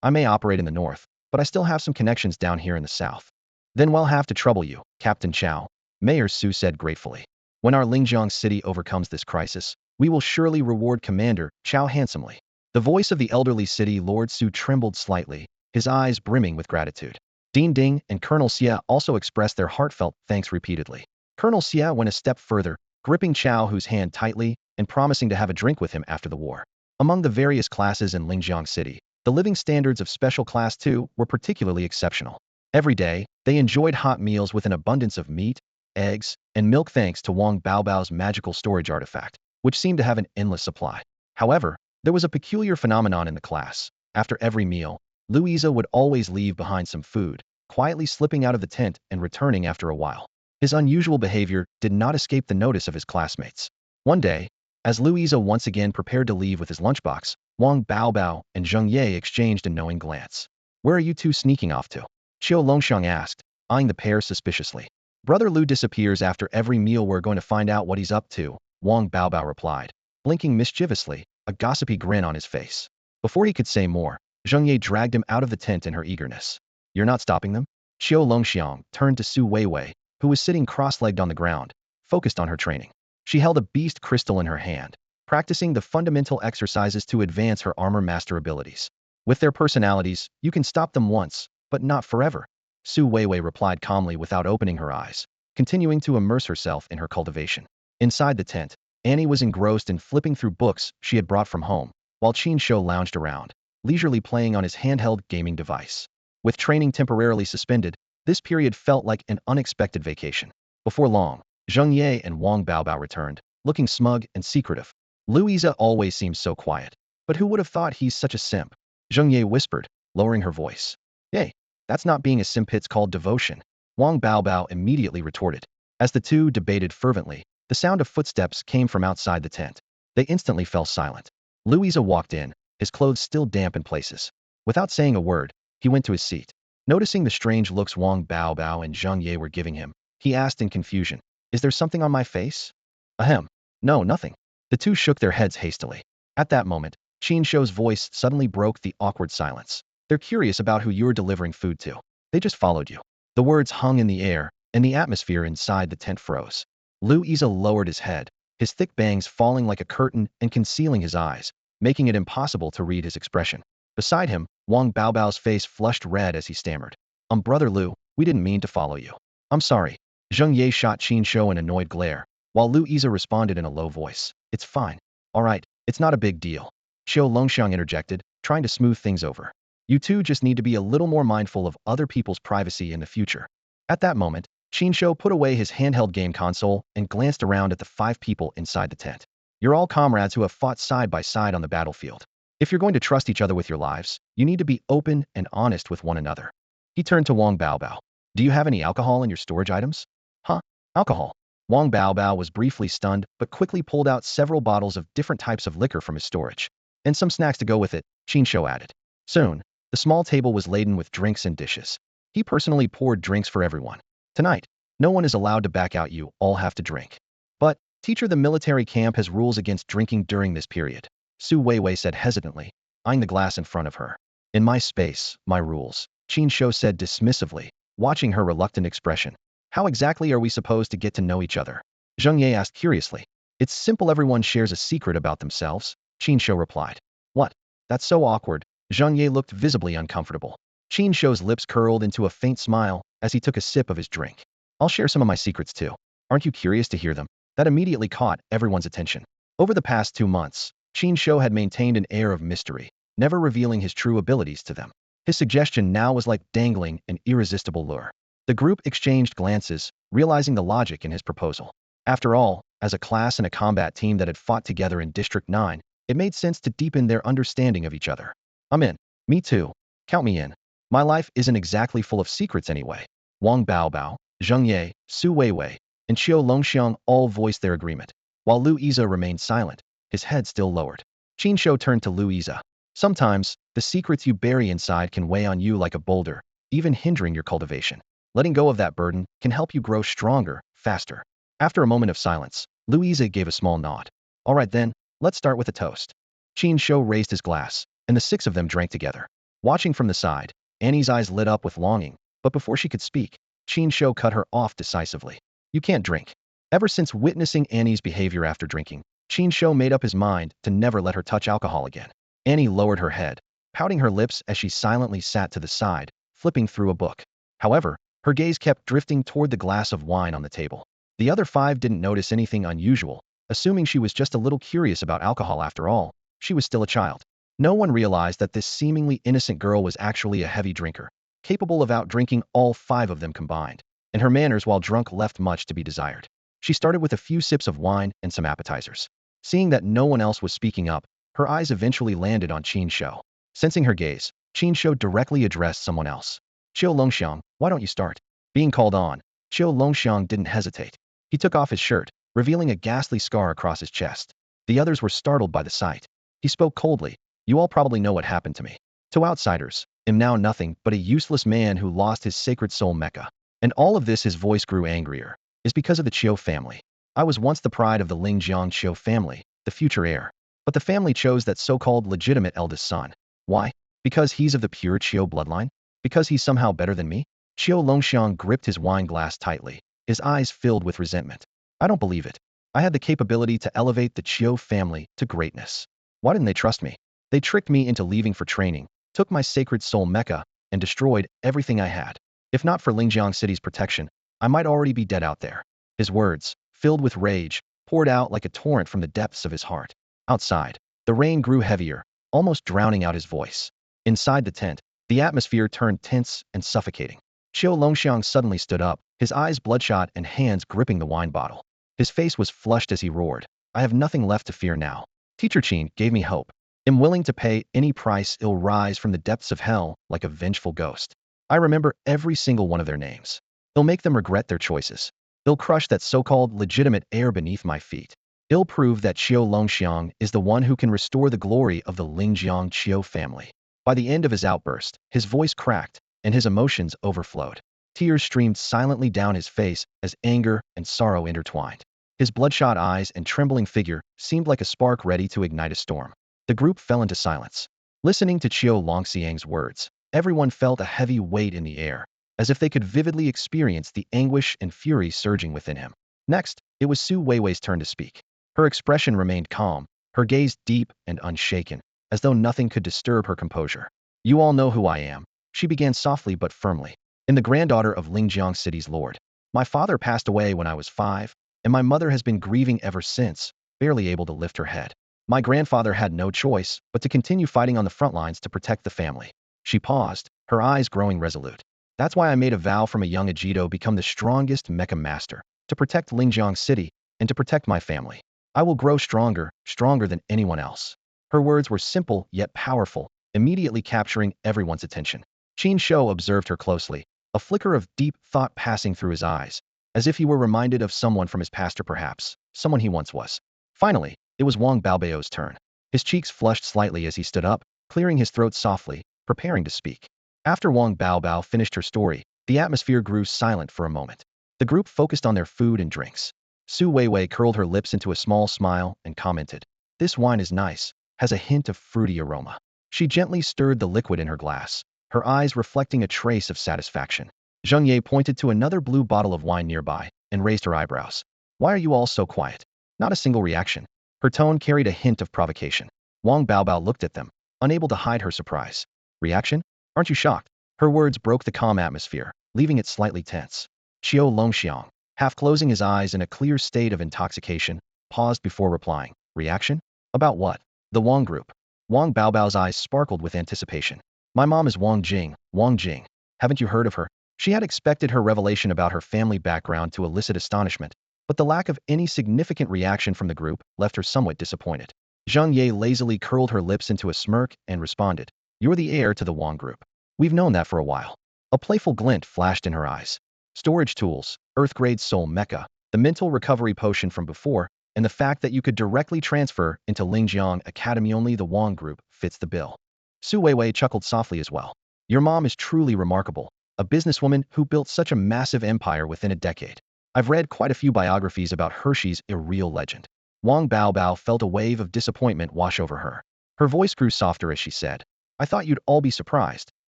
I may operate in the north, but I still have some connections down here in the south. Then we'll have to trouble you, Captain Xiao, Mayor Su said gratefully. When our Lingjiang City overcomes this crisis, we will surely reward Commander Xiao handsomely. The voice of the elderly city Lord Su trembled slightly, his eyes brimming with gratitude. Dean Ding and Colonel Xia also expressed their heartfelt thanks repeatedly. Colonel Xia went a step further, gripping Xiao's hand tightly and promising to have a drink with him after the war. Among the various classes in Lingjiang City, the living standards of Special Class 2 were particularly exceptional. Every day, they enjoyed hot meals with an abundance of meat, eggs, and milk thanks to Wang Baobao's magical storage artifact, which seemed to have an endless supply. However, there was a peculiar phenomenon in the class. After every meal, Louisa would always leave behind some food, quietly slipping out of the tent and returning after a while. His unusual behavior did not escape the notice of his classmates. One day, as Louisa once again prepared to leave with his lunchbox, Wang Baobao and Zheng Ye exchanged a knowing glance. Where are you two sneaking off to? Qiu Longxiang asked, eyeing the pair suspiciously. Brother Lu disappears after every meal. We're going to find out what he's up to, Wang Baobao replied, blinking mischievously, a gossipy grin on his face. Before he could say more, Zheng Ye dragged him out of the tent in her eagerness. You're not stopping them? Qiu Longxiang turned to Su Weiwei, who was sitting cross-legged on the ground, focused on her training. She held a beast crystal in her hand, practicing the fundamental exercises to advance her armor master abilities. With their personalities, you can stop them once, but not forever, Su Weiwei replied calmly without opening her eyes. continuing to immerse herself in her cultivation. Inside the tent, Annie was engrossed in flipping through books she had brought from home, while Qin Shou lounged around, leisurely playing on his handheld gaming device. With training temporarily suspended, this period felt like an unexpected vacation. Before long, Zheng Ye and Wang Baobao returned, looking smug and secretive. Louisa always seems so quiet. But who would have thought he's such a simp? Zheng Ye whispered, lowering her voice. Hey, that's not being a simp, it's called devotion. Wang Baobao immediately retorted. As the two debated fervently, the sound of footsteps came from outside the tent. They instantly fell silent. Louisa walked in, his clothes still damp in places. Without saying a word, he went to his seat. Noticing the strange looks Wang Baobao and Zheng Ye were giving him, he asked in confusion, Is there something on my face? Ahem. No, nothing. The two shook their heads hastily. At that moment, Qin Shou's voice suddenly broke the awkward silence. They're curious about who you're delivering food to. They just followed you. The words hung in the air, and the atmosphere inside the tent froze. Louisa lowered his head, his thick bangs falling like a curtain and concealing his eyes, making it impossible to read his expression. Beside him, Wang Baobao's face flushed red as he stammered. Brother Lu, we didn't mean to follow you. I'm sorry. Zheng Ye shot Qin Shou an annoyed glare, while Louisa responded in a low voice. It's fine. All right, it's not a big deal. Xiao Longxiang interjected, trying to smooth things over. You two just need to be a little more mindful of other people's privacy in the future. At that moment, Qin Shou put away his handheld game console and glanced around at the 5 people inside the tent. You're all comrades who have fought side by side on the battlefield. If you're going to trust each other with your lives, you need to be open and honest with one another. He turned to Wang Baobao. Do you have any alcohol in your storage items? Huh? Alcohol? Wang Baobao was briefly stunned, but quickly pulled out several bottles of different types of liquor from his storage. And some snacks to go with it, Qin Shou added. Soon, the small table was laden with drinks and dishes. He personally poured drinks for everyone. Tonight, no one is allowed to back out, you all have to drink. But, teacher, the military camp has rules against drinking during this period. Su Weiwei said hesitantly, eyeing the glass in front of her. In my space, my rules, Qin Shou said dismissively, watching her reluctant expression. How exactly are we supposed to get to know each other? Zheng Ye asked curiously. It's simple, everyone shares a secret about themselves, Qin Shou replied. What? That's so awkward. Zheng Ye looked visibly uncomfortable. Qin Shou's lips curled into a faint smile as he took a sip of his drink. I'll share some of my secrets too. Aren't you curious to hear them? That immediately caught everyone's attention. Over the past 2 months, Qin Shou had maintained an air of mystery, never revealing his true abilities to them. His suggestion now was like dangling an irresistible lure. The group exchanged glances, realizing the logic in his proposal. After all, as a class and a combat team that had fought together in District 9, it made sense to deepen their understanding of each other. I'm in. Me too. Count me in. My life isn't exactly full of secrets anyway. Wang Baobao, Zheng Ye, Su Weiwei, and Xiao Longxiang all voiced their agreement, while Louisa remained silent, his head still lowered. Qin Shou turned to Louisa. Sometimes, the secrets you bury inside can weigh on you like a boulder, even hindering your cultivation. Letting go of that burden can help you grow stronger, faster. After a moment of silence, Louisa gave a small nod. All right then, let's start with a toast. Qin Shou raised his glass, and the 6 of them drank together. Watching from the side, Annie's eyes lit up with longing, but before she could speak, Qin Shou cut her off decisively. You can't drink. Ever since witnessing Annie's behavior after drinking, Qin Shou made up his mind to never let her touch alcohol again. Annie lowered her head, pouting her lips as she silently sat to the side, flipping through a book. However, her gaze kept drifting toward the glass of wine on the table. The other 5 didn't notice anything unusual, assuming she was just a little curious about alcohol after all. She was still a child. No one realized that this seemingly innocent girl was actually a heavy drinker, capable of outdrinking all 5 of them combined, and her manners while drunk left much to be desired. She started with a few sips of wine and some appetizers. Seeing that no one else was speaking up, her eyes eventually landed on Qin Shou. Sensing her gaze, Qin Shou directly addressed someone else. Xiao Longxiang, why don't you start? Being called on, Xiao Longxiang didn't hesitate. He took off his shirt, revealing a ghastly scar across his chest. The others were startled by the sight. He spoke coldly. You all probably know what happened to me. To outsiders, am now nothing but a useless man who lost his sacred soul Mecha. And all of this, his voice grew angrier, is because of the Qiu family. I was once the pride of the Lingjiang Qiu family, the future heir. But the family chose that so-called legitimate eldest son. Why? Because he's of the pure Qiu bloodline? Because he's somehow better than me? Xiao Longxiang gripped his wine glass tightly, his eyes filled with resentment. I don't believe it. I had the capability to elevate the Qiu family to greatness. Why didn't they trust me? They tricked me into leaving for training, took my sacred soul Mecha, and destroyed everything I had. If not for Lingjiang City's protection, I might already be dead out there. His words, filled with rage, poured out like a torrent from the depths of his heart. Outside, the rain grew heavier, almost drowning out his voice. Inside the tent, the atmosphere turned tense and suffocating. Qiu Longxiang suddenly stood up, his eyes bloodshot and hands gripping the wine bottle. His face was flushed as he roared, "I have nothing left to fear now. Teacher Qin gave me hope. Am willing to pay any price. It'll rise from the depths of hell like a vengeful ghost. I remember every single one of their names. It'll make them regret their choices. It'll crush that so-called legitimate heir beneath my feet. It'll prove that Qiu Longxiang is the one who can restore the glory of the Lingjiang Qiu family." By the end of his outburst, his voice cracked, and his emotions overflowed. Tears streamed silently down his face as anger and sorrow intertwined. His bloodshot eyes and trembling figure seemed like a spark ready to ignite a storm. The group fell into silence. Listening to Qiu Longxiang's words, everyone felt a heavy weight in the air, as if they could vividly experience the anguish and fury surging within him. Next, it was Su Weiwei's turn to speak. Her expression remained calm, her gaze deep and unshaken, as though nothing could disturb her composure. "You all know who I am," she began softly but firmly. "I'm the granddaughter of Lingjiang City's lord. My father passed away when I was 5, and my mother has been grieving ever since, barely able to lift her head. My grandfather had no choice but to continue fighting on the front lines to protect the family." She paused, her eyes growing resolute. "That's why I made a vow from a young age to become the strongest Mech Master, to protect Lingjiang City, and to protect my family. I will grow stronger, stronger than anyone else." Her words were simple yet powerful, immediately capturing everyone's attention. Qin Shouyi observed her closely, a flicker of deep thought passing through his eyes, as if he were reminded of someone from his past or perhaps someone he once was. Finally, it was Wang Baobao's turn. His cheeks flushed slightly as he stood up, clearing his throat softly, preparing to speak. After Wang Baobao finished her story, the atmosphere grew silent for a moment. The group focused on their food and drinks. Su Weiwei curled her lips into a small smile and commented, "This wine is nice, has a hint of fruity aroma." She gently stirred the liquid in her glass, her eyes reflecting a trace of satisfaction. Zheng Ye pointed to another blue bottle of wine nearby and raised her eyebrows. "Why are you all so quiet?" Not a single reaction. Her tone carried a hint of provocation. Wang Baobao looked at them, unable to hide her surprise. "Reaction? Aren't you shocked?" Her words broke the calm atmosphere, leaving it slightly tense. Qiu Longxiang, half closing his eyes in a clear state of intoxication, paused before replying. "Reaction? About what?" "The Wang group." Wang Baobao's eyes sparkled with anticipation. "My mom is Wang Jing. Wang Jing. Haven't you heard of her?" She had expected her revelation about her family background to elicit astonishment, but the lack of any significant reaction from the group left her somewhat disappointed. Zheng Ye lazily curled her lips into a smirk and responded, "You're the heir to the Wang group. We've known that for a while." A playful glint flashed in her eyes. Storage tools, Earth-grade soul mecha, the mental recovery potion from before, and the fact that you could directly transfer into Lingjiang Academy, only the Wang group fits the bill. Su Weiwei chuckled softly as well. "Your mom is truly remarkable, a businesswoman who built such a massive empire within a decade. I've read quite a few biographies about her. She's a real legend." Wang Baobao felt a wave of disappointment wash over her. Her voice grew softer as she said, "I thought you'd all be surprised,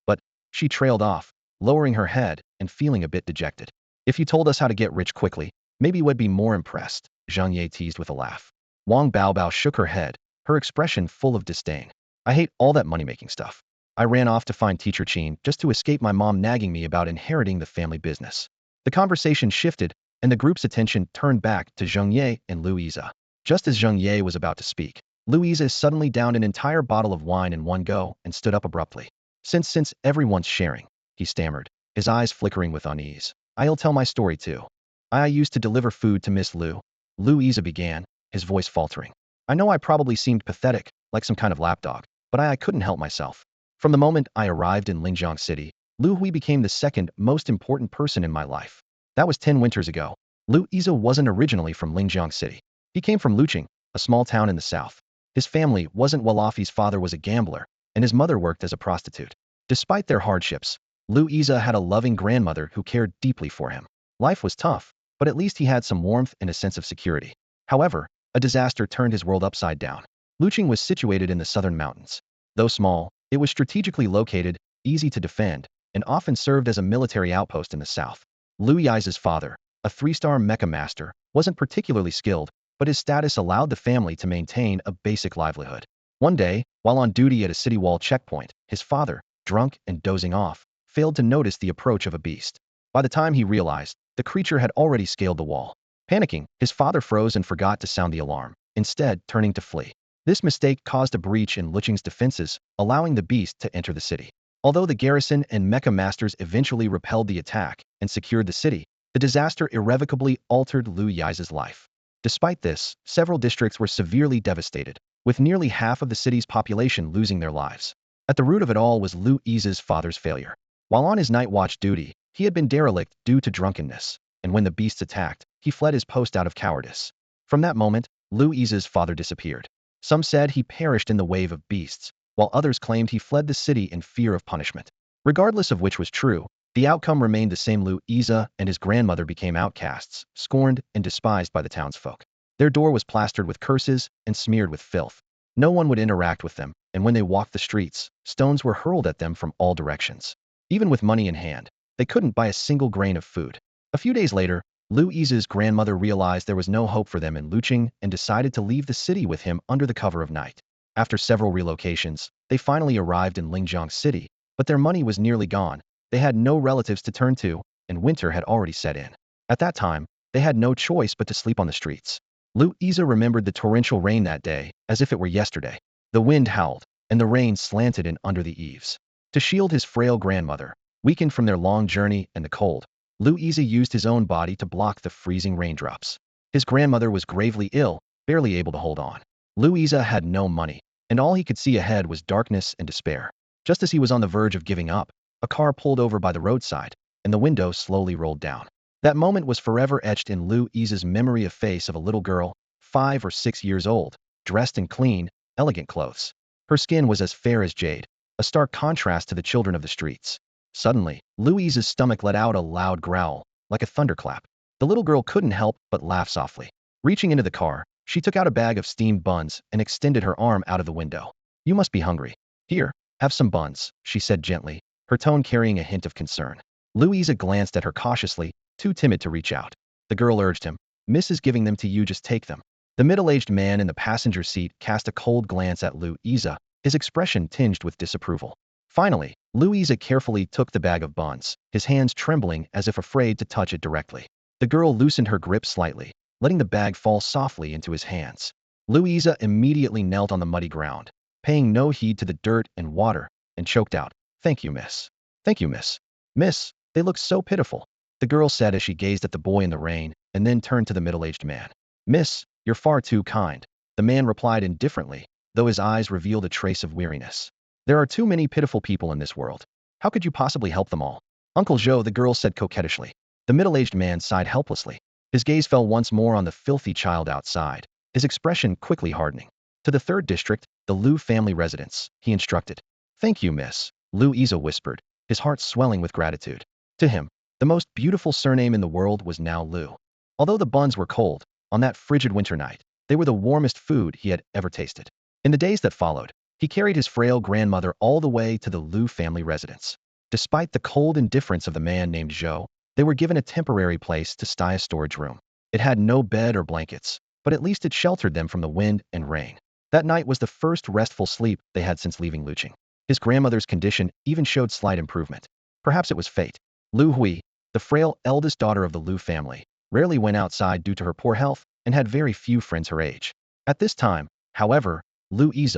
but..." She trailed off, lowering her head and feeling a bit dejected. "If you told us how to get rich quickly, maybe we'd be more impressed," Zhang Ye teased with a laugh. Wang Baobao shook her head, her expression full of disdain. "I hate all that money-making stuff. I ran off to find Teacher Qin just to escape my mom nagging me about inheriting the family business." The conversation shifted, and the group's attention turned back to Zheng Ye and Louisa. Just as Zheng Ye was about to speak, Louisa suddenly downed an entire bottle of wine in one go and stood up abruptly. Since everyone's sharing," he stammered, his eyes flickering with unease, "I'll tell my story too. I used to deliver food to Miss Lu." Louisa began, his voice faltering. "I know I probably seemed pathetic, like some kind of lapdog, but I couldn't help myself. From the moment I arrived in Lingjiang City, Lu Hui became the second most important person in my life. That was 10 winters ago. Louisa wasn't originally from Lingjiang City. He came from Luqing, a small town in the south. His family wasn't well off. His father was a gambler, and his mother worked as a prostitute. Despite their hardships, Louisa had a loving grandmother who cared deeply for him. Life was tough, but at least he had some warmth and a sense of security. However, a disaster turned his world upside down. Luqing was situated in the southern mountains. Though small, it was strategically located, easy to defend, and often served as a military outpost in the south. Louisa's father, a 3-star Mech Master, wasn't particularly skilled, but his status allowed the family to maintain a basic livelihood. One day, while on duty at a city wall checkpoint, his father, drunk and dozing off, failed to notice the approach of a beast. By the time he realized, the creature had already scaled the wall. Panicking, his father froze and forgot to sound the alarm, instead turning to flee. This mistake caused a breach in Luqing's defenses, allowing the beast to enter the city. Although the garrison and Mech Masters eventually repelled the attack and secured the city, the disaster irrevocably altered Lu Yi's life. Despite this, several districts were severely devastated, with nearly half of the city's population losing their lives. At the root of it all was Lu Yi's father's failure. While on his night watch duty, he had been derelict due to drunkenness, and when the beasts attacked, he fled his post out of cowardice. From that moment, Lu Yi's father disappeared. Some said he perished in the wave of beasts, while others claimed he fled the city in fear of punishment. Regardless of which was true, the outcome remained the same. Lu Yi and his grandmother became outcasts, scorned and despised by the townsfolk. Their door was plastered with curses and smeared with filth. No one would interact with them, and when they walked the streets, stones were hurled at them from all directions. Even with money in hand, they couldn't buy a single grain of food. A few days later, Lu Yi's grandmother realized there was no hope for them in Luqing and decided to leave the city with him under the cover of night. After several relocations, they finally arrived in Huzhou City, but their money was nearly gone. They had no relatives to turn to, and winter had already set in. At that time, they had no choice but to sleep on the streets. Lu Yi remembered the torrential rain that day as if it were yesterday. The wind howled, and the rain slanted in under the eaves. To shield his frail grandmother, weakened from their long journey and the cold, Lu Yi used his own body to block the freezing raindrops. His grandmother was gravely ill, barely able to hold on. Lu Yi had no money, and all he could see ahead was darkness and despair. Just as he was on the verge of giving up, a car pulled over by the roadside, and the window slowly rolled down. That moment was forever etched in Lu Yi's memory, a face of a little girl, 5 or 6 years old, dressed in clean, elegant clothes. Her skin was as fair as jade, a stark contrast to the children of the streets. Suddenly, Lu Yi's stomach let out a loud growl, like a thunderclap. The little girl couldn't help but laugh softly. Reaching into the car, she took out a bag of steamed buns and extended her arm out of the window. "You must be hungry. Here, have some buns," she said gently, her tone carrying a hint of concern. Lu Yi glanced at her cautiously, too timid to reach out. The girl urged him, "Miss is giving them to you, just take them." The middle-aged man in the passenger seat cast a cold glance at Lu Yi, his expression tinged with disapproval. Finally, Lu Yi carefully took the bag of buns, his hands trembling as if afraid to touch it directly. The girl loosened her grip slightly, letting the bag fall softly into his hands. Lu Yi immediately knelt on the muddy ground, paying no heed to the dirt and water, and choked out, "Thank you, miss. Thank you, miss. Miss, they look so pitiful," the girl said as she gazed at the boy in the rain, and then turned to the middle-aged man. "Miss, you're far too kind," the man replied indifferently, though his eyes revealed a trace of weariness. "There are too many pitiful people in this world. How could you possibly help them all?" "Uncle Zhou," the girl said coquettishly. The middle-aged man sighed helplessly. His gaze fell once more on the filthy child outside, his expression quickly hardening. "To the 3rd district, the Lu family residence," he instructed. "Thank you, miss," Lu Yi whispered, his heart swelling with gratitude. To him, the most beautiful surname in the world was now Lu. Although the buns were cold, on that frigid winter night, they were the warmest food he had ever tasted. In the days that followed, he carried his frail grandmother all the way to the Lu family residence. Despite the cold indifference of the man named Zhou, they were given a temporary place to stay, a storage room. It had no bed or blankets, but at least it sheltered them from the wind and rain. That night was the first restful sleep they had since leaving Luqing. His grandmother's condition even showed slight improvement. Perhaps it was fate. Lu Hui, the frail eldest daughter of the Lu family, rarely went outside due to her poor health and had very few friends her age. At this time, however, Lu Yi,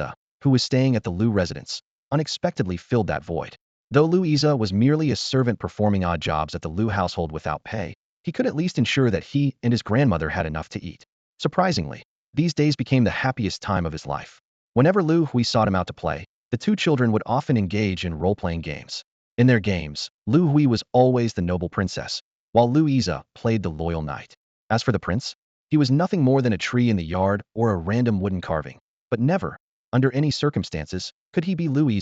who was staying at the Lu residence, unexpectedly filled that void. Though Lu Yi was merely a servant performing odd jobs at the Lu household without pay, he could at least ensure that he and his grandmother had enough to eat. Surprisingly, these days became the happiest time of his life. Whenever Lu Hui sought him out to play, the two children would often engage in role-playing games. In their games, Lu Hui was always the noble princess, while Lu Yi played the loyal knight. As for the prince, he was nothing more than a tree in the yard or a random wooden carving, but never, under any circumstances, could he be Lu Yi.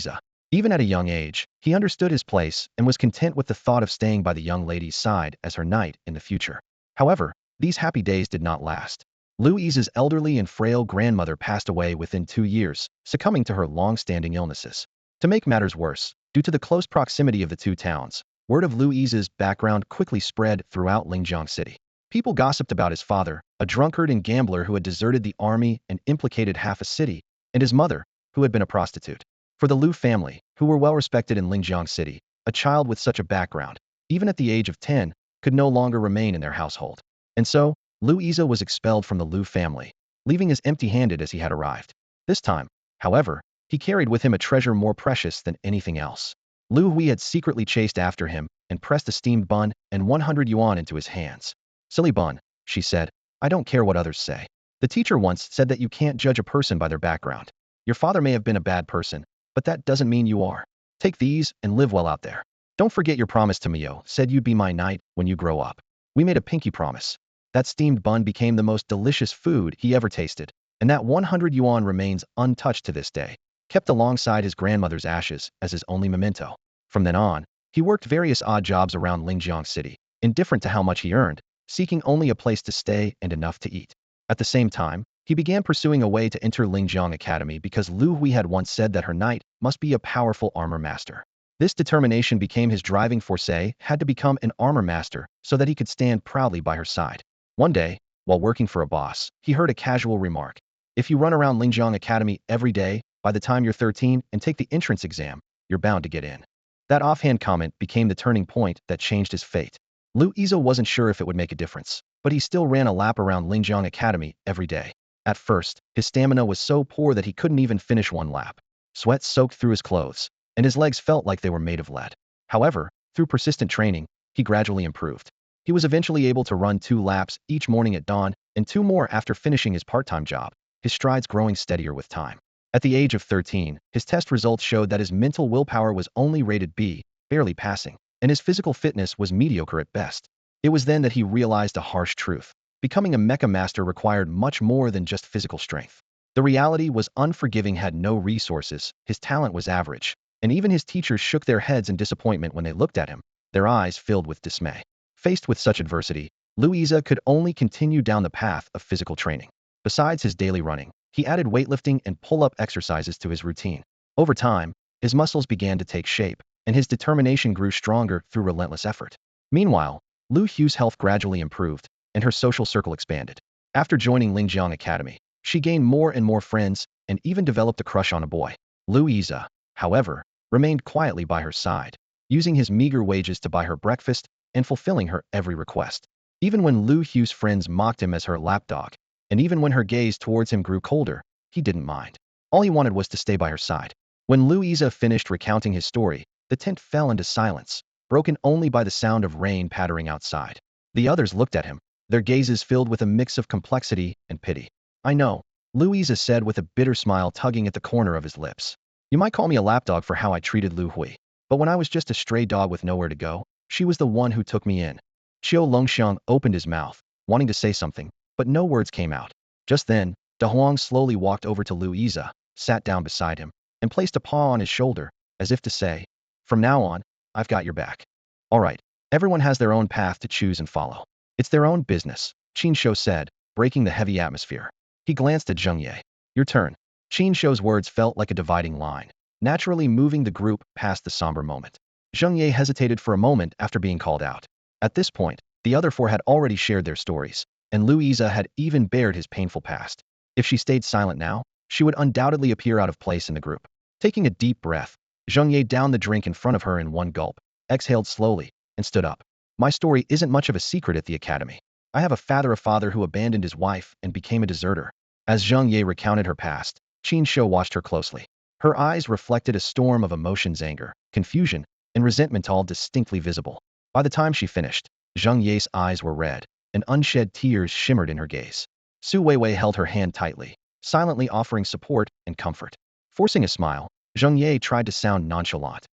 Even at a young age, he understood his place and was content with the thought of staying by the young lady's side as her knight in the future. However, these happy days did not last. Lu Yi's elderly and frail grandmother passed away within 2 years, succumbing to her long-standing illnesses. To make matters worse, due to the close proximity of the two towns, word of Lu Yi's background quickly spread throughout Huzhou City. People gossiped about his father, a drunkard and gambler who had deserted the army and implicated half a city, and his mother, who had been a prostitute. For the Lu family, who were well respected in Huzhou City, a child with such a background, even at the age of 10, could no longer remain in their household. And so, Lu Yize was expelled from the Lu family, leaving as empty-handed as he had arrived. This time, however, he carried with him a treasure more precious than anything else. Lu Hui had secretly chased after him and pressed a steamed bun and 100 yuan into his hands. "Silly bun," she said, "I don't care what others say. The teacher once said that you can't judge a person by their background. Your father may have been a bad person, but that doesn't mean you are. Take these and live well out there. Don't forget your promise to Mio, said you'd be my knight when you grow up. We made a pinky promise." That steamed bun became the most delicious food he ever tasted, and that 100 yuan remains untouched to this day, kept alongside his grandmother's ashes as his only memento. From then on, he worked various odd jobs around Huzhou City, indifferent to how much he earned, seeking only a place to stay and enough to eat. At the same time, he began pursuing a way to enter Huzhou Academy because Lu Hui had once said that her knight must be a powerful armor master. This determination became his driving force. Had to become an armor master so that he could stand proudly by her side. One day, while working for a boss, he heard a casual remark. "If you run around Huzhou Academy every day, by the time you're 13 and take the entrance exam, you're bound to get in." That offhand comment became the turning point that changed his fate. Lu Yize wasn't sure if it would make a difference, but he still ran a lap around Huzhou Academy every day. At first, his stamina was so poor that he couldn't even finish one lap. Sweat soaked through his clothes, and his legs felt like they were made of lead. However, through persistent training, he gradually improved. He was eventually able to run 2 laps each morning at dawn and 2 more after finishing his part-time job, his strides growing steadier with time. At the age of 13, his test results showed that his mental willpower was only rated B, barely passing, and his physical fitness was mediocre at best. It was then that he realized a harsh truth. Becoming a Mech Master required much more than just physical strength. The reality was unforgiving. Had no resources, his talent was average, and even his teachers shook their heads in disappointment when they looked at him, their eyes filled with dismay. Faced with such adversity, Lu Yize could only continue down the path of physical training. Besides his daily running, he added weightlifting and pull-up exercises to his routine. Over time, his muscles began to take shape, and his determination grew stronger through relentless effort. Meanwhile, Lu Hu's health gradually improved, and her social circle expanded. After joining Huzhou Academy, she gained more and more friends and even developed a crush on a boy. Lu Yize, however, remained quietly by her side, using his meager wages to buy her breakfast and fulfilling her every request. Even when Lu Hu's friends mocked him as her lapdog, and even when her gaze towards him grew colder, he didn't mind. All he wanted was to stay by her side. When Lu Yize finished recounting his story, the tent fell into silence, broken only by the sound of rain pattering outside. The others looked at him, their gazes filled with a mix of complexity and pity. "I know," Lu Yize said with a bitter smile tugging at the corner of his lips. "You might call me a lapdog for how I treated Lu Hui, but when I was just a stray dog with nowhere to go, she was the one who took me in." Qiu Longxiang opened his mouth, wanting to say something, but no words came out. Just then, De Huang slowly walked over to Lu Yize, sat down beside him, and placed a paw on his shoulder, as if to say, "From now on, I've got your back. All right, everyone has their own path to choose and follow. It's their own business," Qin Shouyi said, breaking the heavy atmosphere. He glanced at Zheng Ye. "Your turn." Qin Shouyi's words felt like a dividing line, naturally moving the group past the somber moment. Zheng Ye hesitated for a moment after being called out. At this point, the other 4 had already shared their stories, and Lu Yize had even bared his painful past. If she stayed silent now, she would undoubtedly appear out of place in the group. Taking a deep breath, Zheng Ye downed the drink in front of her in one gulp, exhaled slowly, and stood up. "My story isn't much of a secret at the academy. I have a father who abandoned his wife and became a deserter." As Zheng Ye recounted her past, Qin Shouyi watched her closely. Her eyes reflected a storm of emotions: anger, confusion, and resentment, all distinctly visible. By the time she finished, Zheng Ye's eyes were red, and unshed tears shimmered in her gaze. Su Weiwei held her hand tightly, silently offering support and comfort. Forcing a smile, Zheng Ye tried to sound nonchalant.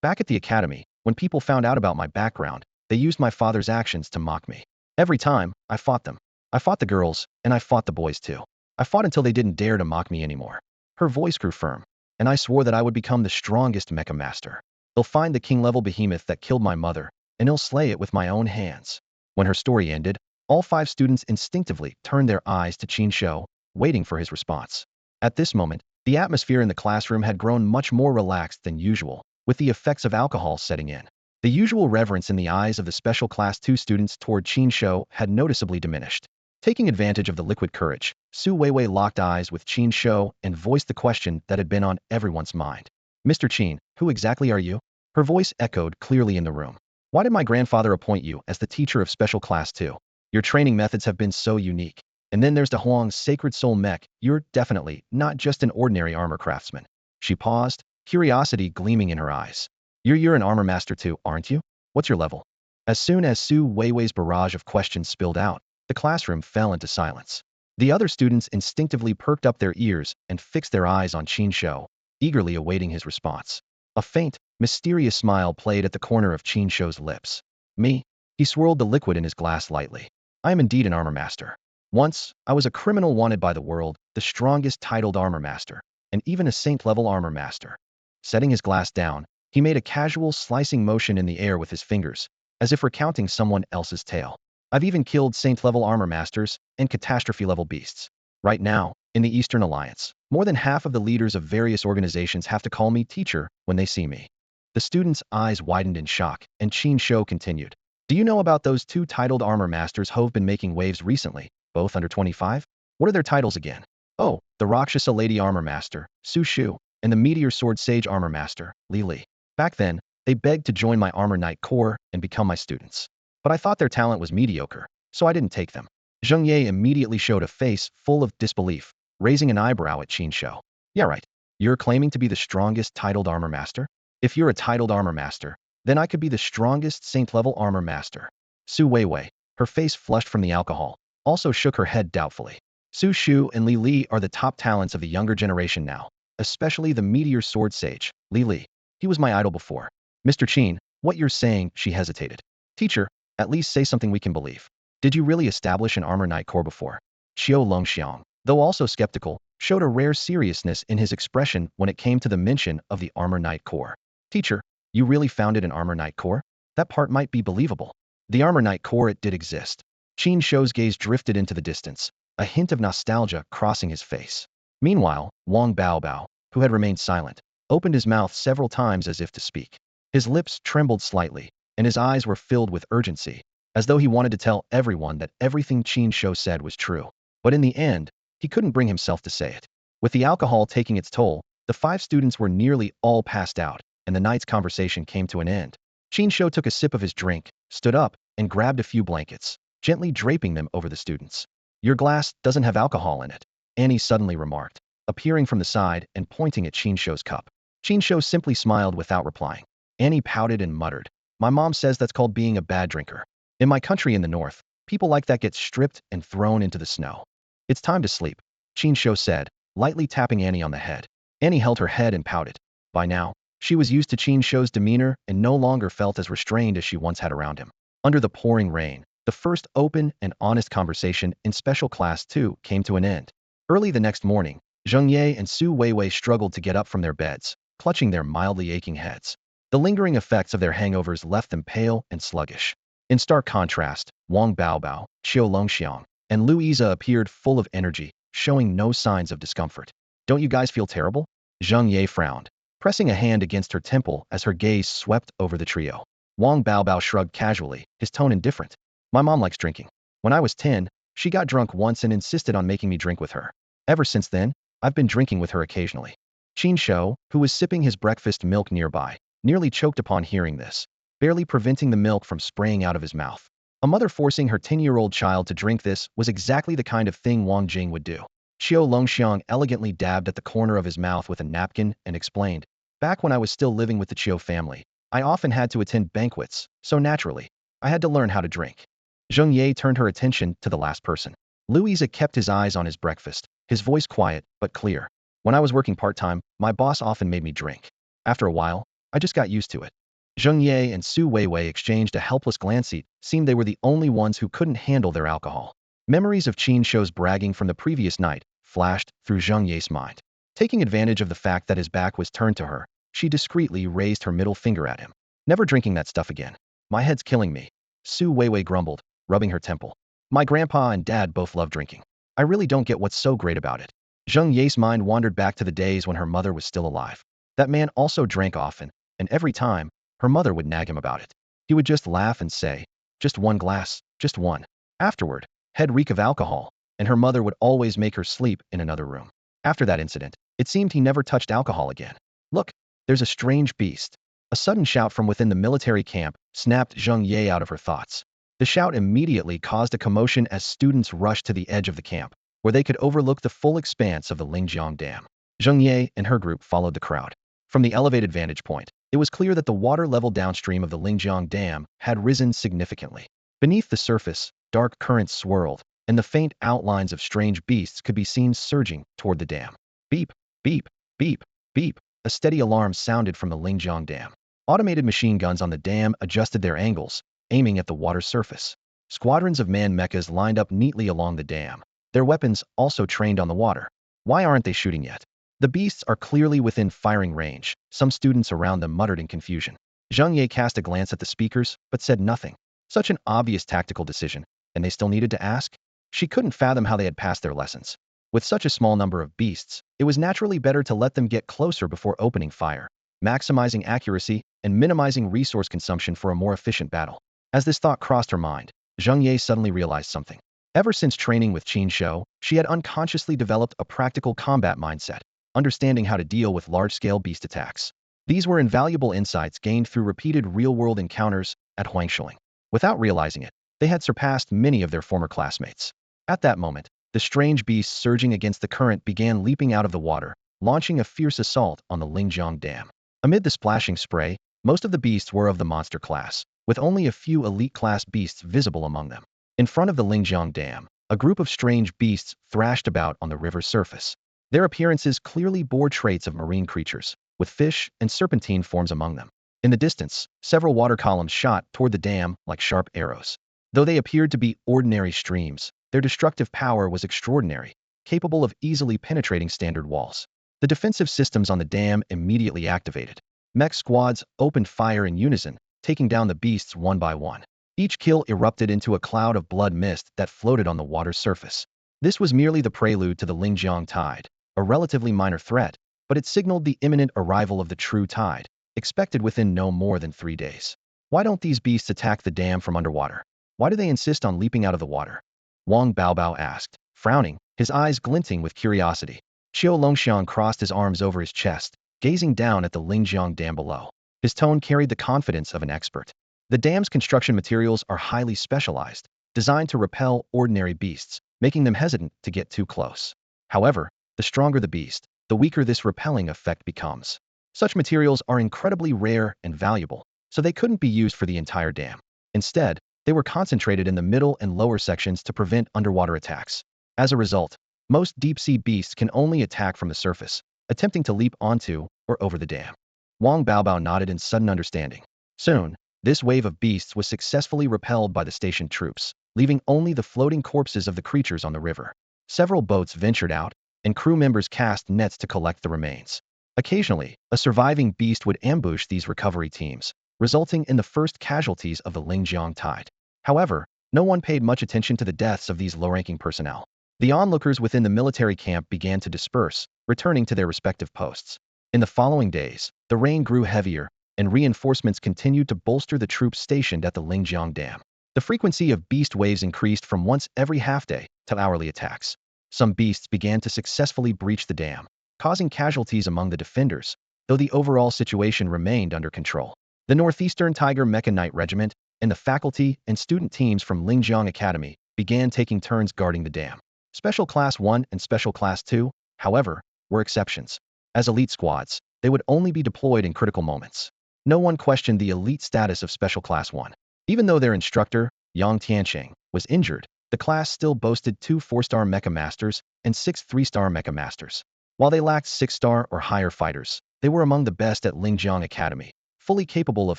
"Back at the academy, when people found out about my background, they used my father's actions to mock me. Every time, I fought them. I fought the girls, and I fought the boys too. I fought until they didn't dare to mock me anymore." Her voice grew firm. "And I swore that I would become the strongest Mech Master. They'll find the king-level behemoth that killed my mother, and he'll slay it with my own hands." When her story ended, all 5 students instinctively turned their eyes to Qin Shouyi, waiting for his response. At this moment, the atmosphere in the classroom had grown much more relaxed than usual, with the effects of alcohol setting in. The usual reverence in the eyes of the special class 2 students toward Qin Shouyi had noticeably diminished. Taking advantage of the liquid courage, Su Weiwei locked eyes with Qin Shouyi and voiced the question that had been on everyone's mind. "Mr. Qin, who exactly are you?" Her voice echoed clearly in the room. Why did my grandfather appoint you as the teacher of special class 2? Your training methods have been so unique. And then there's the Huang's Sacred Soul Mech. You're definitely not just an ordinary armor craftsman. She paused, curiosity gleaming in her eyes. You're an armor master too, aren't you? What's your level? As soon as Su Weiwei's barrage of questions spilled out, the classroom fell into silence. The other students instinctively perked up their ears and fixed their eyes on Qin Shou, eagerly awaiting his response. A faint, mysterious smile played at the corner of Qin Shou's lips. Me? He swirled the liquid in his glass lightly. I am indeed an armor master. Once, I was a criminal wanted by the world, the strongest titled armor master, and even a saint-level armor master. Setting his glass down, he made a casual slicing motion in the air with his fingers, as if recounting someone else's tale. I've even killed saint-level armor masters and catastrophe-level beasts. Right now, in the Eastern Alliance, more than half of the leaders of various organizations have to call me teacher when they see me. The students' eyes widened in shock, and Qin Shou continued. Do you know about those two titled armor masters who've been making waves recently, both under 25? What are their titles again? Oh, the Rakshasa Lady Armor Master, Su Shu, and the Meteor Sword Sage Armor Master, Li Li. Back then, they begged to join my Armor Knight Corps and become my students. But I thought their talent was mediocre, so I didn't take them. Zheng Ye immediately showed a face full of disbelief, raising an eyebrow at Qin Shou. Yeah, right. You're claiming to be the strongest titled armor master? If you're a titled armor master, then I could be the strongest saint-level armor master. Su Weiwei, her face flushed from the alcohol, also shook her head doubtfully. Su Shu and Li Li are the top talents of the younger generation now, especially the Meteor Sword Sage, Li Li. He was my idol before. Mr. Qin, what you're saying, she hesitated. Teacher, at least say something we can believe. Did you really establish an Armor Knight Corps before? Xiao Longxiang, though also skeptical, showed a rare seriousness in his expression when it came to the mention of the Armor Knight Corps. Teacher, you really founded an Armor Knight Corps? That part might be believable. The Armor Knight Corps, it did exist. Qin Shou's gaze drifted into the distance, a hint of nostalgia crossing his face. Meanwhile, Wang Baobao, who had remained silent, opened his mouth several times as if to speak. His lips trembled slightly, and his eyes were filled with urgency, as though he wanted to tell everyone that everything Qin Shou said was true. But in the end, he couldn't bring himself to say it. With the alcohol taking its toll, the 5 students were nearly all passed out, and the night's conversation came to an end. Qin Shou took a sip of his drink, stood up, and grabbed a few blankets, gently draping them over the students. Your glass doesn't have alcohol in it, Annie suddenly remarked, appearing from the side and pointing at Qin Shou's cup. Qin Shou simply smiled without replying. Annie pouted and muttered. My mom says that's called being a bad drinker. In my country in the north, people like that get stripped and thrown into the snow. It's time to sleep, Qin Shou said, lightly tapping Annie on the head. Annie held her head and pouted. By now, she was used to Qin Shou's demeanor and no longer felt as restrained as she once had around him. Under the pouring rain, the first open and honest conversation in Special Class 2 came to an end. Early the next morning, Zheng Ye and Su Weiwei struggled to get up from their beds, clutching their mildly aching heads. The lingering effects of their hangovers left them pale and sluggish. In stark contrast, Wang Baobao, Xiao Longxiang, and Louisa appeared full of energy, showing no signs of discomfort. Don't you guys feel terrible? Zheng Ye frowned, pressing a hand against her temple as her gaze swept over the trio. Wang Baobao shrugged casually, his tone indifferent. My mom likes drinking. When I was 10, she got drunk once and insisted on making me drink with her. Ever since then, I've been drinking with her occasionally. Qin Shou, who was sipping his breakfast milk nearby, nearly choked upon hearing this, barely preventing the milk from spraying out of his mouth. A mother forcing her 10-year-old child to drink this was exactly the kind of thing Wang Jing would do. Xiao Longxiang elegantly dabbed at the corner of his mouth with a napkin and explained, back when I was still living with the Qiu family, I often had to attend banquets, so naturally, I had to learn how to drink. Zheng Ye turned her attention to the last person. Louisa kept his eyes on his breakfast, his voice quiet but clear. When I was working part-time, my boss often made me drink. After a while, I just got used to it. Zheng Ye and Su Weiwei exchanged a helpless glance. It seemed they were the only ones who couldn't handle their alcohol. Memories of Qin Shou's bragging from the previous night flashed through Zheng Ye's mind. Taking advantage of the fact that his back was turned to her, she discreetly raised her middle finger at him. Never drinking that stuff again. My head's killing me, Su Weiwei grumbled, rubbing her temple. My grandpa and dad both love drinking. I really don't get what's so great about it. Zheng Ye's mind wandered back to the days when her mother was still alive. That man also drank often, and every time, her mother would nag him about it. He would just laugh and say, just one glass, just one. Afterward, head reek of alcohol, and her mother would always make her sleep in another room. After that incident, it seemed he never touched alcohol again. Look, there's a strange beast. A sudden shout from within the military camp snapped Zheng Ye out of her thoughts. The shout immediately caused a commotion as students rushed to the edge of the camp, where they could overlook the full expanse of the Lingjiang Dam. Zheng Ye and her group followed the crowd. From the elevated vantage point, it was clear that the water level downstream of the Lingjiang Dam had risen significantly. Beneath the surface, dark currents swirled, and the faint outlines of strange beasts could be seen surging toward the dam. Beep, beep, beep, beep. A steady alarm sounded from the Lingjiang Dam. Automated machine guns on the dam adjusted their angles, aiming at the water's surface. Squadrons of man mechas lined up neatly along the dam, their weapons also trained on the water. Why aren't they shooting yet? The beasts are clearly within firing range, some students around them muttered in confusion. Zheng Ye cast a glance at the speakers, but said nothing. Such an obvious tactical decision, and they still needed to ask? She couldn't fathom how they had passed their lessons. With such a small number of beasts, it was naturally better to let them get closer before opening fire, maximizing accuracy and minimizing resource consumption for a more efficient battle. As this thought crossed her mind, Zheng Ye suddenly realized something. Ever since training with Qin Shouyi, she had unconsciously developed a practical combat mindset, understanding how to deal with large-scale beast attacks. These were invaluable insights gained through repeated real-world encounters at Huangshuling. Without realizing it, they had surpassed many of their former classmates. At that moment, the strange beasts surging against the current began leaping out of the water, launching a fierce assault on the Lingjiang Dam. Amid the splashing spray, most of the beasts were of the monster class, with only a few elite-class beasts visible among them. In front of the Lingjiang Dam, a group of strange beasts thrashed about on the river's surface. Their appearances clearly bore traits of marine creatures, with fish and serpentine forms among them. In the distance, several water columns shot toward the dam like sharp arrows. Though they appeared to be ordinary streams, their destructive power was extraordinary, capable of easily penetrating standard walls. The defensive systems on the dam immediately activated. Mech squads opened fire in unison, taking down the beasts one by one. Each kill erupted into a cloud of blood mist that floated on the water's surface. This was merely the prelude to the Lingjiang tide, a relatively minor threat, but it signaled the imminent arrival of the true tide, expected within no more than 3 days. Why don't these beasts attack the dam from underwater? Why do they insist on leaping out of the water? Wang Baobao asked, frowning, his eyes glinting with curiosity. Qiu Longxiang crossed his arms over his chest, gazing down at the Lingjiang Dam below. His tone carried the confidence of an expert. The dam's construction materials are highly specialized, designed to repel ordinary beasts, making them hesitant to get too close. However, the stronger the beast, the weaker this repelling effect becomes. Such materials are incredibly rare and valuable, so they couldn't be used for the entire dam. Instead, they were concentrated in the middle and lower sections to prevent underwater attacks. As a result, most deep-sea beasts can only attack from the surface, attempting to leap onto or over the dam. Wang Baobao nodded in sudden understanding. Soon, this wave of beasts was successfully repelled by the stationed troops, leaving only the floating corpses of the creatures on the river. Several boats ventured out, and crew members cast nets to collect the remains. Occasionally, a surviving beast would ambush these recovery teams, resulting in the first casualties of the Lingjiang tide. However, no one paid much attention to the deaths of these low-ranking personnel. The onlookers within the military camp began to disperse, returning to their respective posts. In the following days, the rain grew heavier, and reinforcements continued to bolster the troops stationed at the Lingjiang Dam. The frequency of beast waves increased from once every half-day to hourly attacks. Some beasts began to successfully breach the dam, causing casualties among the defenders, though the overall situation remained under control. The Northeastern Tiger Mecha Knight Regiment and the faculty and student teams from Lingjiang Academy began taking turns guarding the dam. Special Class 1 and Special Class 2, however, were exceptions. As elite squads, they would only be deployed in critical moments. No one questioned the elite status of Special Class 1. Even though their instructor, Yang Tiansheng, was injured, the class still boasted 2 4-star Mecha Masters and 6 3-star Mecha Masters. While they lacked 6-star or higher fighters, they were among the best at Lingjiang Academy, fully capable of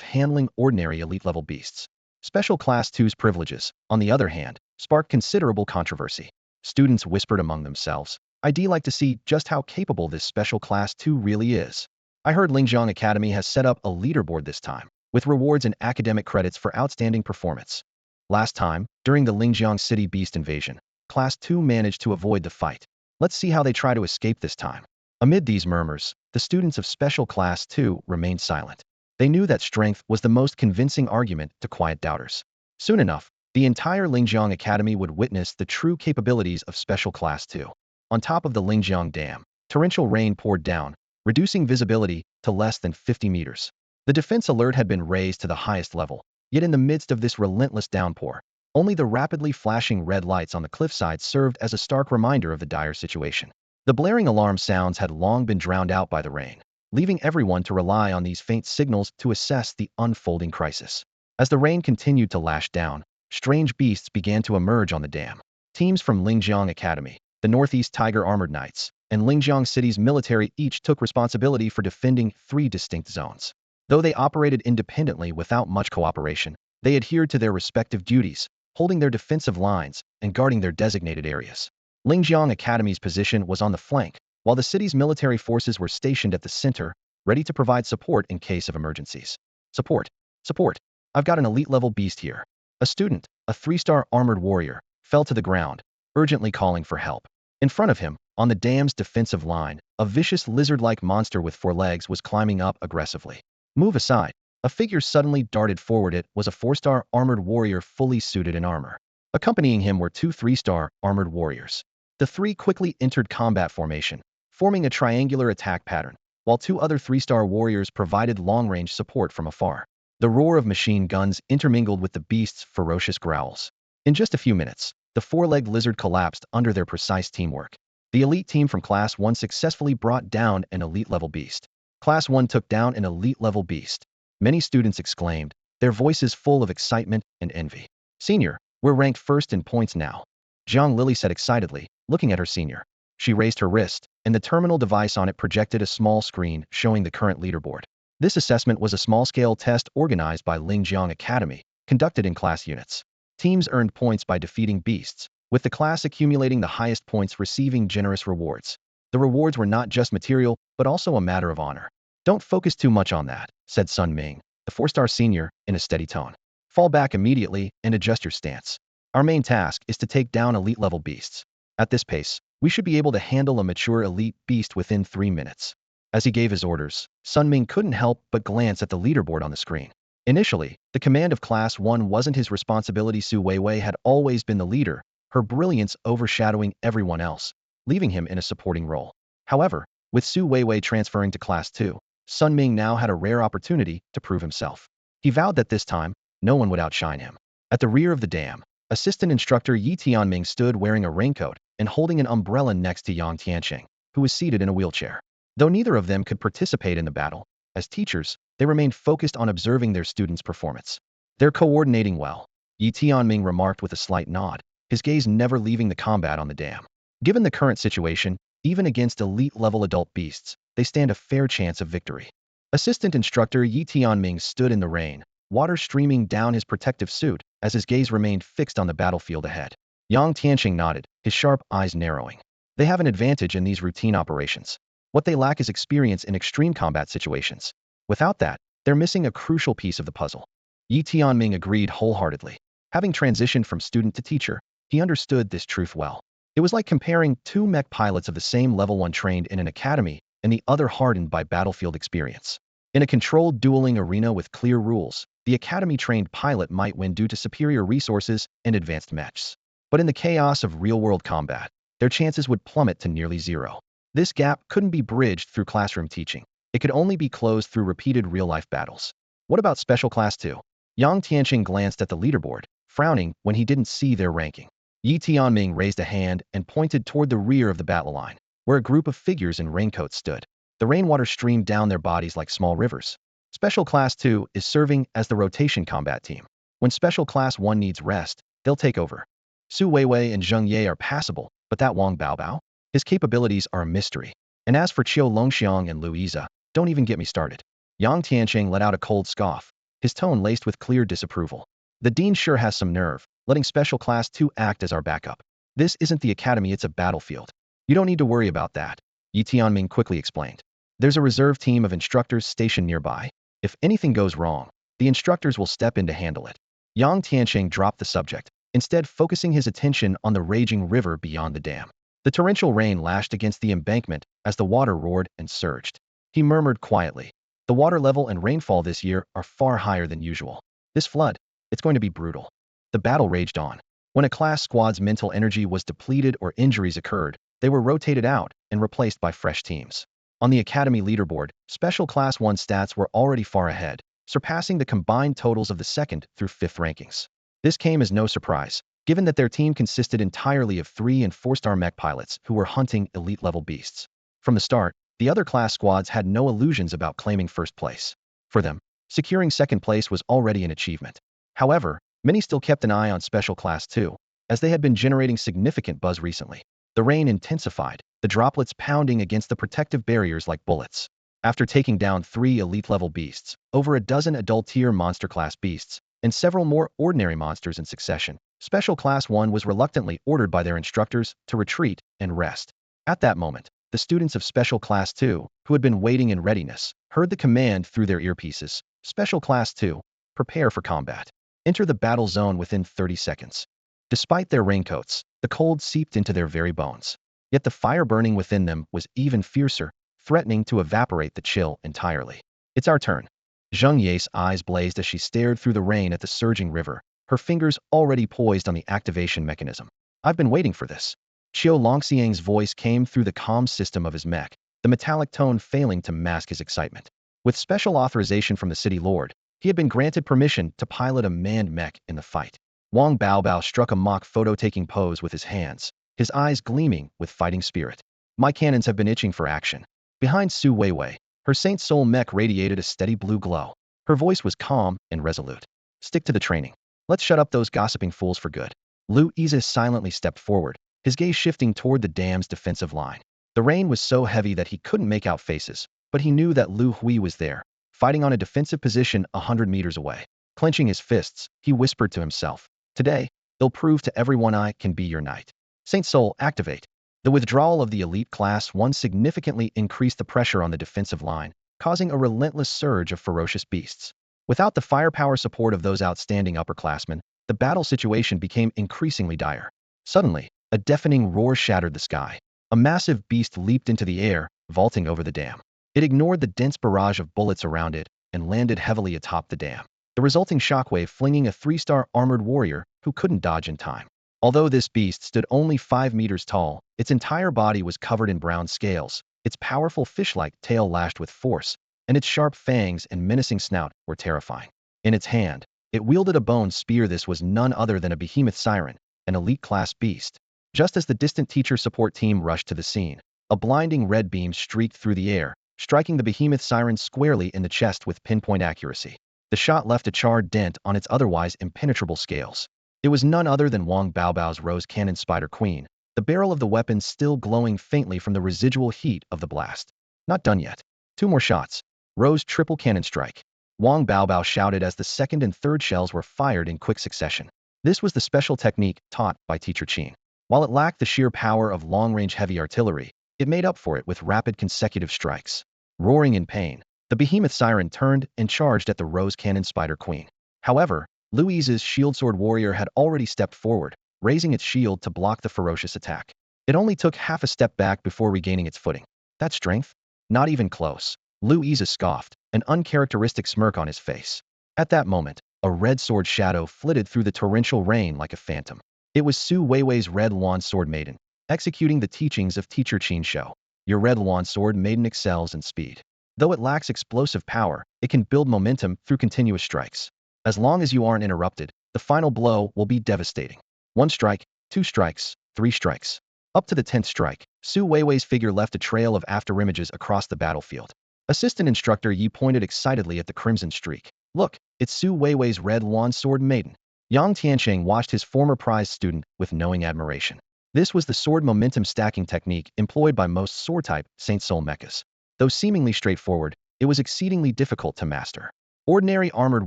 handling ordinary elite-level beasts. Special Class 2's privileges, on the other hand, sparked considerable controversy. Students whispered among themselves, "I'd like to see just how capable this Special Class 2 really is. I heard Lingjiang Academy has set up a leaderboard this time, with rewards and academic credits for outstanding performance. Last time, during the Lingjiang City beast invasion, Class 2 managed to avoid the fight. Let's see how they try to escape this time." Amid these murmurs, the students of Special Class 2 remained silent. They knew that strength was the most convincing argument to quiet doubters. Soon enough, the entire Lingjiang Academy would witness the true capabilities of Special Class 2. On top of the Lingjiang Dam, torrential rain poured down, reducing visibility to less than 50 meters. The defense alert had been raised to the highest level, yet in the midst of this relentless downpour, only the rapidly flashing red lights on the cliffside served as a stark reminder of the dire situation. The blaring alarm sounds had long been drowned out by the rain, leaving everyone to rely on these faint signals to assess the unfolding crisis. As the rain continued to lash down, strange beasts began to emerge on the dam. Teams from Lingjiang Academy, the Northeast Tiger Armored Knights, and Lingjiang City's military each took responsibility for defending 3 distinct zones. Though they operated independently without much cooperation, they adhered to their respective duties, holding their defensive lines and guarding their designated areas. Lingjiang Academy's position was on the flank, while the city's military forces were stationed at the center, ready to provide support in case of emergencies. Support! Support! I've got an elite-level beast here. A student, a 3-star armored warrior, fell to the ground, urgently calling for help. In front of him, on the dam's defensive line, a vicious lizard-like monster with 4 legs was climbing up aggressively. Move aside. A figure suddenly darted forward. It was a 4-star armored warrior fully suited in armor. Accompanying him were 2 3-star armored warriors. The 3 quickly entered combat formation, forming a triangular attack pattern, while 2 other 3-star warriors provided long-range support from afar. The roar of machine guns intermingled with the beast's ferocious growls. In just a few minutes, the 4-legged lizard collapsed under their precise teamwork. The elite team from Class 1 successfully brought down an elite-level beast. Class 1 took down an elite-level beast. Many students exclaimed, their voices full of excitement and envy. Senior, we're ranked first in points now. Zhang Lily said excitedly, looking at her senior. She raised her wrist, and the terminal device on it projected a small screen showing the current leaderboard. This assessment was a small-scale test organized by Lingjiang Academy, conducted in class units. Teams earned points by defeating beasts, with the class accumulating the highest points receiving generous rewards. The rewards were not just material, but also a matter of honor. Don't focus too much on that, said Sun Ming, the 4-star senior, in a steady tone. Fall back immediately and adjust your stance. Our main task is to take down elite-level beasts. At this pace, we should be able to handle a mature elite beast within 3 minutes. As he gave his orders, Sun Ming couldn't help but glance at the leaderboard on the screen. Initially, the command of Class 1 wasn't his responsibility. Su Weiwei had always been the leader, her brilliance overshadowing everyone else, leaving him in a supporting role. However, with Su Weiwei transferring to Class 2, Sun Ming now had a rare opportunity to prove himself. He vowed that this time, no one would outshine him. At the rear of the dam, assistant instructor Yi Tianming stood wearing a raincoat and holding an umbrella next to Yang Tianqing, who was seated in a wheelchair. Though neither of them could participate in the battle, as teachers, they remained focused on observing their students' performance. They're coordinating well, Yi Tianming remarked with a slight nod, his gaze never leaving the combat on the dam. Given the current situation, even against elite-level adult beasts, they stand a fair chance of victory. Assistant instructor Yi Tianming stood in the rain, water streaming down his protective suit as his gaze remained fixed on the battlefield ahead. Yang Tianqing nodded, his sharp eyes narrowing. They have an advantage in these routine operations. What they lack is experience in extreme combat situations. Without that, they're missing a crucial piece of the puzzle. Yi Tianming agreed wholeheartedly. Having transitioned from student to teacher, he understood this truth well. It was like comparing 2 mech pilots of the same level, one trained in an academy and the other hardened by battlefield experience. In a controlled dueling arena with clear rules, the academy-trained pilot might win due to superior resources and advanced mechs. But in the chaos of real-world combat, their chances would plummet to nearly zero. This gap couldn't be bridged through classroom teaching. It could only be closed through repeated real-life battles. What about Special Class 2? Yang Tianqing glanced at the leaderboard, frowning when he didn't see their ranking. Yi Tianming raised a hand and pointed toward the rear of the battle line, where a group of figures in raincoats stood. The rainwater streamed down their bodies like small rivers. Special Class 2 is serving as the rotation combat team. When Special Class 1 needs rest, they'll take over. Su Weiwei and Zheng Ye are passable, but that Wang Baobao? His capabilities are a mystery. And as for Qiu Longxiang and Luiza, don't even get me started. Yang Tianqing let out a cold scoff, his tone laced with clear disapproval. The dean sure has some nerve, letting Special Class 2 act as our backup. This isn't the academy, it's a battlefield. You don't need to worry about that, Yi Tianming quickly explained. There's a reserve team of instructors stationed nearby. If anything goes wrong, the instructors will step in to handle it. Yang Tianqing dropped the subject, instead focusing his attention on the raging river beyond the dam. The torrential rain lashed against the embankment as the water roared and surged. He murmured quietly, the water level and rainfall this year are far higher than usual. This flood, it's going to be brutal. The battle raged on. When a class squad's mental energy was depleted or injuries occurred, they were rotated out and replaced by fresh teams. On the Academy leaderboard, Special Class 1 stats were already far ahead, surpassing the combined totals of the 2nd through 5th rankings. This came as no surprise, given that their team consisted entirely of 3- and 4-star mech pilots who were hunting elite-level beasts. From the start, the other class squads had no illusions about claiming first place. For them, securing second place was already an achievement. However, many still kept an eye on Special Class 2, as they had been generating significant buzz recently. The rain intensified, the droplets pounding against the protective barriers like bullets. After taking down 3 elite-level beasts, over a dozen adult-tier monster-class beasts, and several more ordinary monsters in succession, Special Class 1 was reluctantly ordered by their instructors to retreat and rest. At that moment, the students of Special Class 2, who had been waiting in readiness, heard the command through their earpieces: Special Class 2, prepare for combat. Enter the battle zone within 30 seconds. Despite their raincoats, the cold seeped into their very bones. Yet the fire burning within them was even fiercer, threatening to evaporate the chill entirely. It's our turn. Zheng Ye's eyes blazed as she stared through the rain at the surging river, her fingers already poised on the activation mechanism. I've been waiting for this. Qiu Longxiang's voice came through the comm system of his mech, the metallic tone failing to mask his excitement. With special authorization from the city lord, he had been granted permission to pilot a manned mech in the fight. Wang Baobao struck a mock photo-taking pose with his hands, his eyes gleaming with fighting spirit. My cannons have been itching for action. Behind Su Weiwei, her Saint Soul mech radiated a steady blue glow. Her voice was calm and resolute. Stick to the training. Let's shut up those gossiping fools for good. Lu Yize silently stepped forward, his gaze shifting toward the dam's defensive line. The rain was so heavy that he couldn't make out faces, but he knew that Lu Hui was there, fighting on a defensive position 100 meters away. Clenching his fists, he whispered to himself, "Today, they'll prove to everyone I can be your knight." Saint Soul, activate. The withdrawal of the elite class 1 significantly increased the pressure on the defensive line, causing a relentless surge of ferocious beasts. Without the firepower support of those outstanding upperclassmen, the battle situation became increasingly dire. Suddenly, a deafening roar shattered the sky. A massive beast leaped into the air, vaulting over the dam. It ignored the dense barrage of bullets around it and landed heavily atop the dam, the resulting shockwave flinging a 3-star armored warrior who couldn't dodge in time. Although this beast stood only 5 meters tall, its entire body was covered in brown scales, its powerful fish-like tail lashed with force, and its sharp fangs and menacing snout were terrifying. In its hand, it wielded a bone spear. This was none other than a behemoth siren, an elite-class beast. Just as the distant teacher support team rushed to the scene, a blinding red beam streaked through the air, striking the behemoth siren squarely in the chest with pinpoint accuracy. The shot left a charred dent on its otherwise impenetrable scales. It was none other than Wang Baobao's Rose Cannon Spider Queen, the barrel of the weapon still glowing faintly from the residual heat of the blast. Not done yet. 2 more shots. Rose Triple Cannon Strike. Wang Baobao shouted as the second and third shells were fired in quick succession. This was the special technique taught by Teacher Qin. While it lacked the sheer power of long-range heavy artillery, it made up for it with rapid consecutive strikes. Roaring in pain, the behemoth siren turned and charged at the Rose Cannon Spider Queen. However, Louise's shield sword warrior had already stepped forward, raising its shield to block the ferocious attack. It only took half a step back before regaining its footing. That strength? Not even close. Louise scoffed, an uncharacteristic smirk on his face. At that moment, a red sword shadow flitted through the torrential rain like a phantom. It was Su Weiwei's Red Luan Sword Maiden, executing the teachings of Teacher Qin Shouyi. Your Red Luan Sword Maiden excels in speed. Though it lacks explosive power, it can build momentum through continuous strikes. As long as you aren't interrupted, the final blow will be devastating. 1 strike, 2 strikes, 3 strikes. Up to the 10th strike, Su Weiwei's figure left a trail of afterimages across the battlefield. Assistant Instructor Yi pointed excitedly at the crimson streak. Look, it's Su Weiwei's Red Luan Sword Maiden. Yang Tiansheng watched his former prize student with knowing admiration. This was the sword momentum stacking technique employed by most sword-type Saint Soul mechas. Though seemingly straightforward, it was exceedingly difficult to master. Ordinary armored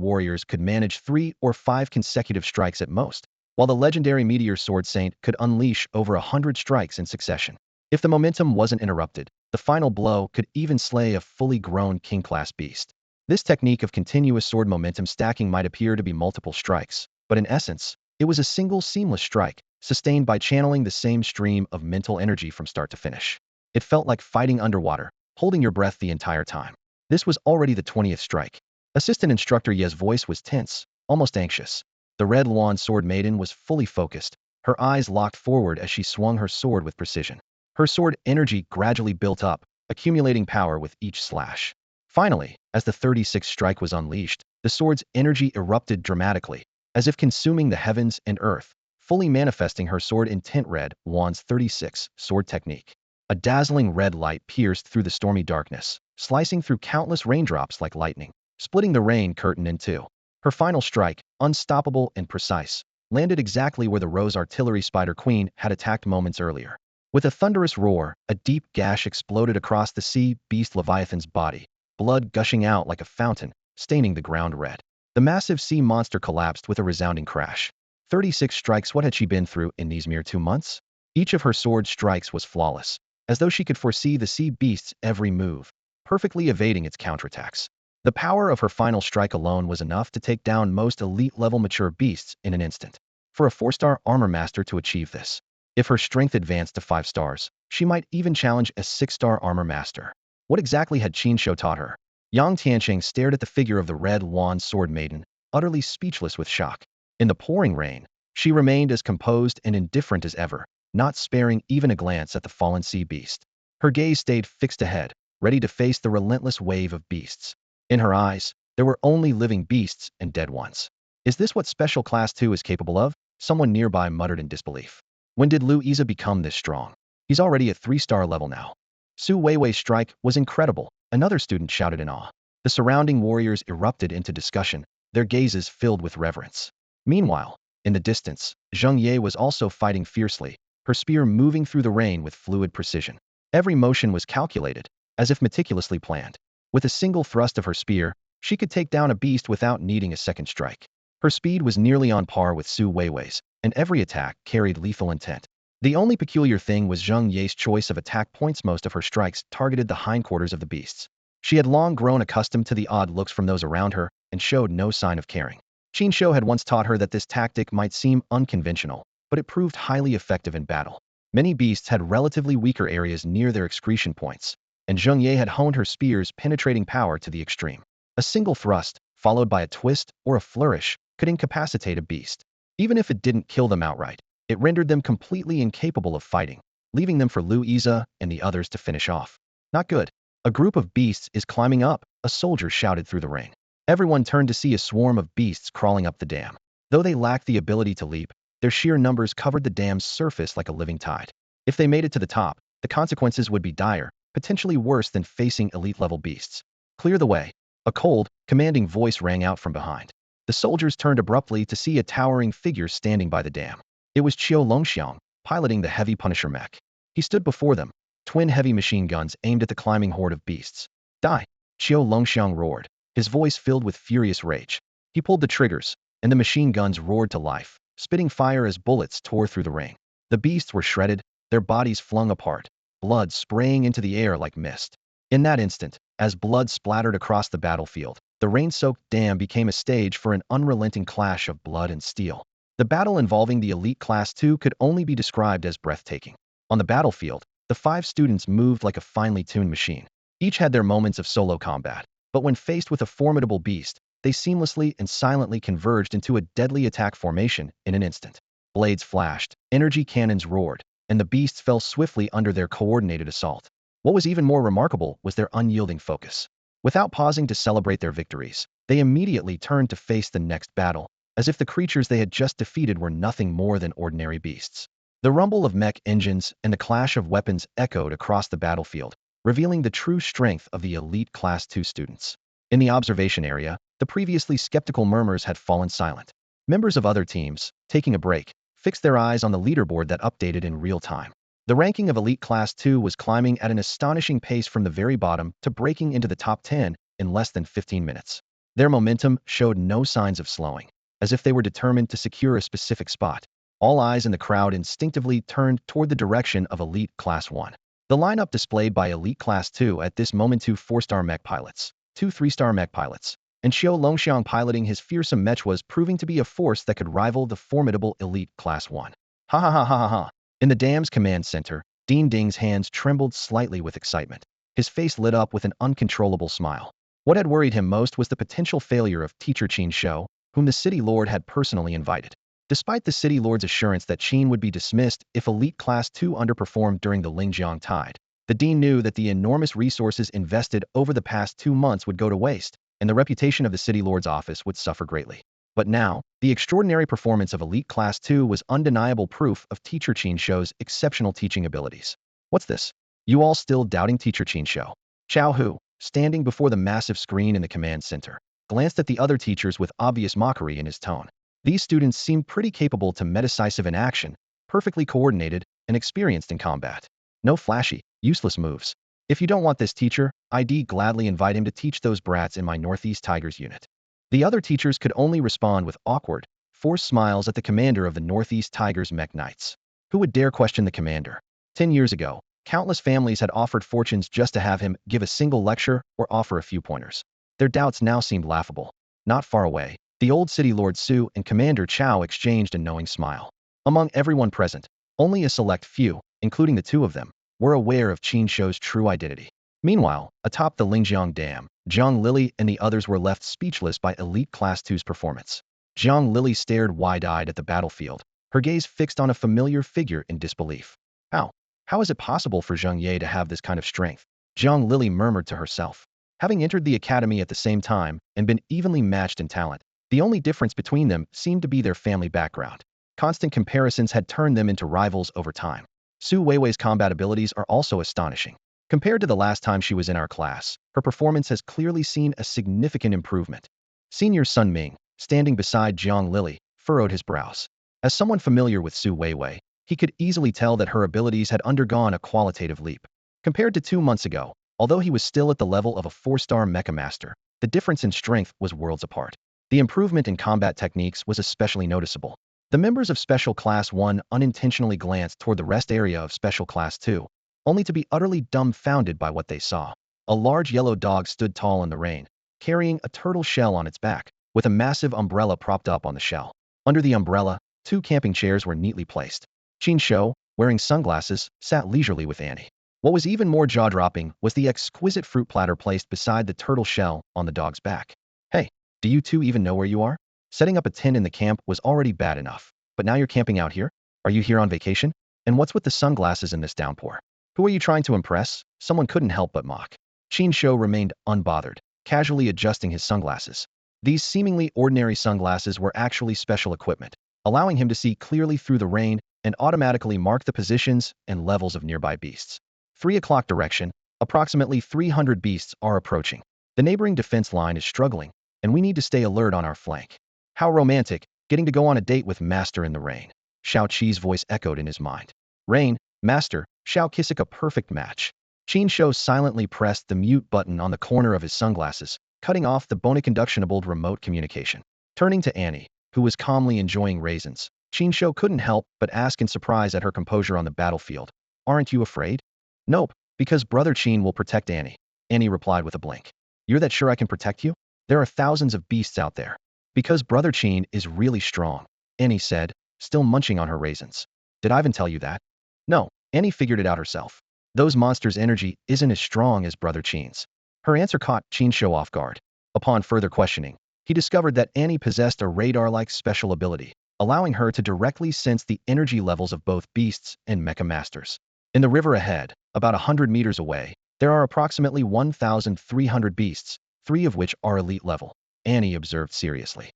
warriors could manage 3 or 5 consecutive strikes at most, while the legendary Meteor Sword Saint could unleash over 100 strikes in succession. If the momentum wasn't interrupted, the final blow could even slay a fully grown king-class beast. This technique of continuous sword momentum stacking might appear to be multiple strikes, but in essence, it was a single seamless strike, sustained by channeling the same stream of mental energy from start to finish. It felt like fighting underwater, holding your breath the entire time. This was already the 20th strike. Assistant Instructor Ye's voice was tense, almost anxious. The Red Luan Sword Maiden was fully focused, her eyes locked forward as she swung her sword with precision. Her sword energy gradually built up, accumulating power with each slash. Finally, as the 36th strike was unleashed, the sword's energy erupted dramatically, as if consuming the heavens and earth, fully manifesting her sword in tint red, Wan's 36 sword technique. A dazzling red light pierced through the stormy darkness, slicing through countless raindrops like lightning, splitting the rain curtain in two. Her final strike, unstoppable and precise, landed exactly where the Rose Artillery Spider Queen had attacked moments earlier. With a thunderous roar, a deep gash exploded across the sea beast Leviathan's body, blood gushing out like a fountain, staining the ground red. The massive sea monster collapsed with a resounding crash. 36 strikes. What had she been through in these mere 2 months? Each of her sword strikes was flawless, as though she could foresee the sea beast's every move, perfectly evading its counterattacks. The power of her final strike alone was enough to take down most elite-level mature beasts in an instant. For a 4-star armor master to achieve this, if her strength advanced to 5 stars, she might even challenge a 6-star armor master. What exactly had Qin Shouyi taught her? Yang Tianqing stared at the figure of the red wand sword maiden, utterly speechless with shock. In the pouring rain, she remained as composed and indifferent as ever, not sparing even a glance at the fallen sea beast. Her gaze stayed fixed ahead, ready to face the relentless wave of beasts. In her eyes, there were only living beasts and dead ones. Is this what Special Class 2 is capable of? Someone nearby muttered in disbelief. When did Lu Iza become this strong? He's already at 3-star level now. Su Weiwei's strike was incredible, another student shouted in awe. The surrounding warriors erupted into discussion, their gazes filled with reverence. Meanwhile, in the distance, Zheng Ye was also fighting fiercely, her spear moving through the rain with fluid precision. Every motion was calculated, as if meticulously planned. With a single thrust of her spear, she could take down a beast without needing a second strike. Her speed was nearly on par with Su Weiwei's, and every attack carried lethal intent. The only peculiar thing was Zheng Ye's choice of attack points. Most of her strikes targeted the hindquarters of the beasts. She had long grown accustomed to the odd looks from those around her and showed no sign of caring. Qin Shouyi had once taught her that this tactic might seem unconventional, but it proved highly effective in battle. Many beasts had relatively weaker areas near their excretion points, and Zheng Ye had honed her spear's penetrating power to the extreme. A single thrust, followed by a twist or a flourish, could incapacitate a beast. Even if it didn't kill them outright, it rendered them completely incapable of fighting, leaving them for Lu Iza and the others to finish off. Not good. A group of beasts is climbing up, a soldier shouted through the rain. Everyone turned to see a swarm of beasts crawling up the dam. Though they lacked the ability to leap, their sheer numbers covered the dam's surface like a living tide. If they made it to the top, the consequences would be dire, potentially worse than facing elite-level beasts. Clear the way. A cold, commanding voice rang out from behind. The soldiers turned abruptly to see a towering figure standing by the dam. It was Qiu Longxiang, piloting the heavy Punisher mech. He stood before them, twin heavy machine guns aimed at the climbing horde of beasts. Die! Qiu Longxiang roared, his voice filled with furious rage. He pulled the triggers, and the machine guns roared to life, spitting fire as bullets tore through the ring. The beasts were shredded, their bodies flung apart, blood spraying into the air like mist. In that instant, as blood splattered across the battlefield, the rain-soaked dam became a stage for an unrelenting clash of blood and steel. The battle involving the Elite Class 2 could only be described as breathtaking. On the battlefield, the 5 students moved like a finely tuned machine. Each had their moments of solo combat, but when faced with a formidable beast, they seamlessly and silently converged into a deadly attack formation in an instant. Blades flashed, energy cannons roared, and the beasts fell swiftly under their coordinated assault. What was even more remarkable was their unyielding focus. Without pausing to celebrate their victories, they immediately turned to face the next battle, as if the creatures they had just defeated were nothing more than ordinary beasts. The rumble of mech engines and the clash of weapons echoed across the battlefield, revealing the true strength of the Elite Class 2 students. In the observation area, the previously skeptical murmurs had fallen silent. Members of other teams, taking a break, fixed their eyes on the leaderboard that updated in real time. The ranking of Elite Class 2 was climbing at an astonishing pace from the very bottom to breaking into the top 10 in less than 15 minutes. Their momentum showed no signs of slowing, as if they were determined to secure a specific spot. All eyes in the crowd instinctively turned toward the direction of Elite Class 1. The lineup displayed by Elite Class 2 at this moment: 2 4-star mech pilots, 2 3-star mech pilots, and Qiu Longxiang piloting his fearsome mech was proving to be a force that could rival the formidable Elite Class 1. Ha ha ha ha ha ha. In the dam's command center, Dean Ding's hands trembled slightly with excitement. His face lit up with an uncontrollable smile. What had worried him most was the potential failure of teacher Qin Shouyi, whom the City Lord had personally invited. Despite the City Lord's assurance that Qin would be dismissed if Elite Class 2 underperformed during the Lingjiang Tide, The dean knew that the enormous resources invested over the past 2 months would go to waste, and the reputation of the city lord's office would suffer greatly. But now, the extraordinary performance of Elite Class 2 was undeniable proof of Teacher Qin Shouyi's exceptional teaching abilities. What's this? You all still doubting Teacher Qin Shouyi? Xiao Hu, standing before the massive screen in the command center, glanced at the other teachers with obvious mockery in his tone. These students seemed pretty capable to decisive in action, perfectly coordinated, and experienced in combat. No flashy, useless moves. If you don't want this teacher, I'd gladly invite him to teach those brats in my Northeast Tigers unit. The other teachers could only respond with awkward, forced smiles at the commander of the Northeast Tigers Mech Knights. Who would dare question the commander? 10 years ago, countless families had offered fortunes just to have him give a single lecture or offer a few pointers. Their doubts now seemed laughable. Not far away, the old city lord Su and Commander Chao exchanged a knowing smile. Among everyone present, only a select few, including the two of them, were aware of Qin Shouyi's true identity. Meanwhile, atop the Lingjiang Dam, Zhang Lili and the others were left speechless by Elite Class 2's performance. Zhang Lili stared wide-eyed at the battlefield, her gaze fixed on a familiar figure in disbelief. How is it possible for Zheng Ye to have this kind of strength? Zhang Lili murmured to herself. Having entered the academy at the same time and been evenly matched in talent, the only difference between them seemed to be their family background. Constant comparisons had turned them into rivals over time. Su Weiwei's combat abilities are also astonishing. Compared to the last time she was in our class, her performance has clearly seen a significant improvement. Senior Sun Ming, standing beside Zhang Lili, furrowed his brows. As someone familiar with Su Weiwei, he could easily tell that her abilities had undergone a qualitative leap. Compared to 2 months ago, although he was still at the level of a 4-star Mech Master, the difference in strength was worlds apart. The improvement in combat techniques was especially noticeable. The members of Special Class 1 unintentionally glanced toward the rest area of Special Class 2, only to be utterly dumbfounded by what they saw. A large yellow dog stood tall in the rain, carrying a turtle shell on its back, with a massive umbrella propped up on the shell. Under the umbrella, 2 camping chairs were neatly placed. Qin Shouyi, wearing sunglasses, sat leisurely with Annie. What was even more jaw-dropping was the exquisite fruit platter placed beside the turtle shell on the dog's back. Hey, do you two even know where you are? Setting up a tent in the camp was already bad enough, but now you're camping out here? Are you here on vacation? And what's with the sunglasses in this downpour? Who are you trying to impress? Someone couldn't help but mock. Qin Shouyi remained unbothered, casually adjusting his sunglasses. These seemingly ordinary sunglasses were actually special equipment, allowing him to see clearly through the rain and automatically mark the positions and levels of nearby beasts. 3 o'clock direction, approximately 300 beasts are approaching. The neighboring defense line is struggling, and we need to stay alert on our flank. How romantic, getting to go on a date with Master in the rain. Xiao Qi's voice echoed in his mind. Rain, Master, Xiao Kisik, a perfect match. Qin Shouyi silently pressed the mute button on the corner of his sunglasses, cutting off the bone-conduction-enabled remote communication. Turning to Annie, who was calmly enjoying raisins, Qin Shouyi couldn't help but ask in surprise at her composure on the battlefield. Aren't you afraid? Nope, because Brother Qin will protect Annie. Annie replied with a blink. You're that sure I can protect you? There are thousands of beasts out there. Because Brother Qin is really strong, Annie said, still munching on her raisins. Did Ivan tell you that? No, Annie figured it out herself. Those monsters' energy isn't as strong as Brother Qin's. Her answer caught Qin Shouyi off guard. Upon further questioning, he discovered that Annie possessed a radar-like special ability, allowing her to directly sense the energy levels of both beasts and Mech Masters. In the river ahead, about 100 meters away, there are approximately 1,300 beasts, 3 of which are elite level, Annie observed seriously.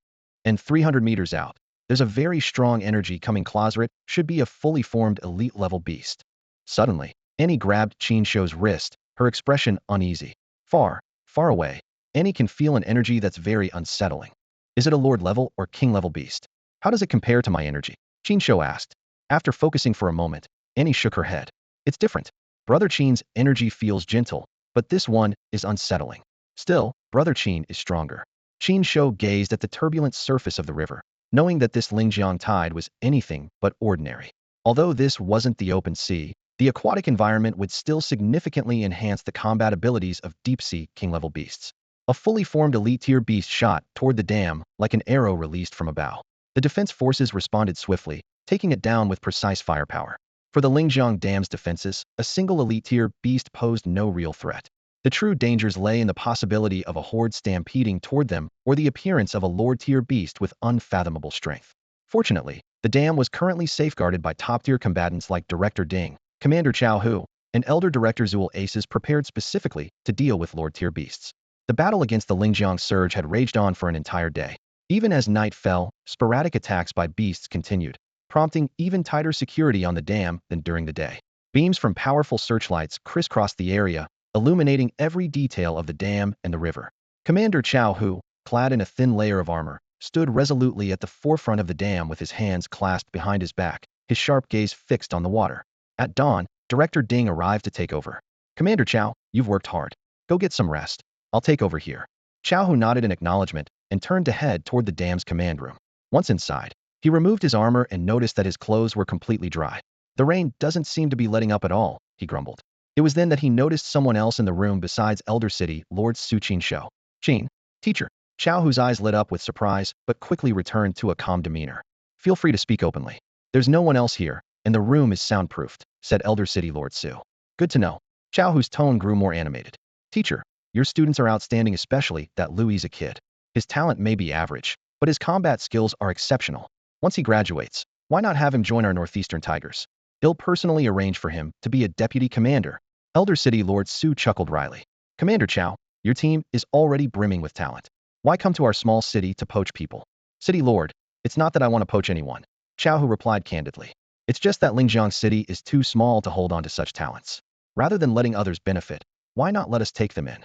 And 300 meters out, there's a very strong energy coming closer. It should be a fully formed elite level beast. Suddenly, Annie grabbed Qin Shouyi's wrist, her expression uneasy. Far, far away, Annie can feel an energy that's very unsettling. Is it a lord level or king level beast? How does it compare to my energy? Qin Shouyi asked. After focusing for a moment, Annie shook her head. It's different. Brother Qin's energy feels gentle, but this one is unsettling. Still, Brother Qin is stronger. Qin Shouyi gazed at the turbulent surface of the river, knowing that this Lingjiang tide was anything but ordinary. Although this wasn't the open sea, the aquatic environment would still significantly enhance the combat abilities of deep-sea king-level beasts. A fully formed elite-tier beast shot toward the dam like an arrow released from a bow. The defense forces responded swiftly, taking it down with precise firepower. For the Lingjiang Dam's defenses, a single elite-tier beast posed no real threat. The true dangers lay in the possibility of a horde stampeding toward them or the appearance of a lord-tier beast with unfathomable strength. Fortunately, the dam was currently safeguarded by top-tier combatants like Director Ding, Commander Chao Hu, and Elder Director Zuul Aces prepared specifically to deal with Lord-tier beasts. The battle against the Lingjiang surge had raged on for an entire day. Even as night fell, sporadic attacks by beasts continued, prompting even tighter security on the dam than during the day. Beams from powerful searchlights crisscrossed the area, illuminating every detail of the dam and the river. Commander Chao Hu, clad in a thin layer of armor, stood resolutely at the forefront of the dam with his hands clasped behind his back, his sharp gaze fixed on the water. At dawn, Director Ding arrived to take over. Commander Chao, you've worked hard. Go get some rest. I'll take over here. Chao Hu nodded in acknowledgement and turned to head toward the dam's command room. Once inside, he removed his armor and noticed that his clothes were completely dry. The rain doesn't seem to be letting up at all, he grumbled. It was then that he noticed someone else in the room besides Elder City Lord Su Qin Shouyi. Qin, teacher. Chao Hu's eyes lit up with surprise, but quickly returned to a calm demeanor. Feel free to speak openly. There's no one else here, and the room is soundproofed, said Elder City Lord Su. Good to know. Chao Hu's tone grew more animated. Teacher, your students are outstanding, especially that Louis' a kid. His talent may be average, but his combat skills are exceptional. Once he graduates, why not have him join our Northeastern Tigers? I'll personally arrange for him to be a deputy commander. Elder City Lord Su chuckled wryly. Commander Chao, your team is already brimming with talent. Why come to our small city to poach people? City Lord, it's not that I want to poach anyone. Chao Hu replied candidly. It's just that Lingjiang City is too small to hold on to such talents. Rather than letting others benefit, why not let us take them in?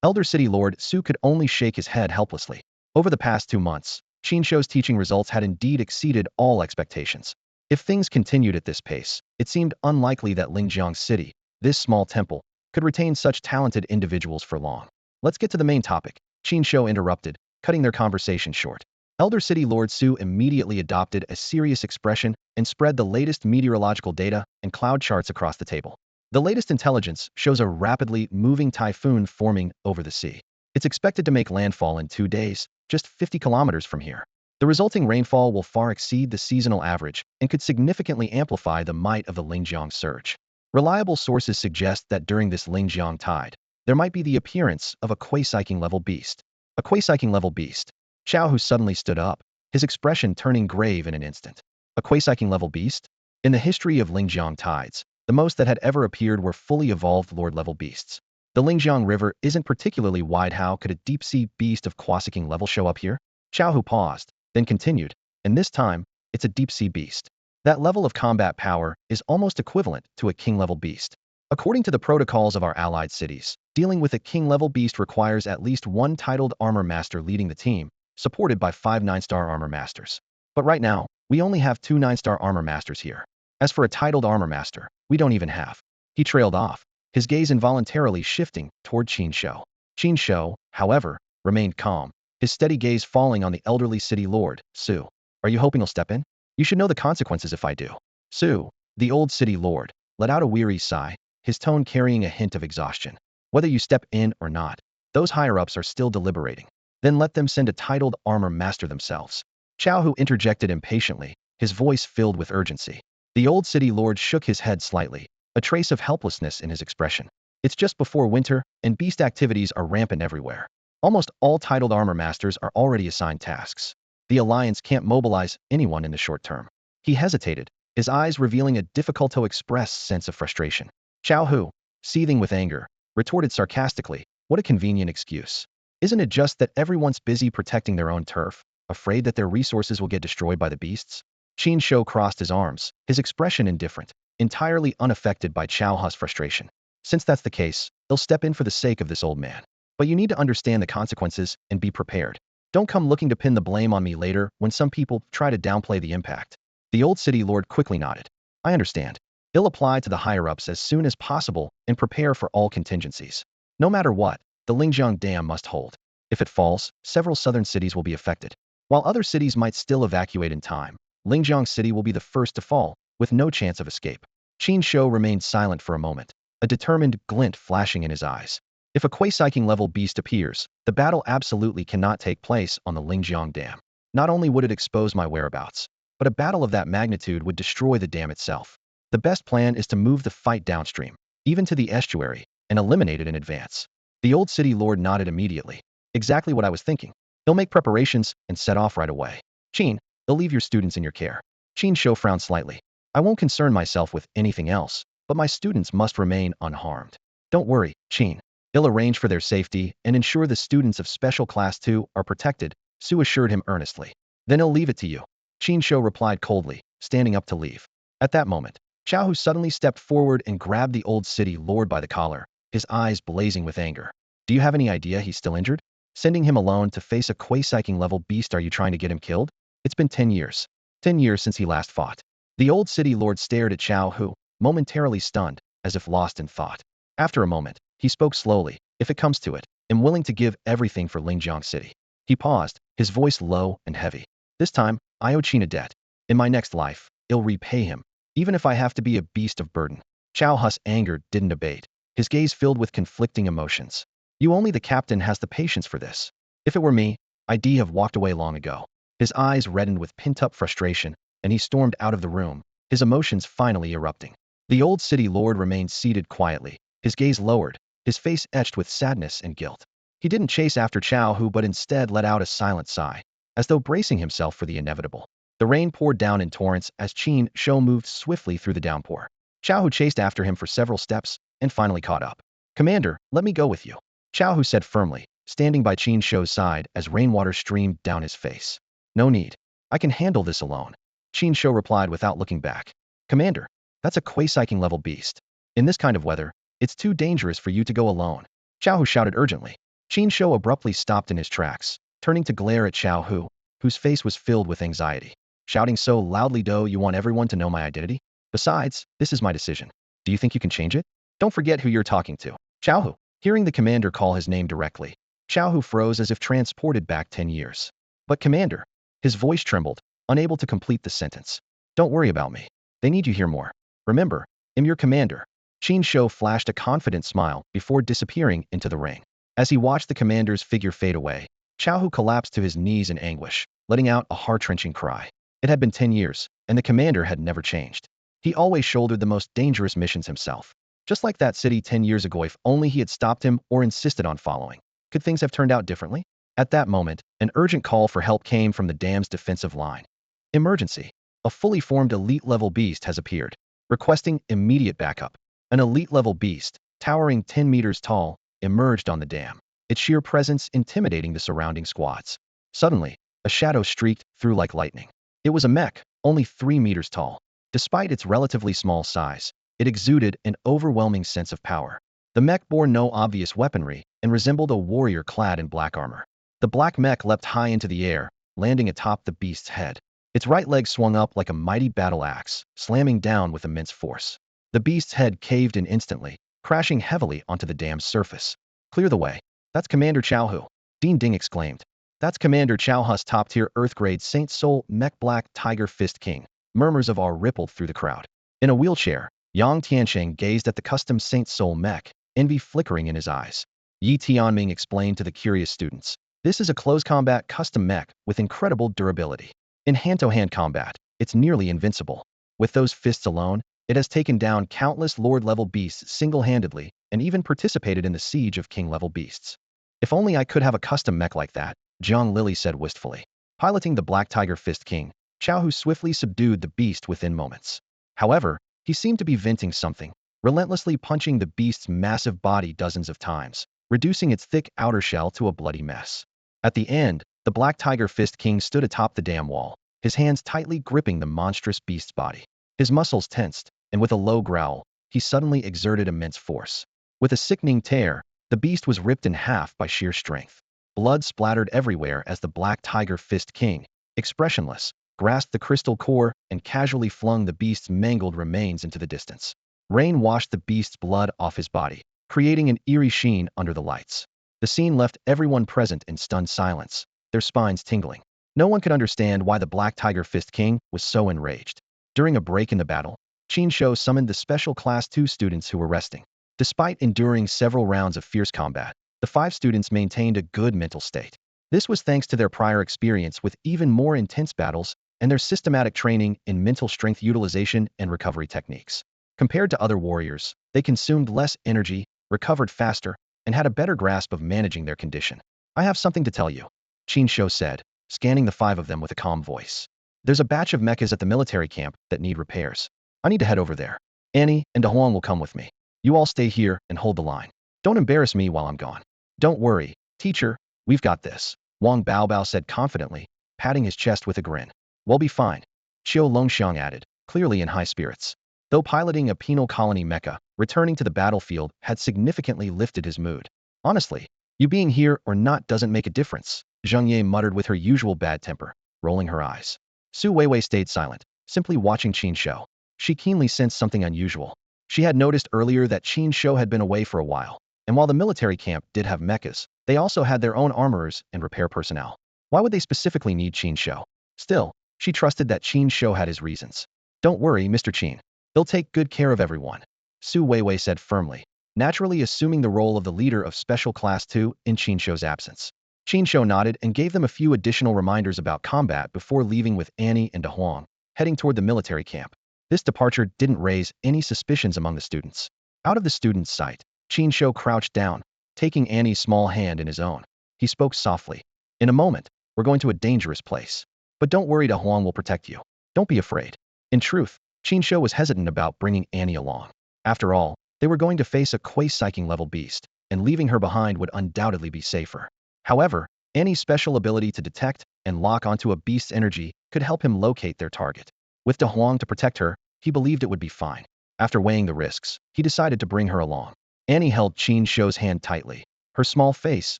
Elder City Lord Su could only shake his head helplessly. Over the past 2 months, Qin Shouyi's teaching results had indeed exceeded all expectations. If things continued at this pace, it seemed unlikely that Lingjiang City, this small temple, could retain such talented individuals for long. Let's get to the main topic, Qin Shouyi interrupted, cutting their conversation short. Elder City Lord Su immediately adopted a serious expression and spread the latest meteorological data and cloud charts across the table. The latest intelligence shows a rapidly moving typhoon forming over the sea. It's expected to make landfall in 2 days, just 50 kilometers from here. The resulting rainfall will far exceed the seasonal average and could significantly amplify the might of the Lingjiang surge. Reliable sources suggest that during this Lingjiang tide, there might be the appearance of a quasi-king level beast. A quasi-king level beast. Chao Hu suddenly stood up, his expression turning grave in an instant. A quasi-king level beast? In the history of Lingjiang tides, the most that had ever appeared were fully evolved lord-level beasts. The Lingjiang River isn't particularly wide. How could a deep-sea beast of quasi-king level show up here? Chao Hu paused, then continued, and this time, it's a deep-sea beast. That level of combat power is almost equivalent to a king-level beast. According to the protocols of our allied cities, dealing with a king-level beast requires at least 1 titled armor master leading the team, supported by 5 9-star armor masters. But right now, we only have 2 9-star armor masters here. As for a titled armor master, we don't even have. He trailed off, his gaze involuntarily shifting toward Qin Shouyi. Qin Shouyi, however, remained calm, his steady gaze falling on the elderly city lord, Su. Are you hoping he'll step in? You should know the consequences if I do. Su, the old city lord, let out a weary sigh, his tone carrying a hint of exhaustion. Whether you step in or not, those higher-ups are still deliberating. Then let them send a titled armor master themselves. Chao Hu interjected impatiently, his voice filled with urgency. The old city lord shook his head slightly, a trace of helplessness in his expression. It's just before winter, and beast activities are rampant everywhere. Almost all titled armor masters are already assigned tasks. The Alliance can't mobilize anyone in the short term. He hesitated, his eyes revealing a difficult-to-express sense of frustration. Chao Hu, seething with anger, retorted sarcastically, what a convenient excuse. Isn't it just that everyone's busy protecting their own turf, afraid that their resources will get destroyed by the beasts? Qin Shouyi crossed his arms, his expression indifferent, entirely unaffected by Chao Hu's frustration. Since that's the case, they'll step in for the sake of this old man. But you need to understand the consequences and be prepared. Don't come looking to pin the blame on me later when some people try to downplay the impact. The old city lord quickly nodded. I understand. I'll apply to the higher-ups as soon as possible and prepare for all contingencies. No matter what, the Lingjiang Dam must hold. If it falls, several southern cities will be affected. While other cities might still evacuate in time, Lingjiang City will be the first to fall, with no chance of escape. Qin Shouyi remained silent for a moment, a determined glint flashing in his eyes. If a quasi-king level beast appears, the battle absolutely cannot take place on the Lingjiang Dam. Not only would it expose my whereabouts, but a battle of that magnitude would destroy the dam itself. The best plan is to move the fight downstream, even to the estuary, and eliminate it in advance. The old city lord nodded immediately. Exactly what I was thinking. He'll make preparations and set off right away. Qin, they'll leave your students in your care. Qin Shouyi frowned slightly. I won't concern myself with anything else. but my students must remain unharmed. Don't worry, Qin. He'll arrange for their safety and ensure the students of Special Class 2 are protected, Su assured him earnestly. Then he'll leave it to you. Qin Shou replied coldly, standing up to leave. At that moment, Xiao Hu suddenly stepped forward and grabbed the old city lord by the collar, his eyes blazing with anger. Do you have any idea he's still injured? Sending him alone to face a Quai-Psyking level beast, are you trying to get him killed? It's been 10 years. 10 years since he last fought. The old city lord stared at Xiao Hu, momentarily stunned, as if lost in thought. After a moment, he spoke slowly. If it comes to it, I'm willing to give everything for Lingjiang City. He paused, his voice low and heavy. This time, I owe Qin a debt. In my next life, I'll repay him, even if I have to be a beast of burden. Xiao Hu's anger didn't abate. His gaze filled with conflicting emotions. You only the captain has the patience for this. If it were me, I'd have walked away long ago. His eyes reddened with pent-up frustration, and he stormed out of the room, his emotions finally erupting. The old city lord remained seated quietly, his gaze lowered, his face etched with sadness and guilt. He didn't chase after Xiao Hu but instead let out a silent sigh, as though bracing himself for the inevitable. The rain poured down in torrents as Qin Shou moved swiftly through the downpour. Xiao Hu chased after him for several steps and finally caught up. Commander, let me go with you. Xiao Hu said firmly, standing by Qin Shou's side as rainwater streamed down his face. No need. I can handle this alone. Qin Shou replied without looking back. Commander, that's a Quai-Psyking level beast. In this kind of weather, it's too dangerous for you to go alone. Xiao Hu shouted urgently. Qin Shou abruptly stopped in his tracks, turning to glare at Xiao Hu, whose face was filled with anxiety. Shouting so loudly, "Do you want everyone to know my identity? Besides, this is my decision. Do you think you can change it? Don't forget who you're talking to." Xiao Hu. Hearing the commander call his name directly, Xiao Hu froze as if transported back 10 years. But commander, his voice trembled, unable to complete the sentence. Don't worry about me. They need you here more. Remember, I'm your commander. Qin Shou flashed a confident smile before disappearing into the ring. As he watched the commander's figure fade away, Xiao Hu collapsed to his knees in anguish, letting out a heart-wrenching cry. It had been 10 years, and the commander had never changed. He always shouldered the most dangerous missions himself. Just like that city 10 years ago, if only he had stopped him or insisted on following. Could things have turned out differently? At that moment, an urgent call for help came from the dam's defensive line. Emergency. A fully formed elite-level beast has appeared, requesting immediate backup. An elite-level beast, towering 10 meters tall, emerged on the dam, its sheer presence intimidating the surrounding squads. Suddenly, a shadow streaked through like lightning. It was a mech, only 3 meters tall. Despite its relatively small size, it exuded an overwhelming sense of power. The mech bore no obvious weaponry and resembled a warrior clad in black armor. The black mech leapt high into the air, landing atop the beast's head. Its right leg swung up like a mighty battle axe, slamming down with immense force. The beast's head caved in instantly, crashing heavily onto the dam's surface. Clear the way. That's Commander Xiao Hu. Ding Ding exclaimed. That's Commander Xiao Hu's top-tier Earth-grade Saint Soul Mech Black Tiger Fist King. Murmurs of awe rippled through the crowd. In a wheelchair, Yang Tiansheng gazed at the custom Saint Soul mech, envy flickering in his eyes. Yi Tianming explained to the curious students. This is a close-combat custom mech with incredible durability. In hand-to-hand combat, it's nearly invincible. With those fists alone, it has taken down countless Lord-level beasts single-handedly and even participated in the siege of King-level beasts. If only I could have a custom mech like that, Zhang Lily said wistfully. Piloting the Black Tiger Fist King, Xiao Hu swiftly subdued the beast within moments. However, he seemed to be venting something, relentlessly punching the beast's massive body dozens of times, reducing its thick outer shell to a bloody mess. At the end, the Black Tiger Fist King stood atop the dam wall, his hands tightly gripping the monstrous beast's body. His muscles tensed, and with a low growl, he suddenly exerted immense force. With a sickening tear, the beast was ripped in half by sheer strength. Blood splattered everywhere as the Black Tiger Fist King, expressionless, grasped the crystal core and casually flung the beast's mangled remains into the distance. Rain washed the beast's blood off his body, creating an eerie sheen under the lights. The scene left everyone present in stunned silence, their spines tingling. No one could understand why the Black Tiger Fist King was so enraged. During a break in the battle, Qin Shou summoned the Special Class 2 students who were resting. Despite enduring several rounds of fierce combat, the 5 students maintained a good mental state. This was thanks to their prior experience with even more intense battles and their systematic training in mental strength utilization and recovery techniques. Compared to other warriors, they consumed less energy, recovered faster, and had a better grasp of managing their condition. I have something to tell you, Qin Shou said, scanning the 5 of them with a calm voice. There's a batch of mechas at the military camp that need repairs. I need to head over there. Annie and De Huang will come with me. You all stay here and hold the line. Don't embarrass me while I'm gone. Don't worry, teacher, we've got this, Wang Baobao said confidently, patting his chest with a grin. We'll be fine, Qiu Longxiang added, clearly in high spirits. Though piloting a penal colony mecha, returning to the battlefield had significantly lifted his mood. Honestly, you being here or not doesn't make a difference, Zheng Ye muttered with her usual bad temper, rolling her eyes. Su Weiwei stayed silent, simply watching Qin Shou. She keenly sensed something unusual. She had noticed earlier that Qin Shou had been away for a while, and while the military camp did have mechas, they also had their own armorers and repair personnel. Why would they specifically need Qin Shou? Still, she trusted that Qin Shou had his reasons. Don't worry, Mr. Qin. They'll take good care of everyone, Su Weiwei said firmly, naturally assuming the role of the leader of Special Class 2 in Qin Shou's absence. Qin Shou nodded and gave them a few additional reminders about combat before leaving with Annie and De Huang, heading toward the military camp. This departure didn't raise any suspicions among the students. Out of the students' sight, Qin Shou crouched down, taking Annie's small hand in his own. He spoke softly. In a moment, we're going to a dangerous place. But don't worry, De Huang will protect you. Don't be afraid. In truth, Qin Shou was hesitant about bringing Annie along. After all, they were going to face a Kuei-Psyking level beast, and leaving her behind would undoubtedly be safer. However, Annie's special ability to detect and lock onto a beast's energy could help him locate their target. With De Huang to protect her, he believed it would be fine. After weighing the risks, he decided to bring her along. Annie held Qin Shou's hand tightly, her small face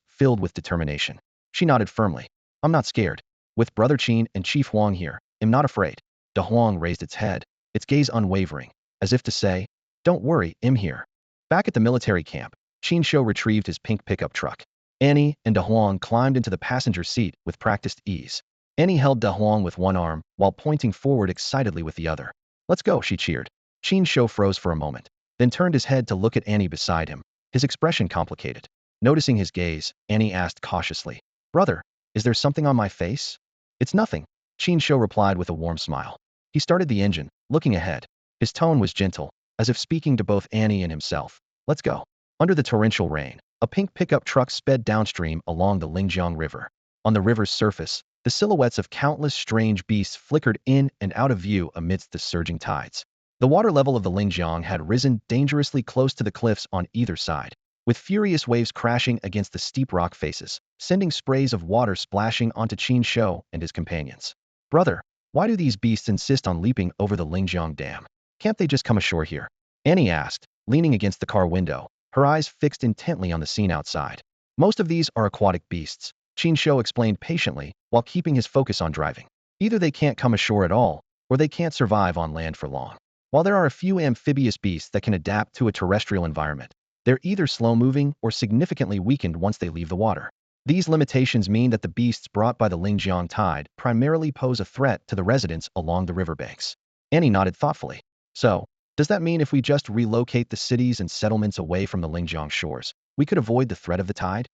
filled with determination. She nodded firmly. I'm not scared. With Brother Qin and Chief Huang here, I'm not afraid. De Huang raised its head, its gaze unwavering, as if to say, don't worry, I'm here. Back at the military camp, Qin Shou retrieved his pink pickup truck. Annie and De Huang climbed into the passenger seat with practiced ease. Annie held De Huang with one arm while pointing forward excitedly with the other. Let's go, she cheered. Qin Shou froze for a moment, then turned his head to look at Annie beside him, his expression complicated. Noticing his gaze, Annie asked cautiously, Brother, is there something on my face? It's nothing, Qin Shou replied with a warm smile. He started the engine, looking ahead. His tone was gentle, as if speaking to both Annie and himself. Let's go. Under the torrential rain, a pink pickup truck sped downstream along the Lingjiang River. On the river's surface, the silhouettes of countless strange beasts flickered in and out of view amidst the surging tides. The water level of the Lingjiang had risen dangerously close to the cliffs on either side, with furious waves crashing against the steep rock faces, sending sprays of water splashing onto Qin Shou and his companions. Brother, why do these beasts insist on leaping over the Lingjiang Dam? Can't they just come ashore here? Annie asked, leaning against the car window, her eyes fixed intently on the scene outside. Most of these are aquatic beasts, Qin Shou explained patiently while keeping his focus on driving. Either they can't come ashore at all, or they can't survive on land for long. While there are a few amphibious beasts that can adapt to a terrestrial environment, they're either slow-moving or significantly weakened once they leave the water. These limitations mean that the beasts brought by the Lingjiang tide primarily pose a threat to the residents along the riverbanks. Annie nodded thoughtfully. So, does that mean if we just relocate the cities and settlements away from the Lingjiang shores, we could avoid the threat of the tide?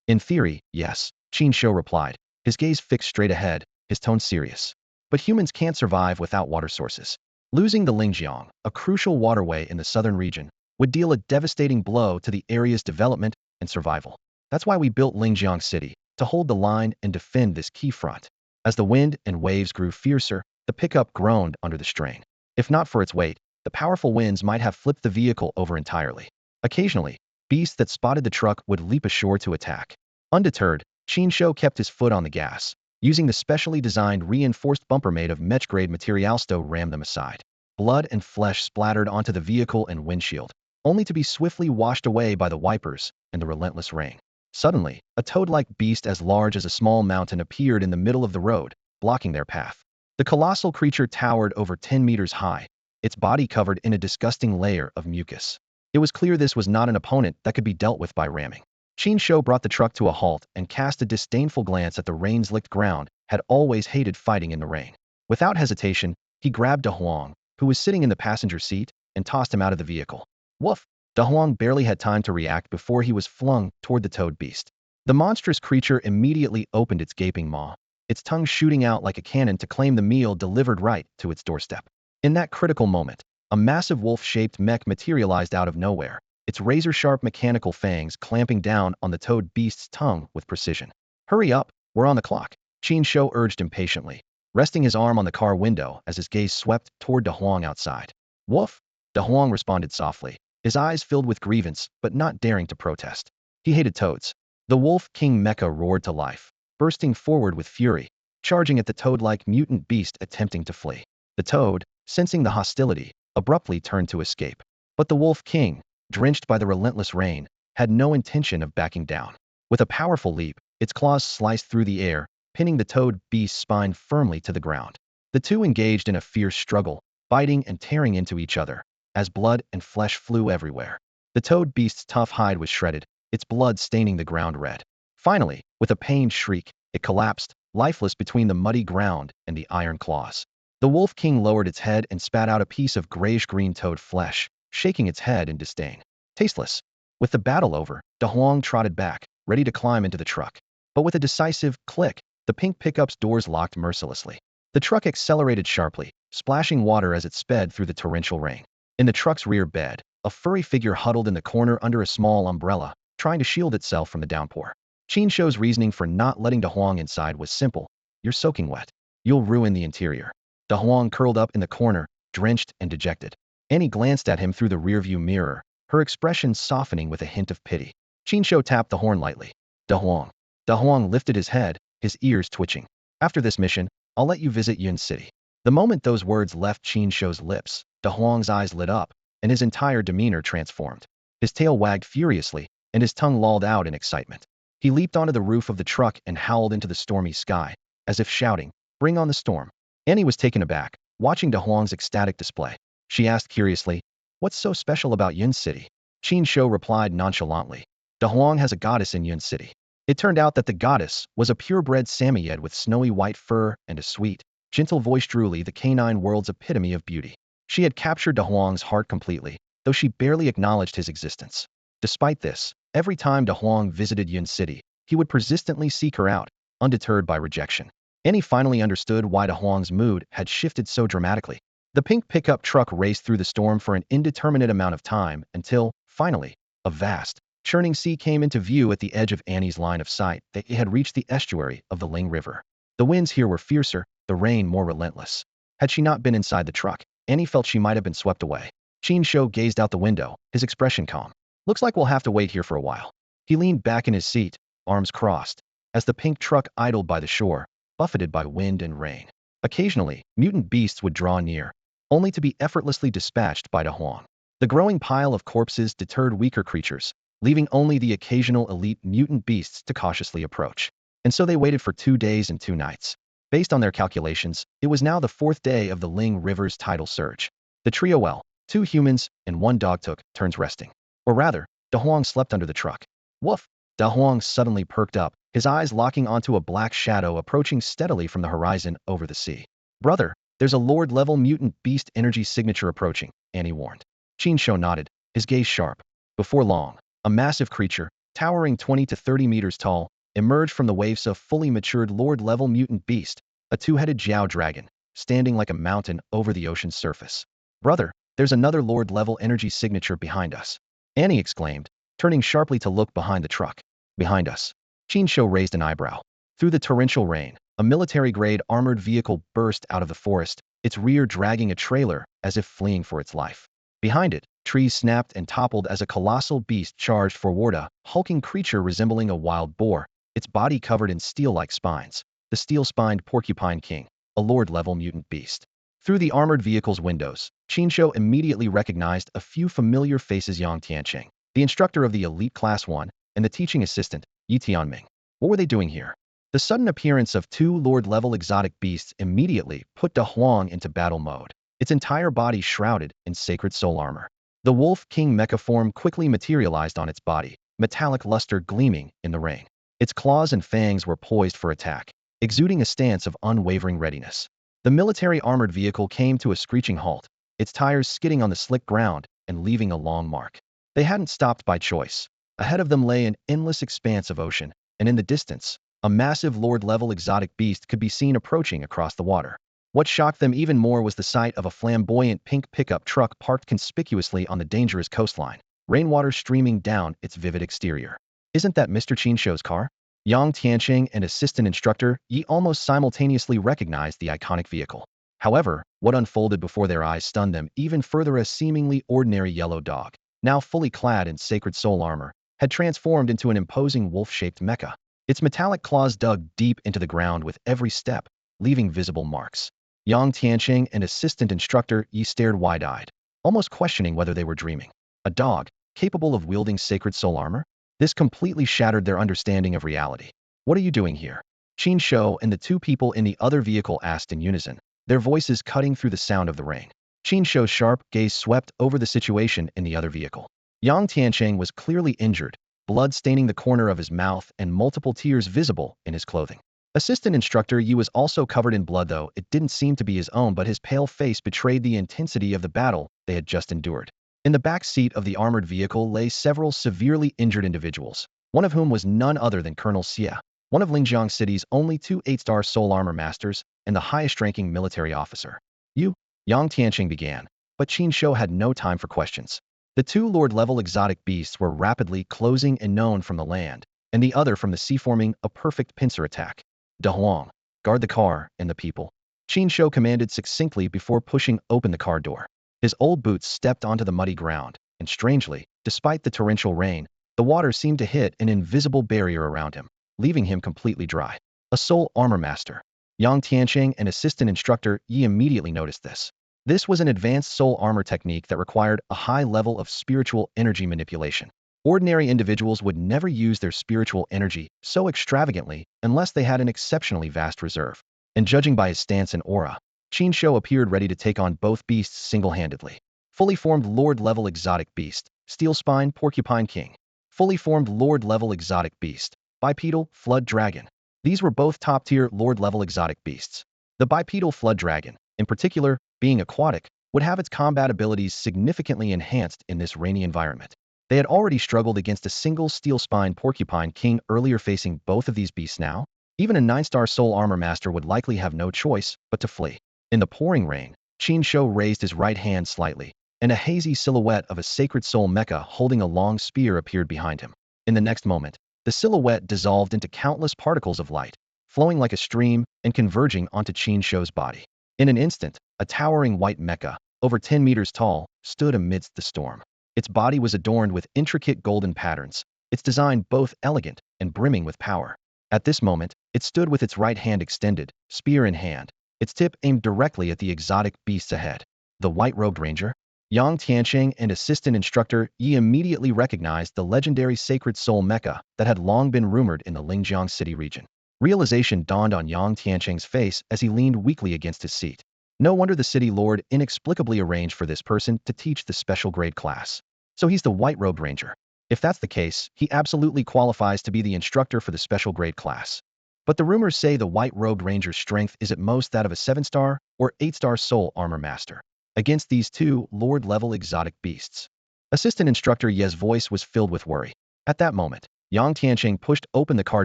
In theory, yes, Qin Shou replied, his gaze fixed straight ahead, his tone serious. But humans can't survive without water sources. Losing the Lingjiang, a crucial waterway in the southern region, would deal a devastating blow to the area's development and survival. That's why we built Lingjiang City, to hold the line and defend this key front. As the wind and waves grew fiercer, the pickup groaned under the strain. If not for its weight, the powerful winds might have flipped the vehicle over entirely. Occasionally, beasts that spotted the truck would leap ashore to attack. Undeterred, Qin Shou kept his foot on the gas, using the specially designed reinforced bumper made of mech-grade materials to ram them aside. Blood and flesh splattered onto the vehicle and windshield, only to be swiftly washed away by the wipers and the relentless rain. Suddenly, a toad-like beast as large as a small mountain appeared in the middle of the road, blocking their path. The colossal creature towered over 10 meters high, its body covered in a disgusting layer of mucus. It was clear this was not an opponent that could be dealt with by ramming. Qin Shou brought the truck to a halt and cast a disdainful glance at the rain-slicked ground, had always hated fighting in the rain. Without hesitation, he grabbed De Huang, who was sitting in the passenger seat, and tossed him out of the vehicle. Woof! De Huang barely had time to react before he was flung toward the toad beast. The monstrous creature immediately opened its gaping maw, its tongue shooting out like a cannon to claim the meal delivered right to its doorstep. In that critical moment, a massive wolf-shaped mech materialized out of nowhere, its razor-sharp mechanical fangs clamping down on the toad beast's tongue with precision. Hurry up, we're on the clock, Qin Shou urged impatiently, resting his arm on the car window as his gaze swept toward De Huang outside. Woof! De Huang responded softly, his eyes filled with grievance but not daring to protest. He hated toads. The Wolf King Mecha roared to life, bursting forward with fury, charging at the toad-like mutant beast attempting to flee. The toad, sensing the hostility, abruptly turned to escape. But the Wolf King, drenched by the relentless rain, had no intention of backing down. With a powerful leap, its claws sliced through the air, pinning the toad beast's spine firmly to the ground. The two engaged in a fierce struggle, biting and tearing into each other, as blood and flesh flew everywhere. The toad beast's tough hide was shredded, its blood staining the ground red. Finally, with a pained shriek, it collapsed, lifeless between the muddy ground and the iron claws. The Wolf King lowered its head and spat out a piece of grayish-green toad flesh, shaking its head in disdain. Tasteless. With the battle over, De Huang trotted back, ready to climb into the truck. But with a decisive click, the pink pickup's doors locked mercilessly. The truck accelerated sharply, splashing water as it sped through the torrential rain. In the truck's rear bed, a furry figure huddled in the corner under a small umbrella, trying to shield itself from the downpour. Qin Shou's reasoning for not letting De Huang inside was simple. You're soaking wet. You'll ruin the interior. De Huang curled up in the corner, drenched and dejected. Annie glanced at him through the rearview mirror, her expression softening with a hint of pity. Qin Shou tapped the horn lightly. De Huang. De Huang lifted his head, his ears twitching. After this mission, I'll let you visit Yun City. The moment those words left Qin Shou's lips, De Huang's eyes lit up, and his entire demeanor transformed. His tail wagged furiously, and his tongue lolled out in excitement. He leaped onto the roof of the truck and howled into the stormy sky, as if shouting, "Bring on the storm." Annie was taken aback, watching De Huang's ecstatic display. She asked curiously, "What's so special about Yun City?" Qin Shou replied nonchalantly, "De Huang has a goddess in Yun City." It turned out that the goddess was a purebred Samoyed with snowy white fur and a sweet, gentle voice, truly the canine world's epitome of beauty. She had captured De Huang's heart completely, though she barely acknowledged his existence. Despite this, every time De Huang visited Yun City, he would persistently seek her out, undeterred by rejection. Annie finally understood why De Huang's mood had shifted so dramatically. The pink pickup truck raced through the storm for an indeterminate amount of time until, finally, a vast, churning sea came into view at the edge of Annie's line of sight. They had reached the estuary of the Ling River. The winds here were fiercer, the rain more relentless. Had she not been inside the truck, Annie felt she might have been swept away. Qin Shou gazed out the window, his expression calm. "Looks like we'll have to wait here for a while." He leaned back in his seat, arms crossed, as the pink truck idled by the shore, buffeted by wind and rain. Occasionally, mutant beasts would draw near, only to be effortlessly dispatched by De Huang. The growing pile of corpses deterred weaker creatures, leaving only the occasional elite mutant beasts to cautiously approach. And so they waited for 2 days and 2 nights. Based on their calculations, it was now the 4th day of the Ling River's tidal surge. The trio, well, 2 humans and 1 dog, took turns resting. Or rather, De Huang slept under the truck. Woof! De Huang suddenly perked up, his eyes locking onto a black shadow approaching steadily from the horizon over the sea. "Brother, there's a Lord-level mutant beast energy signature approaching," Annie warned. Qin Shou nodded, his gaze sharp. Before long, a massive creature, towering 20 to 30 meters tall, emerged from the waves of fully matured Lord-level mutant beast, a 2-headed Jiao dragon, standing like a mountain over the ocean's surface. "Brother, there's another Lord-level energy signature behind us," Annie exclaimed, turning sharply to look behind the truck. "Behind us?" Qin Shou raised an eyebrow. Through the torrential rain, a military-grade armored vehicle burst out of the forest, its rear dragging a trailer as if fleeing for its life. Behind it, trees snapped and toppled as a colossal beast charged forward, a hulking creature resembling a wild boar, its body covered in steel-like spines. The steel-spined Porcupine King, a Lord-level mutant beast. Through the armored vehicle's windows, Qin Shou immediately recognized a few familiar faces: Yang Tianqing, the instructor of the Elite Class 1, and the teaching assistant, Yi Tianming. What were they doing here? The sudden appearance of 2 Lord-level exotic beasts immediately put De Huang into battle mode, its entire body shrouded in sacred soul armor. The Wolf King mecha form quickly materialized on its body, metallic luster gleaming in the rain. Its claws and fangs were poised for attack, exuding a stance of unwavering readiness. The military armored vehicle came to a screeching halt, its tires skidding on the slick ground and leaving a long mark. They hadn't stopped by choice. Ahead of them lay an endless expanse of ocean, and in the distance, a massive Lord-level exotic beast could be seen approaching across the water. What shocked them even more was the sight of a flamboyant pink pickup truck parked conspicuously on the dangerous coastline, rainwater streaming down its vivid exterior. "Isn't that Mr. Qin Shou's car?" Yang Tianqing and assistant instructor Yi almost simultaneously recognized the iconic vehicle. However, what unfolded before their eyes stunned them even further. A seemingly ordinary yellow dog, now fully clad in sacred soul armor, had transformed into an imposing wolf-shaped mecha. Its metallic claws dug deep into the ground with every step, leaving visible marks. Yang Tianqing and assistant instructor Yi stared wide-eyed, almost questioning whether they were dreaming. A dog, capable of wielding sacred soul armor? This completely shattered their understanding of reality. What are you doing here? Qin Shou and the two people in the other vehicle asked in unison, their voices cutting through the sound of the rain. Qin Shou's sharp gaze swept over the situation in the other vehicle. Yang Tianqing was clearly injured, blood staining the corner of his mouth and multiple tears visible in his clothing. Assistant instructor Yi was also covered in blood, though it didn't seem to be his own, but his pale face betrayed the intensity of the battle they had just endured. In the back seat of the armored vehicle lay several severely injured individuals, one of whom was none other than Colonel Xie, one of Lingjiang City's only two 8-star soul armor masters and the highest-ranking military officer. You? Yang Tianqing began, but Qin Shou had no time for questions. The two Lord-level exotic beasts were rapidly closing in, known from the land, and the other from the sea, forming a perfect pincer attack. De Huang, guard the car and the people. Qin Shou commanded succinctly before pushing open the car door. His old boots stepped onto the muddy ground, and strangely, despite the torrential rain, the water seemed to hit an invisible barrier around him, leaving him completely dry. A soul armor master. Yang Tianqing and assistant instructor Yi immediately noticed this. This was an advanced soul armor technique that required a high level of spiritual energy manipulation. Ordinary individuals would never use their spiritual energy so extravagantly unless they had an exceptionally vast reserve. And judging by his stance and aura, Qin Shou appeared ready to take on both beasts single-handedly. Fully formed Lord-level exotic beast, Steel Spine Porcupine King. Fully formed Lord-level exotic beast, Bipedal Flood Dragon. These were both top-tier Lord-level exotic beasts. The bipedal Flood Dragon, in particular, being aquatic, would have its combat abilities significantly enhanced in this rainy environment. They had already struggled against a single Steel Spine Porcupine King earlier. Facing both of these beasts now, even a 9-star soul armor master would likely have no choice but to flee. In the pouring rain, Qin Shou raised his right hand slightly, and a hazy silhouette of a sacred soul mecha holding a long spear appeared behind him. In the next moment, the silhouette dissolved into countless particles of light, flowing like a stream and converging onto Qin Shou's body. In an instant, a towering white mecha, over 10 meters tall, stood amidst the storm. Its body was adorned with intricate golden patterns, its design both elegant and brimming with power. At this moment, it stood with its right hand extended, spear in hand, its tip aimed directly at the exotic beasts ahead. The white-robed ranger? Yang Tianqing and assistant instructor Yi immediately recognized the legendary sacred soul mecha that had long been rumored in the Lingjiang City region. Realization dawned on Yang Tianqing's face as he leaned weakly against his seat. No wonder the city lord inexplicably arranged for this person to teach the special grade class. So he's the white-robed ranger. If that's the case, he absolutely qualifies to be the instructor for the special grade class. But the rumors say the white-robed ranger's strength is at most that of a 7-star or 8-star soul armor master. Against these two lord-level exotic beasts. Assistant instructor Ye's voice was filled with worry. At that moment, Yang Tianqing pushed open the car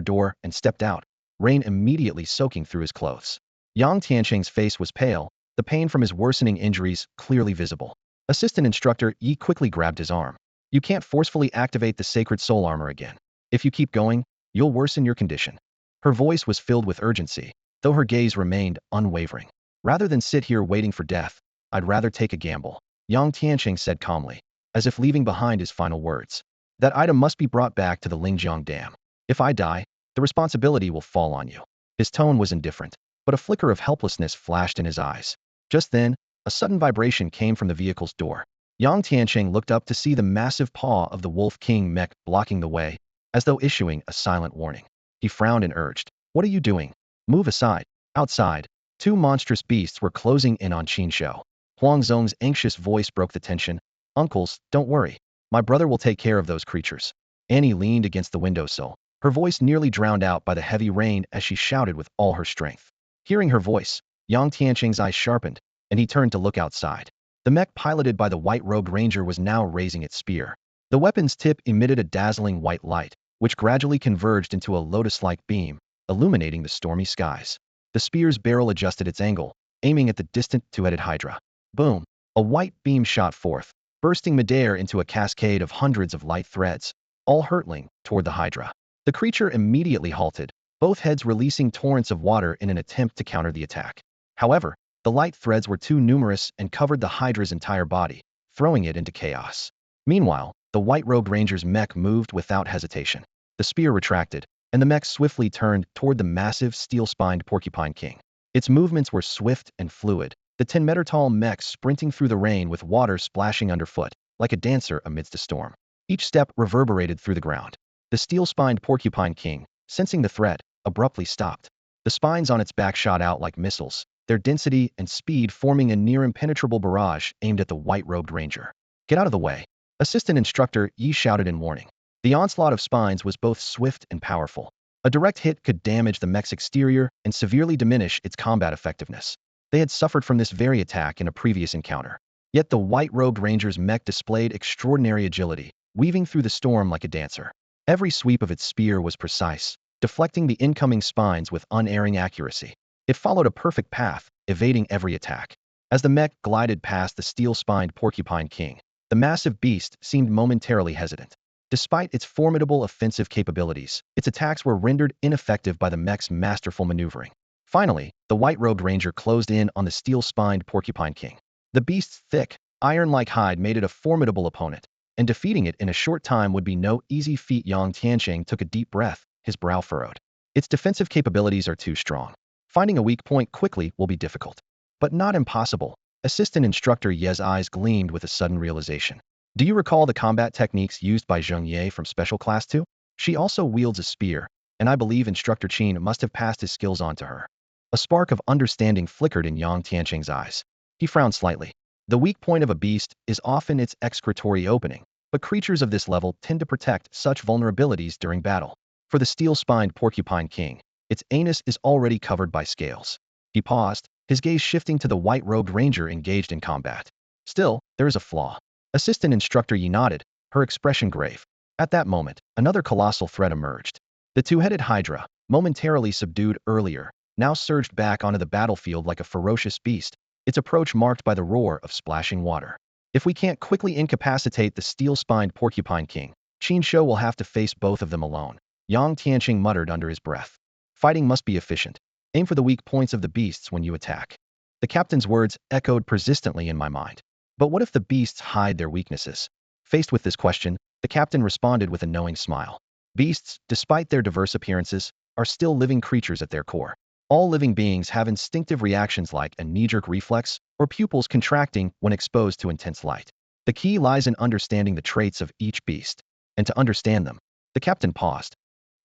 door and stepped out, rain immediately soaking through his clothes. Yang Tianqing's face was pale, the pain from his worsening injuries clearly visible. Assistant instructor Yi quickly grabbed his arm. You can't forcefully activate the sacred soul armor again. If you keep going, you'll worsen your condition. Her voice was filled with urgency, though her gaze remained unwavering. Rather than sit here waiting for death, I'd rather take a gamble, Yang Tianqing said calmly, as if leaving behind his final words. That item must be brought back to the Lingjiang Dam. If I die, the responsibility will fall on you. His tone was indifferent, but a flicker of helplessness flashed in his eyes. Just then, a sudden vibration came from the vehicle's door. Yang Tianqing looked up to see the massive paw of the Wolf King mech blocking the way, as though issuing a silent warning. He frowned and urged, "What are you doing? Move aside." Outside, two monstrous beasts were closing in on Qin Shou. Huang Zong's anxious voice broke the tension. "Uncles, don't worry. My brother will take care of those creatures." Annie leaned against the windowsill, her voice nearly drowned out by the heavy rain as she shouted with all her strength. Hearing her voice, Yang Tianqing's eyes sharpened, and he turned to look outside. The mech piloted by the white-robed ranger was now raising its spear. The weapon's tip emitted a dazzling white light, which gradually converged into a lotus-like beam, illuminating the stormy skies. The spear's barrel adjusted its angle, aiming at the distant two-headed hydra. Boom! A white beam shot forth, bursting midair into a cascade of hundreds of light threads, all hurtling toward the hydra. The creature immediately halted, both heads releasing torrents of water in an attempt to counter the attack. However, The light threads were too numerous and covered the Hydra's entire body, throwing it into chaos. Meanwhile, the white-robed ranger's mech moved without hesitation. The spear retracted, and the mech swiftly turned toward the massive, steel-spined Porcupine King. Its movements were swift and fluid, the 10-meter-tall mech sprinting through the rain with water splashing underfoot, like a dancer amidst a storm. Each step reverberated through the ground. The steel-spined Porcupine King, sensing the threat, abruptly stopped. The spines on its back shot out like missiles, their density and speed forming a near-impenetrable barrage aimed at the white-robed ranger. "Get out of the way!" Assistant Instructor Yi shouted in warning. The onslaught of spines was both swift and powerful. A direct hit could damage the mech's exterior and severely diminish its combat effectiveness. They had suffered from this very attack in a previous encounter. Yet the white-robed ranger's mech displayed extraordinary agility, weaving through the storm like a dancer. Every sweep of its spear was precise, deflecting the incoming spines with unerring accuracy. It followed a perfect path, evading every attack. As the mech glided past the steel-spined Porcupine King, the massive beast seemed momentarily hesitant. Despite its formidable offensive capabilities, its attacks were rendered ineffective by the mech's masterful maneuvering. Finally, the white-robed ranger closed in on the steel-spined Porcupine King. The beast's thick, iron-like hide made it a formidable opponent, and defeating it in a short time would be no easy feat. Yang Tianqing took a deep breath, his brow furrowed. Its defensive capabilities are too strong. Finding a weak point quickly will be difficult. But not impossible. Assistant Instructor Ye's eyes gleamed with a sudden realization. Do you recall the combat techniques used by Zheng Ye from Special Class 2? She also wields a spear, and I believe Instructor Qin must have passed his skills on to her. A spark of understanding flickered in Yang Tianqing's eyes. He frowned slightly. The weak point of a beast is often its excretory opening, but creatures of this level tend to protect such vulnerabilities during battle. For the steel-spined Porcupine King, its anus is already covered by scales. He paused, his gaze shifting to the white-robed ranger engaged in combat. Still, there is a flaw. Assistant Instructor Yi nodded, her expression grave. At that moment, another colossal threat emerged. The two-headed Hydra, momentarily subdued earlier, now surged back onto the battlefield like a ferocious beast, its approach marked by the roar of splashing water. If we can't quickly incapacitate the steel-spined Porcupine King, Qin Shouyi will have to face both of them alone. Yang Tianqing muttered under his breath. Fighting must be efficient. Aim for the weak points of the beasts when you attack. The captain's words echoed persistently in my mind. But what if the beasts hide their weaknesses? Faced with this question, the captain responded with a knowing smile. Beasts, despite their diverse appearances, are still living creatures at their core. All living beings have instinctive reactions like a knee-jerk reflex or pupils contracting when exposed to intense light. The key lies in understanding the traits of each beast. And to understand them, the captain paused.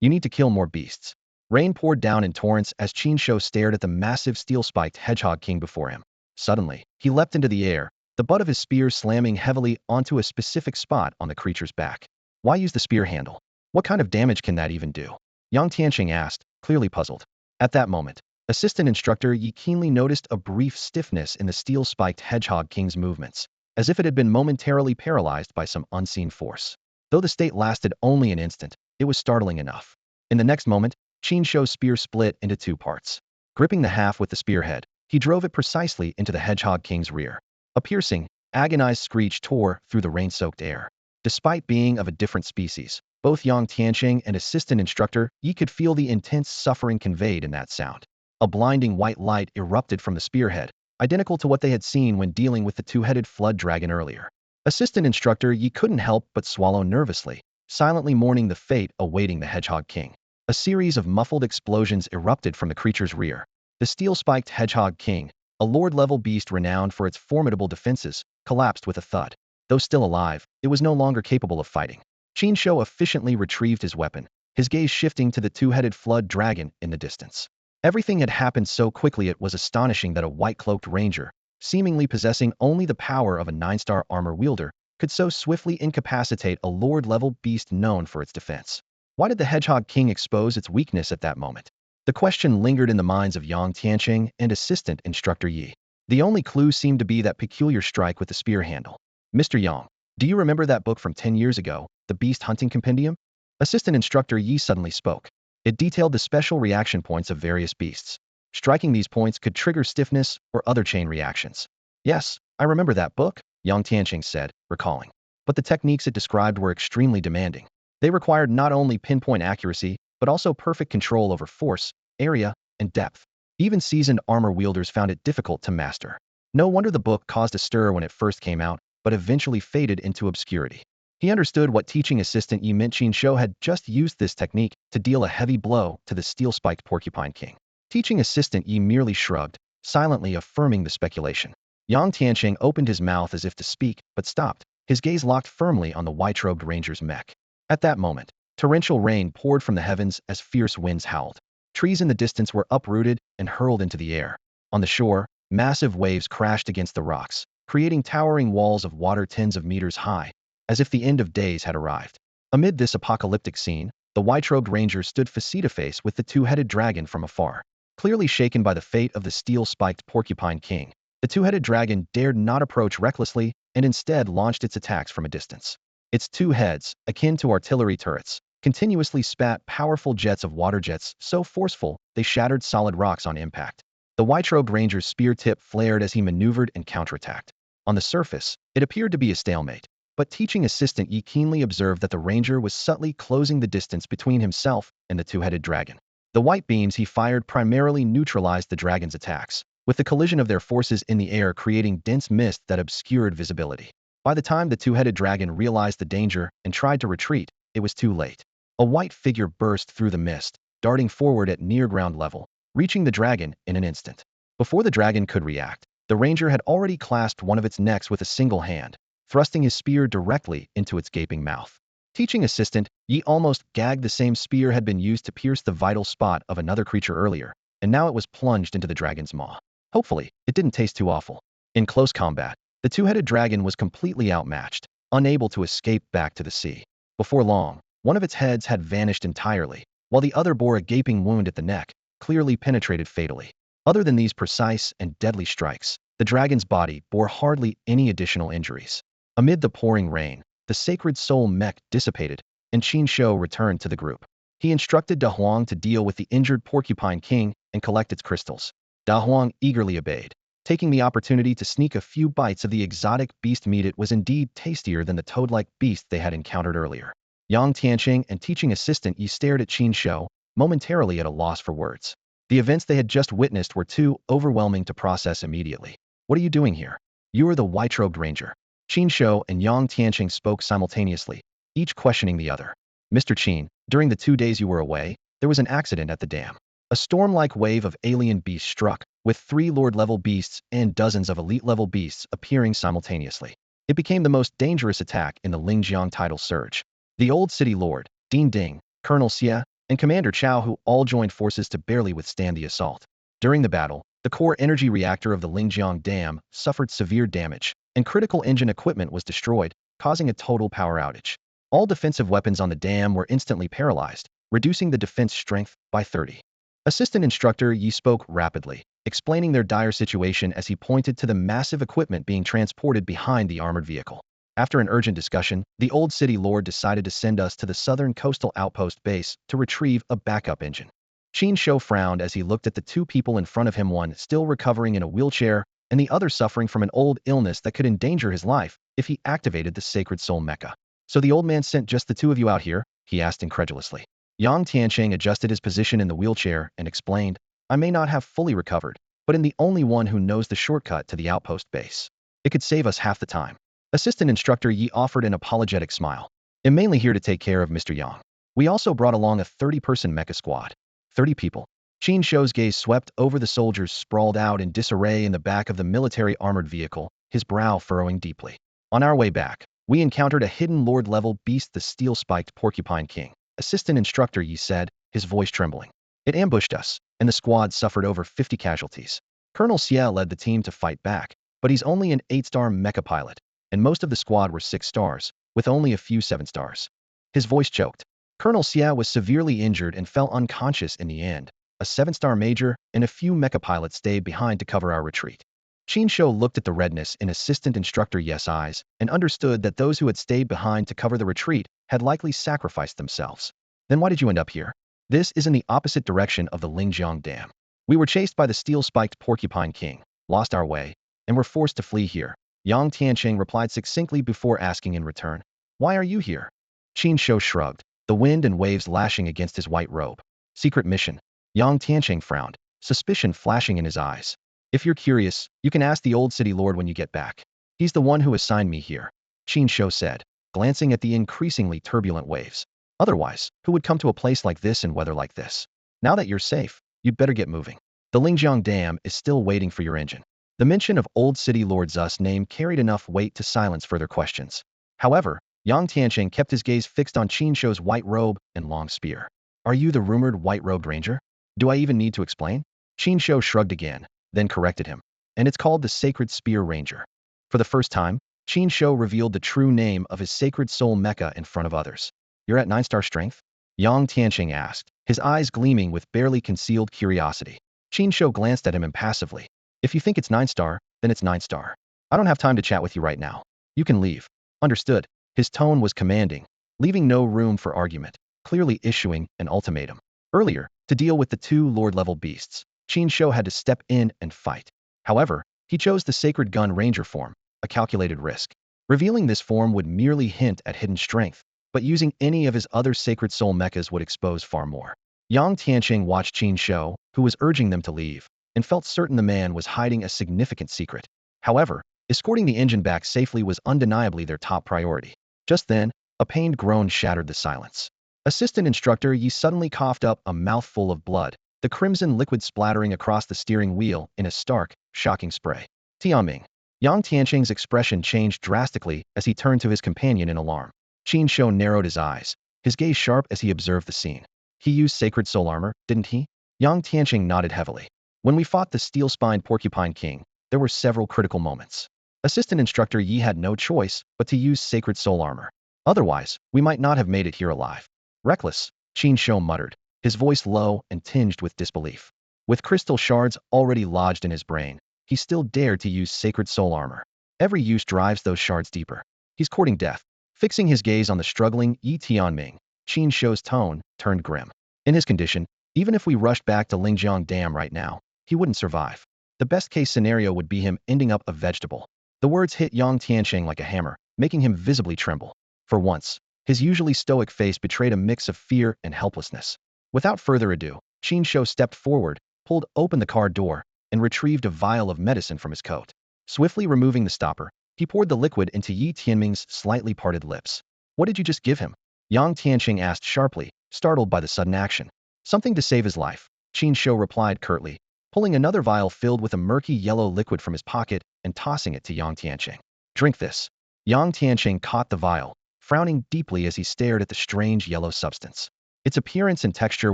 You need to kill more beasts. Rain poured down in torrents as Qin Shouyi stared at the massive steel-spiked hedgehog king before him. Suddenly, he leapt into the air, the butt of his spear slamming heavily onto a specific spot on the creature's back. Why use the spear handle? What kind of damage can that even do? Yang Tianqing asked, clearly puzzled. At that moment, Assistant Instructor Yi keenly noticed a brief stiffness in the steel-spiked hedgehog king's movements, as if it had been momentarily paralyzed by some unseen force. Though the state lasted only an instant, it was startling enough. In the next moment, Qin Shouyi's spear split into two parts. Gripping the half with the spearhead, he drove it precisely into the hedgehog king's rear. A piercing, agonized screech tore through the rain-soaked air. Despite being of a different species, both Yang Tianqing and Assistant Instructor Yi could feel the intense suffering conveyed in that sound. A blinding white light erupted from the spearhead, identical to what they had seen when dealing with the two-headed flood dragon earlier. Assistant Instructor Yi couldn't help but swallow nervously, silently mourning the fate awaiting the Hedgehog King. A series of muffled explosions erupted from the creature's rear. The steel-spiked Hedgehog King, a Lord-level beast renowned for its formidable defenses, collapsed with a thud. Though still alive, it was no longer capable of fighting. Qin Shouyi efficiently retrieved his weapon, his gaze shifting to the two-headed flood dragon in the distance. Everything had happened so quickly it was astonishing that a white-cloaked ranger, seemingly possessing only the power of a 9-star armor wielder, could so swiftly incapacitate a Lord-level beast known for its defense. Why did the Hedgehog King expose its weakness at that moment? The question lingered in the minds of Yang Tianqing and Assistant Instructor Yi. The only clue seemed to be that peculiar strike with the spear handle. Mr. Yang, do you remember that book from 10 years ago, the Beast Hunting Compendium? Assistant Instructor Yi suddenly spoke. It detailed the special reaction points of various beasts. Striking these points could trigger stiffness or other chain reactions. Yes, I remember that book, Yang Tianqing said, recalling. But the techniques it described were extremely demanding. They required not only pinpoint accuracy, but also perfect control over force, area, and depth. Even seasoned armor wielders found it difficult to master. No wonder the book caused a stir when it first came out, but eventually faded into obscurity. He understood what teaching assistant Yi Qin Shouyi had just used this technique to deal a heavy blow to the steel-spiked Porcupine King. Teaching assistant Yi merely shrugged, silently affirming the speculation. Yang Tianqing opened his mouth as if to speak, but stopped, his gaze locked firmly on the white-robed ranger's mech. At that moment, torrential rain poured from the heavens as fierce winds howled. Trees in the distance were uprooted and hurled into the air. On the shore, massive waves crashed against the rocks, creating towering walls of water tens of meters high, as if the end of days had arrived. Amid this apocalyptic scene, the white-robed ranger stood face-to-face with the two-headed dragon from afar. Clearly shaken by the fate of the steel-spiked Porcupine King, the two-headed dragon dared not approach recklessly and instead launched its attacks from a distance. Its two heads, akin to artillery turrets, continuously spat powerful jets of water jets so forceful they shattered solid rocks on impact. The white-robed ranger's spear tip flared as he maneuvered and counterattacked. On the surface, it appeared to be a stalemate, but teaching assistant Yi keenly observed that the ranger was subtly closing the distance between himself and the two-headed dragon. The white beams he fired primarily neutralized the dragon's attacks, with the collision of their forces in the air creating dense mist that obscured visibility. By the time the two-headed dragon realized the danger and tried to retreat, it was too late. A white figure burst through the mist, darting forward at near ground level, reaching the dragon in an instant. Before the dragon could react, the ranger had already clasped one of its necks with a single hand, thrusting his spear directly into its gaping mouth. Teaching assistant Yi almost gagged. The same spear had been used to pierce the vital spot of another creature earlier, and now it was plunged into the dragon's maw. Hopefully, it didn't taste too awful. In close combat, the two-headed dragon was completely outmatched, unable to escape back to the sea. Before long, one of its heads had vanished entirely, while the other bore a gaping wound at the neck, clearly penetrated fatally. Other than these precise and deadly strikes, the dragon's body bore hardly any additional injuries. Amid the pouring rain, the sacred soul mech dissipated, and Qin Shouyi returned to the group. He instructed Da Huang to deal with the injured Porcupine King and collect its crystals. Da Huang eagerly obeyed, taking the opportunity to sneak a few bites of the exotic beast meat. It was indeed tastier than the toad-like beast they had encountered earlier. Yang Tianqing and teaching assistant Yi stared at Qin Shouyi, momentarily at a loss for words. The events they had just witnessed were too overwhelming to process immediately. What are you doing here? You are the white-robed ranger. Qin Shouyi and Yang Tianqing spoke simultaneously, each questioning the other. Mr. Qin, during the 2 days you were away, there was an accident at the dam. A storm-like wave of alien beasts struck, with 3 Lord-level beasts and dozens of elite-level beasts appearing simultaneously. It became the most dangerous attack in the Lingjiang tidal surge. The Old City Lord, Dean Ding, Colonel Xie, and Commander Chao Hu all joined forces to barely withstand the assault. During the battle, the core energy reactor of the Lingjiang Dam suffered severe damage, and critical engine equipment was destroyed, causing a total power outage. All defensive weapons on the dam were instantly paralyzed, reducing the defense strength by 30. Assistant Instructor Yi spoke rapidly, explaining their dire situation as he pointed to the massive equipment being transported behind the armored vehicle. After an urgent discussion, the Old City Lord decided to send us to the southern coastal outpost base to retrieve a backup engine. Qin Shouyi frowned as he looked at the 2 people in front of him, one still recovering in a wheelchair, and the other suffering from an old illness that could endanger his life if he activated the Sacred Soul Mecha. So the old man sent just the 2 of you out here? He asked incredulously. Yang Tianqing adjusted his position in the wheelchair and explained, I may not have fully recovered, but am the only one who knows the shortcut to the outpost base. It could save us half the time. Assistant Instructor Yi offered an apologetic smile. I'm mainly here to take care of Mr. Yang. We also brought along a 30-person mecha squad. 30 people. Qin Shouyi's gaze swept over the soldiers sprawled out in disarray in the back of the military armored vehicle, his brow furrowing deeply. On our way back, we encountered a hidden Lord-level beast, the steel-spiked Porcupine King. Assistant Instructor Yi said, his voice trembling. It ambushed us, and the squad suffered over 50 casualties. Colonel Xie led the team to fight back, but he's only an 8-star mecha pilot, and most of the squad were 6 stars, with only a few 7 stars. His voice choked. Colonel Xie was severely injured and fell unconscious in the end. A 7-star major and a few mecha pilots stayed behind to cover our retreat. Qin Shouyi looked at the redness in Assistant Instructor Yi's eyes and understood that those who had stayed behind to cover the retreat had likely sacrificed themselves. Then why did you end up here? This is in the opposite direction of the Lingjiang Dam. We were chased by the steel-spiked Porcupine King, lost our way, and were forced to flee here. Yang Tianqing replied succinctly before asking in return, why are you here? Qin Shouyi shrugged, the wind and waves lashing against his white robe. Secret mission. Yang Tianqing frowned, suspicion flashing in his eyes. If you're curious, you can ask the old city lord when you get back. He's the one who assigned me here, Qin Shouyi said, glancing at the increasingly turbulent waves. Otherwise, who would come to a place like this in weather like this? Now that you're safe, you'd better get moving. The Lingjiang Dam is still waiting for your engine. The mention of Old City Lord Zu's name carried enough weight to silence further questions. However, Yang Tianqing kept his gaze fixed on Qin Shouyi's white robe and long spear. Are you the rumored white-robed ranger? Do I even need to explain? Qin Shouyi shrugged again, then corrected him. And it's called the Sacred Spear Ranger. For the first time, Qin Shouyi revealed the true name of his sacred soul mecha in front of others. You're at 9-star strength? Yang Tianqing asked, his eyes gleaming with barely concealed curiosity. Qin Shouyi glanced at him impassively. If you think it's 9-star, then it's 9-star. I don't have time to chat with you right now. You can leave. Understood. His tone was commanding, leaving no room for argument, clearly issuing an ultimatum. Earlier, to deal with the two lord-level beasts, Qin Shouyi had to step in and fight. However, he chose the Sacred Gun Ranger form, a calculated risk. Revealing this form would merely hint at hidden strength, but using any of his other Sacred Soul mechas would expose far more. Yang Tianqing watched Qin Shouyi, who was urging them to leave, and felt certain the man was hiding a significant secret. However, escorting the engine back safely was undeniably their top priority. Just then, a pained groan shattered the silence. Assistant Instructor Yi suddenly coughed up a mouthful of blood, the crimson liquid splattering across the steering wheel in a stark, shocking spray. Tianming. Yang Tianqing's expression changed drastically as he turned to his companion in alarm. Qin Shouyi narrowed his eyes, his gaze sharp as he observed the scene. He used Sacred Soul Armor, didn't he? Yang Tianqing nodded heavily. When we fought the steel-spined Porcupine King, there were several critical moments. Assistant Instructor Yi had no choice but to use Sacred Soul Armor. Otherwise, we might not have made it here alive. Reckless, Qin Shouyi muttered, his voice low and tinged with disbelief. With crystal shards already lodged in his brain, he still dared to use Sacred Soul Armor. Every use drives those shards deeper. He's courting death. Fixing his gaze on the struggling Yi Tianming, Qin Shouyi's tone turned grim. In his condition, even if we rushed back to Lingjiang Dam right now, he wouldn't survive. The best-case scenario would be him ending up a vegetable. The words hit Yang Tianqing like a hammer, making him visibly tremble. For once, his usually stoic face betrayed a mix of fear and helplessness. Without further ado, Qin Shouyi stepped forward, pulled open the car door, and retrieved a vial of medicine from his coat. Swiftly removing the stopper, he poured the liquid into Yi Tianming's slightly parted lips. What did you just give him? Yang Tianqing asked sharply, startled by the sudden action. Something to save his life, Qin Shouyi replied curtly, pulling another vial filled with a murky yellow liquid from his pocket and tossing it to Yang Tianqing. Drink this. Yang Tianqing caught the vial, frowning deeply as he stared at the strange yellow substance. Its appearance and texture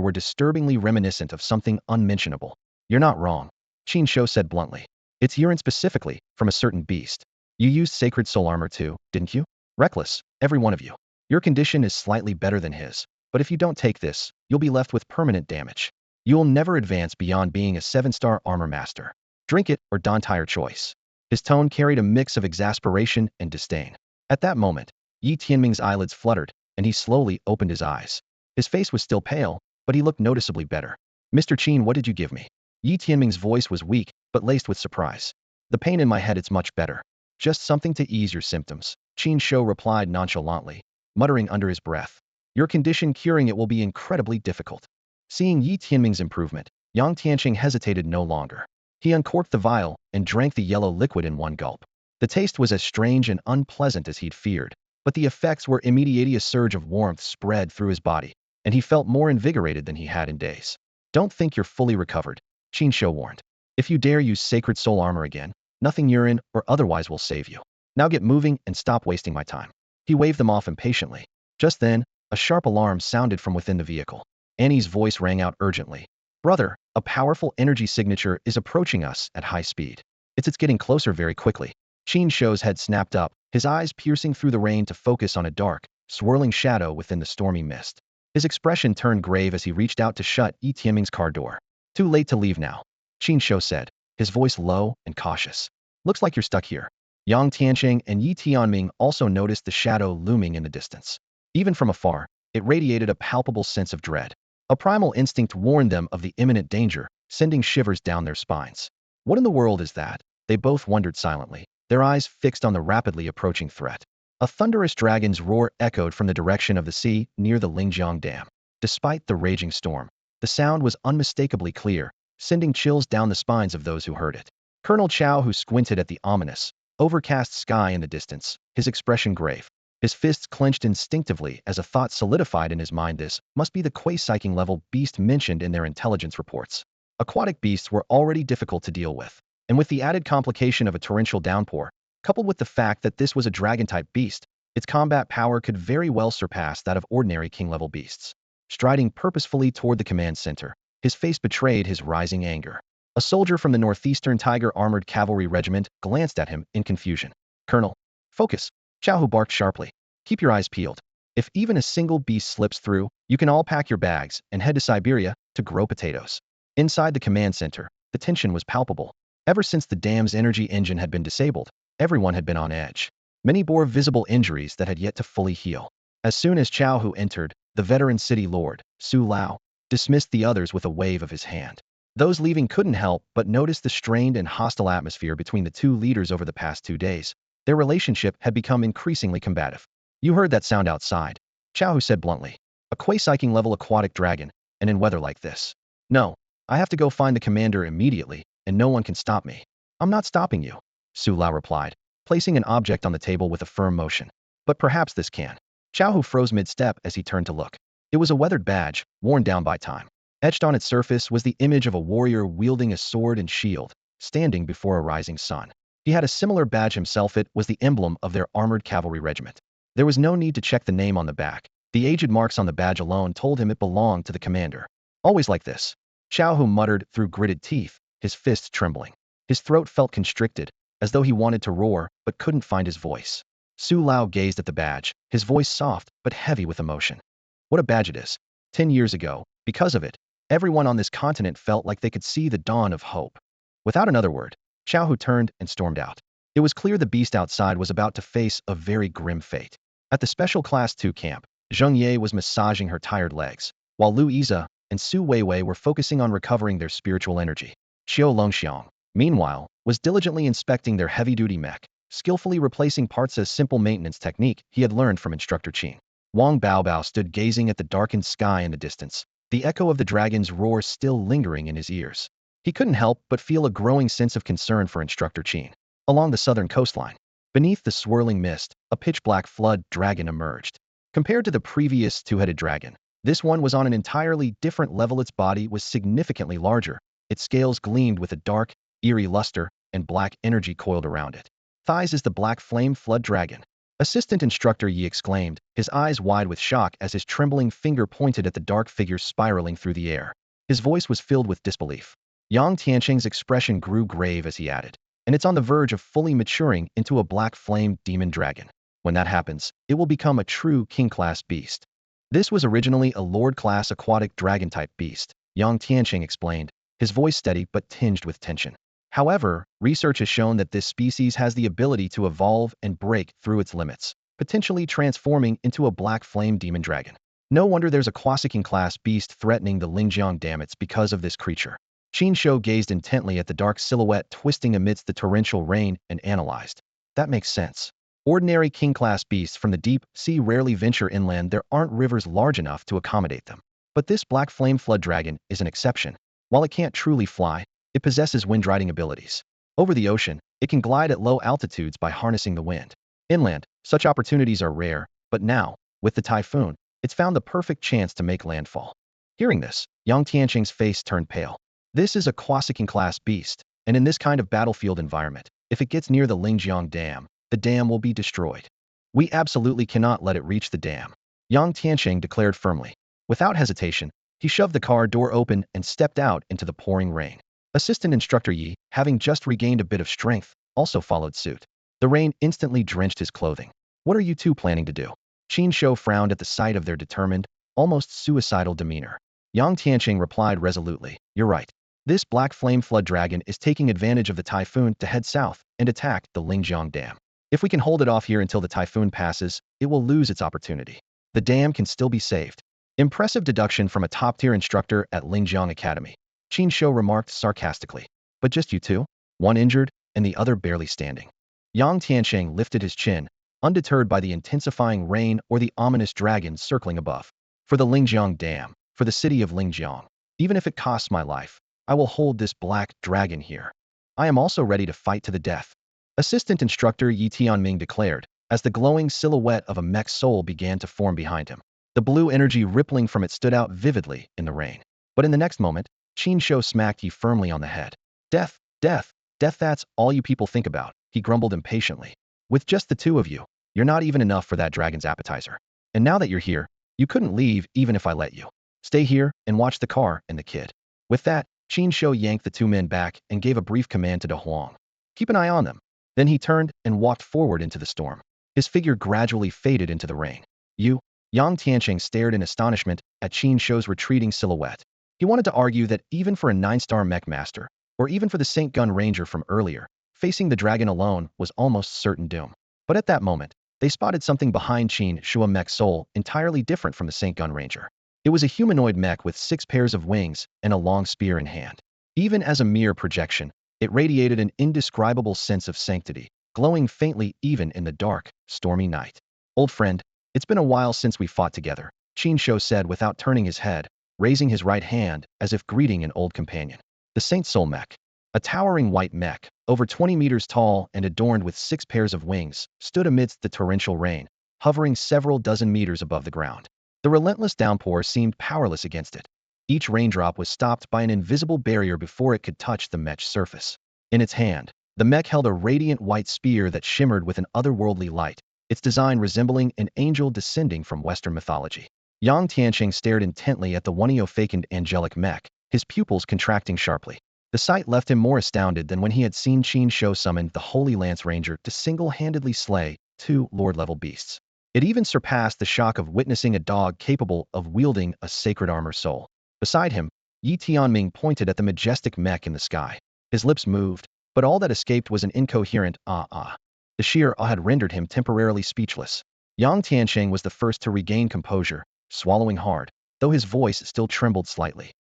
were disturbingly reminiscent of something unmentionable. You're not wrong, Qin Shouyi said bluntly. It's urine specifically, from a certain beast. You used Sacred Soul Armor too, didn't you? Reckless, every one of you. Your condition is slightly better than his, but if you don't take this, you'll be left with permanent damage. You'll never advance beyond being a 7-star armor master. Drink it or die your choice. His tone carried a mix of exasperation and disdain. At that moment, Yi Tianming's eyelids fluttered, and he slowly opened his eyes. His face was still pale, but he looked noticeably better. Mr. Qin, what did you give me? Yi Tianming's voice was weak, but laced with surprise. The pain in my head, it's much better. Just something to ease your symptoms, Qin Shouyi replied nonchalantly, muttering under his breath. Your condition, curing it will be incredibly difficult. Seeing Yi Tianming's improvement, Yang Tianqing hesitated no longer. He uncorked the vial and drank the yellow liquid in one gulp. The taste was as strange and unpleasant as he'd feared, but the effects were immediate. A surge of warmth spread through his body, and he felt more invigorated than he had in days. Don't think you're fully recovered, Qin Shouyi warned. If you dare use Sacred Soul Armor again, nothing urine or otherwise will save you. Now get moving and stop wasting my time. He waved them off impatiently. Just then, a sharp alarm sounded from within the vehicle. Annie's voice rang out urgently. Brother, a powerful energy signature is approaching us at high speed. It's getting closer very quickly. Qin Shouyi's head snapped up, his eyes piercing through the rain to focus on a dark, swirling shadow within the stormy mist. His expression turned grave as he reached out to shut Yi Tianming's car door. Too late to leave now, Qin Shouyi said, his voice low and cautious. Looks like you're stuck here. Yang Tianqing and Yi Tianming also noticed the shadow looming in the distance. Even from afar, it radiated a palpable sense of dread. A primal instinct warned them of the imminent danger, sending shivers down their spines. What in the world is that? They both wondered silently, their eyes fixed on the rapidly approaching threat. A thunderous dragon's roar echoed from the direction of the sea near the Lingjiang Dam. Despite the raging storm, the sound was unmistakably clear, sending chills down the spines of those who heard it. Colonel Chow, who squinted at the ominous, overcast sky in the distance, his expression grave. His fists clenched instinctively as a thought solidified in his mind. This must be the quasi-psychic level beast mentioned in their intelligence reports. Aquatic beasts were already difficult to deal with, and with the added complication of a torrential downpour, coupled with the fact that this was a dragon-type beast, its combat power could very well surpass that of ordinary king-level beasts. Striding purposefully toward the command center, his face betrayed his rising anger. A soldier from the Northeastern Tiger Armored Cavalry Regiment glanced at him in confusion. "Colonel, focus," Chao barked sharply. "Keep your eyes peeled. If even a single beast slips through, you can all pack your bags and head to Siberia to grow potatoes." Inside the command center, the tension was palpable. Ever since the dam's energy engine had been disabled, everyone had been on edge. Many bore visible injuries that had yet to fully heal. As soon as Chao Hu entered, the veteran city lord, Su Lao, dismissed the others with a wave of his hand. Those leaving couldn't help but notice the strained and hostile atmosphere between the two leaders over the past 2 days. Their relationship had become increasingly combative. "You heard that sound outside," Chao Hu said bluntly. "A quasi-psychic level aquatic dragon, and in weather like this. No, I have to go find the commander immediately, and no one can stop me." "I'm not stopping you," Su Lao replied, placing an object on the table with a firm motion. "But perhaps this can." Chao Hu froze mid-step as he turned to look. It was a weathered badge, worn down by time. Etched on its surface was the image of a warrior wielding a sword and shield, standing before a rising sun. He had a similar badge himself. It was the emblem of their armored cavalry regiment. There was no need to check the name on the back. The aged marks on the badge alone told him it belonged to the commander. "Always like this," Chao Hu muttered through gritted teeth, his fists trembling. His throat felt constricted, as though he wanted to roar, but couldn't find his voice. Su Lao gazed at the badge, his voice soft, but heavy with emotion. "What a badge it is. 10 years ago, because of it, everyone on this continent felt like they could see the dawn of hope." Without another word, Chao Hu turned and stormed out. It was clear the beast outside was about to face a very grim fate. At the Special Class 2 camp, Zheng Ye was massaging her tired legs, while Lu Yize and Su Weiwei were focusing on recovering their spiritual energy. Xiao Longxiang, meanwhile, was diligently inspecting their heavy-duty mech, skillfully replacing parts as simple maintenance technique he had learned from Instructor Qin. Wang Baobao stood gazing at the darkened sky in the distance, the echo of the dragon's roar still lingering in his ears. He couldn't help but feel a growing sense of concern for Instructor Qin. Along the southern coastline, beneath the swirling mist, a pitch-black flood dragon emerged. Compared to the previous two-headed dragon, this one was on an entirely different level. Its body was significantly larger. Its scales gleamed with a dark, eerie luster, and black energy coiled around it. "Thighs is the black flame flood dragon," Assistant Instructor Yi exclaimed, his eyes wide with shock as his trembling finger pointed at the dark figure spiraling through the air. His voice was filled with disbelief. Yang Tianqing's expression grew grave as he added, "And it's on the verge of fully maturing into a black flame demon dragon. When that happens, it will become a true king-class beast." "This was originally a lord-class aquatic dragon-type beast," Yang Tianqing explained, his voice steady but tinged with tension. "However, research has shown that this species has the ability to evolve and break through its limits, potentially transforming into a black flame demon dragon. No wonder there's a quasi-king-class beast threatening the Lingjiang Dam. It's because of this creature." Qin Shouyi gazed intently at the dark silhouette twisting amidst the torrential rain and analyzed. "That makes sense. Ordinary king-class beasts from the deep sea rarely venture inland. There aren't rivers large enough to accommodate them. But this black flame flood dragon is an exception. While it can't truly fly, it possesses wind-riding abilities. Over the ocean, it can glide at low altitudes by harnessing the wind. Inland, such opportunities are rare, but now, with the typhoon, it's found the perfect chance to make landfall." Hearing this, Yang Tianqing's face turned pale. This is a quasi-king-class beast, and in this kind of battlefield environment, if it gets near the Lingjiang Dam, the dam will be destroyed. "We absolutely cannot let it reach the dam," Yang Tianqing declared firmly. Without hesitation, he shoved the car door open and stepped out into the pouring rain. Assistant Instructor Yi, having just regained a bit of strength, also followed suit. The rain instantly drenched his clothing. "What are you two planning to do?" Qin Shouyi frowned at the sight of their determined, almost suicidal demeanor. Yang Tianqing replied resolutely, "You're right. This black flame flood dragon is taking advantage of the typhoon to head south and attack the Lingjiang Dam. If we can hold it off here until the typhoon passes, it will lose its opportunity. The dam can still be saved." Impressive deduction from a top-tier instructor at Lingjiang Academy, Qin Shouyi remarked sarcastically. "But just you two? One injured, and the other barely standing." Yang Tianqing lifted his chin, undeterred by the intensifying rain or the ominous dragon circling above. "For the Lingjiang Dam, for the city of Lingjiang. Even if it costs my life, I will hold this black dragon here. I am also ready to fight to the death. Assistant Instructor Yi Tianming declared, as the glowing silhouette of a mech soul began to form behind him. The blue energy rippling from it stood out vividly in the rain. But in the next moment, Qin Shouyi smacked Yi firmly on the head. Death, death, death, that's all you people think about, he grumbled impatiently. With just the two of you, you're not even enough for that dragon's appetizer. And now that you're here, you couldn't leave even if I let you. Stay here and watch the car and the kid. With that, Qin Shouyi yanked the two men back and gave a brief command to De Huang. Keep an eye on them. Then he turned and walked forward into the storm. His figure gradually faded into the rain. Yang Tianqing stared in astonishment at Qin Shouyi's retreating silhouette. He wanted to argue that even for a 9-star Mech Master, or even for the Saint Gun Ranger from earlier, facing the dragon alone was almost certain doom. But at that moment, they spotted something behind Qin Shouyi Mech Soul entirely different from the Saint Gun Ranger. It was a humanoid mech with 6 pairs of wings and a long spear in hand. Even as a mere projection, it radiated an indescribable sense of sanctity, glowing faintly even in the dark, stormy night. Old friend, it's been a while since we fought together, Qin Shouyi said without turning his head, raising his right hand as if greeting an old companion. The Saint Soul Mech, a towering white mech, over 20 meters tall and adorned with 6 pairs of wings, stood amidst the torrential rain, hovering several dozen meters above the ground. The relentless downpour seemed powerless against it. Each raindrop was stopped by an invisible barrier before it could touch the mech's surface. In its hand, the mech held a radiant white spear that shimmered with an otherworldly light, its design resembling an angel descending from Western mythology. Yang Tianqing stared intently at the one-fakened angelic mech, his pupils contracting sharply. The sight left him more astounded than when he had seen Qin Shouyi summon the Holy Lance Ranger to single-handedly slay 2 Lord-level beasts. It even surpassed the shock of witnessing a dog capable of wielding a sacred armor soul. Beside him, Yi Tianming pointed at the majestic mech in the sky. His lips moved, but all that escaped was an incoherent ah. The sheer awe had rendered him temporarily speechless. Yang Tianqing was the first to regain composure, swallowing hard, though his voice still trembled slightly.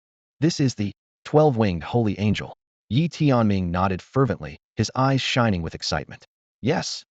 This is the 12-winged holy angel. Yi Tianming nodded fervently, his eyes shining with excitement. Yes,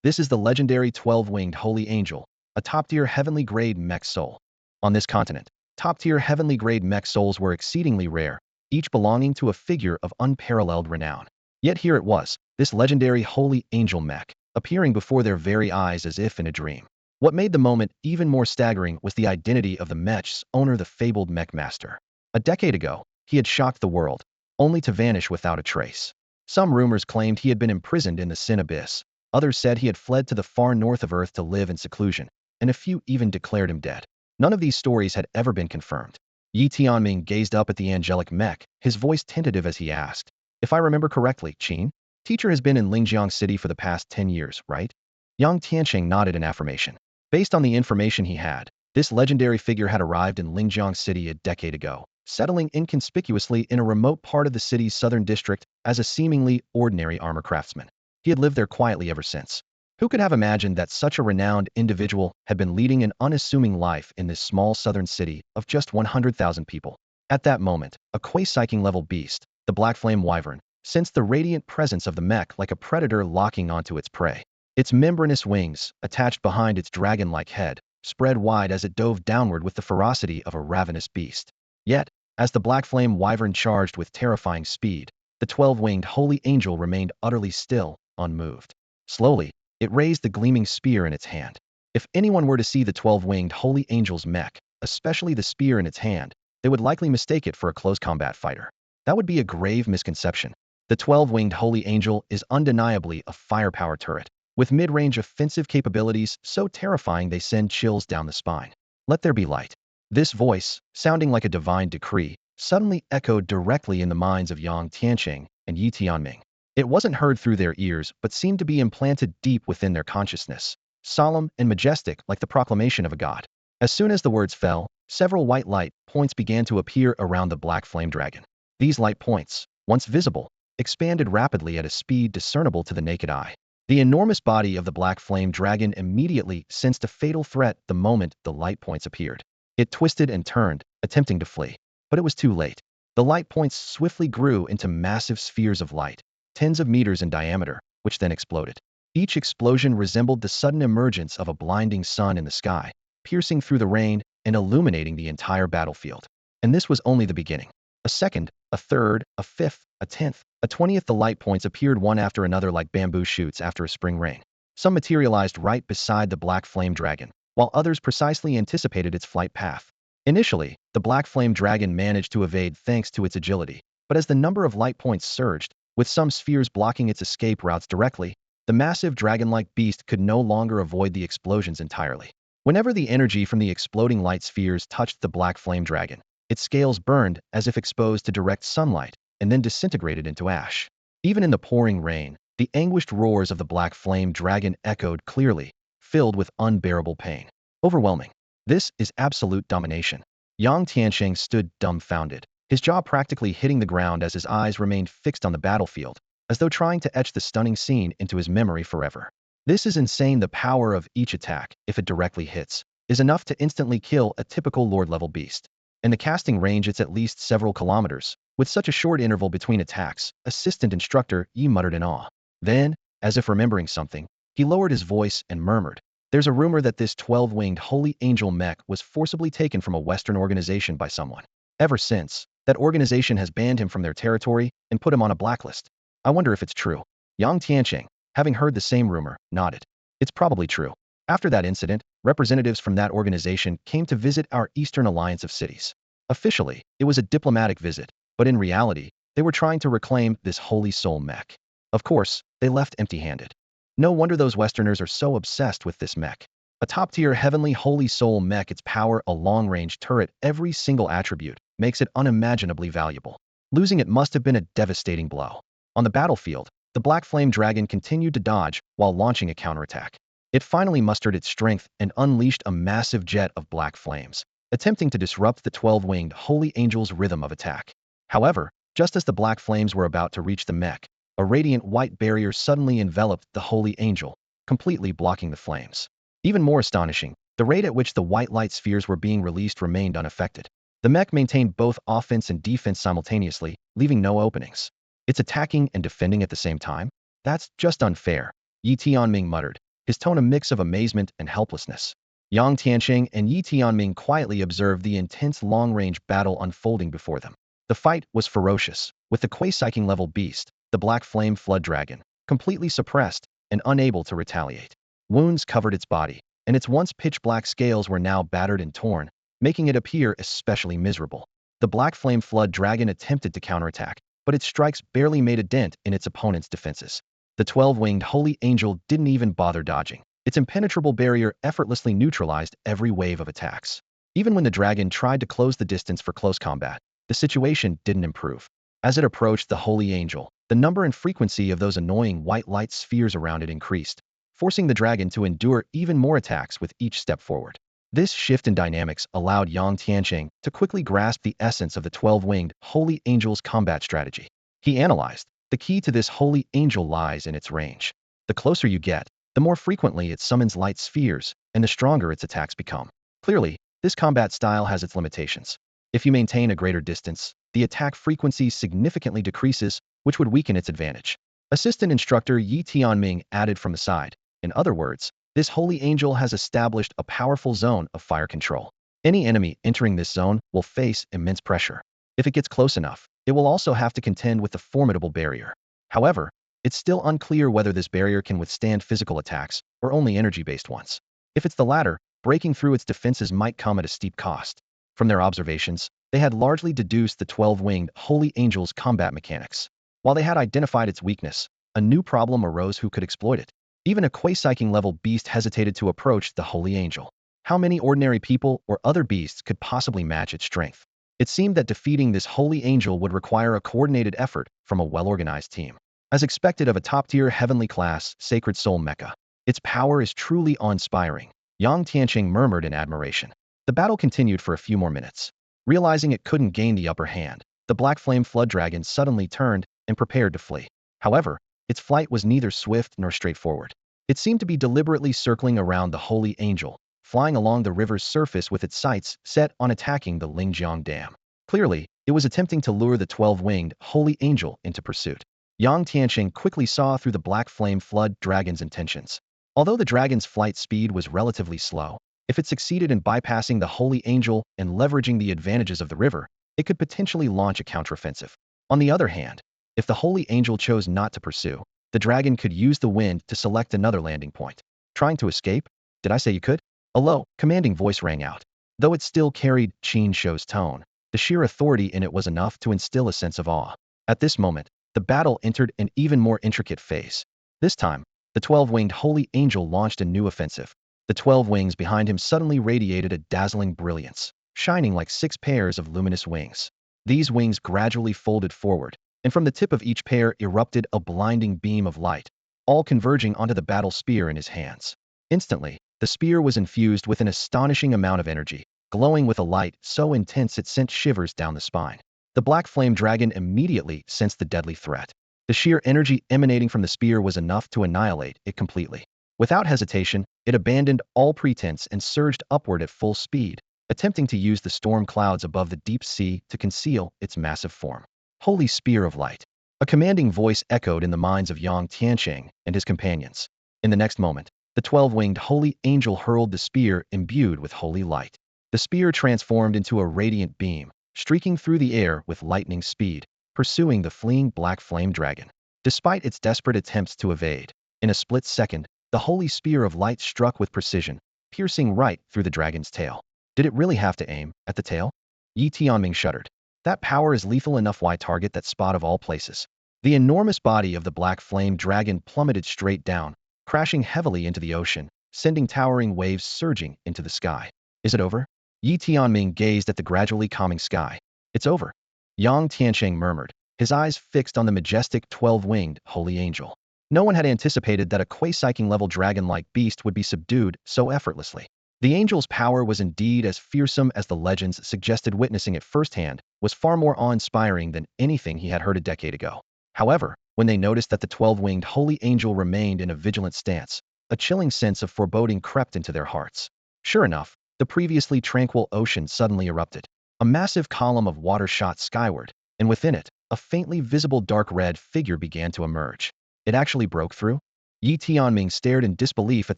this is the legendary 12-winged holy angel, a top-tier heavenly-grade mech soul. On this continent, top-tier heavenly-grade mech souls were exceedingly rare, each belonging to a figure of unparalleled renown. Yet here it was, this legendary holy angel mech, appearing before their very eyes as if in a dream. What made the moment even more staggering was the identity of the mech's owner, the fabled Mech Master. A decade ago, he had shocked the world, only to vanish without a trace. Some rumors claimed he had been imprisoned in the Sin Abyss, others said he had fled to the far north of Earth to live in seclusion, and a few even declared him dead. None of these stories had ever been confirmed. Yi Tianming gazed up at the angelic mech, his voice tentative as he asked, "If I remember correctly, Qin, teacher has been in Huzhou City for the past 10 years, right?" Yang Tianqing nodded in affirmation. Based on the information he had, this legendary figure had arrived in Huzhou City a decade ago, settling inconspicuously in a remote part of the city's southern district as a seemingly ordinary armor craftsman. He had lived there quietly ever since. Who could have imagined that such a renowned individual had been leading an unassuming life in this small southern city of just 100,000 people? At that moment, a Quasi-level beast, the Black Flame Wyvern, sensed the radiant presence of the mech like a predator locking onto its prey. Its membranous wings, attached behind its dragon-like head, spread wide as it dove downward with the ferocity of a ravenous beast. Yet, as the Black Flame Wyvern charged with terrifying speed, the 12-winged holy angel remained utterly still, unmoved. Slowly, it raised the gleaming spear in its hand. If anyone were to see the 12-winged holy angel's mech, especially the spear in its hand, they would likely mistake it for a close combat fighter. That would be a grave misconception. The 12-winged holy angel is undeniably a firepower turret, with mid-range offensive capabilities so terrifying they send chills down the spine. Let there be light. This voice, sounding like a divine decree, suddenly echoed directly in the minds of Yang Tianqing and Yi Tianming. It wasn't heard through their ears but seemed to be implanted deep within their consciousness, solemn and majestic like the proclamation of a god. As soon as the words fell, several white light points began to appear around the black flame dragon. These light points, once visible, expanded rapidly at a speed discernible to the naked eye. The enormous body of the black flame dragon immediately sensed a fatal threat the moment the light points appeared. It twisted and turned, attempting to flee. But it was too late. The light points swiftly grew into massive spheres of light, tens of meters in diameter, which then exploded. Each explosion resembled the sudden emergence of a blinding sun in the sky, piercing through the rain and illuminating the entire battlefield. And this was only the beginning. A second, a third, a fifth, a 10th, a 20th. The light points appeared one after another like bamboo shoots after a spring rain. Some materialized right beside the black flame dragon, while others precisely anticipated its flight path. Initially, the black flame dragon managed to evade thanks to its agility, but as the number of light points surged, with some spheres blocking its escape routes directly, the massive dragon-like beast could no longer avoid the explosions entirely. Whenever the energy from the exploding light spheres touched the black flame dragon, its scales burned as if exposed to direct sunlight, and then disintegrated into ash. Even in the pouring rain, the anguished roars of the black flame dragon echoed clearly, filled with unbearable pain. Overwhelming. This is absolute domination. Yang Tiansheng stood dumbfounded, his jaw practically hitting the ground as his eyes remained fixed on the battlefield, as though trying to etch the stunning scene into his memory forever. This is insane. The power of each attack, if it directly hits, is enough to instantly kill a typical Lord-level beast. And the casting range, it's at least several kilometers. With such a short interval between attacks, assistant instructor Yi muttered in awe. Then, as if remembering something, he lowered his voice and murmured, "There's a rumor that this 12-winged holy angel mech was forcibly taken from a Western organization by someone. Ever since, that organization has banned him from their territory and put him on a blacklist. I wonder if it's true." Yang Tianqing, having heard the same rumor, nodded. "It's probably true. After that incident, representatives from that organization came to visit our Eastern Alliance of cities. Officially, it was a diplomatic visit, but in reality, they were trying to reclaim this holy soul mech. Of course, they left empty-handed. No wonder those Westerners are so obsessed with this mech. A top-tier heavenly holy soul mech, its power, a long-range turret, every single attribute, makes it unimaginably valuable. Losing it must have been a devastating blow." On the battlefield, the black flame dragon continued to dodge while launching a counterattack. It finally mustered its strength and unleashed a massive jet of black flames, attempting to disrupt the 12-winged holy angel's rhythm of attack. However, just as the black flames were about to reach the mech, a radiant white barrier suddenly enveloped the holy angel, completely blocking the flames. Even more astonishing, the rate at which the white light spheres were being released remained unaffected. The mech maintained both offense and defense simultaneously, leaving no openings. "It's attacking and defending at the same time? That's just unfair," Yi Tianming muttered, his tone a mix of amazement and helplessness. Yang Tianqing and Yi Tianming quietly observed the intense long-range battle unfolding before them. The fight was ferocious, with the Quasi-level beast, the black flame flood dragon, completely suppressed and unable to retaliate. Wounds covered its body, and its once pitch-black scales were now battered and torn, making it appear especially miserable. The black flame flood dragon attempted to counterattack, but its strikes barely made a dent in its opponent's defenses. The 12-winged holy angel didn't even bother dodging. Its impenetrable barrier effortlessly neutralized every wave of attacks. Even when the dragon tried to close the distance for close combat, the situation didn't improve. As it approached the holy angel, the number and frequency of those annoying white light spheres around it increased, forcing the dragon to endure even more attacks with each step forward. This shift in dynamics allowed Yang Tianqing to quickly grasp the essence of the 12-winged holy angel's combat strategy. He analyzed, the key to this holy angel lies in its range. The closer you get, the more frequently it summons light spheres, and the stronger its attacks become. Clearly, this combat style has its limitations. If you maintain a greater distance, the attack frequency significantly decreases, which would weaken its advantage. Assistant instructor Yi Tianming added from the side. In other words, this holy angel has established a powerful zone of fire control. Any enemy entering this zone will face immense pressure. If it gets close enough, it will also have to contend with a formidable barrier. However, it's still unclear whether this barrier can withstand physical attacks or only energy-based ones. If it's the latter, breaking through its defenses might come at a steep cost. From their observations, they had largely deduced the 12-winged holy angel's combat mechanics. While they had identified its weakness, a new problem arose: who could exploit it? Even a Quasi-level beast hesitated to approach the holy angel. How many ordinary people or other beasts could possibly match its strength? It seemed that defeating this holy angel would require a coordinated effort from a well-organized team. As expected of a top-tier heavenly class sacred soul mecha, its power is truly awe-inspiring, Yang Tianqing murmured in admiration. The battle continued for a few more minutes. Realizing it couldn't gain the upper hand, the black flame flood dragon suddenly turned and prepared to flee. However, its flight was neither swift nor straightforward. It seemed to be deliberately circling around the holy angel, flying along the river's surface with its sights set on attacking the Lingjiang Dam. Clearly, it was attempting to lure the 12-winged holy angel into pursuit. Yang Tianqing quickly saw through the black flame flood dragon's intentions. Although the dragon's flight speed was relatively slow, if it succeeded in bypassing the holy angel and leveraging the advantages of the river, it could potentially launch a counteroffensive. On the other hand, if the Holy Angel chose not to pursue, the dragon could use the wind to select another landing point. Trying to escape? Did I say you could? A low, commanding voice rang out. Though it still carried Qin Shou's tone, the sheer authority in it was enough to instill a sense of awe. At this moment, the battle entered an even more intricate phase. This time, the 12-winged Holy Angel launched a new offensive. The 12 wings behind him suddenly radiated a dazzling brilliance, shining like 6 pairs of luminous wings. These wings gradually folded forward, and from the tip of each pair erupted a blinding beam of light, all converging onto the battle spear in his hands. Instantly, the spear was infused with an astonishing amount of energy, glowing with a light so intense it sent shivers down the spine. The black flame dragon immediately sensed the deadly threat. The sheer energy emanating from the spear was enough to annihilate it completely. Without hesitation, it abandoned all pretense and surged upward at full speed, attempting to use the storm clouds above the deep sea to conceal its massive form. Holy Spear of Light. A commanding voice echoed in the minds of Yang Tianqing and his companions. In the next moment, the 12-winged Holy Angel hurled the spear imbued with holy light. The spear transformed into a radiant beam, streaking through the air with lightning speed, pursuing the fleeing black flame dragon. Despite its desperate attempts to evade, in a split second, the Holy Spear of Light struck with precision, piercing right through the dragon's tail. Did it really have to aim at the tail? Yi Tianming shuddered. That power is lethal enough. Why target that spot of all places? The enormous body of the black flame dragon plummeted straight down, crashing heavily into the ocean, sending towering waves surging into the sky. Is it over? Yi Tianming gazed at the gradually calming sky. It's over. Yang Tianqing murmured, his eyes fixed on the majestic 12-winged Holy Angel. No one had anticipated that a Kuei-Psyking-level dragon-like beast would be subdued so effortlessly. The angel's power was indeed as fearsome as the legends suggested. Witnessing it firsthand was far more awe-inspiring than anything he had heard a decade ago. However, when they noticed that the 12-winged Holy Angel remained in a vigilant stance, a chilling sense of foreboding crept into their hearts. Sure enough, the previously tranquil ocean suddenly erupted. A massive column of water shot skyward, and within it, a faintly visible dark red figure began to emerge. It actually broke through? Yi Tianming stared in disbelief at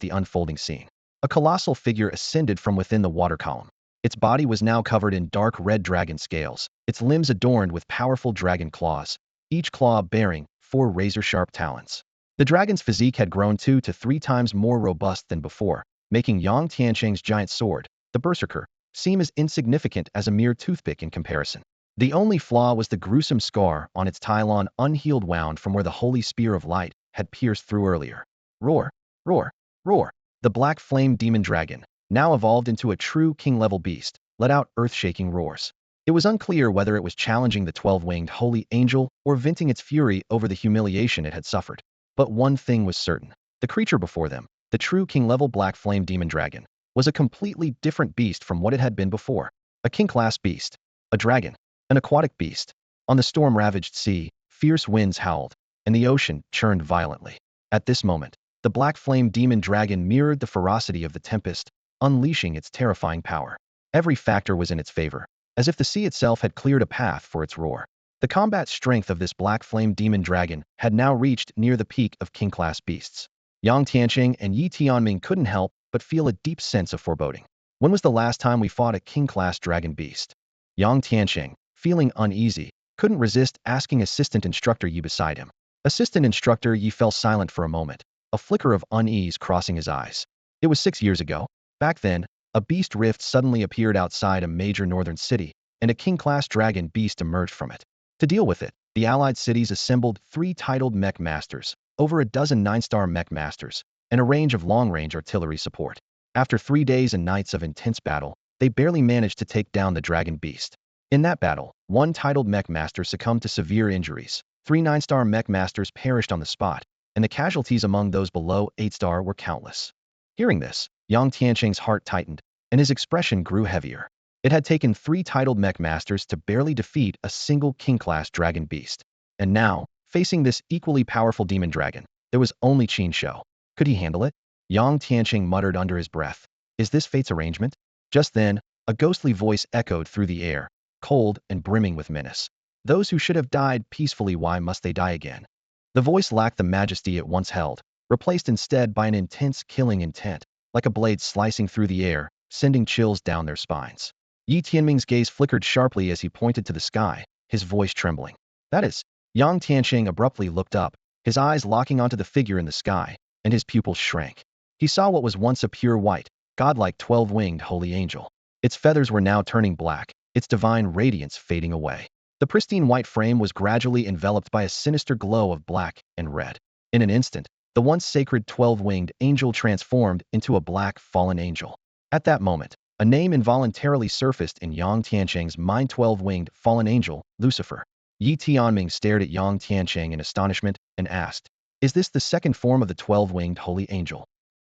the unfolding scene. A colossal figure ascended from within the water column. Its body was now covered in dark red dragon scales, its limbs adorned with powerful dragon claws, each claw bearing 4 razor-sharp talons. The dragon's physique had grown 2 to 3 times more robust than before, making Yang Tianqing's giant sword, the Berserker, seem as insignificant as a mere toothpick in comparison. The only flaw was the gruesome scar on its tylon, unhealed wound from where the Holy Spear of Light had pierced through earlier. Roar! Roar! Roar! The black flame demon dragon, now evolved into a true king-level beast, let out earth-shaking roars. It was unclear whether it was challenging the 12-winged Holy Angel or venting its fury over the humiliation it had suffered. But one thing was certain. The creature before them, the true king-level black flame demon dragon, was a completely different beast from what it had been before. A king-class beast. A dragon. An aquatic beast. On the storm-ravaged sea, fierce winds howled, and the ocean churned violently. At this moment, the black flame demon dragon mirrored the ferocity of the tempest, unleashing its terrifying power. Every factor was in its favor, as if the sea itself had cleared a path for its roar. The combat strength of this black flame demon dragon had now reached near the peak of king-class beasts. Yang Tianqing and Yi Tianming couldn't help but feel a deep sense of foreboding. When was the last time we fought a king-class dragon beast? Yang Tianqing, feeling uneasy, couldn't resist asking assistant instructor Yi beside him. Assistant instructor Yi fell silent for a moment, a flicker of unease crossing his eyes. It was 6 years ago. Back then, a beast rift suddenly appeared outside a major northern city, and a king-class dragon beast emerged from it. To deal with it, the allied cities assembled 3 titled Mech Masters, over a dozen 9-star Mech Masters, and a range of long-range artillery support. After 3 days and nights of intense battle, they barely managed to take down the dragon beast. In that battle, 1 titled Mech Master succumbed to severe injuries, 3 9-star Mech Masters perished on the spot, and the casualties among those below 8-star were countless. Hearing this, Yang Tianqing's heart tightened, and his expression grew heavier. It had taken 3 titled Mech Masters to barely defeat a single king-class dragon beast. And now, facing this equally powerful demon dragon, there was only Qin Shou. Could he handle it? Yang Tianqing muttered under his breath. Is this fate's arrangement? Just then, a ghostly voice echoed through the air, cold and brimming with menace. Those who should have died peacefully, why must they die again? The voice lacked the majesty it once held, replaced instead by an intense killing intent, like a blade slicing through the air, sending chills down their spines. Yi Tianming's gaze flickered sharply as he pointed to the sky, his voice trembling. That is, Yang Tianqing abruptly looked up, his eyes locking onto the figure in the sky, and his pupils shrank. He saw what was once a pure white, godlike 12-winged holy angel. Its feathers were now turning black, its divine radiance fading away. The pristine white frame was gradually enveloped by a sinister glow of black and red. In an instant, the once sacred 12-winged angel transformed into a black fallen angel. At that moment, a name involuntarily surfaced in Yang Tianqing's mind: 12-winged fallen angel, Lucifer. Yi Tianming stared at Yang Tianqing in astonishment and asked, "Is this the second form of the 12-winged holy angel?"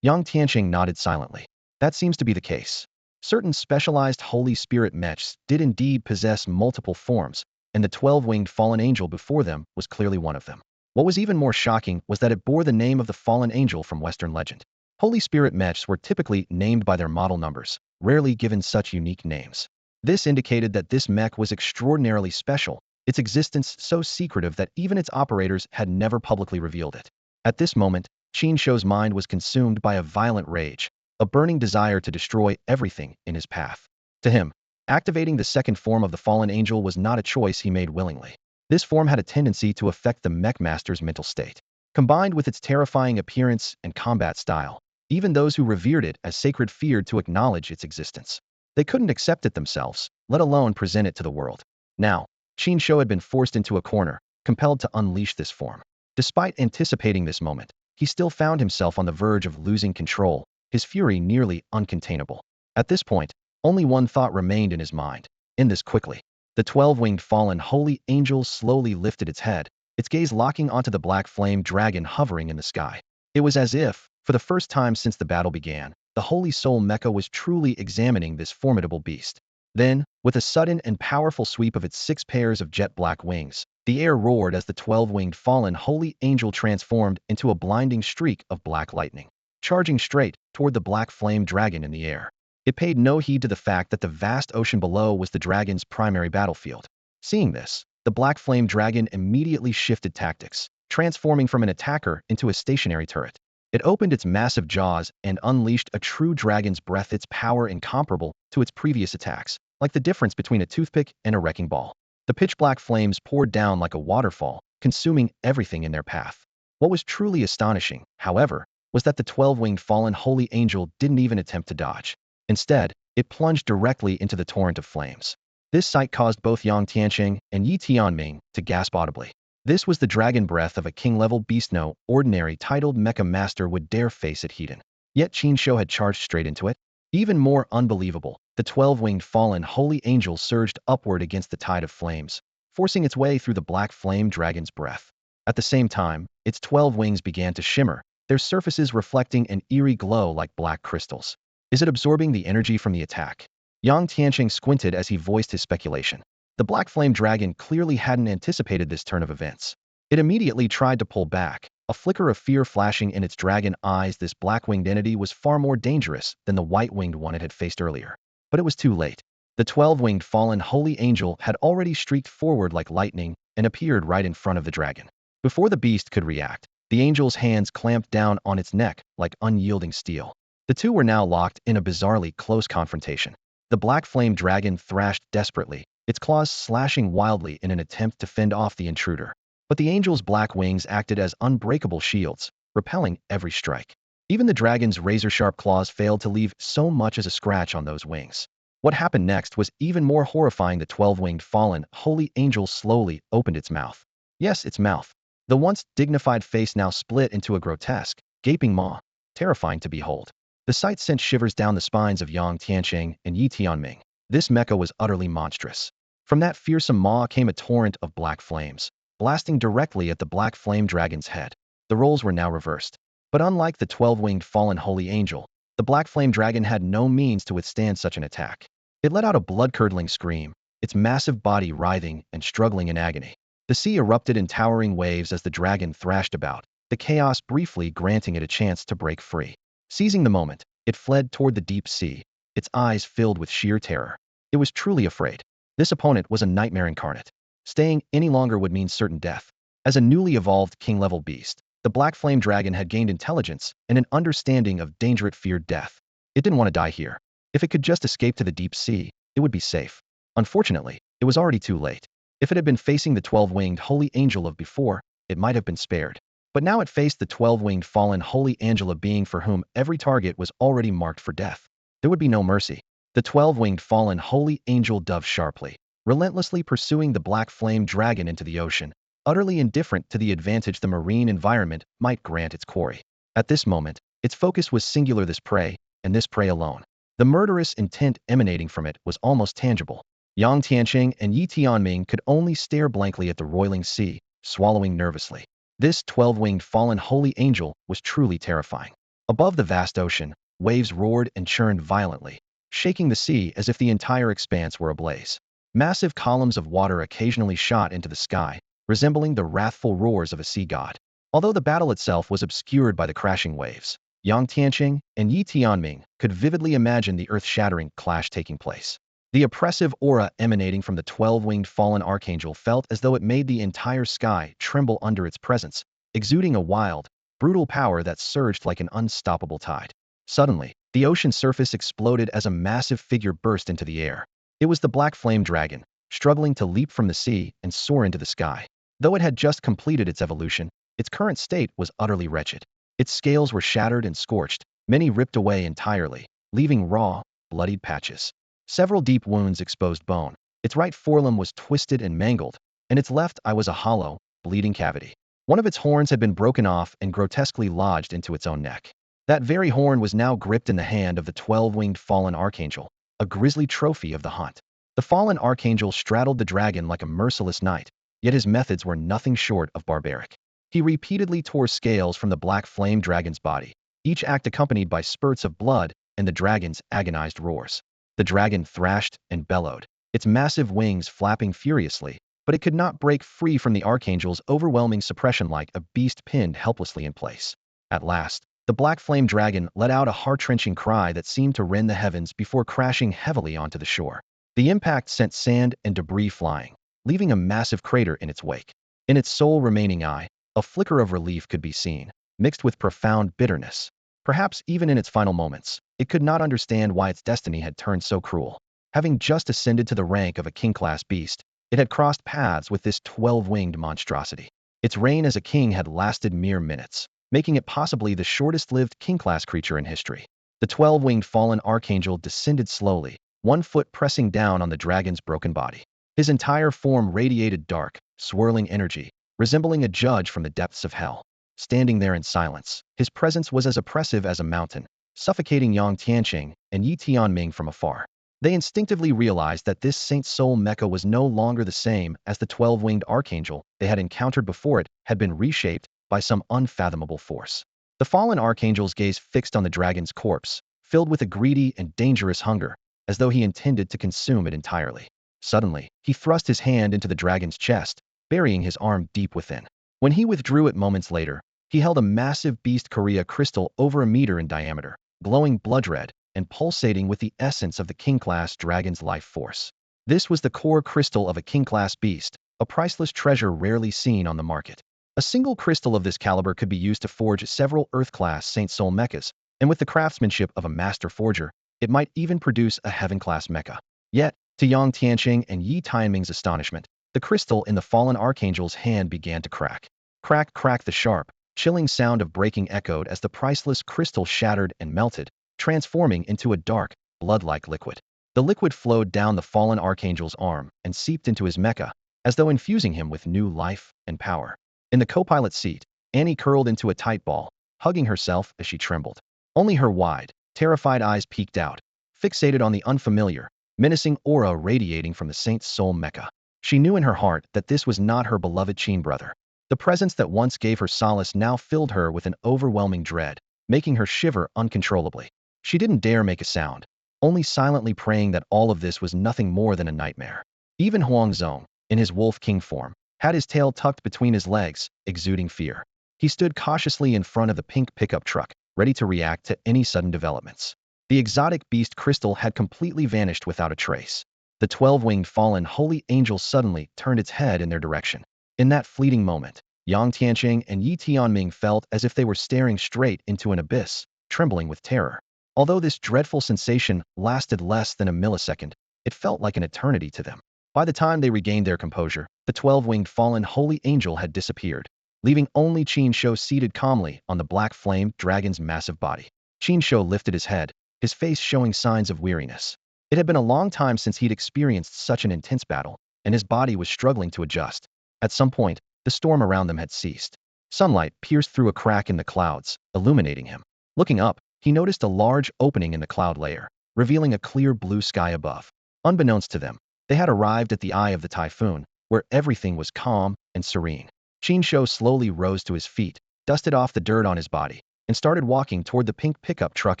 Yang Tianqing nodded silently. That seems to be the case. Certain specialized Holy Spirit mechs did indeed possess multiple forms, and the 12-winged fallen angel before them was clearly one of them. What was even more shocking was that it bore the name of the fallen angel from Western legend. Holy Spirit mechs were typically named by their model numbers, rarely given such unique names. This indicated that this mech was extraordinarily special, its existence so secretive that even its operators had never publicly revealed it. At this moment, Qin Shou's mind was consumed by a violent rage, a burning desire to destroy everything in his path. To him, activating the second form of the fallen angel was not a choice he made willingly. This form had a tendency to affect the Mech Master's mental state. Combined with its terrifying appearance and combat style, even those who revered it as sacred feared to acknowledge its existence. They couldn't accept it themselves, let alone present it to the world. Now, Qin Shou had been forced into a corner, compelled to unleash this form. Despite anticipating this moment, he still found himself on the verge of losing control, his fury nearly uncontainable. At this point, only one thought remained in his mind: end this quickly. The 12-winged fallen holy angel slowly lifted its head, its gaze locking onto the black flame dragon hovering in the sky. It was as if, for the first time since the battle began, the Holy Soul Mecha was truly examining this formidable beast. Then, with a sudden and powerful sweep of its 6 pairs of jet black wings, the air roared as the 12-winged fallen holy angel transformed into a blinding streak of black lightning, charging straight toward the black flame dragon in the air. It paid no heed to the fact that the vast ocean below was the dragon's primary battlefield. Seeing this, the black flame dragon immediately shifted tactics, transforming from an attacker into a stationary turret. It opened its massive jaws and unleashed a true dragon's breath, its power incomparable to its previous attacks, like the difference between a toothpick and a wrecking ball. The pitch-black flames poured down like a waterfall, consuming everything in their path. What was truly astonishing, however, was that the 12-winged fallen holy angel didn't even attempt to dodge. Instead, it plunged directly into the torrent of flames. This sight caused both Yang Tianqing and Yi Tianming to gasp audibly. This was the dragon breath of a king-level beast no ordinary titled Mech Master would dare face it heat. Yet Qin Shou had charged straight into it. Even more unbelievable, the 12-winged fallen holy angel surged upward against the tide of flames, forcing its way through the black flame dragon's breath. At the same time, its 12 wings began to shimmer, their surfaces reflecting an eerie glow like black crystals. Is it absorbing the energy from the attack? Yang Tianqing squinted as he voiced his speculation. The black flame dragon clearly hadn't anticipated this turn of events. It immediately tried to pull back, a flicker of fear flashing in its dragon eyes. This black-winged entity was far more dangerous than the white-winged one it had faced earlier. But it was too late. The 12-winged fallen holy angel had already streaked forward like lightning and appeared right in front of the dragon. Before the beast could react, the angel's hands clamped down on its neck like unyielding steel. The two were now locked in a bizarrely close confrontation. The black flame dragon thrashed desperately, its claws slashing wildly in an attempt to fend off the intruder. But the angel's black wings acted as unbreakable shields, repelling every strike. Even the dragon's razor-sharp claws failed to leave so much as a scratch on those wings. What happened next was even more horrifying. The 12-winged fallen holy angel slowly opened its mouth. Yes, its mouth. The once dignified face now split into a grotesque, gaping maw, terrifying to behold. The sight sent shivers down the spines of Yang Tianqing and Yi Tianming. This mecha was utterly monstrous. From that fearsome maw came a torrent of black flames, blasting directly at the black flame dragon's head. The roles were now reversed. But unlike the 12-winged fallen holy angel, the black flame dragon had no means to withstand such an attack. It let out a blood-curdling scream, its massive body writhing and struggling in agony. The sea erupted in towering waves as the dragon thrashed about, the chaos briefly granting it a chance to break free. Seizing the moment, it fled toward the deep sea, its eyes filled with sheer terror. It was truly afraid. This opponent was a nightmare incarnate. Staying any longer would mean certain death. As a newly evolved king-level beast, the black flame dragon had gained intelligence and an understanding of danger. It feared death. It didn't want to die here. If it could just escape to the deep sea, it would be safe. Unfortunately, it was already too late. If it had been facing the 12-winged holy angel of before, it might have been spared. But now it faced the 12-winged fallen holy angel, a being for whom every target was already marked for death. There would be no mercy. The 12-winged fallen holy angel dove sharply, relentlessly pursuing the black flame dragon into the ocean, utterly indifferent to the advantage the marine environment might grant its quarry. At this moment, its focus was singular, this prey, and this prey alone. The murderous intent emanating from it was almost tangible. Yang Tianqing and Yi Tianming could only stare blankly at the roiling sea, swallowing nervously. This 12-winged fallen holy angel was truly terrifying. Above the vast ocean, waves roared and churned violently, shaking the sea as if the entire expanse were ablaze. Massive columns of water occasionally shot into the sky, resembling the wrathful roars of a sea god. Although the battle itself was obscured by the crashing waves, Yang Tianqing and Yi Tianming could vividly imagine the earth-shattering clash taking place. The oppressive aura emanating from the 12-winged fallen archangel felt as though it made the entire sky tremble under its presence, exuding a wild, brutal power that surged like an unstoppable tide. Suddenly, the ocean surface exploded as a massive figure burst into the air. It was the black flame dragon, struggling to leap from the sea and soar into the sky. Though it had just completed its evolution, its current state was utterly wretched. Its scales were shattered and scorched, many ripped away entirely, leaving raw, bloodied patches. Several deep wounds exposed bone. Its right forelimb was twisted and mangled, and its left eye was a hollow, bleeding cavity. One of its horns had been broken off and grotesquely lodged into its own neck. That very horn was now gripped in the hand of the 12-winged fallen archangel, a grisly trophy of the hunt. The fallen archangel straddled the dragon like a merciless knight, yet his methods were nothing short of barbaric. He repeatedly tore scales from the black flame dragon's body, each act accompanied by spurts of blood and the dragon's agonized roars. The dragon thrashed and bellowed, its massive wings flapping furiously, but it could not break free from the archangel's overwhelming suppression like a beast pinned helplessly in place. At last, the black flame dragon let out a heart-wrenching cry that seemed to rend the heavens before crashing heavily onto the shore. The impact sent sand and debris flying, leaving a massive crater in its wake. In its sole remaining eye, a flicker of relief could be seen, mixed with profound bitterness. Perhaps even in its final moments, it could not understand why its destiny had turned so cruel. Having just ascended to the rank of a king-class beast, it had crossed paths with this 12-winged monstrosity. Its reign as a king had lasted mere minutes, making it possibly the shortest-lived king-class creature in history. The 12-winged fallen archangel descended slowly, one foot pressing down on the dragon's broken body. His entire form radiated dark, swirling energy, resembling a judge from the depths of hell. Standing there in silence, his presence was as oppressive as a mountain, suffocating Yang Tianqing and Yi Tianming from afar. They instinctively realized that this Saint Soul mecha was no longer the same as the 12-winged archangel they had encountered before. It had been reshaped by some unfathomable force. The fallen archangel's gaze fixed on the dragon's corpse, filled with a greedy and dangerous hunger, as though he intended to consume it entirely. Suddenly, he thrust his hand into the dragon's chest, burying his arm deep within. When he withdrew it moments later, he held a massive beast Korea crystal over a meter in diameter, glowing blood red and pulsating with the essence of the king-class dragon's life force. This was the core crystal of a king-class beast, a priceless treasure rarely seen on the market. A single crystal of this caliber could be used to forge several Earth-class Saint Soul mechas, and with the craftsmanship of a master forger, it might even produce a heaven-class mecha. Yet, to Yang Tianqing and Yi Tianming's astonishment, the crystal in the fallen archangel's hand began to crack. Crack, crack, the sharp, chilling sound of breaking echoed as the priceless crystal shattered and melted, transforming into a dark, blood-like liquid. The liquid flowed down the fallen archangel's arm and seeped into his mecha, as though infusing him with new life and power. In the co-pilot seat, Annie curled into a tight ball, hugging herself as she trembled. Only her wide, terrified eyes peeked out, fixated on the unfamiliar, menacing aura radiating from the Saint's Soul mecha. She knew in her heart that this was not her beloved Qin brother. The presence that once gave her solace now filled her with an overwhelming dread, making her shiver uncontrollably. She didn't dare make a sound, only silently praying that all of this was nothing more than a nightmare. Even Huang Zhong, in his wolf king form, had his tail tucked between his legs, exuding fear. He stood cautiously in front of the pink pickup truck, ready to react to any sudden developments. The exotic beast crystal had completely vanished without a trace. The 12-winged fallen holy angel suddenly turned its head in their direction. In that fleeting moment, Yang Tianqing and Yi Tianming felt as if they were staring straight into an abyss, trembling with terror. Although this dreadful sensation lasted less than a millisecond, It felt like an eternity to them. By the time they regained their composure, the 12-winged fallen holy angel had disappeared, leaving only Qin Shou seated calmly on the black flame dragon's massive body. Qin Shou lifted his head, his face showing signs of weariness. It had been a long time since he'd experienced such an intense battle, and his body was struggling to adjust. At some point, the storm around them had ceased. Sunlight pierced through a crack in the clouds, illuminating him. Looking up, he noticed a large opening in the cloud layer, revealing a clear blue sky above. Unbeknownst to them, they had arrived at the eye of the typhoon, where everything was calm and serene. Qin Shou slowly rose to his feet, dusted off the dirt on his body, and started walking toward the pink pickup truck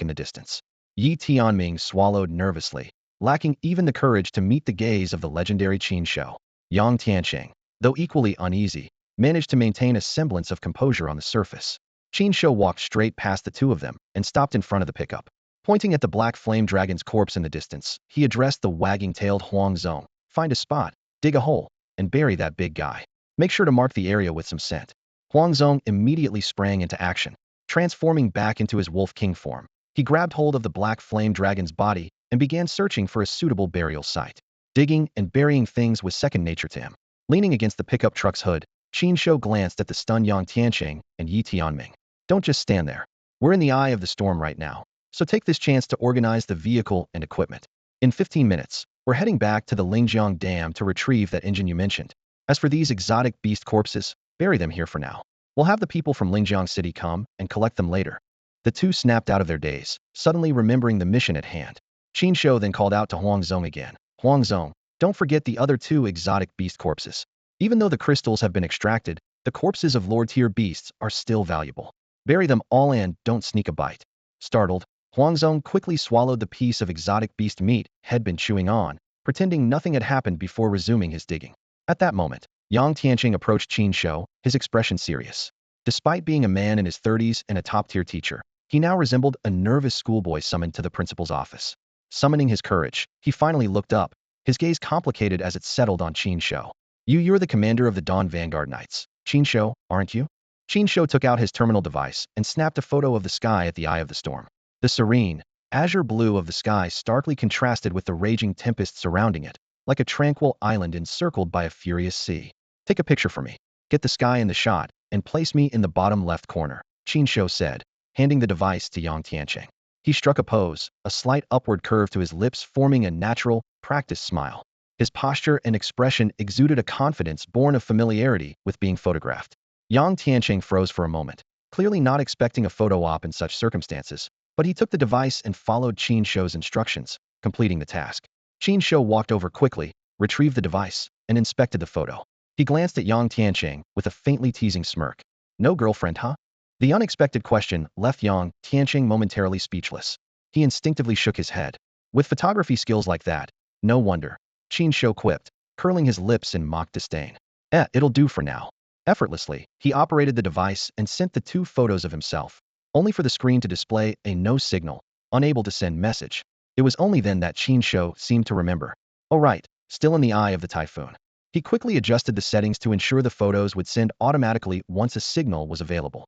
in the distance. Yi Tianming swallowed nervously, lacking even the courage to meet the gaze of the legendary Qin Shou. Yang Tianqing, though equally uneasy, managed to maintain a semblance of composure on the surface. Qin Shou walked straight past the two of them and stopped in front of the pickup. Pointing at the black flame dragon's corpse in the distance, he addressed the wagging-tailed Huang Zong. Find a spot, dig a hole, and bury that big guy. Make sure to mark the area with some scent. Huang Zong immediately sprang into action, transforming back into his wolf king form. He grabbed hold of the black flame dragon's body and began searching for a suitable burial site. Digging and burying things was second nature to him. Leaning against the pickup truck's hood, Qin Shou glanced at the stunned Yang Tianqing and Yi Tianming. Don't just stand there. We're in the eye of the storm right now, so take this chance to organize the vehicle and equipment. In 15 minutes, we're heading back to the Lingjiang Dam to retrieve that engine you mentioned. As for these exotic beast corpses, bury them here for now. We'll have the people from Lingjiang City come and collect them later. The two snapped out of their daze, suddenly remembering the mission at hand. Qin Shou then called out to Huang Zong again. Huang Zong, don't forget the other two exotic beast corpses. Even though the crystals have been extracted, the corpses of Lord-tier beasts are still valuable. Bury them all and don't sneak a bite. Startled, Huang Zong quickly swallowed the piece of exotic beast meat had been chewing on, pretending nothing had happened before resuming his digging. At that moment, Yang Tianqing approached Qin Shou, his expression serious. Despite being a man in his 30s and a top-tier teacher, he now resembled a nervous schoolboy summoned to the principal's office. Summoning his courage, he finally looked up, his gaze complicated as it settled on Qin Shou. You're the commander of the Dawn Vanguard Knights, Qin Shou, aren't you? Qin Shou took out his terminal device and snapped a photo of the sky at the eye of the storm. The serene, azure blue of the sky starkly contrasted with the raging tempest surrounding it, like a tranquil island encircled by a furious sea. Take a picture for me. Get the sky in the shot, and place me in the bottom left corner, Qin Shou said, handing the device to Yang Tianqing. He struck a pose, a slight upward curve to his lips forming a natural, practiced smile. His posture and expression exuded a confidence born of familiarity with being photographed. Yang Tianqing froze for a moment, clearly not expecting a photo op in such circumstances, but he took the device and followed Qin Shou's instructions, completing the task. Qin Shou walked over quickly, retrieved the device, and inspected the photo. He glanced at Yang Tianqing with a faintly teasing smirk. No girlfriend, huh? The unexpected question left Yang Tianqing momentarily speechless. He instinctively shook his head. With photography skills like that, no wonder, Qin Shou quipped, curling his lips in mock disdain. It'll do for now. Effortlessly, he operated the device and sent the two photos of himself, only for the screen to display a no signal, unable to send message. It was only then that Qin Shou seemed to remember. Oh right, still in the eye of the typhoon. He quickly adjusted the settings to ensure the photos would send automatically once a signal was available.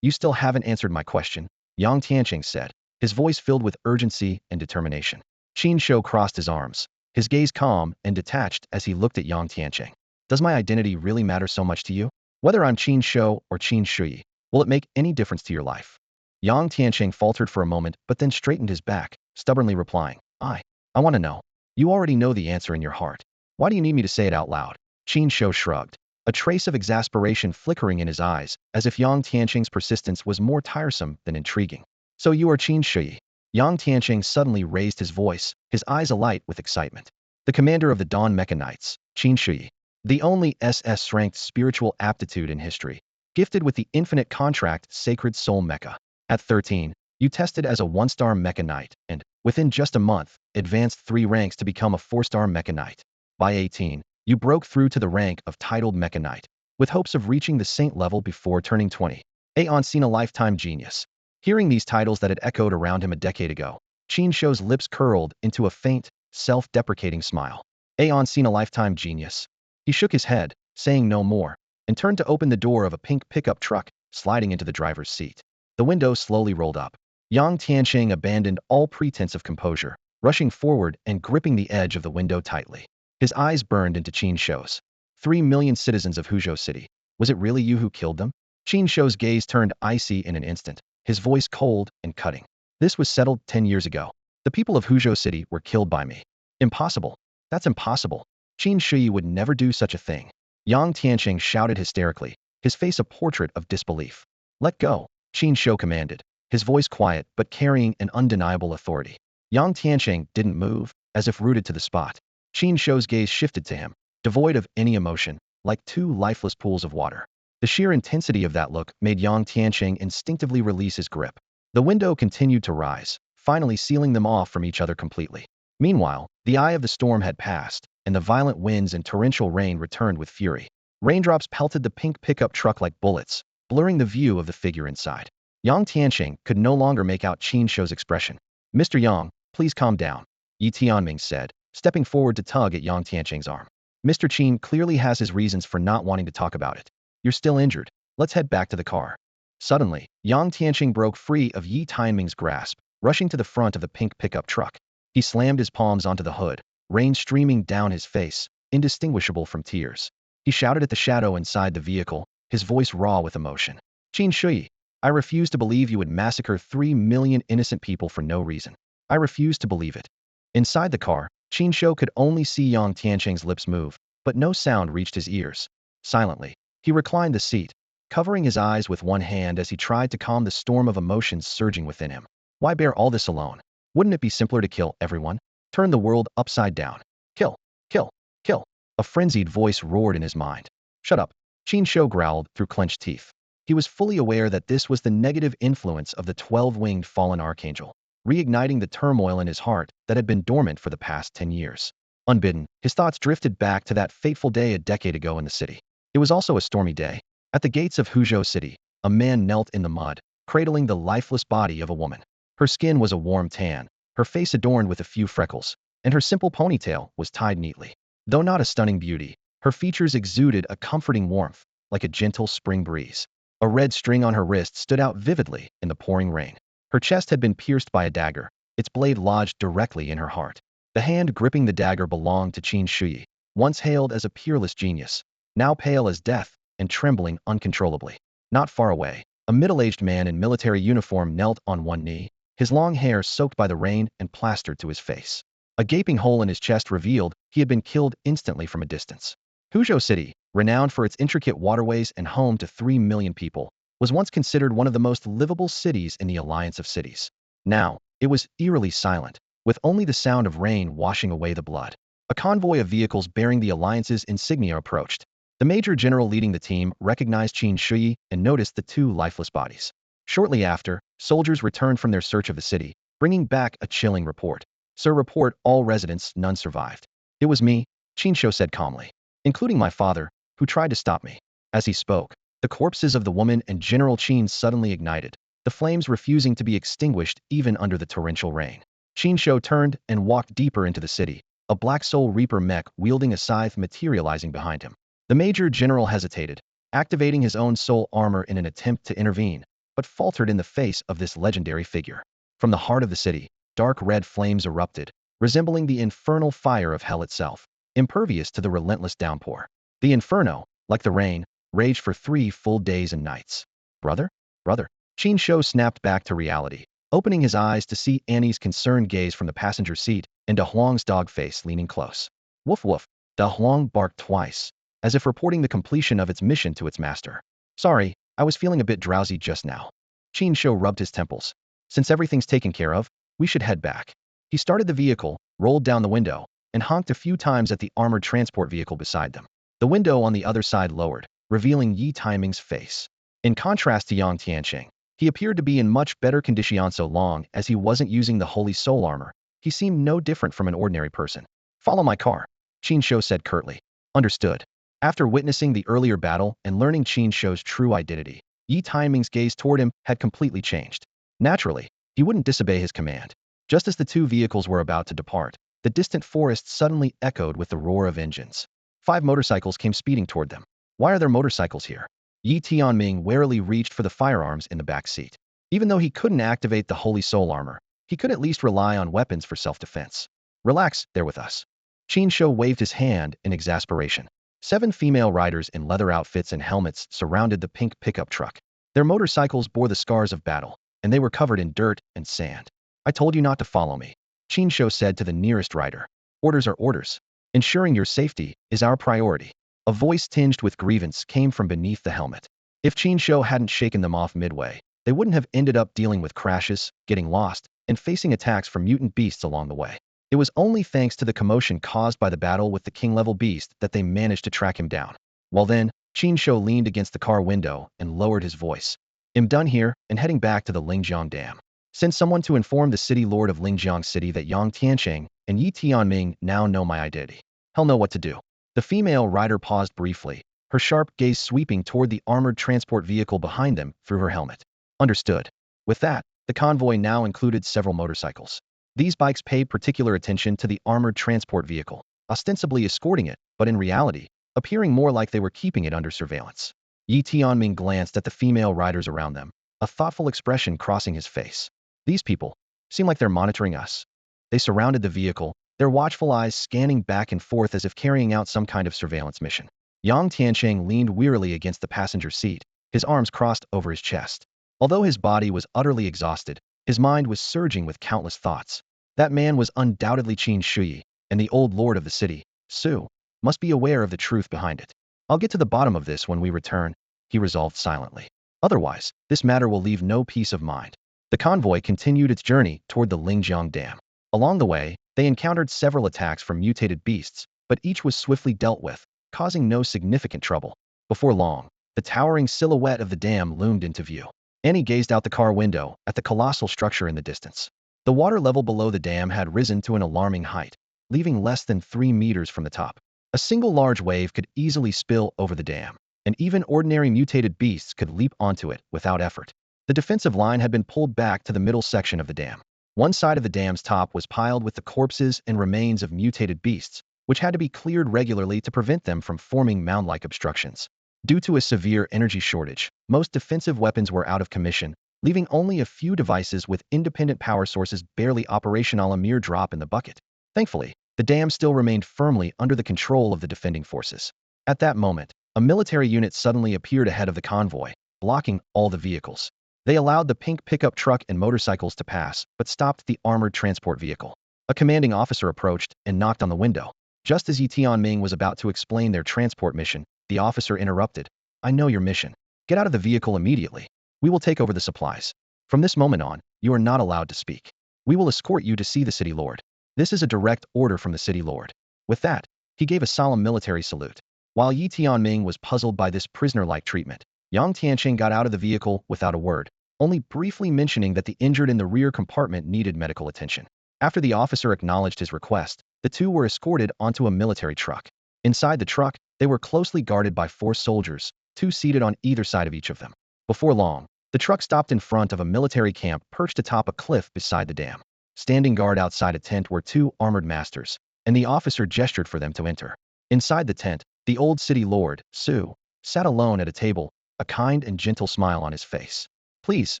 You still haven't answered my question, Yang Tianqing said, his voice filled with urgency and determination. Qin Shou crossed his arms, his gaze calm and detached as he looked at Yang Tianqing. Does my identity really matter so much to you? Whether I'm Qin Shou or Qin Shouyi, will it make any difference to your life? Yang Tianqing faltered for a moment but then straightened his back, stubbornly replying, I want to know. You already know the answer in your heart. Why do you need me to say it out loud? Qin Shou shrugged, a trace of exasperation flickering in his eyes, as if Yang Tianqing's persistence was more tiresome than intriguing. So you are Qin Shouyi. Yang Tianqing suddenly raised his voice, his eyes alight with excitement. The commander of the Dawn Mecha Knights, Qin Shouyi. The only SS-ranked spiritual aptitude in history, gifted with the infinite contract Sacred Soul Mecha. At 13, you tested as a 1-star Mecha Knight, and, within just a month, advanced 3 ranks to become a 4-star Mecha Knight. By 18, you broke through to the rank of titled Mecha Knight, with hopes of reaching the saint level before turning 20. Aeon seen a lifetime genius. Hearing these titles that had echoed around him a decade ago, Qin Shou's lips curled into a faint, self-deprecating smile. Aeon seen a lifetime genius. He shook his head, saying no more, and turned to open the door of a pink pickup truck, sliding into the driver's seat. The window slowly rolled up. Yang Tianqing abandoned all pretense of composure, rushing forward and gripping the edge of the window tightly. His eyes burned into Qin Shou's. 3 million citizens of Huzhou City. Was it really you who killed them? Qin Shou's gaze turned icy in an instant, his voice cold and cutting. This was settled 10 years ago. The people of Huzhou City were killed by me. Impossible. That's impossible. Qin Shouyi would never do such a thing. Yang Tianqing shouted hysterically, his face a portrait of disbelief. Let go, Qin Shou commanded, his voice quiet but carrying an undeniable authority. Yang Tianqing didn't move, as if rooted to the spot. Qin Shou's gaze shifted to him, devoid of any emotion, like two lifeless pools of water. The sheer intensity of that look made Yang Tianqing instinctively release his grip. The window continued to rise, finally sealing them off from each other completely. Meanwhile, the eye of the storm had passed, and the violent winds and torrential rain returned with fury. Raindrops pelted the pink pickup truck like bullets, blurring the view of the figure inside. Yang Tianqing could no longer make out Qin Shou's expression. Mr. Yang, please calm down, Yi Tianming said, stepping forward to tug at Yang Tianqing's arm. Mr. Qin clearly has his reasons for not wanting to talk about it. You're still injured. Let's head back to the car. Suddenly, Yang Tianqing broke free of Yi Tianming's grasp, rushing to the front of the pink pickup truck. He slammed his palms onto the hood, rain streaming down his face, indistinguishable from tears. He shouted at the shadow inside the vehicle, his voice raw with emotion. Qin Shouyi, I refuse to believe you would massacre 3 million innocent people for no reason. I refuse to believe it. Inside the car, Qin Shou could only see Yang Tianqing's lips move, but no sound reached his ears. Silently, he reclined the seat, covering his eyes with one hand as he tried to calm the storm of emotions surging within him. Why bear all this alone? Wouldn't it be simpler to kill everyone? Turn the world upside down. Kill, kill, kill. A frenzied voice roared in his mind. Shut up, Qin Shou growled through clenched teeth. He was fully aware that this was the negative influence of the 12-winged fallen archangel, reigniting the turmoil in his heart that had been dormant for the past 10 years. Unbidden, his thoughts drifted back to that fateful day a decade ago in the city. It was also a stormy day. At the gates of Huzhou City, a man knelt in the mud, cradling the lifeless body of a woman. Her skin was a warm tan, her face adorned with a few freckles, and her simple ponytail was tied neatly. Though not a stunning beauty, her features exuded a comforting warmth, like a gentle spring breeze. A red string on her wrist stood out vividly in the pouring rain. Her chest had been pierced by a dagger, its blade lodged directly in her heart. The hand gripping the dagger belonged to Qin Shouyi, once hailed as a peerless genius, now pale as death and trembling uncontrollably. Not far away, a middle-aged man in military uniform knelt on one knee, his long hair soaked by the rain and plastered to his face. A gaping hole in his chest revealed he had been killed instantly from a distance. Huzhou City, renowned for its intricate waterways and home to 3 million people, was once considered one of the most livable cities in the Alliance of Cities. Now, it was eerily silent, with only the sound of rain washing away the blood. A convoy of vehicles bearing the Alliance's insignia approached. The Major General leading the team recognized Qin Shouyi and noticed the two lifeless bodies. Shortly after, soldiers returned from their search of the city, bringing back a chilling report. Sir, report all residents, none survived. It was me, Qin Shou said calmly, including my father, who tried to stop me. As he spoke, the corpses of the woman and General Qin suddenly ignited, the flames refusing to be extinguished even under the torrential rain. Qin Shou turned and walked deeper into the city, a Black Soul Reaper mech wielding a scythe materializing behind him. The Major General hesitated, activating his own soul armor in an attempt to intervene, but faltered in the face of this legendary figure. From the heart of the city, dark red flames erupted, resembling the infernal fire of hell itself, impervious to the relentless downpour. The inferno, like the rain, raged for 3 full days and nights. Brother? Brother? Qin Shou snapped back to reality, opening his eyes to see Annie's concerned gaze from the passenger seat and Da Huang's dog face leaning close. Woof woof, Da Huang barked twice, as if reporting the completion of its mission to its master. Sorry, I was feeling a bit drowsy just now. Qin Shou rubbed his temples. Since everything's taken care of, we should head back. He started the vehicle, rolled down the window, and honked a few times at the armored transport vehicle beside them. The window on the other side lowered, revealing Yi Timing's face. In contrast to Yang Tianqing, he appeared to be in much better condition. So long as he wasn't using the holy soul armor, he seemed no different from an ordinary person. Follow my car, Qin Shou said curtly. Understood. After witnessing the earlier battle and learning Qin Shou's true identity, Yi Timing's gaze toward him had completely changed. Naturally, he wouldn't disobey his command. Just as the two vehicles were about to depart, the distant forest suddenly echoed with the roar of engines. 5 motorcycles came speeding toward them. Why are there motorcycles here? Yi Tianming warily reached for the firearms in the back seat. Even though he couldn't activate the holy soul armor, He could at least rely on weapons for self-defense. Relax, there with us. Qin Shouyi waved his hand in exasperation. 7 female riders in leather outfits and helmets surrounded the pink pickup truck. Their motorcycles bore the scars of battle, and they were covered in dirt and sand. I told you not to follow me, Qin Shouyi said to the nearest rider. Orders are orders. Ensuring your safety is our priority. A voice tinged with grievance came from beneath the helmet. If Qin Shouyi hadn't shaken them off midway, they wouldn't have ended up dealing with crashes, getting lost, and facing attacks from mutant beasts along the way. It was only thanks to the commotion caused by the battle with the king-level beast that they managed to track him down. Well then, Qin Shouyi leaned against the car window and lowered his voice. I'm done here and heading back to the Lingjiang Dam. Send someone to inform the city lord of Lingjiang City that Yang Tiancheng and Yi Tianming now know my identity. He'll know what to do. The female rider paused briefly, her sharp gaze sweeping toward the armored transport vehicle behind them through her helmet. Understood. With that, the convoy now included several motorcycles. These bikes paid particular attention to the armored transport vehicle, ostensibly escorting it, but in reality, appearing more like they were keeping it under surveillance. Yi Tianming glanced at the female riders around them, a thoughtful expression crossing his face. These people seem like they're monitoring us. They surrounded the vehicle, their watchful eyes scanning back and forth as if carrying out some kind of surveillance mission. Yang Tiancheng leaned wearily against the passenger seat, his arms crossed over his chest. Although his body was utterly exhausted, his mind was surging with countless thoughts. That man was undoubtedly Qin Shouyi, and the old lord of the city, Su, must be aware of the truth behind it. I'll get to the bottom of this when we return, he resolved silently. Otherwise, this matter will leave no peace of mind. The convoy continued its journey toward the Lingjiang Dam. Along the way, they encountered several attacks from mutated beasts, but each was swiftly dealt with, causing no significant trouble. Before long, the towering silhouette of the dam loomed into view. Annie gazed out the car window at the colossal structure in the distance. The water level below the dam had risen to an alarming height, leaving less than 3 meters from the top. A single large wave could easily spill over the dam, and even ordinary mutated beasts could leap onto it without effort. The defensive line had been pulled back to the middle section of the dam. One side of the dam's top was piled with the corpses and remains of mutated beasts, which had to be cleared regularly to prevent them from forming mound-like obstructions. Due to a severe energy shortage, most defensive weapons were out of commission, leaving only a few devices with independent power sources barely operational, a mere drop in the bucket. Thankfully, the dam still remained firmly under the control of the defending forces. At that moment, a military unit suddenly appeared ahead of the convoy, blocking all the vehicles. They allowed the pink pickup truck and motorcycles to pass, but stopped the armored transport vehicle. A commanding officer approached and knocked on the window. Just as Yi Tianming was about to explain their transport mission, the officer interrupted. I know your mission. Get out of the vehicle immediately. We will take over the supplies. From this moment on, you are not allowed to speak. We will escort you to see the city lord. This is a direct order from the city lord. With that, he gave a solemn military salute. While Yi Tianming was puzzled by this prisoner-like treatment, Yang Tiancheng got out of the vehicle without a word, only briefly mentioning that the injured in the rear compartment needed medical attention. After the officer acknowledged his request, the two were escorted onto a military truck. Inside the truck, they were closely guarded by 4 soldiers, 2 seated on either side of each of them. Before long, the truck stopped in front of a military camp perched atop a cliff beside the dam. Standing guard outside a tent were 2 armored masters, and the officer gestured for them to enter. Inside the tent, the old city lord, Su, sat alone at a table, a kind and gentle smile on his face. Please,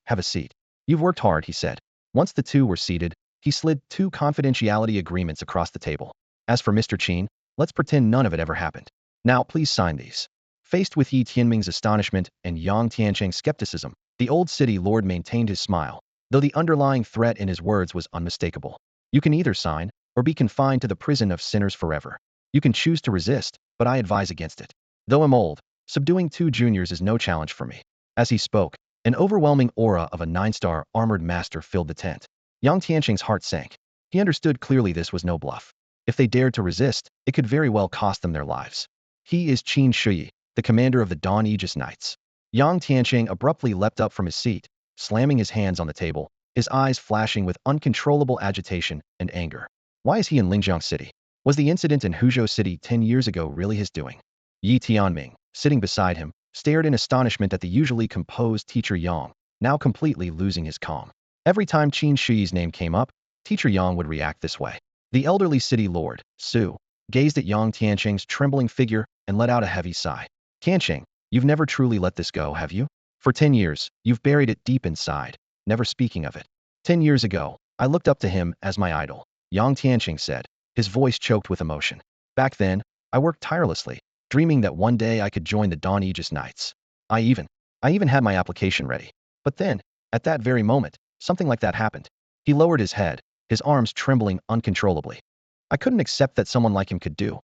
have a seat. You've worked hard, he said. Once the 2 were seated, he slid 2 confidentiality agreements across the table. As for Mr. Qin, let's pretend none of it ever happened. Now please sign these. Faced with Yi Tianming's astonishment and Yang Tiancheng's skepticism, the old city lord maintained his smile, though the underlying threat in his words was unmistakable. You can either sign, or be confined to the prison of sinners forever. You can choose to resist, but I advise against it. Though I'm old, subduing 2 juniors is no challenge for me. As he spoke, an overwhelming aura of a 9-star armored master filled the tent. Yang Tiancheng's heart sank. He understood clearly this was no bluff. If they dared to resist, it could very well cost them their lives. He is Qin Shouyi, the commander of the Dawn Aegis Knights. Yang Tiancheng abruptly leapt up from his seat, slamming his hands on the table, his eyes flashing with uncontrollable agitation and anger. Why is he in Lingjiang City? Was the incident in Huzhou City 10 years ago really his doing? Yi Tianming, sitting beside him, stared in astonishment at the usually composed teacher Yang, now completely losing his calm. Every time Qin Shouyi's name came up, teacher Yang would react this way. The elderly city lord, Su, gazed at Yang Tiancheng's trembling figure and let out a heavy sigh. Tiancheng, you've never truly let this go, have you? For 10 years, you've buried it deep inside, never speaking of it. 10 years ago, I looked up to him as my idol, Yang Tianqing said, his voice choked with emotion. Back then, I worked tirelessly, dreaming that one day I could join the Dawn Aegis Knights. I even had my application ready. But then, at that very moment, something like that happened. He lowered his head, his arms trembling uncontrollably. I couldn't accept that someone like him could do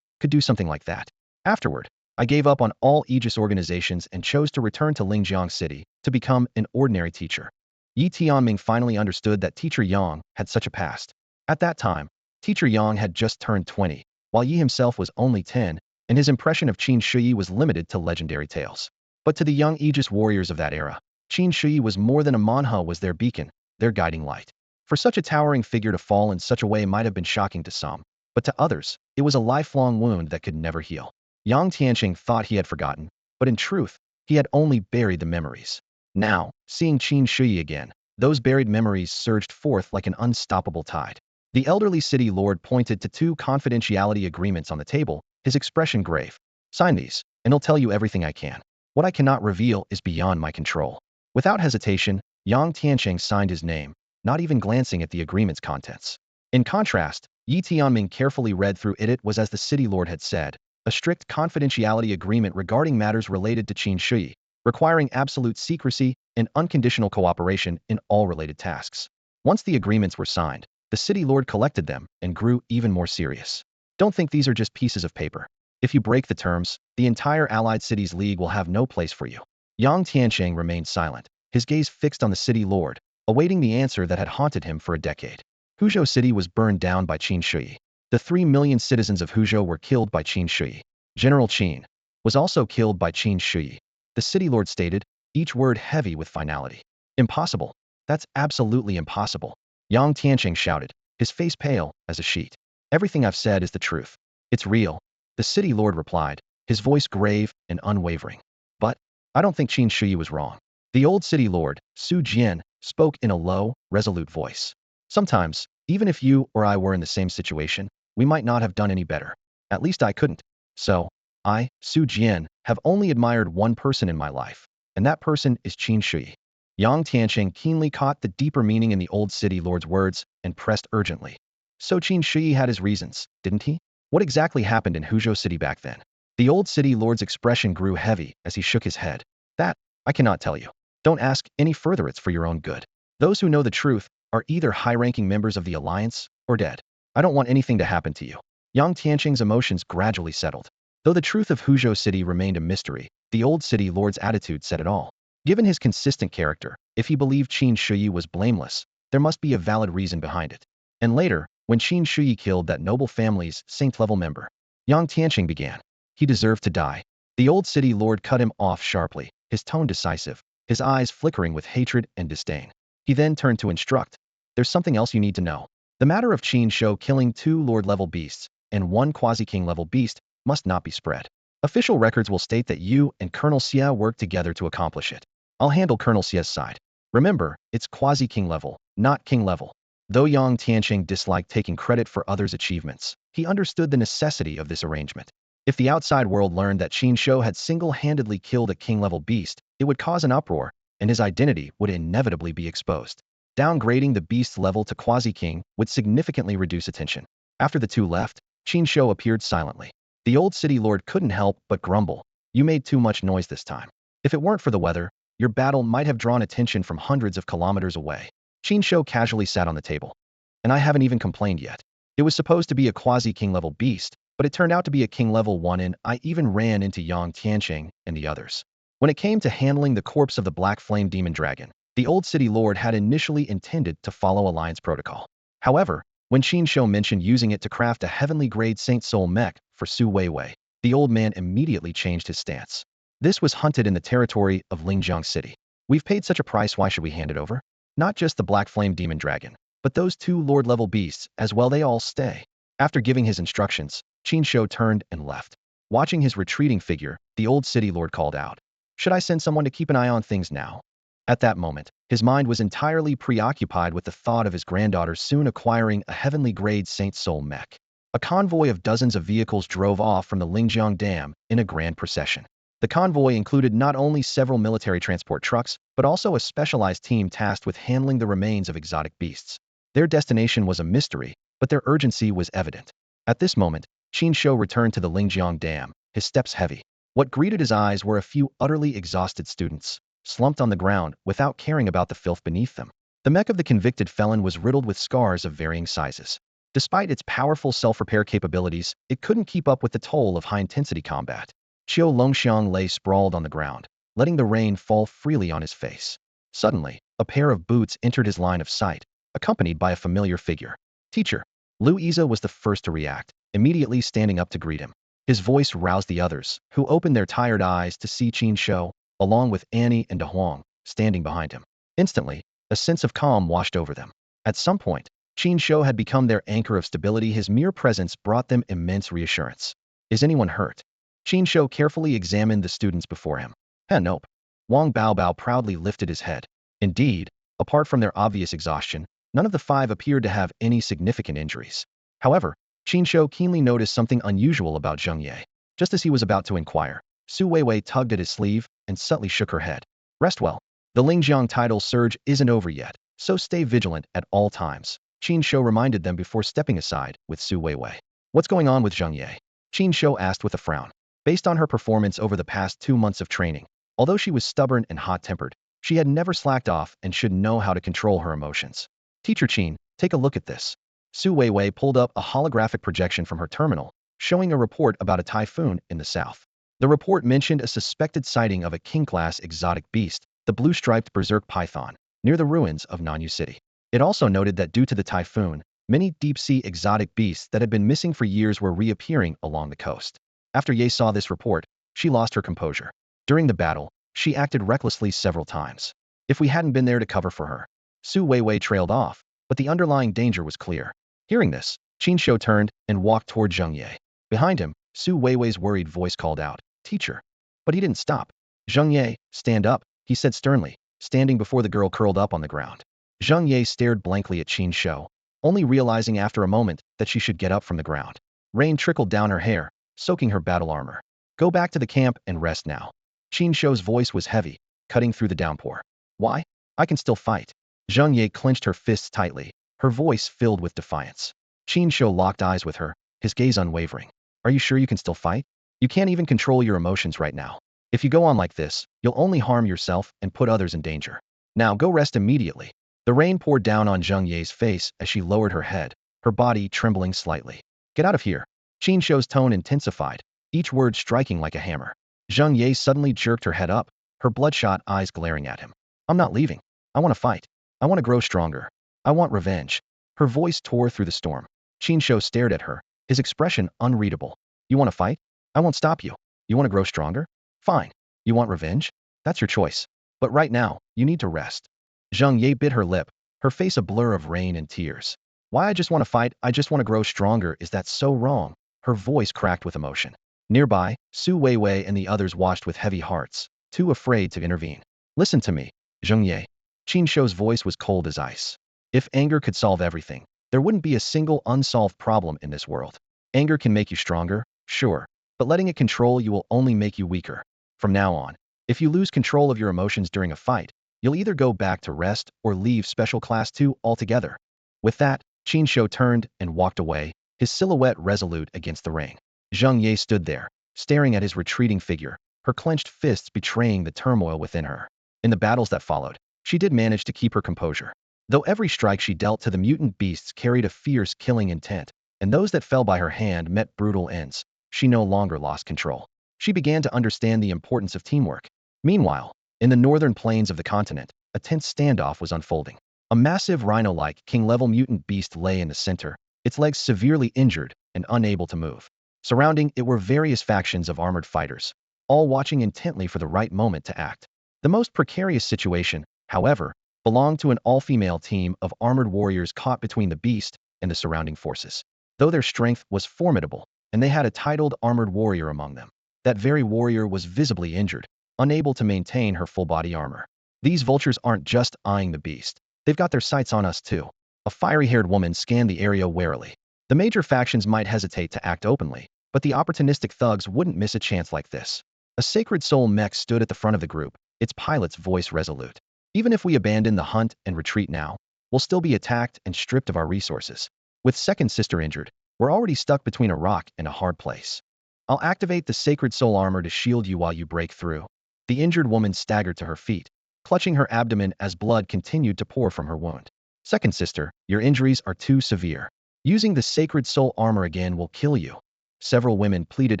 something like that. Afterward, I gave up on all Aegis organizations and chose to return to Lingjiang City to become an ordinary teacher. Yi Tianming finally understood that Teacher Yang had such a past. At that time, Teacher Yang had just turned 20, while Yi himself was only 10, and his impression of Qin Shouyi was limited to legendary tales. But to the young Aegis warriors of that era, Qin Shouyi was more than a manhwa was their beacon, their guiding light. For such a towering figure to fall in such a way might have been shocking to some, but to others, it was a lifelong wound that could never heal. Yang Tianqing thought he had forgotten, but in truth, he had only buried the memories. Now, seeing Qin Shouyi again, those buried memories surged forth like an unstoppable tide. The elderly city lord pointed to 2 confidentiality agreements on the table, his expression grave. Sign these, and I'll tell you everything I can. What I cannot reveal is beyond my control. Without hesitation, Yang Tianqing signed his name, not even glancing at the agreement's contents. In contrast, Yi Tianming carefully read through it. It was as the city lord had said, a strict confidentiality agreement regarding matters related to Qin Shouyi, requiring absolute secrecy and unconditional cooperation in all related tasks. Once the agreements were signed, the city lord collected them and grew even more serious. Don't think these are just pieces of paper. If you break the terms, the entire Allied Cities League will have no place for you. Yang Tianqing remained silent, his gaze fixed on the city lord, awaiting the answer that had haunted him for a decade. Huzhou City was burned down by Qin Shouyi. The 3 million citizens of Huzhou were killed by Qin Shouyi. General Qin was also killed by Qin Shouyi. The city lord stated, each word heavy with finality. Impossible. That's absolutely impossible. Yang Tianqing shouted, his face pale as a sheet. Everything I've said is the truth. It's real. The city lord replied, his voice grave and unwavering. But I don't think Qin Shouyi was wrong. The old city lord, Su Jian, spoke in a low, resolute voice. Sometimes, even if you or I were in the same situation, we might not have done any better. At least I couldn't. So, I, Su Jian, have only admired one person in my life, and that person is Qin Shouyi. Yang Tianqing keenly caught the deeper meaning in the old city lord's words and pressed urgently. So Qin Shouyi had his reasons, didn't he? What exactly happened in Huzhou City back then? The old city lord's expression grew heavy as he shook his head. That, I cannot tell you. Don't ask any further, it's for your own good. Those who know the truth are either high-ranking members of the Alliance or dead. I don't want anything to happen to you. Yang Tianqing's emotions gradually settled. Though the truth of Huzhou City remained a mystery, the old city lord's attitude said it all. Given his consistent character, if he believed Qin Shouyi was blameless, there must be a valid reason behind it. And later, when Qin Shouyi killed that noble family's saint-level member, Yang Tianqing began. He deserved to die. The old city lord cut him off sharply, his tone decisive, his eyes flickering with hatred and disdain. He then turned to instruct. There's something else you need to know. The matter of Qin Shou killing 2 lord-level beasts and 1 quasi-king-level beast must not be spread. Official records will state that you and Colonel Xia worked together to accomplish it. I'll handle Colonel Xia's side. Remember, it's quasi-king level, not king level. Though Yang Tianqing disliked taking credit for others' achievements, he understood the necessity of this arrangement. If the outside world learned that Qin Shou had single-handedly killed a king-level beast, it would cause an uproar, and his identity would inevitably be exposed. Downgrading the beast's level to quasi-king would significantly reduce attention. After the 2 left, Qin Shou appeared silently. The old city lord couldn't help but grumble. You made too much noise this time. If it weren't for the weather, your battle might have drawn attention from hundreds of kilometers away. Qin Shou casually sat on the table. And I haven't even complained yet. It was supposed to be a quasi-king level beast, but it turned out to be a king level 1, and I even ran into Yang Tianqing and the others. When it came to handling the corpse of the Black Flame Demon Dragon, the old city lord had initially intended to follow Alliance protocol. However, when Qin Shou mentioned using it to craft a heavenly grade Saint Soul mech for Su Weiwei, the old man immediately changed his stance. This was hunted in the territory of Lingjiang City. We've paid such a price, why should we hand it over? Not just the Black Flame Demon Dragon, but those 2 lord-level beasts as well, they all stay. After giving his instructions, Qin Shou turned and left. Watching his retreating figure, the old city lord called out, should I send someone to keep an eye on things now? At that moment, his mind was entirely preoccupied with the thought of his granddaughter soon acquiring a heavenly grade Saint Soul mech. A convoy of dozens of vehicles drove off from the Lingjiang Dam in a grand procession. The convoy included not only several military transport trucks, but also a specialized team tasked with handling the remains of exotic beasts. Their destination was a mystery, but their urgency was evident. At this moment, Qin Shou returned to the Lingjiang Dam, his steps heavy. What greeted his eyes were a few utterly exhausted students, slumped on the ground without caring about the filth beneath them. The mech of the convicted felon was riddled with scars of varying sizes. Despite its powerful self-repair capabilities, it couldn't keep up with the toll of high-intensity combat. Qiu Longxiang lay sprawled on the ground, letting the rain fall freely on his face. Suddenly, a pair of boots entered his line of sight, accompanied by a familiar figure. Teacher. Lu Yize was the first to react, immediately standing up to greet him. His voice roused the others, who opened their tired eyes to see Qin Shou, along with Annie and De Huang, standing behind him. Instantly, a sense of calm washed over them. At some point, Qin Shou had become their anchor of stability. His mere presence brought them immense reassurance. Is anyone hurt? Qin Shou carefully examined the students before him. Nope. Wang Baobao proudly lifted his head. Indeed, apart from their obvious exhaustion, none of the five appeared to have any significant injuries. However, Qin Shou keenly noticed something unusual about Zheng Ye. Just as he was about to inquire, Su Weiwei tugged at his sleeve and subtly shook her head. Rest well. The Lingjiang tidal surge isn't over yet, so stay vigilant at all times. Qin Shou reminded them before stepping aside with Su Weiwei. What's going on with Zheng Ye? Qin Shou asked with a frown. Based on her performance over the past 2 months of training, although she was stubborn and hot-tempered, she had never slacked off and should know how to control her emotions. Teacher Qin, take a look at this. Su Weiwei pulled up a holographic projection from her terminal, showing a report about a typhoon in the south. The report mentioned a suspected sighting of a king-class exotic beast, the blue-striped berserk python, near the ruins of Huzhou City. It also noted that due to the typhoon, many deep-sea exotic beasts that had been missing for years were reappearing along the coast. After Ye saw this report, she lost her composure. During the battle, she acted recklessly several times. If we hadn't been there to cover for her, Su Weiwei trailed off, but the underlying danger was clear. Hearing this, Qin Shou turned and walked toward Zheng Ye. Behind him, Su Weiwei's worried voice called out, "Teacher." But he didn't stop. "Zheng Ye, stand up," he said sternly, standing before the girl curled up on the ground. Zheng Ye stared blankly at Qin Shou, only realizing after a moment that she should get up from the ground. Rain trickled down her hair, soaking her battle armor. "Go back to the camp and rest now." Qin Shou's voice was heavy, cutting through the downpour. "Why? I can still fight." Zheng Ye clenched her fists tightly, her voice filled with defiance. Qin Shou locked eyes with her, his gaze unwavering. "Are you sure you can still fight? You can't even control your emotions right now. If you go on like this, you'll only harm yourself and put others in danger. Now go rest immediately." The rain poured down on Zheng Ye's face as she lowered her head, her body trembling slightly. "Get out of here." Qin Shou's tone intensified, each word striking like a hammer. Zheng Ye suddenly jerked her head up, her bloodshot eyes glaring at him. "I'm not leaving. I want to fight. I want to grow stronger. I want revenge." Her voice tore through the storm. Qin Shou stared at her, his expression unreadable. "You want to fight? I won't stop you. You want to grow stronger? Fine. You want revenge? That's your choice. But right now, you need to rest." Zheng Ye bit her lip, her face a blur of rain and tears. "Why I just want to fight, I just want to grow stronger, is that so wrong?" Her voice cracked with emotion. Nearby, Su Weiwei and the others watched with heavy hearts, too afraid to intervene. "Listen to me, Zheng Ye." Qin Shou's voice was cold as ice. If anger could solve everything, there wouldn't be a single unsolved problem in this world. Anger can make you stronger, sure, but letting it control you will only make you weaker. From now on, if you lose control of your emotions during a fight, you'll either go back to rest or leave Special Class 2 altogether. With that, Qin Shou turned and walked away, his silhouette resolute against the rain. Zheng Ye stood there, staring at his retreating figure, her clenched fists betraying the turmoil within her. In the battles that followed, she did manage to keep her composure. Though every strike she dealt to the mutant beasts carried a fierce killing intent, and those that fell by her hand met brutal ends, she no longer lost control. She began to understand the importance of teamwork. Meanwhile, in the northern plains of the continent, a tense standoff was unfolding. A massive rhino-like king-level mutant beast lay in the center, its legs severely injured and unable to move. Surrounding it were various factions of armored fighters, all watching intently for the right moment to act. The most precarious situation, however, belonged to an all-female team of armored warriors caught between the beast and the surrounding forces. Though their strength was formidable, and they had a titled armored warrior among them, that very warrior was visibly injured, unable to maintain her full-body armor. These vultures aren't just eyeing the beast. They've got their sights on us too. A fiery-haired woman scanned the area warily. The major factions might hesitate to act openly, but the opportunistic thugs wouldn't miss a chance like this. A Sacred Soul mech stood at the front of the group, its pilot's voice resolute. "Even if we abandon the hunt and retreat now, we'll still be attacked and stripped of our resources. With second sister injured, we're already stuck between a rock and a hard place. I'll activate the sacred soul armor to shield you while you break through. The injured woman staggered to her feet, clutching her abdomen as blood continued to pour from her wound. Second sister, your injuries are too severe. Using the sacred soul armor again will kill you. Several women pleaded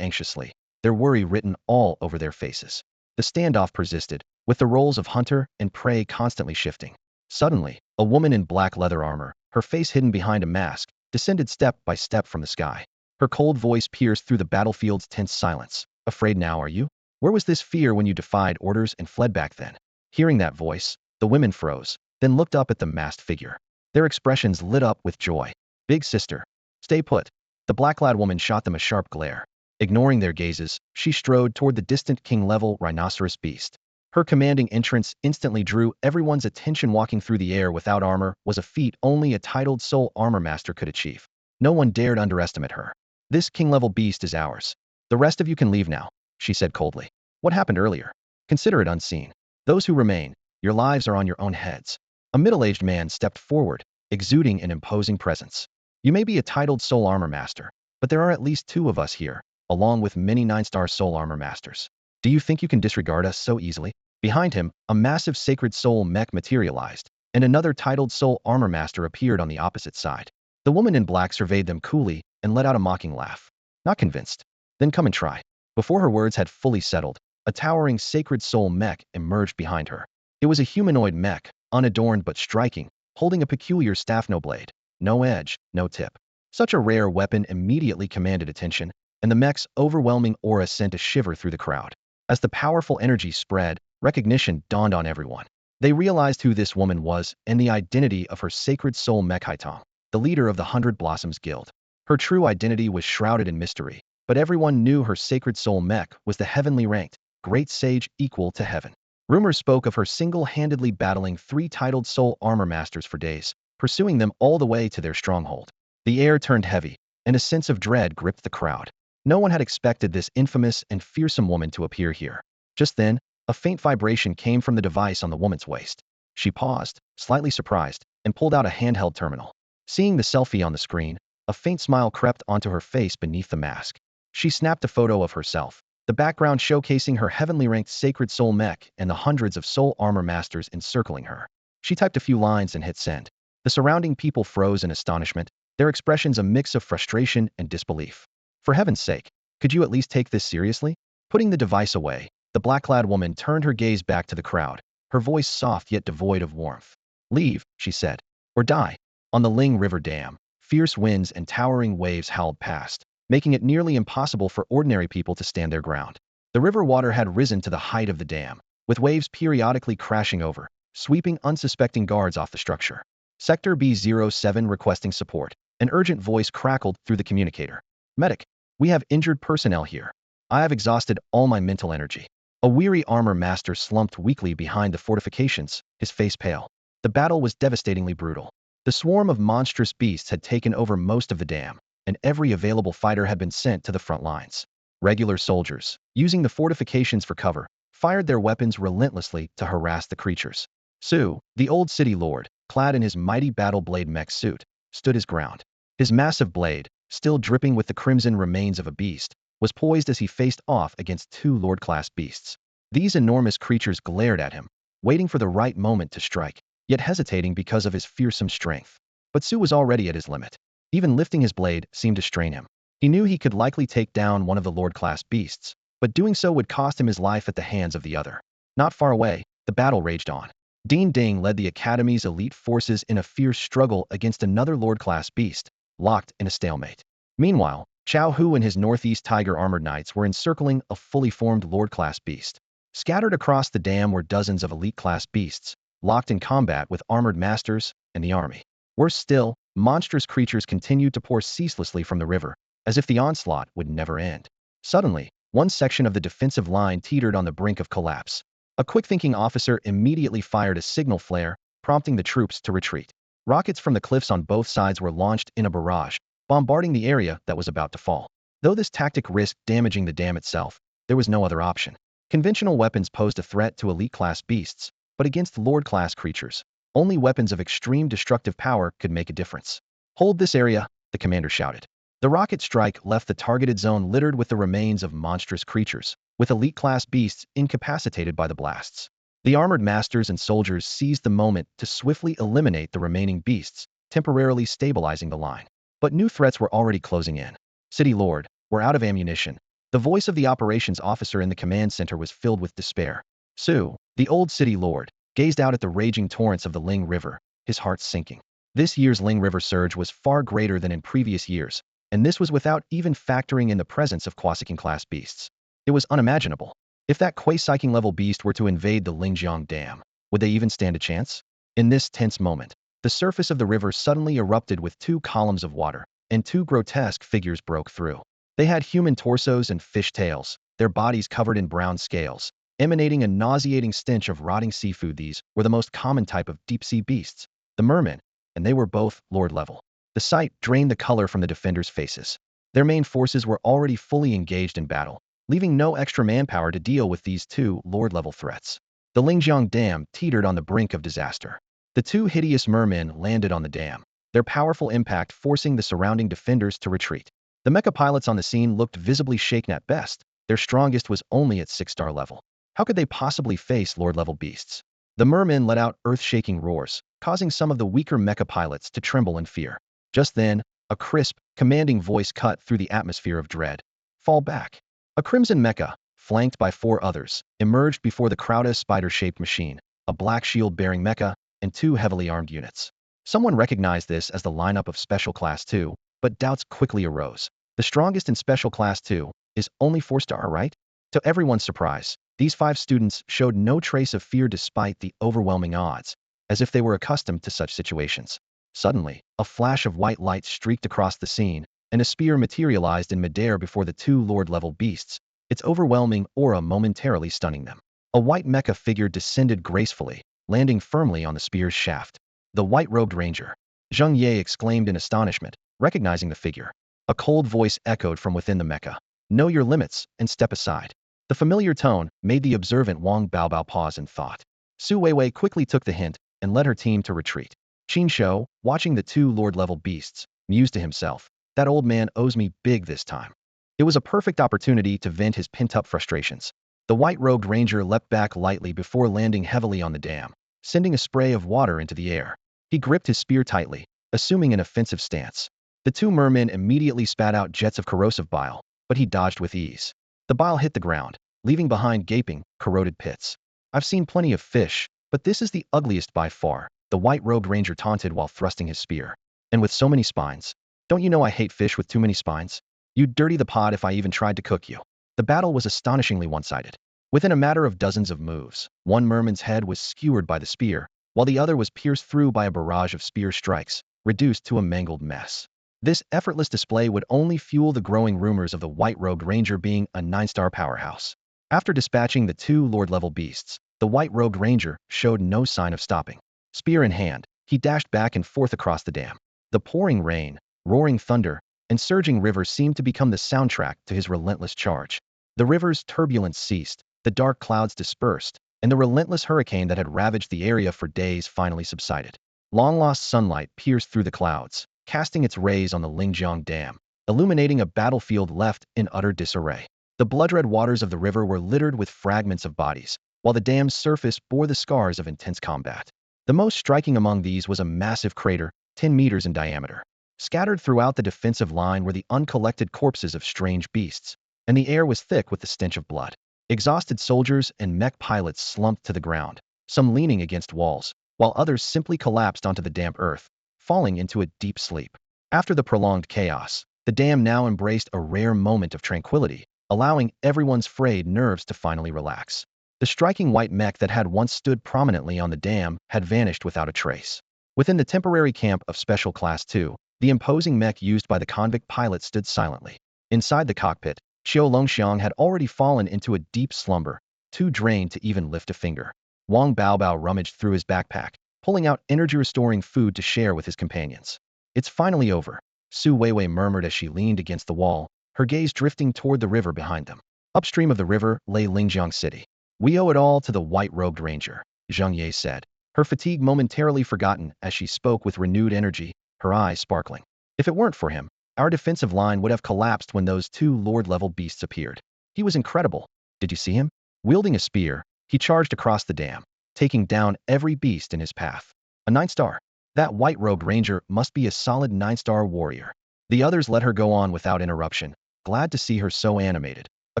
anxiously, their worry written all over their faces. The standoff persisted, with the roles of hunter and prey constantly shifting. Suddenly, a woman in black leather armor, her face hidden behind a mask, descended step by step from the sky. Her cold voice pierced through the battlefield's tense silence. Afraid now, are you? Where was this fear when you defied orders and fled back then? Hearing that voice, the women froze, then looked up at the masked figure. Their expressions lit up with joy. Big sister, stay put. The black-clad woman shot them a sharp glare. Ignoring their gazes, she strode toward the distant king-level rhinoceros beast. Her commanding entrance instantly drew everyone's attention. Walking through the air without armor was a feat only a titled soul armor master could achieve. No one dared underestimate her. This king-level beast is ours. The rest of you can leave now, she said coldly. What happened earlier? Consider it unseen. Those who remain, your lives are on your own heads. A middle-aged man stepped forward, exuding an imposing presence. You may be a titled soul armor master, but there are at least 2 of us here, along with many 9-star soul armor masters. Do you think you can disregard us so easily? Behind him, a massive sacred soul mech materialized, and another titled soul armor master appeared on the opposite side. The woman in black surveyed them coolly and let out a mocking laugh. Not convinced? Then come and try. Before her words had fully settled, a towering sacred soul mech emerged behind her. It was a humanoid mech, unadorned but striking, holding a peculiar staff-no blade. No edge, no tip. Such a rare weapon immediately commanded attention, and the mech's overwhelming aura sent a shiver through the crowd. As the powerful energy spread, recognition dawned on everyone. They realized who this woman was and the identity of her sacred soul mech Haitong, the leader of the 100 Blossoms Guild. Her true identity was shrouded in mystery, but everyone knew her sacred soul mech was the heavenly ranked, great sage equal to heaven. Rumors spoke of her single-handedly battling 3 titled soul armor masters for days, pursuing them all the way to their stronghold. The air turned heavy, and a sense of dread gripped the crowd. No one had expected this infamous and fearsome woman to appear here. Just then, a faint vibration came from the device on the woman's waist. She paused, slightly surprised, and pulled out a handheld terminal. Seeing the selfie on the screen, a faint smile crept onto her face beneath the mask. She snapped a photo of herself, the background showcasing her heavenly ranked sacred soul mech and the hundreds of soul armor masters encircling her. She typed a few lines and hit send. The surrounding people froze in astonishment, their expressions a mix of frustration and disbelief. For heaven's sake, could you at least take this seriously? Putting the device away, the black-clad woman turned her gaze back to the crowd, her voice soft yet devoid of warmth. Leave, she said, or die. On the Ling River Dam, fierce winds and towering waves howled past, making it nearly impossible for ordinary people to stand their ground. The river water had risen to the height of the dam, with waves periodically crashing over, sweeping unsuspecting guards off the structure. Sector B07 requesting support. An urgent voice crackled through the communicator. Medic, we have injured personnel here. I have exhausted all my mental energy. A weary armor master slumped weakly behind the fortifications, his face pale. The battle was devastatingly brutal. The swarm of monstrous beasts had taken over most of the dam, and every available fighter had been sent to the front lines. Regular soldiers, using the fortifications for cover, fired their weapons relentlessly to harass the creatures. Su, the old city lord, clad in his mighty battle blade mech suit, stood his ground. His massive blade, still dripping with the crimson remains of a beast, was poised as he faced off against 2 lord-class beasts. These enormous creatures glared at him, waiting for the right moment to strike, yet hesitating because of his fearsome strength. But Su was already at his limit. Even lifting his blade seemed to strain him. He knew he could likely take down one of the lord-class beasts, but doing so would cost him his life at the hands of the other. Not far away, the battle raged on. Dean Ding led the Academy's elite forces in a fierce struggle against another lord-class beast, locked in a stalemate. Meanwhile, Chao Hu and his Northeast Tiger armored knights were encircling a fully formed lord-class beast. Scattered across the dam were dozens of elite-class beasts, locked in combat with armored masters and the army. Worse still, monstrous creatures continued to pour ceaselessly from the river, as if the onslaught would never end. Suddenly, one section of the defensive line teetered on the brink of collapse. A quick-thinking officer immediately fired a signal flare, prompting the troops to retreat. Rockets from the cliffs on both sides were launched in a barrage, bombarding the area that was about to fall. Though this tactic risked damaging the dam itself, there was no other option. Conventional weapons posed a threat to elite-class beasts, but against lord-class creatures, Only weapons of extreme destructive power could make a difference. Hold this area, the commander shouted. The rocket strike left the targeted zone littered with the remains of monstrous creatures, with elite-class beasts incapacitated by the blasts. The armored masters and soldiers seized the moment to swiftly eliminate the remaining beasts, temporarily stabilizing the line. But new threats were already closing in. City Lord, we're out of ammunition. The voice of the operations officer in the command center was filled with despair. Su, the old city lord, gazed out at the raging torrents of the Ling River, his heart sinking. This year's Ling River surge was far greater than in previous years, and this was without even factoring in the presence of Quasican-class beasts. It was unimaginable. If that Quasican level beast were to invade the Lingjiang Dam, would they even stand a chance? In this tense moment, the surface of the river suddenly erupted with two columns of water, and two grotesque figures broke through. They had human torsos and fish tails, their bodies covered in brown scales, emanating a nauseating stench of rotting seafood. These were the most common type of deep-sea beasts, the mermen, and they were both lord level. The sight drained the color from the defenders' faces. Their main forces were already fully engaged in battle, leaving no extra manpower to deal with these two lord-level threats. The Lingjiang Dam teetered on the brink of disaster. The two hideous mermen landed on the dam, their powerful impact forcing the surrounding defenders to retreat. The mecha pilots on the scene looked visibly shaken at best. Their strongest was only at 6-star level. How could they possibly face lord-level beasts? The mermen let out earth-shaking roars, causing some of the weaker mecha pilots to tremble in fear. Just then, a crisp, commanding voice cut through the atmosphere of dread. Fall back. A crimson mecha, flanked by 4 others, emerged before the crowded spider-shaped machine, a black shield-bearing mecha, and 2 heavily armed units. Someone recognized this as the lineup of Special Class 2, but doubts quickly arose. The strongest in Special Class 2 is only 4-star, right? To everyone's surprise, these 5 students showed no trace of fear despite the overwhelming odds, as if they were accustomed to such situations. Suddenly, a flash of white light streaked across the scene, and a spear materialized in midair before the 2 lord-level beasts, its overwhelming aura momentarily stunning them. A white mecha figure descended gracefully, landing firmly on the spear's shaft. The white-robed ranger. Zheng Ye exclaimed in astonishment, recognizing the figure. A cold voice echoed from within the mecha. Know your limits, and step aside. The familiar tone made the observant Wang Baobao pause in thought. Su Weiwei quickly took the hint, and led her team to retreat. Qin Shouyi, watching the 2 lord-level beasts, mused to himself, that old man owes me big this time. It was a perfect opportunity to vent his pent-up frustrations. The white-robed ranger leapt back lightly before landing heavily on the dam, sending a spray of water into the air. He gripped his spear tightly, assuming an offensive stance. The 2 mermen immediately spat out jets of corrosive bile, but he dodged with ease. The bile hit the ground, leaving behind gaping, corroded pits. I've seen plenty of fish, but this is the ugliest by far, the white-robed ranger taunted while thrusting his spear. And with so many spines. Don't you know I hate fish with too many spines? You'd dirty the pot if I even tried to cook you. The battle was astonishingly one-sided. Within a matter of dozens of moves, one merman's head was skewered by the spear, while the other was pierced through by a barrage of spear strikes, reduced to a mangled mess. This effortless display would only fuel the growing rumors of the white-robed ranger being a 9-star powerhouse. After dispatching the 2 lord-level beasts, the white-robed ranger showed no sign of stopping. Spear in hand, he dashed back and forth across the dam. The pouring rain, roaring thunder, and surging river seemed to become the soundtrack to his relentless charge. The river's turbulence ceased, the dark clouds dispersed, and the relentless hurricane that had ravaged the area for days finally subsided. Long-lost sunlight pierced through the clouds, casting its rays on the Lingjiang Dam, illuminating a battlefield left in utter disarray. The blood-red waters of the river were littered with fragments of bodies, while the dam's surface bore the scars of intense combat. The most striking among these was a massive crater, 10 meters in diameter. Scattered throughout the defensive line were the uncollected corpses of strange beasts, and the air was thick with the stench of blood. Exhausted soldiers and mech pilots slumped to the ground, some leaning against walls, while others simply collapsed onto the damp earth, falling into a deep sleep. After the prolonged chaos, the dam now embraced a rare moment of tranquility, allowing everyone's frayed nerves to finally relax. The striking white mech that had once stood prominently on the dam had vanished without a trace. Within the temporary camp of Special Class 2, the imposing mech used by the convict pilot stood silently. Inside the cockpit, Qiu Longxiang had already fallen into a deep slumber, too drained to even lift a finger. Wang Baobao rummaged through his backpack, pulling out energy-restoring food to share with his companions. It's finally over, Su Weiwei murmured as she leaned against the wall, her gaze drifting toward the river behind them. Upstream of the river lay Lingjiang City. We owe it all to the white-robed ranger, Zheng Ye said. her fatigue momentarily forgotten as she spoke with renewed energy, her eyes sparkling. If it weren't for him, our defensive line would have collapsed when those two Lord-level beasts appeared. He was incredible. Did you see him? Wielding a spear, he charged across the dam, taking down every beast in his path. A 9-star. That white-robed ranger must be a solid 9-star warrior. The others let her go on without interruption, glad to see her so animated, a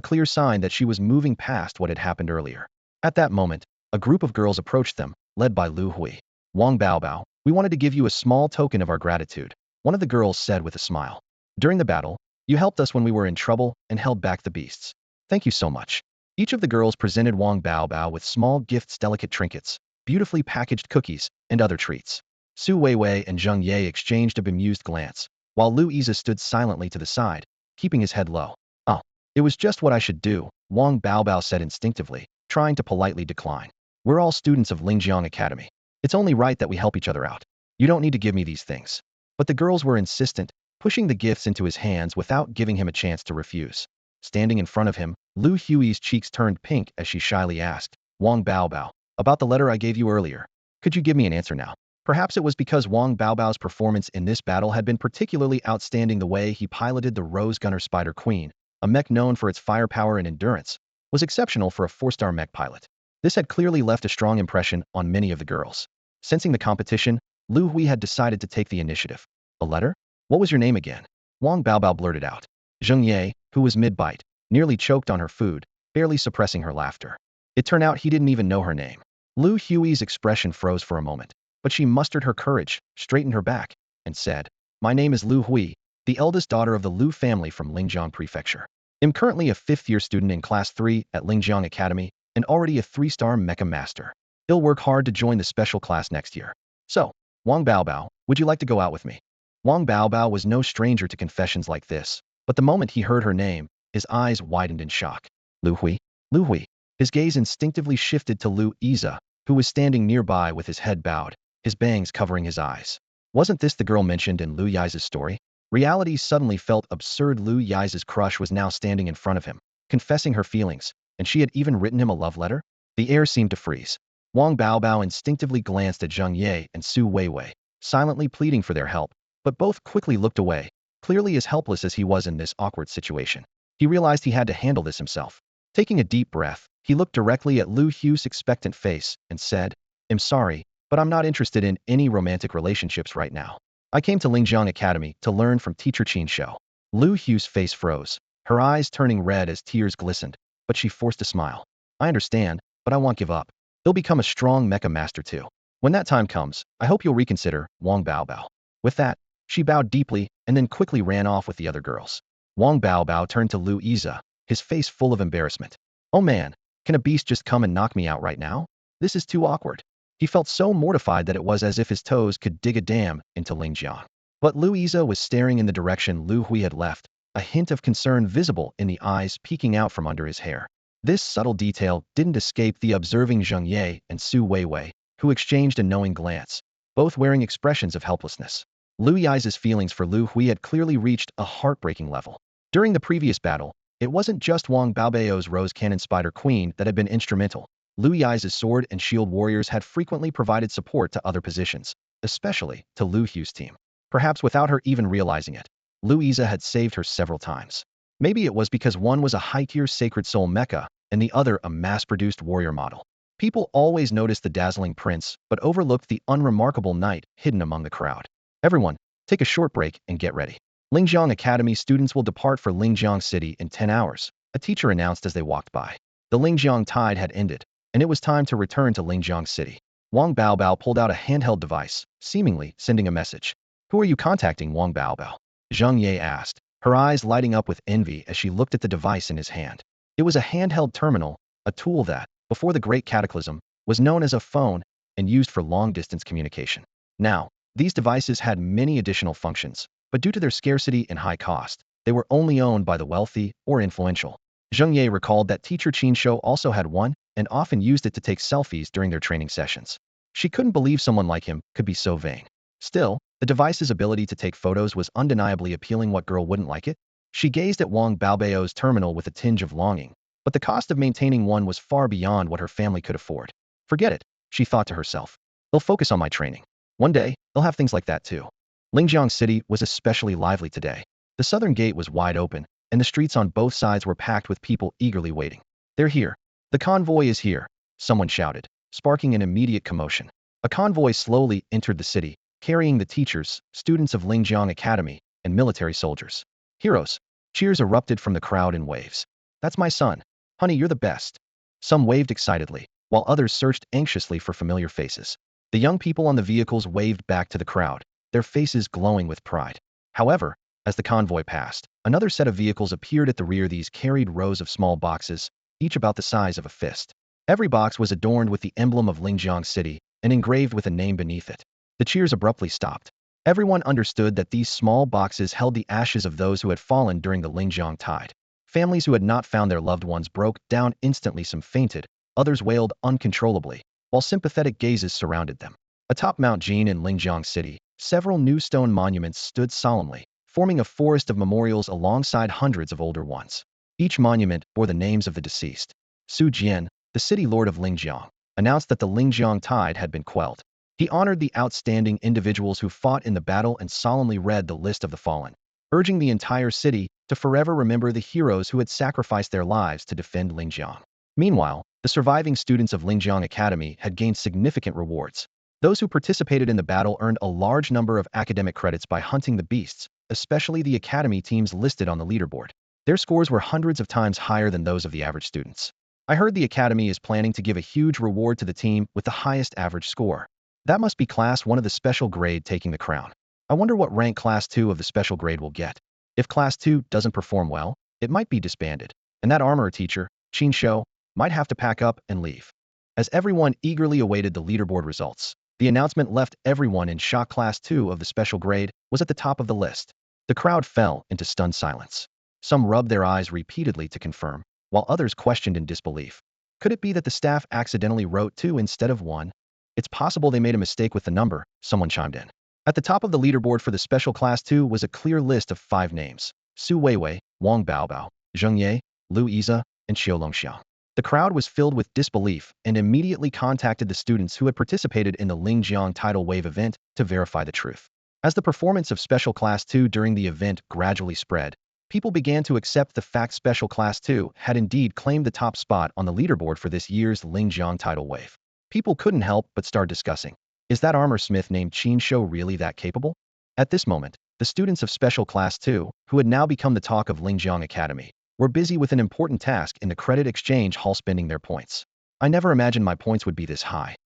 clear sign that she was moving past what had happened earlier. At that moment, a group of girls approached them, led by Lu Hui. Wang Baobao, we wanted to give you a small token of our gratitude, one of the girls said with a smile. During the battle, you helped us when we were in trouble and held back the beasts. Thank you so much. Each of the girls presented Wang Baobao with small gifts, delicate trinkets, beautifully packaged cookies, and other treats. Su Weiwei and Zheng Ye exchanged a bemused glance, while Lu Yize stood silently to the side, keeping his head low. Oh, it was just what I should do, Wang Baobao said instinctively, trying to politely decline. We're all students of Lingjiang Academy. It's only right that we help each other out. You don't need to give me these things. But the girls were insistent, pushing the gifts into his hands without giving him a chance to refuse. Standing in front of him, Lu Hui's cheeks turned pink as she shyly asked, Wang Baobao, about the letter I gave you earlier. Could you give me an answer now? Perhaps it was because Wang Baobao's performance in this battle had been particularly outstanding. The way he piloted the Rose Gunner Spider Queen, a mech known for its firepower and endurance, was exceptional for a 4-star mech pilot. This had clearly left a strong impression on many of the girls. Sensing the competition, Lu Hui had decided to take the initiative. A letter? What was your name again? Wang Baobao blurted out. Zheng Ye, who was mid-bite, nearly choked on her food, barely suppressing her laughter. It turned out he didn't even know her name. Lu Hui's expression froze for a moment, but she mustered her courage, straightened her back, and said, My name is Lu Hui, the eldest daughter of the Lu family from Lingjiang Prefecture. I'm currently a 5th-year student in Class 3 at Lingjiang Academy and already a 3-star Mech Master. I'll work hard to join the special class next year. So, Wang Baobao, would you like to go out with me? Wang Baobao was no stranger to confessions like this, but the moment he heard her name, his eyes widened in shock. Lu Hui? Lu Hui. His gaze instinctively shifted to Lu Yize, who was standing nearby with his head bowed, his bangs covering his eyes. Wasn't this the girl mentioned in Lu Yize's story? Reality suddenly felt absurd. Lu Yize's crush was now standing in front of him, confessing her feelings, and she had even written him a love letter? The air seemed to freeze. Wang Baobao instinctively glanced at Zheng Ye and Su Weiwei, silently pleading for their help, but both quickly looked away, clearly as helpless as he was in this awkward situation. He realized he had to handle this himself. Taking a deep breath, he looked directly at Lu Hui's expectant face and said, I'm sorry, but I'm not interested in any romantic relationships right now. I came to Lingjiang Academy to learn from teacher Qin Shouyi. Lu Hui's face froze, her eyes turning red as tears glistened, but she forced a smile. I understand, but I won't give up. He'll become a strong Mech Master too. When that time comes, I hope you'll reconsider, Wang Baobao. With that, she bowed deeply and then quickly ran off with the other girls. Wang Baobao turned to Lu Yize, his face full of embarrassment. Oh man, can a beast just come and knock me out right now? This is too awkward. He felt so mortified that it was as if his toes could dig a dam into Lingjiang. But Lu Yize was staring in the direction Lu Hui had left, a hint of concern visible in the eyes peeking out from under his hair. This subtle detail didn't escape the observing Zheng Ye and Su Weiwei, who exchanged a knowing glance, both wearing expressions of helplessness. Lu Yize's feelings for Lu Hui had clearly reached a heartbreaking level. During the previous battle, it wasn't just Wang Baobao's Rose Cannon Spider Queen that had been instrumental. Lu Yize's sword and shield warriors had frequently provided support to other positions, especially to Lu Hui's team. Perhaps without her even realizing it, Lu Yize had saved her several times. Maybe it was because one was a high-tier Sacred Soul mecha, and the other a mass-produced warrior model. People always noticed the dazzling prince, but overlooked the unremarkable knight hidden among the crowd. Everyone, take a short break and get ready. Lingjiang Academy students will depart for Lingjiang City in 10 hours, a teacher announced as they walked by. The Lingjiang tide had ended, and it was time to return to Lingjiang City. Wang Baobao pulled out a handheld device, seemingly sending a message. Who are you contacting, Wang Baobao? Zheng Ye asked, her eyes lighting up with envy as she looked at the device in his hand. It was a handheld terminal, a tool that, before the Great Cataclysm, was known as a phone and used for long-distance communication. Now, these devices had many additional functions, but due to their scarcity and high cost, they were only owned by the wealthy or influential. Zheng Ye recalled that teacher Qin Shouyi also had one and often used it to take selfies during their training sessions. She couldn't believe someone like him could be so vain. Still, the device's ability to take photos was undeniably appealing. What girl wouldn't like it? She gazed at Wang Baobao's terminal with a tinge of longing, but the cost of maintaining one was far beyond what her family could afford. Forget it, she thought to herself. They'll focus on my training. One day, they'll have things like that too. Lingjiang City was especially lively today. The southern gate was wide open, and the streets on both sides were packed with people eagerly waiting. They're here. The convoy is here, someone shouted, sparking an immediate commotion. A convoy slowly entered the city, carrying the teachers, students of Lingjiang Academy, and military soldiers. Heroes. Cheers erupted from the crowd in waves. That's my son. Honey, you're the best. Some waved excitedly, while others searched anxiously for familiar faces. The young people on the vehicles waved back to the crowd, their faces glowing with pride. However, as the convoy passed, another set of vehicles appeared at the rear. These carried rows of small boxes, each about the size of a fist. Every box was adorned with the emblem of Lingjiang City and engraved with a name beneath it. The cheers abruptly stopped. Everyone understood that these small boxes held the ashes of those who had fallen during the Lingjiang tide. Families who had not found their loved ones broke down instantly. Some fainted, others wailed uncontrollably, while sympathetic gazes surrounded them. Atop Mount Jin in Lingjiang City, several new stone monuments stood solemnly, forming a forest of memorials alongside hundreds of older ones. Each monument bore the names of the deceased. Su Jian, the city lord of Lingjiang, announced that the Lingjiang tide had been quelled. He honored the outstanding individuals who fought in the battle and solemnly read the list of the fallen, urging the entire city to forever remember the heroes who had sacrificed their lives to defend Lingjiang. Meanwhile, the surviving students of Lingjiang Academy had gained significant rewards. Those who participated in the battle earned a large number of academic credits by hunting the beasts, especially the academy teams listed on the leaderboard. Their scores were hundreds of times higher than those of the average students. I heard the academy is planning to give a huge reward to the team with the highest average score. That must be Class 1 of the special grade taking the crown. I wonder what rank Class 2 of the special grade will get. If Class 2 doesn't perform well, it might be disbanded, and that armorer teacher, Qin Shouyi, might have to pack up and leave. As everyone eagerly awaited the leaderboard results, the announcement left everyone in shock. Class 2 of the special grade was at the top of the list. The crowd fell into stunned silence. Some rubbed their eyes repeatedly to confirm, while others questioned in disbelief. Could it be that the staff accidentally wrote 2 instead of 1? It's possible they made a mistake with the number, someone chimed in. At the top of the leaderboard for the special Class 2 was a clear list of 5 names: Su Weiwei, Wang Baobao, Zheng Ye, Lu Yize, and Xiao Longxiang. The crowd was filled with disbelief and immediately contacted the students who had participated in the Lingjiang Tidal Wave event to verify the truth. As the performance of Special Class 2 during the event gradually spread, people began to accept the fact Special Class 2 had indeed claimed the top spot on the leaderboard for this year's Lingjiang Tidal Wave. People couldn't help but start discussing, is that armor smith named Qin Shouyi really that capable? At this moment, the students of Special Class 2, who had now become the talk of Lingjiang Academy, were busy with an important task in the credit exchange hall, spending their points. I never imagined my points would be this high.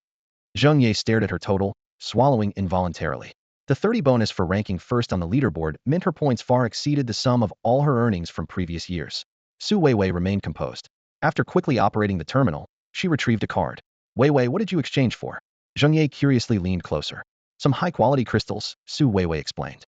Zheng Ye stared at her total, swallowing involuntarily. The 30 bonus for ranking first on the leaderboard meant her points far exceeded the sum of all her earnings from previous years. Su Weiwei remained composed. After quickly operating the terminal, she retrieved a card. Weiwei, what did you exchange for? Zheng Ye curiously leaned closer. Some high-quality crystals, Su Weiwei explained.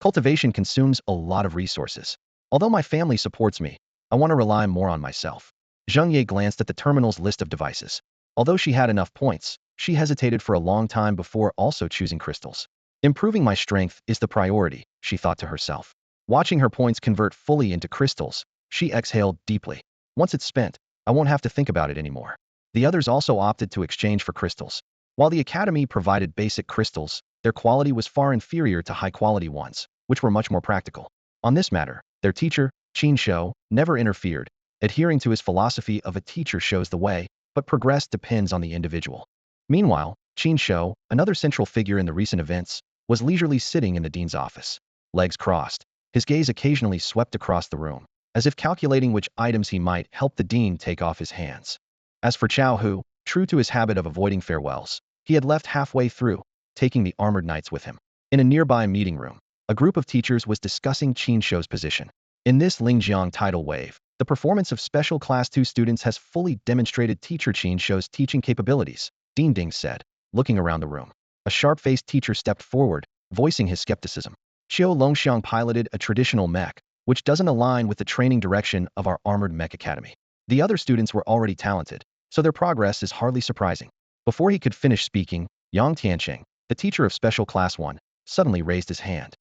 Cultivation consumes a lot of resources. Although my family supports me, I want to rely more on myself. Zheng Ye glanced at the terminal's list of devices. Although she had enough points, she hesitated for a long time before also choosing crystals. Improving my strength is the priority, she thought to herself. Watching her points convert fully into crystals, she exhaled deeply. Once it's spent, I won't have to think about it anymore. The others also opted to exchange for crystals. While the academy provided basic crystals, their quality was far inferior to high-quality ones, which were much more practical. On this matter, their teacher, Qin Shouyi, never interfered, adhering to his philosophy of a teacher shows the way, but progress depends on the individual. Meanwhile, Qin Shouyi, another central figure in the recent events, was leisurely sitting in the dean's office. Legs crossed, his gaze occasionally swept across the room, as if calculating which items he might help the dean take off his hands. As for Chao Hu, true to his habit of avoiding farewells, he had left halfway through, taking the armored knights with him. In a nearby meeting room, a group of teachers was discussing Qin Shouyi's position. In this Lingjiang tidal wave, the performance of Special Class 2 students has fully demonstrated teacher Qin Shouyi's teaching capabilities, Dean Ding said, looking around the room. A sharp-faced teacher stepped forward, voicing his skepticism. Xiao Longxiang piloted a traditional mech, which doesn't align with the training direction of our armored mech academy. The other students were already talented, so their progress is hardly surprising. Before he could finish speaking, Yang Tiancheng, the teacher of Special Class 1, suddenly raised his hand.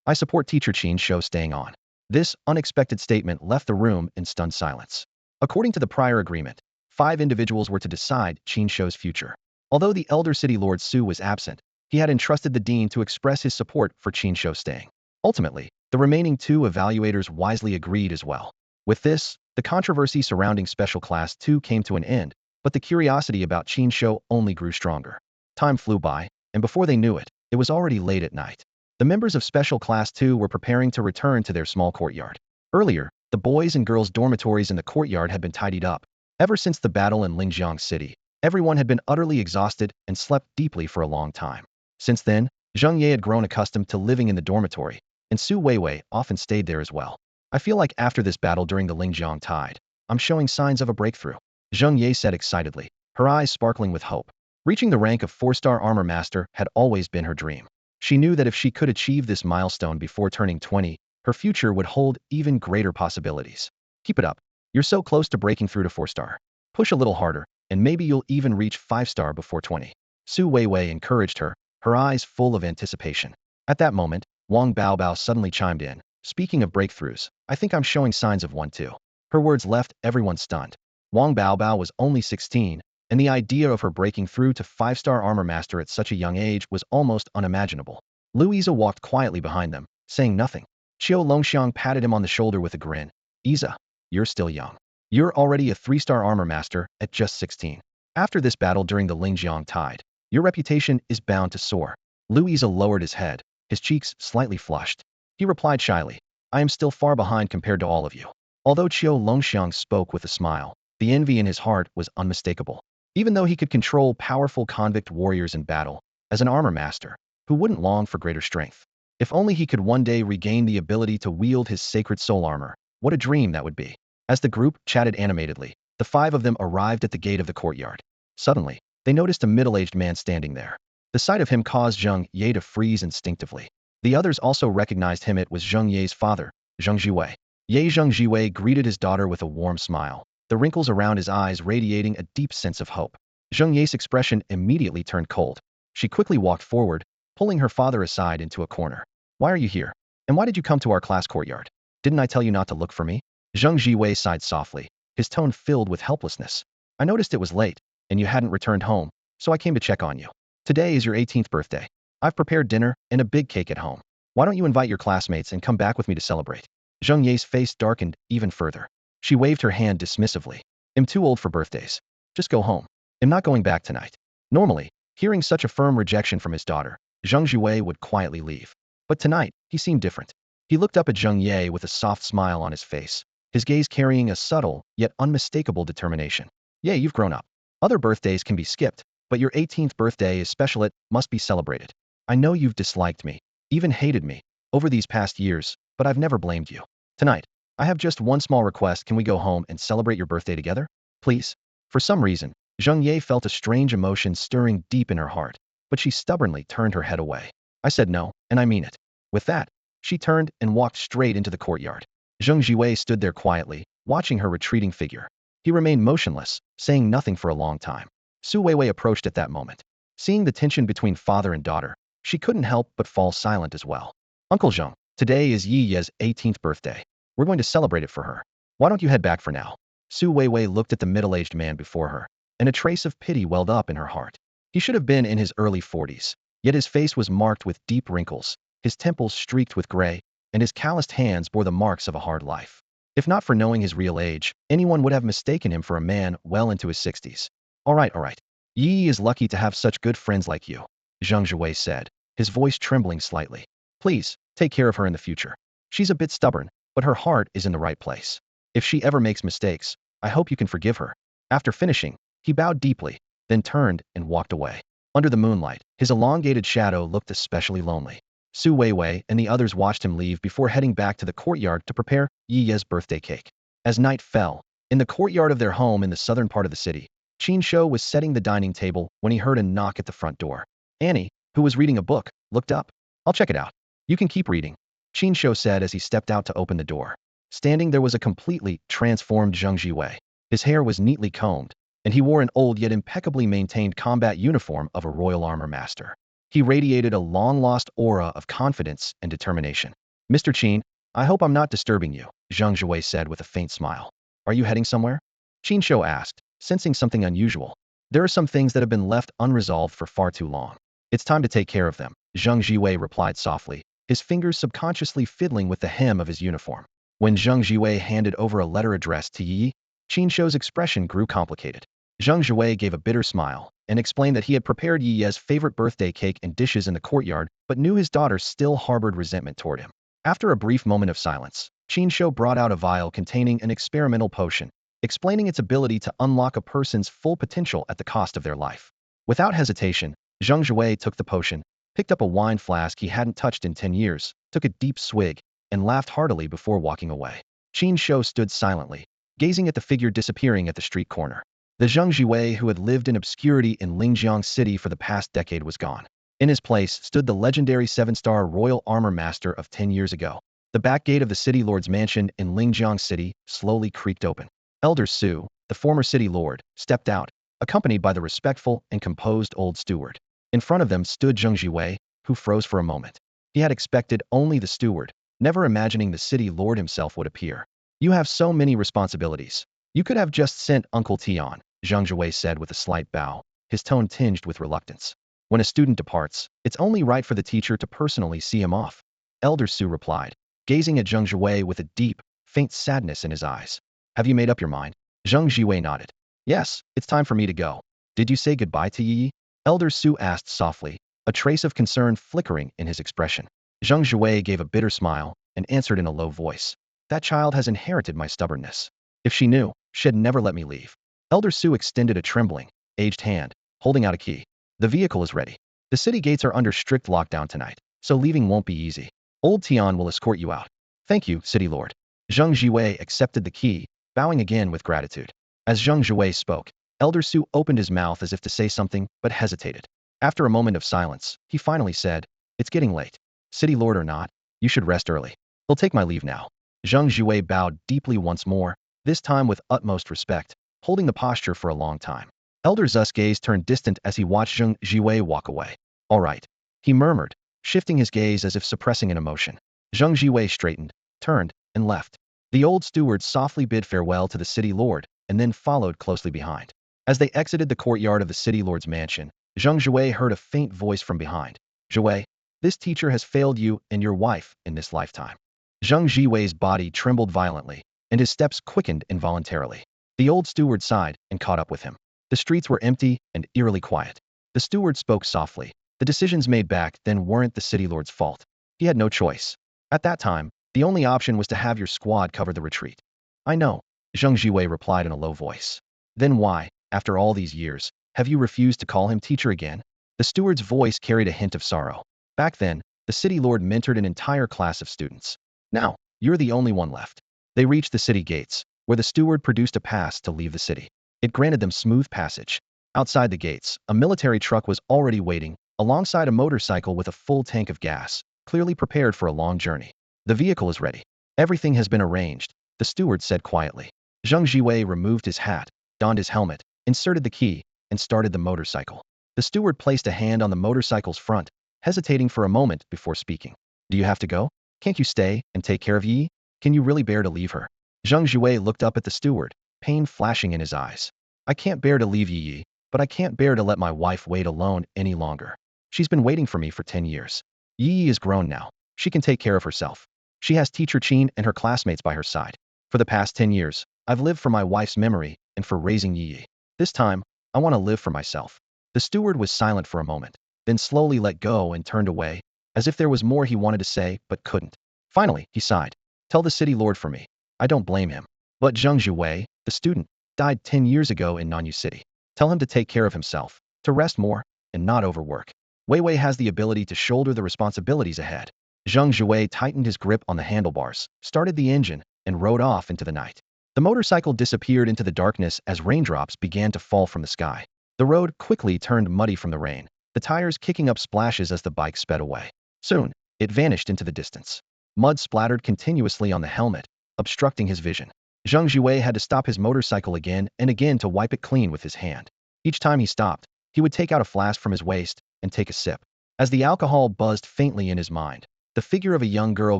I support teacher Qin Shouyi staying on. This unexpected statement left the room in stunned silence. According to the prior agreement, 5 individuals were to decide Qin Shouyi's future. Although the elder city lord Su was absent, he had entrusted the dean to express his support for Qin Shou staying. Ultimately, the remaining 2 evaluators wisely agreed as well. With this, the controversy surrounding Special Class 2 came to an end, but the curiosity about Qin Shou only grew stronger. Time flew by, and before they knew it, it was already late at night. The members of Special Class 2 were preparing to return to their small courtyard. Earlier, the boys and girls' dormitories in the courtyard had been tidied up. Ever since the battle in Lingjiang City, everyone had been utterly exhausted and slept deeply for a long time. Since then, Zheng Ye had grown accustomed to living in the dormitory, and Su Weiwei often stayed there as well. I feel like after this battle during the Lingjiang tide, I'm showing signs of a breakthrough, Zheng Ye said excitedly, her eyes sparkling with hope. Reaching the rank of 4-star armor master had always been her dream. She knew that if she could achieve this milestone before turning 20, her future would hold even greater possibilities. Keep it up. You're so close to breaking through to 4-star. Push a little harder, and maybe you'll even reach 5-star before 20. Su Weiwei encouraged her, her eyes full of anticipation. At that moment, Wang Baobao suddenly chimed in. Speaking of breakthroughs, I think I'm showing signs of one too. Her words left everyone stunned. Wang Baobao was only 16, and the idea of her breaking through to 5-star armor master at such a young age was almost unimaginable. Louisa walked quietly behind them, saying nothing. Qiu Longxiang patted him on the shoulder with a grin. Isa, you're still young. You're already a 3-star armor master at just 16. After this battle during the Lingjiang tide, your reputation is bound to soar. Louisa lowered his head, his cheeks slightly flushed. He replied shyly, I am still far behind compared to all of you. Although Qiu Longxiang spoke with a smile, the envy in his heart was unmistakable. Even though he could control powerful convict warriors in battle, as an armor master, who wouldn't long for greater strength? If only he could one day regain the ability to wield his sacred soul armor, what a dream that would be. As the group chatted animatedly, the 5 of them arrived at the gate of the courtyard. Suddenly, they noticed a middle-aged man standing there. The sight of him caused Zheng Ye to freeze instinctively. The others also recognized him. It was Zheng Ye's father, Zheng Jiwei. Zheng Jiwei greeted his daughter with a warm smile, the wrinkles around his eyes radiating a deep sense of hope. Zheng Ye's expression immediately turned cold. She quickly walked forward, pulling her father aside into a corner. Why are you here? And why did you come to our class courtyard? Didn't I tell you not to look for me? Zheng Jiwei sighed softly, his tone filled with helplessness. I noticed it was late, and you hadn't returned home, so I came to check on you. Today is your 18th birthday. I've prepared dinner and a big cake at home. Why don't you invite your classmates and come back with me to celebrate? Zheng Ye's face darkened even further. She waved her hand dismissively. I'm too old for birthdays. Just go home. I'm not going back tonight. Normally, hearing such a firm rejection from his daughter, Zheng Jiwei would quietly leave. But tonight, he seemed different. He looked up at Zheng Ye with a soft smile on his face, his gaze carrying a subtle, yet unmistakable determination. Yeah, you've grown up. Other birthdays can be skipped, but your 18th birthday is special. It must be celebrated. I know you've disliked me, even hated me, over these past years, but I've never blamed you. Tonight, I have just one small request. Can we go home and celebrate your birthday together? Please? For some reason, Zheng Ye felt a strange emotion stirring deep in her heart, but she stubbornly turned her head away. I said no, and I mean it. With that, she turned and walked straight into the courtyard. Zheng Jiwei stood there quietly, watching her retreating figure. He remained motionless, saying nothing for a long time. Su Weiwei approached at that moment. Seeing the tension between father and daughter, she couldn't help but fall silent as well. Uncle Zheng, today is Yi Ye's 18th birthday. We're going to celebrate it for her. Why don't you head back for now? Su Weiwei looked at the middle-aged man before her, and a trace of pity welled up in her heart. He should have been in his early 40s, yet his face was marked with deep wrinkles, his temples streaked with gray, and his calloused hands bore the marks of a hard life. If not for knowing his real age, anyone would have mistaken him for a man well into his 60s. All right. Yi is lucky to have such good friends like you, Zheng Jiwei said, his voice trembling slightly. Please, take care of her in the future. She's a bit stubborn, but her heart is in the right place. If she ever makes mistakes, I hope you can forgive her. After finishing, he bowed deeply, then turned and walked away. Under the moonlight, his elongated shadow looked especially lonely. Su Weiwei and the others watched him leave before heading back to the courtyard to prepare Yi Ye's birthday cake. As night fell, in the courtyard of their home in the southern part of the city, Qin Shou was setting the dining table when he heard a knock at the front door. Annie, who was reading a book, looked up. I'll check it out. You can keep reading, Qin Shou said as he stepped out to open the door. Standing there was a completely transformed Zheng Jiwei. His hair was neatly combed, and he wore an old yet impeccably maintained combat uniform of a royal armor master. He radiated a long-lost aura of confidence and determination. Mr. Qin, I hope I'm not disturbing you, Zheng Jiwei said with a faint smile. Are you heading somewhere? Qin Shou asked, sensing something unusual. There are some things that have been left unresolved for far too long. It's time to take care of them, Zheng Jiwei replied softly, his fingers subconsciously fiddling with the hem of his uniform. When Zheng Jiwei handed over a letter addressed to Yi, Qin Shou's expression grew complicated. Zheng Jiwei gave a bitter smile and explained that he had prepared Yi Ye's favorite birthday cake and dishes in the courtyard, but knew his daughter still harbored resentment toward him. After a brief moment of silence, Qin Shou brought out a vial containing an experimental potion, explaining its ability to unlock a person's full potential at the cost of their life. Without hesitation, Zheng Jiwei took the potion, picked up a wine flask he hadn't touched in 10 years, took a deep swig, and laughed heartily before walking away. Qin Shou stood silently, gazing at the figure disappearing at the street corner. The Zheng Jiwei who had lived in obscurity in Linjiang City for the past decade was gone. In his place stood the legendary 7-star Royal Armor Master of 10 years ago. The back gate of the City Lord's mansion in Linjiang City slowly creaked open. Elder Su, the former City Lord, stepped out, accompanied by the respectful and composed old steward. In front of them stood Zheng Jiwei, who froze for a moment. He had expected only the steward, never imagining the City Lord himself would appear. You have so many responsibilities. You could have just sent Uncle Tian, Zheng Jiwei said with a slight bow, his tone tinged with reluctance. When a student departs, it's only right for the teacher to personally see him off. Elder Su replied, gazing at Zheng Jiwei with a deep, faint sadness in his eyes. Have you made up your mind? Zheng Jiwei nodded. Yes, it's time for me to go. Did you say goodbye to Yi? Elder Su asked softly, a trace of concern flickering in his expression. Zheng Jiwei gave a bitter smile and answered in a low voice. That child has inherited my stubbornness. If she knew, she'd never let me leave. Elder Su extended a trembling, aged hand, holding out a key. The vehicle is ready. The city gates are under strict lockdown tonight, so leaving won't be easy. Old Tian will escort you out. Thank you, City Lord. Zheng Jiwei accepted the key, bowing again with gratitude. As Zheng Jiwei spoke, Elder Su opened his mouth as if to say something, but hesitated. After a moment of silence, he finally said, it's getting late. City Lord or not, you should rest early. I'll take my leave now. Zheng Jiwei bowed deeply once more, this time with utmost respect, holding the posture for a long time. Elder Zu's gaze turned distant as he watched Zheng Jiwei walk away. All right, he murmured, shifting his gaze as if suppressing an emotion. Zheng Jiwei straightened, turned, and left. The old steward softly bid farewell to the City Lord, and then followed closely behind. As they exited the courtyard of the City Lord's mansion, Zheng Jiwei heard a faint voice from behind. Jiwei, this teacher has failed you and your wife in this lifetime. Zheng Jiwei's body trembled violently, and his steps quickened involuntarily. The old steward sighed and caught up with him. The streets were empty and eerily quiet. The steward spoke softly. The decisions made back then weren't the City Lord's fault. He had no choice. At that time, the only option was to have your squad cover the retreat. I know, Zheng Jiwei replied in a low voice. Then why, after all these years, have you refused to call him teacher again? The steward's voice carried a hint of sorrow. Back then, the City Lord mentored an entire class of students. Now, you're the only one left. They reached the city gates, where the steward produced a pass to leave the city. It granted them smooth passage. Outside the gates, a military truck was already waiting, alongside a motorcycle with a full tank of gas, clearly prepared for a long journey. The vehicle is ready. Everything has been arranged, the steward said quietly. Zheng Jiwei removed his hat, donned his helmet, inserted the key, and started the motorcycle. The steward placed a hand on the motorcycle's front, hesitating for a moment before speaking. Do you have to go? Can't you stay and take care of Yi? Can you really bear to leave her? Zheng Jiwei looked up at the steward, pain flashing in his eyes. I can't bear to leave Yi, but I can't bear to let my wife wait alone any longer. She's been waiting for me for 10 years. Yi is grown now. She can take care of herself. She has Teacher Qin and her classmates by her side. For the past 10 years, I've lived for my wife's memory and for raising Yi. This time, I want to live for myself. The steward was silent for a moment, then slowly let go and turned away, as if there was more he wanted to say but couldn't. Finally, he sighed. Tell the City Lord for me. I don't blame him. But Zheng Jiwei, the student, died 10 years ago in Nanyu City. Tell him to take care of himself, to rest more, and not overwork. Wei Wei has the ability to shoulder the responsibilities ahead. Zheng Jiwei tightened his grip on the handlebars, started the engine, and rode off into the night. The motorcycle disappeared into the darkness as raindrops began to fall from the sky. The road quickly turned muddy from the rain, the tires kicking up splashes as the bike sped away. Soon, it vanished into the distance. Mud splattered continuously on the helmet, obstructing his vision. Zheng Jiwei had to stop his motorcycle again and again to wipe it clean with his hand. Each time he stopped, he would take out a flask from his waist and take a sip. As the alcohol buzzed faintly in his mind, the figure of a young girl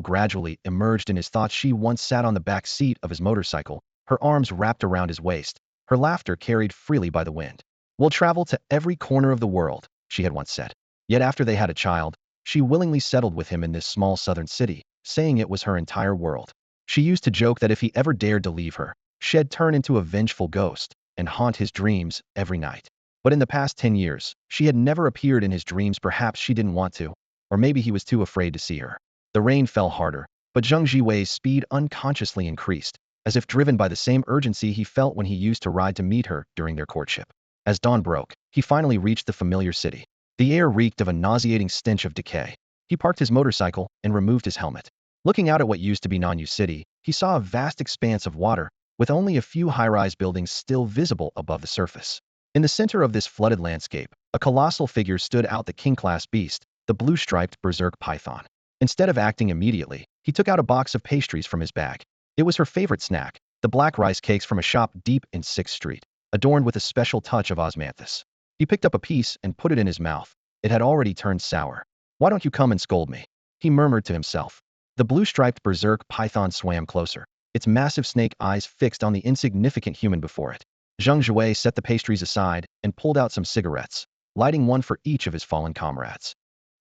gradually emerged in his thoughts. She once sat on the back seat of his motorcycle, her arms wrapped around his waist, her laughter carried freely by the wind. We'll travel to every corner of the world, she had once said. Yet after they had a child, she willingly settled with him in this small southern city, saying it was her entire world. She used to joke that if he ever dared to leave her, she'd turn into a vengeful ghost and haunt his dreams every night. But in the past 10 years, she had never appeared in his dreams. Perhaps she didn't want to, or maybe he was too afraid to see her. The rain fell harder, but Zheng Jiwei's speed unconsciously increased, as if driven by the same urgency he felt when he used to ride to meet her during their courtship. As dawn broke, he finally reached the familiar city. The air reeked of a nauseating stench of decay. He parked his motorcycle and removed his helmet. Looking out at what used to be Nanyu City, he saw a vast expanse of water, with only a few high-rise buildings still visible above the surface. In the center of this flooded landscape, a colossal figure stood out, the king-class beast, the blue-striped berserk python. Instead of acting immediately, he took out a box of pastries from his bag. It was her favorite snack, the black rice cakes from a shop deep in 6th Street, adorned with a special touch of osmanthus. He picked up a piece and put it in his mouth. It had already turned sour. "Why don't you come and scold me?" he murmured to himself. The blue-striped berserk python swam closer, its massive snake eyes fixed on the insignificant human before it. Zheng Jiwei set the pastries aside and pulled out some cigarettes, lighting one for each of his fallen comrades.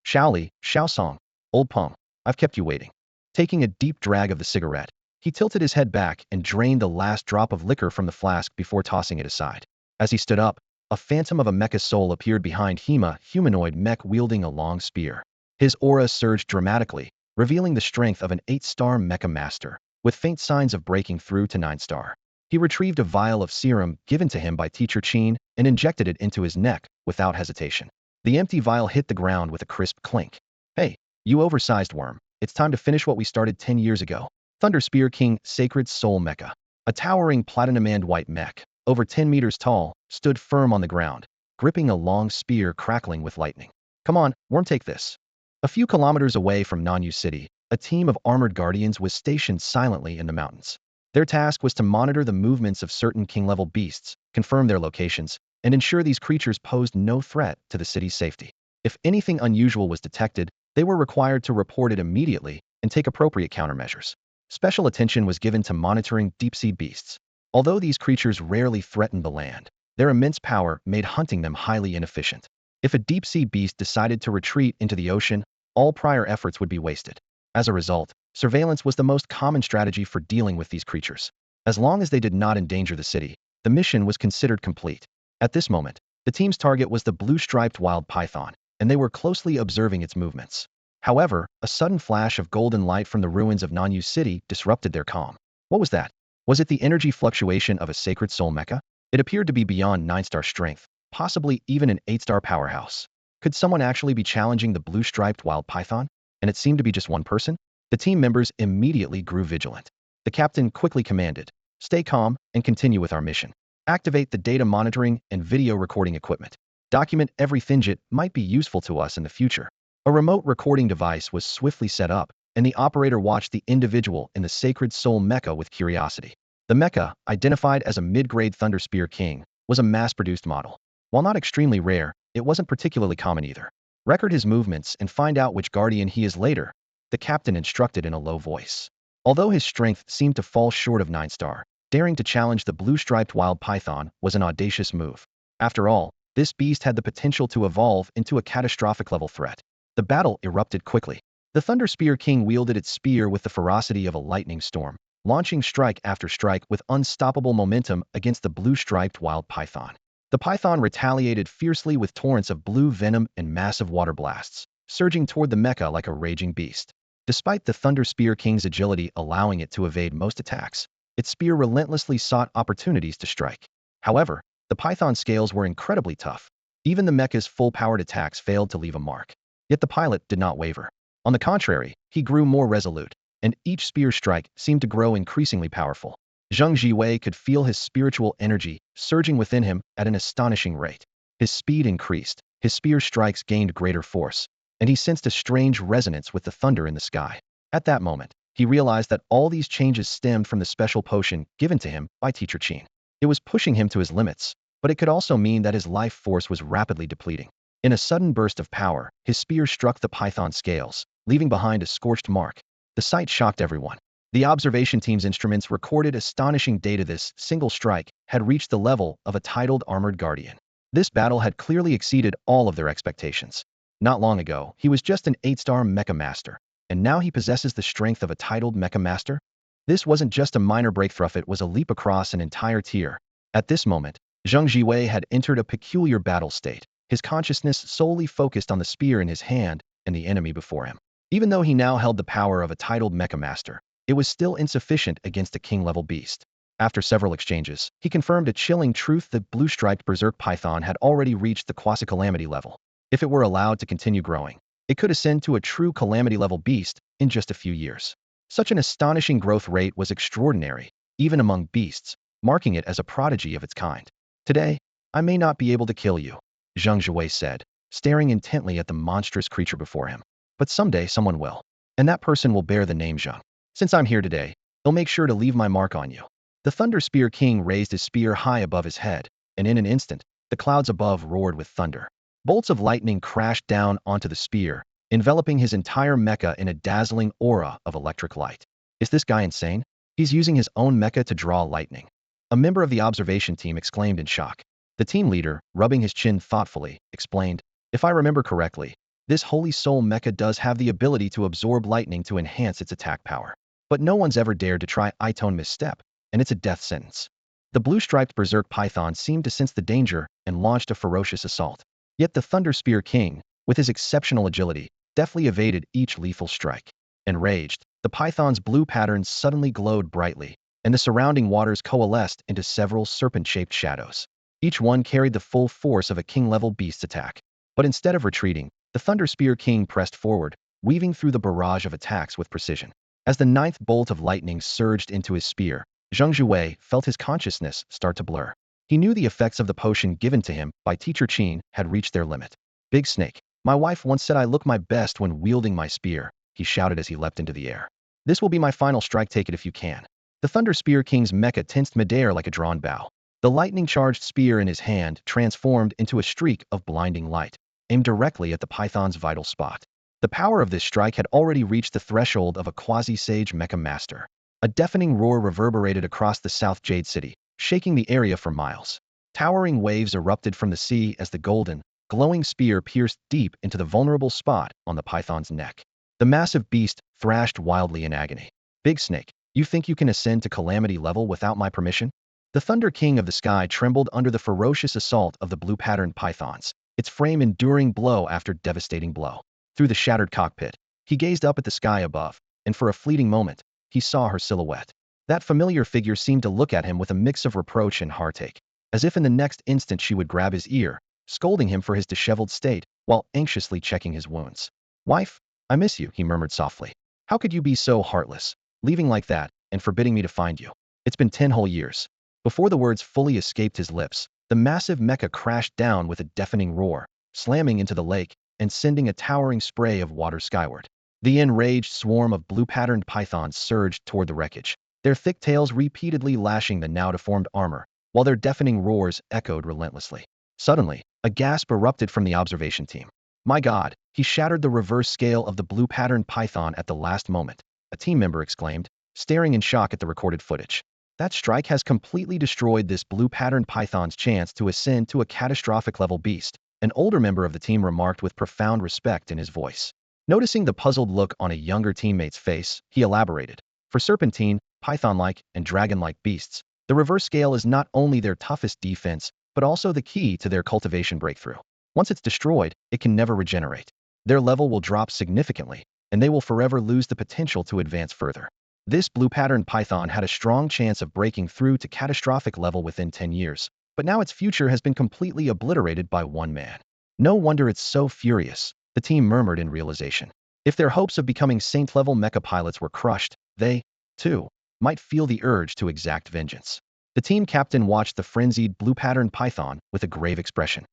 "Shaoli, Shaosong, old Peng, I've kept you waiting." Taking a deep drag of the cigarette, he tilted his head back and drained the last drop of liquor from the flask before tossing it aside. As he stood up, a phantom of a mecha soul appeared behind him, a humanoid mech wielding a long spear. His aura surged dramatically, revealing the strength of an 8-star Mech Master, with faint signs of breaking through to 9-star. He retrieved a vial of serum given to him by Teacher Qin and injected it into his neck without hesitation. The empty vial hit the ground with a crisp clink. "Hey, you oversized worm, it's time to finish what we started 10 years ago." Thunder Spear King Sacred Soul Mecha, a towering platinum and white mech, over 10 meters tall, stood firm on the ground, gripping a long spear crackling with lightning. "Come on, worm, take this." A few kilometers away from Nanyu City, a team of armored guardians was stationed silently in the mountains. Their task was to monitor the movements of certain king-level beasts, confirm their locations, and ensure these creatures posed no threat to the city's safety. If anything unusual was detected, they were required to report it immediately and take appropriate countermeasures. Special attention was given to monitoring deep-sea beasts. Although these creatures rarely threatened the land, their immense power made hunting them highly inefficient. If a deep-sea beast decided to retreat into the ocean, all prior efforts would be wasted. As a result, surveillance was the most common strategy for dealing with these creatures. As long as they did not endanger the city, the mission was considered complete. At this moment, the team's target was the blue-striped wild python, and they were closely observing its movements. However, a sudden flash of golden light from the ruins of Nanyu City disrupted their calm. What was that? Was it the energy fluctuation of a sacred soul mecha? It appeared to be beyond 9-star strength, possibly even an 8-star powerhouse. Could someone actually be challenging the blue-striped wild python? And it seemed to be just one person? The team members immediately grew vigilant. The captain quickly commanded, "Stay calm and continue with our mission. Activate the data monitoring and video recording equipment. Document everything that might be useful to us in the future." A remote recording device was swiftly set up, and the operator watched the individual in the Sacred Soul Mecha with curiosity. The mecha, identified as a mid-grade Thunder Spear King, was a mass-produced model. While not extremely rare, it wasn't particularly common either. "Record his movements and find out which guardian he is later," the captain instructed in a low voice. Although his strength seemed to fall short of 9-star, daring to challenge the blue-striped wild python was an audacious move. After all, this beast had the potential to evolve into a catastrophic level threat. The battle erupted quickly. The Thunder Spear King wielded its spear with the ferocity of a lightning storm, launching strike after strike with unstoppable momentum against the blue-striped wild python. The python retaliated fiercely with torrents of blue venom and massive water blasts, surging toward the mecha like a raging beast. Despite the Thunder Spear King's agility allowing it to evade most attacks, its spear relentlessly sought opportunities to strike. However, the python's scales were incredibly tough. Even the mecha's full-powered attacks failed to leave a mark. Yet the pilot did not waver. On the contrary, he grew more resolute, and each spear strike seemed to grow increasingly powerful. Zheng Jiwei could feel his spiritual energy surging within him at an astonishing rate. His speed increased, his spear strikes gained greater force, and he sensed a strange resonance with the thunder in the sky. At that moment, he realized that all these changes stemmed from the special potion given to him by Teacher Qin. It was pushing him to his limits, but it could also mean that his life force was rapidly depleting. In a sudden burst of power, his spear struck the python's scales, leaving behind a scorched mark. The sight shocked everyone. The observation team's instruments recorded astonishing data. This single strike had reached the level of a titled armored guardian. This battle had clearly exceeded all of their expectations. Not long ago, he was just an 8-star Mecha Master, and now he possesses the strength of a titled Mecha Master? This wasn't just a minor breakthrough, it was a leap across an entire tier. At this moment, Zheng Jiwei had entered a peculiar battle state, his consciousness solely focused on the spear in his hand and the enemy before him. Even though he now held the power of a titled Mecha Master, it was still insufficient against a king-level beast. After several exchanges, he confirmed a chilling truth: that blue-striped berserk python had already reached the quasi-calamity level. If it were allowed to continue growing, it could ascend to a true calamity-level beast in just a few years. Such an astonishing growth rate was extraordinary, even among beasts, marking it as a prodigy of its kind. Today, I may not be able to kill you, Zheng Jiwei said, staring intently at the monstrous creature before him. But someday someone will. And that person will bear the name Zheng. Since I'm here today, I'll make sure to leave my mark on you. The Thunder Spear King raised his spear high above his head, and in an instant, the clouds above roared with thunder. Bolts of lightning crashed down onto the spear, enveloping his entire mecha in a dazzling aura of electric light. Is this guy insane? He's using his own mecha to draw lightning. A member of the observation team exclaimed in shock. The team leader, rubbing his chin thoughtfully, explained, if I remember correctly, this Holy Soul mecha does have the ability to absorb lightning to enhance its attack power. But no one's ever dared to try Itone misstep, and it's a death sentence. The blue-striped berserk python seemed to sense the danger and launched a ferocious assault. Yet the Thunder Spear King, with his exceptional agility, deftly evaded each lethal strike. Enraged, the python's blue patterns suddenly glowed brightly, and the surrounding waters coalesced into several serpent-shaped shadows. Each one carried the full force of a king-level beast's attack. But instead of retreating, the Thunder Spear King pressed forward, weaving through the barrage of attacks with precision. As the ninth bolt of lightning surged into his spear, Zheng Jiwei felt his consciousness start to blur. He knew the effects of the potion given to him by Teacher Qin had reached their limit. Big Snake, my wife once said I look my best when wielding my spear, he shouted as he leapt into the air. This will be my final strike, take it if you can. The Thunder Spear King's mecha tensed midair like a drawn bow. The lightning-charged spear in his hand transformed into a streak of blinding light, aimed directly at the python's vital spot. The power of this strike had already reached the threshold of a quasi-sage Mecha Master. A deafening roar reverberated across the South Jade City, shaking the area for miles. Towering waves erupted from the sea as the golden, glowing spear pierced deep into the vulnerable spot on the python's neck. The massive beast thrashed wildly in agony. Big Snake, you think you can ascend to calamity level without my permission? The Thunder King of the Sky trembled under the ferocious assault of the blue-patterned pythons, its frame enduring blow after devastating blow. Through the shattered cockpit, he gazed up at the sky above, and for a fleeting moment, he saw her silhouette. That familiar figure seemed to look at him with a mix of reproach and heartache, as if in the next instant she would grab his ear, scolding him for his disheveled state, while anxiously checking his wounds. Wife, I miss you, he murmured softly. How could you be so heartless, leaving like that, and forbidding me to find you? It's been 10 whole years. Before the words fully escaped his lips, the massive mecha crashed down with a deafening roar, slamming into the lake and sending a towering spray of water skyward. The enraged swarm of blue-patterned pythons surged toward the wreckage, their thick tails repeatedly lashing the now deformed armor, while their deafening roars echoed relentlessly. Suddenly, a gasp erupted from the observation team. My God, he shattered the reverse scale of the blue-patterned python at the last moment, a team member exclaimed, staring in shock at the recorded footage. That strike has completely destroyed this blue-patterned python's chance to ascend to a catastrophic level beast, an older member of the team remarked with profound respect in his voice. Noticing the puzzled look on a younger teammate's face, he elaborated. For serpentine, python-like, and dragon-like beasts, the reverse scale is not only their toughest defense, but also the key to their cultivation breakthrough. Once it's destroyed, it can never regenerate. Their level will drop significantly, and they will forever lose the potential to advance further. This blue-patterned python had a strong chance of breaking through to catastrophic level within 10 years, but now its future has been completely obliterated by one man. No wonder it's so furious, the team murmured in realization. If their hopes of becoming saint-level mecha pilots were crushed, they, too, might feel the urge to exact vengeance. The team captain watched the frenzied blue-patterned python with a grave expression.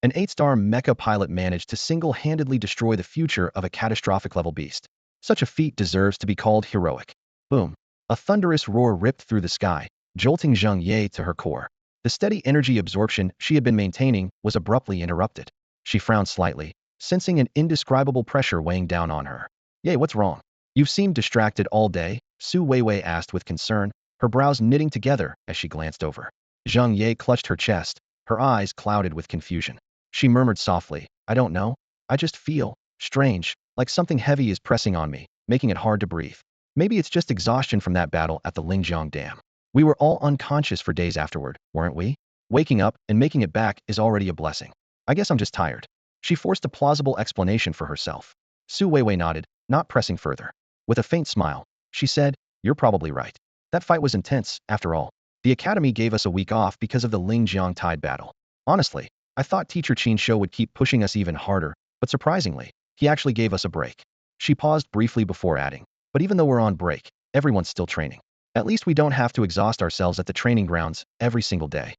An 8-star mecha pilot managed to single-handedly destroy the future of a catastrophic-level beast. Such a feat deserves to be called heroic. Boom. A thunderous roar ripped through the sky, jolting Zheng Ye to her core. The steady energy absorption she had been maintaining was abruptly interrupted. She frowned slightly, sensing an indescribable pressure weighing down on her. Ye, what's wrong? You've seemed distracted all day, Su Weiwei asked with concern, her brows knitting together as she glanced over. Zheng Ye clutched her chest, her eyes clouded with confusion. She murmured softly, I don't know. I just feel strange, like something heavy is pressing on me, making it hard to breathe. Maybe it's just exhaustion from that battle at the Lingjiang Dam. We were all unconscious for days afterward, weren't we? Waking up and making it back is already a blessing. I guess I'm just tired. She forced a plausible explanation for herself. Su Weiwei nodded, not pressing further. With a faint smile, she said, you're probably right. That fight was intense, after all. The academy gave us a week off because of the Lingjiang Tide battle. Honestly, I thought teacher Qin Shouyi would keep pushing us even harder, but surprisingly, he actually gave us a break. She paused briefly before adding, but even though we're on break, everyone's still training. At least we don't have to exhaust ourselves at the training grounds every single day.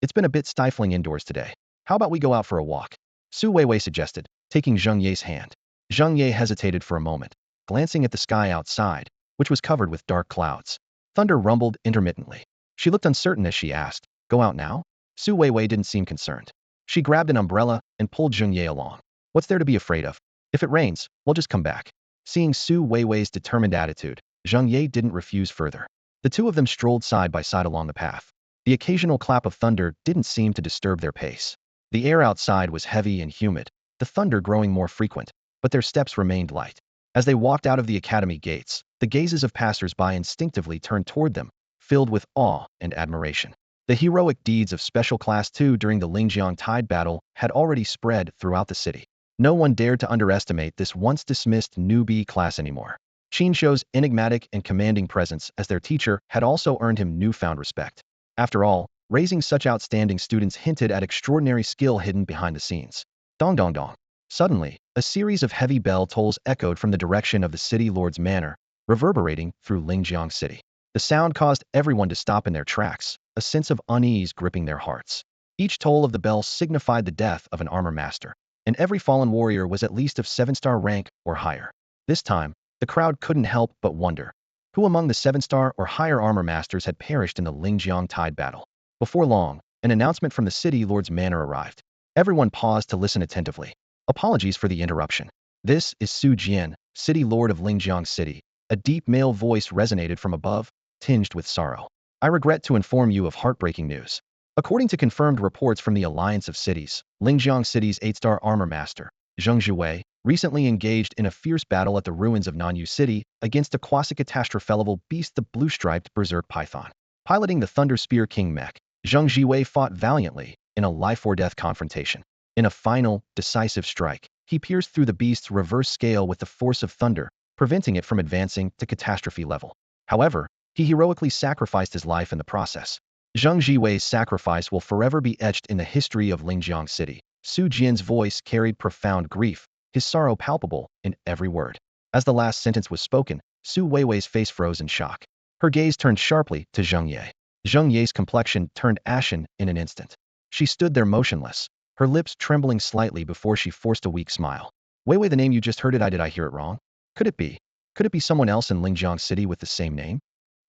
It's been a bit stifling indoors today. How about we go out for a walk? Su Weiwei suggested, taking Zheng Ye's hand. Zheng Ye hesitated for a moment, glancing at the sky outside, which was covered with dark clouds. Thunder rumbled intermittently. She looked uncertain as she asked, go out now? Su Weiwei didn't seem concerned. She grabbed an umbrella and pulled Zheng Ye along. What's there to be afraid of? If it rains, we'll just come back. Seeing Su Weiwei's determined attitude, Zheng Ye didn't refuse further. The two of them strolled side by side along the path. The occasional clap of thunder didn't seem to disturb their pace. The air outside was heavy and humid, the thunder growing more frequent, but their steps remained light. As they walked out of the academy gates, the gazes of passers-by instinctively turned toward them, filled with awe and admiration. The heroic deeds of Special Class 2 during the Lingjiang Tide battle had already spread throughout the city. No one dared to underestimate this once dismissed newbie class anymore. Qin Shouyi's enigmatic and commanding presence as their teacher had also earned him newfound respect. After all, raising such outstanding students hinted at extraordinary skill hidden behind the scenes. Dong dong dong. Suddenly, a series of heavy bell tolls echoed from the direction of the city lord's manor, reverberating through Lingjiang City. The sound caused everyone to stop in their tracks, a sense of unease gripping their hearts. Each toll of the bell signified the death of an armor master, and every fallen warrior was at least of 7-star rank or higher. This time, the crowd couldn't help but wonder, who among the 7-star or higher armor masters had perished in the Lingjiang Tide battle? Before long, an announcement from the city lord's manor arrived. Everyone paused to listen attentively. Apologies for the interruption. This is Su Jian, city lord of Lingjiang City. A deep male voice resonated from above, tinged with sorrow. I regret to inform you of heartbreaking news. According to confirmed reports from the Alliance of Cities, Lingjiang City's 8-star armor master, Zheng Zhuwei, recently engaged in a fierce battle at the ruins of Nanyu City against a quasi-catastrophe-level beast, the blue-striped berserk python. Piloting the Thunder Spear King Mech, Zheng Zhuwei fought valiantly in a life-or-death confrontation. In a final, decisive strike, he pierced through the beast's reverse scale with the force of thunder, preventing it from advancing to catastrophe level. However, he heroically sacrificed his life in the process. Zheng Zhiwei's sacrifice will forever be etched in the history of Lingjiang City. Su Jian's voice carried profound grief, his sorrow palpable in every word. As the last sentence was spoken, Su Weiwei's face froze in shock. Her gaze turned sharply to Zheng Ye. Zheng Ye's complexion turned ashen in an instant. She stood there motionless, her lips trembling slightly before she forced a weak smile. Weiwei, the name you just heard, did I hear it wrong? Could it be? Could it be someone else in Lingjiang City with the same name?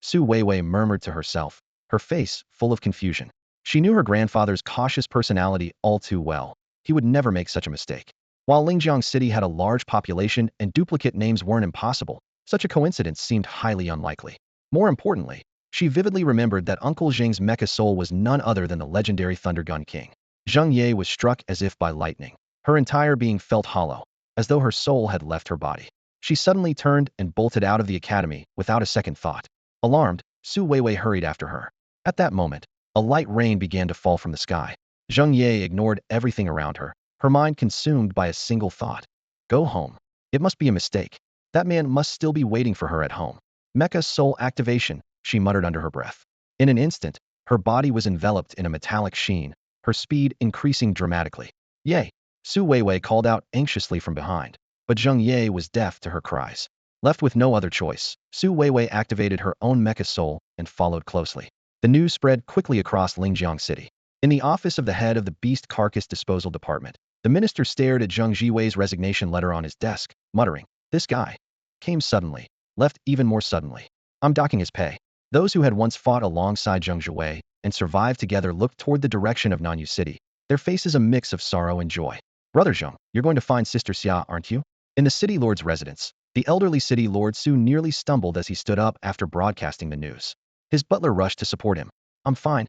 Su Weiwei murmured to herself, her face full of confusion. She knew her grandfather's cautious personality all too well. He would never make such a mistake. While Lingjiang City had a large population and duplicate names weren't impossible, such a coincidence seemed highly unlikely. More importantly, she vividly remembered that Uncle Zheng's mecha soul was none other than the legendary Thundergun King. Zheng Ye was struck as if by lightning. Her entire being felt hollow, as though her soul had left her body. She suddenly turned and bolted out of the academy without a second thought. Alarmed, Su Weiwei hurried after her. At that moment, a light rain began to fall from the sky. Zheng Ye ignored everything around her, her mind consumed by a single thought. Go home. It must be a mistake. That man must still be waiting for her at home. Mecha soul activation, she muttered under her breath. In an instant, her body was enveloped in a metallic sheen, her speed increasing dramatically. Yay! Su Weiwei called out anxiously from behind, but Zheng Ye was deaf to her cries. Left with no other choice, Su Weiwei activated her own mecha soul and followed closely. The news spread quickly across Lingjiang City. In the office of the head of the Beast Carcass Disposal Department, the minister stared at Zheng Zhiwei's resignation letter on his desk, muttering, "This guy came suddenly, left even more suddenly. I'm docking his pay." Those who had once fought alongside Zheng Zhiwei and survived together looked toward the direction of Nanyu City, their faces a mix of sorrow and joy. "Brother Zheng, you're going to find Sister Xia, aren't you?" In the city lord's residence, the elderly city lord soon nearly stumbled as he stood up after broadcasting the news. His butler rushed to support him. I'm fine.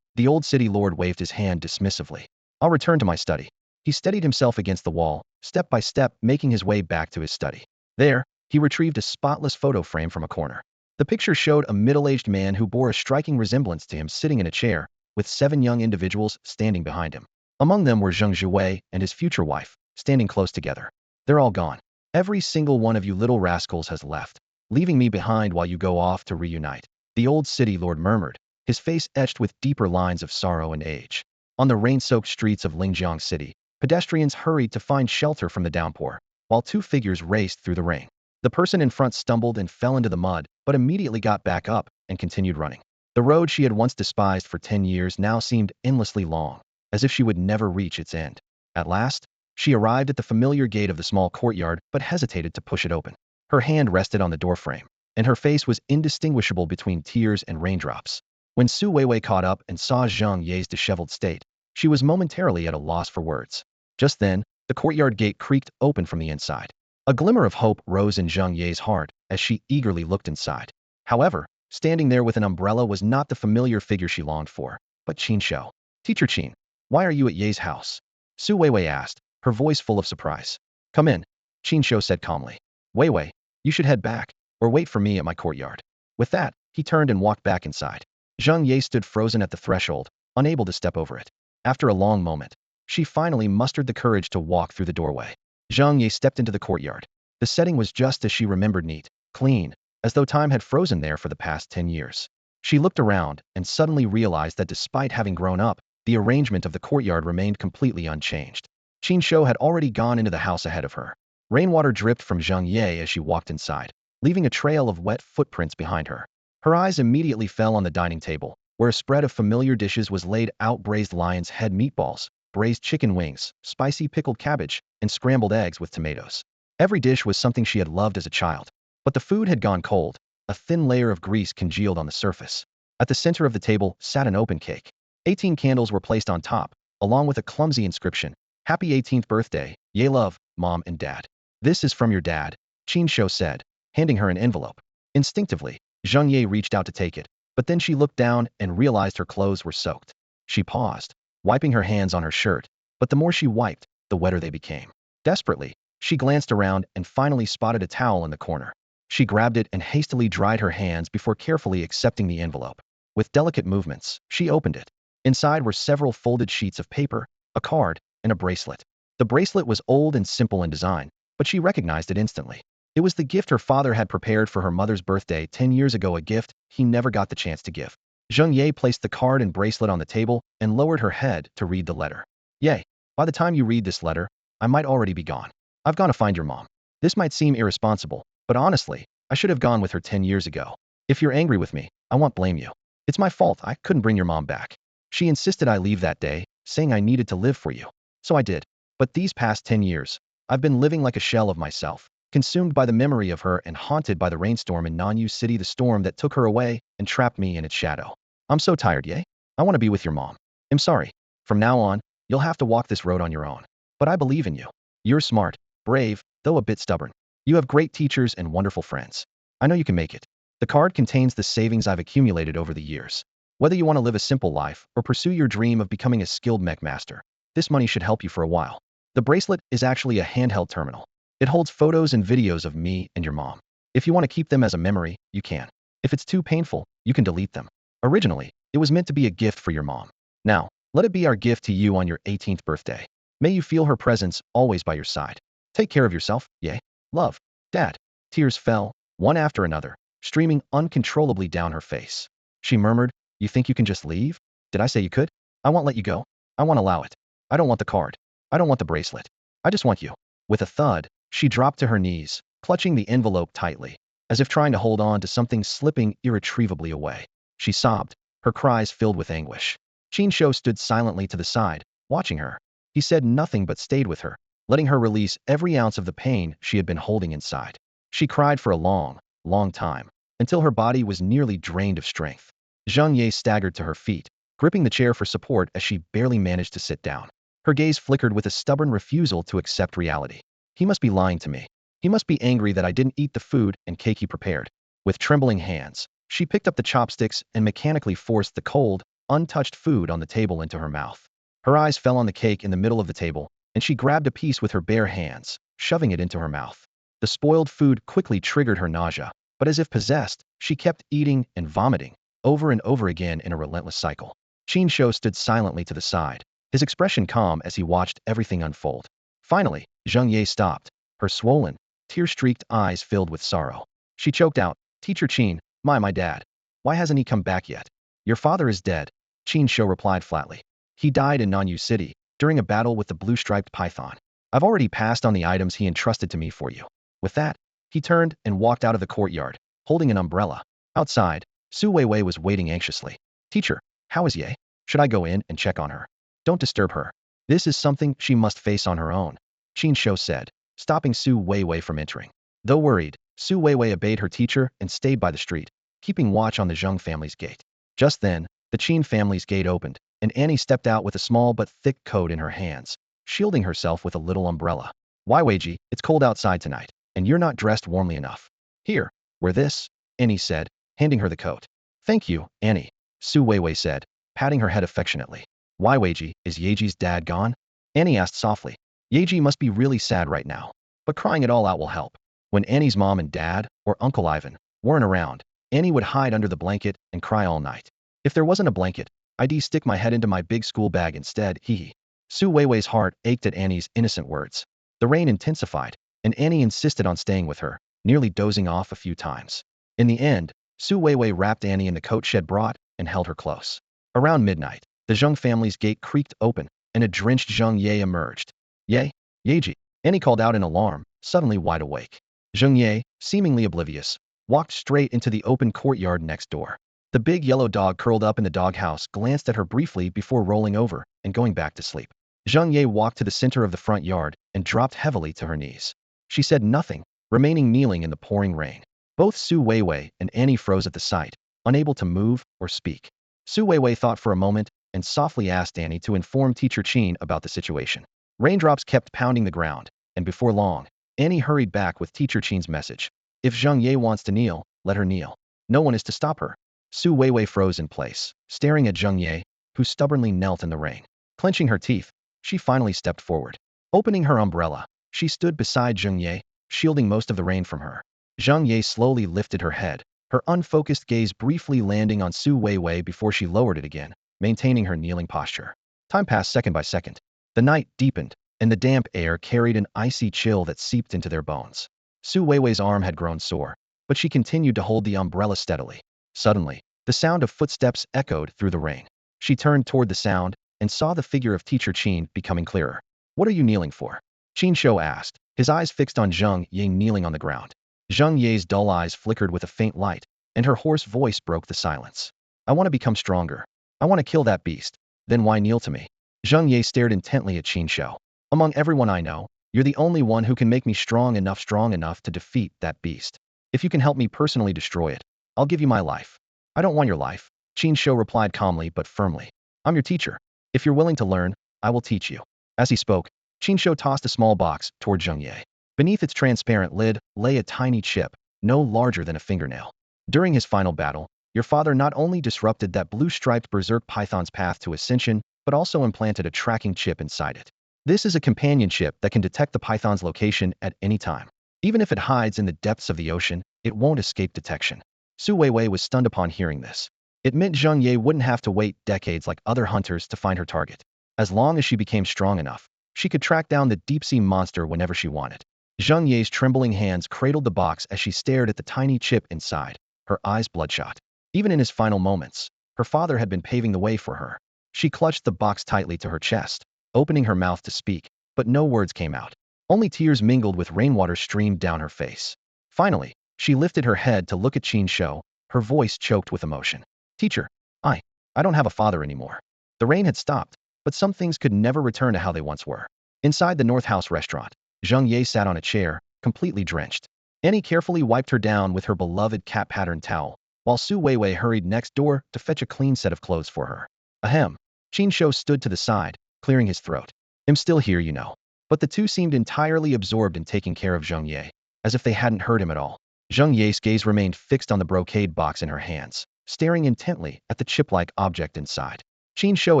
The old city lord waved his hand dismissively. I'll return to my study. He steadied himself against the wall, step by step making his way back to his study. There, he retrieved a spotless photo frame from a corner. The picture showed a middle-aged man who bore a striking resemblance to him sitting in a chair, with 7 young individuals standing behind him. Among them were Zheng Zhuwei and his future wife, standing close together. They're all gone. Every single one of you little rascals has left, leaving me behind while you go off to reunite. The old city lord murmured, his face etched with deeper lines of sorrow and age. On the rain-soaked streets of Lingjiang City, pedestrians hurried to find shelter from the downpour, while 2 figures raced through the rain. The person in front stumbled and fell into the mud, but immediately got back up and continued running. The road she had once despised for 10 years now seemed endlessly long, as if she would never reach its end. At last, she arrived at the familiar gate of the small courtyard but hesitated to push it open. Her hand rested on the doorframe, and her face was indistinguishable between tears and raindrops. When Su Weiwei caught up and saw Zhang Ye's disheveled state, she was momentarily at a loss for words. Just then, the courtyard gate creaked open from the inside. A glimmer of hope rose in Zhang Ye's heart as she eagerly looked inside. However, standing there with an umbrella was not the familiar figure she longed for, but Qin Shou. Teacher Qin, why are you at Ye's house? Su Weiwei asked, her voice full of surprise. Come in, Qin Shou said calmly. Weiwei, you should head back, or wait for me at my courtyard. With that, he turned and walked back inside. Zhang Ye stood frozen at the threshold, unable to step over it. After a long moment, she finally mustered the courage to walk through the doorway. Zhang Ye stepped into the courtyard. The setting was just as she remembered, neat, clean, as though time had frozen there for the past 10 years. She looked around and suddenly realized that despite having grown up, the arrangement of the courtyard remained completely unchanged. Qin Shou had already gone into the house ahead of her. Rainwater dripped from Zhang Ye as she walked inside, leaving a trail of wet footprints behind her. Her eyes immediately fell on the dining table, where a spread of familiar dishes was laid out: braised lion's head meatballs, braised chicken wings, spicy pickled cabbage, and scrambled eggs with tomatoes. Every dish was something she had loved as a child. But the food had gone cold. A thin layer of grease congealed on the surface. At the center of the table sat an open cake. 18 candles were placed on top, along with a clumsy inscription, Happy 18th birthday, Ye love, Mom and Dad. This is from your dad, Qin Shou said, handing her an envelope. Instinctively, Zhang Ye reached out to take it, but then she looked down and realized her clothes were soaked. She paused, wiping her hands on her shirt, but the more she wiped, the wetter they became. Desperately, she glanced around and finally spotted a towel in the corner. She grabbed it and hastily dried her hands before carefully accepting the envelope. With delicate movements, she opened it. Inside were several folded sheets of paper, a card, and a bracelet. The bracelet was old and simple in design, but she recognized it instantly. It was the gift her father had prepared for her mother's birthday 10 years ago, a gift he never got the chance to give. Zhang Ye placed the card and bracelet on the table and lowered her head to read the letter. Ye, by the time you read this letter, I might already be gone. I've gone to find your mom. This might seem irresponsible, but honestly, I should have gone with her 10 years ago. If you're angry with me, I won't blame you. It's my fault I couldn't bring your mom back. She insisted I leave that day, saying I needed to live for you. So I did. But these past 10 years, I've been living like a shell of myself, consumed by the memory of her and haunted by the rainstorm in Nanyu City, the storm that took her away and trapped me in its shadow. I'm so tired, Ye. I want to be with your mom. I'm sorry. From now on, you'll have to walk this road on your own. But I believe in you. You're smart, brave, though a bit stubborn. You have great teachers and wonderful friends. I know you can make it. The card contains the savings I've accumulated over the years. Whether you want to live a simple life or pursue your dream of becoming a skilled mech master, this money should help you for a while. The bracelet is actually a handheld terminal. It holds photos and videos of me and your mom. If you want to keep them as a memory, you can. If it's too painful, you can delete them. Originally, it was meant to be a gift for your mom. Now, let it be our gift to you on your 18th birthday. May you feel her presence always by your side. Take care of yourself, Ye. Love, Dad. Tears fell, one after another, streaming uncontrollably down her face. She murmured, You think you can just leave? Did I say you could? I won't let you go. I won't allow it. I don't want the card. I don't want the bracelet. I just want you. With a thud, she dropped to her knees, clutching the envelope tightly, as if trying to hold on to something slipping irretrievably away. She sobbed, her cries filled with anguish. Qin Shou stood silently to the side, watching her. He said nothing but stayed with her, letting her release every ounce of the pain she had been holding inside. She cried for a long, long time, until her body was nearly drained of strength. Zhang Ye staggered to her feet, gripping the chair for support as she barely managed to sit down. Her gaze flickered with a stubborn refusal to accept reality. He must be lying to me. He must be angry that I didn't eat the food and cake he prepared. With trembling hands, she picked up the chopsticks and mechanically forced the cold, untouched food on the table into her mouth. Her eyes fell on the cake in the middle of the table, and she grabbed a piece with her bare hands, shoving it into her mouth. The spoiled food quickly triggered her nausea, but as if possessed, she kept eating and vomiting, over and over again in a relentless cycle. Qin Shouyi stood silently to the side, his expression calm as he watched everything unfold. Finally, Zheng Ye stopped, her swollen, tear-streaked eyes filled with sorrow. She choked out, "Teacher Qin, my dad. Why hasn't he come back yet?" "Your father is dead," Qin Shouyi replied flatly. "He died in Nanyu City, during a battle with the blue-striped python. I've already passed on the items he entrusted to me for you." With that, he turned and walked out of the courtyard, holding an umbrella. Outside, Su Weiwei was waiting anxiously. "Teacher, how is Ye? Should I go in and check on her?" "Don't disturb her. This is something she must face on her own," Qin Shouyi said, stopping Su Weiwei from entering. Though worried, Su Weiwei obeyed her teacher and stayed by the street, keeping watch on the Zheng family's gate. Just then, the Qin family's gate opened, and Annie stepped out with a small but thick coat in her hands, shielding herself with a little umbrella. "Why, Weiji, it's cold outside tonight, and you're not dressed warmly enough. Here, wear this," Annie said, handing her the coat. "Thank you, Annie," Su Weiwei said, patting her head affectionately. "Why, Weiji, is Yeji's dad gone?" Annie asked softly. "Yeji must be really sad right now, but crying it all out will help." When Annie's mom and dad, or Uncle Ivan, weren't around, Annie would hide under the blanket and cry all night. "If there wasn't a blanket, I'd stick my head into my big school bag instead, hee." Su Weiwei's heart ached at Annie's innocent words. The rain intensified, and Annie insisted on staying with her, nearly dozing off a few times. In the end, Su Weiwei wrapped Annie in the coat shed brought and held her close. Around midnight, the Zheng family's gate creaked open, and a drenched Zheng Ye emerged. "Ye? Yeji," Annie called out in alarm, suddenly wide awake. Zheng Ye, seemingly oblivious, walked straight into the open courtyard next door. The big yellow dog curled up in the doghouse glanced at her briefly before rolling over and going back to sleep. Zheng Ye walked to the center of the front yard and dropped heavily to her knees. She said nothing, remaining kneeling in the pouring rain. Both Su Weiwei and Annie froze at the sight, unable to move or speak. Su Weiwei thought for a moment and softly asked Annie to inform Teacher Qin about the situation. Raindrops kept pounding the ground, and before long, Annie hurried back with Teacher Qin's message. "If Zheng Ye wants to kneel, let her kneel. No one is to stop her." Su Weiwei froze in place, staring at Zheng Ye, who stubbornly knelt in the rain. Clenching her teeth, she finally stepped forward. Opening her umbrella, she stood beside Zheng Ye, shielding most of the rain from her. Zheng Ye slowly lifted her head, her unfocused gaze briefly landing on Su Weiwei before she lowered it again, maintaining her kneeling posture. Time passed second by second. The night deepened, and the damp air carried an icy chill that seeped into their bones. Su Weiwei's arm had grown sore, but she continued to hold the umbrella steadily. Suddenly, the sound of footsteps echoed through the rain. She turned toward the sound and saw the figure of Teacher Qin becoming clearer. "What are you kneeling for?" Qin Shouyi asked, his eyes fixed on Zheng Ye kneeling on the ground. Zheng Ye's dull eyes flickered with a faint light, and her hoarse voice broke the silence. "I want to become stronger. I want to kill that beast. Then why kneel to me?" Zheng Ye stared intently at Qin Shouyi. "Among everyone I know, you're the only one who can make me strong enough to defeat that beast. If you can help me personally destroy it, I'll give you my life." "I don't want your life," Qin Shouyi replied calmly but firmly. "I'm your teacher. If you're willing to learn, I will teach you." As he spoke, Qin Shouyi tossed a small box toward Zheng Ye. Beneath its transparent lid lay a tiny chip, no larger than a fingernail. "During his final battle, your father not only disrupted that blue-striped berserk python's path to ascension, but also implanted a tracking chip inside it. This is a companion chip that can detect the python's location at any time. Even if it hides in the depths of the ocean, it won't escape detection." Su Weiwei was stunned upon hearing this. It meant Zheng Ye wouldn't have to wait decades like other hunters to find her target. As long as she became strong enough, she could track down the deep-sea monster whenever she wanted. Zheng Ye's trembling hands cradled the box as she stared at the tiny chip inside, her eyes bloodshot. Even in his final moments, her father had been paving the way for her. She clutched the box tightly to her chest, opening her mouth to speak, but no words came out. Only tears mingled with rainwater streamed down her face. Finally, she lifted her head to look at Qin Shouyi, her voice choked with emotion. "Teacher, I don't have a father anymore." The rain had stopped, but some things could never return to how they once were. Inside the North House restaurant, Zheng Ye sat on a chair, completely drenched. Annie carefully wiped her down with her beloved cat-patterned towel, while Su Weiwei hurried next door to fetch a clean set of clothes for her. Ahem. Qin Shouyi stood to the side, clearing his throat. "I'm still here, you know." But the two seemed entirely absorbed in taking care of Zheng Ye, as if they hadn't heard him at all. Zheng Ye's gaze remained fixed on the brocade box in her hands. staring intently at the chip-like object inside. Qin Shou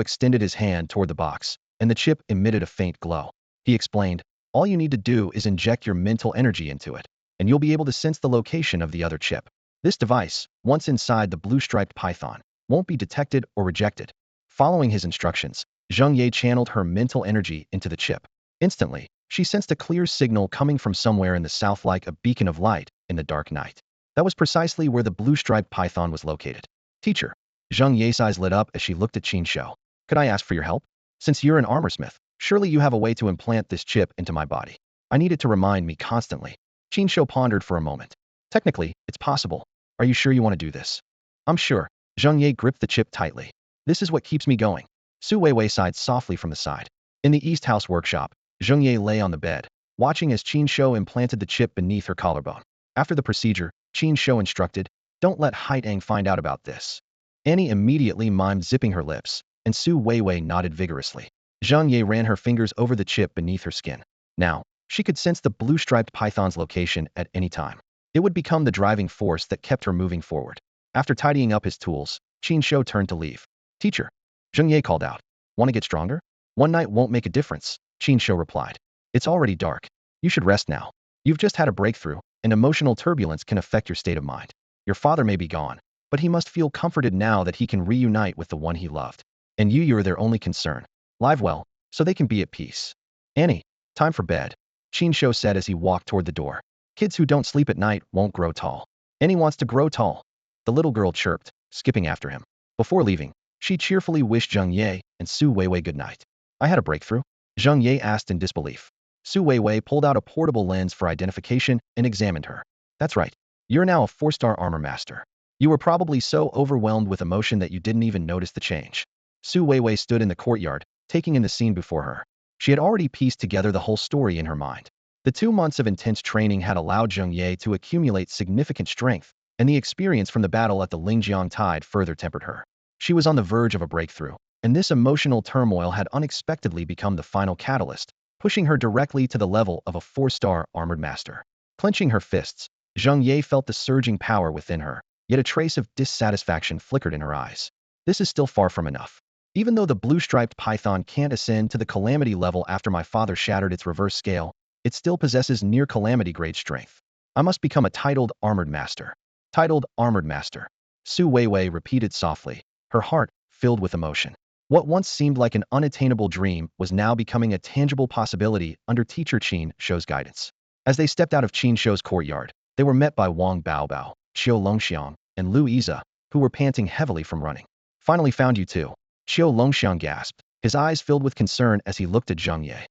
extended his hand toward the box, and the chip emitted a faint glow. He explained, all you need to do is inject your mental energy into it, and you'll be able to sense the location of the other chip. This device, once inside the blue-striped python, won't be detected or rejected. Following his instructions, Zheng Ye channeled her mental energy into the chip. Instantly, she sensed a clear signal coming from somewhere in the south like a beacon of light in the dark night. That was precisely where the blue-striped python was located. Teacher. Zheng Ye's eyes lit up as she looked at Qin Shou. Could I ask for your help? Since you're an armorsmith, surely you have a way to implant this chip into my body. I need it to remind me constantly. Qin Shou pondered for a moment. Technically, it's possible. Are you sure you want to do this? I'm sure. Zheng Ye gripped the chip tightly. This is what keeps me going. Su Weiwei sighed softly from the side. In the East House workshop, Zheng Ye lay on the bed, watching as Qin Shou implanted the chip beneath her collarbone. After the procedure, Qin Shou instructed, don't let Haitang find out about this. Annie immediately mimed zipping her lips, and Su Weiwei nodded vigorously. Zheng Ye ran her fingers over the chip beneath her skin. Now, she could sense the blue-striped python's location at any time. It would become the driving force that kept her moving forward. After tidying up his tools, Qin Shou turned to leave. Teacher. Zheng Ye called out. Want to get stronger? One night won't make a difference, Qin Shou replied. It's already dark. You should rest now. You've just had a breakthrough, and emotional turbulence can affect your state of mind. Your father may be gone, but he must feel comforted now that he can reunite with the one he loved. And you're their only concern. Live well, so they can be at peace. Annie, time for bed, Qin Shou said as he walked toward the door. Kids who don't sleep at night won't grow tall. Annie wants to grow tall. The little girl chirped, skipping after him. Before leaving, she cheerfully wished Zheng Ye and Su Weiwei good night. I had a breakthrough? Zheng Ye asked in disbelief. Su Weiwei pulled out a portable lens for identification and examined her. That's right. You're now a 4-star armor master. You were probably so overwhelmed with emotion that you didn't even notice the change. Su Weiwei stood in the courtyard, taking in the scene before her. She had already pieced together the whole story in her mind. The 2 months of intense training had allowed Zheng Ye to accumulate significant strength, and the experience from the battle at the Lingjiang Tide further tempered her. She was on the verge of a breakthrough, and this emotional turmoil had unexpectedly become the final catalyst, pushing her directly to the level of a 4-star armored master. Clenching her fists, Zheng Ye felt the surging power within her, yet a trace of dissatisfaction flickered in her eyes. This is still far from enough. Even though the blue-striped python can't ascend to the calamity level after my father shattered its reverse scale, it still possesses near calamity grade strength. I must become a titled armored master. Titled armored master. Su Weiwei repeated softly, her heart filled with emotion. What once seemed like an unattainable dream was now becoming a tangible possibility under teacher Qin Shou's guidance. As they stepped out of Qin Shou's courtyard, they were met by Wang Baobao, Qiu Longxiang, and Lu Yize, who were panting heavily from running. Finally found you too. Qiu Longxiang gasped, his eyes filled with concern as he looked at Zheng Ye.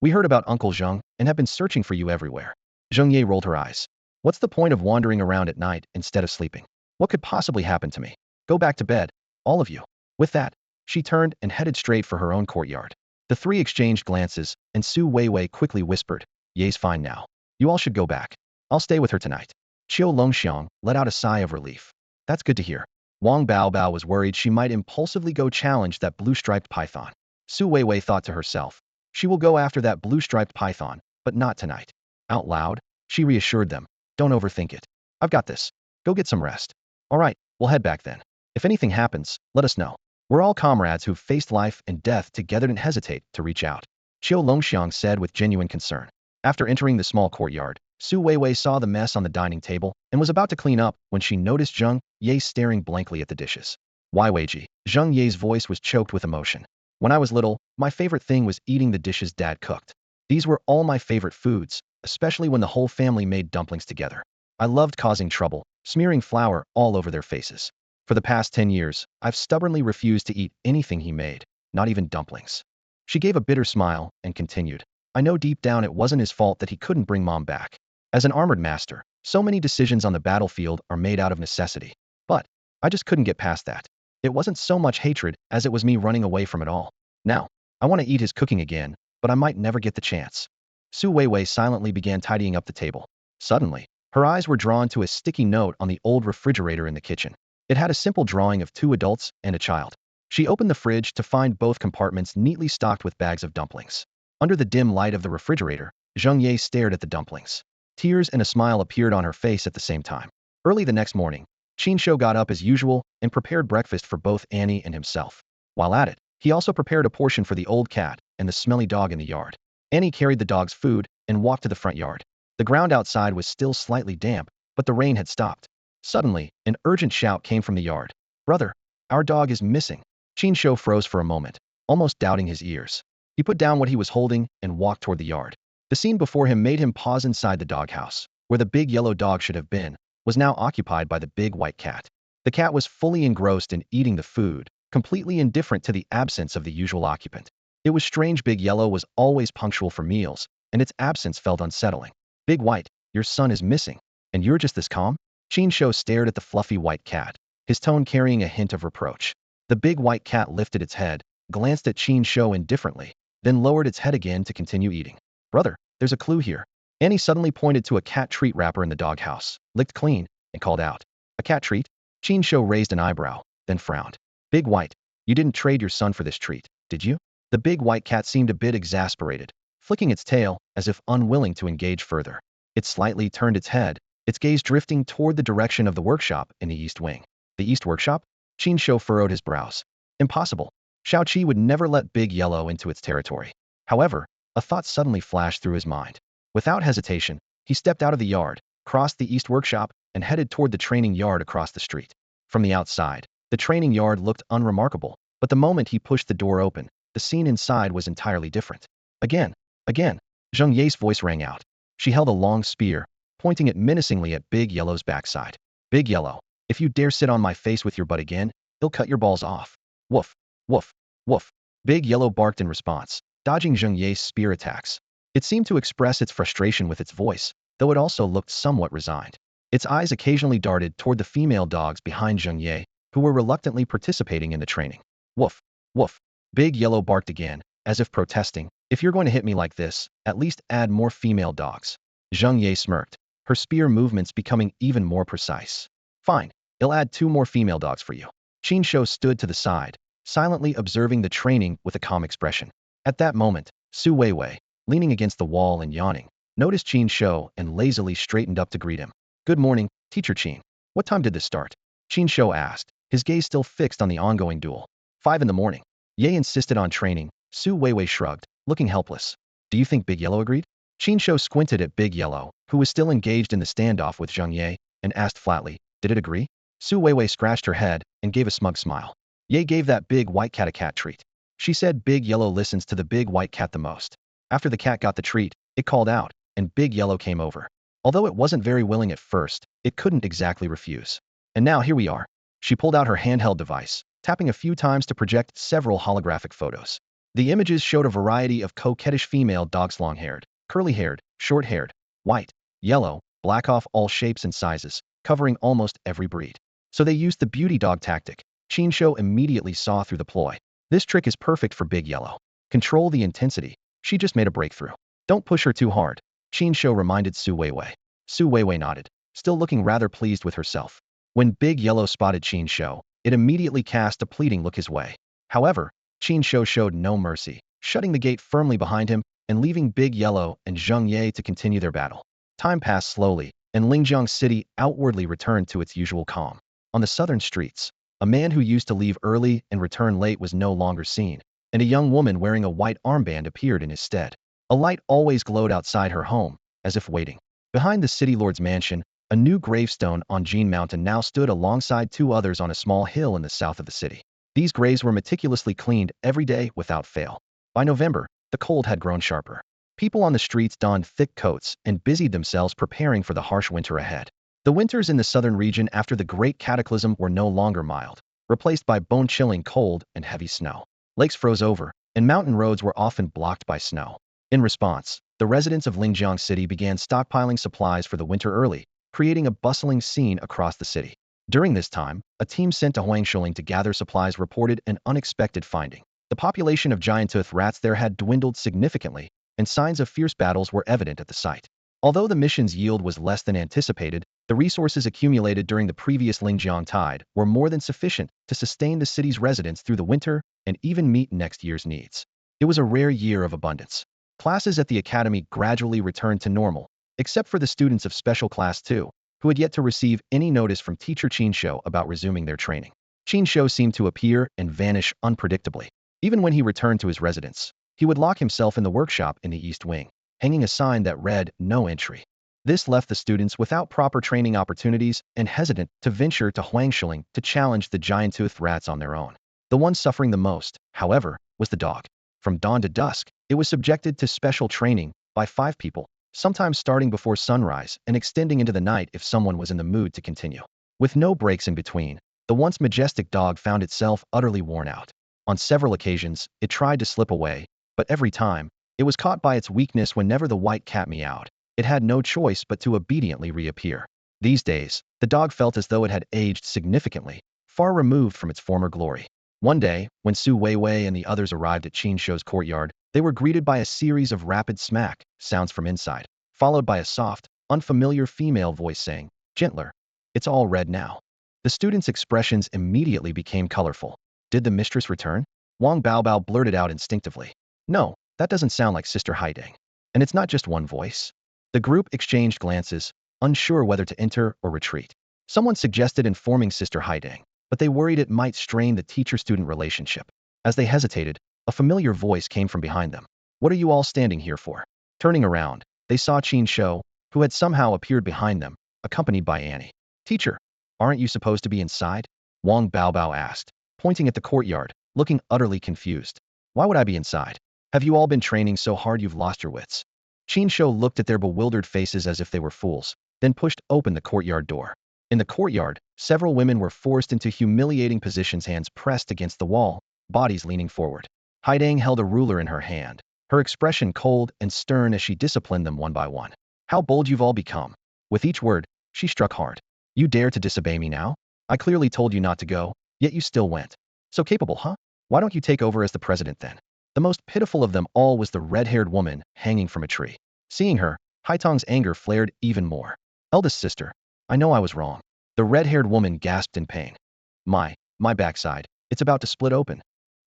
We heard about Uncle Zheng and have been searching for you everywhere. Zheng Ye rolled her eyes. What's the point of wandering around at night instead of sleeping? What could possibly happen to me? Go back to bed, all of you. With that, she turned and headed straight for her own courtyard. The three exchanged glances, and Su Weiwei quickly whispered, Ye's fine now. You all should go back. I'll stay with her tonight. Qiu Longxiang let out a sigh of relief. That's good to hear. Wang Baobao was worried she might impulsively go challenge that blue-striped python. Su Weiwei thought to herself, she will go after that blue-striped python, but not tonight. Out loud, she reassured them, don't overthink it. I've got this. Go get some rest. All right, we'll head back then. If anything happens, let us know. We're all comrades who've faced life and death together and hesitate to reach out. Qiu Longxiang said with genuine concern. After entering the small courtyard, Su Weiwei saw the mess on the dining table and was about to clean up when she noticed Zheng Ye staring blankly at the dishes. Why Weiji? Zheng Ye's voice was choked with emotion. When I was little, my favorite thing was eating the dishes Dad cooked. These were all my favorite foods, especially when the whole family made dumplings together. I loved causing trouble, smearing flour all over their faces. For the past 10 years, I've stubbornly refused to eat anything he made, not even dumplings. She gave a bitter smile and continued. I know deep down it wasn't his fault that he couldn't bring Mom back. As an armored master, so many decisions on the battlefield are made out of necessity. But I just couldn't get past that. It wasn't so much hatred as it was me running away from it all. Now, I want to eat his cooking again, but I might never get the chance. Su Weiwei silently began tidying up the table. Suddenly, her eyes were drawn to a sticky note on the old refrigerator in the kitchen. It had a simple drawing of 2 adults and a child. She opened the fridge to find both compartments neatly stocked with bags of dumplings. Under the dim light of the refrigerator, Zheng Ye stared at the dumplings. Tears and a smile appeared on her face at the same time. Early the next morning, Qin Shou got up as usual and prepared breakfast for both Annie and himself. While at it, he also prepared a portion for the old cat and the smelly dog in the yard. Annie carried the dog's food and walked to the front yard. The ground outside was still slightly damp, but the rain had stopped. Suddenly, an urgent shout came from the yard. "Brother, our dog is missing." Qin Shou froze for a moment, almost doubting his ears. He put down what he was holding and walked toward the yard. The scene before him made him pause. Inside the doghouse, where the big yellow dog should have been, was now occupied by the big white cat. The cat was fully engrossed in eating the food, completely indifferent to the absence of the usual occupant. It was strange. Big Yellow was always punctual for meals, and its absence felt unsettling. "Big White, your son is missing, and you're just this calm?" Qin Shou stared at the fluffy white cat, his tone carrying a hint of reproach. The big white cat lifted its head, glanced at Qin Shou indifferently, then lowered its head again to continue eating. "Brother, there's a clue here." Annie suddenly pointed to a cat treat wrapper in the doghouse, licked clean, and called out, "A cat treat?" Qin Shou raised an eyebrow, then frowned. "Big White, you didn't trade your son for this treat, did you?" The big white cat seemed a bit exasperated, flicking its tail as if unwilling to engage further. It slightly turned its head, its gaze drifting toward the direction of the workshop in the east wing. The east workshop? Qin Shou furrowed his brows. Impossible. Shaoqi would never let Big Yellow into its territory. However, a thought suddenly flashed through his mind. Without hesitation, he stepped out of the yard, crossed the east workshop, and headed toward the training yard across the street. From the outside, the training yard looked unremarkable, but the moment he pushed the door open, the scene inside was entirely different. Again, Zheng Ye's voice rang out. She held a long spear, pointing it menacingly at Big Yellow's backside. "Big Yellow, if you dare sit on my face with your butt again, he'll cut your balls off." Woof, woof, woof. Big Yellow barked in response, dodging Zheng Ye's spear attacks. It seemed to express its frustration with its voice, though it also looked somewhat resigned. Its eyes occasionally darted toward the female dogs behind Zheng Ye, who were reluctantly participating in the training. Woof, woof. Big Yellow barked again, as if protesting, "If you're going to hit me like this, at least add more female dogs." Zheng Ye smirked, her spear movements becoming even more precise. "Fine, I'll add 2 more female dogs for you." Qin Shou stood to the side, silently observing the training with a calm expression. At that moment, Su Weiwei, leaning against the wall and yawning, noticed Qin Shou and lazily straightened up to greet him. "Good morning, Teacher Qin. What time did this start?" Qin Shou asked, his gaze still fixed on the ongoing duel. 5 in the morning. Ye insisted on training. Su Weiwei shrugged, looking helpless. "Do you think Big Yellow agreed?" Qin Shou squinted at Big Yellow, who was still engaged in the standoff with Zheng Ye, and asked flatly, "Did it agree?" Su Weiwei scratched her head and gave a smug smile. "Ye gave that big white cat a cat treat. She said Big Yellow listens to the big white cat the most. After the cat got the treat, it called out, and Big Yellow came over. Although it wasn't very willing at first, it couldn't exactly refuse. And now here we are." She pulled out her handheld device, tapping a few times to project several holographic photos. The images showed a variety of coquettish female dogs, long-haired, curly-haired, short-haired, white, yellow, black, of all shapes and sizes, covering almost every breed. So they used the beauty dog tactic. Qin Shou immediately saw through the ploy. This trick is perfect for Big Yellow. Control the intensity. She just made a breakthrough. Don't push her too hard, Qin Shou reminded Su Weiwei. Su Weiwei nodded, still looking rather pleased with herself. When Big Yellow spotted Qin Shou, it immediately cast a pleading look his way. However, Qin Shou showed no mercy, shutting the gate firmly behind him and leaving Big Yellow and Zheng Ye to continue their battle. Time passed slowly, and Huzhou City outwardly returned to its usual calm. On the southern streets, a man who used to leave early and return late was no longer seen, and a young woman wearing a white armband appeared in his stead. A light always glowed outside her home, as if waiting. Behind the city lord's mansion, a new gravestone on Jin Mountain now stood alongside 2 others on a small hill in the south of the city. These graves were meticulously cleaned every day without fail. By November, the cold had grown sharper. People on the streets donned thick coats and busied themselves preparing for the harsh winter ahead. The winters in the southern region after the Great Cataclysm were no longer mild, replaced by bone-chilling cold and heavy snow. Lakes froze over, and mountain roads were often blocked by snow. In response, the residents of Huzhou City began stockpiling supplies for the winter early, creating a bustling scene across the city. During this time, a team sent to Huangshuling to gather supplies reported an unexpected finding. The population of giant-toothed rats there had dwindled significantly, and signs of fierce battles were evident at the site. Although the mission's yield was less than anticipated, the resources accumulated during the previous Lingjiang tide were more than sufficient to sustain the city's residents through the winter and even meet next year's needs. It was a rare year of abundance. Classes at the academy gradually returned to normal, except for the students of Special Class 2, who had yet to receive any notice from teacher Qin Shou about resuming their training. Qin Shou seemed to appear and vanish unpredictably. Even when he returned to his residence, he would lock himself in the workshop in the East Wing, hanging a sign that read, "No entry." This left the students without proper training opportunities and hesitant to venture to Huangshiling to challenge the giant-toothed rats on their own. The one suffering the most, however, was the dog. From dawn to dusk, it was subjected to special training by 5 people, sometimes starting before sunrise and extending into the night if someone was in the mood to continue. With no breaks in between, the once majestic dog found itself utterly worn out. On several occasions, it tried to slip away, but every time, it was caught by its weakness whenever the white cat meowed. It had no choice but to obediently reappear. These days, the dog felt as though it had aged significantly, far removed from its former glory. One day, when Su Weiwei and the others arrived at Qin Shou's courtyard, they were greeted by a series of rapid smack sounds from inside, followed by a soft, unfamiliar female voice saying, "Gentler. It's all red now." The students' expressions immediately became colorful. Did the mistress return? Wang Baobao blurted out instinctively. No, that doesn't sound like Sister Haidang. And it's not just one voice. The group exchanged glances, unsure whether to enter or retreat. Someone suggested informing Sister Haidang, but they worried it might strain the teacher-student relationship. As they hesitated, a familiar voice came from behind them. "What are you all standing here for?" Turning around, they saw Qin Shou, who had somehow appeared behind them, accompanied by Annie. "Teacher, aren't you supposed to be inside?" Wang Baobao asked, pointing at the courtyard, looking utterly confused. "Why would I be inside? Have you all been training so hard you've lost your wits?" Qin Shou looked at their bewildered faces as if they were fools, then pushed open the courtyard door. In the courtyard, several women were forced into humiliating positions, hands pressed against the wall, bodies leaning forward. Haidang held a ruler in her hand, her expression cold and stern as she disciplined them one by one. "How bold you've all become." With each word, she struck hard. "You dare to disobey me now? I clearly told you not to go, yet you still went. So capable, huh? Why don't you take over as the president then?" The most pitiful of them all was the red-haired woman hanging from a tree. Seeing her, Haitong's anger flared even more. "Eldest sister, I know I was wrong." The red-haired woman gasped in pain. My backside, it's about to split open."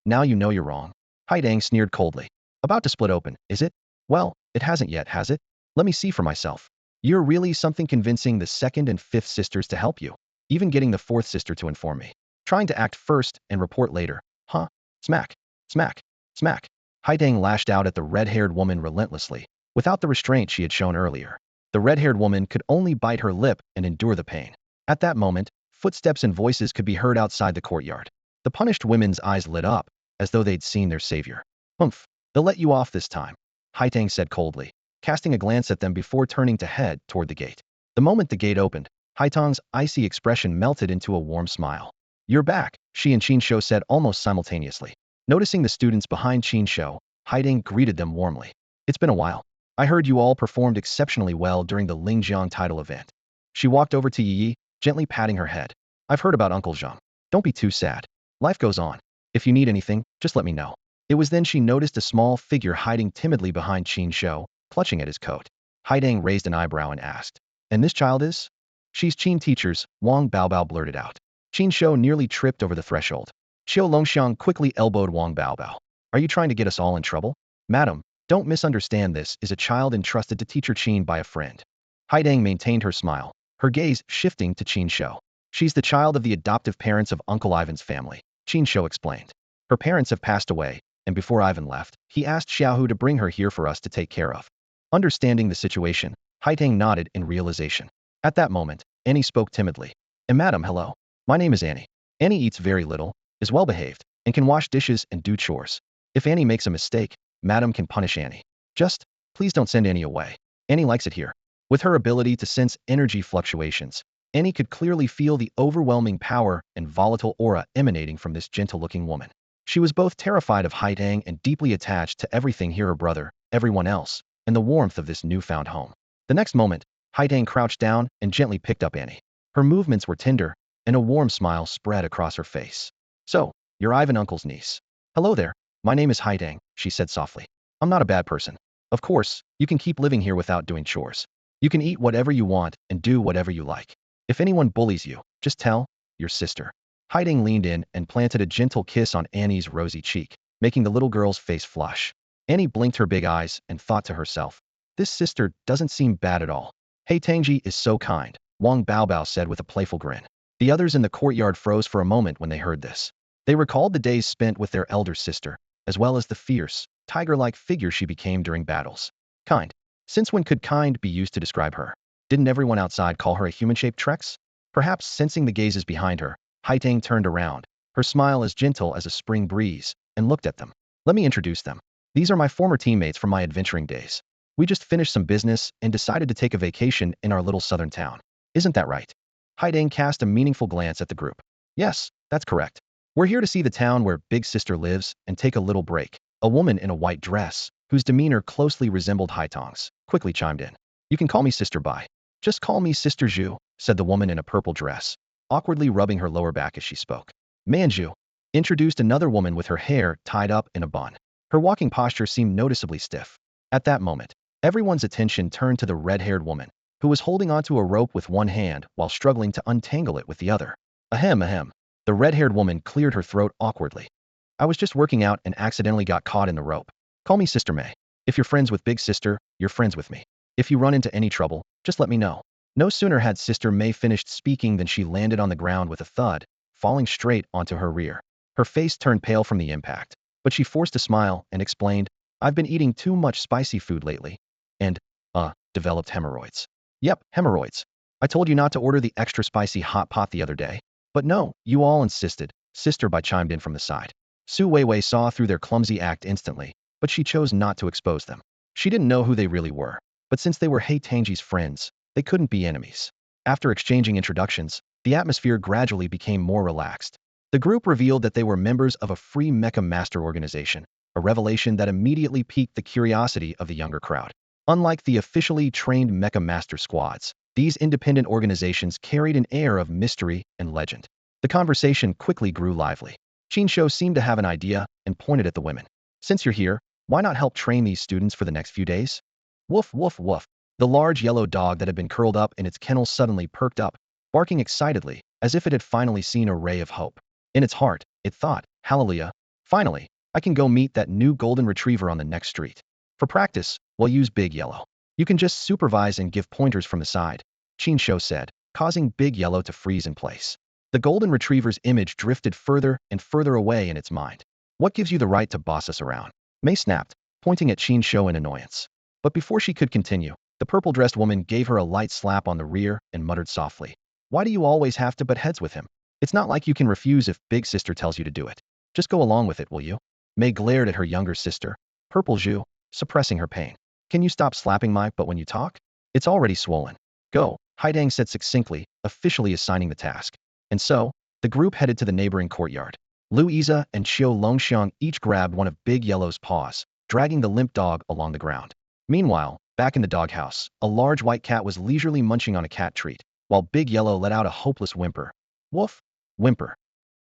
"Now you know you're wrong." Haidang sneered coldly. "About to split open, is it? Well, it hasn't yet, has it? Let me see for myself." "You're really something, convincing the 2nd and 5th sisters to help you. Even getting the 4th sister to inform me. Trying to act first and report later, huh?" Smack, smack, smack. Haidang lashed out at the red-haired woman relentlessly, without the restraint she had shown earlier. The red-haired woman could only bite her lip and endure the pain. At that moment, footsteps and voices could be heard outside the courtyard. The punished women's eyes lit up, as though they'd seen their savior. "Humph, they'll let you off this time," Haitang said coldly, casting a glance at them before turning to head toward the gate. The moment the gate opened, Haitang's icy expression melted into a warm smile. "You're back," she and Qin Shou said almost simultaneously. Noticing the students behind Qin Shou, Haidang greeted them warmly. "It's been a while. I heard you all performed exceptionally well during the Lingjiang title event." She walked over to Yi, gently patting her head. "I've heard about Uncle Zhang. Don't be too sad. Life goes on. If you need anything, just let me know." It was then she noticed a small figure hiding timidly behind Qin Shou, clutching at his coat. Haidang raised an eyebrow and asked, "And this child is?" "She's Qin teachers," Wang Baobao blurted out. Qin Shou nearly tripped over the threshold. Qiu Longxiang quickly elbowed Wang Baobao. "Are you trying to get us all in trouble?" "Madam, don't misunderstand, this is a child entrusted to teacher Qin by a friend." Haidang maintained her smile, her gaze shifting to Qin Shou. "She's the child of the adoptive parents of Uncle Ivan's family," Qin Shou explained. "Her parents have passed away, and before Ivan left, he asked Xiaohu to bring her here for us to take care of." Understanding the situation, Haitang nodded in realization. At that moment, Annie spoke timidly. Madam, hello. My name is Annie. Annie eats very little, is well-behaved, and can wash dishes and do chores. If Annie makes a mistake, Madam can punish Annie. Just, please don't send Annie away. Annie likes it here." With her ability to sense energy fluctuations, Annie could clearly feel the overwhelming power and volatile aura emanating from this gentle-looking woman. She was both terrified of Haidang and deeply attached to everything here, her brother, everyone else, and the warmth of this newfound home. The next moment, Haidang crouched down and gently picked up Annie. Her movements were tender, and a warm smile spread across her face. "So, you're Ivan Uncle's niece." "Hello there, my name is Haidang," she said softly. "I'm not a bad person. Of course, you can keep living here without doing chores. You can eat whatever you want and do whatever you like. If anyone bullies you, just tell your sister." Haidang leaned in and planted a gentle kiss on Annie's rosy cheek, making the little girl's face flush. Annie blinked her big eyes and thought to herself, "This sister doesn't seem bad at all. Hey, Tangji is so kind. Wang Baobao said with a playful grin. The others in the courtyard froze for a moment when they heard this. They recalled the days spent with their elder sister, as well as the fierce, tiger-like figure she became during battles. Kind. Since when could kind be used to describe her? Didn't everyone outside call her a human-shaped Trex? Perhaps sensing the gazes behind her, Haitang turned around, her smile as gentle as a spring breeze, and looked at them. Let me introduce them. These are my former teammates from my adventuring days. We just finished some business and decided to take a vacation in our little southern town. Isn't that right? Haidang cast a meaningful glance at the group. Yes, that's correct. We're here to see the town where Big Sister lives and take a little break. A woman in a white dress, whose demeanor closely resembled Haitang's, quickly chimed in. You can call me Sister Bai. Just call me Sister Zhu, said the woman in a purple dress, awkwardly rubbing her lower back as she spoke. Manju introduced another woman with her hair tied up in a bun. Her walking posture seemed noticeably stiff. At that moment, everyone's attention turned to the red-haired woman, who was holding onto a rope with one hand while struggling to untangle it with the other. Ahem, ahem. The red-haired woman cleared her throat awkwardly. I was just working out and accidentally got caught in the rope. Call me Sister May. If you're friends with Big Sister, you're friends with me. If you run into any trouble, just let me know. No sooner had Sister May finished speaking than she landed on the ground with a thud, falling straight onto her rear. Her face turned pale from the impact, but she forced a smile and explained, I've been eating too much spicy food lately. And, developed hemorrhoids. Yep, hemorrhoids. I told you not to order the extra spicy hot pot the other day. But no, you all insisted, Sister Bai chimed in from the side. Su Weiwei saw through their clumsy act instantly, but she chose not to expose them. She didn't know who they really were, but since they were He Tangji's friends, they couldn't be enemies. After exchanging introductions, the atmosphere gradually became more relaxed. The group revealed that they were members of a free Mech Master organization, a revelation that immediately piqued the curiosity of the younger crowd. Unlike the officially trained Mech Master squads, these independent organizations carried an air of mystery and legend. The conversation quickly grew lively. Qin Shouyi seemed to have an idea and pointed at the women. Since you're here, why not help train these students for the next few days? Woof, woof, woof. The large yellow dog that had been curled up in its kennel suddenly perked up, barking excitedly, as if it had finally seen a ray of hope. In its heart, it thought, hallelujah, finally, I can go meet that new golden retriever on the next street. For practice, we'll use Big Yellow. You can just supervise and give pointers from the side, Qin Shouyi said, causing Big Yellow to freeze in place. The golden retriever's image drifted further and further away in its mind. What gives you the right to boss us around? May snapped, pointing at Qin Shouyi in annoyance. But before she could continue, the purple-dressed woman gave her a light slap on the rear and muttered softly. Why do you always have to butt heads with him? It's not like you can refuse if Big Sister tells you to do it. Just go along with it, will you? May glared at her younger sister, Purple Zhu, suppressing her pain. Can you stop slapping my butt when you talk? It's already swollen. Go, Haidang said succinctly, officially assigning the task. And so, the group headed to the neighboring courtyard. Lu Iza and Qiu Longxiang each grabbed one of Big Yellow's paws, dragging the limp dog along the ground. Meanwhile, back in the doghouse, a large white cat was leisurely munching on a cat treat, while Big Yellow let out a hopeless whimper. Woof! Whimper.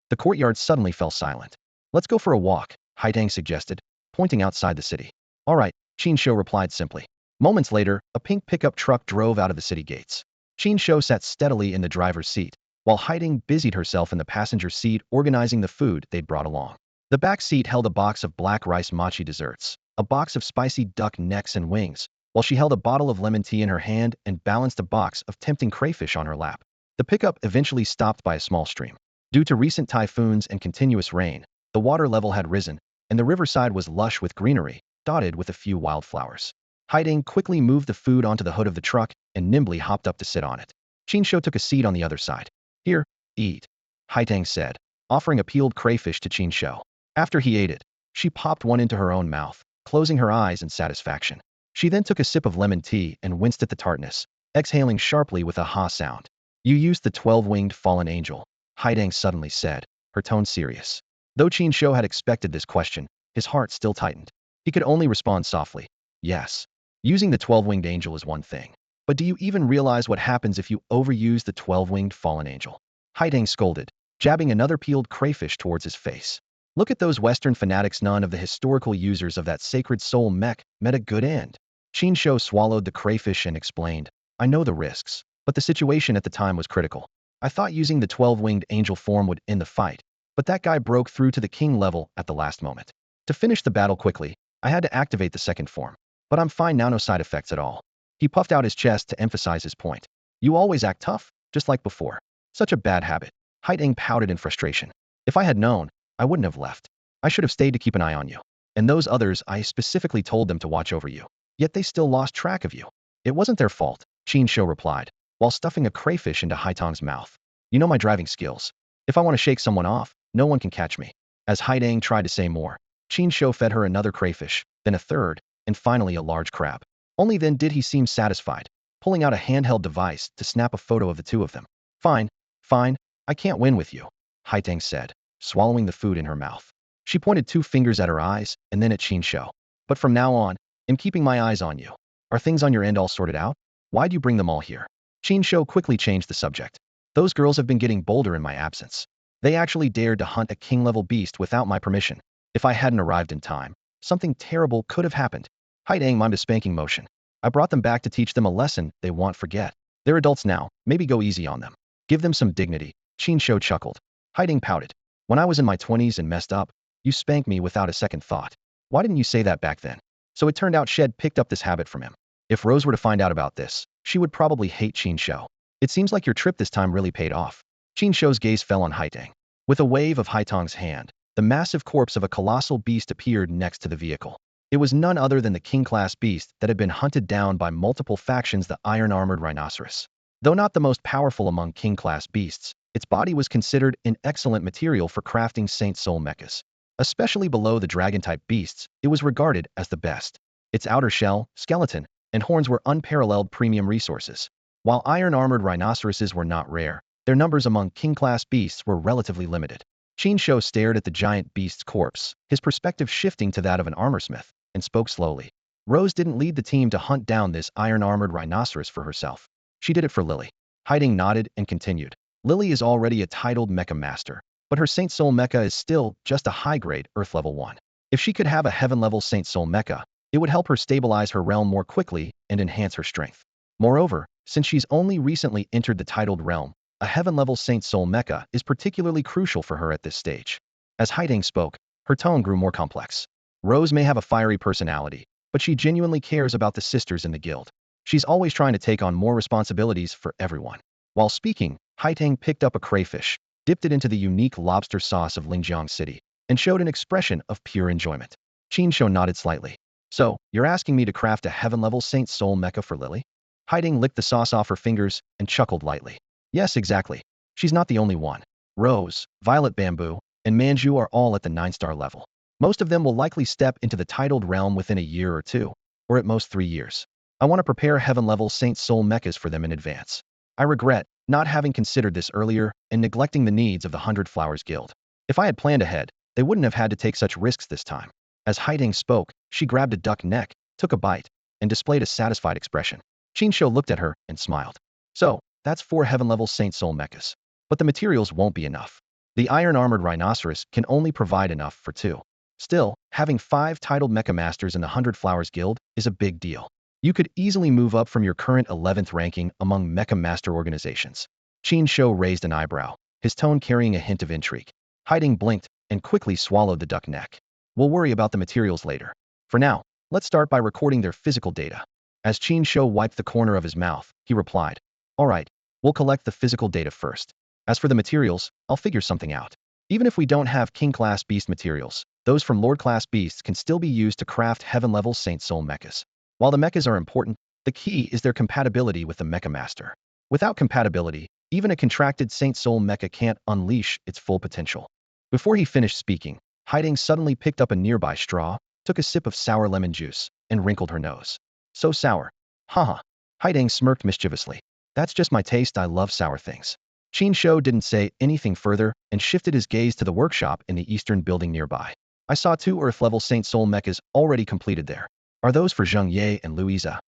The courtyard suddenly fell silent. Let's go for a walk, Haidang suggested, pointing outside the city. All right, Qin Shouyi replied simply. Moments later, a pink pickup truck drove out of the city gates. Qin Shouyi sat steadily in the driver's seat, while Haidang busied herself in the passenger seat organizing the food they'd brought along. The back seat held a box of black rice mochi desserts, a box of spicy duck necks and wings, while she held a bottle of lemon tea in her hand and balanced a box of tempting crayfish on her lap. The pickup eventually stopped by a small stream. Due to recent typhoons and continuous rain, the water level had risen, and the riverside was lush with greenery, dotted with a few wildflowers. Haidang quickly moved the food onto the hood of the truck and nimbly hopped up to sit on it. Qin Shouyi took a seat on the other side. Here, eat, Haidang said, offering a peeled crayfish to Qin Shouyi. After he ate it, she popped one into her own mouth, closing her eyes in satisfaction. She then took a sip of lemon tea and winced at the tartness, exhaling sharply with a ha sound. You used the 12-winged fallen angel, Haidang suddenly said, her tone serious. Though Qin Shouyi had expected this question, his heart still tightened. He could only respond softly. Yes. Using the 12-winged angel is one thing. But do you even realize what happens if you overuse the 12-winged fallen angel? Haidang scolded, jabbing another peeled crayfish towards his face. Look at those Western fanatics, none of the historical users of that sacred soul mech met a good end. Qin Shouyi swallowed the crayfish and explained, I know the risks, but the situation at the time was critical. I thought using the 12-winged angel form would end the fight, but that guy broke through to the king level at the last moment. To finish the battle quickly, I had to activate the second form. But I'm fine now, no side effects at all. He puffed out his chest to emphasize his point. You always act tough, just like before. Such a bad habit. Haiding pouted in frustration. If I had known, I wouldn't have left. I should have stayed to keep an eye on you. And those others, I specifically told them to watch over you. Yet they still lost track of you. It wasn't their fault, Qin Shou replied, while stuffing a crayfish into Haitang's mouth. You know my driving skills. If I want to shake someone off, no one can catch me. As Haidang tried to say more, Qin Shou fed her another crayfish, then a third, and finally a large crab. Only then did he seem satisfied, pulling out a handheld device to snap a photo of the two of them. Fine, fine, I can't win with you, Haitang said, swallowing the food in her mouth. She pointed 2 fingers at her eyes and then at Qin Shou. But from now on, I'm keeping my eyes on you. Are things on your end all sorted out? Why'd you bring them all here? Qin Shou quickly changed the subject. Those girls have been getting bolder in my absence. They actually dared to hunt a king-level beast without my permission. If I hadn't arrived in time, something terrible could have happened. Haidang mimed a spanking motion. I brought them back to teach them a lesson they won't forget. They're adults now, maybe go easy on them. Give them some dignity, Qin Shou chuckled. Haidang pouted. When I was in my 20s and messed up, you spanked me without a second thought. Why didn't you say that back then? So it turned out Shed picked up this habit from him. If Rose were to find out about this, she would probably hate Qin Shou. It seems like your trip this time really paid off. Qin Shou's gaze fell on Haitang. With a wave of Haitang's hand, the massive corpse of a colossal beast appeared next to the vehicle. It was none other than the king-class beast that had been hunted down by multiple factions, the iron-armored rhinoceros. Though not the most powerful among king-class beasts, its body was considered an excellent material for crafting Saint Soul mechas. Especially below the dragon-type beasts, it was regarded as the best. Its outer shell, skeleton, and horns were unparalleled premium resources. While iron-armored rhinoceroses were not rare, their numbers among king-class beasts were relatively limited. Qin Shou stared at the giant beast's corpse, his perspective shifting to that of an armorsmith, and spoke slowly. Rose didn't lead the team to hunt down this iron-armored rhinoceros for herself. She did it for Lily. Haiding nodded and continued. Lily is already a titled Mecha Master, but her Saint Soul Mecha is still just a high-grade Earth Level 1. If she could have a Heaven-level Saint Soul Mecha, it would help her stabilize her realm more quickly and enhance her strength. Moreover, since she's only recently entered the titled realm, a Heaven-level Saint Soul Mecha is particularly crucial for her at this stage. As Haidang spoke, her tone grew more complex. Rose may have a fiery personality, but she genuinely cares about the sisters in the guild. She's always trying to take on more responsibilities for everyone. While speaking, Haitang picked up a crayfish, dipped it into the unique lobster sauce of Huzhou City, and showed an expression of pure enjoyment. Qin Shou nodded slightly. So, you're asking me to craft a Heaven-level Saint Soul Mecha for Lily? Haidang licked the sauce off her fingers and chuckled lightly. Yes, exactly. She's not the only one. Rose, Violet Bamboo, and Manju are all at the 9-star level. Most of them will likely step into the titled realm within a year or 2, or at most 3 years. I want to prepare Heaven-level Saint Soul Mechas for them in advance. I regret not having considered this earlier and neglecting the needs of the 100 Flowers Guild. If I had planned ahead, they wouldn't have had to take such risks this time. As Haidang spoke, she grabbed a duck neck, took a bite, and displayed a satisfied expression. Qin Shou looked at her and smiled. So, that's 4 Heaven-level Saint Soul Mechas. But the materials won't be enough. The iron-armored rhinoceros can only provide enough for 2. Still, having 5 titled Mecha Masters in the 100 Flowers Guild is a big deal. You could easily move up from your current 11th ranking among Mecha Master organizations. Qin Shou raised an eyebrow, his tone carrying a hint of intrigue. Haidang blinked and quickly swallowed the duck neck. We'll worry about the materials later. For now, let's start by recording their physical data. As Qin Shou wiped the corner of his mouth, he replied, All right, we'll collect the physical data first. As for the materials, I'll figure something out. Even if we don't have King-class beast materials, those from Lord-class beasts can still be used to craft Heaven-level Saint Soul Mechas. While the mechas are important, the key is their compatibility with the Mecha Master. Without compatibility, even a contracted Saint Soul Mecha can't unleash its full potential. Before he finished speaking, Haidang suddenly picked up a nearby straw, took a sip of sour lemon juice, and wrinkled her nose. So sour. Haha. Haidang smirked mischievously. That's just my taste, I love sour things. Qin Shou didn't say anything further and shifted his gaze to the workshop in the eastern building nearby. I saw 2 Earth-level Saint Soul Mechas already completed there. Are those for Zheng Ye and Louisa?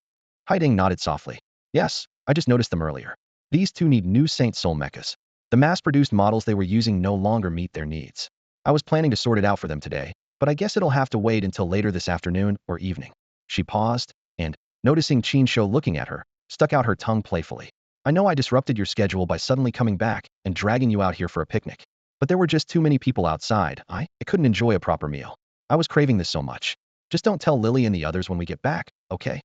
Haidang nodded softly. Yes, I just noticed them earlier. These 2 need new Saint Soul Mechas. The mass-produced models they were using no longer meet their needs. I was planning to sort it out for them today, but I guess it'll have to wait until later this afternoon or evening. She paused, and, noticing Qin Shou looking at her, stuck out her tongue playfully. I know I disrupted your schedule by suddenly coming back and dragging you out here for a picnic. But there were just too many people outside. I couldn't enjoy a proper meal. I was craving this so much. Just don't tell Lily and the others when we get back, okay?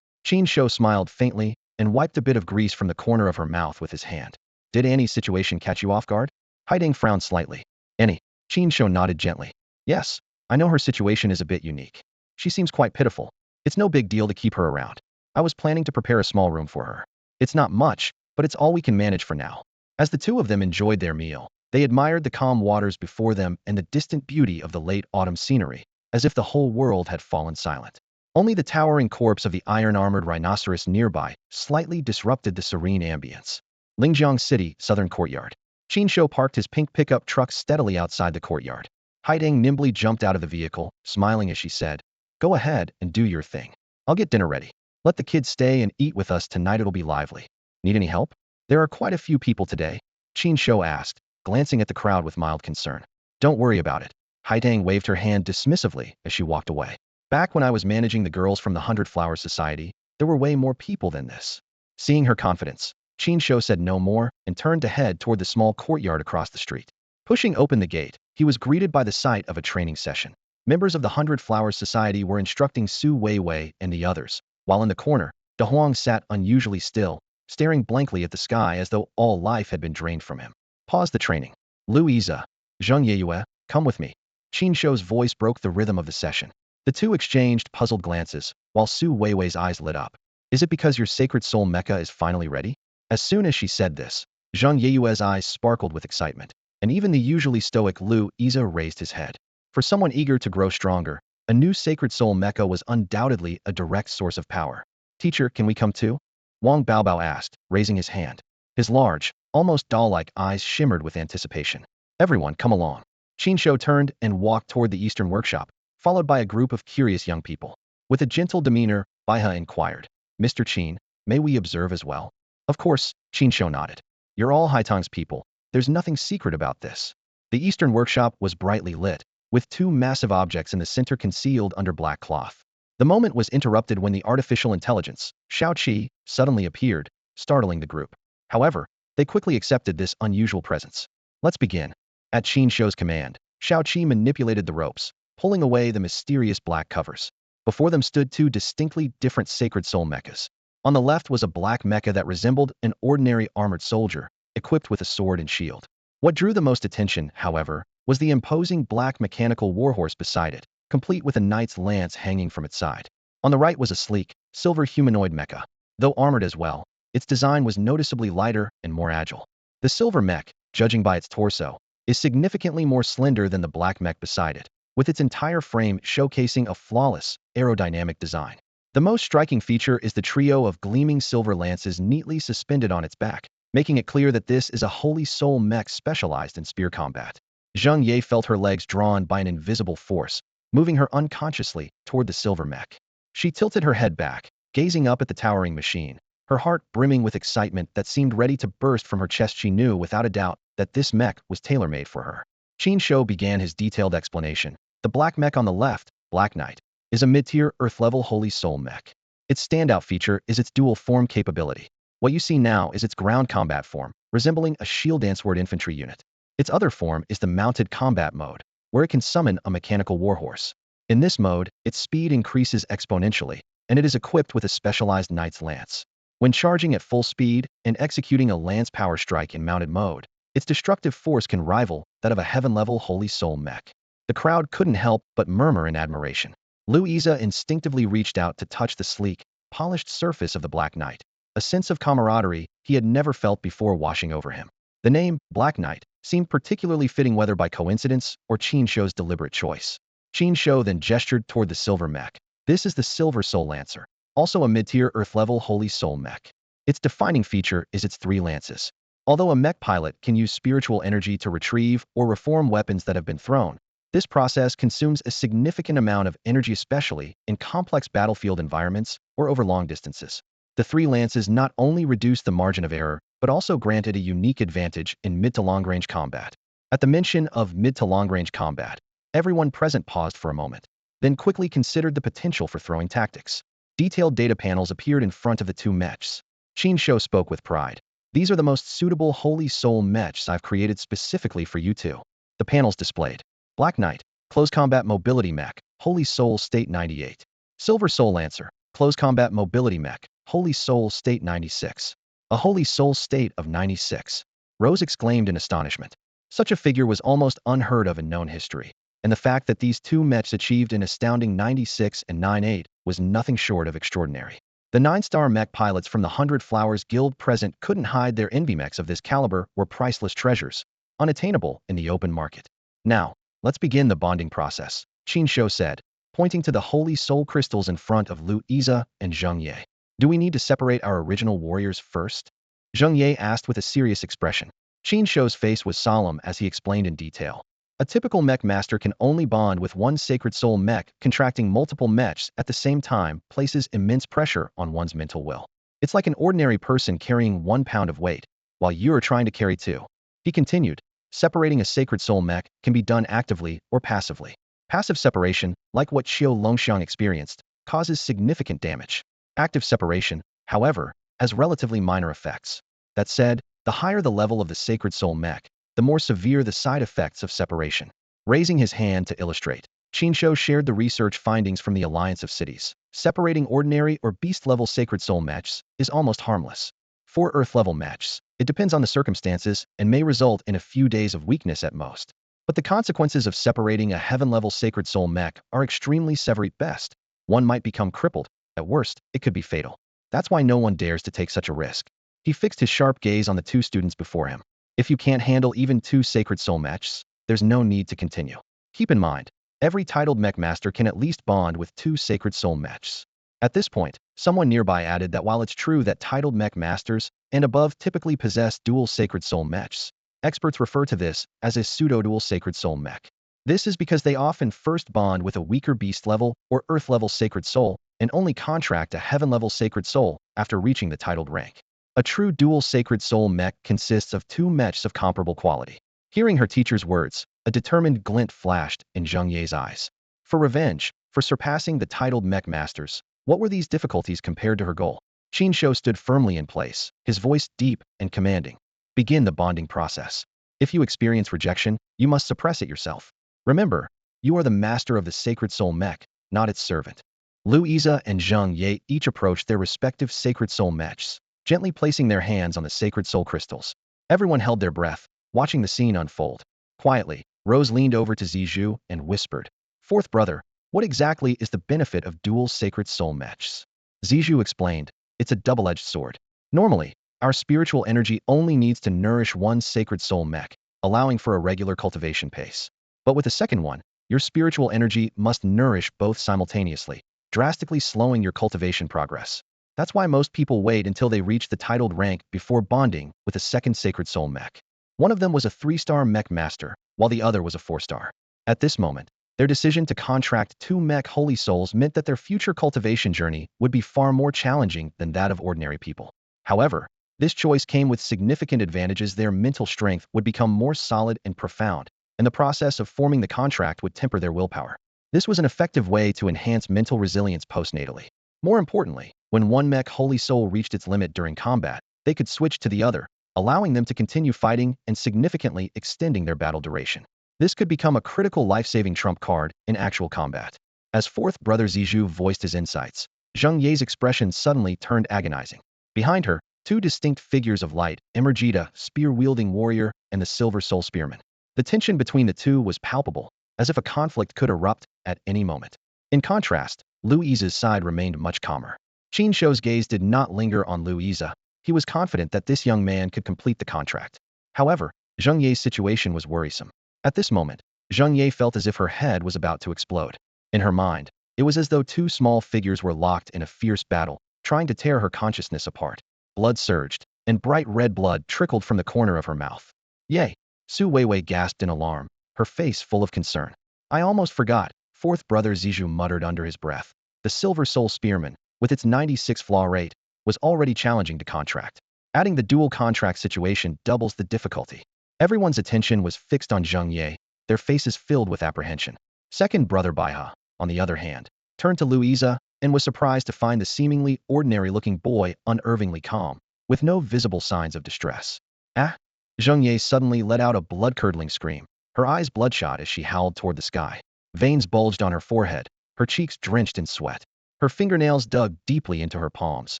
Qin Shou smiled faintly and wiped a bit of grease from the corner of her mouth with his hand. Did Annie's situation catch you off guard? Haiding frowned slightly. Annie. Qin Shou nodded gently. Yes, I know her situation is a bit unique. She seems quite pitiful. It's no big deal to keep her around. I was planning to prepare a small room for her. It's not much, but it's all we can manage for now. As the two of them enjoyed their meal, they admired the calm waters before them and the distant beauty of the late autumn scenery, as if the whole world had fallen silent. Only the towering corpse of the iron-armored rhinoceros nearby slightly disrupted the serene ambience. Lingjiang City, Southern Courtyard. Qin Shou parked his pink pickup truck steadily outside the courtyard. Haiding nimbly jumped out of the vehicle, smiling as she said, Go ahead and do your thing. I'll get dinner ready. Let the kids stay and eat with us tonight, it'll be lively. Need any help? There are quite a few people today, Qin Shou asked, glancing at the crowd with mild concern. Don't worry about it. Haiding waved her hand dismissively as she walked away. Back when I was managing the girls from the 100 Flower Society, there were way more people than this. Seeing her confidence, Qin Shou said no more and turned to head toward the small courtyard across the street. Pushing open the gate, he was greeted by the sight of a training session. Members of the 100 Flower Society were instructing Su Weiwei and the others, while in the corner, De Huang sat unusually still, staring blankly at the sky as though all life had been drained from him. Pause the training. Louisa, Zheng Yeyue, come with me. Qin Shou's voice broke the rhythm of the session. The two exchanged puzzled glances, while Su Weiwei's eyes lit up. Is it because your sacred soul mecha is finally ready? As soon as she said this, Zheng Yeyue's eyes sparkled with excitement, and even the usually stoic Lu Iza raised his head. For someone eager to grow stronger, a new sacred soul mecha was undoubtedly a direct source of power. Teacher, can we come too? Wang Baobao asked, raising his hand. His large, almost doll-like eyes shimmered with anticipation. Everyone, come along. Qin Shou turned and walked toward the Eastern workshop, followed by a group of curious young people. With a gentle demeanor, Baihe inquired, Mr. Qin, may we observe as well? Of course, Qin Shou nodded. You're all Haitang's people. There's nothing secret about this. The Eastern workshop was brightly lit, with two massive objects in the center concealed under black cloth. The moment was interrupted when the artificial intelligence, Shao-Chi, suddenly appeared, startling the group. However, they quickly accepted this unusual presence. Let's begin. At Qin Shou's command, Shao-Chi manipulated the ropes, pulling away the mysterious black covers. Before them stood two distinctly different sacred soul mechas. On the left was a black mecha that resembled an ordinary armored soldier, equipped with a sword and shield. What drew the most attention, however, was the imposing black mechanical warhorse beside it, complete with a knight's lance hanging from its side. On the right was a sleek, silver humanoid mecha. Though armored as well, its design was noticeably lighter and more agile. The silver mech, judging by its torso, is significantly more slender than the black mech beside it, with its entire frame showcasing a flawless, aerodynamic design. The most striking feature is the trio of gleaming silver lances neatly suspended on its back, making it clear that this is a holy soul mech specialized in spear combat. Zheng Ye felt her legs drawn by an invisible force, moving her unconsciously toward the silver mech. She tilted her head back, gazing up at the towering machine, her heart brimming with excitement that seemed ready to burst from her chest. She knew without a doubt that this mech was tailor-made for her. Qin Shou began his detailed explanation. The black mech on the left, Black Knight, is a mid-tier Earth-level holy soul mech. Its standout feature is its dual form capability. What you see now is its ground combat form, resembling a shield danceward infantry unit. Its other form is the mounted combat mode, where it can summon a mechanical warhorse. In this mode, its speed increases exponentially, and it is equipped with a specialized knight's lance. When charging at full speed and executing a lance power strike in mounted mode, its destructive force can rival that of a heaven-level holy soul mech. The crowd couldn't help but murmur in admiration. Louisa instinctively reached out to touch the sleek, polished surface of the Black Knight. A sense of camaraderie he had never felt before washing over him. The name, Black Knight, seemed particularly fitting, whether by coincidence or Qin Shou's deliberate choice. Qin Shou then gestured toward the silver mech. This is the Silver Soul Lancer, also a mid-tier Earth-level holy soul mech. Its defining feature is its three lances. Although a mech pilot can use spiritual energy to retrieve or reform weapons that have been thrown, this process consumes a significant amount of energy, especially in complex battlefield environments or over long distances. The three lances not only reduce the margin of error, but also granted a unique advantage in mid to long-range combat. At the mention of mid to long-range combat, everyone present paused for a moment, then quickly considered the potential for throwing tactics. Detailed data panels appeared in front of the two mechs. Qin Shou spoke with pride. These are the most suitable holy soul mechs I've created specifically for you two. The panels displayed. Black Knight, Close Combat Mobility Mech, Holy Soul State 98. Silver Soul Lancer, Close Combat Mobility Mech, Holy Soul State 96. A Holy Soul State of 96. Rose exclaimed in astonishment. Such a figure was almost unheard of in known history, and the fact that these two mechs achieved an astounding 96 and 98 was nothing short of extraordinary. The 9-star mech pilots from the 100 Flowers Guild present couldn't hide their envy. Mechs of this caliber were priceless treasures, unattainable in the open market. Now, let's begin the bonding process, Qin Shouyi said, pointing to the Holy Soul crystals in front of Lu Iza and Zheng Ye. Do we need to separate our original warriors first? Zheng Ye asked with a serious expression. Qin Shouyi's face was solemn as he explained in detail. A typical mech master can only bond with one sacred soul mech. Contracting multiple mechs at the same time places immense pressure on one's mental will. It's like an ordinary person carrying 1 pound of weight, while you are trying to carry 2. He continued, separating a sacred soul mech can be done actively or passively. Passive separation, like what Xiao Longxiang experienced, causes significant damage. Active separation, however, has relatively minor effects. That said, the higher the level of the sacred soul mech, the more severe the side effects of separation. Raising his hand to illustrate, Qin Shouyi shared the research findings from the Alliance of Cities. Separating ordinary or beast-level sacred soul mechs is almost harmless. For Earth-level mechs, it depends on the circumstances and may result in a few days of weakness at most. But the consequences of separating a heaven-level sacred soul mech are extremely severe. At best, one might become crippled. At worst, it could be fatal. That's why no one dares to take such a risk. He fixed his sharp gaze on the 2 students before him. If you can't handle even 2 sacred soul mechs, there's no need to continue. Keep in mind, every titled mech master can at least bond with 2 sacred soul mechs. At this point, someone nearby added that while it's true that titled mech masters and above typically possess dual sacred soul mechs, experts refer to this as a pseudo-dual sacred soul mech. This is because they often first bond with a weaker beast-level or earth-level sacred soul and only contract a heaven-level sacred soul after reaching the titled rank. A true dual sacred soul mech consists of 2 mechs of comparable quality. Hearing her teacher's words, a determined glint flashed in Zheng Ye's eyes. For revenge, for surpassing the titled mech masters, what were these difficulties compared to her goal? Qin Shouyi stood firmly in place, his voice deep and commanding. Begin the bonding process. If you experience rejection, you must suppress it yourself. Remember, you are the master of the sacred soul mech, not its servant. Lu Iza and Zheng Ye each approached their respective sacred soul mechs, gently placing their hands on the sacred soul crystals. Everyone held their breath, watching the scene unfold. Quietly, Rose leaned over to Zizhu and whispered, "Fourth brother, what exactly is the benefit of dual sacred soul mechs?" Zizhu explained, "It's a double-edged sword. Normally, our spiritual energy only needs to nourish one sacred soul mech, allowing for a regular cultivation pace. But with the second one, your spiritual energy must nourish both simultaneously, drastically slowing your cultivation progress. That's why most people wait until they reach the titled rank before bonding with a second sacred soul mech." One of them was a 3-star mech master, while the other was a 4-star. At this moment, their decision to contract 2 mech holy souls meant that their future cultivation journey would be far more challenging than that of ordinary people. However, this choice came with significant advantages. Their mental strength would become more solid and profound, and the process of forming the contract would temper their willpower. This was an effective way to enhance mental resilience postnatally. More importantly, when one mech holy soul reached its limit during combat, they could switch to the other, allowing them to continue fighting and significantly extending their battle duration. This could become a critical life-saving trump card in actual combat. As fourth brother Zizhu voiced his insights, Zheng Ye's expression suddenly turned agonizing. Behind her, 2 distinct figures of light emerged: a spear-wielding warrior and the silver soul spearman. The tension between the 2 was palpable, as if a conflict could erupt at any moment. In contrast, Lu Iza's side remained much calmer. Qin Shouyi's gaze did not linger on Lu Iza. He was confident that this young man could complete the contract. However, Zheng Ye's situation was worrisome. At this moment, Zheng Ye felt as if her head was about to explode. In her mind, it was as though 2 small figures were locked in a fierce battle, trying to tear her consciousness apart. Blood surged, and bright red blood trickled from the corner of her mouth. "Yay!" Su Weiwei gasped in alarm, her face full of concern. "I almost forgot," fourth brother Zizhu muttered under his breath. The silver soul spearman, with its 96 flaw rate, was already challenging to contract. Adding the dual contract situation doubles the difficulty. Everyone's attention was fixed on Zheng Ye, their faces filled with apprehension. Second brother Baiha, on the other hand, turned to Lu Iza and was surprised to find the seemingly ordinary-looking boy unnervingly calm, with no visible signs of distress. "Ah!" Zheng Ye suddenly let out a blood-curdling scream, her eyes bloodshot as she howled toward the sky. Veins bulged on her forehead, her cheeks drenched in sweat. Her fingernails dug deeply into her palms,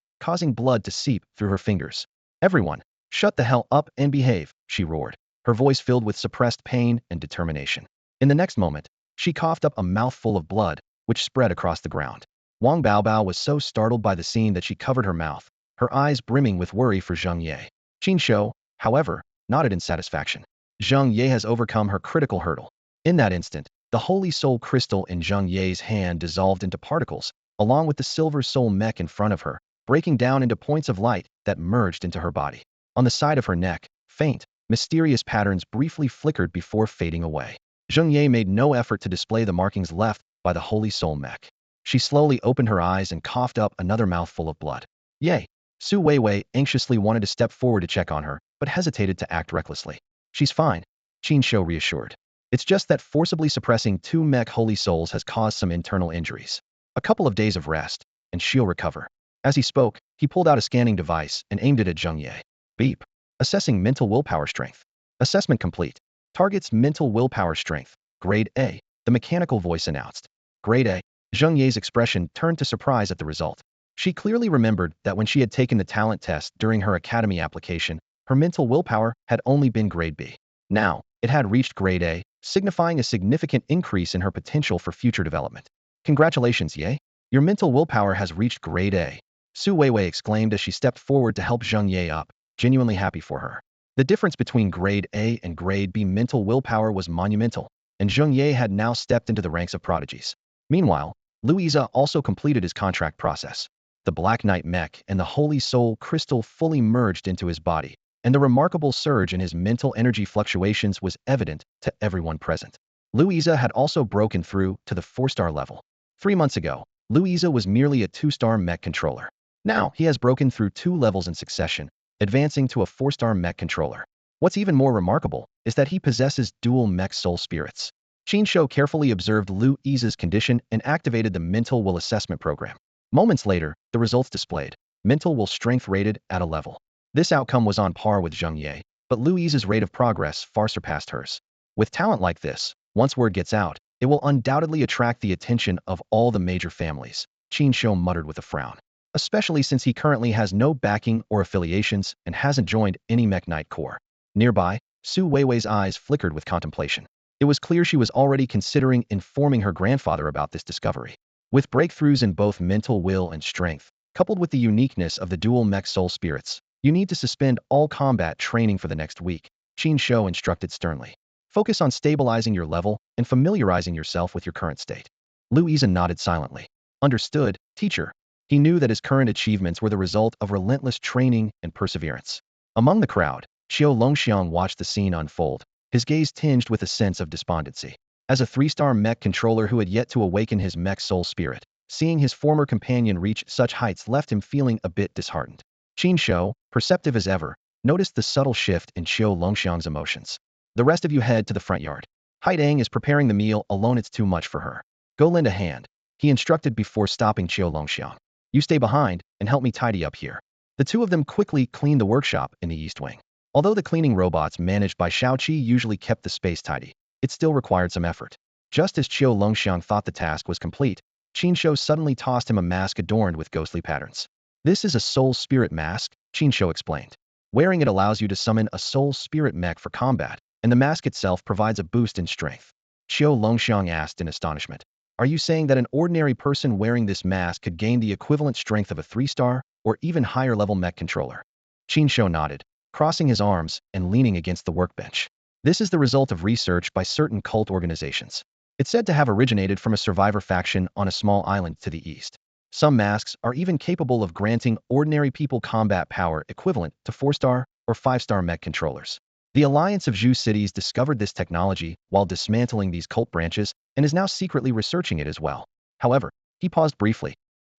causing blood to seep through her fingers. "Everyone, shut the hell up and behave," she roared, her voice filled with suppressed pain and determination. In the next moment, she coughed up a mouthful of blood, which spread across the ground. Wang Baobao was so startled by the scene that she covered her mouth, her eyes brimming with worry for Zheng Ye. Qin Shou, however, nodded in satisfaction. Zheng Ye has overcome her critical hurdle. In that instant, the holy soul crystal in Zheng Ye's hand dissolved into particles, along with the silver soul mech in front of her, breaking down into points of light that merged into her body. On the side of her neck, faint, mysterious patterns briefly flickered before fading away. Zheng Ye made no effort to display the markings left by the holy soul mech. She slowly opened her eyes and coughed up another mouthful of blood. "Yay!" Su Weiwei anxiously wanted to step forward to check on her, but hesitated to act recklessly. "She's fine," Qin Shou reassured. "It's just that forcibly suppressing 2 mech holy souls has caused some internal injuries. A couple of days of rest, and she'll recover." As he spoke, he pulled out a scanning device and aimed it at Zheng Ye. Beep. Assessing mental willpower strength. Assessment complete. Target's mental willpower strength. Grade A. The mechanical voice announced. Grade A. Zheng Ye's expression turned to surprise at the result. She clearly remembered that when she had taken the talent test during her academy application, her mental willpower had only been grade B. Now, it had reached grade A, signifying a significant increase in her potential for future development. "Congratulations, Ye. Your mental willpower has reached grade A," Su Weiwei exclaimed as she stepped forward to help Zheng Ye up, genuinely happy for her. The difference between grade A and grade B mental willpower was monumental, and Zheng Ye had now stepped into the ranks of prodigies. Meanwhile, Louisa also completed his contract process. The Black Knight mech and the Holy Soul crystal fully merged into his body, and the remarkable surge in his mental energy fluctuations was evident to everyone present. Louisa had also broken through to the 4-star level. 3 months ago, Louisa was merely a 2-star mech controller. Now, he has broken through 2 levels in succession, advancing to a 4-star mech controller. What's even more remarkable is that he possesses dual mech soul spirits. Qin Shou carefully observed Louisa's condition and activated the mental will assessment program. Moments later, the results displayed. Mental will strength rated at a level. This outcome was on par with Zheng Ye, but Louisa's rate of progress far surpassed hers. With talent like this, once word gets out, it will undoubtedly attract the attention of all the major families, Qin Shou muttered with a frown. Especially since he currently has no backing or affiliations and hasn't joined any Mech Knight Corps. Nearby, Su Weiwei's eyes flickered with contemplation. It was clear she was already considering informing her grandfather about this discovery. With breakthroughs in both mental will and strength, coupled with the uniqueness of the dual mech soul spirits, you need to suspend all combat training for the next week, Qin Shou instructed sternly. Focus on stabilizing your level and familiarizing yourself with your current state. Louisa nodded silently. Understood, teacher. He knew that his current achievements were the result of relentless training and perseverance. Among the crowd, Xiao Longxiang watched the scene unfold, his gaze tinged with a sense of despondency. As a 3-star mech controller who had yet to awaken his mech soul spirit, seeing his former companion reach such heights left him feeling a bit disheartened. Qin Shou, perceptive as ever, noticed the subtle shift in Xiao Longxiang's emotions. "The rest of you head to the front yard. Haidang is preparing the meal alone, it's too much for her. Go lend a hand," he instructed before stopping Xiao Longxiang. "You stay behind and help me tidy up here." The two of them quickly cleaned the workshop in the east wing. Although the cleaning robots managed by Shaoqi usually kept the space tidy, it still required some effort. Just as Xiao Longxiang thought the task was complete, Qin Shou suddenly tossed him a mask adorned with ghostly patterns. "This is a soul spirit mask," Qin Shou explained. "Wearing it allows you to summon a soul spirit mech for combat, and the mask itself provides a boost in strength." Xiao Longxiang asked in astonishment. "Are you saying that an ordinary person wearing this mask could gain the equivalent strength of a 3-star or even higher level mech controller?" Qin Shou nodded, crossing his arms and leaning against the workbench. "This is the result of research by certain cult organizations. It's said to have originated from a survivor faction on a small island to the east. Some masks are even capable of granting ordinary people combat power equivalent to 4-star or 5-star mech controllers. The Alliance of Huzhou Cities discovered this technology while dismantling these cult branches and is now secretly researching it as well." However, he paused briefly.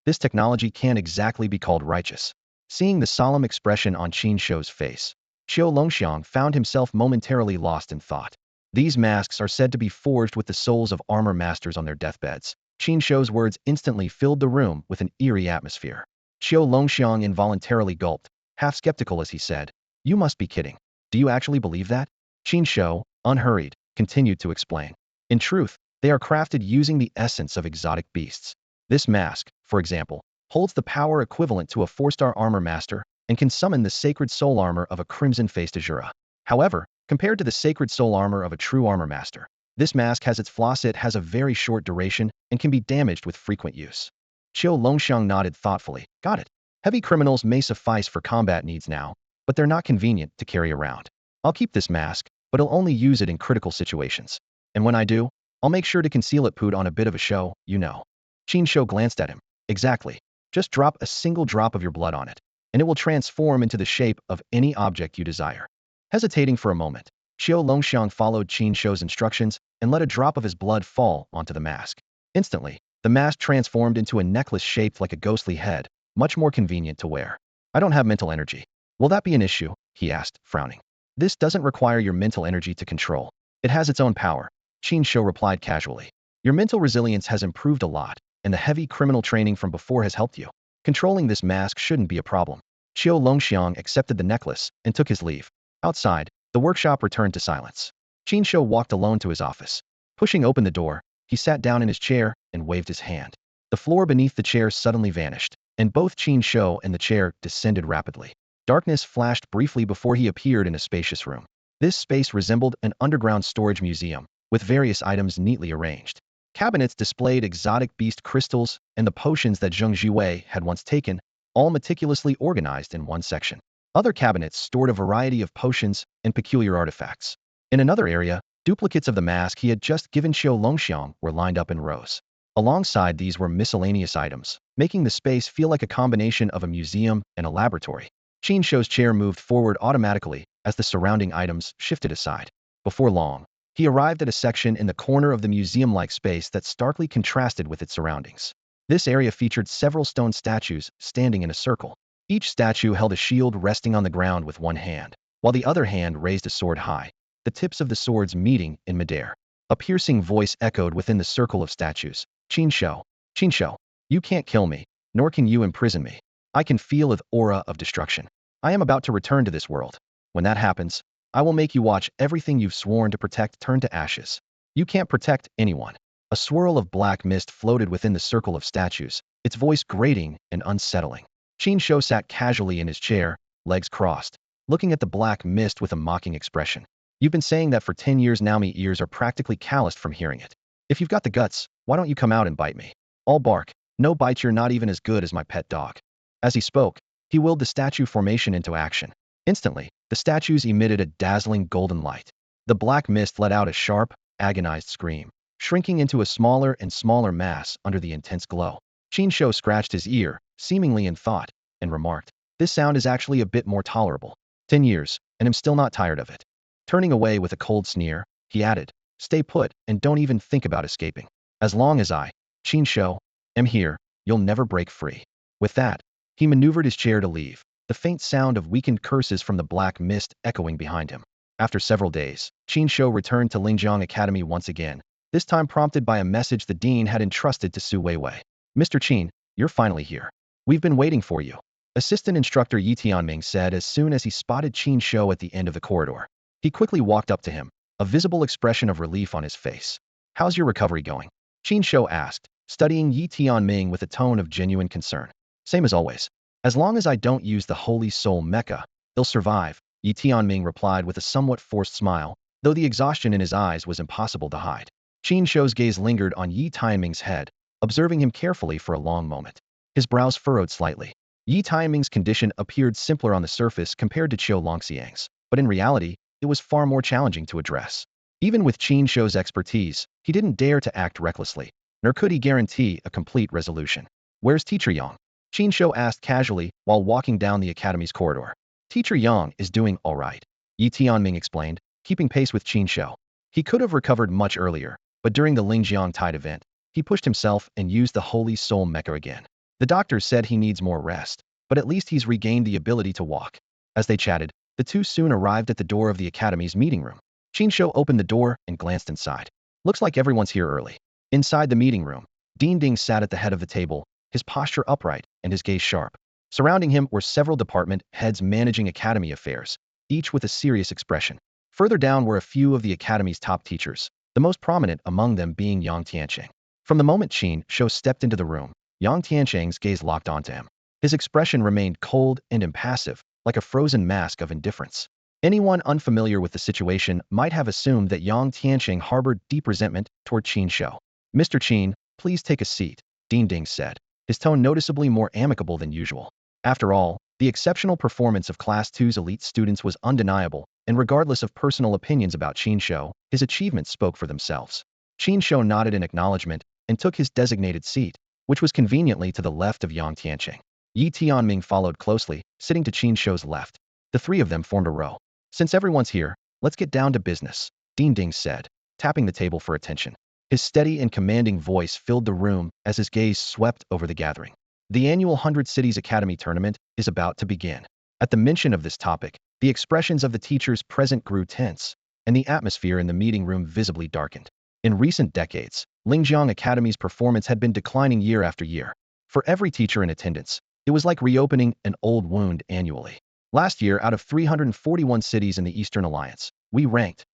"This technology can't exactly be called righteous." Seeing the solemn expression on Qin Shou's face, Xiao Longxiang found himself momentarily lost in thought. "These masks are said to be forged with the souls of armor masters on their deathbeds." Qin Shou's words instantly filled the room with an eerie atmosphere. Xiao Longxiang involuntarily gulped, half skeptical as he said, "You must be kidding. Do you actually believe that?" Qin Shou, unhurried, continued to explain. "In truth, they are crafted using the essence of exotic beasts. This mask, for example, holds the power equivalent to a 4-star armor master, and can summon the sacred soul armor of a crimson-faced Azura. However, compared to the sacred soul armor of a true armor master, this mask has its flaws. It has a very short duration and can be damaged with frequent use. Qiu Longxiang nodded thoughtfully. Got it. Heavy criminals may suffice for combat needs now, but they're not convenient to carry around. I'll keep this mask, but I'll only use it in critical situations. And when I do, I'll make sure to conceal it. Put on a bit of a show, you know. Qin Shou glanced at him. Exactly. Just drop a single drop of your blood on it, and it will transform into the shape of any object you desire. Hesitating for a moment, Qiu Longxiang followed Qin Shou's instructions and let a drop of his blood fall onto the mask. Instantly, the mask transformed into a necklace shaped like a ghostly head, much more convenient to wear. I don't have mental energy. Will that be an issue? He asked, frowning. This doesn't require your mental energy to control. It has its own power. Qin Shou replied casually. Your mental resilience has improved a lot, and the heavy criminal training from before has helped you. Controlling this mask shouldn't be a problem. Qiu Longxiang accepted the necklace and took his leave. Outside, the workshop returned to silence. Qin Shou walked alone to his office. Pushing open the door, he sat down in his chair and waved his hand. The floor beneath the chair suddenly vanished, and both Qin Shou and the chair descended rapidly. Darkness flashed briefly before he appeared in a spacious room. This space resembled an underground storage museum, with various items neatly arranged. Cabinets displayed exotic beast crystals and the potions that Zheng Jiwei had once taken, all meticulously organized in one section. Other cabinets stored a variety of potions and peculiar artifacts. In another area, duplicates of the mask he had just given Qiu Longxiang were lined up in rows. Alongside these were miscellaneous items, making the space feel like a combination of a museum and a laboratory. Qin Shou's chair moved forward automatically as the surrounding items shifted aside. Before long, he arrived at a section in the corner of the museum-like space that starkly contrasted with its surroundings. This area featured several stone statues standing in a circle. Each statue held a shield resting on the ground with one hand, while the other hand raised a sword high, the tips of the swords meeting in midair. A piercing voice echoed within the circle of statues. Qin Shou, you can't kill me, nor can you imprison me. I can feel the aura of destruction. I am about to return to this world. When that happens, I will make you watch everything you've sworn to protect turn to ashes. You can't protect anyone. A swirl of black mist floated within the circle of statues, its voice grating and unsettling. Qin Shou sat casually in his chair, legs crossed, looking at the black mist with a mocking expression. You've been saying that for 10 years now. My ears are practically calloused from hearing it. If you've got the guts, why don't you come out and bite me? I'll bark. No bite, you're not even as good as my pet dog. As he spoke, he willed the statue formation into action. Instantly, the statues emitted a dazzling golden light. The black mist let out a sharp, agonized scream, shrinking into a smaller and smaller mass under the intense glow. Qin Shou scratched his ear, seemingly in thought, and remarked, this sound is actually a bit more tolerable. 10 years, and I'm still not tired of it. Turning away with a cold sneer, he added, stay put and don't even think about escaping. As long as I, Qin Shou, am here, you'll never break free. With that, he maneuvered his chair to leave, the faint sound of weakened curses from the black mist echoing behind him. After several days, Qin Shou returned to Lingjiang Academy once again, this time prompted by a message the dean had entrusted to Su Weiwei. Mr. Qin, you're finally here. We've been waiting for you. Assistant instructor Yi Tianming said as soon as he spotted Qin Shou at the end of the corridor. He quickly walked up to him, a visible expression of relief on his face. How's your recovery going? Qin Shou asked, studying Yi Tianming with a tone of genuine concern. Same as always. As long as I don't use the Holy Soul Mecha, they'll survive, Yi Tianming replied with a somewhat forced smile, though the exhaustion in his eyes was impossible to hide. Qin Shou's gaze lingered on Yi Tianming's head, observing him carefully for a long moment. His brows furrowed slightly. Yi Tianming's condition appeared simpler on the surface compared to Qiu Longxiang's, but in reality, it was far more challenging to address. Even with Qin Shou's expertise, he didn't dare to act recklessly, nor could he guarantee a complete resolution. Where's Teacher Yang? Qin Shou asked casually while walking down the academy's corridor. Teacher Yang is doing all right, Yi Tianming explained, keeping pace with Qin Shou. He could have recovered much earlier, but during the Lingjiang Tide event, he pushed himself and used the Holy Soul Mecha again. The doctor said he needs more rest, but at least he's regained the ability to walk. As they chatted, the two soon arrived at the door of the academy's meeting room. Qin Shou opened the door and glanced inside. Looks like everyone's here early. Inside the meeting room, Dean Ding sat at the head of the table, his posture upright and his gaze sharp. Surrounding him were several department heads managing academy affairs, each with a serious expression. Further down were a few of the academy's top teachers, the most prominent among them being Yang Tianqing. From the moment Qin Shou stepped into the room, Yang Tiancheng's gaze locked onto him. His expression remained cold and impassive, like a frozen mask of indifference. Anyone unfamiliar with the situation might have assumed that Yang Tiancheng harbored deep resentment toward Qin Shou. Mr. Qin, please take a seat, Ding Ding said, his tone noticeably more amicable than usual. After all, the exceptional performance of Class 2's elite students was undeniable, and regardless of personal opinions about Qin Shou, his achievements spoke for themselves. Qin Shou nodded in acknowledgement and took his designated seat, which was conveniently to the left of Yang Tiancheng. Yi Tianming followed closely, sitting to Qin Shou's left. The three of them formed a row. Since everyone's here, let's get down to business, Ding Ding said, tapping the table for attention. His steady and commanding voice filled the room as his gaze swept over the gathering. The annual 100 Cities Academy tournament is about to begin. At the mention of this topic, the expressions of the teachers present grew tense, and the atmosphere in the meeting room visibly darkened. In recent decades, Lingjiang Academy's performance had been declining year after year. For every teacher in attendance, it was like reopening an old wound annually. Last year, out of 341 cities in the Eastern Alliance, we ranked.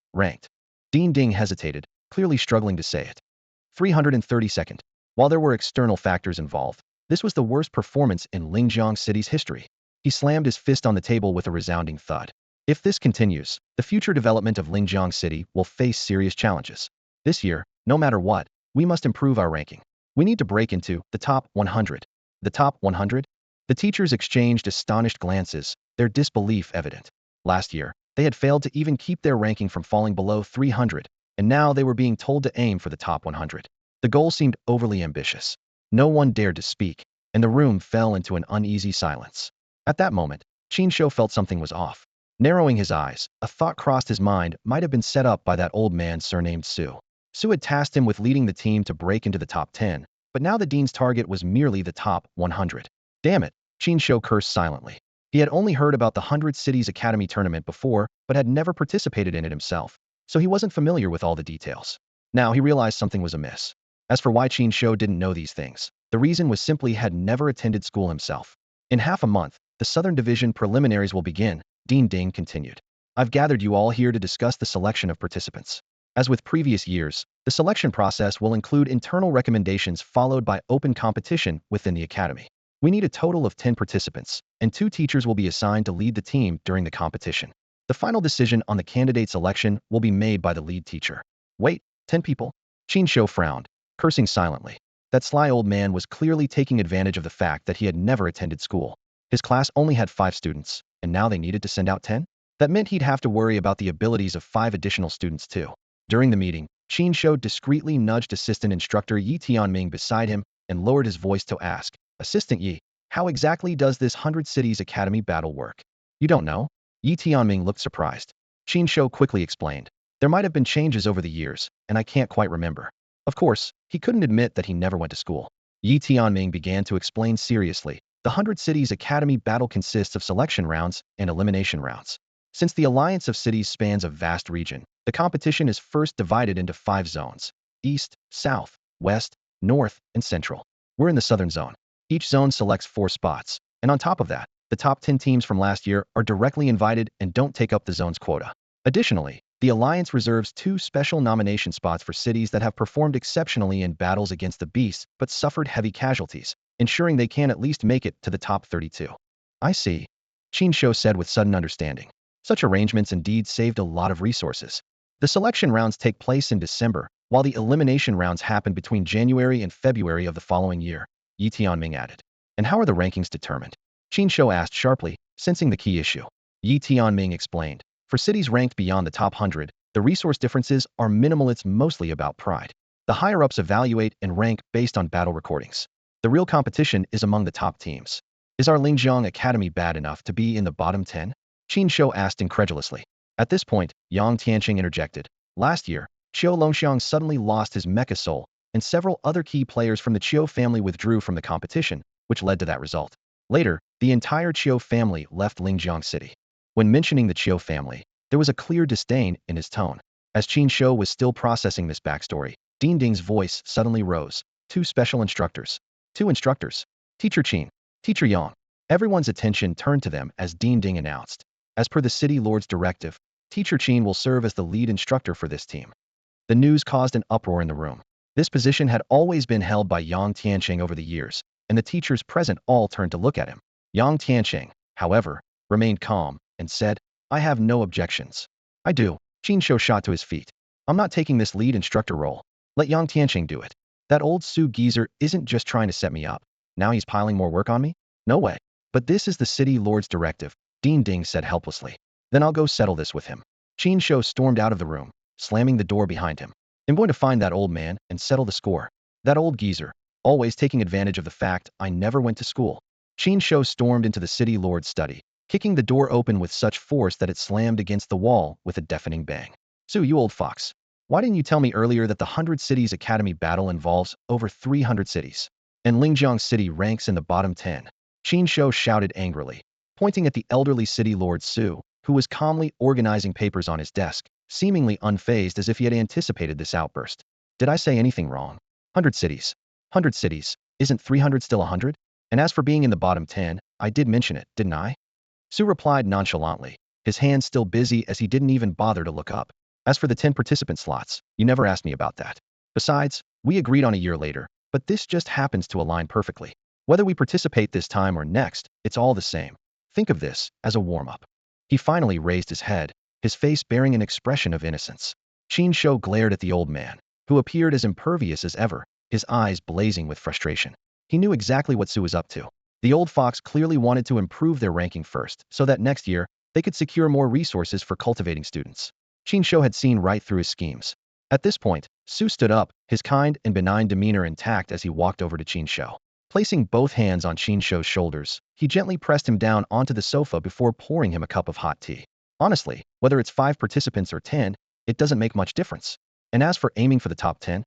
Ding Ding hesitated, clearly struggling to say it. 332nd. While there were external factors involved, this was the worst performance in Lingjiang City's history. He slammed his fist on the table with a resounding thud. If this continues, the future development of Lingjiang City will face serious challenges. This year, no matter what, we must improve our ranking. We need to break into the top 100. The top 100? The teachers exchanged astonished glances, their disbelief evident. Last year, they had failed to even keep their ranking from falling below 300, and now they were being told to aim for the top 100. The goal seemed overly ambitious. No one dared to speak, and the room fell into an uneasy silence. At that moment, Qin Shou felt something was off. Narrowing his eyes, a thought crossed his mind might have been set up by that old man surnamed Su. Su had tasked him with leading the team to break into the top 10, but now the dean's target was merely the top 100. Damn it, Qin Shou cursed silently. He had only heard about the 100 Cities Academy tournament before, but had never participated in it himself, so he wasn't familiar with all the details. Now he realized something was amiss. As for why Qin Shou didn't know these things, the reason was simply he had never attended school himself. In half a month, the Southern Division preliminaries will begin, Ding Ding continued. I've gathered you all here to discuss the selection of participants. As with previous years, the selection process will include internal recommendations followed by open competition within the academy. We need a total of 10 participants, and 2 teachers will be assigned to lead the team during the competition. The final decision on the candidate selection will be made by the lead teacher. Wait, 10 people? Qin Shou frowned, cursing silently. That sly old man was clearly taking advantage of the fact that he had never attended school. His class only had 5 students, and now they needed to send out 10? That meant he'd have to worry about the abilities of 5 additional students too. During the meeting, Qin Shou discreetly nudged assistant instructor Yi Tianming beside him and lowered his voice to ask, Assistant Yi, how exactly does this 100 Cities Academy battle work? You don't know? Yi Tianming looked surprised. Qin Shou quickly explained. There might have been changes over the years, and I can't quite remember. Of course, he couldn't admit that he never went to school. Yi Tianming began to explain seriously. The 100 Cities Academy battle consists of selection rounds and elimination rounds. Since the Alliance of Cities spans a vast region, the competition is first divided into 5 zones: East, South, West, North, and Central. We're in the Southern Zone. Each zone selects 4 spots, and on top of that, the top 10 teams from last year are directly invited and don't take up the zone's quota. Additionally, the Alliance reserves 2 special nomination spots for cities that have performed exceptionally in battles against the beasts but suffered heavy casualties, ensuring they can at least make it to the top 32. I see, Qin Shou said with sudden understanding. Such arrangements indeed saved a lot of resources. The selection rounds take place in December, while the elimination rounds happen between January and February of the following year, Yi Tianming added. And how are the rankings determined? Qin Shou asked sharply, sensing the key issue. Yi Tianming explained. For cities ranked beyond the top 100, the resource differences are minimal. It's mostly about pride. The higher-ups evaluate and rank based on battle recordings. The real competition is among the top teams. Is our Lingjiang Academy bad enough to be in the bottom 10? Qin Shou asked incredulously. At this point, Yang Tiancheng interjected. Last year, Qiu Longxiang suddenly lost his Mecha Soul, and several other key players from the Qiu family withdrew from the competition, which led to that result. Later, the entire Qiu family left Lingjiang City. When mentioning the Qiu family, there was a clear disdain in his tone. As Qin Shou was still processing this backstory, Ding Ding's voice suddenly rose. 2 special instructors. 2 instructors. Teacher Qin. Teacher Yang. Everyone's attention turned to them as Ding Ding announced. As per the City Lord's directive, Teacher Qin will serve as the lead instructor for this team. The news caused an uproar in the room. This position had always been held by Yang Tiancheng over the years, and the teachers present all turned to look at him. Yang Tianqing, however, remained calm and said, I have no objections. I do. Qin Shou shot to his feet. I'm not taking this lead instructor role. Let Yang Tianqing do it. That old Su geezer isn't just trying to set me up. Now he's piling more work on me? No way. But this is the city lord's directive, Dean Ding said helplessly. Then I'll go settle this with him. Qin Shou stormed out of the room, slamming the door behind him. I'm going to find that old man and settle the score. That old geezer, always taking advantage of the fact I never went to school. Qin Shou stormed into the city lord's study, kicking the door open with such force that it slammed against the wall with a deafening bang. Su, you old fox. Why didn't you tell me earlier that the 100 Cities Academy battle involves over 300 cities? And Lingjiang City ranks in the bottom 10. Qin Shou shouted angrily, pointing at the elderly city lord Su, who was calmly organizing papers on his desk, seemingly unfazed as if he had anticipated this outburst. Did I say anything wrong? 100 cities. 100 cities. Isn't 300 still 100? And as for being in the bottom 10, I did mention it, didn't I? Su replied nonchalantly, his hands still busy as he didn't even bother to look up. As for the 10 participant slots, you never asked me about that. Besides, we agreed on a year later, but this just happens to align perfectly. Whether we participate this time or next, it's all the same. Think of this as a warm-up. He finally raised his head, his face bearing an expression of innocence. Qin Shou glared at the old man, who appeared as impervious as ever, his eyes blazing with frustration. He knew exactly what Su was up to. The old fox clearly wanted to improve their ranking first, so that next year, they could secure more resources for cultivating students. Qin Shou had seen right through his schemes. At this point, Su stood up, his kind and benign demeanor intact as he walked over to Qin Shou. Placing both hands on Qin Shou's shoulders, he gently pressed him down onto the sofa before pouring him a cup of hot tea. Honestly, whether it's 5 participants or 10, it doesn't make much difference. And as for aiming for the top 10,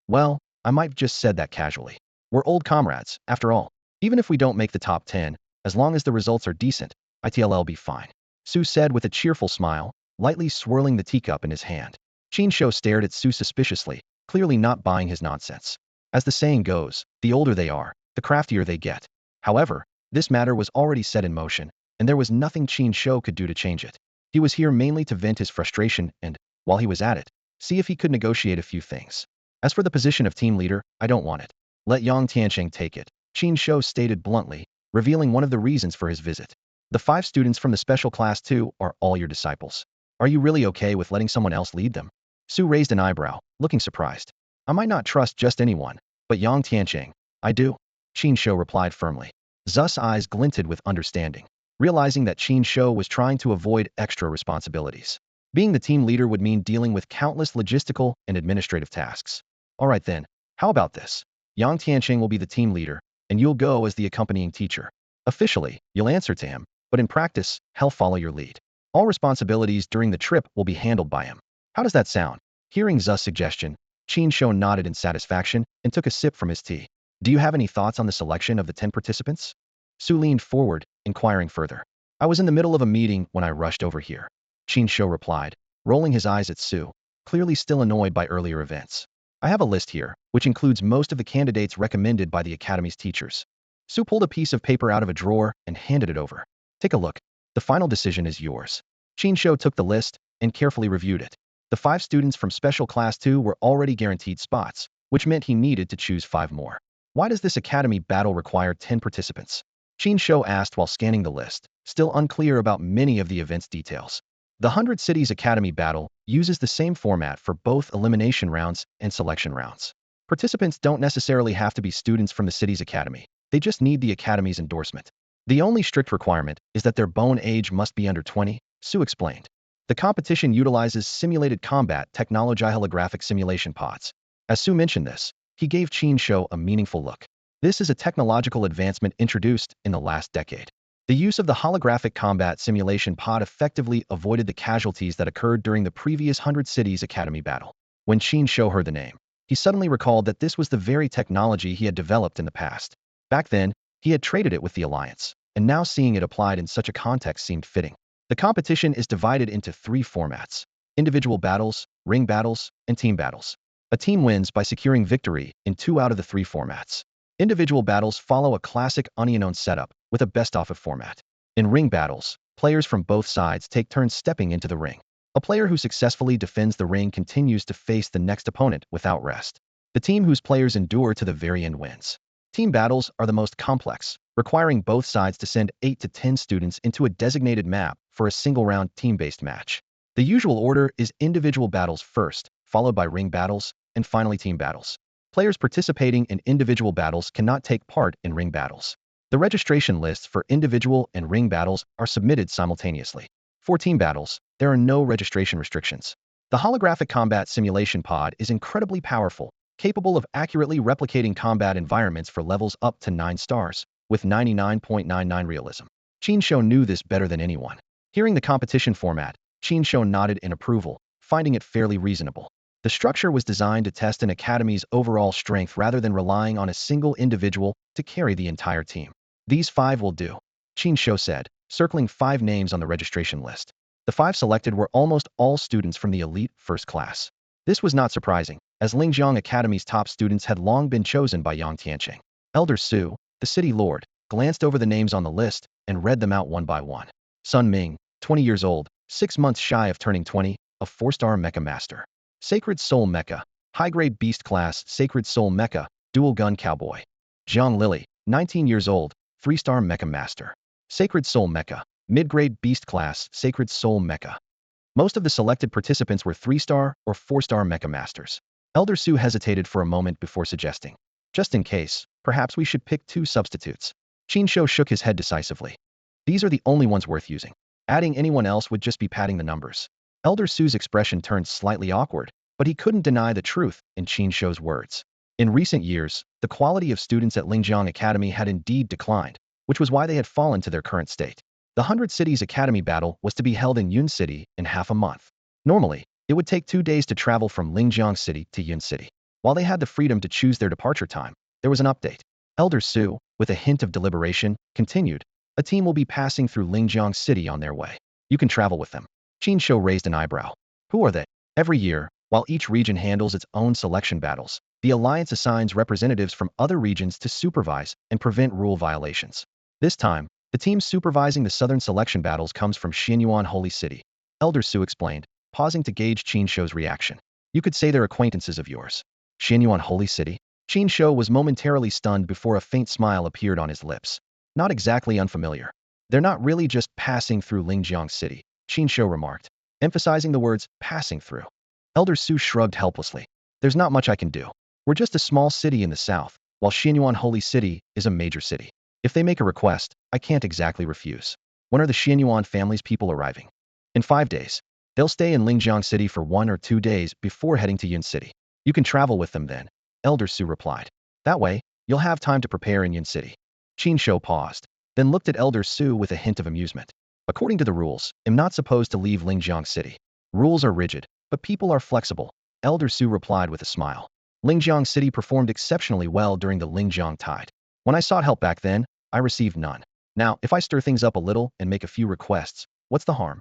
well, I might have just said that casually. We're old comrades, after all. Even if we don't make the top 10, as long as the results are decent, it'll be fine. Su said with a cheerful smile, lightly swirling the teacup in his hand. Qin Shou stared at Su suspiciously, clearly not buying his nonsense. As the saying goes, the older they are, the craftier they get. However, this matter was already set in motion, and there was nothing Qin Shou could do to change it. He was here mainly to vent his frustration and, while he was at it, see if he could negotiate a few things. As for the position of team leader, I don't want it. Let Yang Tianqing take it, Qin Shou stated bluntly, revealing one of the reasons for his visit. The 5 students from the special class 2 are all your disciples. Are you really okay with letting someone else lead them? Su raised an eyebrow, looking surprised. I might not trust just anyone, but Yang Tianqing, I do. Qin Shou replied firmly. Zu's eyes glinted with understanding, realizing that Qin Shou was trying to avoid extra responsibilities. Being the team leader would mean dealing with countless logistical and administrative tasks. All right then, how about this? Yang Tianqing will be the team leader, and you'll go as the accompanying teacher. Officially, you'll answer to him, but in practice, he'll follow your lead. All responsibilities during the trip will be handled by him. How does that sound? Hearing Zu's suggestion, Qin Shou nodded in satisfaction and took a sip from his tea. Do you have any thoughts on the selection of the 10 participants? Su leaned forward, inquiring further. I was in the middle of a meeting when I rushed over here. Qin Shou replied, rolling his eyes at Su, clearly still annoyed by earlier events. I have a list here, which includes most of the candidates recommended by the Academy's teachers. Su pulled a piece of paper out of a drawer and handed it over. Take a look. The final decision is yours. Qin Shou took the list and carefully reviewed it. The 5 students from Special Class 2 were already guaranteed spots, which meant he needed to choose 5 more. Why does this Academy battle require 10 participants? Qin Shou asked while scanning the list, still unclear about many of the event's details. The 100 Cities Academy battle uses the same format for both elimination rounds and selection rounds. Participants don't necessarily have to be students from the city's academy. They just need the academy's endorsement. The only strict requirement is that their bone age must be under 20, Su explained. The competition utilizes simulated combat technology holographic simulation pods. As Su mentioned this, he gave Qin Shou a meaningful look. This is a technological advancement introduced in the last decade. The use of the holographic combat simulation pod effectively avoided the casualties that occurred during the previous 100 Cities Academy battle. When Qin Shou heard the name, he suddenly recalled that this was the very technology he had developed in the past. Back then, he had traded it with the Alliance, and now seeing it applied in such a context seemed fitting. The competition is divided into 3 formats: individual battles, ring battles, and team battles. A team wins by securing victory in 2 out of the 3 formats. Individual battles follow a classic unknown setup with a best-of format. In ring battles, players from both sides take turns stepping into the ring. A player who successfully defends the ring continues to face the next opponent without rest. The team whose players endure to the very end wins. Team battles are the most complex, requiring both sides to send 8 to 10 students into a designated map for a single-round team-based match. The usual order is individual battles first, followed by ring battles, and finally team battles. Players participating in individual battles cannot take part in ring battles. The registration lists for individual and ring battles are submitted simultaneously. For team battles, there are no registration restrictions. The holographic combat simulation pod is incredibly powerful, capable of accurately replicating combat environments for levels up to 9 stars, with 99.99 realism. Qin Shou knew this better than anyone. Hearing the competition format, Qin Shou nodded in approval, finding it fairly reasonable. The structure was designed to test an academy's overall strength rather than relying on a single individual to carry the entire team. These 5 will do, Qin Shou said, circling 5 names on the registration list. The 5 selected were almost all students from the elite first class. This was not surprising, as Lingjiang Academy's top students had long been chosen by Yang Tianqing. Elder Su, the city lord, glanced over the names on the list and read them out one by one. Sun Ming, 20 years old, 6 months shy of turning 20, a 4-star Mecha Master. Sacred Soul Mecha, high-grade beast class Sacred Soul Mecha, dual gun cowboy. Zhang Lily, 19 years old, 3-star Mecha Master. Sacred Soul Mecha, mid-grade beast class Sacred Soul Mecha. Most of the selected participants were 3-star or 4-star Mecha Masters. Elder Su hesitated for a moment before suggesting, just in case, perhaps we should pick 2 substitutes. Qin Shou shook his head decisively. These are the only ones worth using. Adding anyone else would just be padding the numbers. Elder Su's expression turned slightly awkward, but he couldn't deny the truth in Qin Shou's words. In recent years, the quality of students at Lingjiang Academy had indeed declined, which was why they had fallen to their current state. The 100 Cities Academy battle was to be held in Yun City in half a month. Normally, it would take 2 days to travel from Lingjiang City to Yun City. While they had the freedom to choose their departure time, there was an update. Elder Su, with a hint of deliberation, continued, a team will be passing through Lingjiang City on their way. You can travel with them. Qin Shou raised an eyebrow. Who are they? Every year, while each region handles its own selection battles, the Alliance assigns representatives from other regions to supervise and prevent rule violations. This time, the team supervising the southern selection battles comes from Xianyuan Holy City. Elder Su explained, pausing to gauge Qin Shou's reaction. You could say they're acquaintances of yours. Xianyuan Holy City? Qin Shou was momentarily stunned before a faint smile appeared on his lips. Not exactly unfamiliar. They're not really just passing through Lingjiang City, Qin Shou remarked, emphasizing the words passing through. Elder Su shrugged helplessly. There's not much I can do. We're just a small city in the south, while Xianyuan Holy City is a major city. If they make a request, I can't exactly refuse. When are the Xianyuan family's people arriving? In 5 days. They'll stay in Lingjiang City for 1 or 2 days before heading to Yun City. You can travel with them then, Elder Su replied. That way, you'll have time to prepare in Yun City. Qin Shou paused, then looked at Elder Su with a hint of amusement. According to the rules, I'm not supposed to leave Lingjiang City. Rules are rigid, but people are flexible, Elder Su replied with a smile. Lingjiang City performed exceptionally well during the Lingjiang Tide. When I sought help back then, I received none. Now, if I stir things up a little and make a few requests, what's the harm?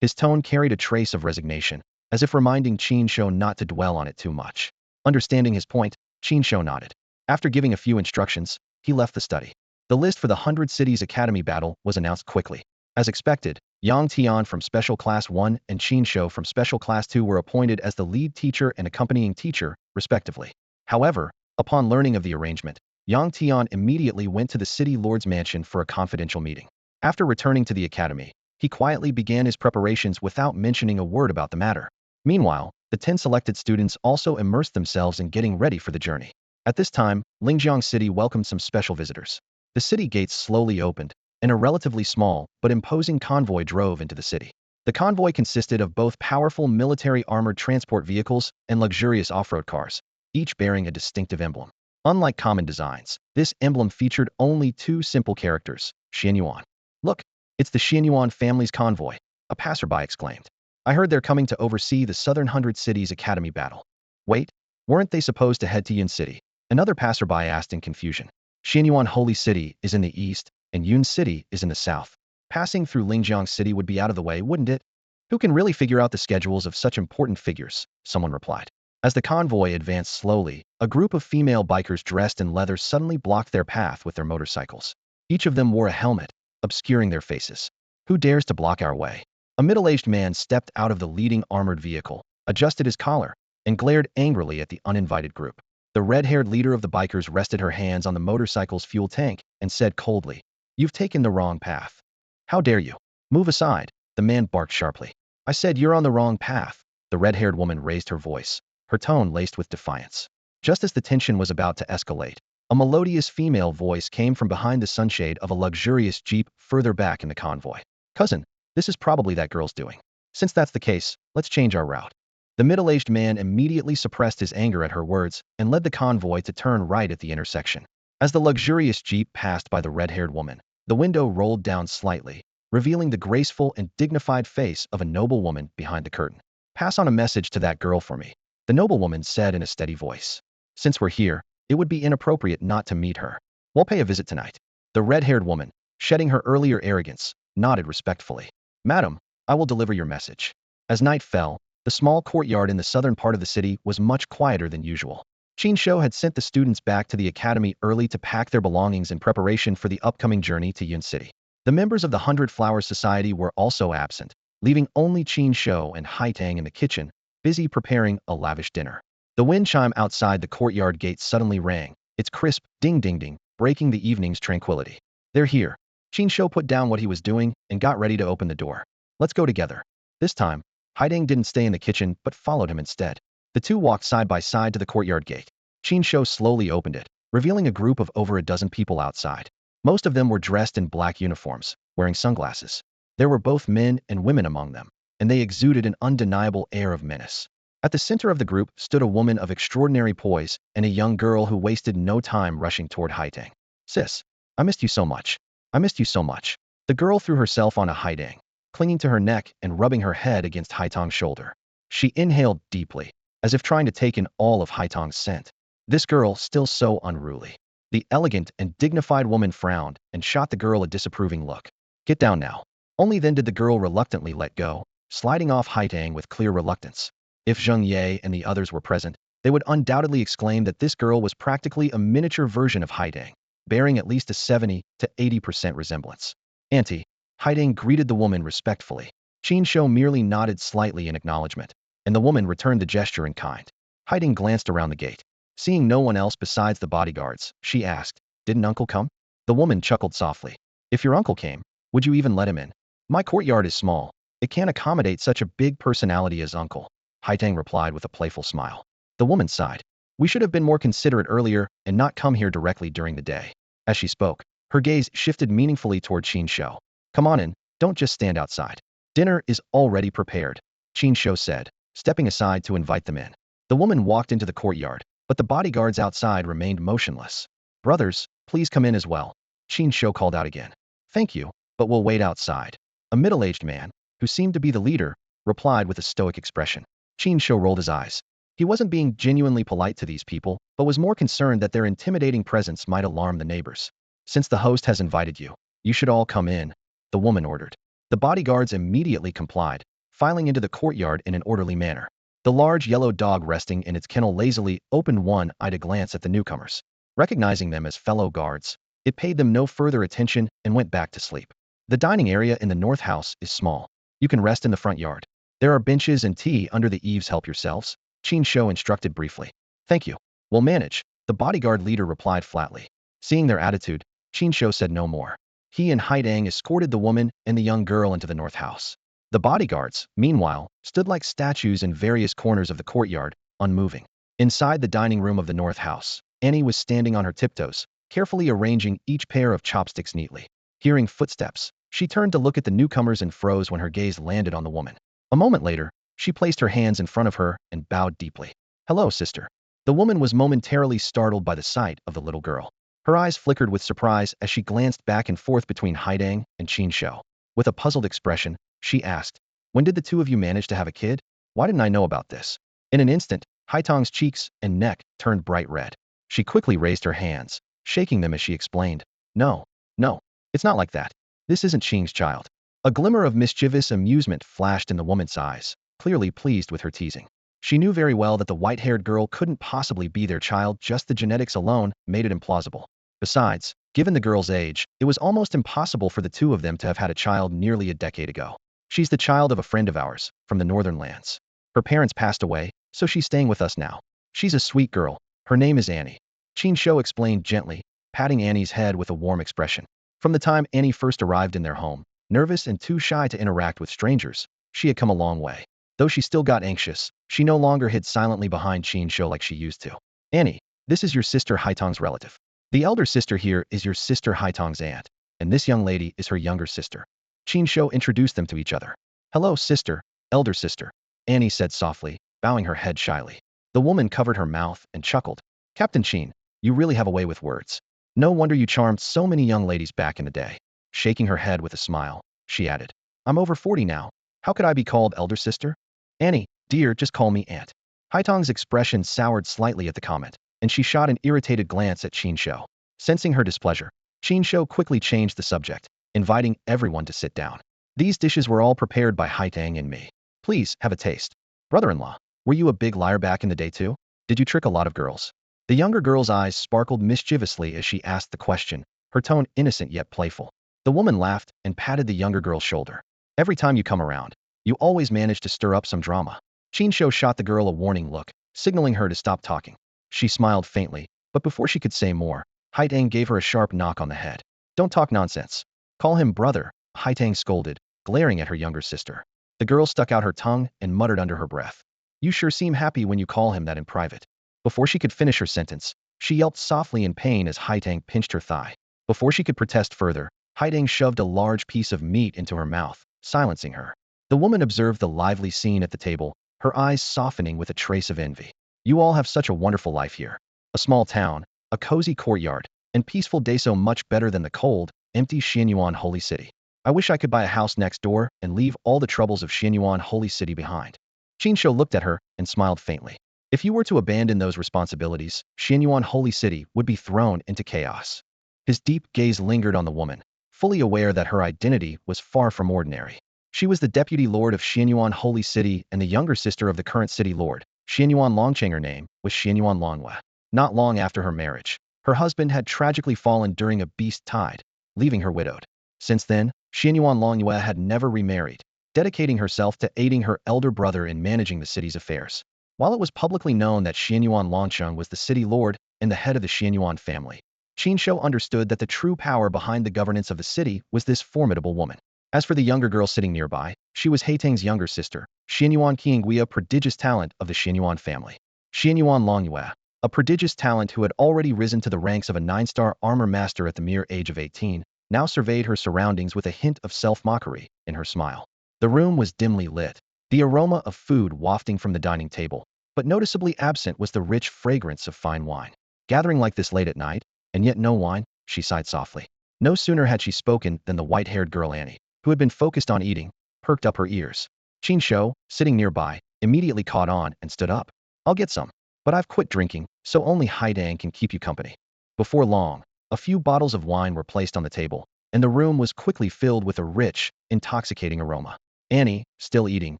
His tone carried a trace of resignation, as if reminding Qin Shou not to dwell on it too much. Understanding his point, Qin Shou nodded. After giving a few instructions, he left the study. The list for the 100 Cities Academy battle was announced quickly. As expected, Yang Tian from Special Class 1 and Qin Shou from Special Class 2 were appointed as the lead teacher and accompanying teacher, respectively. However, upon learning of the arrangement, Yang Tian immediately went to the city lord's mansion for a confidential meeting. After returning to the academy, he quietly began his preparations without mentioning a word about the matter. Meanwhile, the 10 selected students also immersed themselves in getting ready for the journey. At this time, Lingjiang City welcomed some special visitors. The city gates slowly opened, and a relatively small but imposing convoy drove into the city. The convoy consisted of both powerful military armored transport vehicles and luxurious off-road cars, each bearing a distinctive emblem. Unlike common designs, this emblem featured only 2 simple characters, Xianyuan. Look, it's the Xianyuan family's convoy, a passerby exclaimed. I heard they're coming to oversee the Southern 100 Cities Academy battle. Wait, weren't they supposed to head to Yun City? Another passerby asked in confusion. Xianyuan Holy City is in the east, and Yun City is in the south. Passing through Lingjiang City would be out of the way, wouldn't it? Who can really figure out the schedules of such important figures? Someone replied. As the convoy advanced slowly, a group of female bikers dressed in leather suddenly blocked their path with their motorcycles. Each of them wore a helmet, obscuring their faces. Who dares to block our way? A middle-aged man stepped out of the leading armored vehicle, adjusted his collar, and glared angrily at the uninvited group. The red-haired leader of the bikers rested her hands on the motorcycle's fuel tank and said coldly, "You've taken the wrong path. How dare you? Move aside," the man barked sharply. "I said you're on the wrong path." The red-haired woman raised her voice, her tone laced with defiance. Just as the tension was about to escalate, a melodious female voice came from behind the sunshade of a luxurious jeep further back in the convoy. "Cousin, this is probably that girl's doing. Since that's the case, let's change our route." The middle-aged man immediately suppressed his anger at her words and led the convoy to turn right at the intersection. As the luxurious jeep passed by the red-haired woman, the window rolled down slightly, revealing the graceful and dignified face of a noblewoman behind the curtain. "Pass on a message to that girl for me," the noblewoman said in a steady voice. "Since we're here, it would be inappropriate not to meet her. We'll pay a visit tonight." The red-haired woman, shedding her earlier arrogance, nodded respectfully. "Madam, I will deliver your message." As night fell, the small courtyard in the southern part of the city was much quieter than usual. Qin Shouyi had sent the students back to the academy early to pack their belongings in preparation for the upcoming journey to Yun City. The members of the 100 Flowers Society were also absent, leaving only Qin Shouyi and Haitang in the kitchen, busy preparing a lavish dinner. The wind chime outside the courtyard gate suddenly rang, its crisp ding-ding-ding, breaking the evening's tranquility. "They're here." Qin Shouyi put down what he was doing and got ready to open the door. "Let's go together." This time, Haidang didn't stay in the kitchen but followed him instead. The two walked side by side to the courtyard gate. Qin Shouyi slowly opened it, revealing a group of over a dozen people outside. Most of them were dressed in black uniforms, wearing sunglasses. There were both men and women among them, and they exuded an undeniable air of menace. At the center of the group stood a woman of extraordinary poise and a young girl who wasted no time rushing toward Haitang. "Sis, I missed you so much. I missed you so much." The girl threw herself on a Haitang, clinging to her neck and rubbing her head against Haitang's shoulder. She inhaled deeply, as if trying to take in all of Haitang's scent. This girl still so unruly. The elegant and dignified woman frowned and shot the girl a disapproving look. "Get down now." Only then did the girl reluctantly let go, sliding off Haitang with clear reluctance. If Zheng Ye and the others were present, they would undoubtedly exclaim that this girl was practically a miniature version of Haitang, bearing at least a 70 to 80% resemblance. "Auntie," Haitang greeted the woman respectfully. Qin Shouyi merely nodded slightly in acknowledgement, and the woman returned the gesture in kind. Haitang glanced around the gate. Seeing no one else besides the bodyguards, she asked, "Didn't Uncle come?" The woman chuckled softly. "If your uncle came, would you even let him in? My courtyard is small. It can't accommodate such a big personality as Uncle." Haitang replied with a playful smile. The woman sighed. "We should have been more considerate earlier and not come here directly during the day." As she spoke, her gaze shifted meaningfully toward Qin Shouyi. "Come on in, don't just stand outside. Dinner is already prepared," Qin Shouyi said, stepping aside to invite them in. The woman walked into the courtyard, but the bodyguards outside remained motionless. "Brothers, please come in as well," Qin Shouyi called out again. "Thank you, but we'll wait outside." A middle-aged man, who seemed to be the leader, replied with a stoic expression. Qin Shouyi rolled his eyes. He wasn't being genuinely polite to these people, but was more concerned that their intimidating presence might alarm the neighbors. "Since the host has invited you, you should all come in," the woman ordered. The bodyguards immediately complied, filing into the courtyard in an orderly manner. The large yellow dog resting in its kennel lazily opened one-eyed glance at the newcomers. Recognizing them as fellow guards, it paid them no further attention and went back to sleep. The dining area in the north house is small. You can rest in the front yard. There are benches and tea under the eaves. Help yourselves, Qin Shouyi instructed briefly. "Thank you. We'll manage," the bodyguard leader replied flatly. Seeing their attitude, Qin Shouyi said no more. He and Haidang escorted the woman and the young girl into the north house. The bodyguards, meanwhile, stood like statues in various corners of the courtyard, unmoving. Inside the dining room of the north house, Annie was standing on her tiptoes, carefully arranging each pair of chopsticks neatly. Hearing footsteps, she turned to look at the newcomers and froze when her gaze landed on the woman. A moment later, she placed her hands in front of her and bowed deeply. "Hello, sister." The woman was momentarily startled by the sight of the little girl. Her eyes flickered with surprise as she glanced back and forth between Haidang and Qin Shouyi. With a puzzled expression, she asked, "When did the two of you manage to have a kid? Why didn't I know about this?" In an instant, Haitang's cheeks and neck turned bright red. She quickly raised her hands, shaking them as she explained, "No, no, it's not like that. This isn't Qing's child." A glimmer of mischievous amusement flashed in the woman's eyes, clearly pleased with her teasing. She knew very well that the white-haired girl couldn't possibly be their child, just the genetics alone made it implausible. Besides, given the girl's age, it was almost impossible for the two of them to have had a child nearly a decade ago. "She's the child of a friend of ours, from the northern lands. Her parents passed away, so she's staying with us now. She's a sweet girl," Her name is Annie. Qin Shou explained gently, patting Annie's head with a warm expression. From the time Annie first arrived in their home, nervous and too shy to interact with strangers, she had come a long way. Though she still got anxious, she no longer hid silently behind Qin Shou like she used to. Annie, this is your sister Haitong's relative. The elder sister here is your sister Haitong's aunt, and this young lady is her younger sister. Qin Shou introduced them to each other. Hello, sister, elder sister, Annie said softly, bowing her head shyly. The woman covered her mouth and chuckled. Captain Qin, you really have a way with words. No wonder you charmed so many young ladies back in the day. Shaking her head with a smile, she added. I'm over 40 now. How could I be called elder sister? Annie, dear, just call me aunt. Haitong's expression soured slightly at the comment, and she shot an irritated glance at Qin Shou. Sensing her displeasure, Qin Shou quickly changed the subject, inviting everyone to sit down. These dishes were all prepared by Haitang and me. Please, have a taste. Brother-in-law, were you a big liar back in the day too? Did you trick a lot of girls? The younger girl's eyes sparkled mischievously as she asked the question, her tone innocent yet playful. The woman laughed and patted the younger girl's shoulder. Every time you come around, you always manage to stir up some drama. Qin Shou shot the girl a warning look, signaling her to stop talking. She smiled faintly, but before she could say more, Haitang gave her a sharp knock on the head. Don't talk nonsense. Call him brother, Haitang scolded, glaring at her younger sister. The girl stuck out her tongue and muttered under her breath. You sure seem happy when you call him that in private. Before she could finish her sentence, she yelped softly in pain as Haitang pinched her thigh. Before she could protest further, Haitang shoved a large piece of meat into her mouth, silencing her. The woman observed the lively scene at the table, her eyes softening with a trace of envy. You all have such a wonderful life here. A small town, a cozy courtyard, and peaceful day, so much better than the cold, empty Xianyuan Holy City. I wish I could buy a house next door and leave all the troubles of Xianyuan Holy City behind. Qin Shou looked at her and smiled faintly. If you were to abandon those responsibilities, Xianyuan Holy City would be thrown into chaos. His deep gaze lingered on the woman, fully aware that her identity was far from ordinary. She was the deputy lord of Xianyuan Holy City and the younger sister of the current city lord, Xianyuan Longcheng. Her name was Xianyuan Longhua. Not long after her marriage, her husband had tragically fallen during a beast tide, leaving her widowed. Since then, Xianyuan Longhua had never remarried, dedicating herself to aiding her elder brother in managing the city's affairs. While it was publicly known that Xianyuan Longcheng was the city lord and the head of the Xianyuan family, Qin Shou understood that the true power behind the governance of the city was this formidable woman. As for the younger girl sitting nearby, she was Haitang's younger sister, Xianyuan Qianguia, a prodigious talent of the Xianyuan family. Xianyuan Longhua, a prodigious talent who had already risen to the ranks of a 9-star armor master at the mere age of 18, now surveyed her surroundings with a hint of self-mockery in her smile. The room was dimly lit, the aroma of food wafting from the dining table, but noticeably absent was the rich fragrance of fine wine. Gathering like this late at night, and yet no wine, she sighed softly. No sooner had she spoken than the white-haired girl Annie, who had been focused on eating, perked up her ears. Qin Shou, sitting nearby, immediately caught on and stood up. I'll get some. But I've quit drinking, so only Haitang can keep you company. Before long, a few bottles of wine were placed on the table, and the room was quickly filled with a rich, intoxicating aroma. Annie, still eating,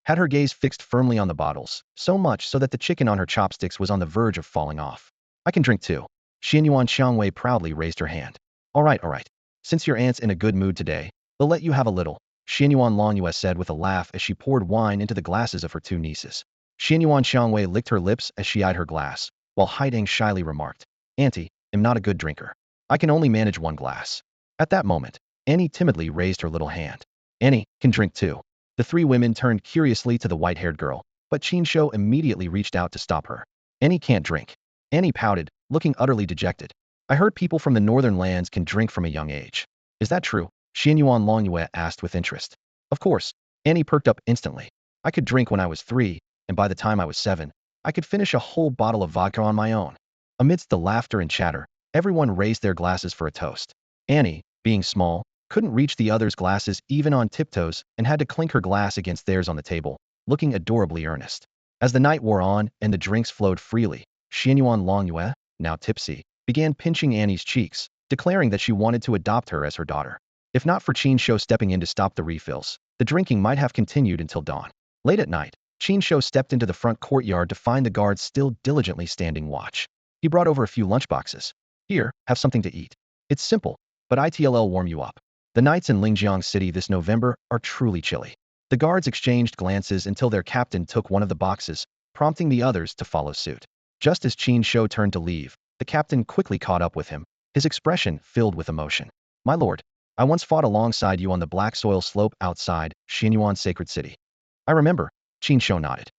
had her gaze fixed firmly on the bottles, so much so that the chicken on her chopsticks was on the verge of falling off. I can drink too. Xianyuan Qianwei proudly raised her hand. All right. Since your aunt's in a good mood today, they'll let you have a little, Xianyuan Longhua said with a laugh as she poured wine into the glasses of her two nieces. Xianyuan Qianwei licked her lips as she eyed her glass, while Haitang shyly remarked, Auntie, I'm not a good drinker. I can only manage one glass. At that moment, Annie timidly raised her little hand. Annie can drink too. The three women turned curiously to the white-haired girl, but Qin Shou immediately reached out to stop her. Annie can't drink. Annie pouted, looking utterly dejected. I heard people from the northern lands can drink from a young age. Is that true? Xianyuan Longhua asked with interest. Of course. Annie perked up instantly. I could drink when I was 3, and by the time I was 7, I could finish a whole bottle of vodka on my own. Amidst the laughter and chatter, everyone raised their glasses for a toast. Annie, being small, couldn't reach the others' glasses even on tiptoes and had to clink her glass against theirs on the table, looking adorably earnest. As the night wore on and the drinks flowed freely, Xianyuan Longhua, now tipsy, began pinching Annie's cheeks, declaring that she wanted to adopt her as her daughter. If not for Qin Shou stepping in to stop the refills, the drinking might have continued until dawn. Late at night, Qin Shou stepped into the front courtyard to find the guards still diligently standing watch. He brought over a few lunchboxes. Here, have something to eat. It's simple, but it'll warm you up. The nights in Lingjiang City this November are truly chilly. The guards exchanged glances until their captain took one of the boxes, prompting the others to follow suit. Just as Qin Shou turned to leave, the captain quickly caught up with him, his expression filled with emotion. My lord, I once fought alongside you on the black soil slope outside Xianyuan Sacred City. I remember, Qin Shou nodded.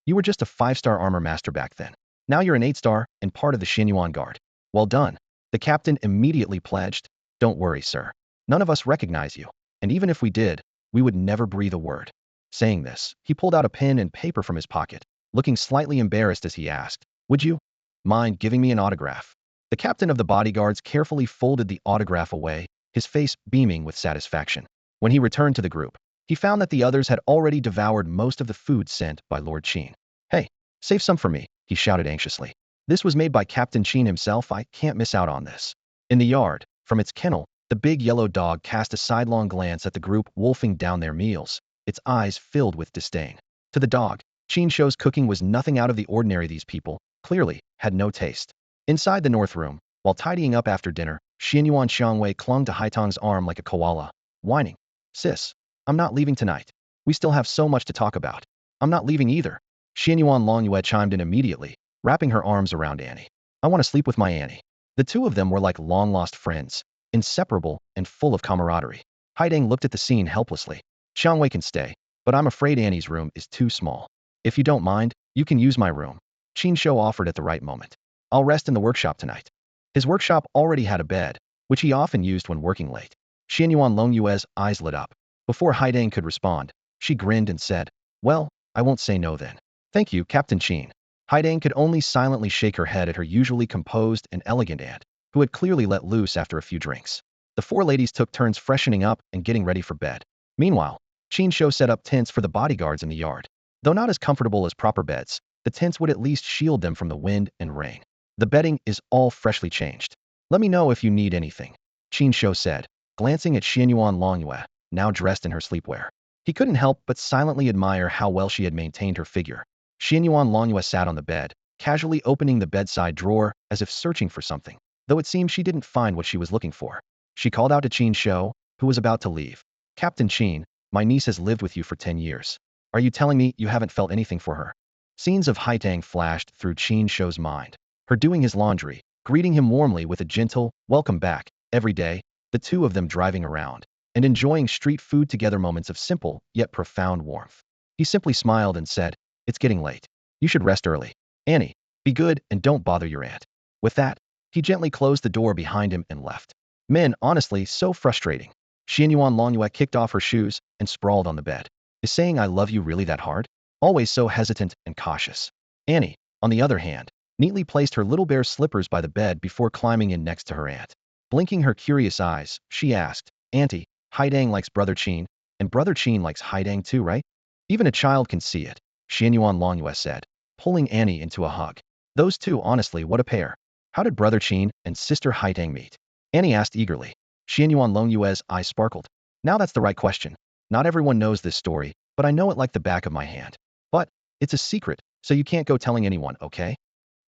You were just a 5-star armor master back then. Now you're an 8-star and part of the Xianyuan Guard. Well done. The captain immediately pledged. Don't worry, sir. None of us recognize you, and even if we did, we would never breathe a word. Saying this, he pulled out a pen and paper from his pocket, looking slightly embarrassed as he asked, would you mind giving me an autograph? The captain of the bodyguards carefully folded the autograph away, his face beaming with satisfaction. When he returned to the group, he found that the others had already devoured most of the food sent by Lord Qin. Hey, save some for me, he shouted anxiously. This was made by Captain Qin himself, I can't miss out on this. In the yard, from its kennel, the big yellow dog cast a sidelong glance at the group wolfing down their meals, its eyes filled with disdain. To the dog, Qin Shou's cooking was nothing out of the ordinary. These people, clearly, had no taste. Inside the north room, while tidying up after dinner, Xianyuan Xiangwei clung to Haitang's arm like a koala, whining. Sis, I'm not leaving tonight. We still have so much to talk about. I'm not leaving either. Xianyuan Longyue chimed in immediately, wrapping her arms around Annie. I want to sleep with my Annie. The two of them were like long-lost friends, inseparable and full of camaraderie. Haidang looked at the scene helplessly. Xiangwei can stay, but I'm afraid Annie's room is too small. If you don't mind, you can use my room. Qin Shou offered at the right moment. I'll rest in the workshop tonight. His workshop already had a bed, which he often used when working late. Xianyuan Longyue's eyes lit up. Before Haidang could respond, she grinned and said, well, I won't say no then. Thank you, Captain Qin. Haidang could only silently shake her head at her usually composed and elegant aunt, who had clearly let loose after a few drinks. The four ladies took turns freshening up and getting ready for bed. Meanwhile, Qin Shou set up tents for the bodyguards in the yard. Though not as comfortable as proper beds, the tents would at least shield them from the wind and rain. The bedding is all freshly changed. Let me know if you need anything, Qin Shou said, glancing at Xianyuan Longyue, now dressed in her sleepwear. He couldn't help but silently admire how well she had maintained her figure. Xianyuan Longyue sat on the bed, casually opening the bedside drawer as if searching for something, though it seemed she didn't find what she was looking for. She called out to Qin Shou, who was about to leave. Captain Qin, my niece has lived with you for 10 years. Are you telling me you haven't felt anything for her? Scenes of Haitang flashed through Qin Shou's mind. Her doing his laundry, greeting him warmly with a gentle, welcome back, every day, the two of them driving around, and enjoying street food together, moments of simple, yet profound warmth. He simply smiled and said, it's getting late. You should rest early. Annie, be good and don't bother your aunt. With that, he gently closed the door behind him and left. Men, honestly, so frustrating. Xianyuan Longyue kicked off her shoes and sprawled on the bed. Is saying I love you really that hard? Always so hesitant and cautious. Annie, on the other hand, neatly placed her little bare slippers by the bed before climbing in next to her aunt. Blinking her curious eyes, she asked, Auntie, Haidang likes Brother Qin, and Brother Qin likes Haidang too, right? Even a child can see it, Xianyuan Longyue said, pulling Annie into a hug. Those two, honestly, what a pair. How did Brother Qin and Sister Haidang meet? Annie asked eagerly. Xianyuan Longyue's eyes sparkled. Now that's the right question. Not everyone knows this story, but I know it like the back of my hand. But it's a secret, so you can't go telling anyone, okay?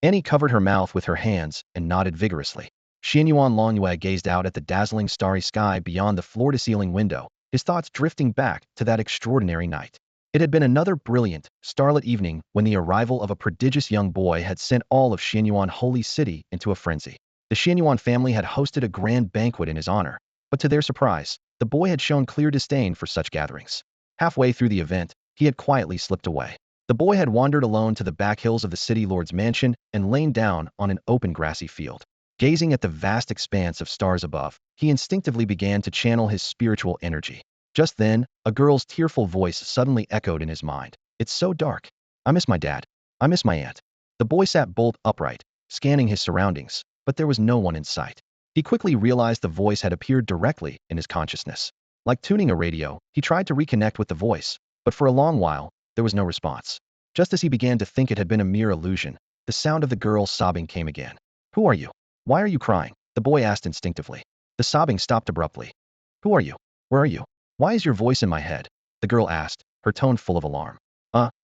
Annie covered her mouth with her hands and nodded vigorously. Xianyuan Longyue gazed out at the dazzling starry sky beyond the floor-to-ceiling window, his thoughts drifting back to that extraordinary night. It had been another brilliant, starlit evening when the arrival of a prodigious young boy had sent all of Xianyuan Holy City into a frenzy. The Xianyuan family had hosted a grand banquet in his honor, but to their surprise, the boy had shown clear disdain for such gatherings. Halfway through the event, he had quietly slipped away. The boy had wandered alone to the back hills of the city lord's mansion and lain down on an open grassy field. Gazing at the vast expanse of stars above, he instinctively began to channel his spiritual energy. Just then, a girl's tearful voice suddenly echoed in his mind. It's so dark. I miss my dad. I miss my aunt. The boy sat bolt upright, scanning his surroundings, but there was no one in sight. He quickly realized the voice had appeared directly in his consciousness. Like tuning a radio, he tried to reconnect with the voice, but for a long while, there was no response. Just as he began to think it had been a mere illusion, the sound of the girl sobbing came again. Who are you? Why are you crying? The boy asked instinctively. The sobbing stopped abruptly. Who are you? Where are you? Why is your voice in my head? The girl asked, her tone full of alarm.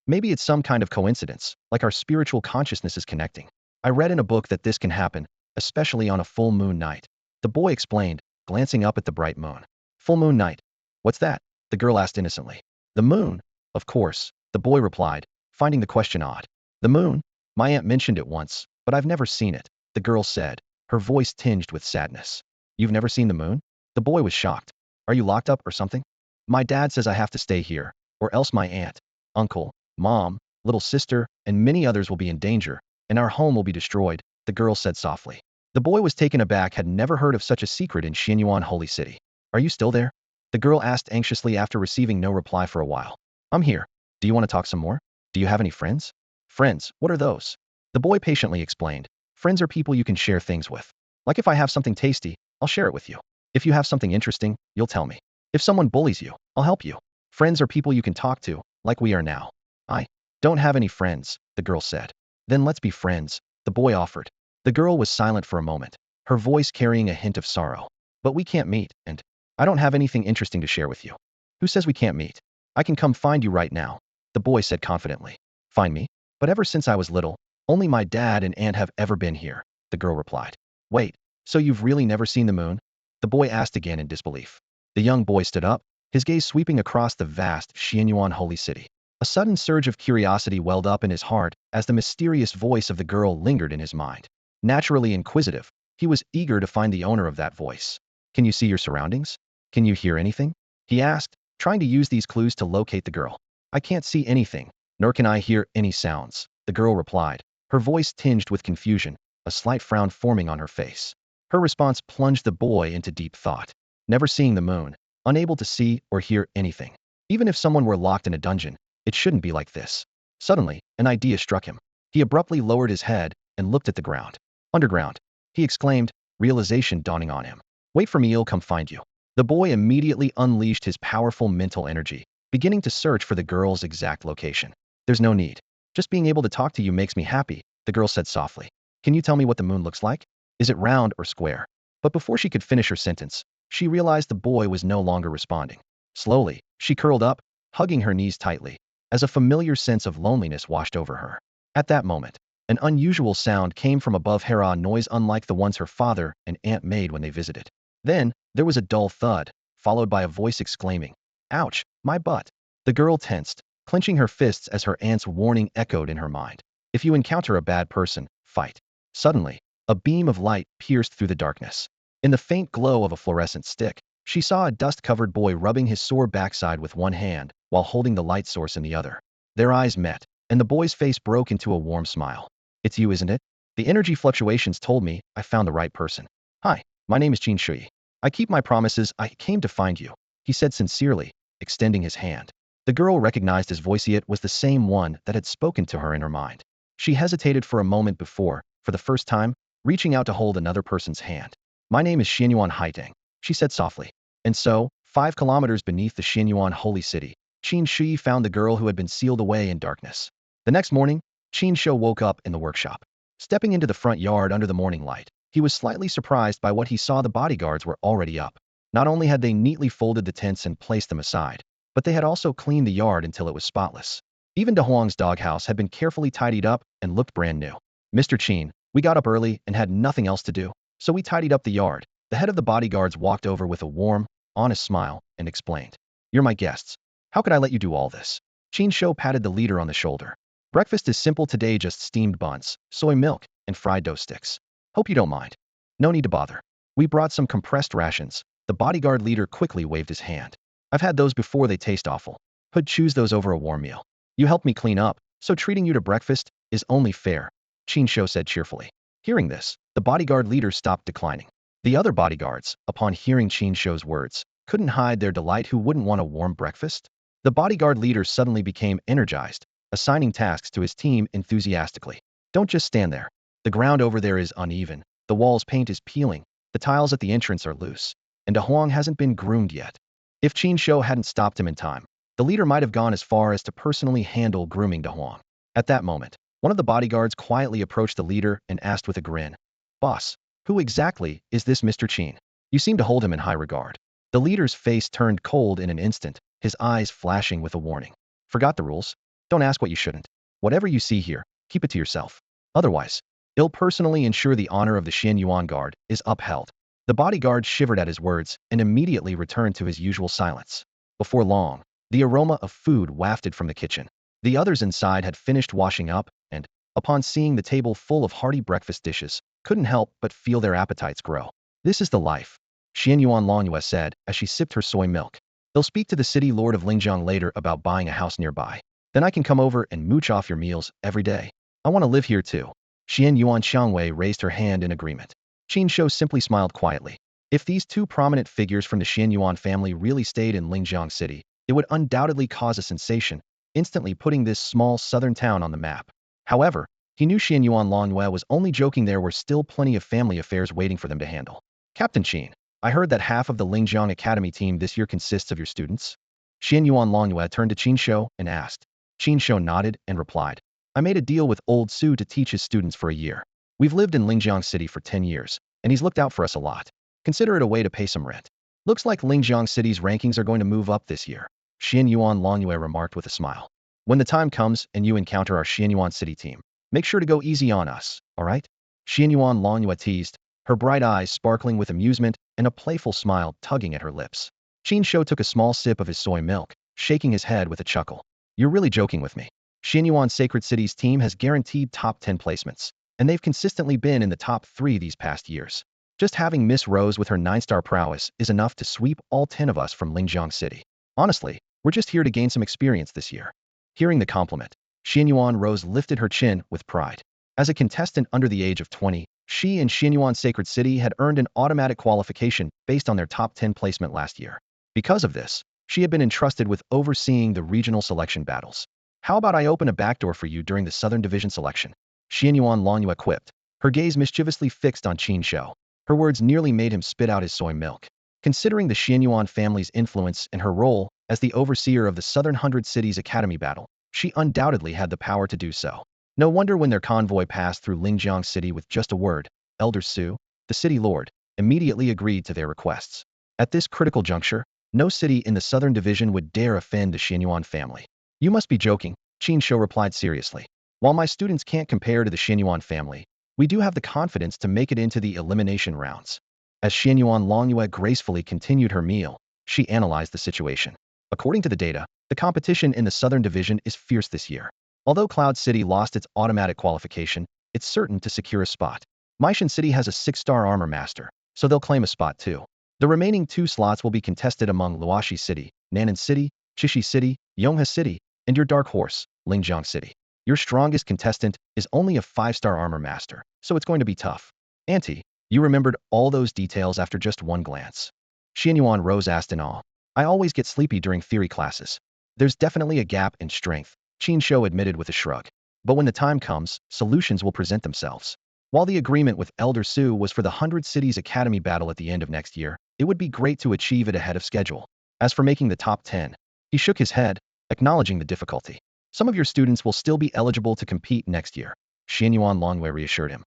Maybe it's some kind of coincidence, like our spiritual consciousness is connecting. I read in a book that this can happen, especially on a full moon night. The boy explained, glancing up at the bright moon. Full moon night. What's that? The girl asked innocently. The moon. Of course, the boy replied, finding the question odd. The moon? My aunt mentioned it once, but I've never seen it, the girl said, her voice tinged with sadness. You've never seen the moon? The boy was shocked. Are you locked up or something? My dad says I have to stay here, or else my aunt, uncle, mom, little sister, and many others will be in danger, and our home will be destroyed, the girl said softly. The boy was taken aback, had never heard of such a secret in Xianyuan Holy City. Are you still there? The girl asked anxiously after receiving no reply for a while. I'm here. Do you want to talk some more? Do you have any friends? Friends, what are those? The boy patiently explained. Friends are people you can share things with. Like if I have something tasty, I'll share it with you. If you have something interesting, you'll tell me. If someone bullies you, I'll help you. Friends are people you can talk to, like we are now. I don't have any friends, the girl said. Then let's be friends, the boy offered. The girl was silent for a moment, her voice carrying a hint of sorrow. But we can't meet, and I don't have anything interesting to share with you. Who says we can't meet? I can come find you right now, the boy said confidently. Find me? But ever since I was little, only my dad and aunt have ever been here, the girl replied. Wait, so you've really never seen the moon? The boy asked again in disbelief. The young boy stood up, his gaze sweeping across the vast Xianyuan Holy City. A sudden surge of curiosity welled up in his heart as the mysterious voice of the girl lingered in his mind. Naturally inquisitive, he was eager to find the owner of that voice. Can you see your surroundings? Can you hear anything? He asked, trying to use these clues to locate the girl. I can't see anything, nor can I hear any sounds, the girl replied, her voice tinged with confusion, a slight frown forming on her face. Her response plunged the boy into deep thought. Never seeing the moon, unable to see or hear anything. Even if someone were locked in a dungeon, it shouldn't be like this. Suddenly, an idea struck him. He abruptly lowered his head and looked at the ground. Underground, he exclaimed, realization dawning on him. Wait for me, I'll come find you. The boy immediately unleashed his powerful mental energy, beginning to search for the girl's exact location. There's no need. Just being able to talk to you makes me happy, the girl said softly. Can you tell me what the moon looks like? Is it round or square? But before she could finish her sentence, she realized the boy was no longer responding. Slowly, she curled up, hugging her knees tightly, as a familiar sense of loneliness washed over her. At that moment, an unusual sound came from above her, a noise unlike the ones her father and aunt made when they visited. Then, there was a dull thud, followed by a voice exclaiming, Ouch, my butt. The girl tensed, clenching her fists as her aunt's warning echoed in her mind. If you encounter a bad person, fight. Suddenly, a beam of light pierced through the darkness. In the faint glow of a fluorescent stick, she saw a dust-covered boy rubbing his sore backside with one hand while holding the light source in the other. Their eyes met, and the boy's face broke into a warm smile. It's you, isn't it? The energy fluctuations told me I found the right person. Hi, my name is Qin Shouyi. I keep my promises. I came to find you, he said sincerely, extending his hand. The girl recognized his voice. It was the same one that had spoken to her in her mind. She hesitated for a moment before, for the first time, reaching out to hold another person's hand. My name is Xianyuan Haitang, she said softly. And so, 5 kilometers beneath the Xianyuan Holy City, Qin Shouyi found the girl who had been sealed away in darkness. The next morning, Qin Shouyi woke up in the workshop. Stepping into the front yard under the morning light, he was slightly surprised by what he saw. The bodyguards were already up. Not only had they neatly folded the tents and placed them aside, but they had also cleaned the yard until it was spotless. Even De Huang's doghouse had been carefully tidied up and looked brand new. Mr. Qin, we got up early and had nothing else to do, so we tidied up the yard. The head of the bodyguards walked over with a warm, honest smile and explained. You're my guests. How could I let you do all this? Qin Shouyi patted the leader on the shoulder. Breakfast is simple today, just steamed buns, soy milk, and fried dough sticks. Hope you don't mind. No need to bother. We brought some compressed rations. The bodyguard leader quickly waved his hand. I've had those before, they taste awful. Hould choose those over a warm meal. You helped me clean up, so treating you to breakfast is only fair, Qin Shouyi said cheerfully. Hearing this, the bodyguard leader stopped declining. The other bodyguards, upon hearing Qin Shouyi's words, couldn't hide their delight. Who wouldn't want a warm breakfast? The bodyguard leader suddenly became energized, assigning tasks to his team enthusiastically. Don't just stand there. The ground over there is uneven, the wall's paint is peeling, the tiles at the entrance are loose, and De Huang hasn't been groomed yet. If Qin Shouyi hadn't stopped him in time, the leader might have gone as far as to personally handle grooming De Huang. At that moment, one of the bodyguards quietly approached the leader and asked with a grin, Boss, who exactly is this Mr. Qin? You seem to hold him in high regard. The leader's face turned cold in an instant, his eyes flashing with a warning. Forgot the rules? Don't ask what you shouldn't. Whatever you see here, keep it to yourself. Otherwise, I'll personally ensure the honor of the Xianyuan Guard is upheld. The bodyguard shivered at his words and immediately returned to his usual silence. Before long, the aroma of food wafted from the kitchen. The others inside had finished washing up, and upon seeing the table full of hearty breakfast dishes, couldn't help but feel their appetites grow. "This is the life," Xian Yuan Longyue said as she sipped her soy milk. "They'll speak to the city lord of Lingjiang later about buying a house nearby. Then I can come over and mooch off your meals every day. I want to live here too." Xian Yuan Xiangwei raised her hand in agreement. Qin Shou simply smiled quietly. If these two prominent figures from the Xian Yuan family really stayed in Lingjiang City, it would undoubtedly cause a sensation, instantly putting this small southern town on the map. However, he knew Xian Yuan Longyue was only joking. There were still plenty of family affairs waiting for them to handle. "Captain Qin, I heard that half of the Lingjiang Academy team this year consists of your students?" Xian Yuan Longyue turned to Qin Shou and asked. Qin Shou nodded and replied, "I made a deal with old Su to teach his students for a year. We've lived in Lingjiang City for 10 years, and he's looked out for us a lot. Consider it a way to pay some rent. Looks like Lingjiang City's rankings are going to move up this year," Xian Yuan Longyue remarked with a smile. "When the time comes and you encounter our Xian Yuan City team, make sure to go easy on us, alright?" Xian Yuan Longyue teased, her bright eyes sparkling with amusement and a playful smile tugging at her lips. Qin Shou took a small sip of his soy milk, shaking his head with a chuckle. "You're really joking with me. Xian Yuan Sacred City's team has guaranteed top 10 placements, and they've consistently been in the top 3 these past years. Just having Miss Rose with her 9-star prowess is enough to sweep all 10 of us from Lingjiang City. Honestly, we're just here to gain some experience this year." Hearing the compliment, Xian Yuan Rose lifted her chin with pride. As a contestant under the age of 20, she and Xian Yuan Sacred City had earned an automatic qualification based on their top 10 placement last year. Because of this, she had been entrusted with overseeing the regional selection battles. "How about I open a backdoor for you during the Southern Division selection?" Xian Yuan Longyue quipped, her gaze mischievously fixed on Qin Shou. Her words nearly made him spit out his soy milk. Considering the Xian Yuan family's influence and her role as the overseer of the Southern 100 Cities Academy battle, she undoubtedly had the power to do so. No wonder when their convoy passed through Lingjiang City with just a word, Elder Su, the city lord, immediately agreed to their requests. At this critical juncture, no city in the Southern Division would dare offend the Xian Yuan family. "You must be joking," Qin Shou replied seriously. "While my students can't compare to the Xian Yuan family, we do have the confidence to make it into the elimination rounds." As Xian Yuan Longyue gracefully continued her meal, she analyzed the situation. According to the data, the competition in the Southern Division is fierce this year. Although Cloud City lost its automatic qualification, it's certain to secure a spot. Maishan City has a 6-star armor master, so they'll claim a spot too. The remaining 2 slots will be contested among Luoxi City, Nan'an City, Shishi City, Yonghe City, and your dark horse, Lingjiang City. Your strongest contestant is only a 5-star armor master, so it's going to be tough. Auntie, you remembered all those details after just one glance. Xian Yuan Rose asked in awe. "I always get sleepy during theory classes." "There's definitely a gap in strength," Qin Shou admitted with a shrug. "But when the time comes, solutions will present themselves." While the agreement with Elder Su was for the 100 Cities Academy battle at the end of next year, it would be great to achieve it ahead of schedule. As for making the top 10, he shook his head, acknowledging the difficulty. "Some of your students will still be eligible to compete next year," Xian Yuan Longyue reassured him.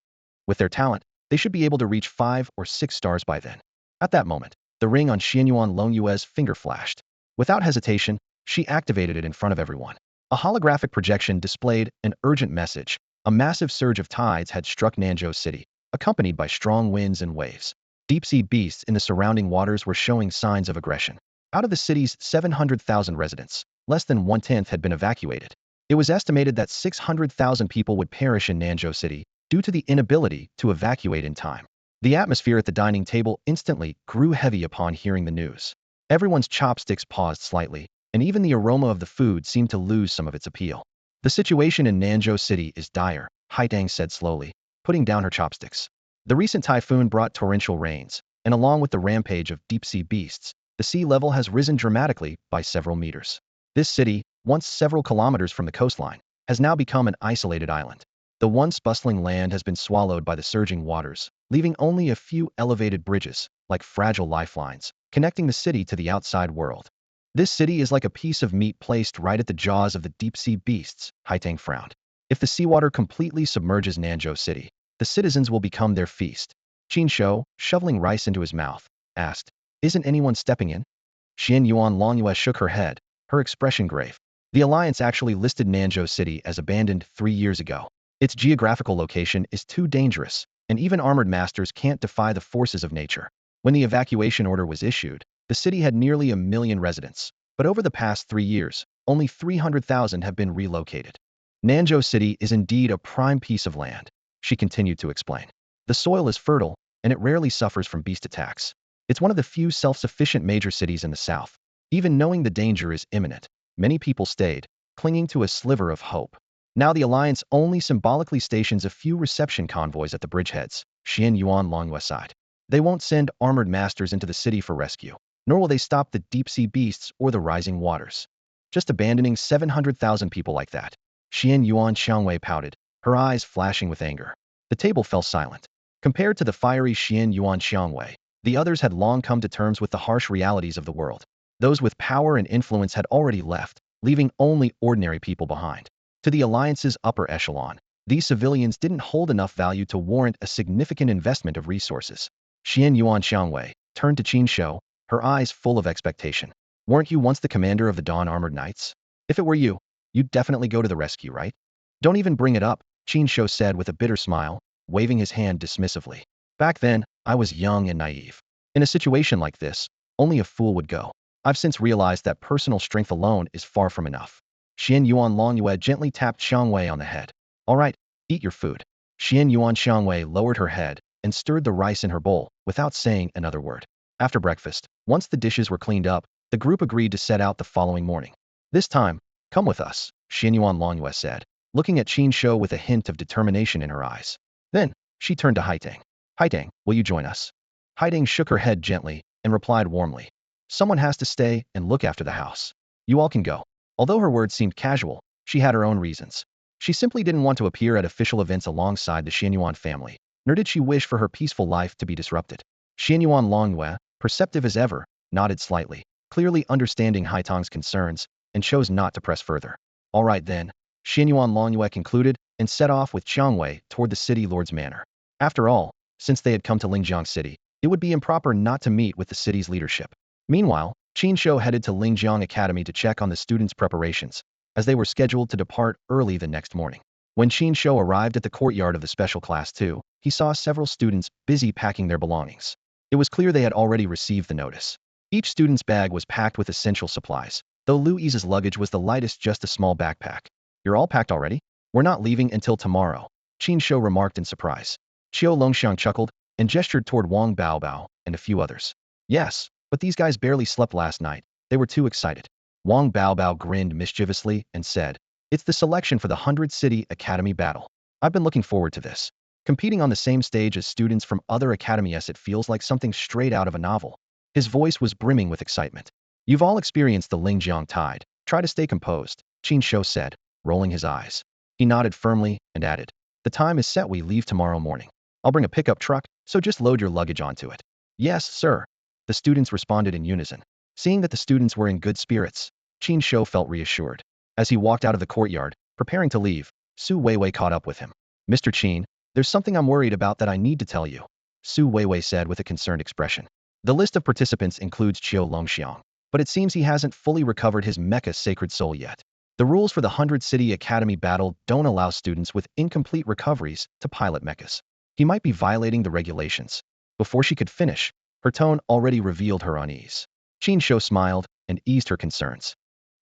"With their talent, they should be able to reach 5 or 6 stars by then." At that moment, the ring on Xian Yuan Longyue's finger flashed. Without hesitation, she activated it in front of everyone. A holographic projection displayed an urgent message. A massive surge of tides had struck Nanzhou City, accompanied by strong winds and waves. Deep-sea beasts in the surrounding waters were showing signs of aggression. Out of the city's 700,000 residents, less than 1/10 had been evacuated. It was estimated that 600,000 people would perish in Nanzhou City due to the inability to evacuate in time. The atmosphere at the dining table instantly grew heavy upon hearing the news. Everyone's chopsticks paused slightly, and even the aroma of the food seemed to lose some of its appeal. "The situation in Nanzhou City is dire," Haitang said slowly, putting down her chopsticks. "The recent typhoon brought torrential rains, and along with the rampage of deep-sea beasts, the sea level has risen dramatically by several meters. This city, once several kilometers from the coastline, has now become an isolated island. The once bustling land has been swallowed by the surging waters, leaving only a few elevated bridges, like fragile lifelines, connecting the city to the outside world. This city is like a piece of meat placed right at the jaws of the deep-sea beasts," Haitang frowned. "If the seawater completely submerges Nanzhou City, the citizens will become their feast." Qin Shou, shoveling rice into his mouth, asked, "Isn't anyone stepping in?" Xian Yuan Longyue shook her head, her expression grave. "The Alliance actually listed Nanzhou City as abandoned 3 years ago. Its geographical location is too dangerous, and even armored masters can't defy the forces of nature. When the evacuation order was issued, the city had nearly 1 million residents, but over the past 3 years, only 300,000 have been relocated. Nanzhou City is indeed a prime piece of land, she continued to explain. The soil is fertile, and it rarely suffers from beast attacks. It's one of the few self-sufficient major cities in the south. Even knowing the danger is imminent, many people stayed, clinging to a sliver of hope. Now the Alliance only symbolically stations a few reception convoys at the bridgeheads, Xian Yuan Longyue side. They won't send armored masters into the city for rescue, nor will they stop the deep-sea beasts or the rising waters. Just abandoning 700,000 people like that. Xian Yuan Xiangwei pouted, her eyes flashing with anger. The table fell silent. Compared to the fiery Xian Yuan Xiangwei, the others had long come to terms with the harsh realities of the world. Those with power and influence had already left, leaving only ordinary people behind. To the Alliance's upper echelon, these civilians didn't hold enough value to warrant a significant investment of resources. Xian Yuan Xiangwei turned to Qin Shou, her eyes full of expectation. Weren't you once the commander of the Dawn Armored Knights? If it were you, you'd definitely go to the rescue, right? Don't even bring it up, Qin Shou said with a bitter smile, waving his hand dismissively. Back then, I was young and naive. In a situation like this, only a fool would go. I've since realized that personal strength alone is far from enough. Xian Yuan Longyue gently tapped Xiangwei on the head. All right, eat your food. Xian Yuan Xiangwei lowered her head and stirred the rice in her bowl without saying another word. After breakfast, once the dishes were cleaned up, the group agreed to set out the following morning. This time, come with us, Xian Yuan Longyue said, looking at Qin Shou with a hint of determination in her eyes. Then, she turned to Haitang. Haitang, will you join us? Haitang shook her head gently and replied warmly. Someone has to stay and look after the house. You all can go. Although her words seemed casual, she had her own reasons. She simply didn't want to appear at official events alongside the Xianyuan family, nor did she wish for her peaceful life to be disrupted. Xianyuan Longyue, perceptive as ever, nodded slightly, clearly understanding Haitang's concerns, and chose not to press further. All right then, Xianyuan Longyue concluded and set off with Qiangwei toward the city lord's manor. After all, since they had come to Lingjiang City, it would be improper not to meet with the city's leadership. Meanwhile, Qin Shou headed to Lingjiang Academy to check on the students' preparations, as they were scheduled to depart early the next morning. When Qin Shou arrived at the courtyard of the Special Class 2, he saw several students busy packing their belongings. It was clear they had already received the notice. Each student's bag was packed with essential supplies, though Louise's luggage was the lightest, just a small backpack. You're all packed already? We're not leaving until tomorrow, Qin Shou remarked in surprise. Qiu Longxiang chuckled and gestured toward Wang Baobao and a few others. Yes, but these guys barely slept last night. They were too excited. Wang Baobao grinned mischievously and said, it's the selection for the 100 City Academy battle. I've been looking forward to this. Competing on the same stage as students from other academies, it feels like something straight out of a novel. His voice was brimming with excitement. You've all experienced the Lingjiang tide. Try to stay composed, Qin Shou said, rolling his eyes. He nodded firmly and added, the time is set, we leave tomorrow morning. I'll bring a pickup truck, so just load your luggage onto it. Yes, sir. The students responded in unison. Seeing that the students were in good spirits, Qin Shou felt reassured. As he walked out of the courtyard, preparing to leave, Su Weiwei caught up with him. Mr. Qin, there's something I'm worried about that I need to tell you, Su Weiwei said with a concerned expression. The list of participants includes Qiu Longxiang, but it seems he hasn't fully recovered his mecha Sacred Soul yet. The rules for the 100 City Academy battle don't allow students with incomplete recoveries to pilot mechas. He might be violating the regulations. Before she could finish, her tone already revealed her unease. Qin Shou smiled and eased her concerns.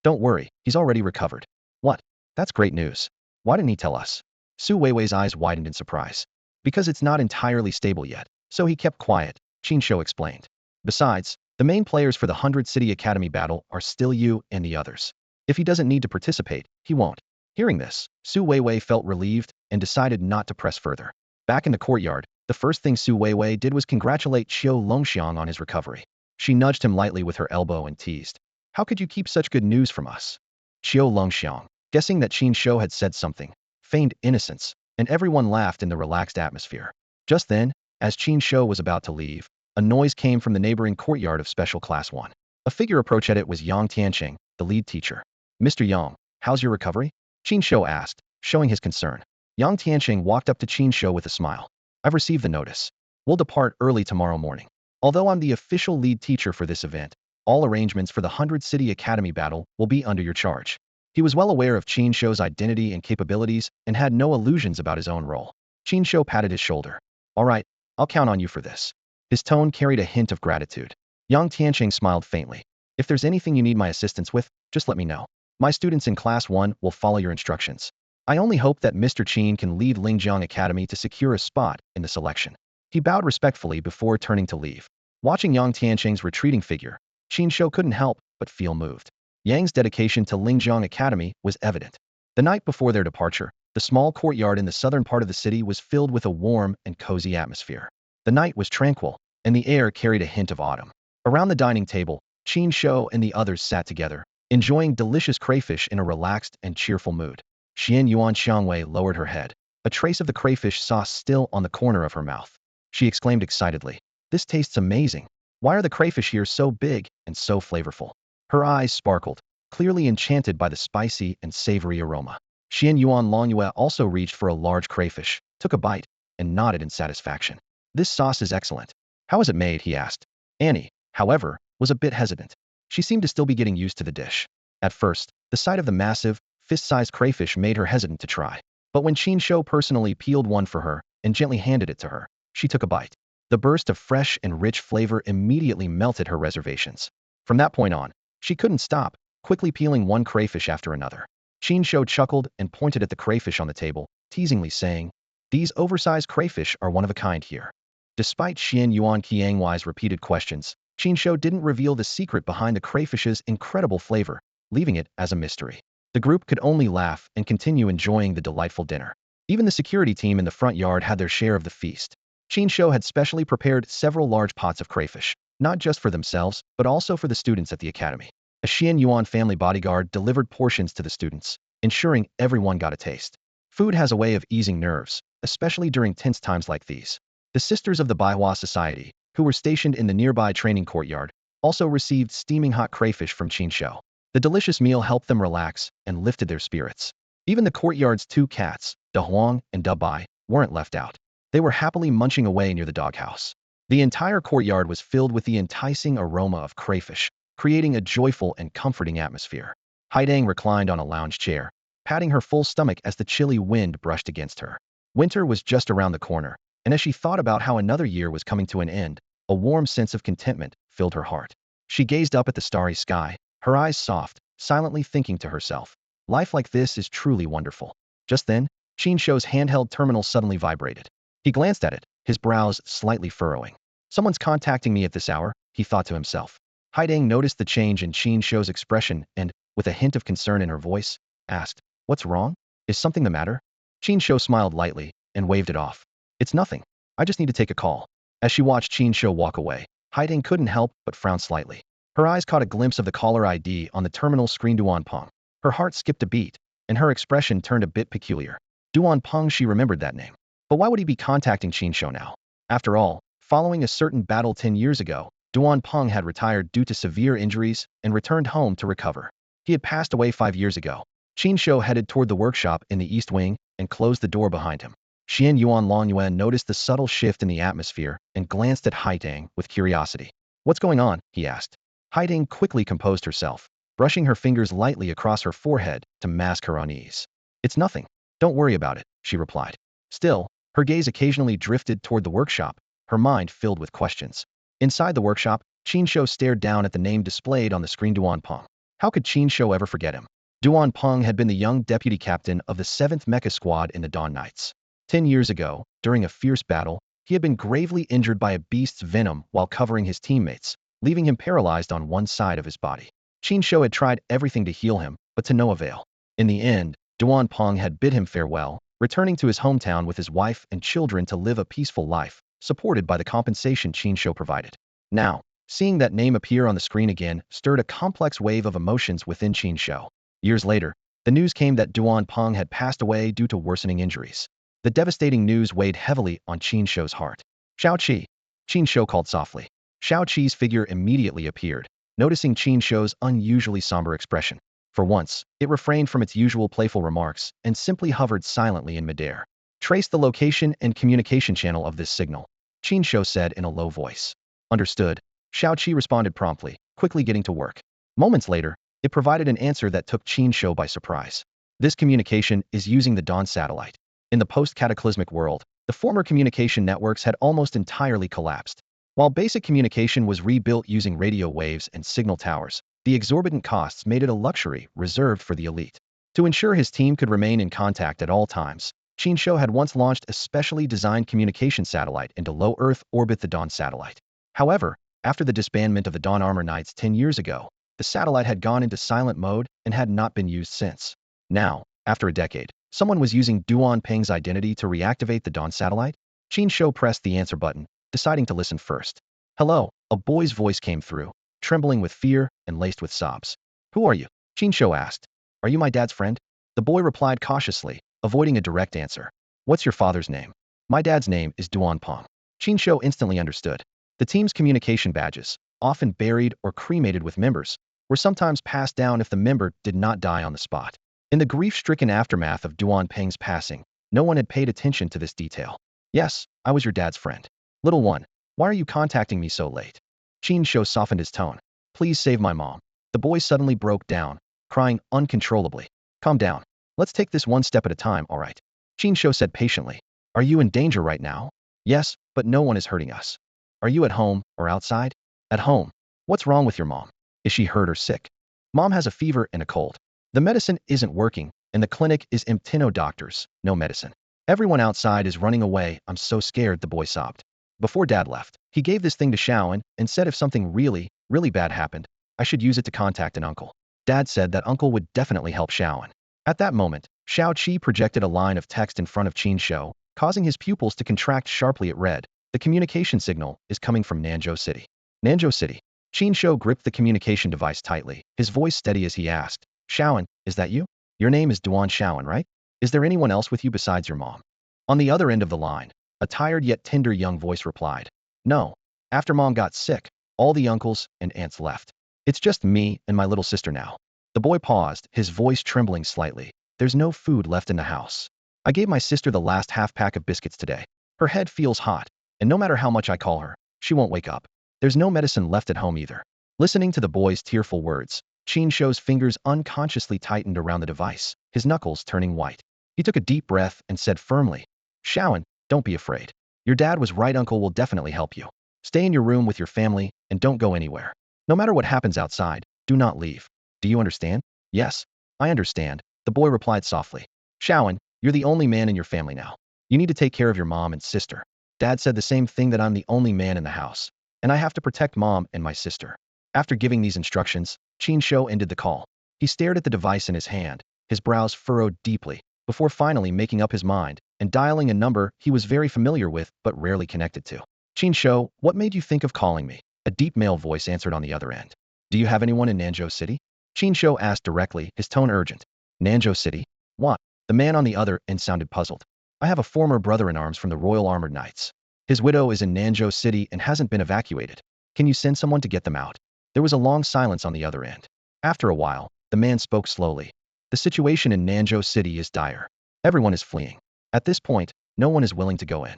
Don't worry, he's already recovered. What? That's great news. Why didn't he tell us? Su Weiwei's eyes widened in surprise. Because it's not entirely stable yet, so he kept quiet, Qin Shou explained. Besides, the main players for the 100 City Academy battle are still you and the others. If he doesn't need to participate, he won't. Hearing this, Su Weiwei felt relieved and decided not to press further. Back in the courtyard, the first thing Su Weiwei did was congratulate Qiu Longxiang on his recovery. She nudged him lightly with her elbow and teased. How could you keep such good news from us? Qiu Longxiang, guessing that Qin Shou had said something, feigned innocence, and everyone laughed in the relaxed atmosphere. Just then, as Qin Shou was about to leave, a noise came from the neighboring courtyard of Special Class 1. A figure approached. It was Yang Tianqing, the lead teacher. Mr. Yang, how's your recovery? Qin Shou asked, showing his concern. Yang Tianqing walked up to Qin Shou with a smile. I've received the notice. We'll depart early tomorrow morning. Although I'm the official lead teacher for this event, all arrangements for the 100 City Academy battle will be under your charge. He was well aware of Qin Shou's identity and capabilities and had no illusions about his own role. Qin Shou patted his shoulder. All right, I'll count on you for this. His tone carried a hint of gratitude. Yang Tianqing smiled faintly. If there's anything you need my assistance with, just let me know. My students in Class 1 will follow your instructions. I only hope that Mr. Qin can lead Lingjiang Academy to secure a spot in the selection. He bowed respectfully before turning to leave. Watching Yang Tianqing's retreating figure, Qin Shou couldn't help but feel moved. Yang's dedication to Lingjiang Academy was evident. The night before their departure, the small courtyard in the southern part of the city was filled with a warm and cozy atmosphere. The night was tranquil, and the air carried a hint of autumn. Around the dining table, Qin Shou and the others sat together, enjoying delicious crayfish in a relaxed and cheerful mood. Xian Yuan Xiangwei lowered her head, a trace of the crayfish sauce still on the corner of her mouth. She exclaimed excitedly, "This tastes amazing. Why are the crayfish here so big and so flavorful?" Her eyes sparkled, clearly enchanted by the spicy and savory aroma. Xian Yuan Longyue also reached for a large crayfish, took a bite, and nodded in satisfaction. "This sauce is excellent. How is it made?" he asked. Annie, however, was a bit hesitant. She seemed to still be getting used to the dish. At first, the sight of the massive, fist-sized crayfish made her hesitant to try. But when Qin Shou personally peeled one for her and gently handed it to her, she took a bite. The burst of fresh and rich flavor immediately melted her reservations. From that point on, she couldn't stop, quickly peeling one crayfish after another. Qin Shou chuckled and pointed at the crayfish on the table, teasingly saying, "These oversized crayfish are one of a kind here." Despite Xian Yuan Qiangwei's repeated questions, Qin Shou didn't reveal the secret behind the crayfish's incredible flavor, leaving it as a mystery. The group could only laugh and continue enjoying the delightful dinner. Even the security team in the front yard had their share of the feast. Qin Shou had specially prepared several large pots of crayfish, not just for themselves, but also for the students at the academy. A Xian Yuan family bodyguard delivered portions to the students, ensuring everyone got a taste. Food has a way of easing nerves, especially during tense times like these. The sisters of the Baihua Society, who were stationed in the nearby training courtyard, also received steaming hot crayfish from Qin Shou. The delicious meal helped them relax and lifted their spirits. Even the courtyard's two cats, Da Huang and Da Bai, weren't left out. They were happily munching away near the doghouse. The entire courtyard was filled with the enticing aroma of crayfish, creating a joyful and comforting atmosphere. Haidang reclined on a lounge chair, patting her full stomach as the chilly wind brushed against her. Winter was just around the corner, and as she thought about how another year was coming to an end, a warm sense of contentment filled her heart. She gazed up at the starry sky, her eyes soft, silently thinking to herself, "Life like this is truly wonderful." Just then, Qin Shou's handheld terminal suddenly vibrated. He glanced at it, his brows slightly furrowing. "Someone's contacting me at this hour," he thought to himself. Haidang noticed the change in Qin Shou's expression and, with a hint of concern in her voice, asked, "What's wrong? Is something the matter?" Qin Shou smiled lightly and waved it off. "It's nothing. I just need to take a call." As she watched Qin Shou walk away, Haidang couldn't help but frown slightly. Her eyes caught a glimpse of the caller ID on the terminal screen. Duan Peng. Her heart skipped a beat, and her expression turned a bit peculiar. Duan Peng, she remembered that name. But why would he be contacting Qin Shou now? After all, following a certain battle 10 years ago, Duan Peng had retired due to severe injuries and returned home to recover. He had passed away 5 years ago. Qin Shou headed toward the workshop in the east wing and closed the door behind him. Xian Yuan Longyuan noticed the subtle shift in the atmosphere and glanced at Haidang with curiosity. "What's going on?" he asked. Haidang quickly composed herself, brushing her fingers lightly across her forehead to mask her unease. "It's nothing. Don't worry about it," she replied. Still, her gaze occasionally drifted toward the workshop, her mind filled with questions. Inside the workshop, Qin Shou stared down at the name displayed on the screen. Duan Peng. How could Qin Shou ever forget him? Duan Peng had been the young deputy captain of the 7th Mecha Squad in the Dawn Knights. 10 years ago, during a fierce battle, he had been gravely injured by a beast's venom while covering his teammates, leaving him paralyzed on one side of his body. Qin Shou had tried everything to heal him, but to no avail. In the end, Duan Peng had bid him farewell, returning to his hometown with his wife and children to live a peaceful life, supported by the compensation Qin Shou provided. Now, seeing that name appear on the screen again stirred a complex wave of emotions within Qin Shou. Years later, the news came that Duan Peng had passed away due to worsening injuries. The devastating news weighed heavily on Qin Shou's heart. "Xiao Qi," Qin Shou called softly. Xiao Qi's figure immediately appeared, noticing Qin Shou's unusually somber expression. For once, it refrained from its usual playful remarks and simply hovered silently in midair. "Trace the location and communication channel of this signal," Qin Shou said in a low voice. "Understood," Xiao Qi responded promptly, quickly getting to work. Moments later, it provided an answer that took Qin Shou by surprise. "This communication is using the Dawn satellite." In the post-cataclysmic world, the former communication networks had almost entirely collapsed. While basic communication was rebuilt using radio waves and signal towers, the exorbitant costs made it a luxury reserved for the elite. To ensure his team could remain in contact at all times, Qin Shouyi had once launched a specially designed communication satellite into low Earth orbit, the Dawn satellite. However, after the disbandment of the Dawn Armor Knights 10 years ago, the satellite had gone into silent mode and had not been used since. Now, after a decade, someone was using Duan Peng's identity to reactivate the Dawn satellite? Qin Shouyi pressed the answer button, deciding to listen first. Hello, a boy's voice came through, trembling with fear and laced with sobs. Who are you? Qin Shouyi asked. Are you my dad's friend? The boy replied cautiously, avoiding a direct answer. What's your father's name? My dad's name is Duan Peng. Qin Shouyi instantly understood. The team's communication badges, often buried or cremated with members, were sometimes passed down if the member did not die on the spot. In the grief-stricken aftermath of Duan Peng's passing, no one had paid attention to this detail. Yes, I was your dad's friend. Little one, why are you contacting me so late? Qin Shouyi softened his tone. Please save my mom. The boy suddenly broke down, crying uncontrollably. Calm down. Let's take this one step at a time, all right? Qin Shouyi said patiently. Are you in danger right now? Yes, but no one is hurting us. Are you at home or outside? At home. What's wrong with your mom? Is she hurt or sick? Mom has a fever and a cold. The medicine isn't working, and the clinic is empty. No doctors, no medicine. Everyone outside is running away. I'm so scared, the boy sobbed. Before Dad left, he gave this thing to Shouyi and said if something really, really bad happened, I should use it to contact an uncle. Dad said that uncle would definitely help Shouyi. At that moment, Xiao Qi projected a line of text in front of Qin Shouyi, causing his pupils to contract sharply. It read, the communication signal is coming from Huzhou City. Huzhou City. Qin Shouyi gripped the communication device tightly, his voice steady as he asked, Shouyi, is that you? Your name is Duan Shouyi, right? Is there anyone else with you besides your mom? On the other end of the line, a tired yet tender young voice replied, no. After mom got sick, all the uncles and aunts left. It's just me and my little sister now. The boy paused, his voice trembling slightly. There's no food left in the house. I gave my sister the last half-pack of biscuits today. Her head feels hot, and no matter how much I call her, she won't wake up. There's no medicine left at home either. Listening to the boy's tearful words, Qin Shouyi's fingers unconsciously tightened around the device, his knuckles turning white. He took a deep breath and said firmly, Shouyi, don't be afraid. Your dad was right, uncle will definitely help you. Stay in your room with your family and don't go anywhere. No matter what happens outside, do not leave. Do you understand? Yes, I understand, the boy replied softly. Shouyi, you're the only man in your family now. You need to take care of your mom and sister. Dad said the same thing, that I'm the only man in the house, and I have to protect mom and my sister. After giving these instructions, Qin Shouyi ended the call. He stared at the device in his hand, his brows furrowed deeply, before finally making up his mind and dialing a number he was very familiar with but rarely connected to. Qin Shouyi, what made you think of calling me? A deep male voice answered on the other end. Do you have anyone in Huzhou City? Qin Shouyi asked directly, his tone urgent. Huzhou City? What? The man on the other end sounded puzzled. I have a former brother-in-arms from the Royal Armored Knights. His widow is in Huzhou City and hasn't been evacuated. Can you send someone to get them out? There was a long silence on the other end. After a while, the man spoke slowly. The situation in Huzhou City is dire. Everyone is fleeing. At this point, no one is willing to go in.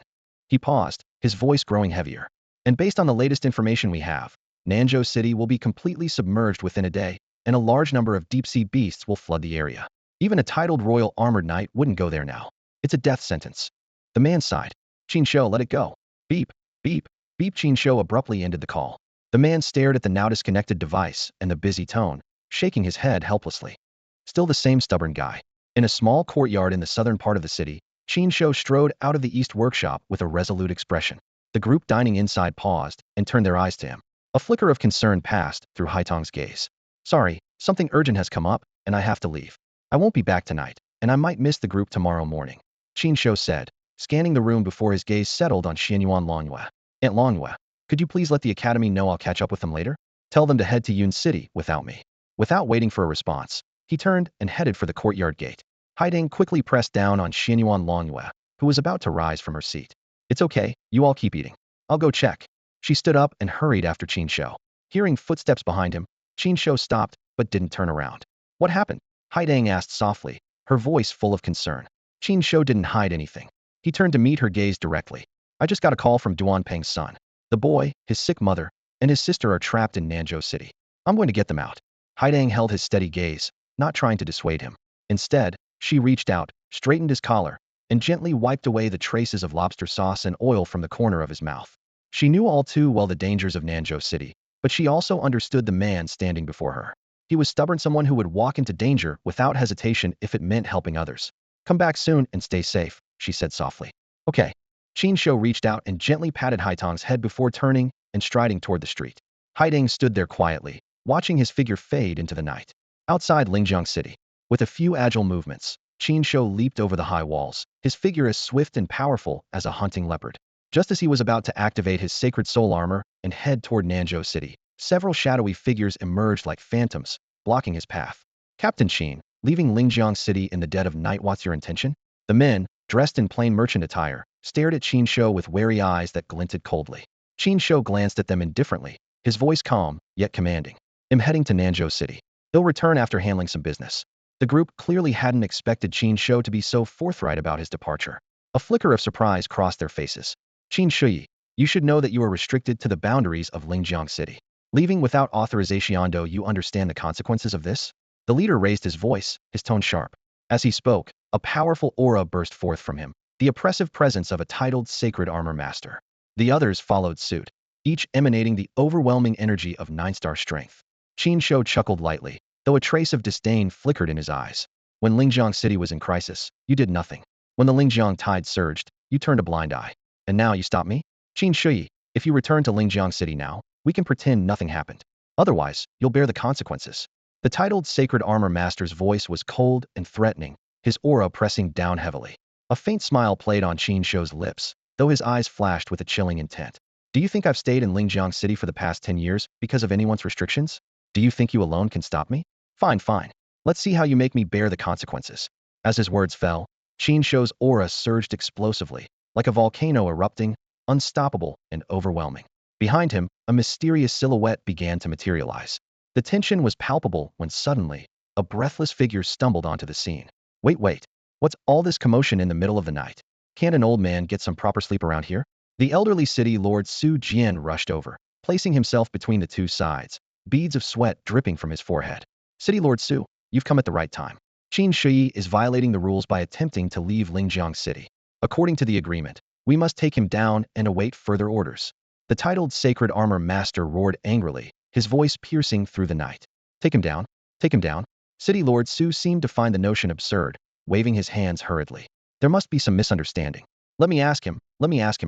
He paused, his voice growing heavier. And based on the latest information we have, Huzhou City will be completely submerged within a day, and a large number of deep-sea beasts will flood the area. Even a titled Royal Armored Knight wouldn't go there now. It's a death sentence. The man sighed. Qin Shouyi, let it go. Beep, beep, beep. Qin Shouyi abruptly ended the call. The man stared at the now disconnected device and the busy tone, shaking his head helplessly. Still the same stubborn guy. In a small courtyard in the southern part of the city, Qin Shouyi strode out of the east workshop with a resolute expression. The group dining inside paused and turned their eyes to him. A flicker of concern passed through Haitong's gaze. Sorry, something urgent has come up, and I have to leave. I won't be back tonight, and I might miss the group tomorrow morning. Qin Shouyi said, scanning the room before his gaze settled on Xianyuan Longyue. Aunt Longyue, could you please let the academy know I'll catch up with them later? Tell them to head to Yun City without me. Without waiting for a response, he turned and headed for the courtyard gate. Haiding quickly pressed down on Xianyuan Longyue, who was about to rise from her seat. It's okay, you all keep eating. I'll go check. She stood up and hurried after Qin Shouyi. Hearing footsteps behind him, Qin Shouyi stopped but didn't turn around. What happened? Haiding asked softly, her voice full of concern. Qin Shouyi didn't hide anything. He turned to meet her gaze directly. I just got a call from Duan Peng's son. The boy, his sick mother, and his sister are trapped in Huzhou City. I'm going to get them out. Haiding held his steady gaze, not trying to dissuade him. Instead, she reached out, straightened his collar, and gently wiped away the traces of lobster sauce and oil from the corner of his mouth. She knew all too well the dangers of Huzhou City, but she also understood the man standing before her. He was stubborn, someone who would walk into danger without hesitation if it meant helping others. Come back soon and stay safe, she said softly. Okay. Qin Shou reached out and gently patted Haitong's head before turning and striding toward the street. Haiding stood there quietly, watching his figure fade into the night. Outside Lingjiang City, with a few agile movements, Qin Shou leaped over the high walls, his figure as swift and powerful as a hunting leopard. Just as he was about to activate his sacred soul armor and head toward Nanzhou City, several shadowy figures emerged like phantoms, blocking his path. Captain Qin, leaving Lingjiang City in the dead of night, what's your intention? The men, dressed in plain merchant attire, stared at Qin Shou with wary eyes that glinted coldly. Qin Shou glanced at them indifferently, his voice calm, yet commanding. I'm heading to Nanzhou City. He'll return after handling some business. The group clearly hadn't expected Qin Shou to be so forthright about his departure. A flicker of surprise crossed their faces. Qin Shouyi, you should know that you are restricted to the boundaries of Lingjiang City. Leaving without authorization, do you understand the consequences of this? The leader raised his voice, his tone sharp. As he spoke, a powerful aura burst forth from him, the oppressive presence of a titled Sacred Armor Master. The others followed suit, each emanating the overwhelming energy of 9-star strength. Qin Shou chuckled lightly, though a trace of disdain flickered in his eyes. When Lingjiang City was in crisis, you did nothing. When the Lingjiang tide surged, you turned a blind eye. And now you stop me? Qin Shouyi, if you return to Lingjiang City now, we can pretend nothing happened. Otherwise, you'll bear the consequences. The titled Sacred Armor Master's voice was cold and threatening, his aura pressing down heavily. A faint smile played on Qin Shou's lips, though his eyes flashed with a chilling intent. Do you think I've stayed in Lingjiang City for the past 10 years because of anyone's restrictions? Do you think you alone can stop me? Fine, fine. Let's see how you make me bear the consequences. As his words fell, Qin Shou's aura surged explosively, like a volcano erupting, unstoppable and overwhelming. Behind him, a mysterious silhouette began to materialize. The tension was palpable when suddenly, a breathless figure stumbled onto the scene. Wait. What's all this commotion in the middle of the night? Can't an old man get some proper sleep around here? The elderly city lord Su Jian rushed over, placing himself between the two sides, beads of sweat dripping from his forehead. City Lord Su, you've come at the right time. Qin Shouyi is violating the rules by attempting to leave Lingjiang City. According to the agreement, we must take him down and await further orders. The titled Sacred Armor Master roared angrily, his voice piercing through the night. Take him down? Take him down? City Lord Su seemed to find the notion absurd, waving his hands hurriedly. There must be some misunderstanding. Let me ask him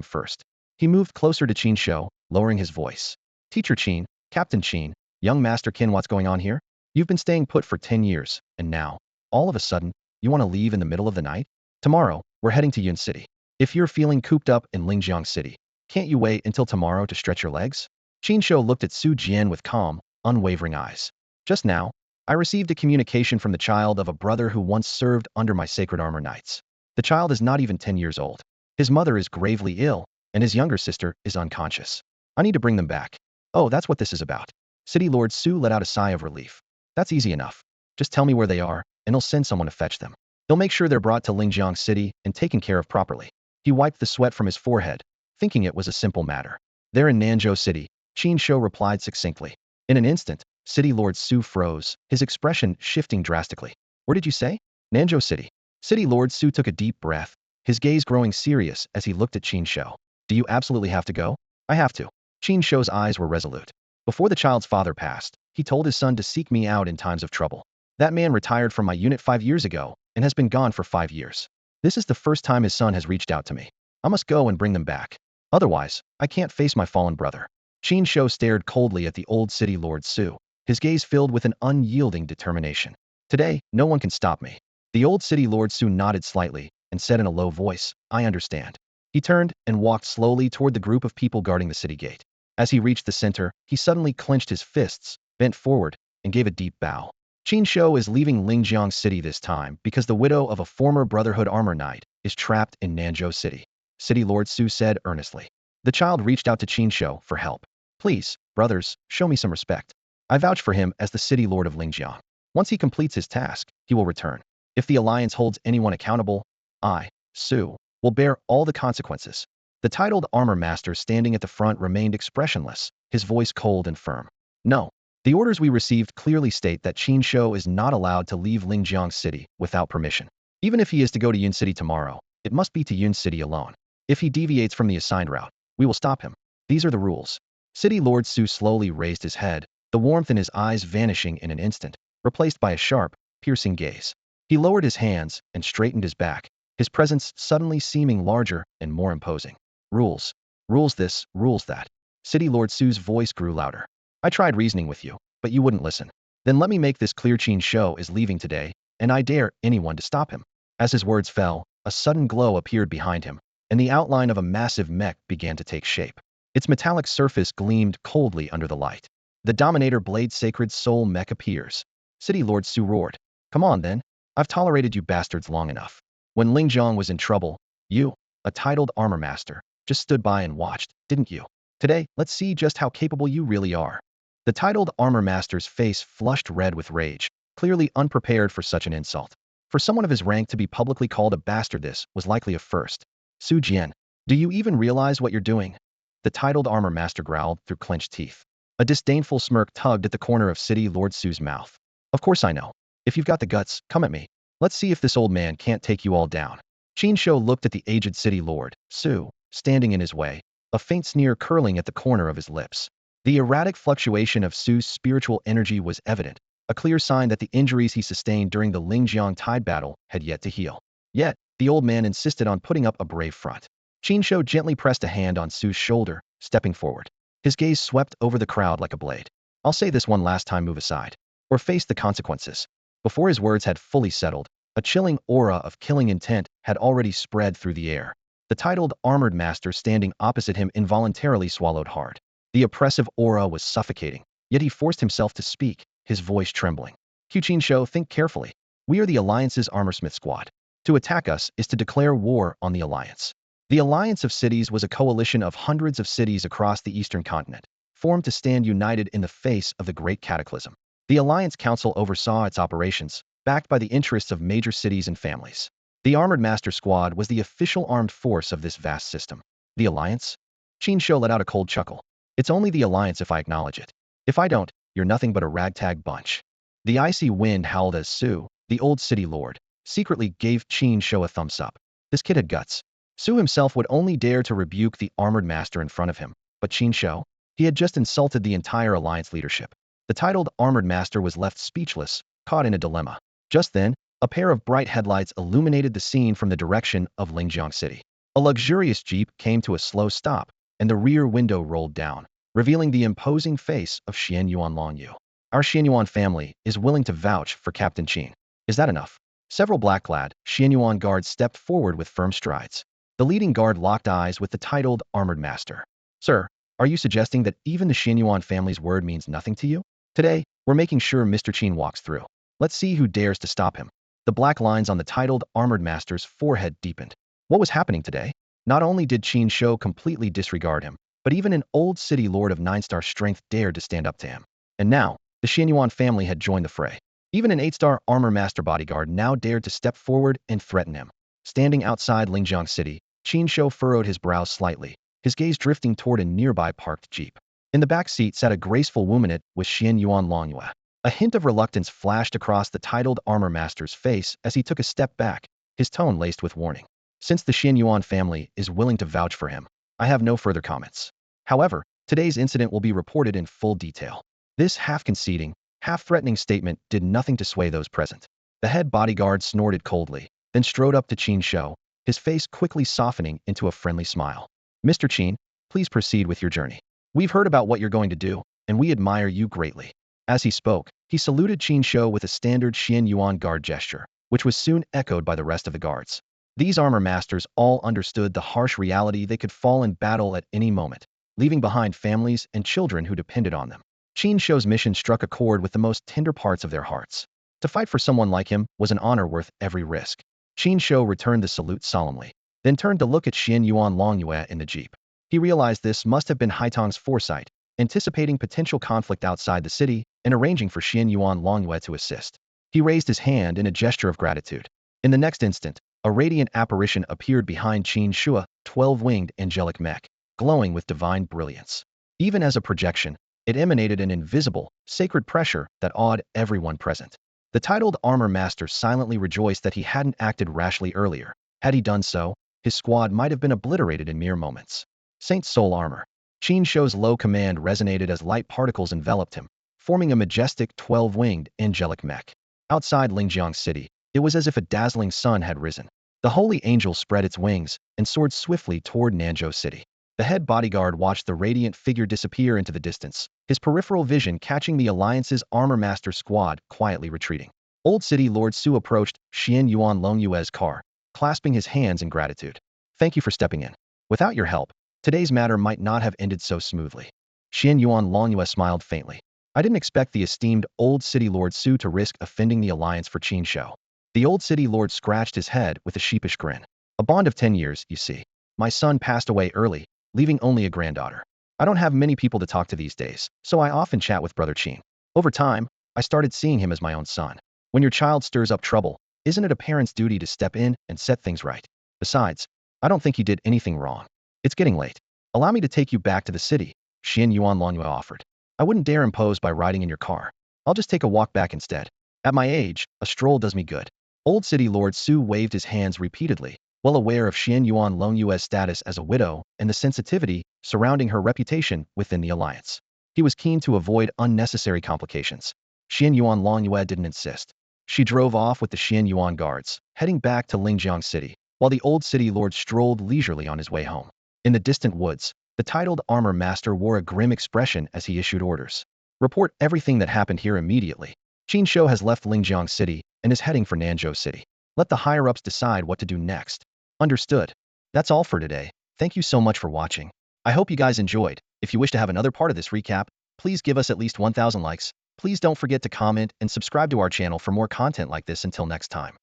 first. He moved closer to Qin Shou, lowering his voice. Teacher Qin, Captain Qin, young Master Qin, what's going on here? You've been staying put for 10 years, and now, all of a sudden, you want to leave in the middle of the night? Tomorrow, we're heading to Yun City. If you're feeling cooped up in Lingjiang City, can't you wait until tomorrow to stretch your legs? Qin Shou looked at Su Jian with calm, unwavering eyes. Just now, I received a communication from the child of a brother who once served under my Sacred Armor Knights. The child is not even 10 years old. His mother is gravely ill, and his younger sister is unconscious. I need to bring them back. Oh, that's what this is about. City Lord Su let out a sigh of relief. That's easy enough. Just tell me where they are, and I'll send someone to fetch them. They'll make sure they're brought to Lingjiang City and taken care of properly. He wiped the sweat from his forehead, thinking it was a simple matter. There in Nanzhou City, Qin Shou replied succinctly. In an instant, City Lord Su froze, his expression shifting drastically. Where did you say? Nanzhou City. City Lord Su took a deep breath, his gaze growing serious as he looked at Qin Shou. Do you absolutely have to go? I have to. Qin Shou's eyes were resolute. Before the child's father passed, he told his son to seek me out in times of trouble. That man retired from my unit 5 years ago and has been gone for 5 years. This is the first time his son has reached out to me. I must go and bring them back. Otherwise, I can't face my fallen brother. Qin Shou stared coldly at the old City Lord Su, his gaze filled with an unyielding determination. Today, no one can stop me. The old City Lord Su nodded slightly and said in a low voice, I understand. He turned and walked slowly toward the group of people guarding the city gate. As he reached the center, he suddenly clenched his fists, bent forward, and gave a deep bow. Qin Shou is leaving Lingjiang City this time because the widow of a former Brotherhood armor knight is trapped in Nanzhou City. City Lord Su said earnestly. The child reached out to Qin Shou for help. Please, brothers, show me some respect. I vouch for him as the City Lord of Lingjiang. Once he completes his task, he will return. If the Alliance holds anyone accountable, I, Su, will bear all the consequences. The titled armor master standing at the front remained expressionless, his voice cold and firm. No. The orders we received clearly state that Qin Shou is not allowed to leave Lingjiang City without permission. Even if he is to go to Yun City tomorrow, it must be to Yun City alone. If he deviates from the assigned route, we will stop him. These are the rules. City Lord Su slowly raised his head, the warmth in his eyes vanishing in an instant, replaced by a sharp, piercing gaze. He lowered his hands and straightened his back, his presence suddenly seeming larger and more imposing. Rules. Rules this, rules that. City Lord Su's voice grew louder. I tried reasoning with you, but you wouldn't listen. Then let me make this clear. Qin Shouyi is leaving today, and I dare anyone to stop him. As his words fell, a sudden glow appeared behind him, and the outline of a massive mech began to take shape. Its metallic surface gleamed coldly under the light. The Dominator Blade Sacred Soul Mech appears. City Lord Su roared. Come on then. I've tolerated you bastards long enough. When Lingjiang was in trouble, you, a titled armor master, just stood by and watched, didn't you? Today, let's see just how capable you really are. The titled armor master's face flushed red with rage, clearly unprepared for such an insult. For someone of his rank to be publicly called a bastard, this was likely a first. Su Jian, do you even realize what you're doing? The titled armor master growled through clenched teeth. A disdainful smirk tugged at the corner of City Lord Su's mouth. Of course I know. If you've got the guts, come at me. Let's see if this old man can't take you all down. Qin Shouyi looked at the aged City Lord, Su, standing in his way, a faint sneer curling at the corner of his lips. The erratic fluctuation of Su's spiritual energy was evident, a clear sign that the injuries he sustained during the Lingjiang Tide battle had yet to heal. Yet, the old man insisted on putting up a brave front. Qin Shouyi gently pressed a hand on Su's shoulder, stepping forward. His gaze swept over the crowd like a blade. I'll say this one last time, move aside, or face the consequences. Before his words had fully settled, a chilling aura of killing intent had already spread through the air. The titled armored master standing opposite him involuntarily swallowed hard. The oppressive aura was suffocating, yet he forced himself to speak, his voice trembling. Qin Shouyi, think carefully. We are the Alliance's armorsmith squad. To attack us is to declare war on the Alliance. The Alliance of Cities was a coalition of hundreds of cities across the eastern continent, formed to stand united in the face of the Great Cataclysm. The Alliance Council oversaw its operations, backed by the interests of major cities and families. The Armored Master Squad was the official armed force of this vast system. The Alliance? Qin Shouyi let out a cold chuckle. It's only the Alliance if I acknowledge it. If I don't, you're nothing but a ragtag bunch. The icy wind howled as Su, the old city lord, secretly gave Qin Shouyi a thumbs up. This kid had guts. Su himself would only dare to rebuke the armored master in front of him, but Qin Shouyi? He had just insulted the entire Alliance leadership. The titled armored master was left speechless, caught in a dilemma. Just then, a pair of bright headlights illuminated the scene from the direction of Lingjiang City. A luxurious jeep came to a slow stop, and the rear window rolled down, revealing the imposing face of Xianyuan Longyu. Our Xianyuan family is willing to vouch for Captain Qin. Is that enough? Several black-clad Xianyuan guards stepped forward with firm strides. The leading guard locked eyes with the titled armored master. Sir, are you suggesting that even the Xianyuan family's word means nothing to you? Today, we're making sure Mr. Qin walks through. Let's see who dares to stop him. The black lines on the titled armored master's forehead deepened. What was happening today? Not only did Qin Shouyi completely disregard him, but even an old city lord of 9-star strength dared to stand up to him. And now, the Xianyuan family had joined the fray. Even an 8-star armor master bodyguard now dared to step forward and threaten him. Standing outside Lingjiang City, Qin Shouyi furrowed his brows slightly, his gaze drifting toward a nearby parked jeep. In the back seat sat a graceful womanette with Xianyuan Longyue. A hint of reluctance flashed across the titled armor master's face as he took a step back, his tone laced with warning. Since the Xianyuan family is willing to vouch for him, I have no further comments. However, today's incident will be reported in full detail. This half-conceding, half-threatening statement did nothing to sway those present. The head bodyguard snorted coldly, then strode up to Qin Shouyi, his face quickly softening into a friendly smile. Mr. Qin, please proceed with your journey. We've heard about what you're going to do, and we admire you greatly. As he spoke, he saluted Qin Shouyi with a standard Xianyuan guard gesture, which was soon echoed by the rest of the guards. These armor masters all understood the harsh reality they could fall in battle at any moment, leaving behind families and children who depended on them. Qin Shouyi's mission struck a chord with the most tender parts of their hearts. To fight for someone like him was an honor worth every risk. Qin Shouyi returned the salute solemnly, then turned to look at Xianyuan Longyue in the jeep. He realized this must have been Haitong's foresight, anticipating potential conflict outside the city and arranging for Xianyuan Longyue to assist. He raised his hand in a gesture of gratitude. In the next instant, a radiant apparition appeared behind Qin Shouyi, 12-winged angelic mech, glowing with divine brilliance. Even as a projection, it emanated an invisible, sacred pressure that awed everyone present. The titled armor master silently rejoiced that he hadn't acted rashly earlier. Had he done so, his squad might have been obliterated in mere moments. Saint Soul armor. Qin Shouyi's low command resonated as light particles enveloped him, forming a majestic 12-winged angelic mech. Outside Lingjiang City, it was as if a dazzling sun had risen. The holy angel spread its wings and soared swiftly toward Nanzhou City. The head bodyguard watched the radiant figure disappear into the distance, his peripheral vision catching the Alliance's Armor Master squad quietly retreating. Old City Lord Su approached Xian Yuan Longyue's car, clasping his hands in gratitude. Thank you for stepping in. Without your help, today's matter might not have ended so smoothly. Xian Yuan Longyue smiled faintly. I didn't expect the esteemed Old City Lord Su to risk offending the Alliance for Qin Shouyi. The Old City Lord scratched his head with a sheepish grin. A bond of 10 years, you see. My son passed away early, leaving only a granddaughter. I don't have many people to talk to these days, so I often chat with Brother Qin. Over time, I started seeing him as my own son. When your child stirs up trouble, isn't it a parent's duty to step in and set things right? Besides, I don't think he did anything wrong. It's getting late. Allow me to take you back to the city, Xian Yuan Longyue offered. I wouldn't dare impose by riding in your car. I'll just take a walk back instead. At my age, a stroll does me good. Old City Lord Su waved his hands repeatedly, well aware of Xian Yuan Longyue's status as a widow and the sensitivity surrounding her reputation within the Alliance. He was keen to avoid unnecessary complications. Xian Yuan Longyue didn't insist. She drove off with the Xian Yuan guards, heading back to Lingjiang City, while the Old City Lord strolled leisurely on his way home. In the distant woods, the titled Armor Master wore a grim expression as he issued orders. Report everything that happened here immediately. Qin Shouyi has left Lingjiang City and is heading for Nanzhou City. Let the higher-ups decide what to do next. Understood. That's all for today. Thank you so much for watching. I hope you guys enjoyed. If you wish to have another part of this recap, please give us at least 1,000 likes. Please don't forget to comment and subscribe to our channel for more content like this until next time.